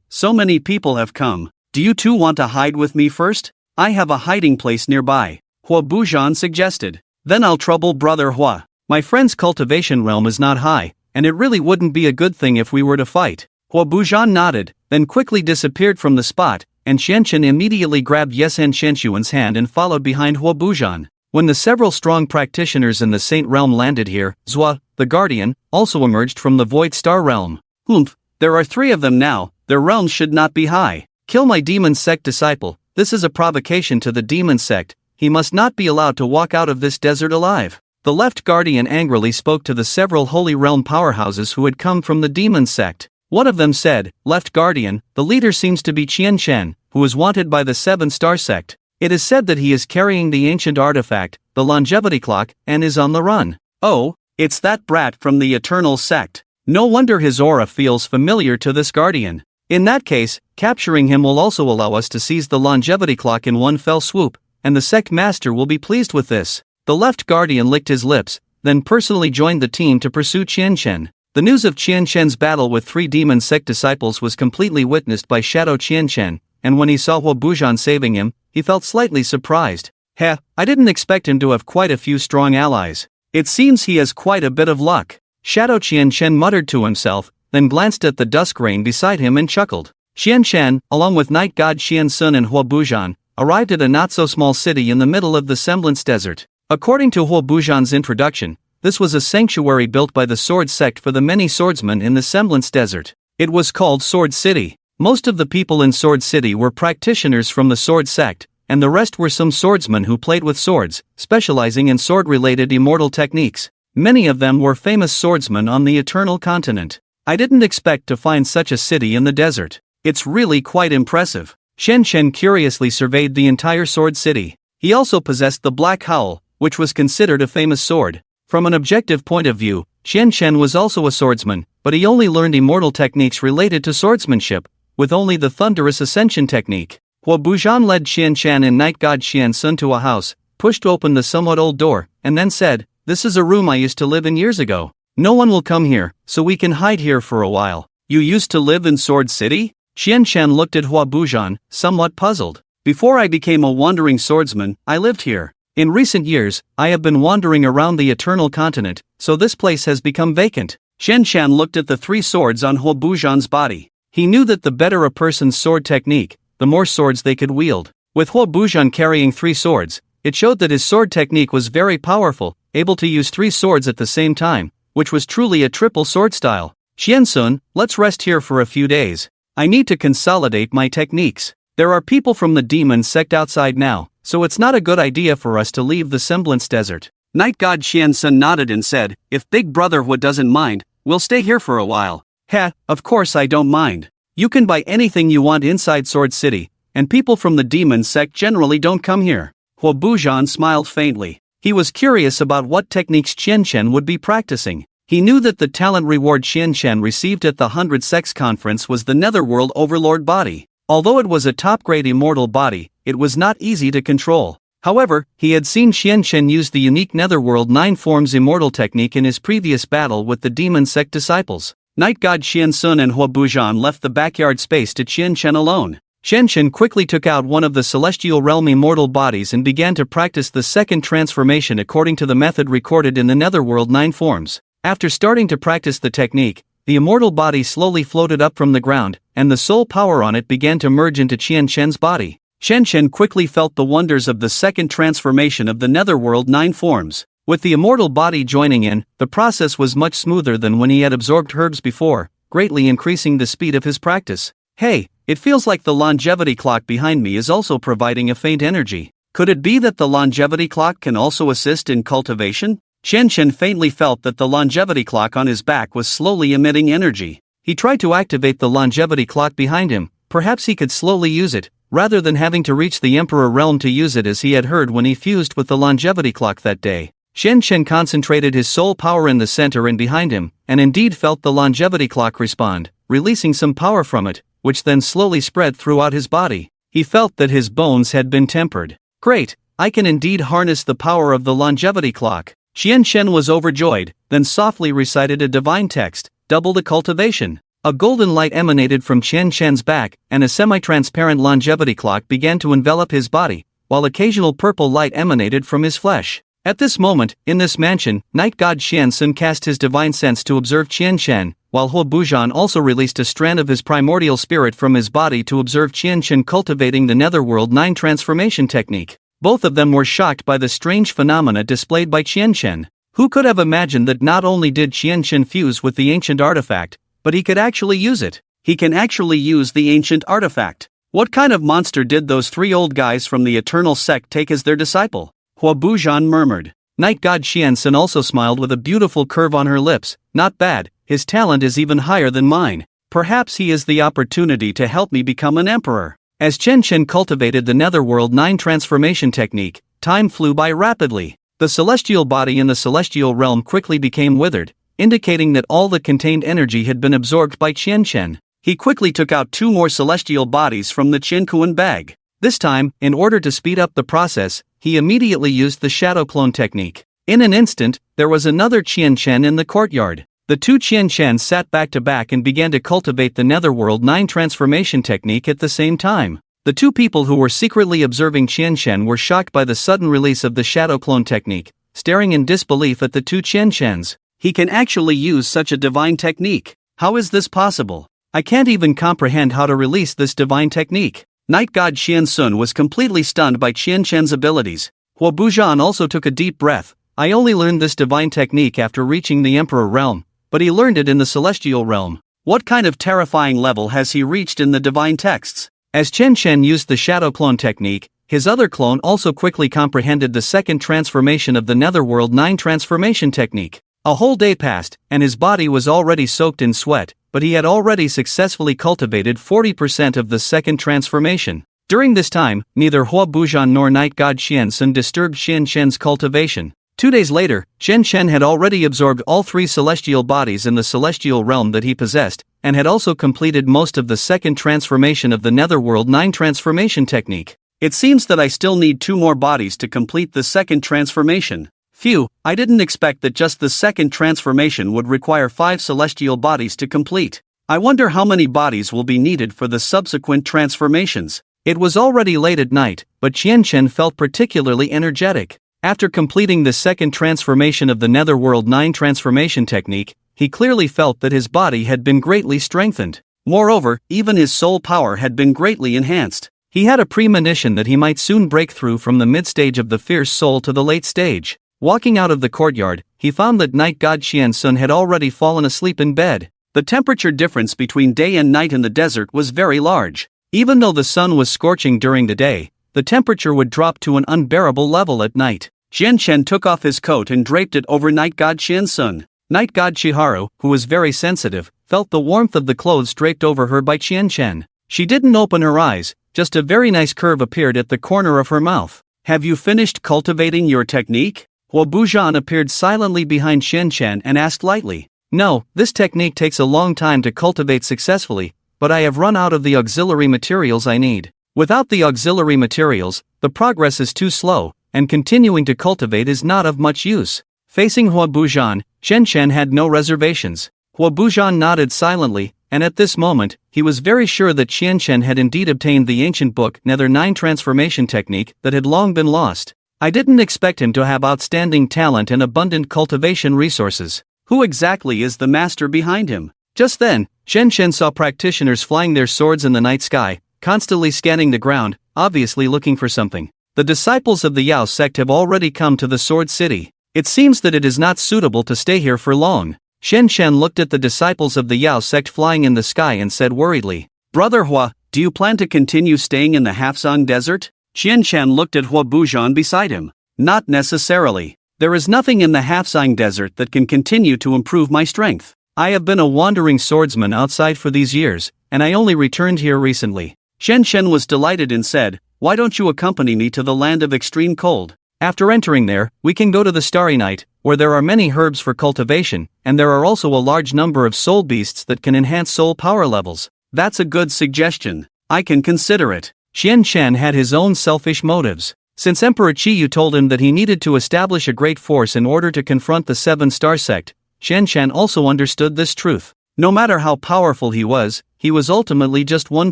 So many people have come. Do you 2 want to hide with me first? I have a hiding place nearby, Huo Buzhan suggested. Then I'll trouble Brother Hua. My friend's cultivation realm is not high, and it really wouldn't be a good thing if we were to fight. Huo Buzhan nodded, then quickly disappeared from the spot, and Qianchen immediately grabbed Yesen Xianxuan's hand and followed behind Huo Buzhan. When the several strong practitioners in the Saint realm landed here, Zuo, the guardian, also emerged from the void star realm. Humph, there are 3 of them now, their realms should not be high. Kill my demon sect disciple, this is a provocation to the demon sect, he must not be allowed to walk out of this desert alive. The left guardian angrily spoke to the several holy realm powerhouses who had come from the demon sect. One of them said, Left guardian, the leader seems to be Qianchen, who is wanted by the 7-star sect. It is said that he is carrying the ancient artifact, the longevity clock, and is on the run. Oh, It's that brat from the Eternal Sect. No wonder his aura feels familiar to this guardian. In that case, capturing him will also allow us to seize the longevity clock in one fell swoop, and the sect master will be pleased with this. The left guardian licked his lips, then personally joined the team to pursue Qianchen. The news of Qianchen's battle with 3 demon sect disciples was completely witnessed by Shadow Qianchen, and when he saw Huo Bujan saving him, he felt slightly surprised. Heh, I didn't expect him to have quite a few strong allies. It seems he has quite a bit of luck. Shadow Qianchen muttered to himself, then glanced at the dusk rain beside him and chuckled. Qianchen, along with Night God Qiansun and Huo Bujan, arrived at a not-so-small city in the middle of the Semblance Desert. According to Huo Bujan's introduction, this was a sanctuary built by the Sword Sect for the many swordsmen in the Semblance Desert. It was called Sword City. Most of the people in Sword City were practitioners from the Sword Sect, and the rest were some swordsmen who played with swords, specializing in sword-related immortal techniques. Many of them were famous swordsmen on the Eternal Continent. I didn't expect to find such a city in the desert. It's really quite impressive. Shen Shen curiously surveyed the entire Sword City. He also possessed the Black Howl, which was considered a famous sword. From an objective point of view, Shen Shen was also a swordsman, but he only learned immortal techniques related to swordsmanship, with only the Thunderous Ascension technique. Huo Bujan led Qianchan and Night God Qiansun to a house, pushed open the somewhat old door, and then said, "This is a room I used to live in years ago. No one will come here, so we can hide here for a while." "You used to live in Sword City?" Qianchan looked at Huo Bujan, somewhat puzzled. "Before I became a wandering swordsman, I lived here. In recent years, I have been wandering around the Eternal Continent, so this place has become vacant." Shen Shan looked at the 3 swords on Huo Bujan's body. He knew that the better a person's sword technique, the more swords they could wield. With Huo Bujan carrying 3 swords, it showed that his sword technique was very powerful, able to use 3 swords at the same time, which was truly a triple sword style. "Qiansun, let's rest here for a few days. I need to consolidate my techniques. There are people from the demon sect outside now, so it's not a good idea for us to leave the Semblance Desert." Night God Qiansun nodded and said, "If Big Brotherhood doesn't mind, we'll stay here for a while." "Heh, of course I don't mind. You can buy anything you want inside Sword City, and people from the demon sect generally don't come here." Huo Bujan smiled faintly. He was curious about what techniques Qianchen would be practicing. He knew that the talent reward Qianchen received at the 100 Sects Conference was the Netherworld Overlord body. Although it was a top-grade immortal body, it was not easy to control. However, he had seen Qianchen use the unique Netherworld 9 Forms immortal technique in his previous battle with the demon sect disciples. Night God Qiansun and Huo Bujan left the backyard space to Qianchen alone. Qianchen quickly took out one of the celestial realm immortal bodies and began to practice the second transformation according to the method recorded in the Netherworld 9 Forms. After starting to practice the technique, the immortal body slowly floated up from the ground, and the soul power on it began to merge into Qianchen's body. Qianchen quickly felt the wonders of the second transformation of the Netherworld 9 Forms. With the immortal body joining in, the process was much smoother than when he had absorbed herbs before, greatly increasing the speed of his practice. "Hey, it feels like the longevity clock behind me is also providing a faint energy. Could it be that the longevity clock can also assist in cultivation?" Qianchen faintly felt that the longevity clock on his back was slowly emitting energy. He tried to activate the longevity clock behind him. Perhaps he could slowly use it, rather than having to reach the Emperor realm to use it as he had heard when he fused with the longevity clock that day. Qianchen concentrated his soul power in the center and behind him, and indeed felt the longevity clock respond, releasing some power from it, which then slowly spread throughout his body. He felt that his bones had been tempered. "Great, I can indeed harness the power of the longevity clock." Qianchen was overjoyed, then softly recited a divine text, "Double the cultivation." A golden light emanated from Qianchen's back, and a semi-transparent longevity clock began to envelop his body, while occasional purple light emanated from his flesh. At this moment, in this mansion, Night God Qiansun cast his divine sense to observe Qianchen, while Huo Bujan also released a strand of his primordial spirit from his body to observe Qianchen cultivating the Netherworld 9 transformation technique. Both of them were shocked by the strange phenomena displayed by Qianchen. Who could have imagined that not only did Qianchen fuse with the ancient artifact, but he could actually use it? He can actually use the ancient artifact. What kind of monster did those 3 old guys from the Eternal Sect take as their disciple? Huo Bujan murmured. Night God Qiansun also smiled with a beautiful curve on her lips. "Not bad, his talent is even higher than mine. Perhaps he is the opportunity to help me become an emperor." As Qianchen cultivated the Netherworld 9 transformation technique, time flew by rapidly. The celestial body in the celestial realm quickly became withered, indicating that all the contained energy had been absorbed by Qian. He quickly took out 2 more celestial bodies from the Qiankuan bag. This time, in order to speed up the process, he immediately used the shadow clone technique. In an instant, there was another Qian in the courtyard. The 2 Qian sat back to back and began to cultivate the Netherworld 9 transformation technique at the same time. The 2 people who were secretly observing Qian were shocked by the sudden release of the shadow clone technique, staring in disbelief at the 2 Qian. He can actually use such a divine technique. How is this possible? I can't even comprehend how to release this divine technique. Night God Qian Sun was completely stunned by Qian's abilities. Huo Buzhan also took a deep breath. I only learned this divine technique after reaching the Emperor realm, but he learned it in the celestial realm. What kind of terrifying level has he reached in the divine texts? As Qian used the shadow clone technique, his other clone also quickly comprehended the second transformation of the Netherworld 9 transformation technique. A whole day passed, and his body was already soaked in sweat, but he had already successfully cultivated 40% of the second transformation. During this time, neither Huo Buzhan nor Night God Qian Sun disturbed Qian's cultivation. 2 days later, Qian had already absorbed all 3 celestial bodies in the celestial realm that he possessed, and had also completed most of the second transformation of the Netherworld 9 transformation technique. It seems that I still need 2 more bodies to complete the second transformation. Phew, I didn't expect that just the second transformation would require 5 celestial bodies to complete. I wonder how many bodies will be needed for the subsequent transformations. It was already late at night, but Qian felt particularly energetic. After completing the second transformation of the Netherworld 9 transformation technique, he clearly felt that his body had been greatly strengthened. Moreover, even his soul power had been greatly enhanced. He had a premonition that he might soon break through from the mid-stage of the fierce soul to the late stage. Walking out of the courtyard, he found that Night God Qian Sun had already fallen asleep in bed. The temperature difference between day and night in the desert was very large. Even though the sun was scorching during the day, the temperature would drop to an unbearable level at night. Qian took off his coat and draped it over Night God Qian Sun. Night God Chiharu, who was very sensitive, felt the warmth of the clothes draped over her by Qian. She didn't open her eyes, just a very nice curve appeared at the corner of her mouth. Have you finished cultivating your technique? Huo Buzhan appeared silently behind Qian and asked lightly. No, this technique takes a long time to cultivate successfully, but I have run out of the auxiliary materials I need. Without the auxiliary materials, the progress is too slow, and continuing to cultivate is not of much use. Facing Huo Buzhan, Qian had no reservations. Huo Buzhan nodded silently, and at this moment, he was very sure that Qian had indeed obtained the ancient book Nether 9 transformation technique that had long been lost. I didn't expect him to have outstanding talent and abundant cultivation resources. Who exactly is the master behind him? Just then, Qian saw practitioners flying their swords in the night sky, constantly scanning the ground, obviously looking for something. The disciples of the Yao sect have already come to the Sword City. It seems that it is not suitable to stay here for long. Qian looked at the disciples of the Yao sect flying in the sky and said worriedly, Brother Hua, do you plan to continue staying in the Halfsong Desert? Qian looked at Huo Buzhan beside him. Not necessarily. There is nothing in the Halfsong Desert that can continue to improve my strength. I have been a wandering swordsman outside for these years, and I only returned here recently. Qian was delighted and said, Why don't you accompany me to the land of extreme cold? After entering there, we can go to the Starry Night, where there are many herbs for cultivation, and there are also a large number of soul beasts that can enhance soul power levels. That's a good suggestion. I can consider it. Qian had his own selfish motives. Since Emperor Qiyu told him that he needed to establish a great force in order to confront the 7-star sect, Qian also understood this truth. No matter how powerful he was ultimately just one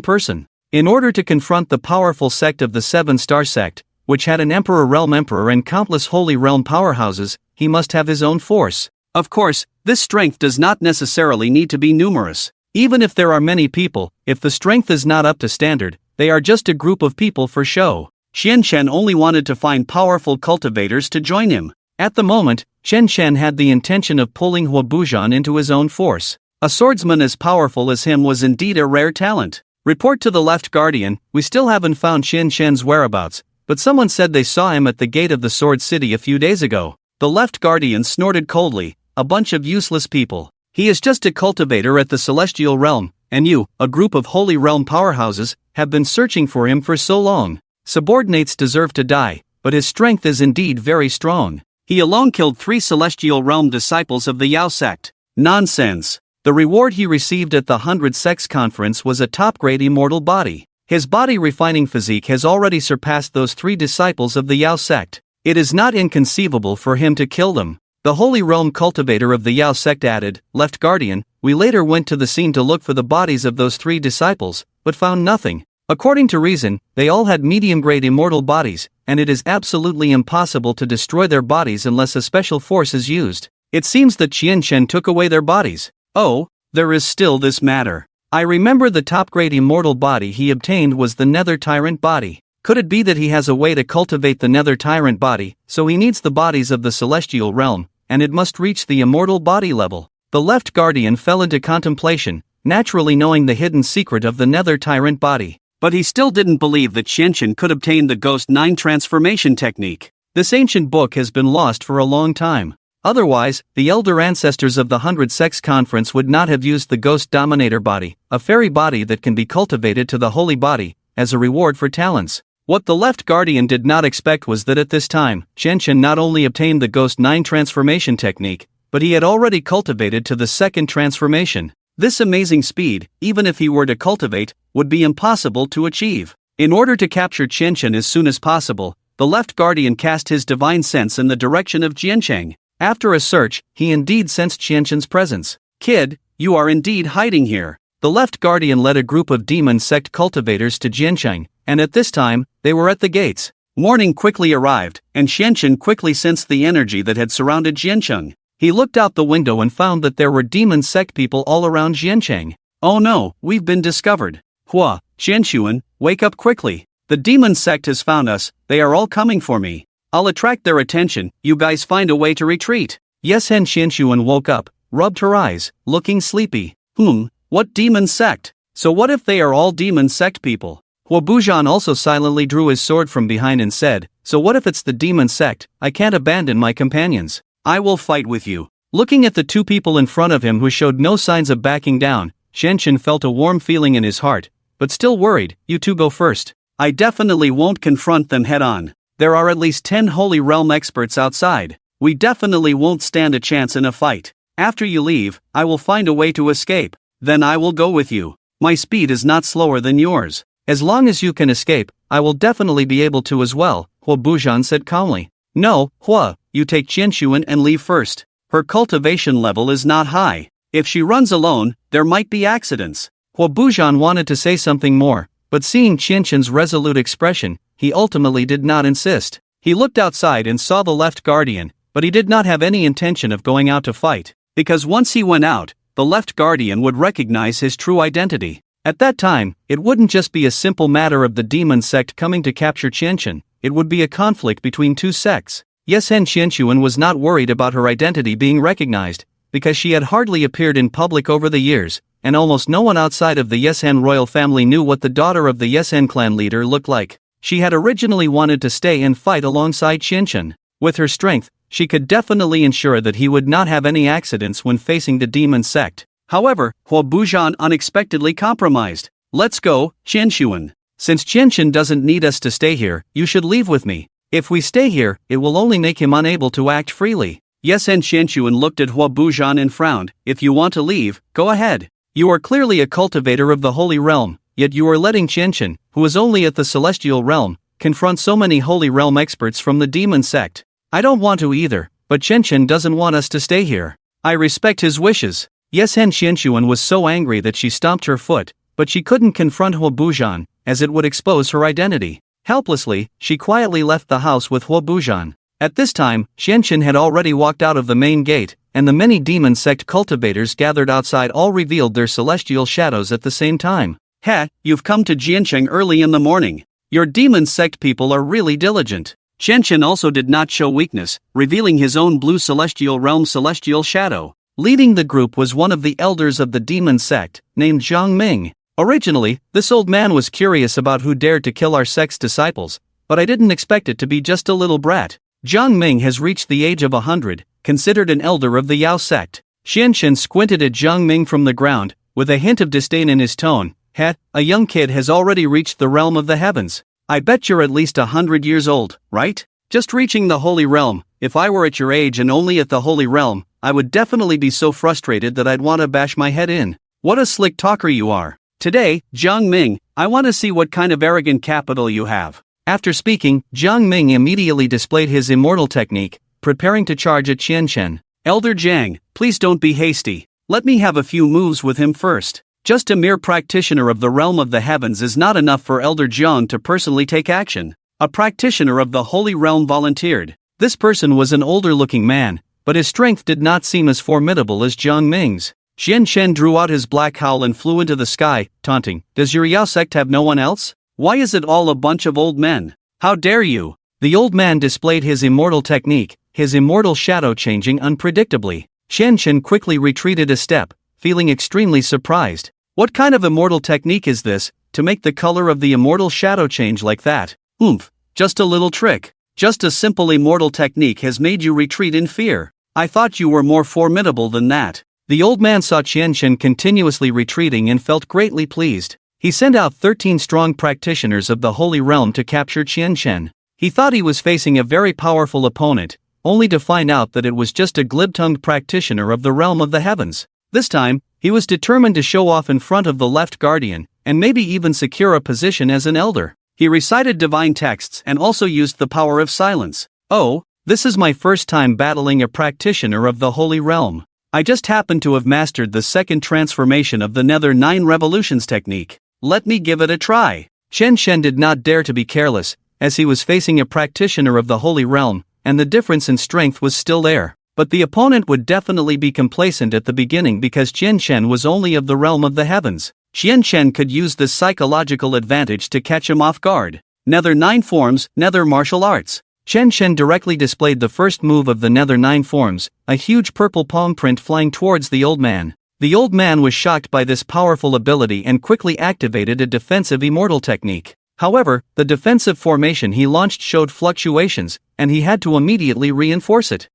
person. In order to confront the powerful sect of the 7-star sect, which had an Emperor Realm Emperor and countless Holy Realm powerhouses, he must have his own force. Of course, this strength does not necessarily need to be numerous. Even if there are many people, if the strength is not up to standard, they are just a group of people for show. Qian only wanted to find powerful cultivators to join him. At the moment, Qian had the intention of pulling Huo Buzhan into his own force. A swordsman as powerful as him was indeed a rare talent. Report to the Left Guardian, we still haven't found Qian's whereabouts, but someone said they saw him at the gate of the Sword City a few days ago. The Left Guardian snorted coldly, a bunch of useless people. He is just a cultivator at the Celestial Realm, and you, a group of Holy Realm powerhouses, have been searching for him for so long. Subordinates deserve to die, but his strength is indeed very strong. He alone killed 3 celestial realm disciples of the Yao sect. Nonsense. The reward he received at the 100 Sects conference was a top-grade immortal body. His body-refining physique has already surpassed those 3 disciples of the Yao sect. It is not inconceivable for him to kill them. The Holy Realm cultivator of the Yao sect added, Left Guardian, we later went to the scene to look for the bodies of those 3 disciples, but found nothing. According to reason, they all had medium-grade immortal bodies, and it is absolutely impossible to destroy their bodies unless a special force is used. It seems that Qian Shen took away their bodies. Oh, there is still this matter. I remember the top-grade immortal body he obtained was the Nether Tyrant body. Could it be that he has a way to cultivate the Nether Tyrant body, so he needs the bodies of the Celestial Realm, and it must reach the immortal body level? The Left Guardian fell into contemplation, naturally knowing the hidden secret of the Nether Tyrant body. But he still didn't believe that Qianqian could obtain the Ghost 9 transformation technique. This ancient book has been lost for a long time. Otherwise, the elder ancestors of the 100 Sects conference would not have used the Ghost Dominator body, a fairy body that can be cultivated to the holy body, as a reward for talents. What the Left Guardian did not expect was that at this time, Qianqian not only obtained the Ghost 9 transformation technique, but he had already cultivated to the second transformation. This amazing speed, even if he were to cultivate, would be impossible to achieve. In order to capture Qianqian as soon as possible, the Left Guardian cast his divine sense in the direction of Jiancheng. After a search, he indeed sensed Qianqian's presence. Kid, you are indeed hiding here. The Left Guardian led a group of demon sect cultivators to Jiancheng, and at this time, they were at the gates. Morning quickly arrived, and Qianqian quickly sensed the energy that had surrounded Jiancheng. He looked out the window and found that there were demon sect people all around Jiancheng. Oh no, we've been discovered. Hua, Qianshuan, wake up quickly. The demon sect has found us, they are all coming for me. I'll attract their attention, you guys find a way to retreat. Yes, Hen Qianshuan woke up, rubbed her eyes, looking sleepy. What demon sect? So what if they are all demon sect people? Hua Bujan also silently drew his sword from behind and said, so what if it's the demon sect? I can't abandon my companions. I will fight with you. Looking at the 2 people in front of him who showed no signs of backing down, Qianqian felt a warm feeling in his heart, but still worried. You 2 go first. I definitely won't confront them head-on. There are at least 10 Holy Realm experts outside. We definitely won't stand a chance in a fight. After you leave, I will find a way to escape. Then I will go with you. My speed is not slower than yours. As long as you can escape, I will definitely be able to as well, Hua Bujan said calmly. No, Hua, you take Qianshuan and leave first. Her cultivation level is not high. If she runs alone, there might be accidents. Hua Bujan wanted to say something more, but seeing Qianqian's resolute expression, he ultimately did not insist. He looked outside and saw the Left Guardian, but he did not have any intention of going out to fight, because once he went out, the Left Guardian would recognize his true identity. At that time, it wouldn't just be a simple matter of the demon sect coming to capture Qianqian, it would be a conflict between 2 sects. Yes, Hen Qianshuan was not worried about her identity being recognized, because she had hardly appeared in public over the years, and almost no one outside of the Yesen royal family knew what the daughter of the Yesen clan leader looked like. She had originally wanted to stay and fight alongside Qianqian. With her strength, she could definitely ensure that he would not have any accidents when facing the demon sect. However, Hua Bujan unexpectedly compromised. Let's go, Qianshuan. Since Qianqian doesn't need us to stay here, you should leave with me. If we stay here, it will only make him unable to act freely. Yes, and Qianshuan looked at Hua Bujan and frowned. If you want to leave, go ahead. You are clearly a cultivator of the Holy Realm, yet you are letting Qianqian, who is only at the Celestial Realm, confront so many Holy Realm experts from the demon sect. I don't want to either, but Qianqian doesn't want us to stay here. I respect his wishes. Yes, Hen Qianshuan was so angry that she stomped her foot, but she couldn't confront Hua Bujan, as it would expose her identity. Helplessly, she quietly left the house with Hua Bujan. At this time, Qianqian had already walked out of the main gate, and the many demon sect cultivators gathered outside all revealed their celestial shadows at the same time. Heh, you've come to Jiancheng early in the morning. Your demon sect people are really diligent. Qianqian also did not show weakness, revealing his own blue celestial realm celestial shadow. Leading the group was one of the elders of the demon sect, named Zhang Ming. Originally, this old man was curious about who dared to kill our sect's disciples, but I didn't expect it to be just a little brat. Zhang Ming has reached the age of 100, considered an elder of the Yao sect. Qianqian squinted at Zhang Ming from the ground, with a hint of disdain in his tone. Heh, a young kid has already reached the realm of the heavens. I bet you're at least 100 years old, right? Just reaching the holy realm, if I were at your age and only at the Holy Realm, I would definitely be so frustrated that I'd want to bash my head in. What a slick talker you are. Today, Jiang Ming, I want to see what kind of arrogant capital you have." After speaking, Jiang Ming immediately displayed his immortal technique, preparing to charge at Qianchen. "Elder Jiang, please don't be hasty. Let me have a few moves with him first. Just a mere practitioner of the realm of the heavens is not enough for Elder Jiang to personally take action." A practitioner of the Holy Realm volunteered. This person was an older-looking man, but his strength did not seem as formidable as Jiang Ming's. Qianchen drew out his black howl and flew into the sky, taunting, "Does your Yao sect have no one else? Why is it all a bunch of old men? How dare you?" The old man displayed his immortal technique, his immortal shadow changing unpredictably. Qianchen quickly retreated a step, feeling extremely surprised. What kind of immortal technique is this, to make the color of the immortal shadow change like that? Just a little trick. Just a simple immortal technique has made you retreat in fear. I thought you were more formidable than that. The old man saw Qianchen continuously retreating and felt greatly pleased. He sent out 13 strong practitioners of the Holy Realm to capture Qianchen. He thought he was facing a very powerful opponent, only to find out that it was just a glib-tongued practitioner of the realm of the heavens. This time, he was determined to show off in front of the left guardian, and maybe even secure a position as an elder. He recited divine texts and also used the power of silence. "Oh, this is my first time battling a practitioner of the Holy Realm. I just happen to have mastered the second transformation of the Nether 9 Revolutions technique. Let me give it a try." Qianchen did not dare to be careless, as he was facing a practitioner of the Holy Realm, and the difference in strength was still there. But the opponent would definitely be complacent at the beginning because Qianchen was only of the realm of the heavens. Qianchen could use this psychological advantage to catch him off guard. Nether 9 forms, Nether martial arts. Qianchen directly displayed the first move of the Nether 9 forms, a huge purple palm print flying towards the old man. The old man was shocked by this powerful ability and quickly activated a defensive immortal technique. However, the defensive formation he launched showed fluctuations, and he had to immediately reinforce it.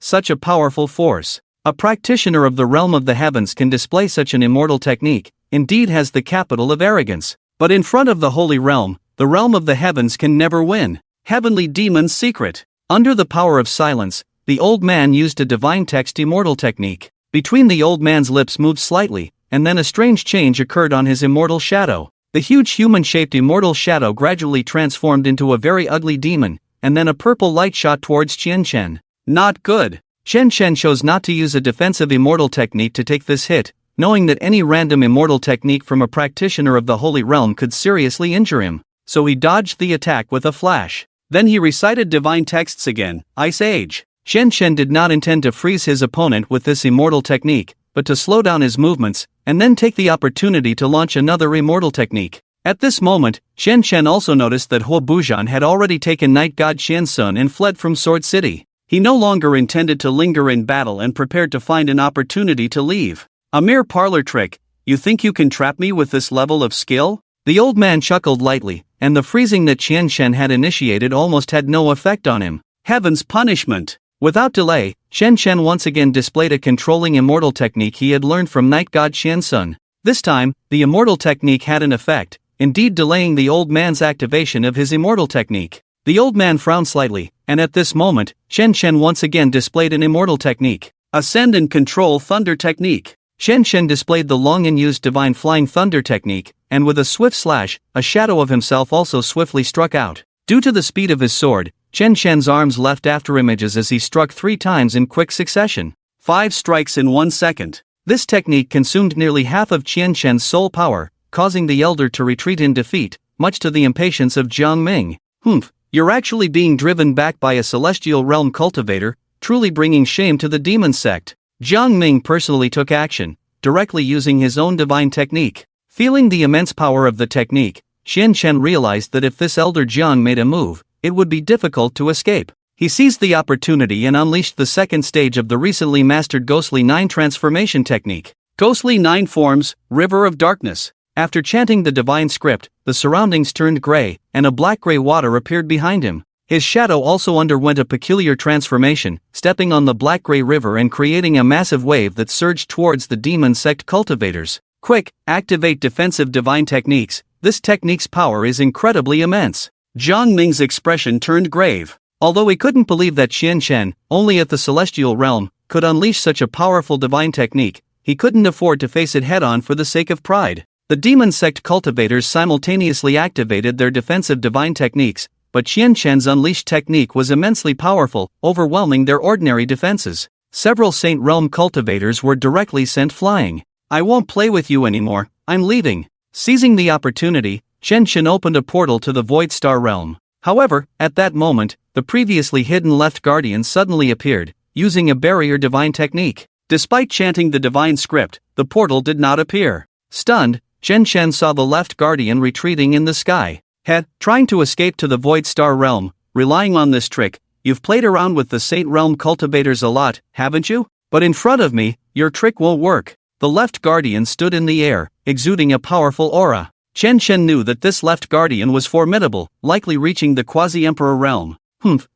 Such a powerful force. A practitioner of the realm of the heavens can display such an immortal technique, indeed has the capital of arrogance. But in front of the Holy Realm, the realm of the heavens can never win. Heavenly Demon's secret. Under the power of silence, the old man used a divine text immortal technique. Between the old man's lips moved slightly, and then a strange change occurred on his immortal shadow. The huge human-shaped immortal shadow gradually transformed into a very ugly demon, and then a purple light shot towards Qianchen. Not good. Qianchen chose not to use a defensive immortal technique to take this hit, knowing that any random immortal technique from a practitioner of the Holy Realm could seriously injure him. So he dodged the attack with a flash. Then he recited divine texts again, Ice Age. Qianchen did not intend to freeze his opponent with this immortal technique, but to slow down his movements, and then take the opportunity to launch another immortal technique. At this moment, Qianchen also noticed that Huo Bujan had already taken Night God Qiansun and fled from Sword City. He no longer intended to linger in battle and prepared to find an opportunity to leave. A mere parlor trick, you think you can trap me with this level of skill? The old man chuckled lightly, and the freezing that Qianchen had initiated almost had no effect on him. Heaven's punishment! Without delay, Qianchen once again displayed a controlling immortal technique he had learned from Night God Qiansun. This time, the immortal technique had an effect, indeed delaying the old man's activation of his immortal technique. The old man frowned slightly, and at this moment, Qianchen once again displayed an immortal technique. Ascend and Control Thunder Technique. Qianchen displayed the long-in-used divine flying thunder technique, and with a swift slash, a shadow of himself also swiftly struck out. Due to the speed of his sword, Qianchen's arms left after images as he struck 3 times in quick succession. 5 strikes in 1 second. This technique consumed nearly half of Qianchen's soul power, causing the elder to retreat in defeat, much to the impatience of Jiang Ming. You're actually being driven back by a celestial realm cultivator, truly bringing shame to the demon sect. Jiang Ming personally took action, directly using his own divine technique. Feeling the immense power of the technique, Qianchen realized that if this elder Jiang made a move, it would be difficult to escape. He seized the opportunity and unleashed the second stage of the recently mastered Ghostly 9 transformation technique. Ghostly 9 forms, River of Darkness. After chanting the divine script, the surroundings turned gray, and a black-gray water appeared behind him. His shadow also underwent a peculiar transformation, stepping on the black-gray river and creating a massive wave that surged towards the demon sect cultivators. Quick, activate defensive divine techniques. This technique's power is incredibly immense. Jiang Ming's expression turned grave. Although he couldn't believe that Qian Shen, only at the celestial realm, could unleash such a powerful divine technique, he couldn't afford to face it head-on for the sake of pride. The demon sect cultivators simultaneously activated their defensive divine techniques, but Qian Shen's unleashed technique was immensely powerful, overwhelming their ordinary defenses. Several Saint Realm cultivators were directly sent flying. "I won't play with you anymore, I'm leaving." Seizing the opportunity, Qian Shen opened a portal to the Void Star realm. However, at that moment, the previously hidden Left Guardian suddenly appeared, using a barrier divine technique. Despite chanting the divine script, the portal did not appear. Stunned, Qian Shen saw the Left Guardian retreating in the sky. Trying to escape to the Void Star realm, relying on this trick, you've played around with the Saint Realm cultivators a lot, haven't you? But in front of me, your trick won't work. The Left Guardian stood in the air, exuding a powerful aura. Qian Shen knew that this Left Guardian was formidable, likely reaching the Quasi-Emperor realm.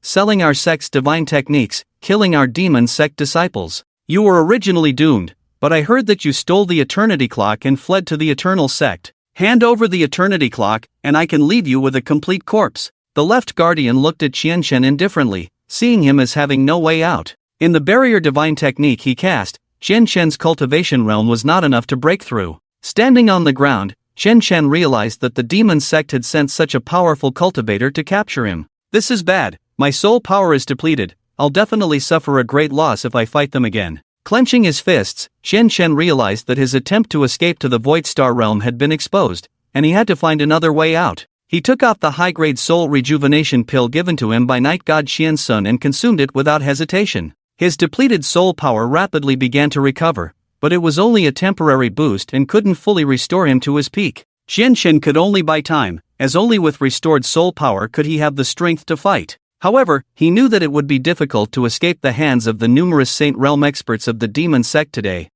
Selling our sect's divine techniques, killing our demon sect disciples. You were originally doomed, but I heard that you stole the Eternity Clock and fled to the Eternal Sect. Hand over the Eternity Clock, and I can leave you with a complete corpse. The Left Guardian looked at Qian Shen indifferently, seeing him as having no way out. In the barrier divine technique he cast, Qian Shen's cultivation realm was not enough to break through. Standing on the ground, Qian Shen realized that the demon sect had sent such a powerful cultivator to capture him. This is bad, my soul power is depleted, I'll definitely suffer a great loss if I fight them again. Clenching his fists, Qian Shen realized that his attempt to escape to the Void Star realm had been exposed, and he had to find another way out. He took out the high-grade soul rejuvenation pill given to him by Night God Qian Sun and consumed it without hesitation. His depleted soul power rapidly began to recover, but it was only a temporary boost and couldn't fully restore him to his peak. Qian Shen could only buy time, as only with restored soul power could he have the strength to fight. However, he knew that it would be difficult to escape the hands of the numerous Saint Realm experts of the demon sect today.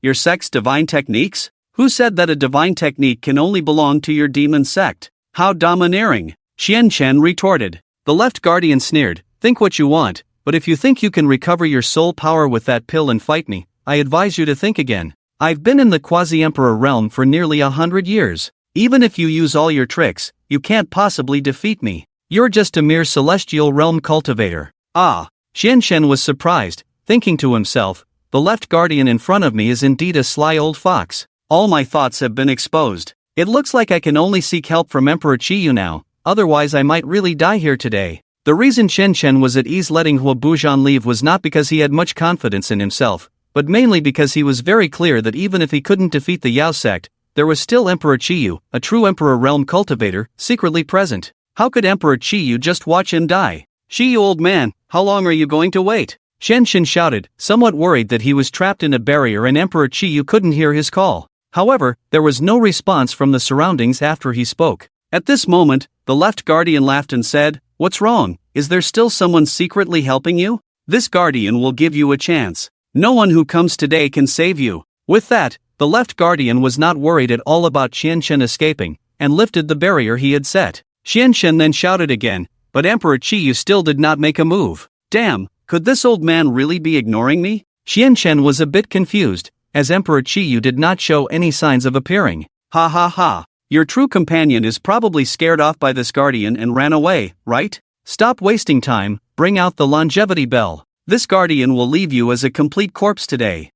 Your sect's divine techniques? Who said that a divine technique can only belong to your demon sect? How domineering! Qian Shen retorted. The Left Guardian sneered, think what you want, but if you think you can recover your soul power with that pill and fight me, I advise you to think again. I've been in the Quasi-Emperor realm for nearly 100 years. Even if you use all your tricks, you can't possibly defeat me. You're just a mere celestial realm cultivator. Qian Shen was surprised, thinking to himself, the Left Guardian in front of me is indeed a sly old fox. All my thoughts have been exposed. It looks like I can only seek help from Emperor Qiyu now, otherwise I might really die here today. The reason Qian Shen was at ease letting Hua Buzhan leave was not because he had much confidence in himself, but mainly because he was very clear that even if he couldn't defeat the Yao sect, there was still Emperor Qiyu, a true Emperor realm cultivator, secretly present. How could Emperor Qiyu just watch him die? Qiyu, old man, how long are you going to wait? Qian Shen shouted, somewhat worried that he was trapped in a barrier and Emperor Qiyu couldn't hear his call. However, there was no response from the surroundings after he spoke. At this moment, the Left Guardian laughed and said, what's wrong? Is there still someone secretly helping you? This Guardian will give you a chance. No one who comes today can save you. With that, the Left Guardian was not worried at all about Qian Shen escaping, and lifted the barrier he had set. Qian Shen then shouted again, but Emperor Qiyu still did not make a move. Damn, could this old man really be ignoring me? Qian Shen was a bit confused, as Emperor Qiyu did not show any signs of appearing. Ha ha ha, your true companion is probably scared off by this guardian and ran away, right? Stop wasting time, bring out the longevity bell. This guardian will leave you as a complete corpse today.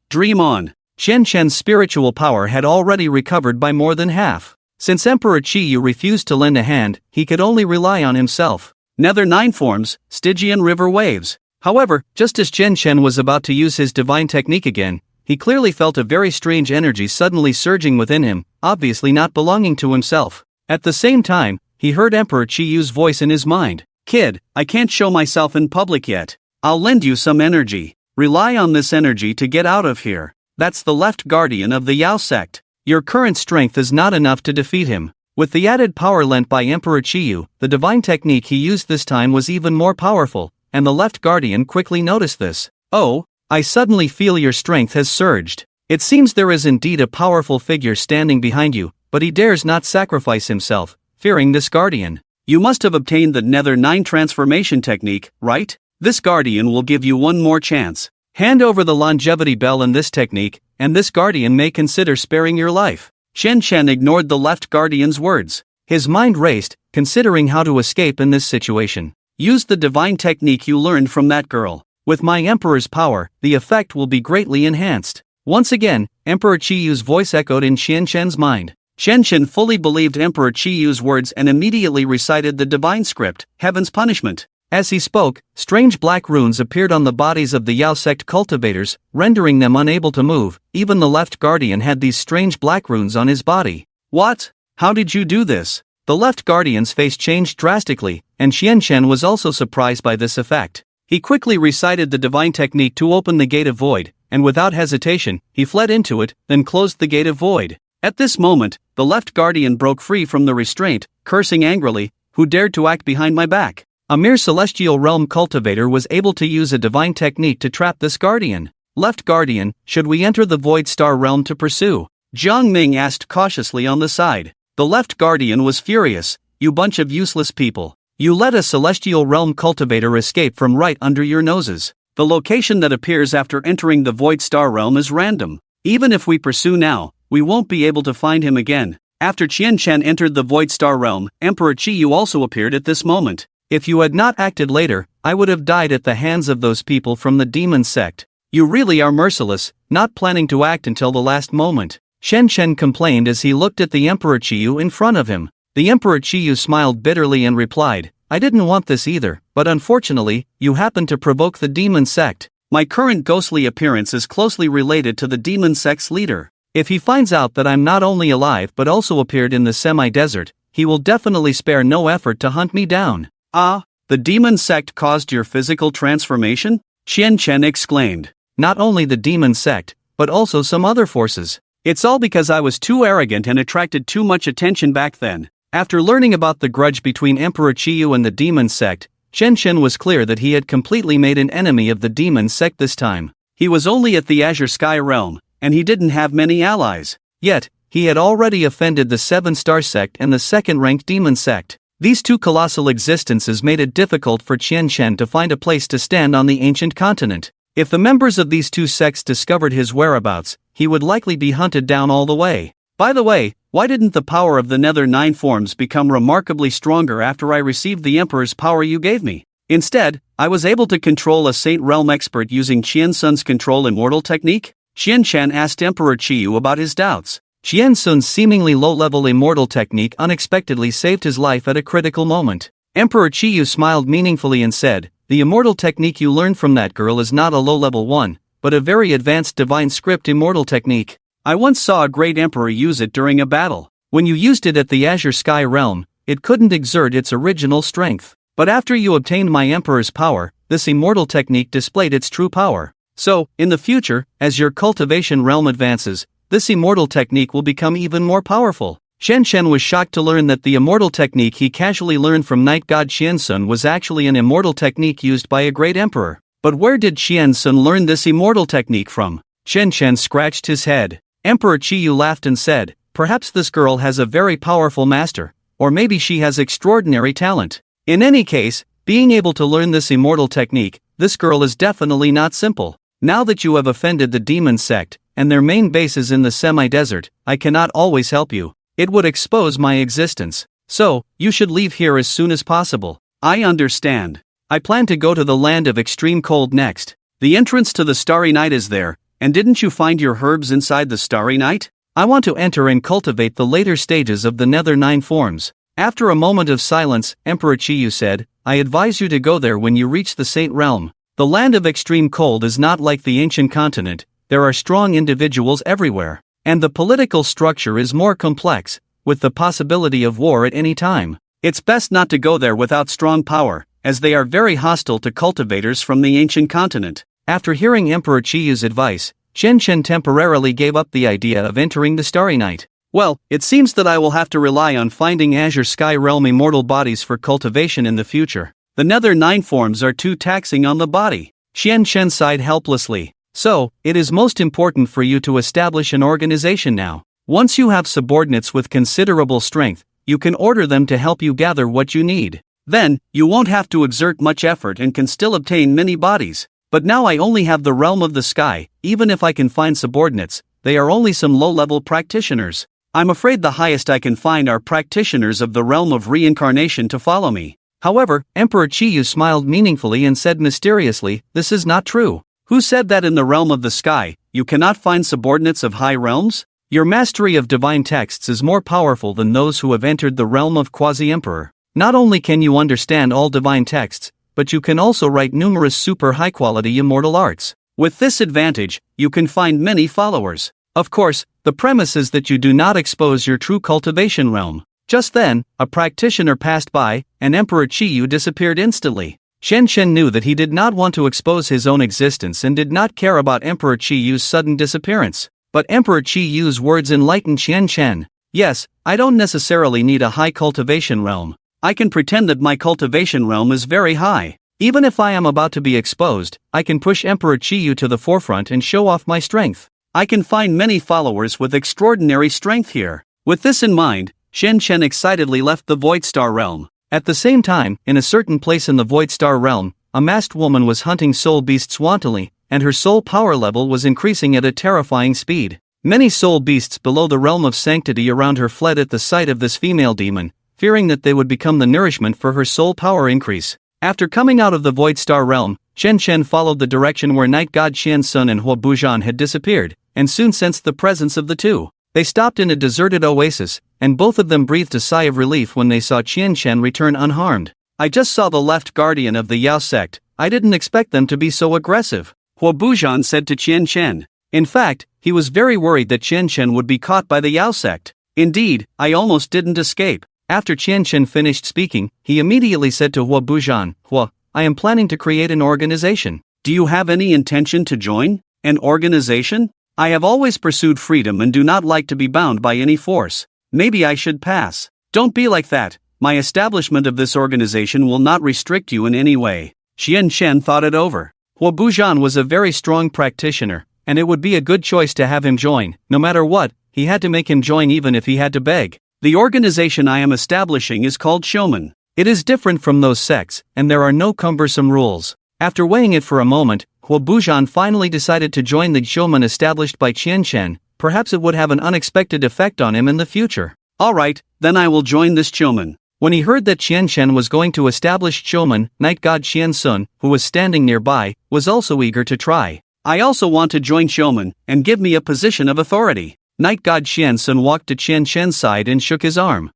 Dream on. Qian Shen's spiritual power had already recovered by more than half. Since Emperor Qiyu refused to lend a hand, he could only rely on himself. Nether 9 forms, Stygian river waves. However, just as Qian Shen was about to use his divine technique again, he clearly felt a very strange energy suddenly surging within him, obviously not belonging to himself. At the same time, he heard Emperor Qiyu's voice in his mind. Kid, I can't show myself in public yet. I'll lend you some energy. Rely on this energy to get out of here. That's the Left Guardian of the Yao sect. Your current strength is not enough to defeat him. With the added power lent by Emperor Qiyu, the divine technique he used this time was even more powerful, and the Left Guardian quickly noticed this. Oh, I suddenly feel your strength has surged. It seems there is indeed a powerful figure standing behind you, but he dares not sacrifice himself, fearing this guardian. You must have obtained the Nether 9 transformation technique, right? This guardian will give you one more chance. Hand over the longevity bell in this technique, and this guardian may consider sparing your life. Qian Shen ignored the Left Guardian's words. His mind raced, considering how to escape in this situation. Use the divine technique you learned from that girl. With my Emperor's power, the effect will be greatly enhanced. Once again, Emperor Qiyu's voice echoed in Qianshen's mind. Qianshen fully believed Emperor Qiyu's words and immediately recited the divine script, Heaven's Punishment. As he spoke, strange black runes appeared on the bodies of the Yao sect cultivators, rendering them unable to move. Even the left guardian had these strange black runes on his body. What? How did you do this? The left guardian's face changed drastically, and Qianshen was also surprised by this effect. He quickly recited the divine technique to open the gate of void, and without hesitation, he fled into it, then closed the gate of void. At this moment, the left guardian broke free from the restraint, cursing angrily, "Who dared to act behind my back?" A mere celestial realm cultivator was able to use a divine technique to trap this guardian. Left guardian, should we enter the void star realm to pursue? Jiang Ming asked cautiously on the side. The left guardian was furious. "You bunch of useless people. You let a celestial realm cultivator escape from right under your noses. The location that appears after entering the void star realm is random. Even if we pursue now, we won't be able to find him again." After Qianshen entered the void star realm, Emperor Qiyu also appeared at this moment. "If you had not acted later, I would have died at the hands of those people from the demon sect. You really are merciless, not planning to act until the last moment." Shen Shen complained as he looked at the Emperor Qiyu in front of him. The Emperor Qiyu smiled bitterly and replied, "I didn't want this either, but unfortunately, you happened to provoke the demon sect. My current ghostly appearance is closely related to the demon sect's leader. If he finds out that I'm not only alive but also appeared in the semi-desert, he will definitely spare no effort to hunt me down." "Ah, the demon sect caused your physical transformation?" Qian Chen exclaimed. "Not only the demon sect, but also some other forces. It's all because I was too arrogant and attracted too much attention back then." After learning about the grudge between Emperor Qiyu and the demon sect, Shen Shen was clear that he had completely made an enemy of the demon sect this time. He was only at the Azure Sky realm, and he didn't have many allies. Yet, he had already offended the 7-star sect and the second-ranked demon sect. These two colossal existences made it difficult for Qian Shen to find a place to stand on the ancient continent. If the members of these two sects discovered his whereabouts, he would likely be hunted down all the way. By the way, why didn't the power of the Nether 9 forms become remarkably stronger after I received the Emperor's power you gave me? Instead, I was able to control a Saint Realm expert using Qian Sun's control immortal technique? Qian Shen asked Emperor Qiyu about his doubts. Qian Sun's seemingly low-level immortal technique unexpectedly saved his life at a critical moment. Emperor Qiyu smiled meaningfully and said, "The immortal technique you learned from that girl is not a low-level one, but a very advanced divine script immortal technique. I once saw a great emperor use it during a battle. When you used it at the Azure Sky realm, it couldn't exert its original strength. But after you obtained my emperor's power, this immortal technique displayed its true power. So, in the future, as your cultivation realm advances, this immortal technique will become even more powerful." Shen Shen was shocked to learn that the immortal technique he casually learned from Night God Qiansun was actually an immortal technique used by a great emperor. But where did Qiansun learn this immortal technique from? Shen Shen scratched his head. Emperor Qiyu laughed and said, "Perhaps this girl has a very powerful master, or maybe she has extraordinary talent. In any case, being able to learn this immortal technique, this girl is definitely not simple. Now that you have offended the demon sect, and their main base is in the semi-desert, I cannot always help you. It would expose my existence. So, you should leave here as soon as possible." "I understand. I plan to go to the land of extreme cold next. The entrance to the Starry Night is there, and didn't you find your herbs inside the Starry Night? I want to enter and cultivate the later stages of the Nether 9 forms." After a moment of silence, Emperor Qiyu said, "I advise you to go there when you reach the Saint Realm. The land of extreme cold is not like the ancient continent. There are strong individuals everywhere, and the political structure is more complex, with the possibility of war at any time. It's best not to go there without strong power, as they are very hostile to cultivators from the ancient continent." After hearing Emperor Qiyu's advice, Shen Shen temporarily gave up the idea of entering the Starry Night. "Well, it seems that I will have to rely on finding Azure Sky Realm immortal bodies for cultivation in the future. The Nether 9 forms are too taxing on the body." Shen Shen sighed helplessly. "So, it is most important for you to establish an organization now. Once you have subordinates with considerable strength, you can order them to help you gather what you need. Then, you won't have to exert much effort and can still obtain many bodies. But now I only have the realm of the sky. Even if I can find subordinates, they are only some low-level practitioners. I'm afraid the highest I can find are practitioners of the realm of reincarnation to follow me. However, Emperor Qiyu smiled meaningfully and said mysteriously, "This is not true." Who said that in the realm of the sky, you cannot find subordinates of high realms? Your mastery of divine texts is more powerful than those who have entered the realm of quasi-emperor. Not only can you understand all divine texts, but you can also write numerous super high-quality immortal arts. With this advantage, you can find many followers. Of course, the premise is that you do not expose your true cultivation realm. Just then, a practitioner passed by, and Emperor Qiyu disappeared instantly. Shen Shen knew that he did not want to expose his own existence and did not care about Emperor Qiyu's sudden disappearance. But Emperor Qiyu's words enlightened Shen Shen. "Yes, I don't necessarily need a high cultivation realm. I can pretend that my cultivation realm is very high. Even if I am about to be exposed, I can push Emperor Qiyu to the forefront and show off my strength. I can find many followers with extraordinary strength here." With this in mind, Shen Shen excitedly left the Void Star realm. At the same time, in a certain place in the Void Star realm, a masked woman was hunting soul beasts wantonly, and her soul power level was increasing at a terrifying speed. Many soul beasts below the realm of sanctity around her fled at the sight of this female demon, fearing that they would become the nourishment for her soul power increase. After coming out of the Void Star realm, Shen Shen followed the direction where Night God Qian Sun and Hua Buzhan had disappeared, and soon sensed the presence of the two. They stopped in a deserted oasis, and both of them breathed a sigh of relief when they saw Qian Shen return unharmed. "I just saw the left guardian of the Yao sect. I didn't expect them to be so aggressive," Hua Buzhan said to Qian Shen. In fact, he was very worried that Qian Shen would be caught by the Yao sect. "Indeed, I almost didn't escape." After Qian Shen finished speaking, he immediately said to Hua Buzhan, "Hua, I am planning to create an organization. Do you have any intention to join an organization? I have always pursued freedom and do not like to be bound by any force. Maybe I should pass." "Don't be like that. My establishment of this organization will not restrict you in any way." Qian Shen thought it over. Hua Buzhan was a very strong practitioner, and it would be a good choice to have him join. No matter what, he had to make him join even if he had to beg. "The organization I am establishing is called Showman. It is different from those sects, and there are no cumbersome rules." After weighing it for a moment, Hua Buzhan finally decided to join the Showman established by Qian Shen. Perhaps it would have an unexpected effect on him in the future. "All right, then I will join this Showman." When he heard that Qian Shen was going to establish Showman, Night God Qian Sun, who was standing nearby, was also eager to try. "I also want to join Showman, and give me a position of authority." Night God Qian Sun walked to Qian Shen's side and shook his arm.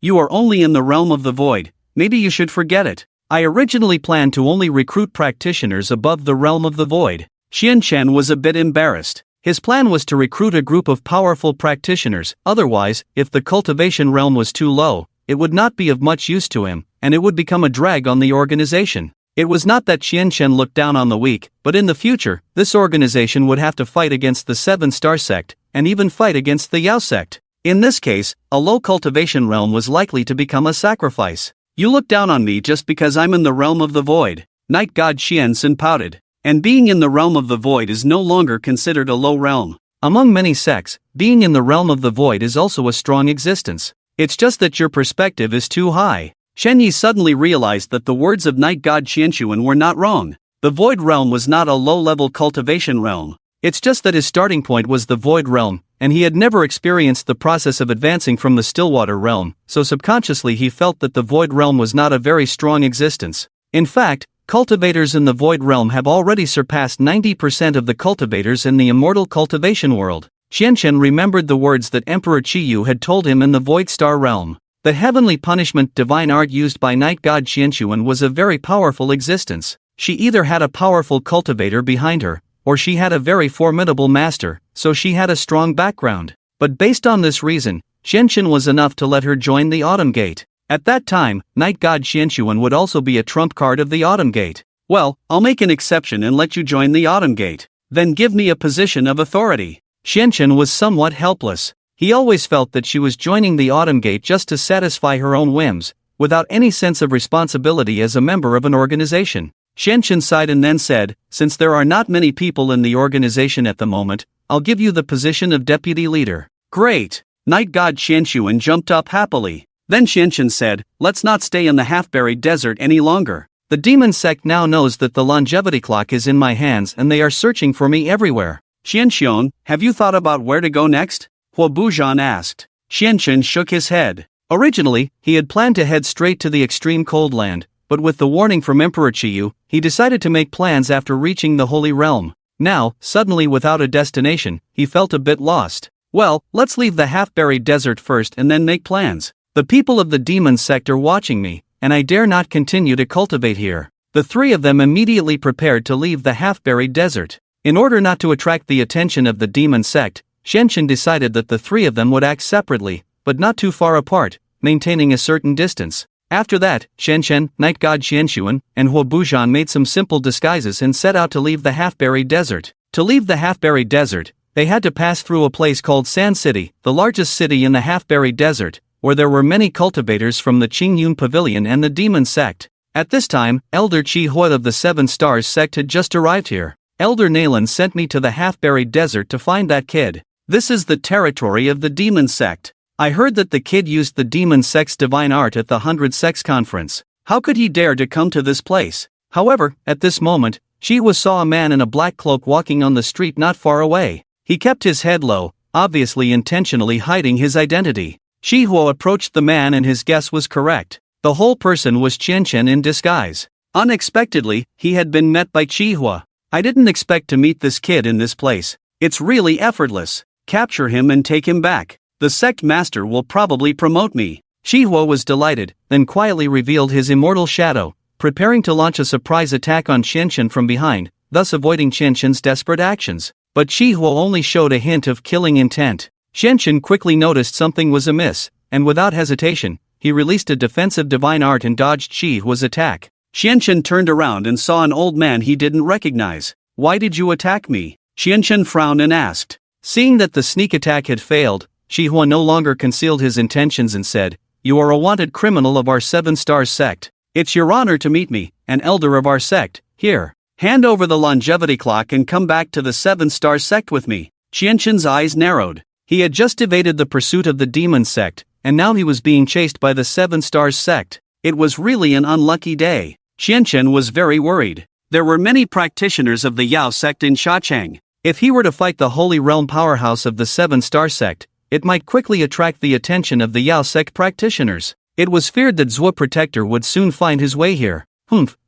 You are only in the realm of the void. Maybe you should forget it. I originally planned to only recruit practitioners above the realm of the void." Qian Shen was a bit embarrassed. His plan was to recruit a group of powerful practitioners, otherwise, if the cultivation realm was too low, it would not be of much use to him, and it would become a drag on the organization. It was not that Qian Shen looked down on the weak, but in the future, this organization would have to fight against the 7-star sect, and even fight against the Yao sect. In this case, a low cultivation realm was likely to become a sacrifice. "You look down on me just because I'm in the realm of the void." Night God Qian Sun pouted. "And being in the realm of the void is no longer considered a low realm. Among many sects, being in the realm of the void is also a strong existence. It's just that your perspective is too high." Shen Yi suddenly realized that the words of Night God Qianshuan were not wrong. The void realm was not a low-level cultivation realm. It's just that his starting point was the void realm, and he had never experienced the process of advancing from the Stillwater realm, so subconsciously he felt that the void realm was not a very strong existence. In fact, cultivators in the void realm have already surpassed 90% of the cultivators in the immortal cultivation world. Qian Shen remembered the words that Emperor Qiyu had told him in the Void Star realm. The heavenly punishment divine art used by Night God Qianshuan was a very powerful existence. She either had a powerful cultivator behind her, or she had a very formidable master, so she had a strong background. But based on this reason, Qian Shen was enough to let her join the Autumn Gate. At that time, Night God Qianshuan would also be a trump card of the Autumn Gate. "Well, I'll make an exception and let you join the Autumn Gate. Then give me a position of authority." Qian Shen was somewhat helpless. He always felt that she was joining the Autumn Gate just to satisfy her own whims, without any sense of responsibility as a member of an organization. Qian Shen sighed and then said, "Since there are not many people in the organization at the moment, I'll give you the position of deputy leader." "Great!" Night God Qianshuan jumped up happily. Then Qian Shen said, "Let's not stay in the half-buried desert any longer. The demon sect now knows that the longevity clock is in my hands and they are searching for me everywhere." "Qianshuan, have you thought about where to go next?" Hua Buzhan asked. Qian Shen shook his head. Originally, he had planned to head straight to the extreme cold land, but with the warning from Emperor Chiyu, he decided to make plans after reaching the Holy Realm. Now, suddenly without a destination, he felt a bit lost. Well, let's leave the half-buried desert first and then make plans. The people of the demon sect are watching me, and I dare not continue to cultivate here. The three of them immediately prepared to leave the half-buried desert. In order not to attract the attention of the demon sect, Shenshin decided that the three of them would act separately, but not too far apart, maintaining a certain distance. After that, Shenshen, Night God Xianshuan, and Huobujan made some simple disguises and set out to leave the half-buried desert. To leave the half-buried desert, they had to pass through a place called Sand City, the largest city in the half-buried desert, where there were many cultivators from the Qingyun Pavilion and the Demon Sect. At this time, Elder Chi Hua of the Seven Stars Sect had just arrived here. Elder Nalan sent me to the half-buried desert to find that kid. This is the territory of the Demon Sect. I heard that the kid used the Demon Sect's divine art at the 100 Sects conference. How could he dare to come to this place? However, at this moment, Chi Hua saw a man in a black cloak walking on the street not far away. He kept his head low, obviously intentionally hiding his identity. Chi Hua approached the man and his guess was correct. The whole person was Qianchen in disguise. Unexpectedly, he had been met by Chi Hua. I didn't expect to meet this kid in this place. It's really effortless. Capture him and take him back. The sect master will probably promote me. Chi Hua was delighted, then quietly revealed his immortal shadow, preparing to launch a surprise attack on Qianchen from behind, thus avoiding Qianchen's desperate actions. But Chi Hua only showed a hint of killing intent. Qianchen quickly noticed something was amiss, and without hesitation, he released a defensive divine art and dodged Chi Hua's attack. Qianchen turned around and saw an old man he didn't recognize. "Why did you attack me?" Qianchen frowned and asked. Seeing that the sneak attack had failed, Chi Hua no longer concealed his intentions and said, "You are a wanted criminal of our Seven Stars Sect. It's your honor to meet me, an elder of our sect. Here, hand over the longevity clock and come back to the Seven Stars Sect with me." Qianchen's eyes narrowed. He had just evaded the pursuit of the Demon Sect, and now he was being chased by the Seven Stars Sect. It was really an unlucky day. Qianchen was very worried. There were many practitioners of the Yao Sect in Shachang. If he were to fight the Holy Realm powerhouse of the Seven Star Sect, it might quickly attract the attention of the Yao Sect practitioners. It was feared that Zuo Protector would soon find his way here.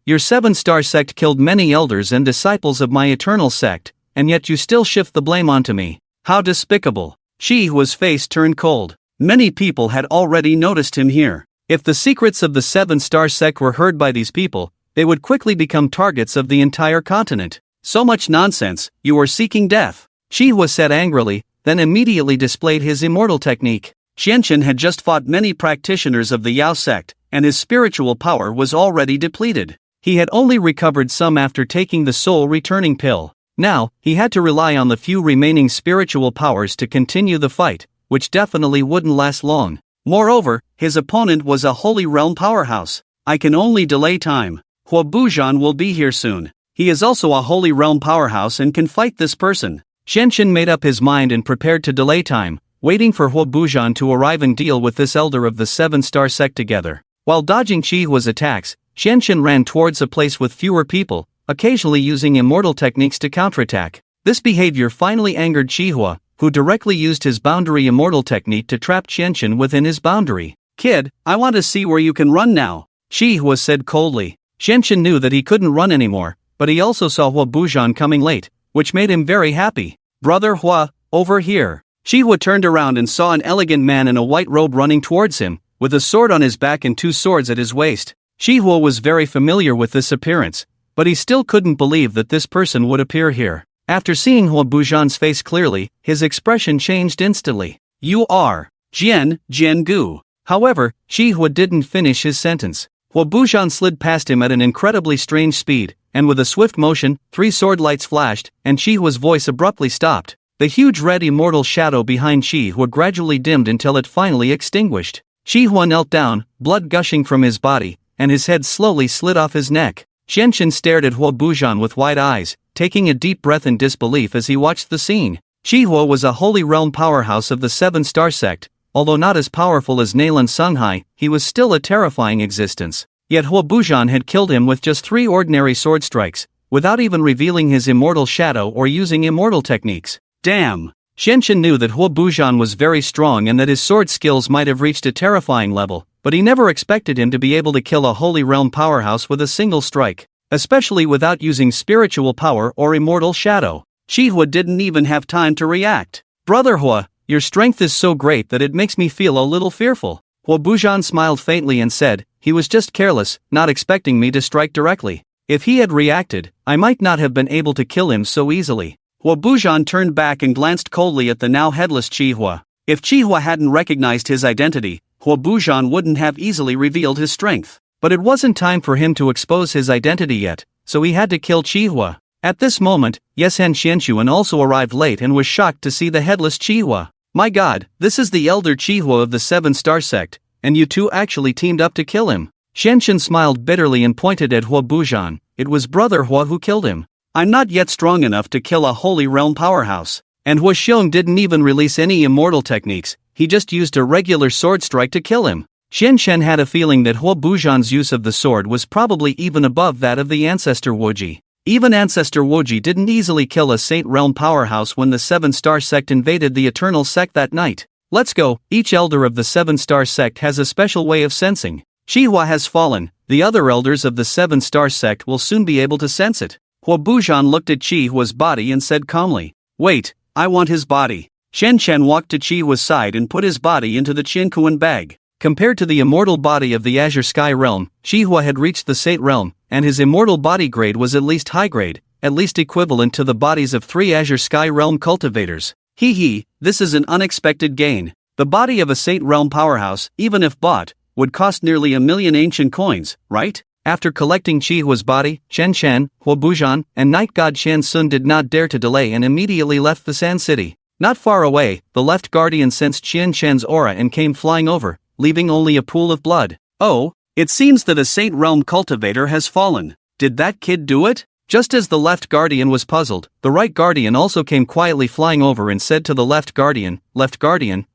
Your Seven Star Sect killed many elders and disciples of my eternal sect, and yet you still shift the blame onto me. How despicable. Chi Hua's face turned cold. Many people had already noticed him here. If the secrets of the Seven Star Sect were heard by these people, they would quickly become targets of the entire continent. So much nonsense, you are seeking death. Chi Hua said angrily, then immediately displayed his immortal technique. Qianchen had just fought many practitioners of the Yao sect, and his spiritual power was already depleted. He had only recovered some after taking the soul returning pill. Now, he had to rely on the few remaining spiritual powers to continue the fight, which definitely wouldn't last long. Moreover, his opponent was a Holy Realm powerhouse. I can only delay time. Huobujan will be here soon. He is also a Holy Realm powerhouse and can fight this person. Shenshin made up his mind and prepared to delay time, waiting for Huobujan to arrive and deal with this elder of the Seven Star Sect together. While dodging Chi Hua's attacks, Shenshin ran towards a place with fewer people, occasionally using immortal techniques to counterattack. This behavior finally angered Chi Hua, who directly used his boundary immortal technique to trap Shenshin within his boundary. "Kid, I want to see where you can run now," Chi Hua said coldly. Shenshin knew that he couldn't run anymore, but he also saw Huobujan coming late, which made him very happy. "Brother Hua, over here." Chi Hua turned around and saw an elegant man in a white robe running towards him, with a sword on his back and two swords at his waist. Chi Hua was very familiar with this appearance, but he still couldn't believe that this person would appear here. After seeing Huobujan's face clearly, his expression changed instantly. "You are Jian Gu." However, Chi Hua didn't finish his sentence. Huobujan slid past him at an incredibly strange speed, and with a swift motion, 3 sword lights flashed, and Chi Hua's voice abruptly stopped. The huge red immortal shadow behind Chi Hua gradually dimmed until it finally extinguished. Chi Hua knelt down, blood gushing from his body, and his head slowly slid off his neck. Shenshin stared at Huobujan with wide eyes, taking a deep breath in disbelief as he watched the scene. Chi Hua was a Holy Realm powerhouse of the Seven Star Sect. Although not as powerful as Nalan Sunghai, he was still a terrifying existence. Yet Huobujan had killed him with just 3 ordinary sword strikes, without even revealing his immortal shadow or using immortal techniques. Damn! Xianchen knew that Huo Buzhan was very strong and that his sword skills might have reached a terrifying level, but he never expected him to be able to kill a Holy Realm powerhouse with a single strike, especially without using spiritual power or immortal shadow. Qihua didn't even have time to react. Brother Hua, your strength is so great that it makes me feel a little fearful. Huo Buzhan smiled faintly and said, he was just careless, not expecting me to strike directly. If he had reacted, I might not have been able to kill him so easily. Huo Buzhan turned back and glanced coldly at the now headless Qihua. If Qihua hadn't recognized his identity, Huo Buzhan wouldn't have easily revealed his strength. But it wasn't time for him to expose his identity yet, so he had to kill Qihua. At this moment, Yeshen Xianchuan also arrived late and was shocked to see the headless Qihua. My god, this is the elder Qihua of the 7-star sect, and you two actually teamed up to kill him. Xianchen smiled bitterly and pointed at Huo Buzhan. It was Brother Hua who killed him. I'm not yet strong enough to kill a Holy Realm powerhouse. And Hua Xiong didn't even release any immortal techniques, he just used a regular sword strike to kill him. Xianchen had a feeling that Huo Buzhan's use of the sword was probably even above that of the Ancestor Woji. Even Ancestor Woji didn't easily kill a Saint Realm powerhouse when the 7-star sect invaded the Eternal Sect that night. Let's go, each elder of the 7-star sect has a special way of sensing. Qihua has fallen, the other elders of the 7-star sect will soon be able to sense it. Huo Buzhan looked at Qihua's body and said calmly, wait, I want his body. Shen Chen walked to Qihua's side and put his body into the Qiankuan bag. Compared to the immortal body of the Azure Sky Realm, Qihua had reached the Saint Realm, and his immortal body grade was at least high grade, at least equivalent to the bodies of 3 Azure Sky Realm cultivators. This is an unexpected gain. The body of a Saint Realm powerhouse, even if bought, would cost nearly 1,000,000 ancient coins, right? After collecting Qihua's body, Shen Chen, Huo Buzhan, and Night God Shan Sun did not dare to delay and immediately left the Sand City. Not far away, the left guardian sensed Qian Chen's aura and came flying over, leaving only a pool of blood. Oh, it seems that a Saint Realm cultivator has fallen. Did that kid do it? Just as the left guardian was puzzled, the right guardian also came quietly flying over and said to the left guardian,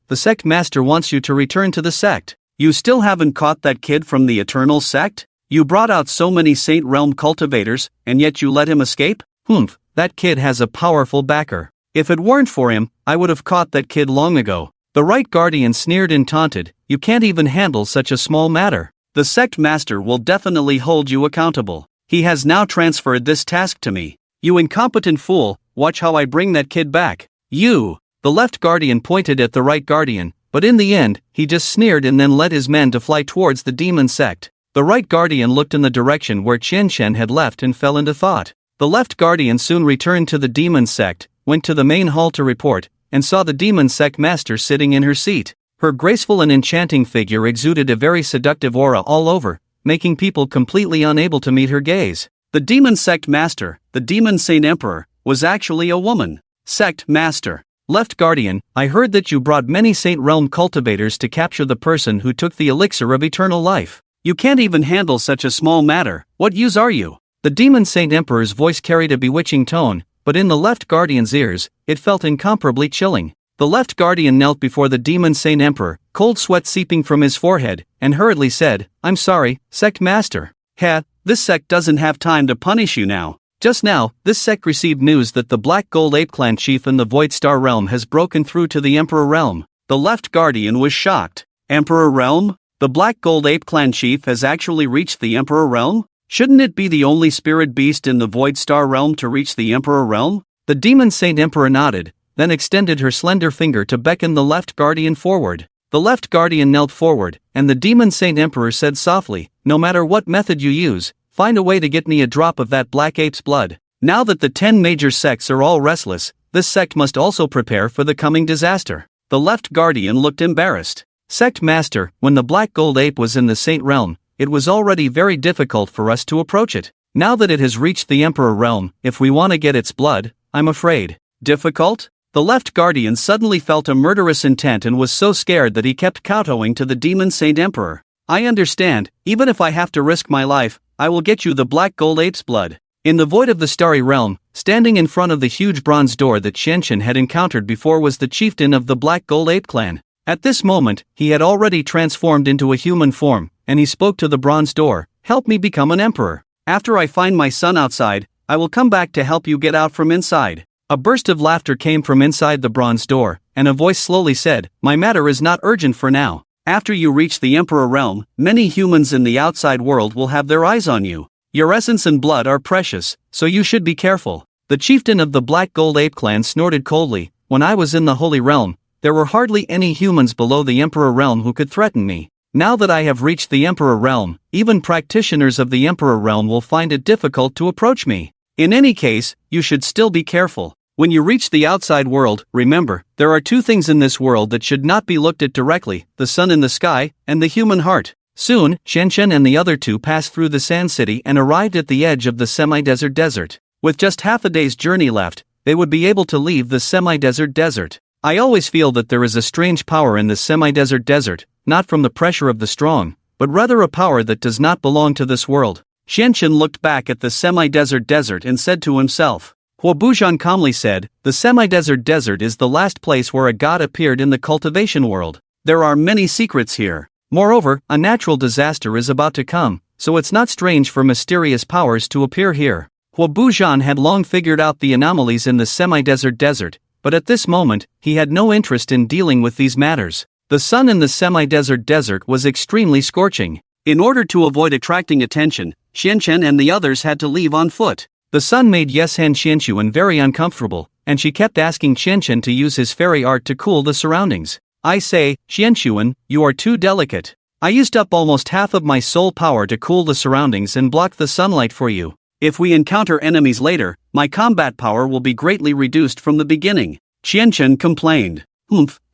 the sect master wants you to return to the sect. You still haven't caught that kid from the Eternal Sect? You brought out so many Saint Realm cultivators, and yet you let him escape? That kid has a powerful backer. If it weren't for him, I would have caught that kid long ago. The right guardian sneered and taunted, you can't even handle such a small matter. The sect master will definitely hold you accountable. He has now transferred this task to me. You incompetent fool, watch how I bring that kid back. You! The left guardian pointed at the right guardian, but in the end, he just sneered and then led his men to fly towards the demon sect. The right guardian looked in the direction where Qian Shen had left and fell into thought. The left guardian soon returned to the demon sect, went to the main hall to report, and saw the demon sect master sitting in her seat. Her graceful and enchanting figure exuded a very seductive aura all over, making people completely unable to meet her gaze. The demon sect master, the demon saint emperor, was actually a woman. Sect master. Left guardian, I heard that you brought many Saint Realm cultivators to capture the person who took the elixir of eternal life. You can't even handle such a small matter. What use are you? The demon saint emperor's voice carried a bewitching tone, but in the left guardian's ears, it felt incomparably chilling. The left guardian knelt before the demon saint emperor, cold sweat seeping from his forehead, and hurriedly said, I'm sorry, sect master. This sect doesn't have time to punish you now. Just now, this sect received news that the Black Gold Ape Clan chief in the Void Star Realm has broken through to the Emperor Realm. The left guardian was shocked. Emperor Realm? The Black Gold Ape Clan chief has actually reached the Emperor Realm? Shouldn't it be the only spirit beast in the Void Star Realm to reach the Emperor Realm? The Demon Saint Emperor nodded, then extended her slender finger to beckon the left guardian forward. The left guardian knelt forward, and the Demon Saint Emperor said softly, no matter what method you use, find a way to get me a drop of that black ape's blood. Now that the 10 major sects are all restless, this sect must also prepare for the coming disaster. The left guardian looked embarrassed. Sect master, when the black gold ape was in the Saint Realm, it was already very difficult for us to approach it. Now that it has reached the Emperor Realm, if we want to get its blood, I'm afraid. Difficult? The left guardian suddenly felt a murderous intent and was so scared that he kept kowtowing to the Demon Saint Emperor. I understand, even if I have to risk my life, I will get you the black gold ape's blood. In the void of the starry realm, standing in front of the huge bronze door that Shenshin had encountered before was the chieftain of the Black Gold Ape Clan. At this moment, he had already transformed into a human form, and he spoke to the bronze door, help me become an emperor. After I find my son outside, I will come back to help you get out from inside. A burst of laughter came from inside the bronze door, and a voice slowly said, "My matter is not urgent for now. After you reach the Emperor realm, many humans in the outside world will have their eyes on you. Your essence and blood are precious, so you should be careful." The chieftain of the Black Gold Ape clan snorted coldly. "When I was in the Holy Realm, there were hardly any humans below the Emperor realm who could threaten me. Now that I have reached the Emperor realm, even practitioners of the Emperor realm will find it difficult to approach me. In any case, you should still be careful. When you reach the outside world, remember, there are two things in this world that should not be looked at directly, the sun in the sky, and the human heart." Soon, Xianchen and the other two passed through the Sand City and arrived at the edge of the semi-desert desert. With just half a day's journey left, they would be able to leave the semi-desert desert. I always feel that there is a strange power in the semi-desert desert, not from the pressure of the strong, but rather a power that does not belong to this world. Xianchen looked back at the semi-desert desert and said to himself. Huo Buzhan calmly said, "The semi-desert desert is the last place where a god appeared in the cultivation world. There are many secrets here. Moreover, a natural disaster is about to come, so it's not strange for mysterious powers to appear here." Huo Buzhan had long figured out the anomalies in the semi-desert desert, but at this moment, he had no interest in dealing with these matters. The sun in the semi-desert desert was extremely scorching. In order to avoid attracting attention, Xianchen and the others had to leave on foot. The sun made Yeshen Xianxuan very uncomfortable, and she kept asking Xianchen to use his fairy art to cool the surroundings. "I say, Xianxuan, you are too delicate. I used up almost half of my soul power to cool the surroundings and block the sunlight for you. If we encounter enemies later, my combat power will be greatly reduced from the beginning." Xianchen complained.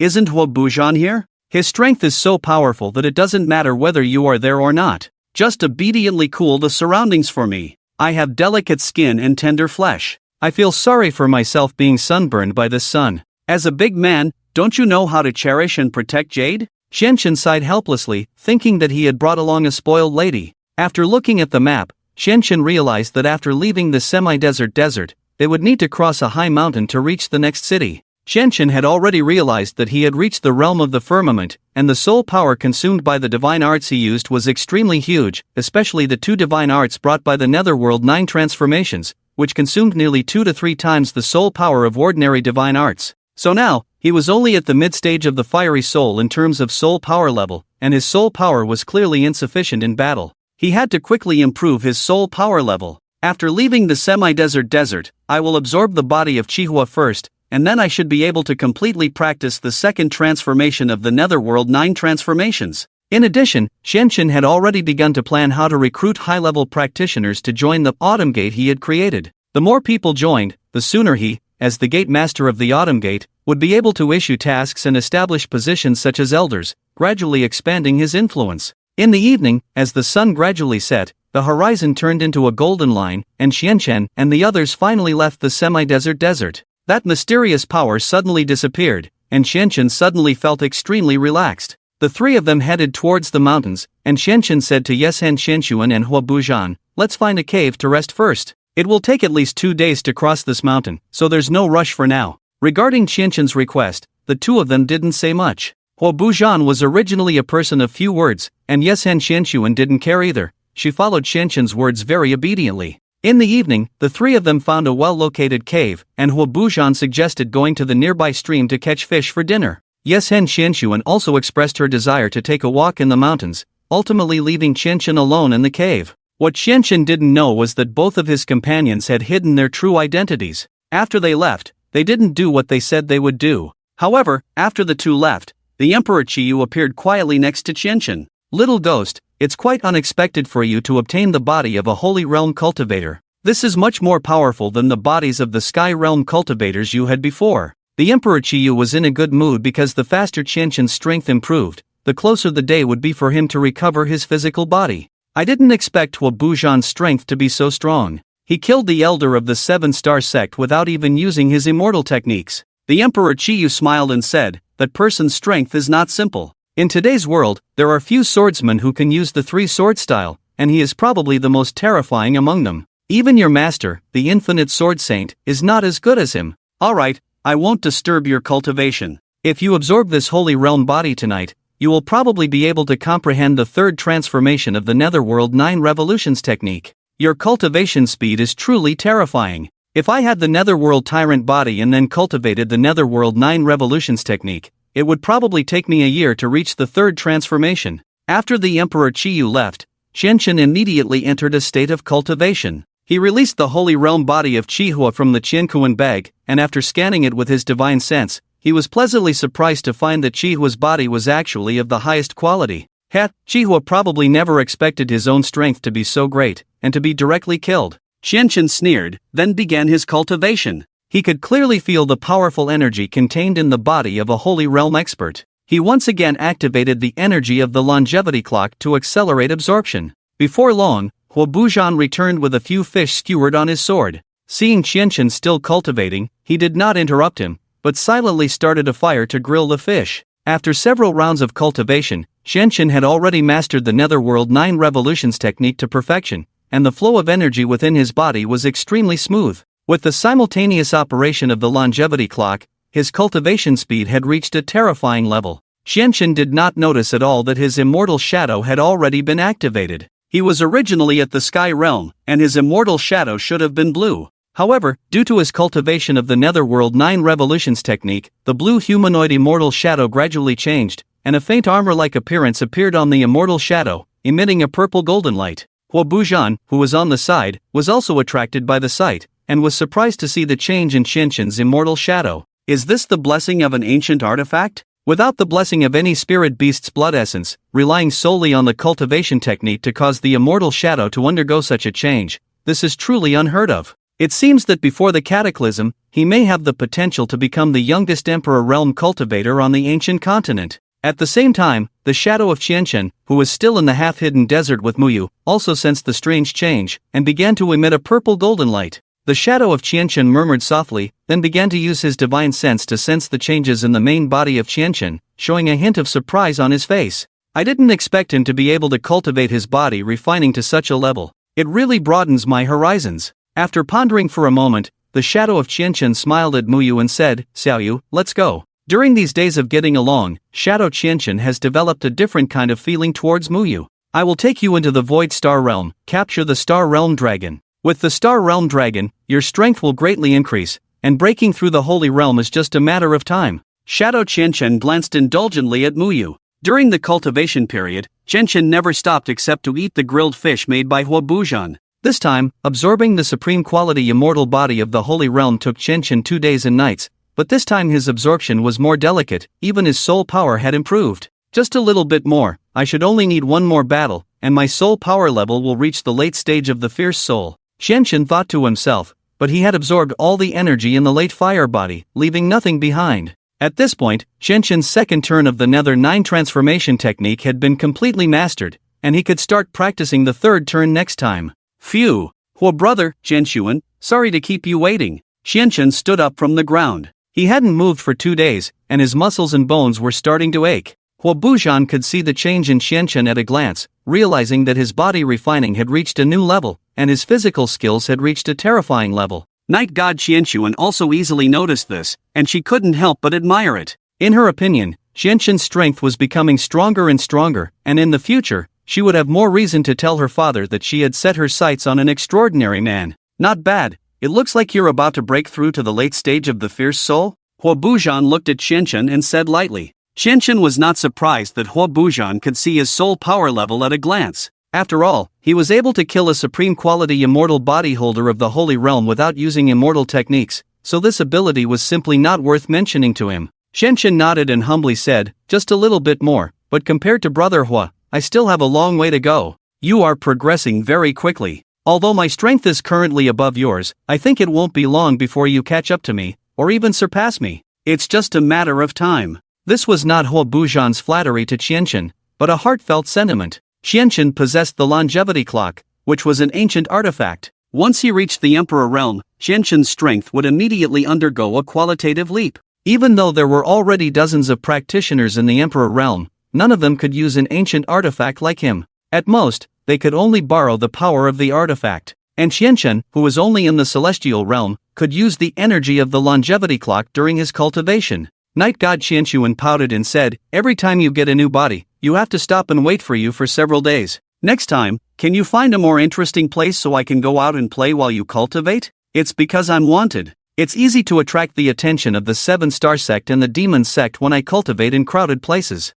Isn't Huo Buzhan here? His strength is so powerful that it doesn't matter whether you are there or not. Just obediently cool the surroundings for me. I have delicate skin and tender flesh. I feel sorry for myself being sunburned by the sun. As a big man, don't you know how to cherish and protect jade? Xianchen sighed helplessly, thinking that he had brought along a spoiled lady. After looking at the map, Xianchen realized that after leaving the semi-desert desert, they would need to cross a high mountain to reach the next city. Xianchen had already realized that he had reached the realm of the firmament, and the soul power consumed by the divine arts he used was extremely huge, especially the two divine arts brought by the Netherworld 9 transformations, which consumed nearly 2 to 3 times the soul power of ordinary divine arts. So now, he was only at the mid-stage of the fiery soul in terms of soul power level, and his soul power was clearly insufficient in battle. He had to quickly improve his soul power level. After leaving the semi-desert desert, I will absorb the body of Chihua first, and then I should be able to completely practice the second transformation of the Netherworld 9 transformations. In addition, Xianchen had already begun to plan how to recruit high-level practitioners to join the Autumn Gate he had created. The more people joined, the sooner he, as the Gate Master of the Autumn Gate, would be able to issue tasks and establish positions such as elders, gradually expanding his influence. In the evening, as the sun gradually set, the horizon turned into a golden line, and Xianchen and the others finally left the semi-desert desert. That mysterious power suddenly disappeared, and Xianchen suddenly felt extremely relaxed. The three of them headed towards the mountains, and Xianchen said to Yeshen Xianxuan and Huo Buzhan, "Let's find a cave to rest first. It will take at least 2 days to cross this mountain, so there's no rush for now." Regarding Xianchen's request, the two of them didn't say much. Huo Buzhan was originally a person of few words, and Yeshen Xianxuan didn't care either. She followed Xianchen's words very obediently. In the evening, the three of them found a well-located cave, and Huo Buzhan suggested going to the nearby stream to catch fish for dinner. Yeshen Xianxuan also expressed her desire to take a walk in the mountains, ultimately leaving Xianchen alone in the cave. What Xianchen didn't know was that both of his companions had hidden their true identities. After they left, they didn't do what they said they would do. However, after the two left, the Emperor Qiyu appeared quietly next to Xianchen. "Little ghost, it's quite unexpected for you to obtain the body of a Holy Realm cultivator. This is much more powerful than the bodies of the Sky Realm cultivators you had before." The Emperor Qiyu was in a good mood because the faster Xianchen's strength improved, the closer the day would be for him to recover his physical body. "I didn't expect Huo Buzhan's strength to be so strong. He killed the elder of the 7-star sect without even using his immortal techniques." The Emperor Qiyu smiled and said, "That person's strength is not simple. In today's world, there are few swordsmen who can use the 3-sword style, and he is probably the most terrifying among them. Even your master, the infinite sword saint, is not as good as him. Alright, I won't disturb your cultivation. If you absorb this Holy Realm body tonight, you will probably be able to comprehend the third transformation of the Netherworld 9 Revolutions technique. Your cultivation speed is truly terrifying. If I had the Netherworld Tyrant body and then cultivated the Netherworld 9 Revolutions technique, it would probably take me a year to reach the third transformation. After the Emperor Qiyu left, Qianqian immediately entered a state of cultivation. He released the Holy Realm body of Qihua from the Qiankuan bag, and after scanning it with his divine sense, he was pleasantly surprised to find that Chihua's body was actually of the highest quality. Chihua probably never expected his own strength to be so great, and to be directly killed. Qianqian sneered, then began his cultivation. He could clearly feel the powerful energy contained in the body of a Holy Realm expert. He once again activated the energy of the longevity clock to accelerate absorption. Before long, Huo Buzhan returned with a few fish skewered on his sword. Seeing Qianqian still cultivating, he did not interrupt him, but silently started a fire to grill the fish. After several rounds of cultivation, Qianqian had already mastered the Netherworld 9 Revolutions technique to perfection, and the flow of energy within his body was extremely smooth. With the simultaneous operation of the longevity clock, his cultivation speed had reached a terrifying level. Qianqian did not notice at all that his immortal shadow had already been activated. He was originally at the Sky Realm, and his immortal shadow should have been blue. However, due to his cultivation of the Netherworld 9 Revolutions technique, the blue humanoid immortal shadow gradually changed, and a faint armor-like appearance appeared on the immortal shadow, emitting a purple golden light. Huo Buzhan, who was on the side, was also attracted by the sight, and was surprised to see the change in Qianqian's immortal shadow. Is this the blessing of an ancient artifact? Without the blessing of any spirit beast's blood essence, relying solely on the cultivation technique to cause the immortal shadow to undergo such a change, this is truly unheard of. It seems that before the cataclysm, he may have the potential to become the youngest Emperor Realm cultivator on the ancient continent. At the same time, the shadow of Qianqian, who was still in the half-hidden desert with Muyu, also sensed the strange change, and began to emit a purple golden light. The shadow of Qianqian murmured softly, then began to use his divine sense to sense the changes in the main body of Qianqian, showing a hint of surprise on his face. I didn't expect him to be able to cultivate his body refining to such a level. It really broadens my horizons. After pondering for a moment, the shadow of Qianqian smiled at Muyu and said, Xiaoyu, let's go. During these days of getting along, Shadow Qianqian has developed a different kind of feeling towards Muyu. I will take you into the Void Star Realm, capture the Star Realm Dragon. With the Star Realm Dragon, your strength will greatly increase, and breaking through the Holy Realm is just a matter of time. Shadow Qianqian glanced indulgently at Muyu. During the cultivation period, Qianqian never stopped except to eat the grilled fish made by Huo Buzhan. This time, absorbing the supreme quality immortal body of the Holy Realm took Qianqian 2 days and nights, but this time his absorption was more delicate, even his soul power had improved. Just a little bit more, I should only need one more battle, and my soul power level will reach the late stage of the fierce soul. Qianqian thought to himself, but he had absorbed all the energy in the late fire body, leaving nothing behind. At this point, Qianqian's second turn of the Nether 9 transformation technique had been completely mastered, and he could start practicing the third turn next time. Phew! Huo brother, Zhenshuan, sorry to keep you waiting. Qianqian stood up from the ground. He hadn't moved for 2 days, and his muscles and bones were starting to ache. Huo Buzhan could see the change in Qianqian at a glance, realizing that his body refining had reached a new level, and his physical skills had reached a terrifying level. Night God Qianqian also easily noticed this, and she couldn't help but admire it. In her opinion, Qianqian's strength was becoming stronger and stronger, and in the future, she would have more reason to tell her father that she had set her sights on an extraordinary man. Not bad, it looks like you're about to break through to the late stage of the fierce soul? Huo Buzhan looked at Qianqian and said lightly. Qianqian was not surprised that Huo Buzhan could see his soul power level at a glance. After all, he was able to kill a supreme quality immortal body holder of the Holy Realm without using immortal techniques, so this ability was simply not worth mentioning to him. Qianqian nodded and humbly said, just a little bit more, but compared to Brother Hua, I still have a long way to go. You are progressing very quickly. Although my strength is currently above yours, I think it won't be long before you catch up to me, or even surpass me. It's just a matter of time. This was not Huo Buzhan's flattery to Qianqian, but a heartfelt sentiment. Qianqian possessed the longevity clock, which was an ancient artifact. Once he reached the Emperor Realm, Qianqian's strength would immediately undergo a qualitative leap. Even though there were already dozens of practitioners in the Emperor Realm, none of them could use an ancient artifact like him. At most, they could only borrow the power of the artifact. And Qianqian, who was only in the Celestial Realm, could use the energy of the longevity clock during his cultivation. Night God Qianqian pouted and said, every time you get a new body, you have to stop and wait for you for several days. Next time, can you find a more interesting place so I can go out and play while you cultivate? It's because I'm wanted. It's easy to attract the attention of the 7-star sect and the demon sect when I cultivate in crowded places.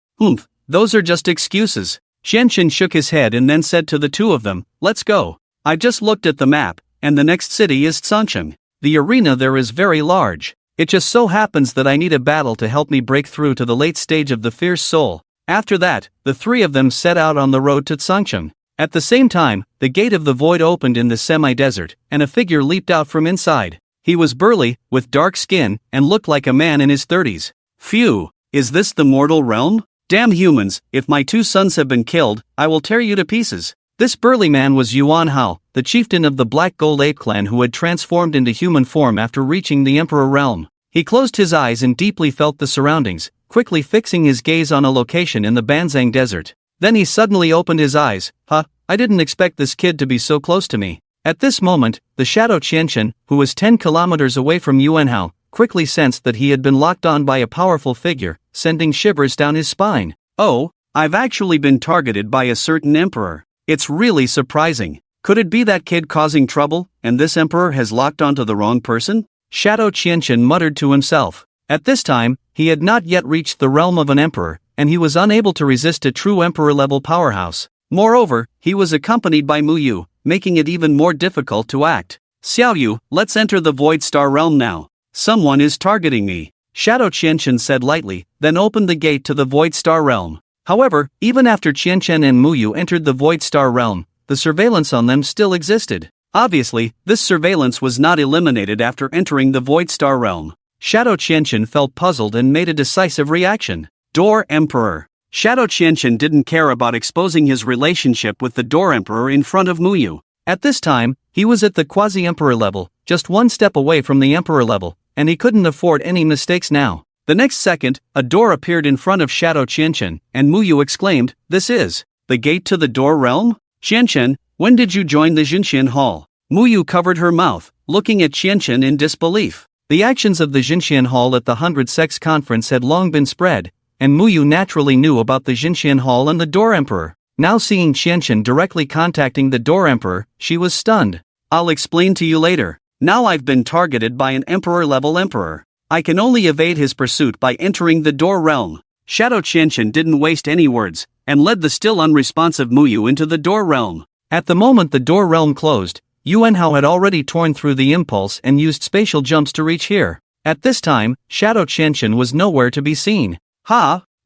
Those are just excuses. Qianchen shook his head and then said to the two of them, let's go. I just looked at the map, and the next city is Sancheng. The arena there is very large. It just so happens that I need a battle to help me break through to the late stage of the fierce soul. After that, the three of them set out on the road to Sancheng. At the same time, the gate of the void opened in the semi-desert, and a figure leaped out from inside. He was burly, with dark skin, and looked like a man in his 30s. Phew, is this the mortal realm? Damn humans, if my 2 sons have been killed, I will tear you to pieces. This burly man was Yuan Hao, the chieftain of the Black Gold Ape clan who had transformed into human form after reaching the Emperor realm. He closed his eyes and deeply felt the surroundings, quickly fixing his gaze on a location in the Banzang Desert. Then he suddenly opened his eyes. I didn't expect this kid to be so close to me. At this moment, the shadow Qianchen, who was 10 kilometers away from Yuan Hao, quickly sensed that he had been locked on by a powerful figure, sending shivers down his spine. Oh, I've actually been targeted by a certain emperor. It's really surprising. Could it be that kid causing trouble, and this emperor has locked onto the wrong person? Shadow Qianchen muttered to himself. At this time, he had not yet reached the realm of an emperor, and he was unable to resist a true emperor-level powerhouse. Moreover, he was accompanied by Mu Yu, making it even more difficult to act. Xiao Yu, let's enter the Void Star realm now. Someone is targeting me. Shadow Qianchen said lightly, then opened the gate to the Void Star realm. However, even after Qianchen and Mu Yu entered the Void Star realm, the surveillance on them still existed. Obviously, this surveillance was not eliminated after entering the Void Star realm. Shadow Qianchen felt puzzled and made a decisive reaction. Door Emperor. Shadow Qianchen didn't care about exposing his relationship with the Door Emperor in front of Mu Yu. At this time, he was at the quasi-emperor level, just one step away from the emperor level, and he couldn't afford any mistakes now. The next second, a door appeared in front of Shadow Qianchen, and Mu Yu exclaimed, "This is the gate to the Door realm? Qianchen, when did you join the Jinxian Hall?" Mu Yu covered her mouth, looking at Qianchen in disbelief. The actions of the Jinxian Hall at the 100 Sects conference had long been spread, and Mu Yu naturally knew about the Jinxian Hall and the Door Emperor. Now seeing Qianchen directly contacting the Door Emperor, she was stunned. "I'll explain to you later. Now I've been targeted by an emperor-level emperor. I can only evade his pursuit by entering the Door realm." Shadow Qianchen didn't waste any words, and led the still unresponsive Mu Yu into the Door realm. At the moment the Door realm closed, Yuan Hao had already torn through the impulse and used spatial jumps to reach here. At this time, Shadow Qianchen was nowhere to be seen.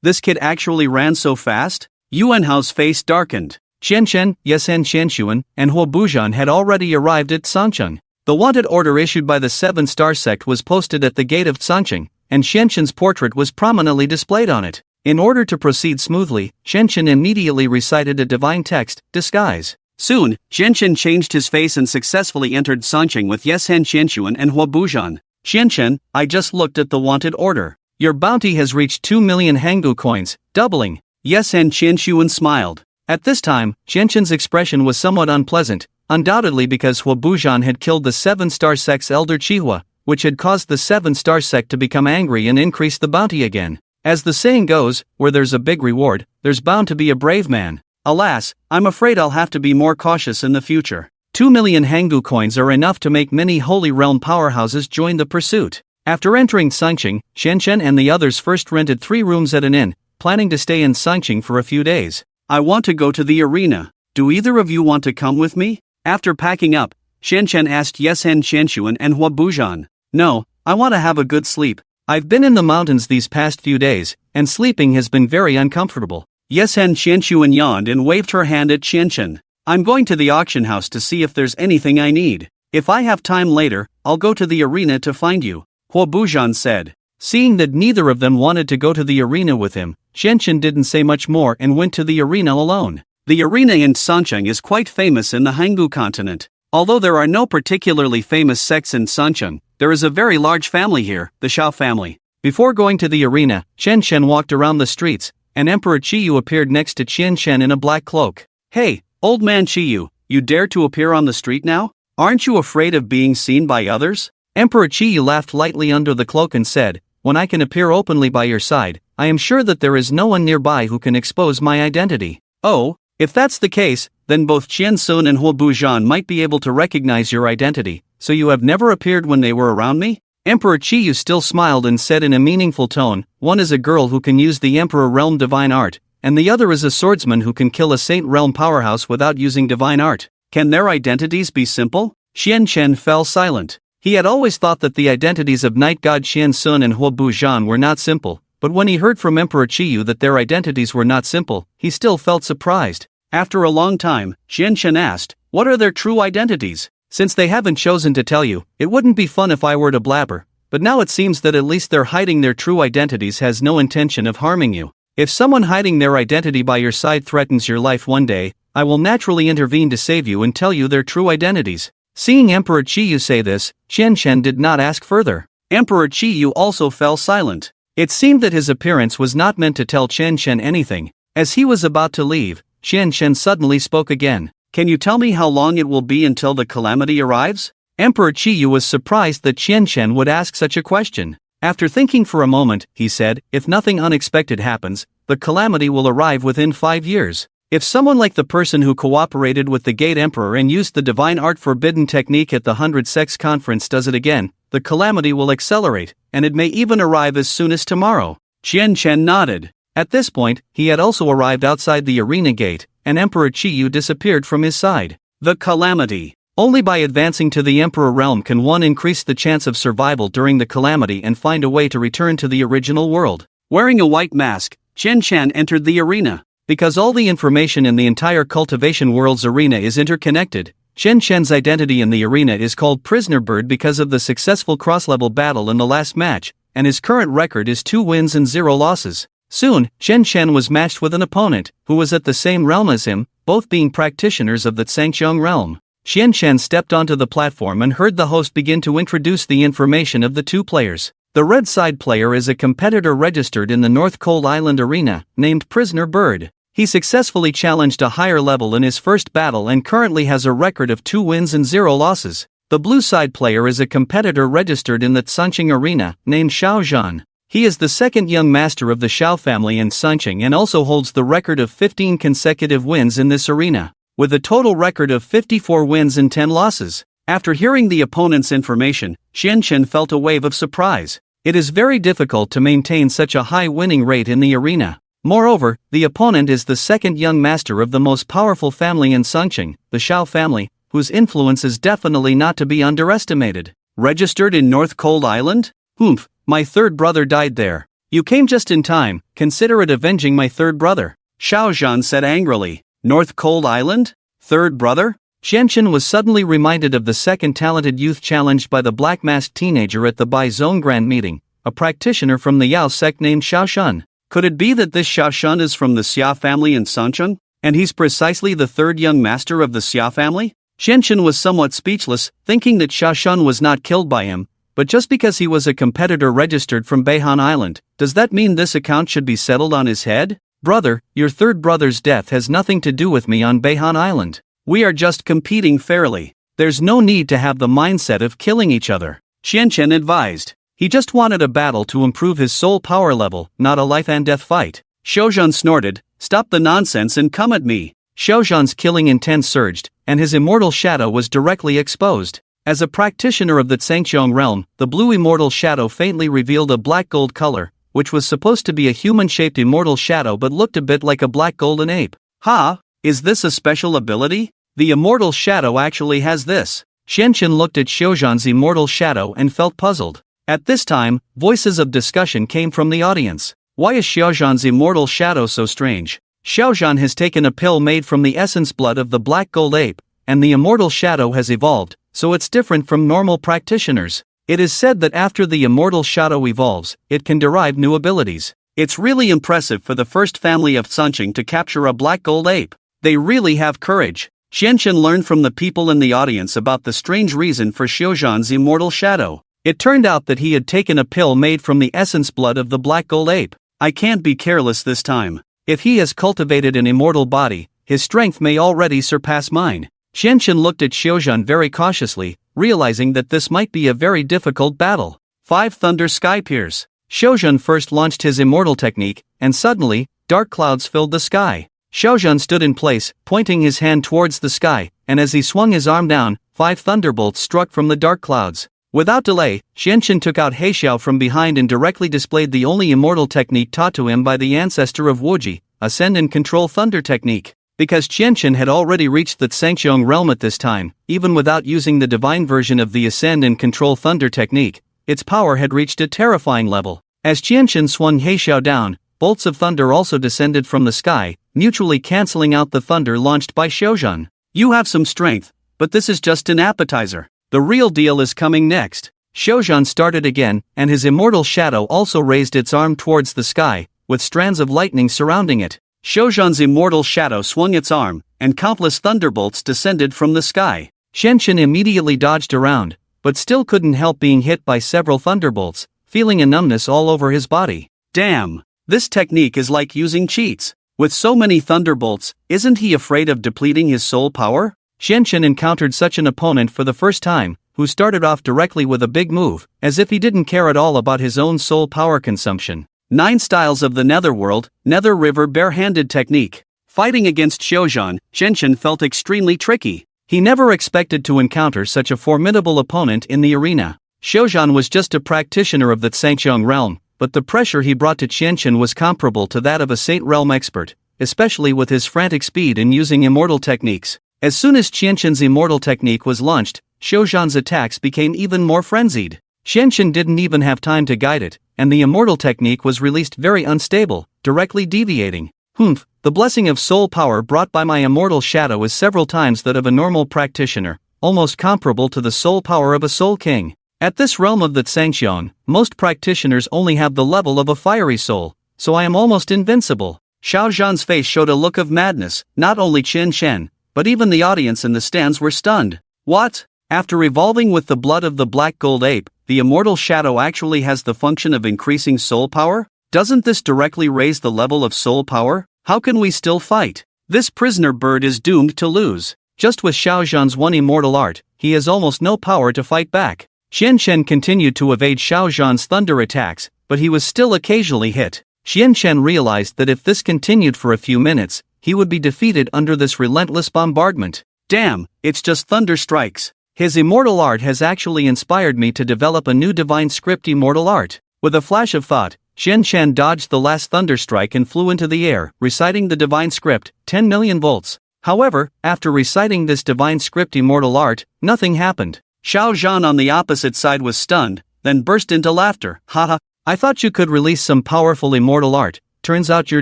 This kid actually ran so fast? Yuan Hao's face darkened. Qianchen, Yesen Qianshuan, and Huo Buzhan had already arrived at Sancheng. The wanted order issued by the 7-star sect was posted at the gate of Sancheng, and Qianchen's portrait was prominently displayed on it. In order to proceed smoothly, Qianchen immediately recited a divine text, disguise. Soon, Qianchen changed his face and successfully entered Sancheng with Yesen Qianshuan and Huo Buzhan. "Qianchen, I just looked at the wanted order. Your bounty has reached 2 million Hanggu coins, doubling." Yesen Qianshuan smiled. At this time, Qianchen's expression was somewhat unpleasant, undoubtedly because Huo Buzhan had killed the 7-star sect's elder Qihua, which had caused the 7-star sect to become angry and increase the bounty again. As the saying goes, where there's a big reward, there's bound to be a brave man. Alas, I'm afraid I'll have to be more cautious in the future. 2 million Hanggu coins are enough to make many Holy Realm powerhouses join the pursuit. After entering Sancheng, Qianchen and the others first rented 3 rooms at an inn, planning to stay in Sancheng for a few days. "I want to go to the arena. Do either of you want to come with me?" After packing up, Qianchen asked Yesen Qianshuan and Huo Buzhan. "No, I want to have a good sleep. I've been in the mountains these past few days, and sleeping has been very uncomfortable." Yesen Qianshuan yawned and waved her hand at Qianchen. "I'm going to the auction house to see if there's anything I need. If I have time later, I'll go to the arena to find you," Huo Buzhan said. Seeing that neither of them wanted to go to the arena with him, Qianchen didn't say much more and went to the arena alone. The arena in Sancheng is quite famous in the Hanggu continent. Although there are no particularly famous sects in Sancheng, there is a very large family here, the Shao family. Before going to the arena, Qianchen walked around the streets, and Emperor Qiyu appeared next to Qianchen in a black cloak. "Hey, old man Qiyu, you dare to appear on the street now? Aren't you afraid of being seen by others?" Emperor Qiyu laughed lightly under the cloak and said, "When I can appear openly by your side, I am sure that there is no one nearby who can expose my identity." "Oh, if that's the case, then both Qian Sun and Huo Buzhan might be able to recognize your identity, so you have never appeared when they were around me? Emperor Chiyu still smiled and said in a meaningful tone, one is a girl who can use the Emperor Realm divine art, and the other is a swordsman who can kill a Saint Realm powerhouse without using divine art. Can their identities be simple? Xian Chen fell silent. He had always thought that the identities of Night God Xian Sun and Huo Bu Zhan were not simple, but when he heard from Emperor Chiyu that their identities were not simple, he still felt surprised. After a long time, Xian Chen asked, what are their true identities? Since they haven't chosen to tell you, it wouldn't be fun if I were to blabber, but now it seems that at least they're hiding their true identities has no intention of harming you. If someone hiding their identity by your side threatens your life one day, I will naturally intervene to save you and tell you their true identities. Seeing Emperor Chiyu say this, Xian Chen did not ask further. Emperor Chiyu also fell silent. It seemed that his appearance was not meant to tell Xian Chen anything. As he was about to leave, Xian Chen suddenly spoke again. Can you tell me how long it will be until the calamity arrives? Emperor Chiyu was surprised that Xian Chen would ask such a question. After thinking for a moment, he said, if nothing unexpected happens, the calamity will arrive within 5 years. If someone like the person who cooperated with the Gate Emperor and used the divine art forbidden technique at the 100 Sects conference does it again, the calamity will accelerate, and it may even arrive as soon as tomorrow. Xian Chen nodded. At this point, he had also arrived outside the arena gate, and Emperor Chiyu disappeared from his side. The calamity. Only by advancing to the Emperor realm can one increase the chance of survival during the calamity and find a way to return to the original world. Wearing a white mask, Chen Chen entered the arena. Because all the information in the entire Cultivation world's arena is interconnected, Chen Chen's identity in the arena is called Prisoner Bird because of the successful cross-level battle in the last match, and his current record is 2 wins and 0 losses. Soon, Chen Chen was matched with an opponent, who was at the same realm as him, both being practitioners of the Tsangqiang realm. Xian Chen stepped onto the platform and heard the host begin to introduce the information of the two players. The red side player is a competitor registered in the North Cold Island arena, named Prisoner Bird. He successfully challenged a higher level in his first battle and currently has a record of 2 wins and 0 losses. The blue side player is a competitor registered in the Tsunqing arena, named Xiao Zhan. He is the second young master of the Xiao family in Tsunqing and also holds the record of 15 consecutive wins in this arena, with a total record of 54 wins and 10 losses. After hearing the opponent's information, Xian Chen felt a wave of surprise. It is very difficult to maintain such a high winning rate in the arena. Moreover, the opponent is the second young master of the most powerful family in Tsunqing, the Xiao family, whose influence is definitely not to be underestimated. Registered in North Cold Island? Humph, my third brother died there. You came just in time, consider it avenging my third brother. Xiao Zhan said angrily. North Cold Island? Third brother? Xian Chen was suddenly reminded of the second talented youth challenged by the black-masked teenager at the Bai Zone Grand Meeting, a practitioner from the Yao sect named Xiao Shun. Could it be that this Xiao Shun is from the Xia family in Sancheng, and he's precisely the third young master of the Xia family? Xian Chen was somewhat speechless, thinking that Xiao Shun was not killed by him, but just because he was a competitor registered from Beihan Island, does that mean this account should be settled on his head? Brother, your third brother's death has nothing to do with me on Beihan Island. We are just competing fairly. There's no need to have the mindset of killing each other. Xian Chen advised. He just wanted a battle to improve his soul power level, not a life and death fight. Xiaozhan snorted, stop the nonsense and come at me. Xiaozhan's killing intent surged, and his immortal shadow was directly exposed. As a practitioner of the Tsangqiang realm, the blue immortal shadow faintly revealed a black gold color, which was supposed to be a human-shaped immortal shadow but looked a bit like a black golden ape. Ha! Is this a special ability? The immortal shadow actually has this. Xian Chen looked at Xiaozhan's immortal shadow and felt puzzled. At this time, voices of discussion came from the audience. Why is Xiaozhan's immortal shadow so strange? Xiaozhan has taken a pill made from the essence blood of the black gold ape, and the immortal shadow has evolved, so it's different from normal practitioners. It is said that after the immortal shadow evolves, it can derive new abilities. It's really impressive for the first family of Tsunqing to capture a black gold ape. They really have courage. Xian Chen learned from the people in the audience about the strange reason for Xiaozhan's immortal shadow. It turned out that he had taken a pill made from the essence blood of the black gold ape. I can't be careless this time. If he has cultivated an immortal body, his strength may already surpass mine. Xian Chen looked at Xiaozhan very cautiously, realizing that this might be a very difficult battle. 5 Thunder Sky Pierce. Xiaozhan first launched his immortal technique, and suddenly, dark clouds filled the sky. Xiaozhan stood in place, pointing his hand towards the sky, and as he swung his arm down, 5 thunderbolts struck from the dark clouds. Without delay, Qianqian took out Heixiao from behind and directly displayed the only immortal technique taught to him by the ancestor of Wuji, Ascend and Control Thunder technique. Because Qianqian had already reached the Zhangqiong realm at this time, even without using the divine version of the Ascend and Control Thunder technique, its power had reached a terrifying level. As Qianqian swung Heixiao down, bolts of thunder also descended from the sky, mutually cancelling out the thunder launched by Xiaozhan. You have some strength, but this is just an appetizer. The real deal is coming next. Xiaozhan started again, and his immortal shadow also raised its arm towards the sky, with strands of lightning surrounding it. Xiaozhan's immortal shadow swung its arm, and countless thunderbolts descended from the sky. Qianqian immediately dodged around, but still couldn't help being hit by several thunderbolts, feeling a numbness all over his body. Damn, this technique is like using cheats. With so many thunderbolts, isn't he afraid of depleting his soul power? Qianqian encountered such an opponent for the first time, who started off directly with a big move, as if he didn't care at all about his own soul power consumption. 9 styles of the Netherworld, Nether River Barehanded Technique. Fighting against Xiaozhan, Qianqian felt extremely tricky. He never expected to encounter such a formidable opponent in the arena. Xiaozhan was just a practitioner of the Zhangqiong realm, but the pressure he brought to Qianqian was comparable to that of a Saint realm expert, especially with his frantic speed in using immortal techniques. As soon as Qianqian's immortal technique was launched, Xiaozhan's attacks became even more frenzied. Qianqian didn't even have time to guide it, and the immortal technique was released very unstable, directly deviating. The blessing of soul power brought by my immortal shadow is several times that of a normal practitioner, almost comparable to the soul power of a soul king. At this realm of the Zhangqiong, most practitioners only have the level of a fiery soul, so I am almost invincible. Xiaozhan's face showed a look of madness. Not only Qianqian, but even the audience in the stands were stunned. What? After evolving with the blood of the black gold ape, the immortal shadow actually has the function of increasing soul power? Doesn't this directly raise the level of soul power? How can we still fight? This prisoner bird is doomed to lose. Just with Xiaozhan's one immortal art, he has almost no power to fight back. Qianqian continued to evade Xiaozhan's thunder attacks, but he was still occasionally hit. Qianqian realized that if this continued for a few minutes, he would be defeated under this relentless bombardment. Damn, it's just thunder strikes. His immortal art has actually inspired me to develop a new divine script immortal art. With a flash of thought, Qianqian dodged the last thunder strike and flew into the air, reciting the divine script, 10 million volts. However, after reciting this divine script immortal art, nothing happened. Xiaozhan on the opposite side was stunned, then burst into laughter. Haha, I thought you could release some powerful immortal art, turns out you're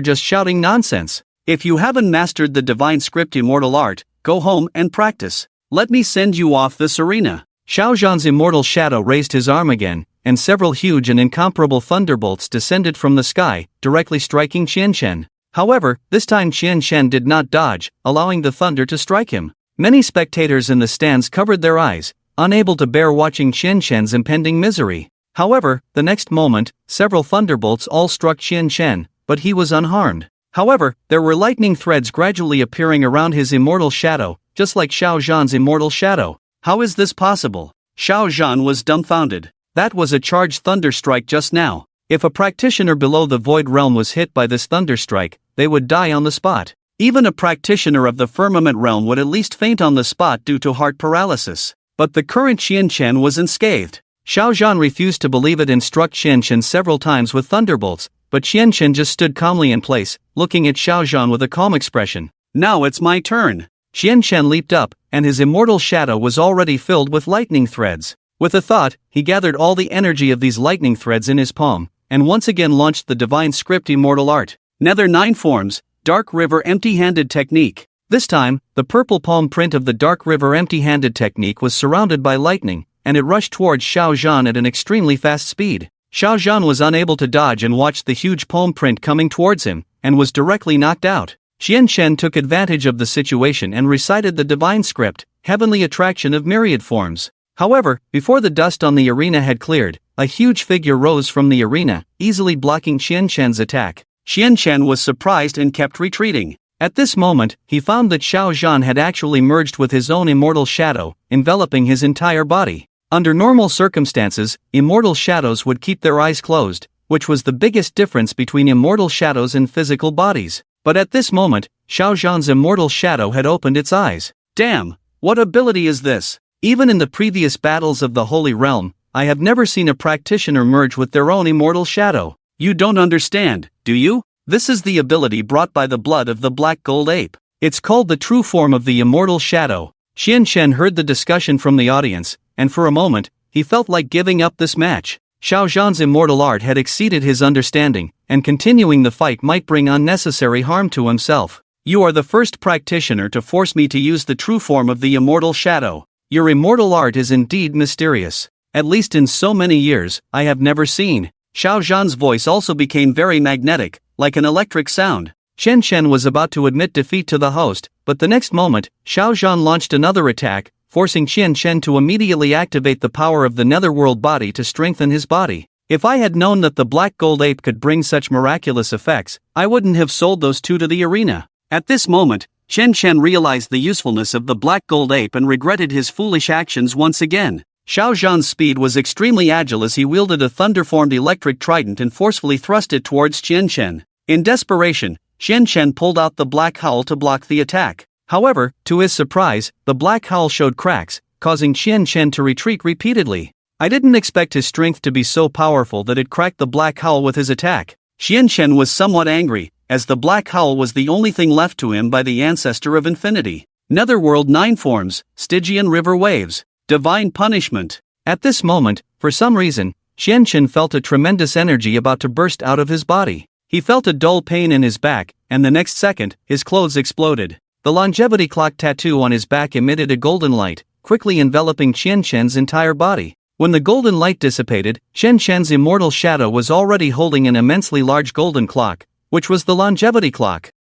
just shouting nonsense. If you haven't mastered the divine script immortal art, go home and practice. Let me send you off this arena. Xiaozhan's immortal shadow raised his arm again, and several huge and incomparable thunderbolts descended from the sky, directly striking Qianqian. However, this time Qianqian did not dodge, allowing the thunder to strike him. Many spectators in the stands covered their eyes, unable to bear watching Qianqian's impending misery. However, the next moment, several thunderbolts all struck Qianqian, but he was unharmed. However, there were lightning threads gradually appearing around his immortal shadow, just like Xiaozhan's immortal shadow. How is this possible? Xiaozhan was dumbfounded. That was a charged thunder strike just now. If a practitioner below the void realm was hit by this thunder strike, they would die on the spot. Even a practitioner of the firmament realm would at least faint on the spot due to heart paralysis. But the current Qianqian was unscathed. Xiaozhan refused to believe it and struck Qianqian several times with thunderbolts, but Qianqian just stood calmly in place, looking at Xiaozhan with a calm expression. Now it's my turn. Qianqian leaped up, and his immortal shadow was already filled with lightning threads. With a thought, he gathered all the energy of these lightning threads in his palm, and once again launched the divine script immortal art. Nether 9 forms, Dark River Empty-Handed Technique. This time, the purple palm print of the Dark River Empty-Handed Technique was surrounded by lightning, and it rushed towards Xiaozhan at an extremely fast speed. Xiaozhan was unable to dodge and watched the huge palm print coming towards him, and was directly knocked out. Qianqian took advantage of the situation and recited the divine script, Heavenly Attraction of Myriad Forms. However, before the dust on the arena had cleared, a huge figure rose from the arena, easily blocking Qianqian's attack. Qianqian was surprised and kept retreating. At this moment, he found that Xiaozhan had actually merged with his own immortal shadow, enveloping his entire body. Under normal circumstances, immortal shadows would keep their eyes closed, which was the biggest difference between immortal shadows and physical bodies. But at this moment, Xiaozhan's immortal shadow had opened its eyes. Damn, what ability is this? Even in the previous battles of the Holy Realm, I have never seen a practitioner merge with their own immortal shadow. You don't understand, do you? This is the ability brought by the blood of the black gold ape. It's called the true form of the immortal shadow. Xian Shen heard the discussion from the audience, and for a moment, he felt like giving up this match. Xiao Zhan's immortal art had exceeded his understanding, and continuing the fight might bring unnecessary harm to himself. You are the first practitioner to force me to use the true form of the immortal shadow. Your immortal art is indeed mysterious. At least in so many years, I have never seen. Xiao Zhan's voice also became very magnetic, like an electric sound. Xian Shen was about to admit defeat to the host, but the next moment, Xiao Zhan launched another attack, forcing Xian Shen to immediately activate the power of the netherworld body to strengthen his body. If I had known that the black gold ape could bring such miraculous effects, I wouldn't have sold those two to the arena. At this moment, Xian Shen realized the usefulness of the black gold ape and regretted his foolish actions once again. Xiao Zhan's speed was extremely agile as he wielded a thunder-formed electric trident and forcefully thrust it towards Xian Shen. In desperation, Xian Shen pulled out the black howl to block the attack. However, to his surprise, the black howl showed cracks, causing Xian Shen to retreat repeatedly. I didn't expect his strength to be so powerful that it cracked the black howl with his attack. Xian Shen was somewhat angry, as the black howl was the only thing left to him by the ancestor of infinity. Netherworld 9 forms, Stygian river waves. Divine punishment. At this moment, for some reason, Xian Shen felt a tremendous energy about to burst out of his body. He felt a dull pain in his back, and the next second, his clothes exploded. The longevity clock tattoo on his back emitted a golden light, quickly enveloping Xian Shen's entire body. When the golden light dissipated, Xian Shen's immortal shadow was already holding an immensely large golden clock, which was the longevity clock.